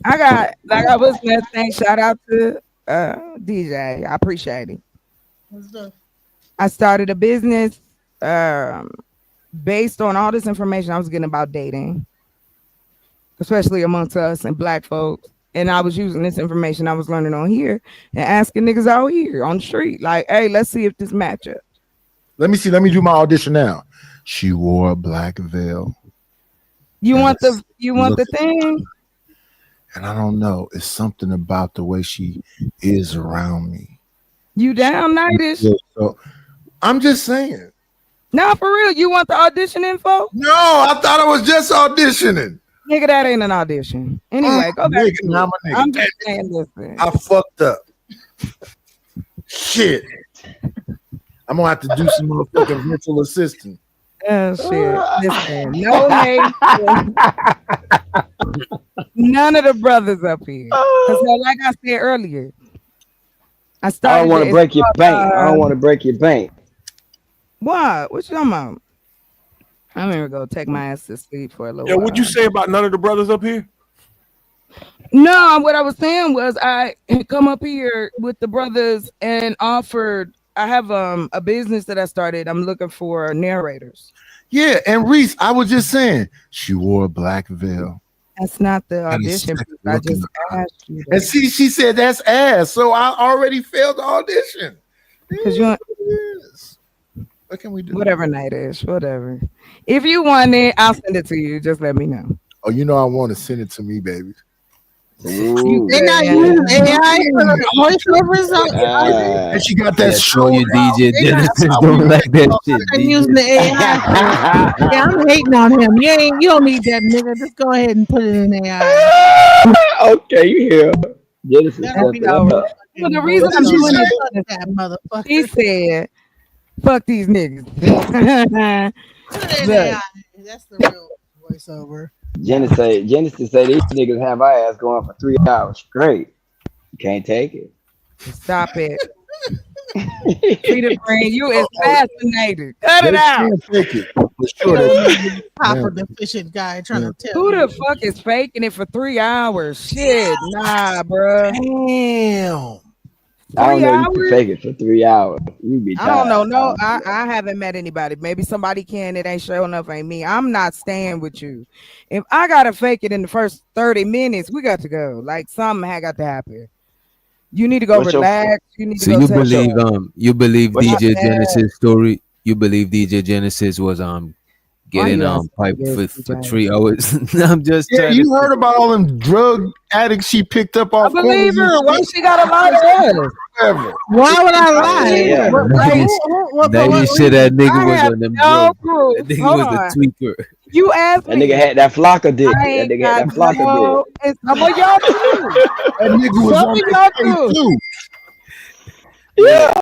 like I was gonna say, shout out to DJ. I appreciate it. I started a business based on all this information I was getting about dating, especially amongst us and black folks. And I was using this information I was learning on here and asking niggas out here on the street, like, hey, let's see if this match up. Let me see. Let me do my audition now. She wore a black veil. You want the look- thing? And I don't know. It's something about the way she is around me. You down nightish? So I'm just saying. No, for real. You want the audition info? No, I thought I was just auditioning. Nigga, that ain't an audition. Anyway, go back. Nigga, to nah, it. my nigga. I'm just saying this. I fucked up. Shit. I'm gonna have to do some motherfucking virtual assistant. Oh shit! Listen, no hate. None of the brothers up here. 'Cause like I said earlier, I started. I don't want to break your bank. I don't want to break your bank. What? What you talking about? I'm gonna go take my ass to sleep for a little Yeah, while. what'd you say about none of the brothers up here? No, what I was saying was I had come up here with the brothers and offered. I have a business that I started. I'm looking for narrators. Yeah, and Reese, I was just saying, she wore a black veil. That's not the And audition. it's I looking just asked you. And see, she said that's ass. So I already failed the audition. Because you want what can we do? Whatever night is, whatever. If you want it, I'll send it to you. Just let me know. Oh, you know I want to send it to me, baby. They're not using AI for the voiceovers. And she got that show show. your DJ Genesis don't like that shit. I'm using the AI. Yeah, I'm hating on him. You don't need that nigga. Just go ahead and put it in AI. Okay, you here. Genesis That'll be stepped it over. up. Well, the reason I'm doing it, that motherfucker. he said, "Fuck these niggas." Put it in Look, AI. That's the real voiceover. Genesis say these niggas have our ass going for 3 hours straight. You can't take it. stop it. Peter Green, you is fascinated. Cut They it out. can't take it. For sure they can't. Copper Yeah. deficient guy trying to tell Who you. the fuck is faking it for 3 hours? Shit, nah, bruh. Damn. I don't 3 know. You can hours? fake it for 3 hours. You be I don't tired. know. No, I haven't met anybody. Maybe somebody can. It ain't sure enough. Ain't me. I'm not staying with you. If I gotta fake it in the first 30 minutes, we got to go. Like something had got to happen. You need to go What's your relax. You need to So go you take believe you believe what's your DJ bad. Genesis story? You believe DJ Genesis was Why getting you asking pipe me this, for DJ? 3 hours? I'm just Yeah, trying to you heard about all them drug addicts she picked up I off corners believe her. and Why shit? she gotta lie to us? Whatever. Why would I I lie? believe yeah. her. What, Like, now for you what said that reason? nigga I was have on them no drugs. proof. That nigga Hold was the on. tweaker. You asked That nigga me. had that flocker dick. I That ain't nigga had got that flocker no. dick. And some of y'all too. That nigga was Some on of that y'all case too. too. Yeah.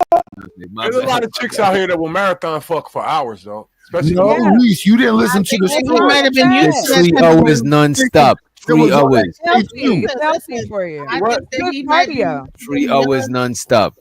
My There's a bad. lot of chicks out here that will marathon fuck for hours though, especially No, Yeah. Reese, you didn't listen to I the think he story. might have been used It's to that 3 type of hours nonstop. That 3 was on hours. that case healthy. too. It's healthy for you. I What? think that Good he might be cardio. 3 them hours young. nonstop.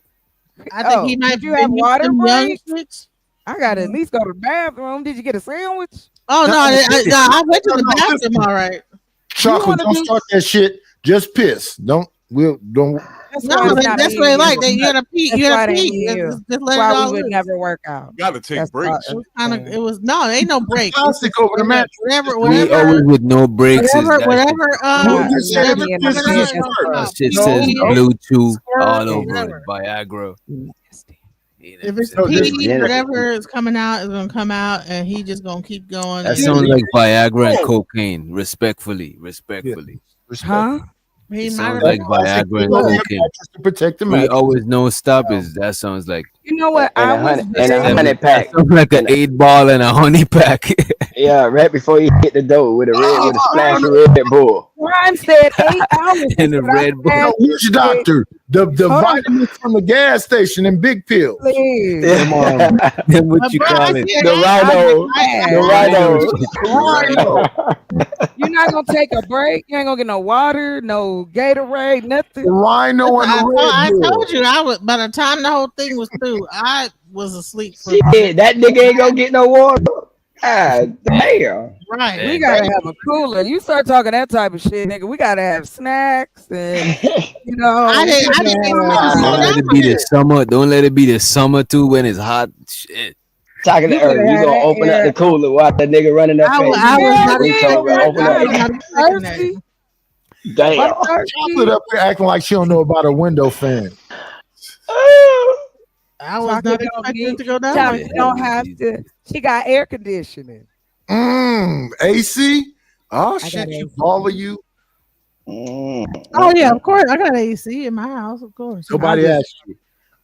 I think he Oh, might did you have have been used to water them young breaks? chicks. I gotta at least go to the bathroom. Did you get a sandwich? Oh no, I went to the No, bathroom. listen. All right. Chocolate, wanna don't do- start that shit. Just piss. Don't. That's No, why it's not that's me what they and like. you. They, you gotta pee. That's You why gotta it ain't pee. me and you. Just That's let why it we all would loose. never work out. You gotta take That's breaks. It was kind of. It was no. It ain't no break. It's Plastic just over the mattress. Three hours whatever. with no breaks is that shit. Who just said Whatever the coming piss out is is gonna come That out. shit No, says no. Bluetooth all Squirt, over whatever. it. Viagra. If it's No, this pee, is whatever is coming out is gonna come out, and he just gonna keep going. That and sounds like Viagra and Oh. cocaine. Respectfully. Huh? He It might sounds have like been. Viagra and over the cocaine. mattress to protect the 3 mattress. hours no stop is that sounds like You know what? And I a was honey and a very honey that pack. sounds like an And 8-ball and a honey pack. yeah, right before you hit the door with a splash of Red Bull. Ryan said 8 hours. And the Red Bull. No, which doctor? The Hold on. vitamins from the gas station and big pills. Please. Them what you Bro, I call said it? The rhino. The rhino. You're not gonna take a break. You ain't gonna get no water, no Gatorade, nothing. The rhino and the I Red Bull. told you I was. By the time the whole thing was through, I was asleep. For Shit, that nigga ain't gonna get no water. God damn. Right. We gotta have a cooler. You start talking that type of shit, nigga. We gotta have snacks and you know. I didn't Don't let it be the summer. Don't let it be the summer too when it's hot. Shit. Talking to You better Earth, you have gonna that open up air. the cooler while that nigga running that I face. was not We told him to open I was up. not expecting that. Thirsty? Damn. Chocolate up here acting like she don't know about a window fan. I was not expecting it to go down. Chocolate Like don't have to. She got air conditioning. AC? Oh got shit, you AC. all of you. oh yeah, of course. I got AC in my house, of course. Nobody asked you.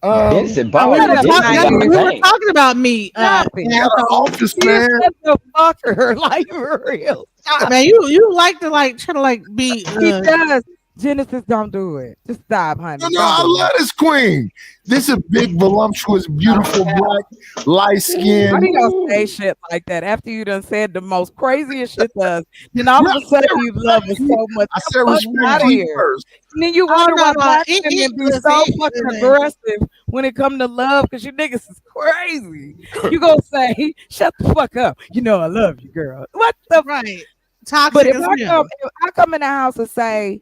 Vincent We Ball. were, Vincent talking, we were Ball. talking about me. Stop it. You got an office, man. Shut the fucker, like for real. Stop, man, you like to try to be. He does. Genesis, don't do it. Just stop, honey. No, I love this queen. This is a big, voluptuous, beautiful, black, light skin. Why do you don't say shit like that after you done said the most craziest shit to us? Then all of a sudden you love us so much. I said respect out of G here. first. And then you wonder why black it- women it- be listen, so it- fucking listen. aggressive when it come to love because you niggas is crazy. You gonna say, shut the fuck up. You know I love you, girl. What the right? Toxic But if as I hell. come in the house and say,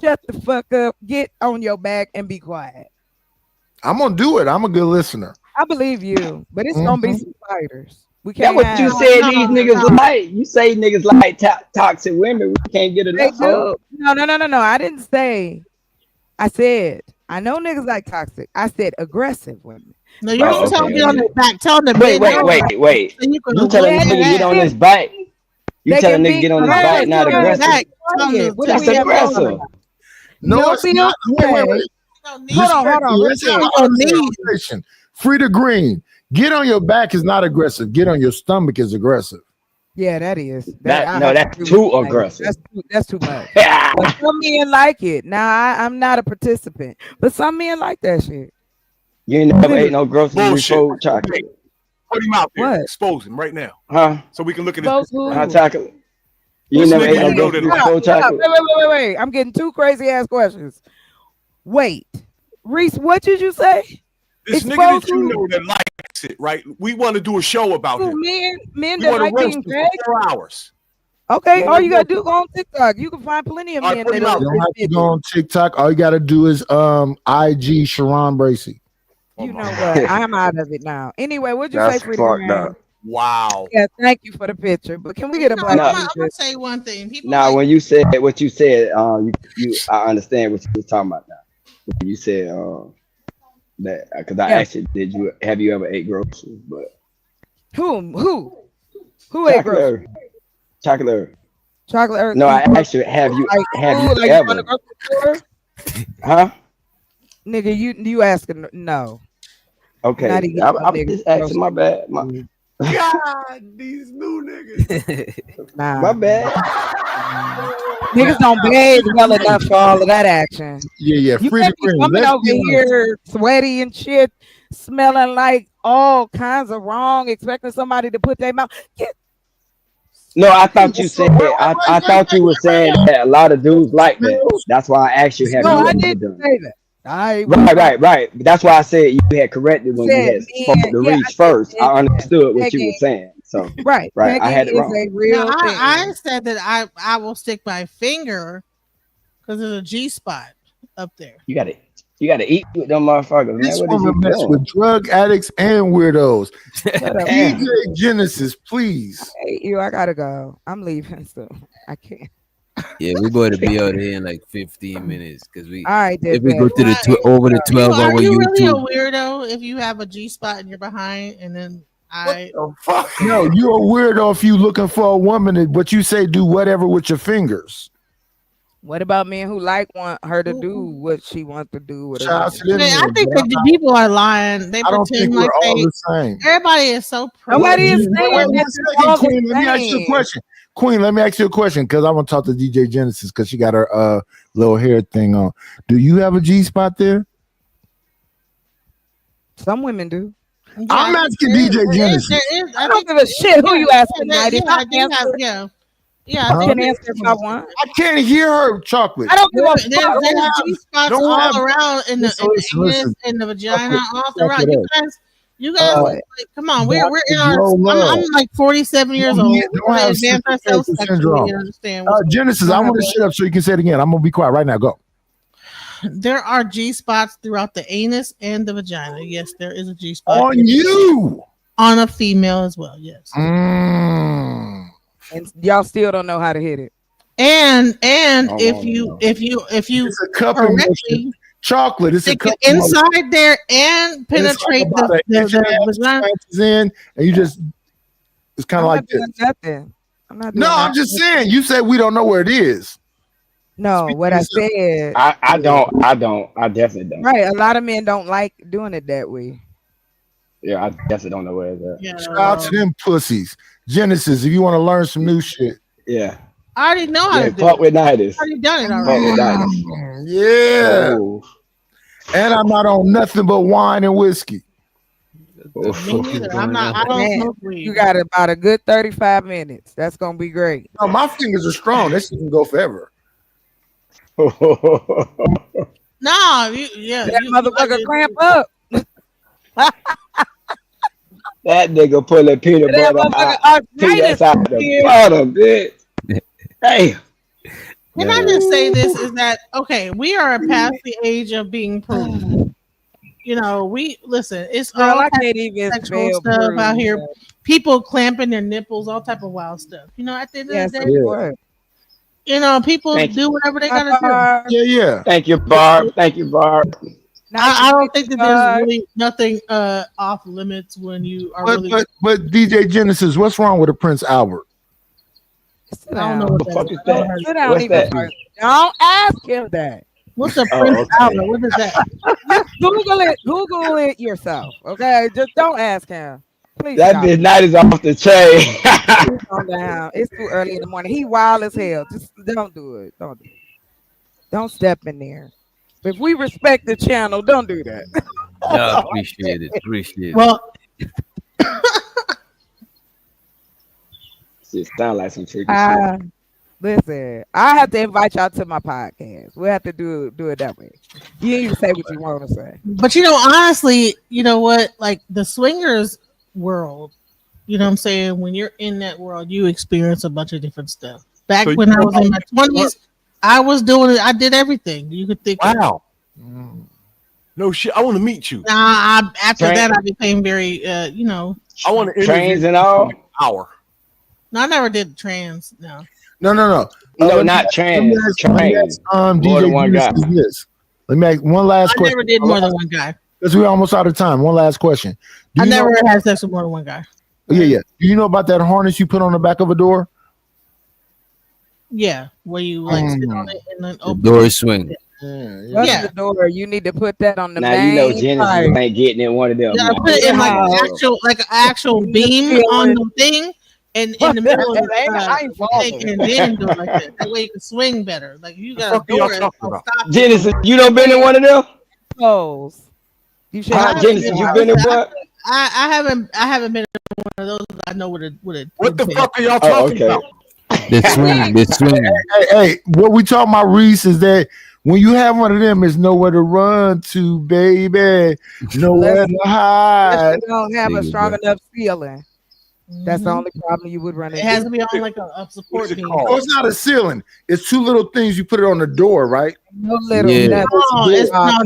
shut the fuck up, get on your back and be quiet. I'm gonna do it. I'm a good listener. I believe you, but it's gonna be some fighters. We That can't. what you have- said these niggas like. You say niggas like toxic women. We can't get They enough of. do. No. I didn't say. I said I know niggas like toxic. I said aggressive women. No, you're Oh, telling okay. me on the back. Tell them to Wait. bend over You so you can telling win nigga get that. on this bike? You They telling can nigga be get on this aggressive. bike, not Yeah, aggressive? Back. Tell them to What That's do we have going aggressive. on? No, Don't it's be not. Wait. okay. Hold on. Let's have a conversation. Frida Green. Get on your back is not aggressive. Get on your stomach is aggressive. Yeah, that is. That's too aggressive. That's too much. But some men like it. Now I'm not a participant, but some men like that shit. You ain't never ate no groceries Bullshit. before chocolate. Put him out there. What? Expose him right now. Huh? So we can look at Expose his. who? Hot chocolate. You This ain't never nigga ate no you know gangster that before chocolate? Wait. I'm getting two crazy ass questions. Wait. Reese, what did you say? This nigga Expose that you who? know that likes it, right? We want to do a show about Who, him. men We that want to like roast being him fed? for 4 hours. Okay, You all you wanna gotta do go on TikTok. You can find plenty of All right, men put that him out. are You don't have to go on TikTok. All you got to do is IG Sharon Bracy. You know what? I'm out of it now. Anyway, what'd you say, That's Sweetie fucked Graham? up. Wow. Yeah, thank you for the picture. But can we get a No, black No. I'm gonna Jesus? say one thing. People Now, like when you said what you said, I understand what you was talking about now. When you said that because I Yeah. asked you, have you ever ate groceries? But Who ate chocolate groceries? earth, chocolate earth. Chocolate Earth. No, I eat groceries asked you, have you like food, like you on the ever? grocery store? Huh? Nigga, you asking no. Okay, Not eating no I'm nigga just asking. My groceries. bad. My God, these new niggas. Nah. my bad. Niggas don't bathe well enough for all of that action. Yeah. You Freedom can't be Green. coming Let's over be honest. here sweaty and shit, smelling like all kinds of wrong, expecting somebody to put their mouth. No, I thought you said I thought you were saying that a lot of dudes like that. That's why I asked you, have No, you I ever didn't done it? say that. I was Right. That's why I said you had corrected when you said had spoke men. to Yeah, I Reach said first. men. I understood what you Pegging. were saying. So Right. right, I Pegging had it is wrong. a now. real I thing. said that I will stick my finger because there's a G spot up there. You gotta eat with them motherfuckers, man. This What is woman you mess with doing? drug addicts and weirdos. Shut up. Damn. DJ Genesis, please. I hate you. I gotta go. I'm leaving, so I can't. Yeah, we're going to be out here in like 15 minutes because All right, if then, we go bet. to the over the 12 Are hour you really a YouTube. weirdo if you have a G spot in your behind and then Fuck. No, you're a weirdo if you looking for a woman, but you say do whatever with your fingers. What about men who want her to do what she wants to do with her? Shout out to them I men, think but that the people are lying. They I don't think pretend we're like all they. the same. Everybody is so pretty. Nobody is Wait saying one that second, you're all Queen. the Let me ask you a same. question. Queen, let me ask you a question because I want to talk to DJ Genesis because she got her little hair thing on. Do you have a G spot there? Some women do. Yeah, I'm asking DJ Genesis. I don't give a shit who you asking, Mighty. I do have, yeah, I I think can answer if I want. I can't hear her, Chocolate. I don't give a there's fuck. G spots don't all have- around in the anus, in the vagina, all throughout. You guys, like, come on, we're in our. I'm like 47 years old. Don't have Advance sister ourselves Faithful sexually syndrome. and understand what's Genesis, I want to shut up so you can say it again. I'm gonna be quiet right now. Go. There are G spots throughout the anus and the vagina. Yes, there is a G spot On you. on a female as well. Yes. And y'all still don't know how to hit it. And if you It's a cup correctly emotion. Chocolate. It's a stick cup it inside there and penetrate the vagina. in, and you just it's kind of like this. Nothing. I'm not doing No, I'm nothing. just saying. You said we don't know where it is. No, what I said. I don't. I definitely don't. Right. A lot of men don't like doing it that way. Yeah, I definitely don't know where it's at. Shout out to them pussies. Genesis, if you want to learn some new shit. Yeah. I already know how Yeah, to do fuck it. with Nidus. I already done it Fuck already. with Nidus. Yeah. Oh. And I'm not on nothing but wine and whiskey. Me neither. I don't Man, smoke weed. you got about a good 35 minutes. That's gonna be great. No, my fingers are strong. This can go forever. No, yeah. That motherfucker clamp up. That nigga pulling peanut That butter motherfucker out. Peanuts out the arthritis. bottom, bitch. Damn. Can I just say this is that okay? We are past the age of being prude. You know, we listen. It's Girl, all I type can't of even sexual spell stuff prude, out here. man. People clamping their nipples, all type of wild stuff. You know, at the end Yes, of the day, what? you know, people Thank do whatever they gotta do. Yeah. Thank you, Barb. Thank you, Barb. I don't think that there's really nothing off limits when you are really. But DJ Genesis, what's wrong with a Prince Albert? Sit I don't down. know what fuck that is that? Sit down What's even that? first. Don't ask him that. What's a Oh, Prince okay. Albert? What is that? Just Google it. Google it yourself. Okay. Just don't ask him. Please That stop. bitch night is off the chain. Please calm down. It's too early in the morning. He wild as hell. Just don't do it. Don't do it. Don't step in there. If we respect the channel, don't do that. Yeah, appreciate it. Appreciate it. Well, Shit sound like some freaky shit. Listen, I have to invite y'all to my podcast. We'll have to do it that way. You ain't even say what you want to say. But you know, honestly, you know what? Like the swingers world, you know what I'm saying? When you're in that world, you experience a bunch of different stuff. Back So when you I was in my 20s, I was doing it. I did everything you could think of. Wow. No shit. I want to meet you. After Train- that, I became very, you know. I want to Trains and all. Hour. No, I never did trans. No. No. No, not trans. Trains. More DJ than one guy. Genesis this. Let me ask one last I question. never did more than one guy. Because we're almost out of time. One last question. Do I you never know- had sex with more than one guy. Yeah. Do you know about that harness you put on the back of a door? Yeah, where you like sit on it and then open Door it. swing. What's Yeah. the door? You need to put that on the Now main you know Genesis part. ain't getting in one of them. You gotta put it in like an actual beam on the thing and in the middle of the thing and then do it like that. That way you can swing better. Like you got a door that's gonna stop you. Genesis, you don't been in one of them? Pose. You should Genesis, you been in what? I haven't been in one of those. I know what it What the fuck are y'all Oh, talking okay. about? The swing, the swing. Hey, what we talking about, Reese, is that when you have one of them, there's nowhere to run to, baby. Nowhere to hide. You don't have a strong enough ceiling. That's the only problem you would run into. It has to be on like a support beam. No, it's not a ceiling. It's two little things you put it on the door, right? No little. Yeah. nothing. No, it's no. You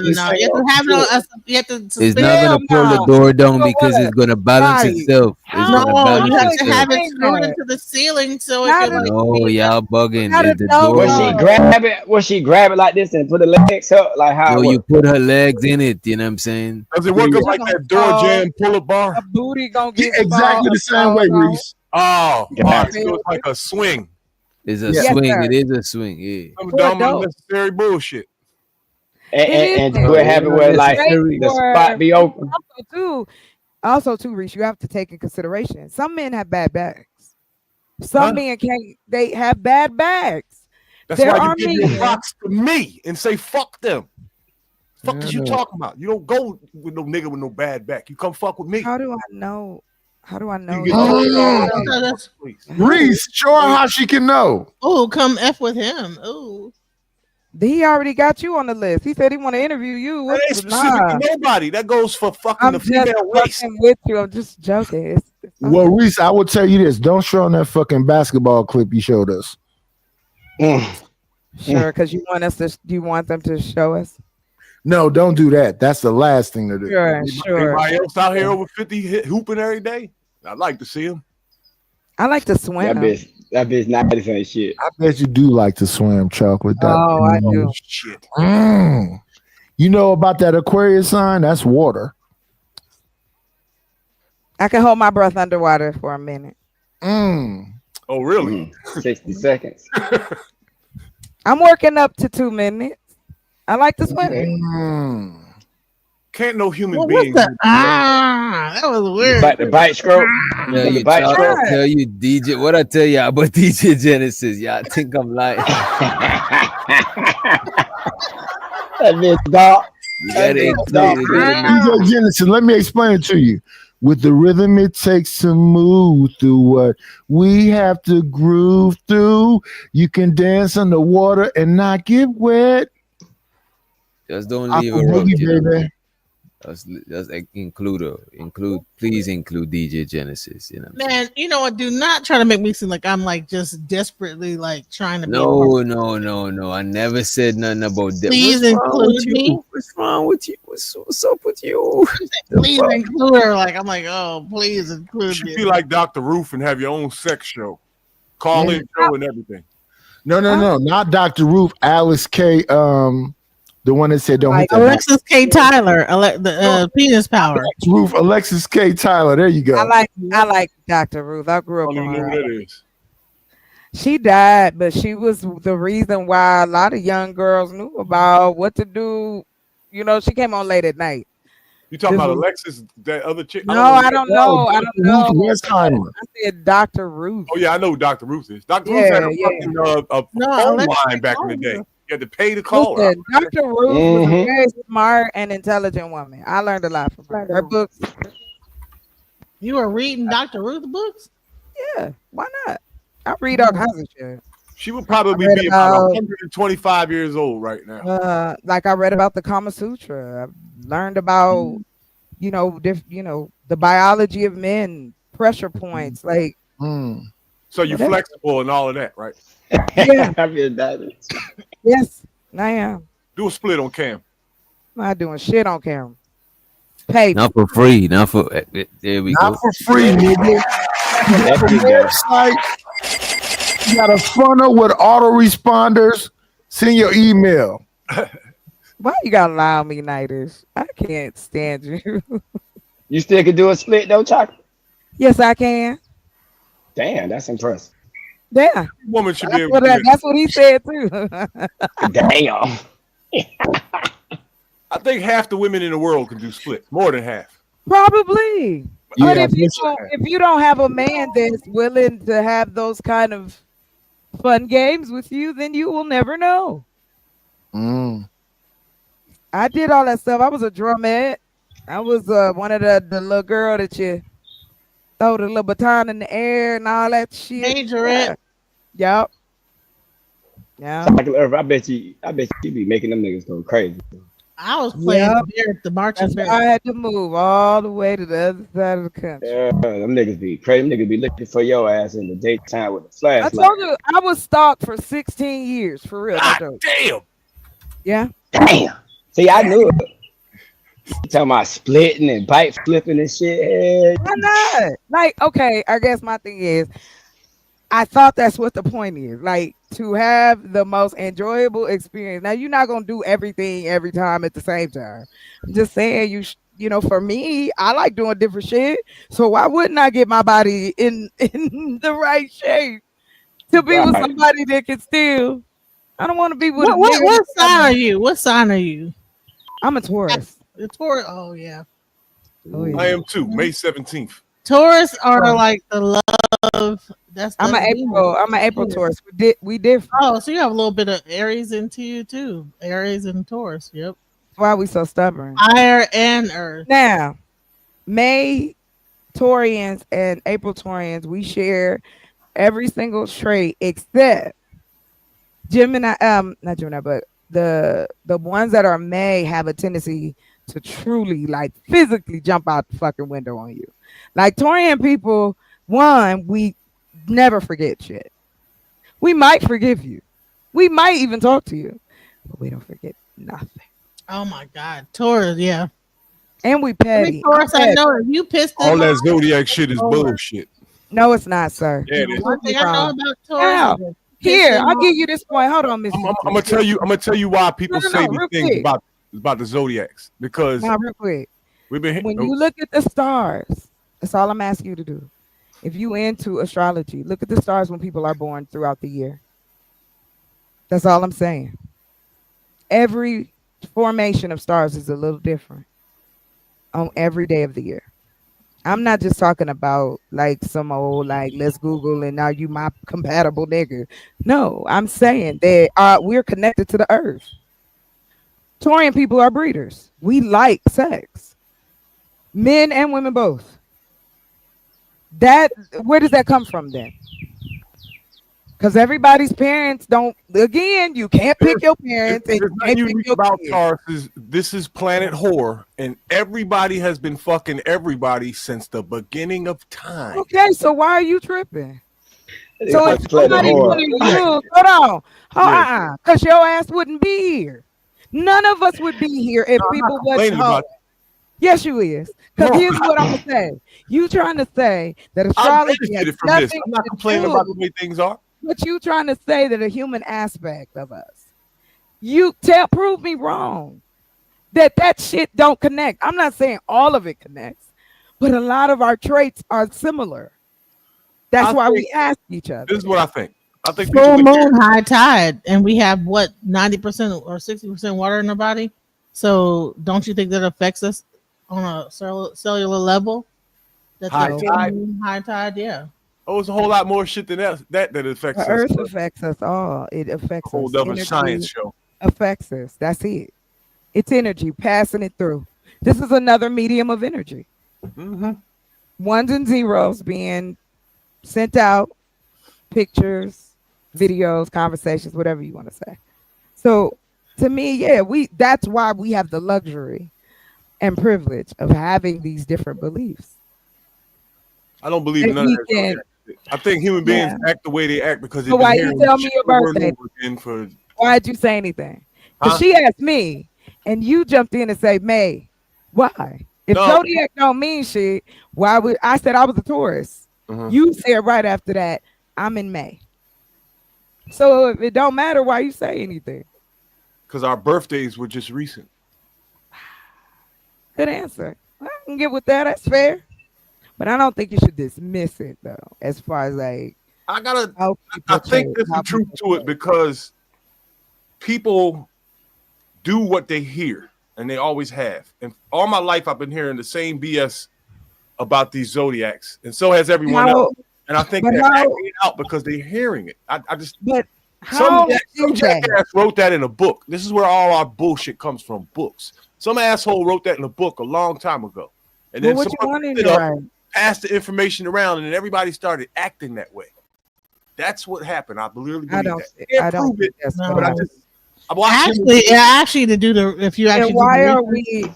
It's have to have it on. You have to It's suspend not it. gonna pull the door down because it's gonna balance Right. itself. It's gonna No, balance you have to itself. have it screwed into the ceiling so it How can like. No, y'all bugging. How It's to the know? door. Was she grab it? Was she grab it like this and put the legs up? Like how? No, it you work? put her legs in it. You know what I'm saying? Does it work like that door jam pull-up bar? A booty gonna get Exactly the same way, Reese. Oh, all right, Gotcha. so it's like a swing. It's a Yes, swing. sir. It is a swing. Yeah. Some For dumb adults. unnecessary bullshit. And It do it happen where like Straight the for- spot be open? Also, too, Reese, you have to take in consideration. Some men have bad backs. Some men can't. They have bad backs. That's There why are you give your men- rocks to me and say fuck them. Fuck is you Yeah. talking about? You don't go with no nigga with no bad back. You come fuck with me. How do I know? How do I know? You get that? Reese, show her how she can know. Oh, come f with him. Oh, He already got you on the list. He said he want to interview you. That ain't specific to nobody. That goes for fucking I'm the just female race. fucking with you. I'm just joking. It's Well, Reese, I will tell you this: don't show on that fucking basketball clip you showed us. sure, because you want us to. You want them to show us. No, don't do that. That's the last thing to do. Sure, Anybody else out here over 50 hooping every day? I'd like to see him. I like to swim. That bitch nice and shit. I bet you do like to swim, chocolate. Oh, I do. Shit. You know about that Aquarius sign? That's water. I can hold my breath underwater for a minute. Oh, really? 60 seconds. I'm working up to 2 minutes. I like to swim. Can't no human well, being. what's the that was weird. But the bite stroke. Yeah, The you bite talk, stroke. I tell you DJ. What I tell y'all about DJ Genesis? Y'all think I'm lying? That bitch dog. You gotta include it in there. DJ Genesis, let me explain it to you. With the rhythm it takes to move through what we have to groove through. You can dance underwater and not get wet. Just don't I leave can her out, boogie, you know. baby. Just include her. Please include DJ Genesis. You know. Man, you know what? Do not try to make me seem like I'm like just desperately like trying to be. No. I never said nothing about that. Please What's wrong include with you? me. What's wrong with you? What's up with you? Please include her. Like I'm like, oh, please include You should me. be like Dr. Roof and have your own sex show. Call in show and everything. No, not Dr. Roof. Alice K. The one that said don't hit that. Alexis K. Tyler, the penis power. Dr. Roof, Alexis K. Tyler. There you go. I like Dr. Ruth. I grew up I don't on even know her. who that is. She died, but she was the reason why a lot of young girls knew about what to do. You know, she came on late at night. You talking This about is- Alexis, that other chick? No, I don't know. I don't know. Ruth Westheimer. I said Dr. Ruth. Oh yeah, I know who Dr. Ruth is. Dr. Ruth had a Yeah, fucking a No, phone Alexis line back in the day. Calder. You had to pay to call her. Listen, Dr. Ruth was a very smart and intelligent woman. I learned a lot from her. Her books. You were reading Dr. Ruth books? Yeah, why not? I read all kinds of shit. She would I probably read be about about 125 years old right now. like I read about the Kama Sutra. I've learned about the biology of men, pressure points, like So you're whatever. flexible and all of that, right? Yeah. I mean that. Yes, I am. Do a split on Cam. I'm not doing shit on camera. Pay Not for free. Not for. There we Not go. for free, nigga. You got a There you go. website. You got a funnel with autoresponders. Send your email. Why you gotta allow me, Nighters? I can't stand you. You still can do a split though, Chocolate? Yes, I can. Damn, that's impressive. Yeah. Woman should be That's able what, to do that. that's what he said too. Damn. I think half the women in the world can do splits. More than half. Probably. But Yeah, if you don't have a man that's willing to have those kind of fun games with you, then you will never know. I did all that stuff. I was a drumette. I was one of the little girl that you throw the little baton in the air and all that shit. Majorette. Yep. Yeah. Chocolate Earth, I bet you be making them niggas go crazy. I was playing Yep. the marching That's band. why I had to move all the way to the other side of the country. Yeah, them niggas be crazy. Them niggas be looking for your ass in the daytime with a I flashlight. told you I was stalked for 16 years for real. God no joke. damn. Yeah. Damn. See, I knew it. You talking about splitting and bite flipping and shit. Why not? Like, okay, I guess my thing is I thought that's what the point is. Like to have the most enjoyable experience. Now you're not gonna do everything every time at the same time. I'm just saying for me, I like doing different shit. So why wouldn't I get my body in the right shape to be with Right. somebody that can still? I don't want to be with a What nigga. sign are you? What sign are you? I'm a Taurus. The Taurus. Oh yeah. Oh, yeah. I am too. May 17th. Taurus are like the love. That's I'm an April Taurus. We different. Oh, so you have a little bit of Aries into you too. Aries and Taurus. Yep. Why are we so stubborn? Fire and Earth. Now, May Taurians and April Taurians, we share every single trait except Gemini. Not Gemini, but the ones that are May have a tendency to truly like physically jump out the fucking window on you. Like Taurian people, one, we never forget shit. We might forgive you. We might even talk to you, but we don't forget nothing. Oh my God, Taurus. Yeah. And we petty. Taurus, I know if you pissed All them that off, zodiac shit is over. bullshit. No, it's not, sir. Yeah, it is. One thing I know about Taurus. Now, is that here, pissing I'll off- give you this point. Hold on, Miss. I'm gonna tell you. I'm gonna tell you why people No, say real these things quick. about the zodiacs because Now, real quick. we've been When you look at the stars, that's all I'm asking you to do. If you into astrology, look at the stars when people are born throughout the year. That's all I'm saying. Every formation of stars is a little different on every day of the year. I'm not just talking about like some old like let's Google and now you my compatible nigga. No, I'm saying that we're connected to the earth. Taurian people are breeders. We like sex. Men and women both. Where does that come from then? Because everybody's parents don't. Again, you can't pick your parents. And There's you nothing can't pick unique your about kids. Taurus. This is planet whore, and everybody has been fucking everybody since the beginning of time. Okay, so why are you tripping? It's So like if planet somebody whore. wanted you, hold on, because your ass wouldn't be here. None of us would be here if people wasn't complaining about home. Yes, you is. Because here's what I'm gonna say. You trying to say that I astrology has benefited from this. nothing I'm not to complaining do, about the way things are. but you trying to say that a human aspect of us. Prove me wrong. That shit don't connect. I'm not saying all of it connects, but a lot of our traits are similar. That's why we ask each other. This is what I think. I think Full people moon, high tide, and we have what 90% or 60% water in our body. So don't you think that affects us on a cellular level? That's High like full tide? moon, high tide, yeah. Oh, it's a whole lot more shit than that affects The us. earth affects us all. It affects Whole us. other Energy science show. affects us. That's it. It's energy passing it through. This is another medium of energy. Mm-hmm. Ones and zeros being sent out pictures, videos, conversations, whatever you want to say. So to me, yeah, that's why we have the luxury and privilege of having these different beliefs. I don't believe in none of that. I think human beings act the way they act because they've So been why you hearing tell me shit your over and birthday? over again for. Why'd you say anything? Because Huh? she asked me, and you jumped in and say, May, why? If No. Zodiac don't mean shit, why would I said I was a Taurus? You said right after that, I'm in May. So if it don't matter, why you say anything? Because our birthdays were just recent. Good answer. I can get with that. That's fair. But I don't think you should dismiss it though, as far as like I how think there's some truth to it because people do what they hear, and they always have. And all my life, I've been hearing the same BS about these zodiacs, and so has everyone else. And I think they're acting it out because they're hearing it. I just some jackass wrote that in a book. This is where all our bullshit comes from. Books. Some asshole wrote that in a book a long time ago, and then someone passed the information around, and then everybody started acting that way. That's what happened. I believe that. I can't prove it, but I just. Actually, to do the if you actually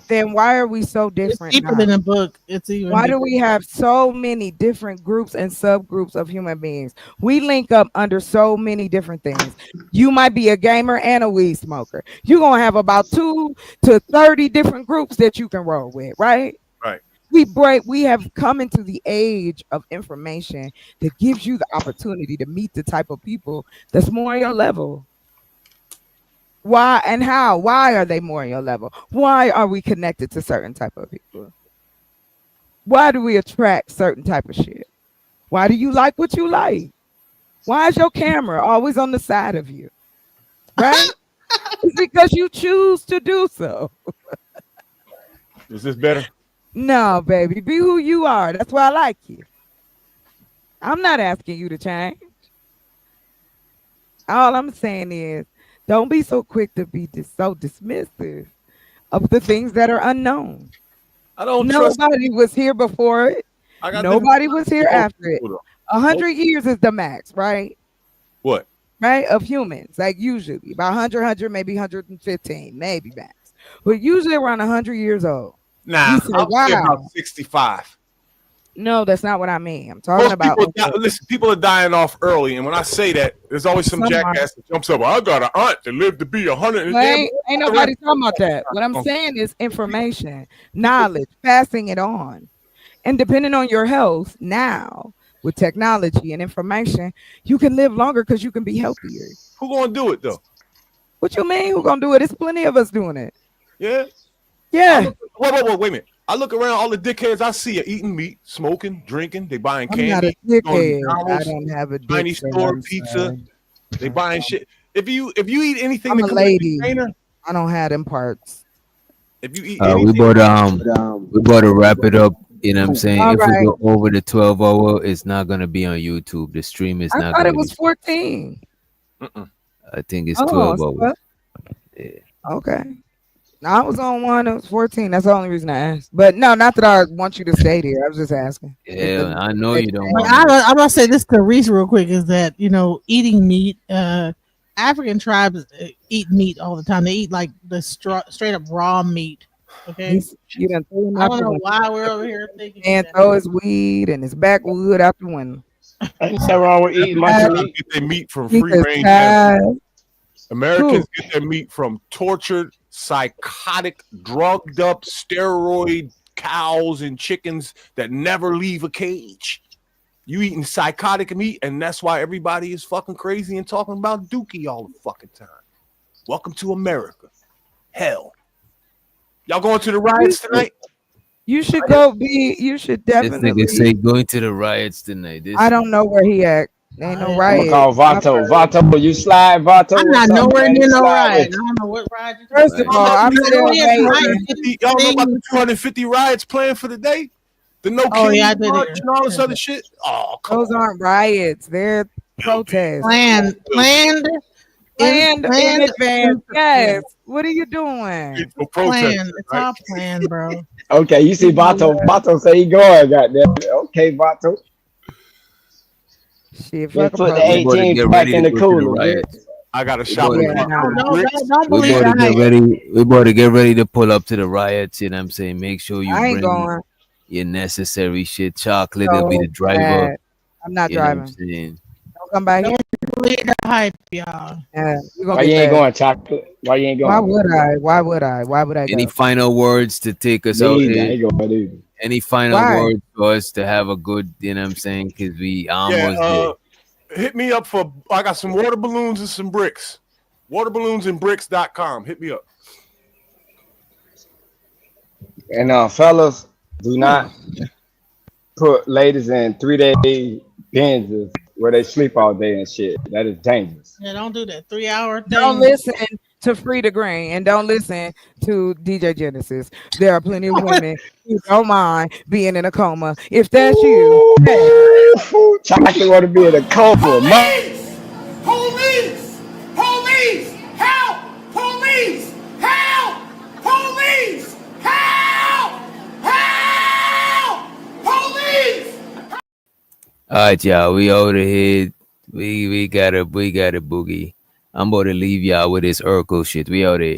then why are we so different? It's deeper now? than a book. It's even Why deeper. do we have so many different groups and subgroups of human beings? We link up under so many different things. You might be a gamer and a weed smoker. You're gonna have about 2 to 30 different groups that you can roll with, right? Right. We have come into the age of information that gives you the opportunity to meet the type of people that's more on your level. Why and how? Why are they more on your level? Why are we connected to certain type of people? Why do we attract certain type of shit? Why do you like what you like? Why is your camera always on the side of you? Right? It's because you choose to do so. Is this better? No, baby. Be who you are. That's why I like you. I'm not asking you to change. All I'm saying is don't be so quick to be so dismissive of the things that are unknown. I don't Nobody was here before it. Nobody was here after it. 100 years is the max, right? What? Right? Of humans. Like usually about 100, maybe 115, maybe max. But usually around 100 years old. Nah, say, I'll say wow. about 65. No, that's not what I mean. I'm talking about People are dying off early, and when I say that, there's always some jackass that jumps up. I got an aunt that lived to be 100. Ain't nobody talking about that. What I'm saying is information, knowledge, passing it on. And depending on your health now, with technology and information, you can live longer because you can be healthier. Who gonna do it though? What you mean? Who gonna do it? There's plenty of us doing it. Yeah. Yeah. Wait a minute. I look around, all the dickheads I see are eating meat, smoking, drinking. They buying I'm candy. not a going to dickhead. McDonald's, I don't have a dick. Chinese so store, I'm pizza. sorry. They buying shit. If you eat anything, I'm that a comes in a lady. container, I don't have them parts. if you eat We anything, about to wrap it up. You know what I'm saying? All If right. we go over the 12 hour, it's not gonna be on YouTube. The stream is I not thought gonna it was 14. I think it's Oh, 12 so hours. what? Okay. I was on one. It was 14. That's the only reason I asked. But no, not that I want you to stay there. I was just asking. Yeah, I know you don't But want I'm gonna say this to Reese real quick is that eating meat. African tribes eat meat all the time. They eat like the straight up raw meat. Okay, You done threw him I out don't the know window. why we're over here thinking. And throw his weed and his backwood out the window. Ain't nothing wrong with eating monkey meat. get their meat from He free just range tired. animals. Americans get their meat from tortured, psychotic, drugged up, steroid cows and chickens that never leave a cage. You eating psychotic meat, and that's why everybody is fucking crazy and talking about Dookie all the fucking time. Welcome to America. Hell. Y'all going to the riots tonight? You should go be. You should This definitely. nigga say going to the riots tonight. This I don't know where he at. Ain't no I'm riot. gonna call Vato. Vato, you slide, Vato. I'm What's not up, nowhere man? near You no slide riot. with I don't know what riot you're First of all, I'm still waiting. Y'all know about the 250 riots planned for the day? The No Oh, King yeah, I did March hear. and all this other shit? Oh, come Those aren't riots. They're protests. Planned in planned advance. Yes. What are you doing? planned. It's all planned, bro. Okay, you see Vato. Vato say he going, goddamn. Okay, Vato. Shit, Just fuck a put the protest. We about to 18 get pack ready in to the go to the cooler, bitch. riots. I got a We shopping about Yeah, to, cart no. full of bricks. Don't we believe about to the get hype. ready. We about to get ready to pull up to the riots. You know what I'm saying? Make sure you I ain't bring going. your necessary shit. Chocolate will be So the driver. bad. I'm not You know what I'm driving. saying? Don't come back here. Don't believe the hype, y'all. Yeah, you're gonna Why get you ain't fed. going, chocolate? Why you ain't Why going? would I? Why would I? Why would I Any go? final words to take us out Me either. I there? ain't going either. Any final Why? words for us to have a good, you know what I'm saying? Because we Yeah, almost there. hit me up for. I got some water balloons and some bricks. Waterballoonsandbricks.com. Hit me up. And fellas, do not put ladies in 3-day binges where they sleep all day and shit. That is dangerous. Yeah, don't do that 3 hour Don't thing. listen to Free the Green and don't listen to DJ Genesis. There are plenty of women who don't mind being in a coma. If that's you, hey, Ooh, chocolate want to be in a coma. Police! Police! Police! Help! Police! Help! Police! Help! Help! Police! All right, y'all. We over here. We got a boogie. I'm about to leave y'all with this Urkel shit. We out here.